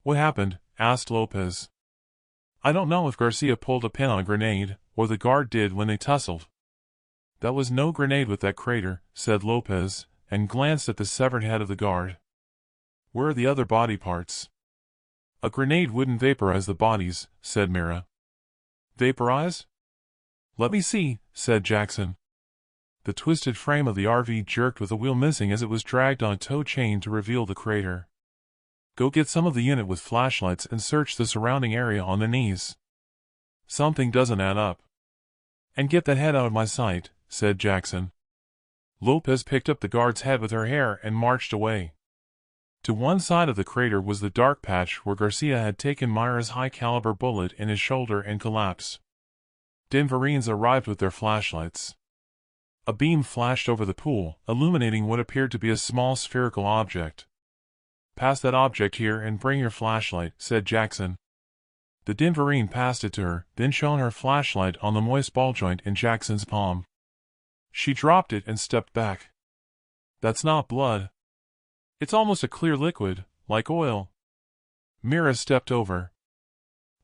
"What happened?" asked Lopez. "I don't know if Garcia pulled a pin on a grenade, or the guard did when they tussled." "That was no grenade with that crater," said Lopez, and glanced at the severed head of the guard. "Where are the other body parts?" "A grenade wouldn't vaporize the bodies," said Mira. "Vaporize?" "Let me see," said Jackson. The twisted frame of the RV jerked with a wheel missing as it was dragged on a tow chain to reveal the crater. "Go get some of the unit with flashlights and search the surrounding area on the knees. Something doesn't add up." "And get that head out of my sight," said Jackson. Lopez picked up the guard's head with her hair and marched away. To one side of the crater was the dark patch where Garcia had taken Myra's high-caliber bullet in his shoulder and collapsed. Denverines arrived with their flashlights. A beam flashed over the pool, illuminating what appeared to be a small spherical object. "Pass that object here and bring your flashlight," said Jackson. The Denverine passed it to her, then shone her flashlight on the moist ball joint in Jackson's palm. She dropped it and stepped back. "That's not blood. It's almost a clear liquid, like oil." Mira stepped over.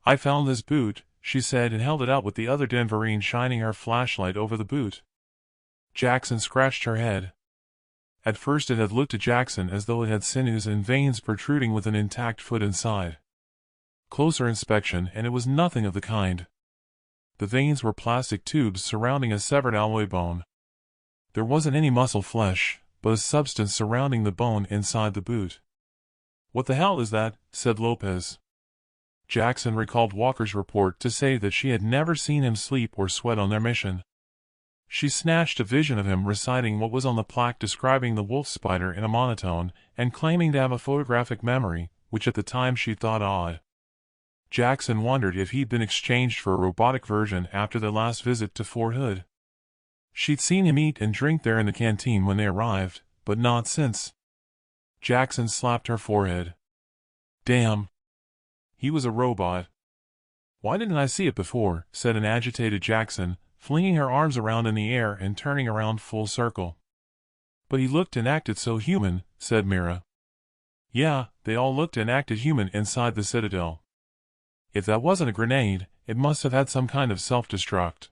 "I found this boot," she said and held it out with the other Denverine shining her flashlight over the boot. Jackson scratched her head. At first it had looked to Jackson as though it had sinews and veins protruding with an intact foot inside. Closer inspection, and it was nothing of the kind. The veins were plastic tubes surrounding a severed alloy bone. There wasn't any muscle flesh, but a substance surrounding the bone inside the boot. "What the hell is that?" said Lopez. Jackson recalled Walker's report to say that she had never seen him sleep or sweat on their mission. She snatched a vision of him reciting what was on the plaque describing the wolf spider in a monotone, and claiming to have a photographic memory, which at the time she thought odd. Jackson wondered if he'd been exchanged for a robotic version after their last visit to Fort Hood. She'd seen him eat and drink there in the canteen when they arrived, but not since. Jackson slapped her forehead. "Damn. He was a robot." "Why didn't I see it before?" said an agitated Jackson, flinging her arms around in the air and turning around full circle. "But he looked and acted so human," said Mira. "Yeah, they all looked and acted human inside the Citadel. If that wasn't a grenade, it must have had some kind of self-destruct."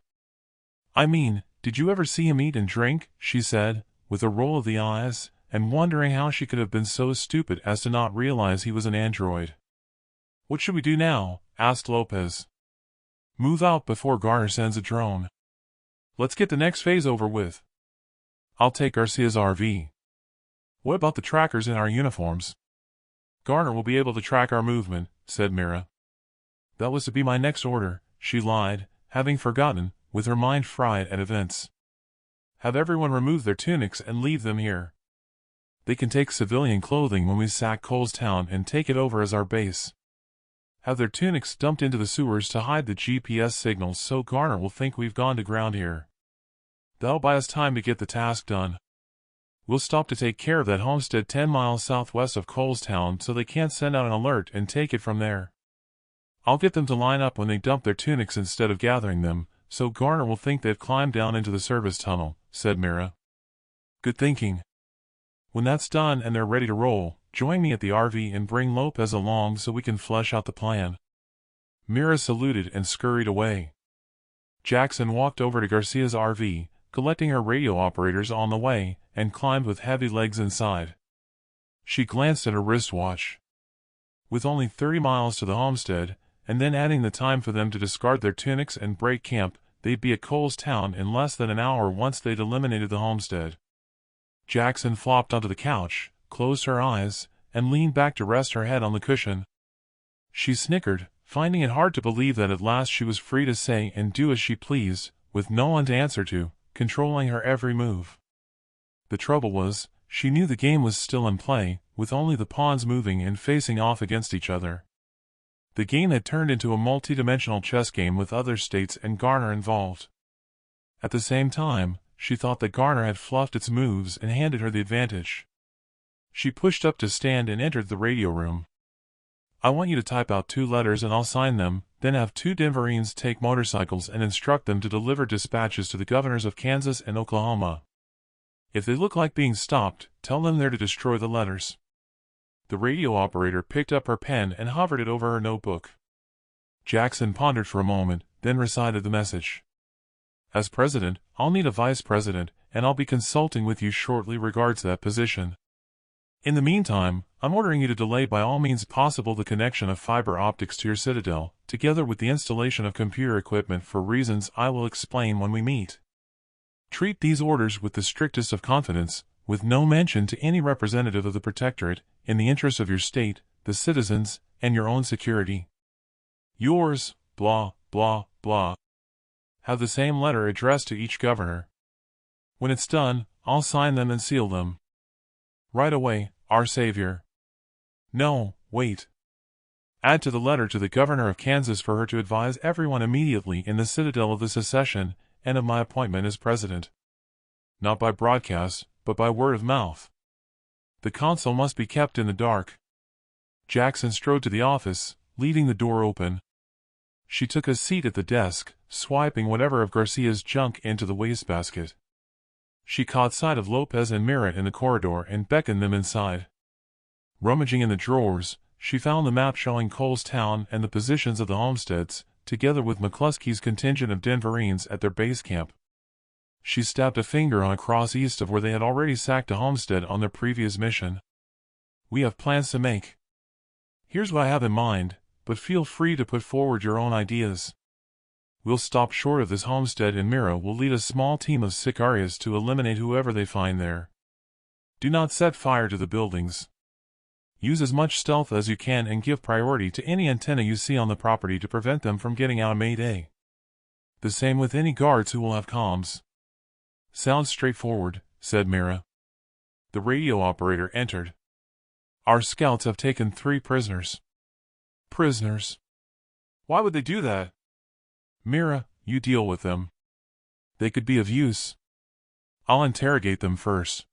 "I mean, did you ever see him eat and drink?" she said, with a roll of the eyes, and wondering how she could have been so stupid as to not realize he was an android. "What should we do now?" asked Lopez. "Move out before Garner sends a drone. Let's get the next phase over with. I'll take Garcia's RV. What about the trackers in our uniforms?" "Garner will be able to track our movement," said Mira. "That was to be my next order," she lied, having forgotten, with her mind fried at events. "Have everyone remove their tunics and leave them here. They can take civilian clothing when we sack Cole's Town and take it over as our base. Have their tunics dumped into the sewers to hide the GPS signals so Garner will think we've gone to ground here. That'll buy us time to get the task done. We'll stop to take care of that homestead 10 miles southwest of Cole's Town so they can't send out an alert and take it from there. I'll get them to line up when they dump their tunics instead of gathering them, so Garner will think they've climbed down into the service tunnel," said Mira. "Good thinking. When that's done and they're ready to roll, join me at the RV and bring Lopez along so we can flesh out the plan." Mira saluted and scurried away. Jackson walked over to Garcia's RV, collecting her radio operators on the way, and climbed with heavy legs inside. She glanced at her wristwatch. With only 30 miles to the homestead, and then adding the time for them to discard their tunics and break camp, they'd be at Cole's Town in less than an hour once they'd eliminated the homestead. Jackson flopped onto the couch, closed her eyes, and leaned back to rest her head on the cushion. She snickered, finding it hard to believe that at last she was free to say and do as she pleased, with no one to answer to, controlling her every move. The trouble was, she knew the game was still in play, with only the pawns moving and facing off against each other. The game had turned into a multi-dimensional chess game with other states and Garner involved. At the same time, she thought that Garner had fluffed its moves and handed her the advantage. She pushed up to stand and entered the radio room. "I want you to type out 2 letters and I'll sign them, then have 2 Denverines take motorcycles and instruct them to deliver dispatches to the governors of Kansas and Oklahoma. If they look like being stopped, tell them they're to destroy the letters." The radio operator picked up her pen and hovered it over her notebook. Jackson pondered for a moment, then recited the message. "As president, I'll need a vice president, and I'll be consulting with you shortly regards that position. In the meantime, I'm ordering you to delay by all means possible the connection of fiber optics to your Citadel, together with the installation of computer equipment for reasons I will explain when we meet. Treat these orders with the strictest of confidence, with no mention to any representative of the Protectorate, in the interest of your state, the citizens, and your own security. Yours, blah, blah, blah." Have the same letter addressed to each governor. When it's done, I'll sign them and seal them. Right away, our savior. No, wait. Add to the letter to the governor of Kansas for her to advise everyone immediately in the Citadel of the secession and of my appointment as president. Not by broadcast, but by word of mouth. The consul must be kept in the dark. Jackson strode to the office, leaving the door open. She took a seat at the desk, swiping whatever of Garcia's junk into the wastebasket. She caught sight of Lopez and Mira in the corridor and beckoned them inside. Rummaging in the drawers, she found the map showing Cole's town and the positions of the homesteads, together with McCluskey's contingent of Denverines at their base camp. She stabbed a finger on a cross east of where they had already sacked a homestead on their previous mission. We have plans to make. Here's what I have in mind, but feel free to put forward your own ideas. We'll stop short of this homestead and Mira will lead a small team of sicarios to eliminate whoever they find there. Do not set fire to the buildings. Use as much stealth as you can and give priority to any antenna you see on the property to prevent them from getting out of Mayday. The same with any guards who will have comms. Sounds straightforward, said Mira. The radio operator entered. Our scouts have taken 3 prisoners. Prisoners? Why would they do that? Mira, you deal with them. They could be of use. I'll interrogate them first.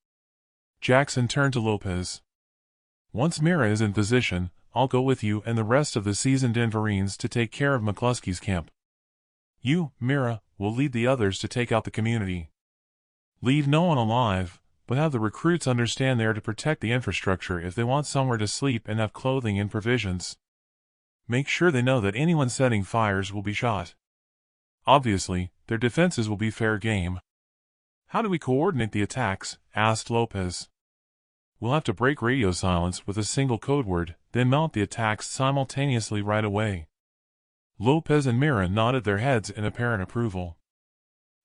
Jackson turned to Lopez. Once Mira is in position, I'll go with you and the rest of the seasoned Denverines to take care of McCluskey's camp. You, Mira, will lead the others to take out the community. Leave no one alive, but have the recruits understand they are to protect the infrastructure if they want somewhere to sleep and have clothing and provisions. Make sure they know that anyone setting fires will be shot. Obviously, their defenses will be fair game. How do we coordinate the attacks? Asked Lopez. We'll have to break radio silence with a single code word, then mount the attacks simultaneously right away. Lopez and Mira nodded their heads in apparent approval.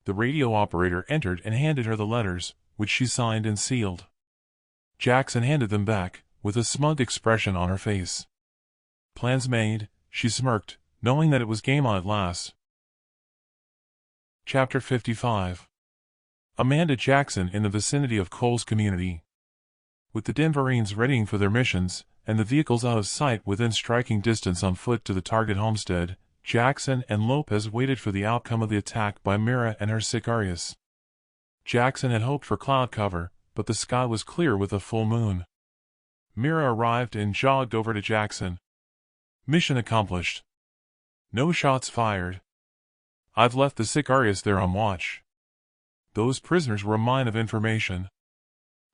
The radio operator entered and handed her the letters, which she signed and sealed. Jackson handed them back, with a smug expression on her face. Plans made, she smirked, knowing that it was game on at last. Chapter 55. Amanda Jackson in the vicinity of Cole's community. With the Denverines readying for their missions, and the vehicles out of sight within striking distance on foot to the target homestead, Jackson and Lopez waited for the outcome of the attack by Mira and her sicarios. Jackson had hoped for cloud cover, but the sky was clear with a full moon. Mira arrived and jogged over to Jackson. Mission accomplished. No shots fired. I've left the sicarios there on watch. Those prisoners were a mine of information.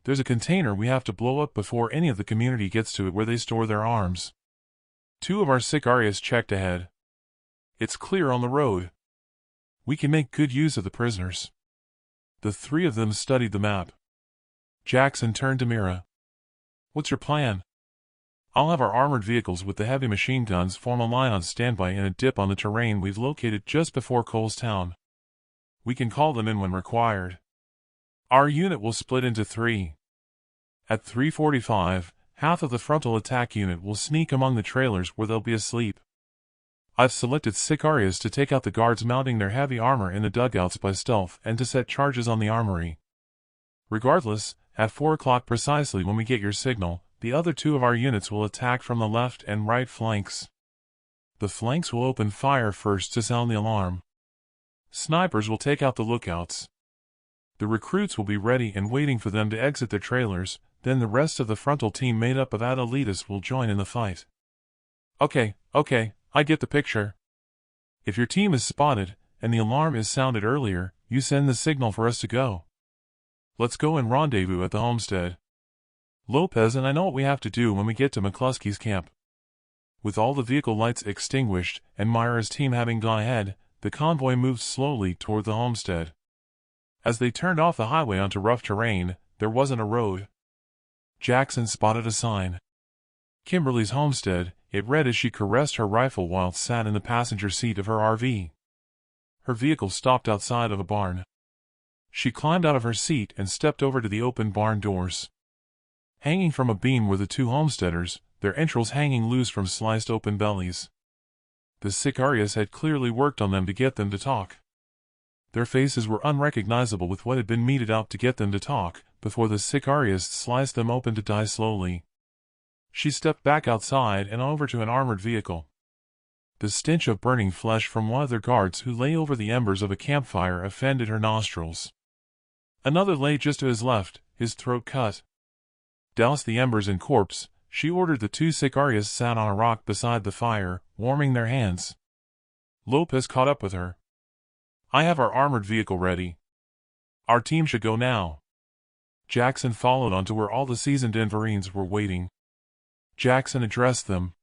There's a container we have to blow up before any of the community gets to it where they store their arms. 2 of our sicarios checked ahead. It's clear on the road. We can make good use of the prisoners. The 3 of them studied the map. Jackson turned to Mira. What's your plan? I'll have our armored vehicles with the heavy machine guns form a line on standby in a dip on the terrain we've located just before Cole's town. We can call them in when required. Our unit will split into 3. At 3:45, half of the frontal attack unit will sneak among the trailers where they'll be asleep. I've selected sicarios to take out the guards mounting their heavy armor in the dugouts by stealth and to set charges on the armory. Regardless, at 4 o'clock precisely when we get your signal, the other 2 of our units will attack from the left and right flanks. The flanks will open fire first to sound the alarm. Snipers will take out the lookouts. The recruits will be ready and waiting for them to exit their trailers, then the rest of the frontal team made up of adelitas will join in the fight. Okay, I get the picture. If your team is spotted, and the alarm is sounded earlier, you send the signal for us to go. Let's go and rendezvous at the homestead. Lopez and I know what we have to do when we get to McCluskey's camp. With all the vehicle lights extinguished, and Myra's team having gone ahead, the convoy moved slowly toward the homestead. As they turned off the highway onto rough terrain, there wasn't a road. Jackson spotted a sign. Kimberly's homestead, it read as she caressed her rifle while sat in the passenger seat of her RV. Her vehicle stopped outside of a barn. She climbed out of her seat and stepped over to the open barn doors. Hanging from a beam were the 2 homesteaders, their entrails hanging loose from sliced open bellies. The sicarios had clearly worked on them to get them to talk. Their faces were unrecognizable with what had been meted out to get them to talk, before the sicarios sliced them open to die slowly. She stepped back outside and over to an armored vehicle. The stench of burning flesh from one of their guards who lay over the embers of a campfire offended her nostrils. Another lay just to his left, his throat cut. Douse the embers in corpse, she ordered. The two sicarios sat on a rock beside the fire, warming their hands. Lopez caught up with her. I have our armored vehicle ready. Our team should go now. Jackson followed on to where all the seasoned Denverines were waiting. Jackson addressed them.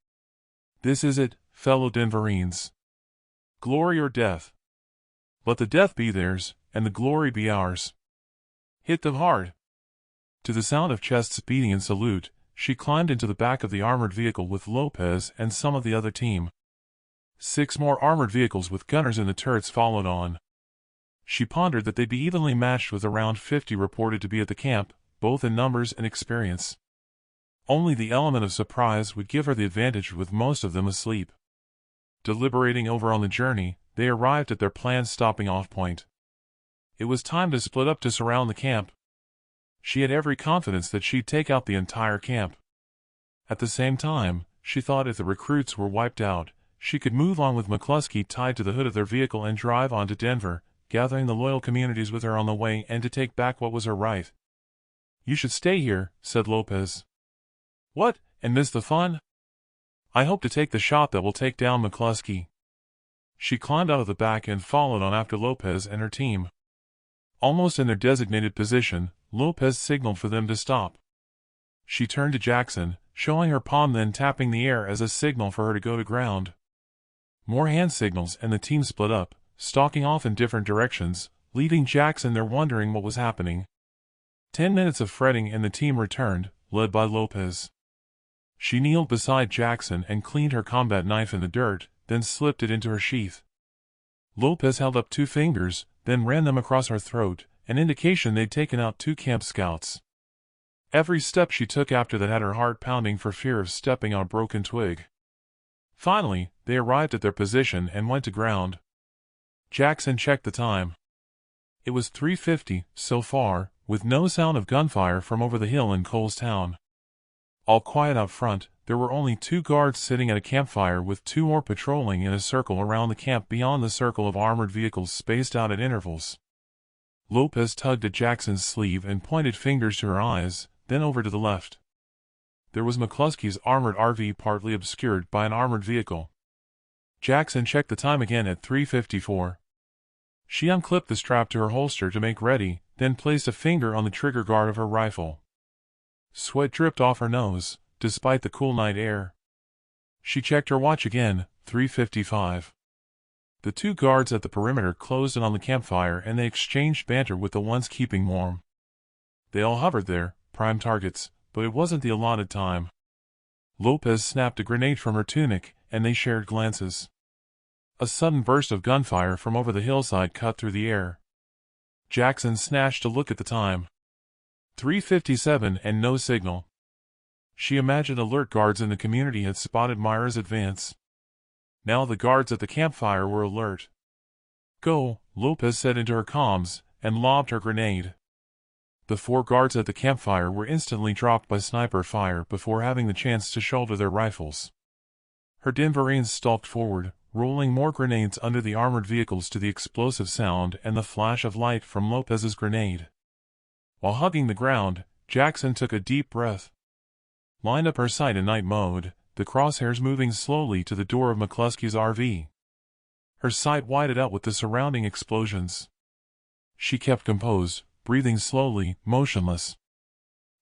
This is it, fellow Denverines. Glory or death. Let the death be theirs, and the glory be ours. Hit them hard. To the sound of chests beating in salute, she climbed into the back of the armored vehicle with Lopez and some of the other team. 6 more armored vehicles with gunners in the turrets followed on. She pondered that they'd be evenly matched with around 50 reported to be at the camp, both in numbers and experience. Only the element of surprise would give her the advantage with most of them asleep. Deliberating over on the journey, they arrived at their planned stopping-off point. It was time to split up to surround the camp. She had every confidence that she'd take out the entire camp. At the same time, she thought if the recruits were wiped out, she could move on with McCluskey tied to the hood of their vehicle and drive on to Denver, gathering the loyal communities with her on the way and to take back what was her right. You should stay here, said Lopez. What, and miss the fun? I hope to take the shot that will take down McCluskey. She climbed out of the back and followed on after Lopez and her team. Almost in their designated position, Lopez signaled for them to stop. She turned to Jackson, showing her palm then tapping the air as a signal for her to go to ground. More hand signals and the team split up, stalking off in different directions, leaving Jackson there wondering what was happening. 10 minutes of fretting and the team returned, led by Lopez. She kneeled beside Jackson and cleaned her combat knife in the dirt, then slipped it into her sheath. Lopez held up 2 fingers, then ran them across her throat, an indication they'd taken out 2 camp scouts. Every step she took after that had her heart pounding for fear of stepping on a broken twig. Finally, they arrived at their position and went to ground. Jackson checked the time. It was 3:50, so far, with no sound of gunfire from over the hill in Cole's Town. All quiet out front, there were only 2 guards sitting at a campfire with 2 more patrolling in a circle around the camp beyond the circle of armored vehicles spaced out at intervals. Lopez tugged at Jackson's sleeve and pointed fingers to her eyes, then over to the left. There was McCluskey's armored RV partly obscured by an armored vehicle. Jackson checked the time again at 3:54. She unclipped the strap to her holster to make ready, then placed a finger on the trigger guard of her rifle. Sweat dripped off her nose, despite the cool night air. She checked her watch again, 3:55. The 2 guards at the perimeter closed in on the campfire and they exchanged banter with the ones keeping warm. They all hovered there, prime targets, but it wasn't the allotted time. Lopez snapped a grenade from her tunic, and they shared glances. A sudden burst of gunfire from over the hillside cut through the air. Jackson snatched a look at the time. 3:57 and no signal. She imagined alert guards in the community had spotted Myra's advance. Now the guards at the campfire were alert. Go, Lopez said into her comms, and lobbed her grenade. The 4 guards at the campfire were instantly dropped by sniper fire before having the chance to shoulder their rifles. Her Denverines stalked forward, rolling more grenades under the armored vehicles to the explosive sound and the flash of light from Lopez's grenade. While hugging the ground, Jackson took a deep breath. Lined up her sight in night mode, the crosshairs moving slowly to the door of McCluskey's RV. Her sight widened out with the surrounding explosions. She kept composed, breathing slowly, motionless.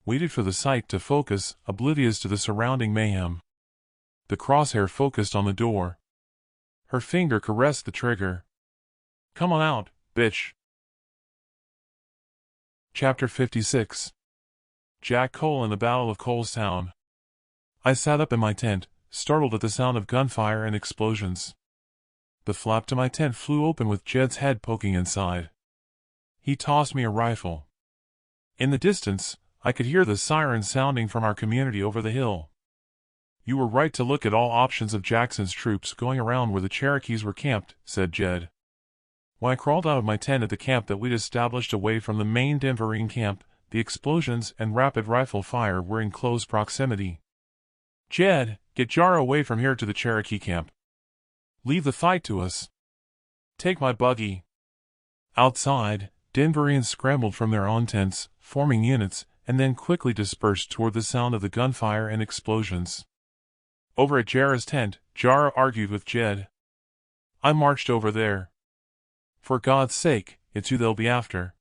Waited for the sight to focus, oblivious to the surrounding mayhem. The crosshair focused on the door. Her finger caressed the trigger. Come on out, bitch. Chapter 56. Jack Cole and the Battle of Cole's Town. I sat up in my tent, startled at the sound of gunfire and explosions. The flap to my tent flew open with Jed's head poking inside. He tossed me a rifle. In the distance, I could hear the siren sounding from our community over the hill. You were right to look at all options of Jackson's troops going around where the Cherokees were camped, said Jed. When I crawled out of my tent at the camp that we'd established away from the main Denverine camp, the explosions and rapid rifle fire were in close proximity. Jed, get Jara away from here to the Cherokee camp. Leave the fight to us. Take my buggy. Outside, Denverians scrambled from their own tents, forming units, and then quickly dispersed toward the sound of the gunfire and explosions. Over at Jara's tent, Jara argued with Jed. I marched over there. For God's sake, it's you they'll be after.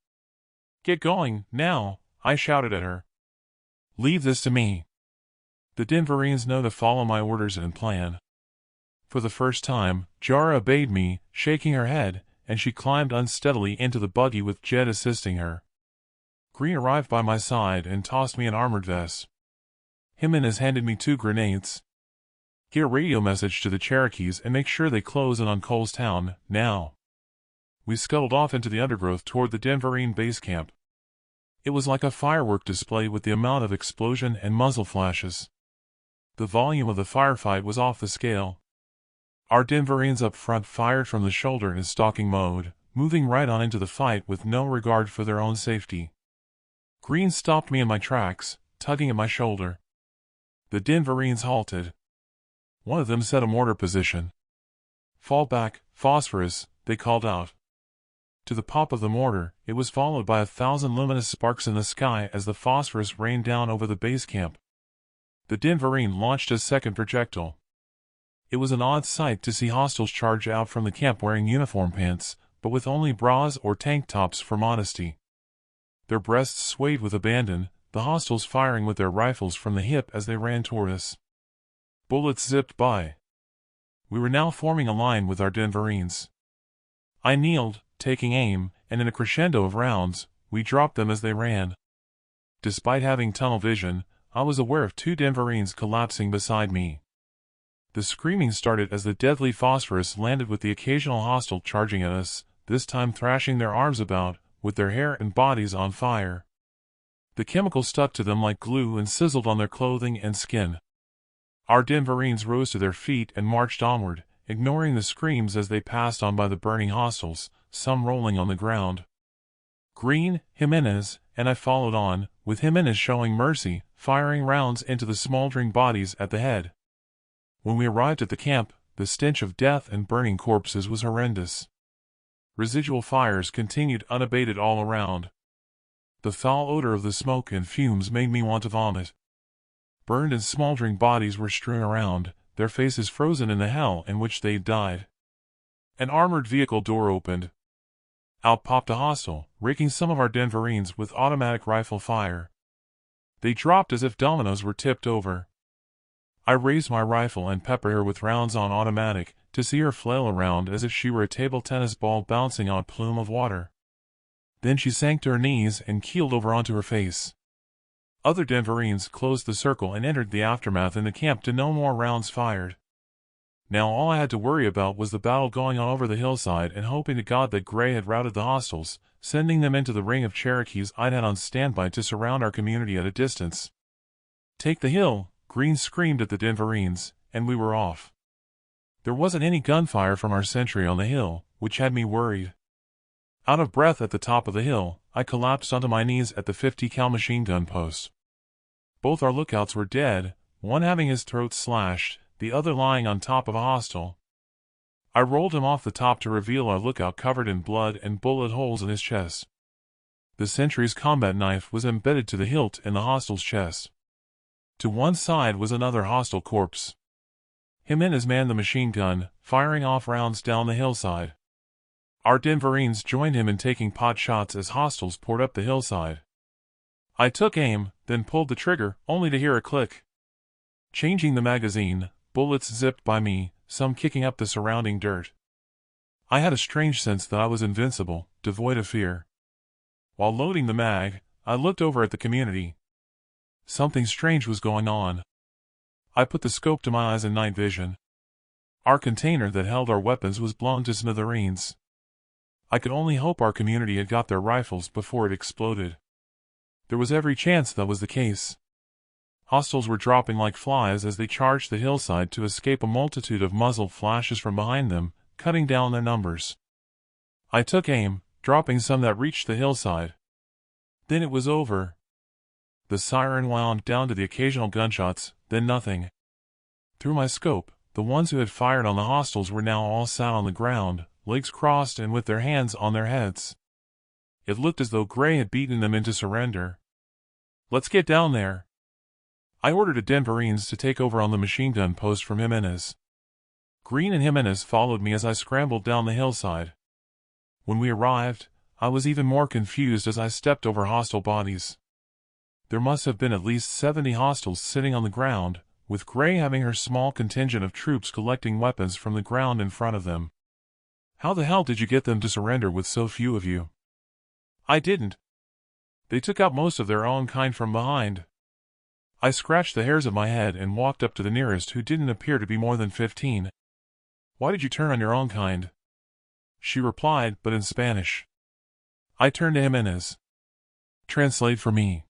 Get going, now, I shouted at her. Leave this to me. The Denverians know to follow my orders and plan. For the first time, Jara obeyed me, shaking her head, and she climbed unsteadily into the buggy with Jed assisting her. Green arrived by my side and tossed me an armored vest. Jimenez handed me 2 grenades. Get a radio message to the Cherokees and make sure they close in on Cole's Town, now. We scuttled off into the undergrowth toward the Denverine base camp. It was like a firework display with the amount of explosion and muzzle flashes. The volume of the firefight was off the scale. Our Denverians up front fired from the shoulder in stalking mode, moving right on into the fight with no regard for their own safety. Green stopped me in my tracks, tugging at my shoulder. The Denverians halted. One of them set a mortar position. Fall back, phosphorus, they called out. To the pop of the mortar, it was followed by 1,000 luminous sparks in the sky as the phosphorus rained down over the base camp. The Denverine launched a second projectile. It was an odd sight to see hostiles charge out from the camp wearing uniform pants, but with only bras or tank tops for modesty. Their breasts swayed with abandon, the hostiles firing with their rifles from the hip as they ran toward us. Bullets zipped by. We were now forming a line with our Denverines. I kneeled, taking aim, and in a crescendo of rounds, we dropped them as they ran. Despite having tunnel vision, I was aware of 2 Denverines collapsing beside me. The screaming started as the deadly phosphorus landed with the occasional hostile charging at us, this time thrashing their arms about, with their hair and bodies on fire. The chemical stuck to them like glue and sizzled on their clothing and skin. Our Denverines rose to their feet and marched onward, ignoring the screams as they passed on by the burning hostiles, some rolling on the ground. Green, Jimenez, and I followed on, with Jimenez showing mercy, firing rounds into the smoldering bodies at the head. When we arrived at the camp, the stench of death and burning corpses was horrendous. Residual fires continued unabated all around. The foul odor of the smoke and fumes made me want to vomit. Burned and smoldering bodies were strewn around, their faces frozen in the hell in which they'd died. An armored vehicle door opened. Out popped a hostile, raking some of our Denverines with automatic rifle fire. They dropped as if dominoes were tipped over. I raised my rifle and peppered her with rounds on automatic, to see her flail around as if she were a table tennis ball bouncing on a plume of water. Then she sank to her knees and keeled over onto her face. Other Denverines closed the circle and entered the aftermath in the camp to no more rounds fired. Now all I had to worry about was the battle going on over the hillside and hoping to God that Gray had routed the hostiles, sending them into the ring of Cherokees I'd had on standby to surround our community at a distance. Take the hill, Green screamed at the Denverines, and we were off. There wasn't any gunfire from our sentry on the hill, which had me worried. Out of breath at the top of the hill, I collapsed onto my knees at the 50 cal machine gun post. Both our lookouts were dead, one having his throat slashed, the other lying on top of a hostile. I rolled him off the top to reveal our lookout covered in blood and bullet holes in his chest. The sentry's combat knife was embedded to the hilt in the hostile's chest. To one side was another hostile corpse. Jimenez manned the machine gun, firing off rounds down the hillside. Our Denverines joined him in taking pot shots as hostiles poured up the hillside. I took aim, then pulled the trigger, only to hear a click. Changing the magazine, bullets zipped by me, some kicking up the surrounding dirt. I had a strange sense that I was invincible, devoid of fear. While loading the mag, I looked over at the community. Something strange was going on. I put the scope to my eyes in night vision. Our container that held our weapons was blown to smithereens. I could only hope our community had got their rifles before it exploded. There was every chance that was the case. Hostiles were dropping like flies as they charged the hillside to escape a multitude of muzzle flashes from behind them, cutting down their numbers. I took aim, dropping some that reached the hillside. Then it was over. The siren wound down to the occasional gunshots, then nothing. Through my scope, the ones who had fired on the hostiles were now all sat on the ground, legs crossed and with their hands on their heads. It looked as though Gray had beaten them into surrender. "Let's get down there." I ordered a Denverines to take over on the machine gun post from Jimenez. Green and Jimenez followed me as I scrambled down the hillside. When we arrived, I was even more confused as I stepped over hostile bodies. There must have been at least 70 hostiles sitting on the ground, with Gray having her small contingent of troops collecting weapons from the ground in front of them. "How the hell did you get them to surrender with so few of you?" "I didn't. They took out most of their own kind from behind." I scratched the hairs of my head and walked up to the nearest, who didn't appear to be more than 15. "Why did you turn on your own kind?" She replied, but in Spanish. I turned to Jimenez. "Translate for me."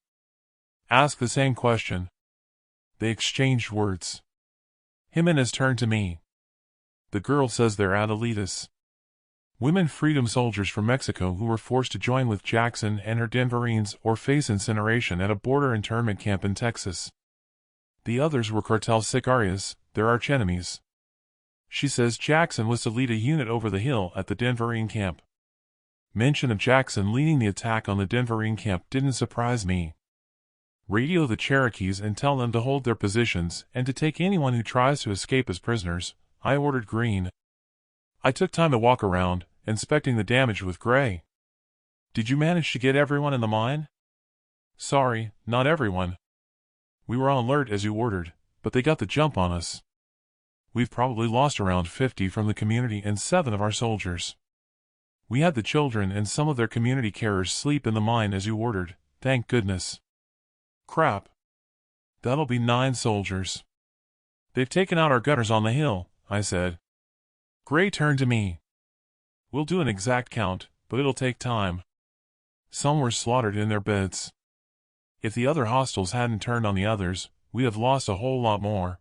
"Ask the same question." They exchanged words. Jimenez turned to me. "The girl says they're adelitas." Women freedom soldiers from Mexico who were forced to join with Jackson and her Denverines or face incineration at a border internment camp in Texas. The others were cartel sicarias, their archenemies. She says Jackson was to lead a unit over the hill at the Denverine camp. Mention of Jackson leading the attack on the Denverine camp didn't surprise me. "Radio the Cherokees and tell them to hold their positions and to take anyone who tries to escape as prisoners," I ordered Green. I took time to walk around, inspecting the damage with Gray. "Did you manage to get everyone in the mine?" "Sorry, not everyone. We were on alert as you ordered, but they got the jump on us. We've probably lost around 50 from the community and 7 of our soldiers. We had the children and some of their community carers sleep in the mine as you ordered, thank goodness." "Crap. That'll be 9 soldiers. They've taken out our gunners on the hill," I said. Gray turned to me. "We'll do an exact count, but it'll take time. Some were slaughtered in their beds. If the other hostiles hadn't turned on the others, we'd have lost a whole lot more."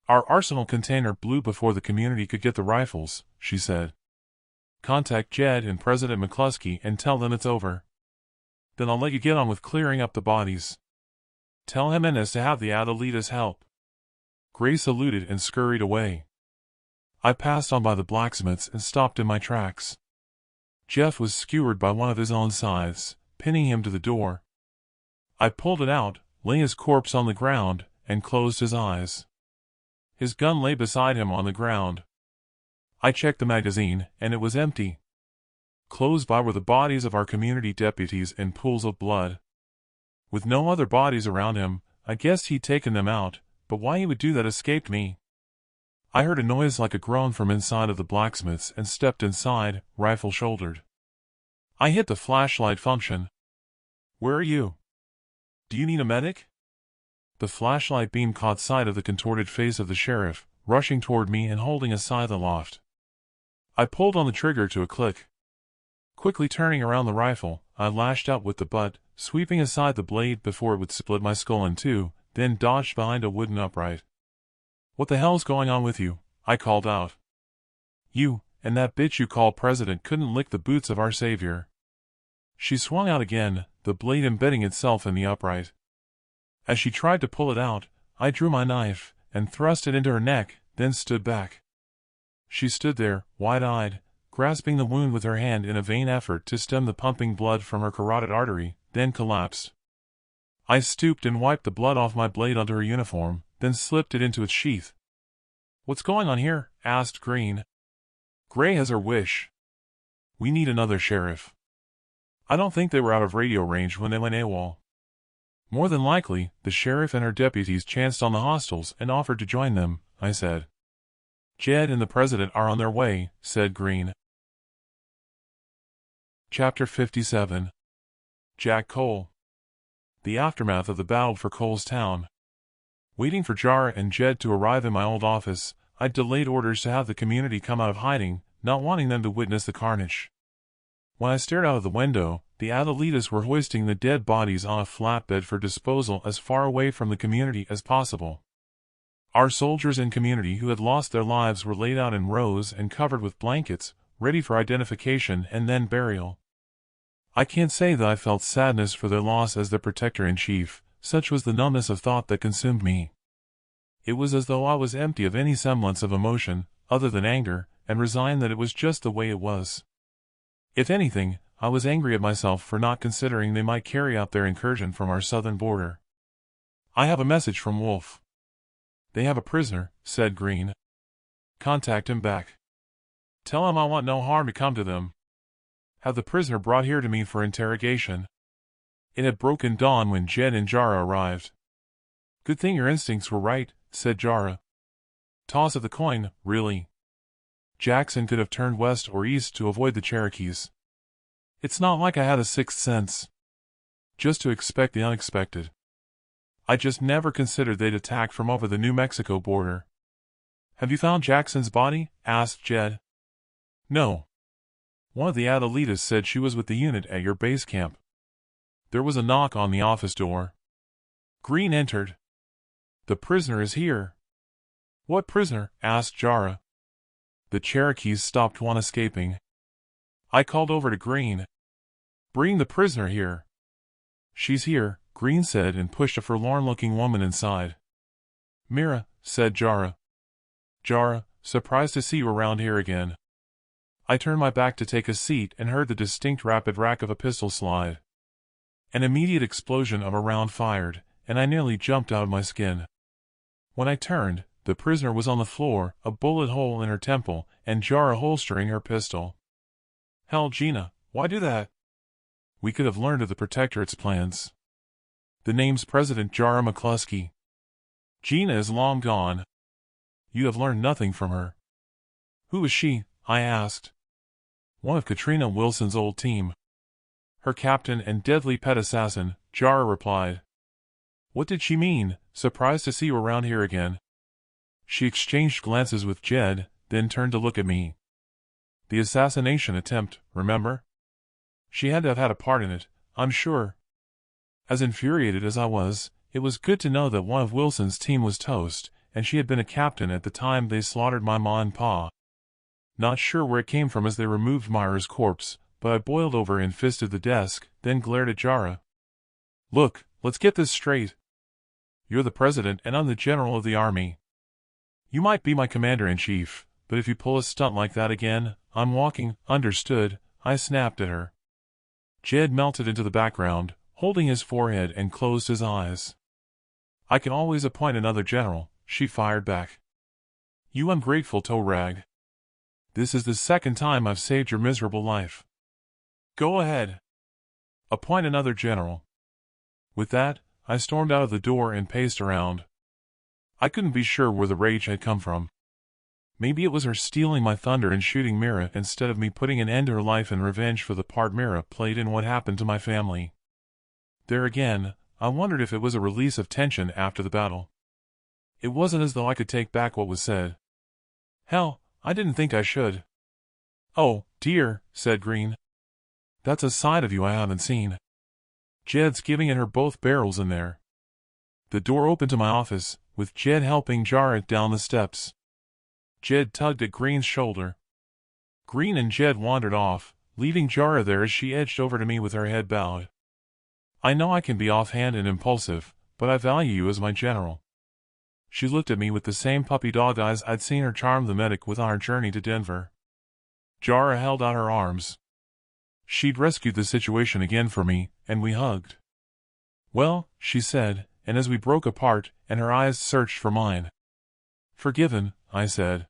"Our arsenal container blew before the community could get the rifles," she said. "Contact Jed and President McCluskey and tell them it's over. Then I'll let you get on with clearing up the bodies. Tell Jimenez to have the adelitas help." Gray saluted and scurried away. I passed on by the blacksmiths and stopped in my tracks. Jeff was skewered by one of his own scythes, pinning him to the door. I pulled it out, laying his corpse on the ground, and closed his eyes. His gun lay beside him on the ground. I checked the magazine, and it was empty. Close by were the bodies of our community deputies in pools of blood. With no other bodies around him, I guessed he'd taken them out, but why he would do that escaped me. I heard a noise like a groan from inside of the blacksmith's and stepped inside, rifle shouldered. I hit the flashlight function. "Where are you? Do you need a medic?" The flashlight beam caught sight of the contorted face of the sheriff, rushing toward me and holding a scythe aloft. I pulled on the trigger to a click. Quickly turning around the rifle, I lashed out with the butt, sweeping aside the blade before it would split my skull in two, then dodged behind a wooden upright. "What the hell's going on with you?" I called out. "You, and that bitch you call president couldn't lick the boots of our savior." She swung out again, the blade embedding itself in the upright. As she tried to pull it out, I drew my knife, and thrust it into her neck, then stood back. She stood there, wide-eyed, grasping the wound with her hand in a vain effort to stem the pumping blood from her carotid artery, then collapsed. I stooped and wiped the blood off my blade onto her uniform, then slipped it into its sheath. "What's going on here?" asked Green. "Gray has her wish. We need another sheriff." I don't think they were out of radio range when they went AWOL. "More than likely, the sheriff and her deputies chanced on the hostiles and offered to join them," I said. "Jed and the president are on their way," said Green. Chapter 57. Jack Cole. The aftermath of the battle for Cole's Town. Waiting for Jar and Jed to arrive in my old office, I delayed orders to have the community come out of hiding, not wanting them to witness the carnage. When I stared out of the window, the adelitas were hoisting the dead bodies on a flatbed for disposal as far away from the community as possible. Our soldiers and community who had lost their lives were laid out in rows and covered with blankets, ready for identification and then burial. I can't say that I felt sadness for their loss as their protector-in-chief, such was the numbness of thought that consumed me. It was as though I was empty of any semblance of emotion, other than anger, and resigned that it was just the way it was. If anything, I was angry at myself for not considering they might carry out their incursion from our southern border. "I have a message from Wolf." "They have a prisoner," said Green. "Contact him back. Tell him I want no harm to come to them. Have the prisoner brought here to me for interrogation." It had broken dawn when Jed and Jara arrived. "Good thing your instincts were right," said Jara. "Toss of the coin, really. Jackson could have turned west or east to avoid the Cherokees. It's not like I had a sixth sense. Just to expect the unexpected. I just never considered they'd attack from over the New Mexico border." "Have you found Jackson's body?" asked Jed. "No. One of the Adelitas said she was with the unit at your base camp." There was a knock on the office door. Green entered. "The prisoner is here." "What prisoner?" asked Jara. "The Cherokees stopped one escaping." I called over to Green. "Bring the prisoner here." "She's here," Green said and pushed a forlorn-looking woman inside. "Mira," said Jara. "Jara, surprised to see you around here again." I turned my back to take a seat and heard the distinct rapid rack of a pistol slide. An immediate explosion of a round fired, and I nearly jumped out of my skin. When I turned, the prisoner was on the floor, a bullet hole in her temple, and Jara holstering her pistol. "Hell, Gina, why do that?" "We could have learned of the Protectorate's plans." "The name's President Jara McCluskey." "Gina is long gone." "You have learned nothing from her." "Who is she?" I asked. "One of Katrina Wilson's old team. Her captain and deadly pet assassin," Jara replied. "What did she mean, surprised to see you around here again?" She exchanged glances with Jed, then turned to look at me. "The assassination attempt, remember? She had to have had a part in it, I'm sure." As infuriated as I was, it was good to know that one of Wilson's team was toast, and she had been a captain at the time they slaughtered my ma and pa. Not sure where it came from as they removed Myra's corpse, but I boiled over and fisted the desk, then glared at Jara. "Look, let's get this straight. You're the president and I'm the general of the army. You might be my commander-in-chief, but if you pull a stunt like that again, I'm walking." "Understood," I snapped at her. Jed melted into the background, holding his forehead and closed his eyes. "I can always appoint another general," she fired back. "You ungrateful toe rag. This is the second time I've saved your miserable life. Go ahead. Appoint another general." With that, I stormed out of the door and paced around. I couldn't be sure where the rage had come from. Maybe it was her stealing my thunder and shooting Mira instead of me putting an end to her life in revenge for the part Mira played in what happened to my family. There again, I wondered if it was a release of tension after the battle. It wasn't as though I could take back what was said. Hell, I didn't think I should. "Oh, dear," said Green. "That's a side of you I haven't seen." Jed's giving it her both barrels in there. The door opened to my office, with Jed helping Jara down the steps. Jed tugged at Green's shoulder. Green and Jed wandered off, leaving Jara there as she edged over to me with her head bowed. "I know I can be offhand and impulsive, but I value you as my general." She looked at me with the same puppy dog eyes I'd seen her charm the medic with on our journey to Denver. Jara held out her arms. She'd rescued the situation again for me, and we hugged. "Well," she said, and as we broke apart, and her eyes searched for mine. "Forgiven," I said.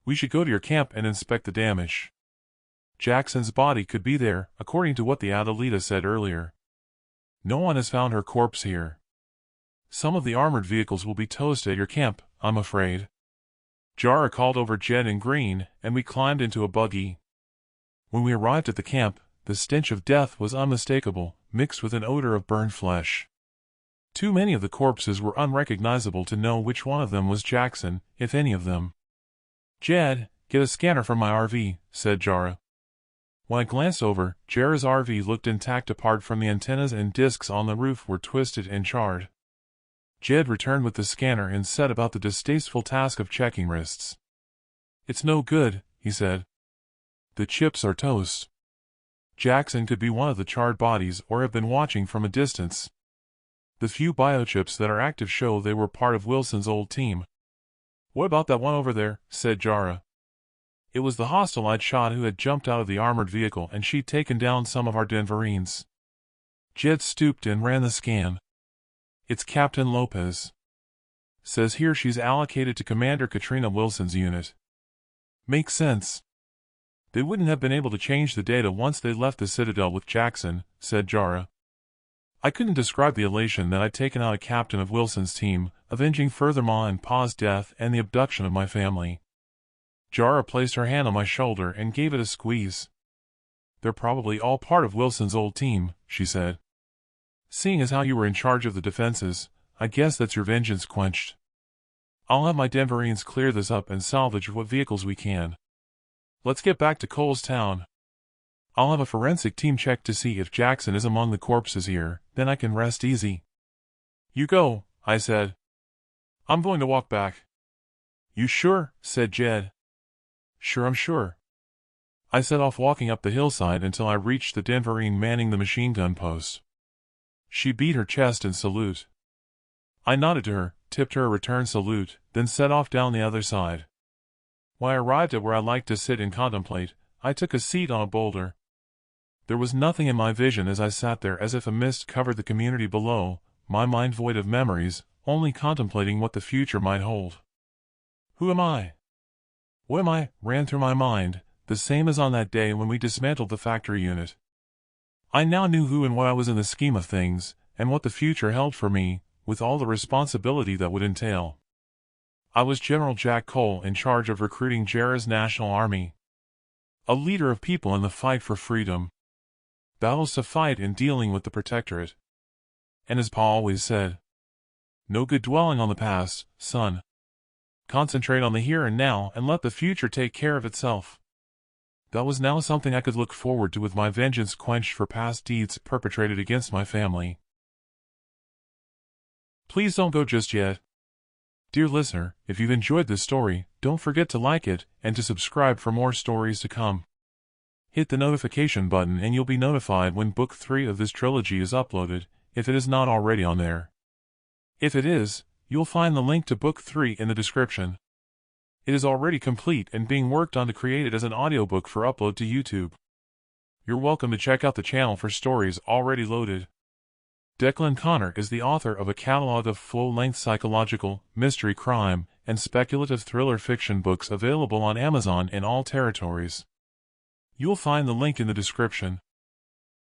"We should go to your camp and inspect the damage. Jackson's body could be there, according to what the Adelita said earlier. No one has found her corpse here. Some of the armored vehicles will be toast at your camp, I'm afraid." Jara called over Jed and Green, and we climbed into a buggy. When we arrived at the camp, the stench of death was unmistakable, mixed with an odor of burned flesh. Too many of the corpses were unrecognizable to know which one of them was Jackson, if any of them. "Jed, get a scanner from my RV," said Jara. When I glanced over, Jara's RV looked intact apart from the antennas and discs on the roof were twisted and charred. Jed returned with the scanner and set about the distasteful task of checking wrists. "It's no good," he said. "The chips are toast. Jackson could be one of the charred bodies or have been watching from a distance." The few biochips that are active show they were part of Wilson's old team. "What about that one over there?" said Jara. It was the hostile I'd shot who had jumped out of the armored vehicle, and she'd taken down some of our Denverines. Jed stooped and ran the scan. "It's Captain Lopez. Says here she's allocated to Commander Katrina Wilson's unit." "Makes sense. They wouldn't have been able to change the data once they left the Citadel with Jackson," said Jara. I couldn't describe the elation that I'd taken out a captain of Wilson's team, avenging Furthermore and Pa's death and the abduction of my family. Jara placed her hand on my shoulder and gave it a squeeze. "They're probably all part of Wilson's old team," she said. "Seeing as how you were in charge of the defenses, I guess that's your vengeance quenched. I'll have my Denverines clear this up and salvage what vehicles we can. Let's get back to Cole's Town. I'll have a forensic team check to see if Jackson is among the corpses here, then I can rest easy." "You go," I said. "I'm going to walk back." "You sure?" said Jed. "Sure, I'm sure." I set off walking up the hillside until I reached the Denverine manning the machine gun post. She beat her chest in salute. I nodded to her, tipped her a return salute, then set off down the other side. When I arrived at where I liked to sit and contemplate, I took a seat on a boulder. There was nothing in my vision as I sat there, as if a mist covered the community below, my mind void of memories, only contemplating what the future might hold. Who am I? What am I? Ran through my mind, the same as on that day when we dismantled the factory unit. I now knew who and what I was in the scheme of things, and what the future held for me, with all the responsibility that would entail. I was General Jack Cole, in charge of recruiting Jara's National Army. A leader of people in the fight for freedom. Battles to fight in dealing with the Protectorate. And as Pa always said, "No good dwelling on the past, son. Concentrate on the here and now and let the future take care of itself." That was now something I could look forward to, with my vengeance quenched for past deeds perpetrated against my family. Please don't go just yet. Dear listener, if you've enjoyed this story, don't forget to like it and to subscribe for more stories to come. Hit the notification button and you'll be notified when Book 3 of this trilogy is uploaded, if it is not already on there. If it is, you'll find the link to Book 3 in the description. It is already complete and being worked on to create it as an audiobook for upload to YouTube. You're welcome to check out the channel for stories already loaded. Declan Connor is the author of a catalog of full-length psychological, mystery crime, and speculative thriller fiction books available on Amazon in all territories. You'll find the link in the description.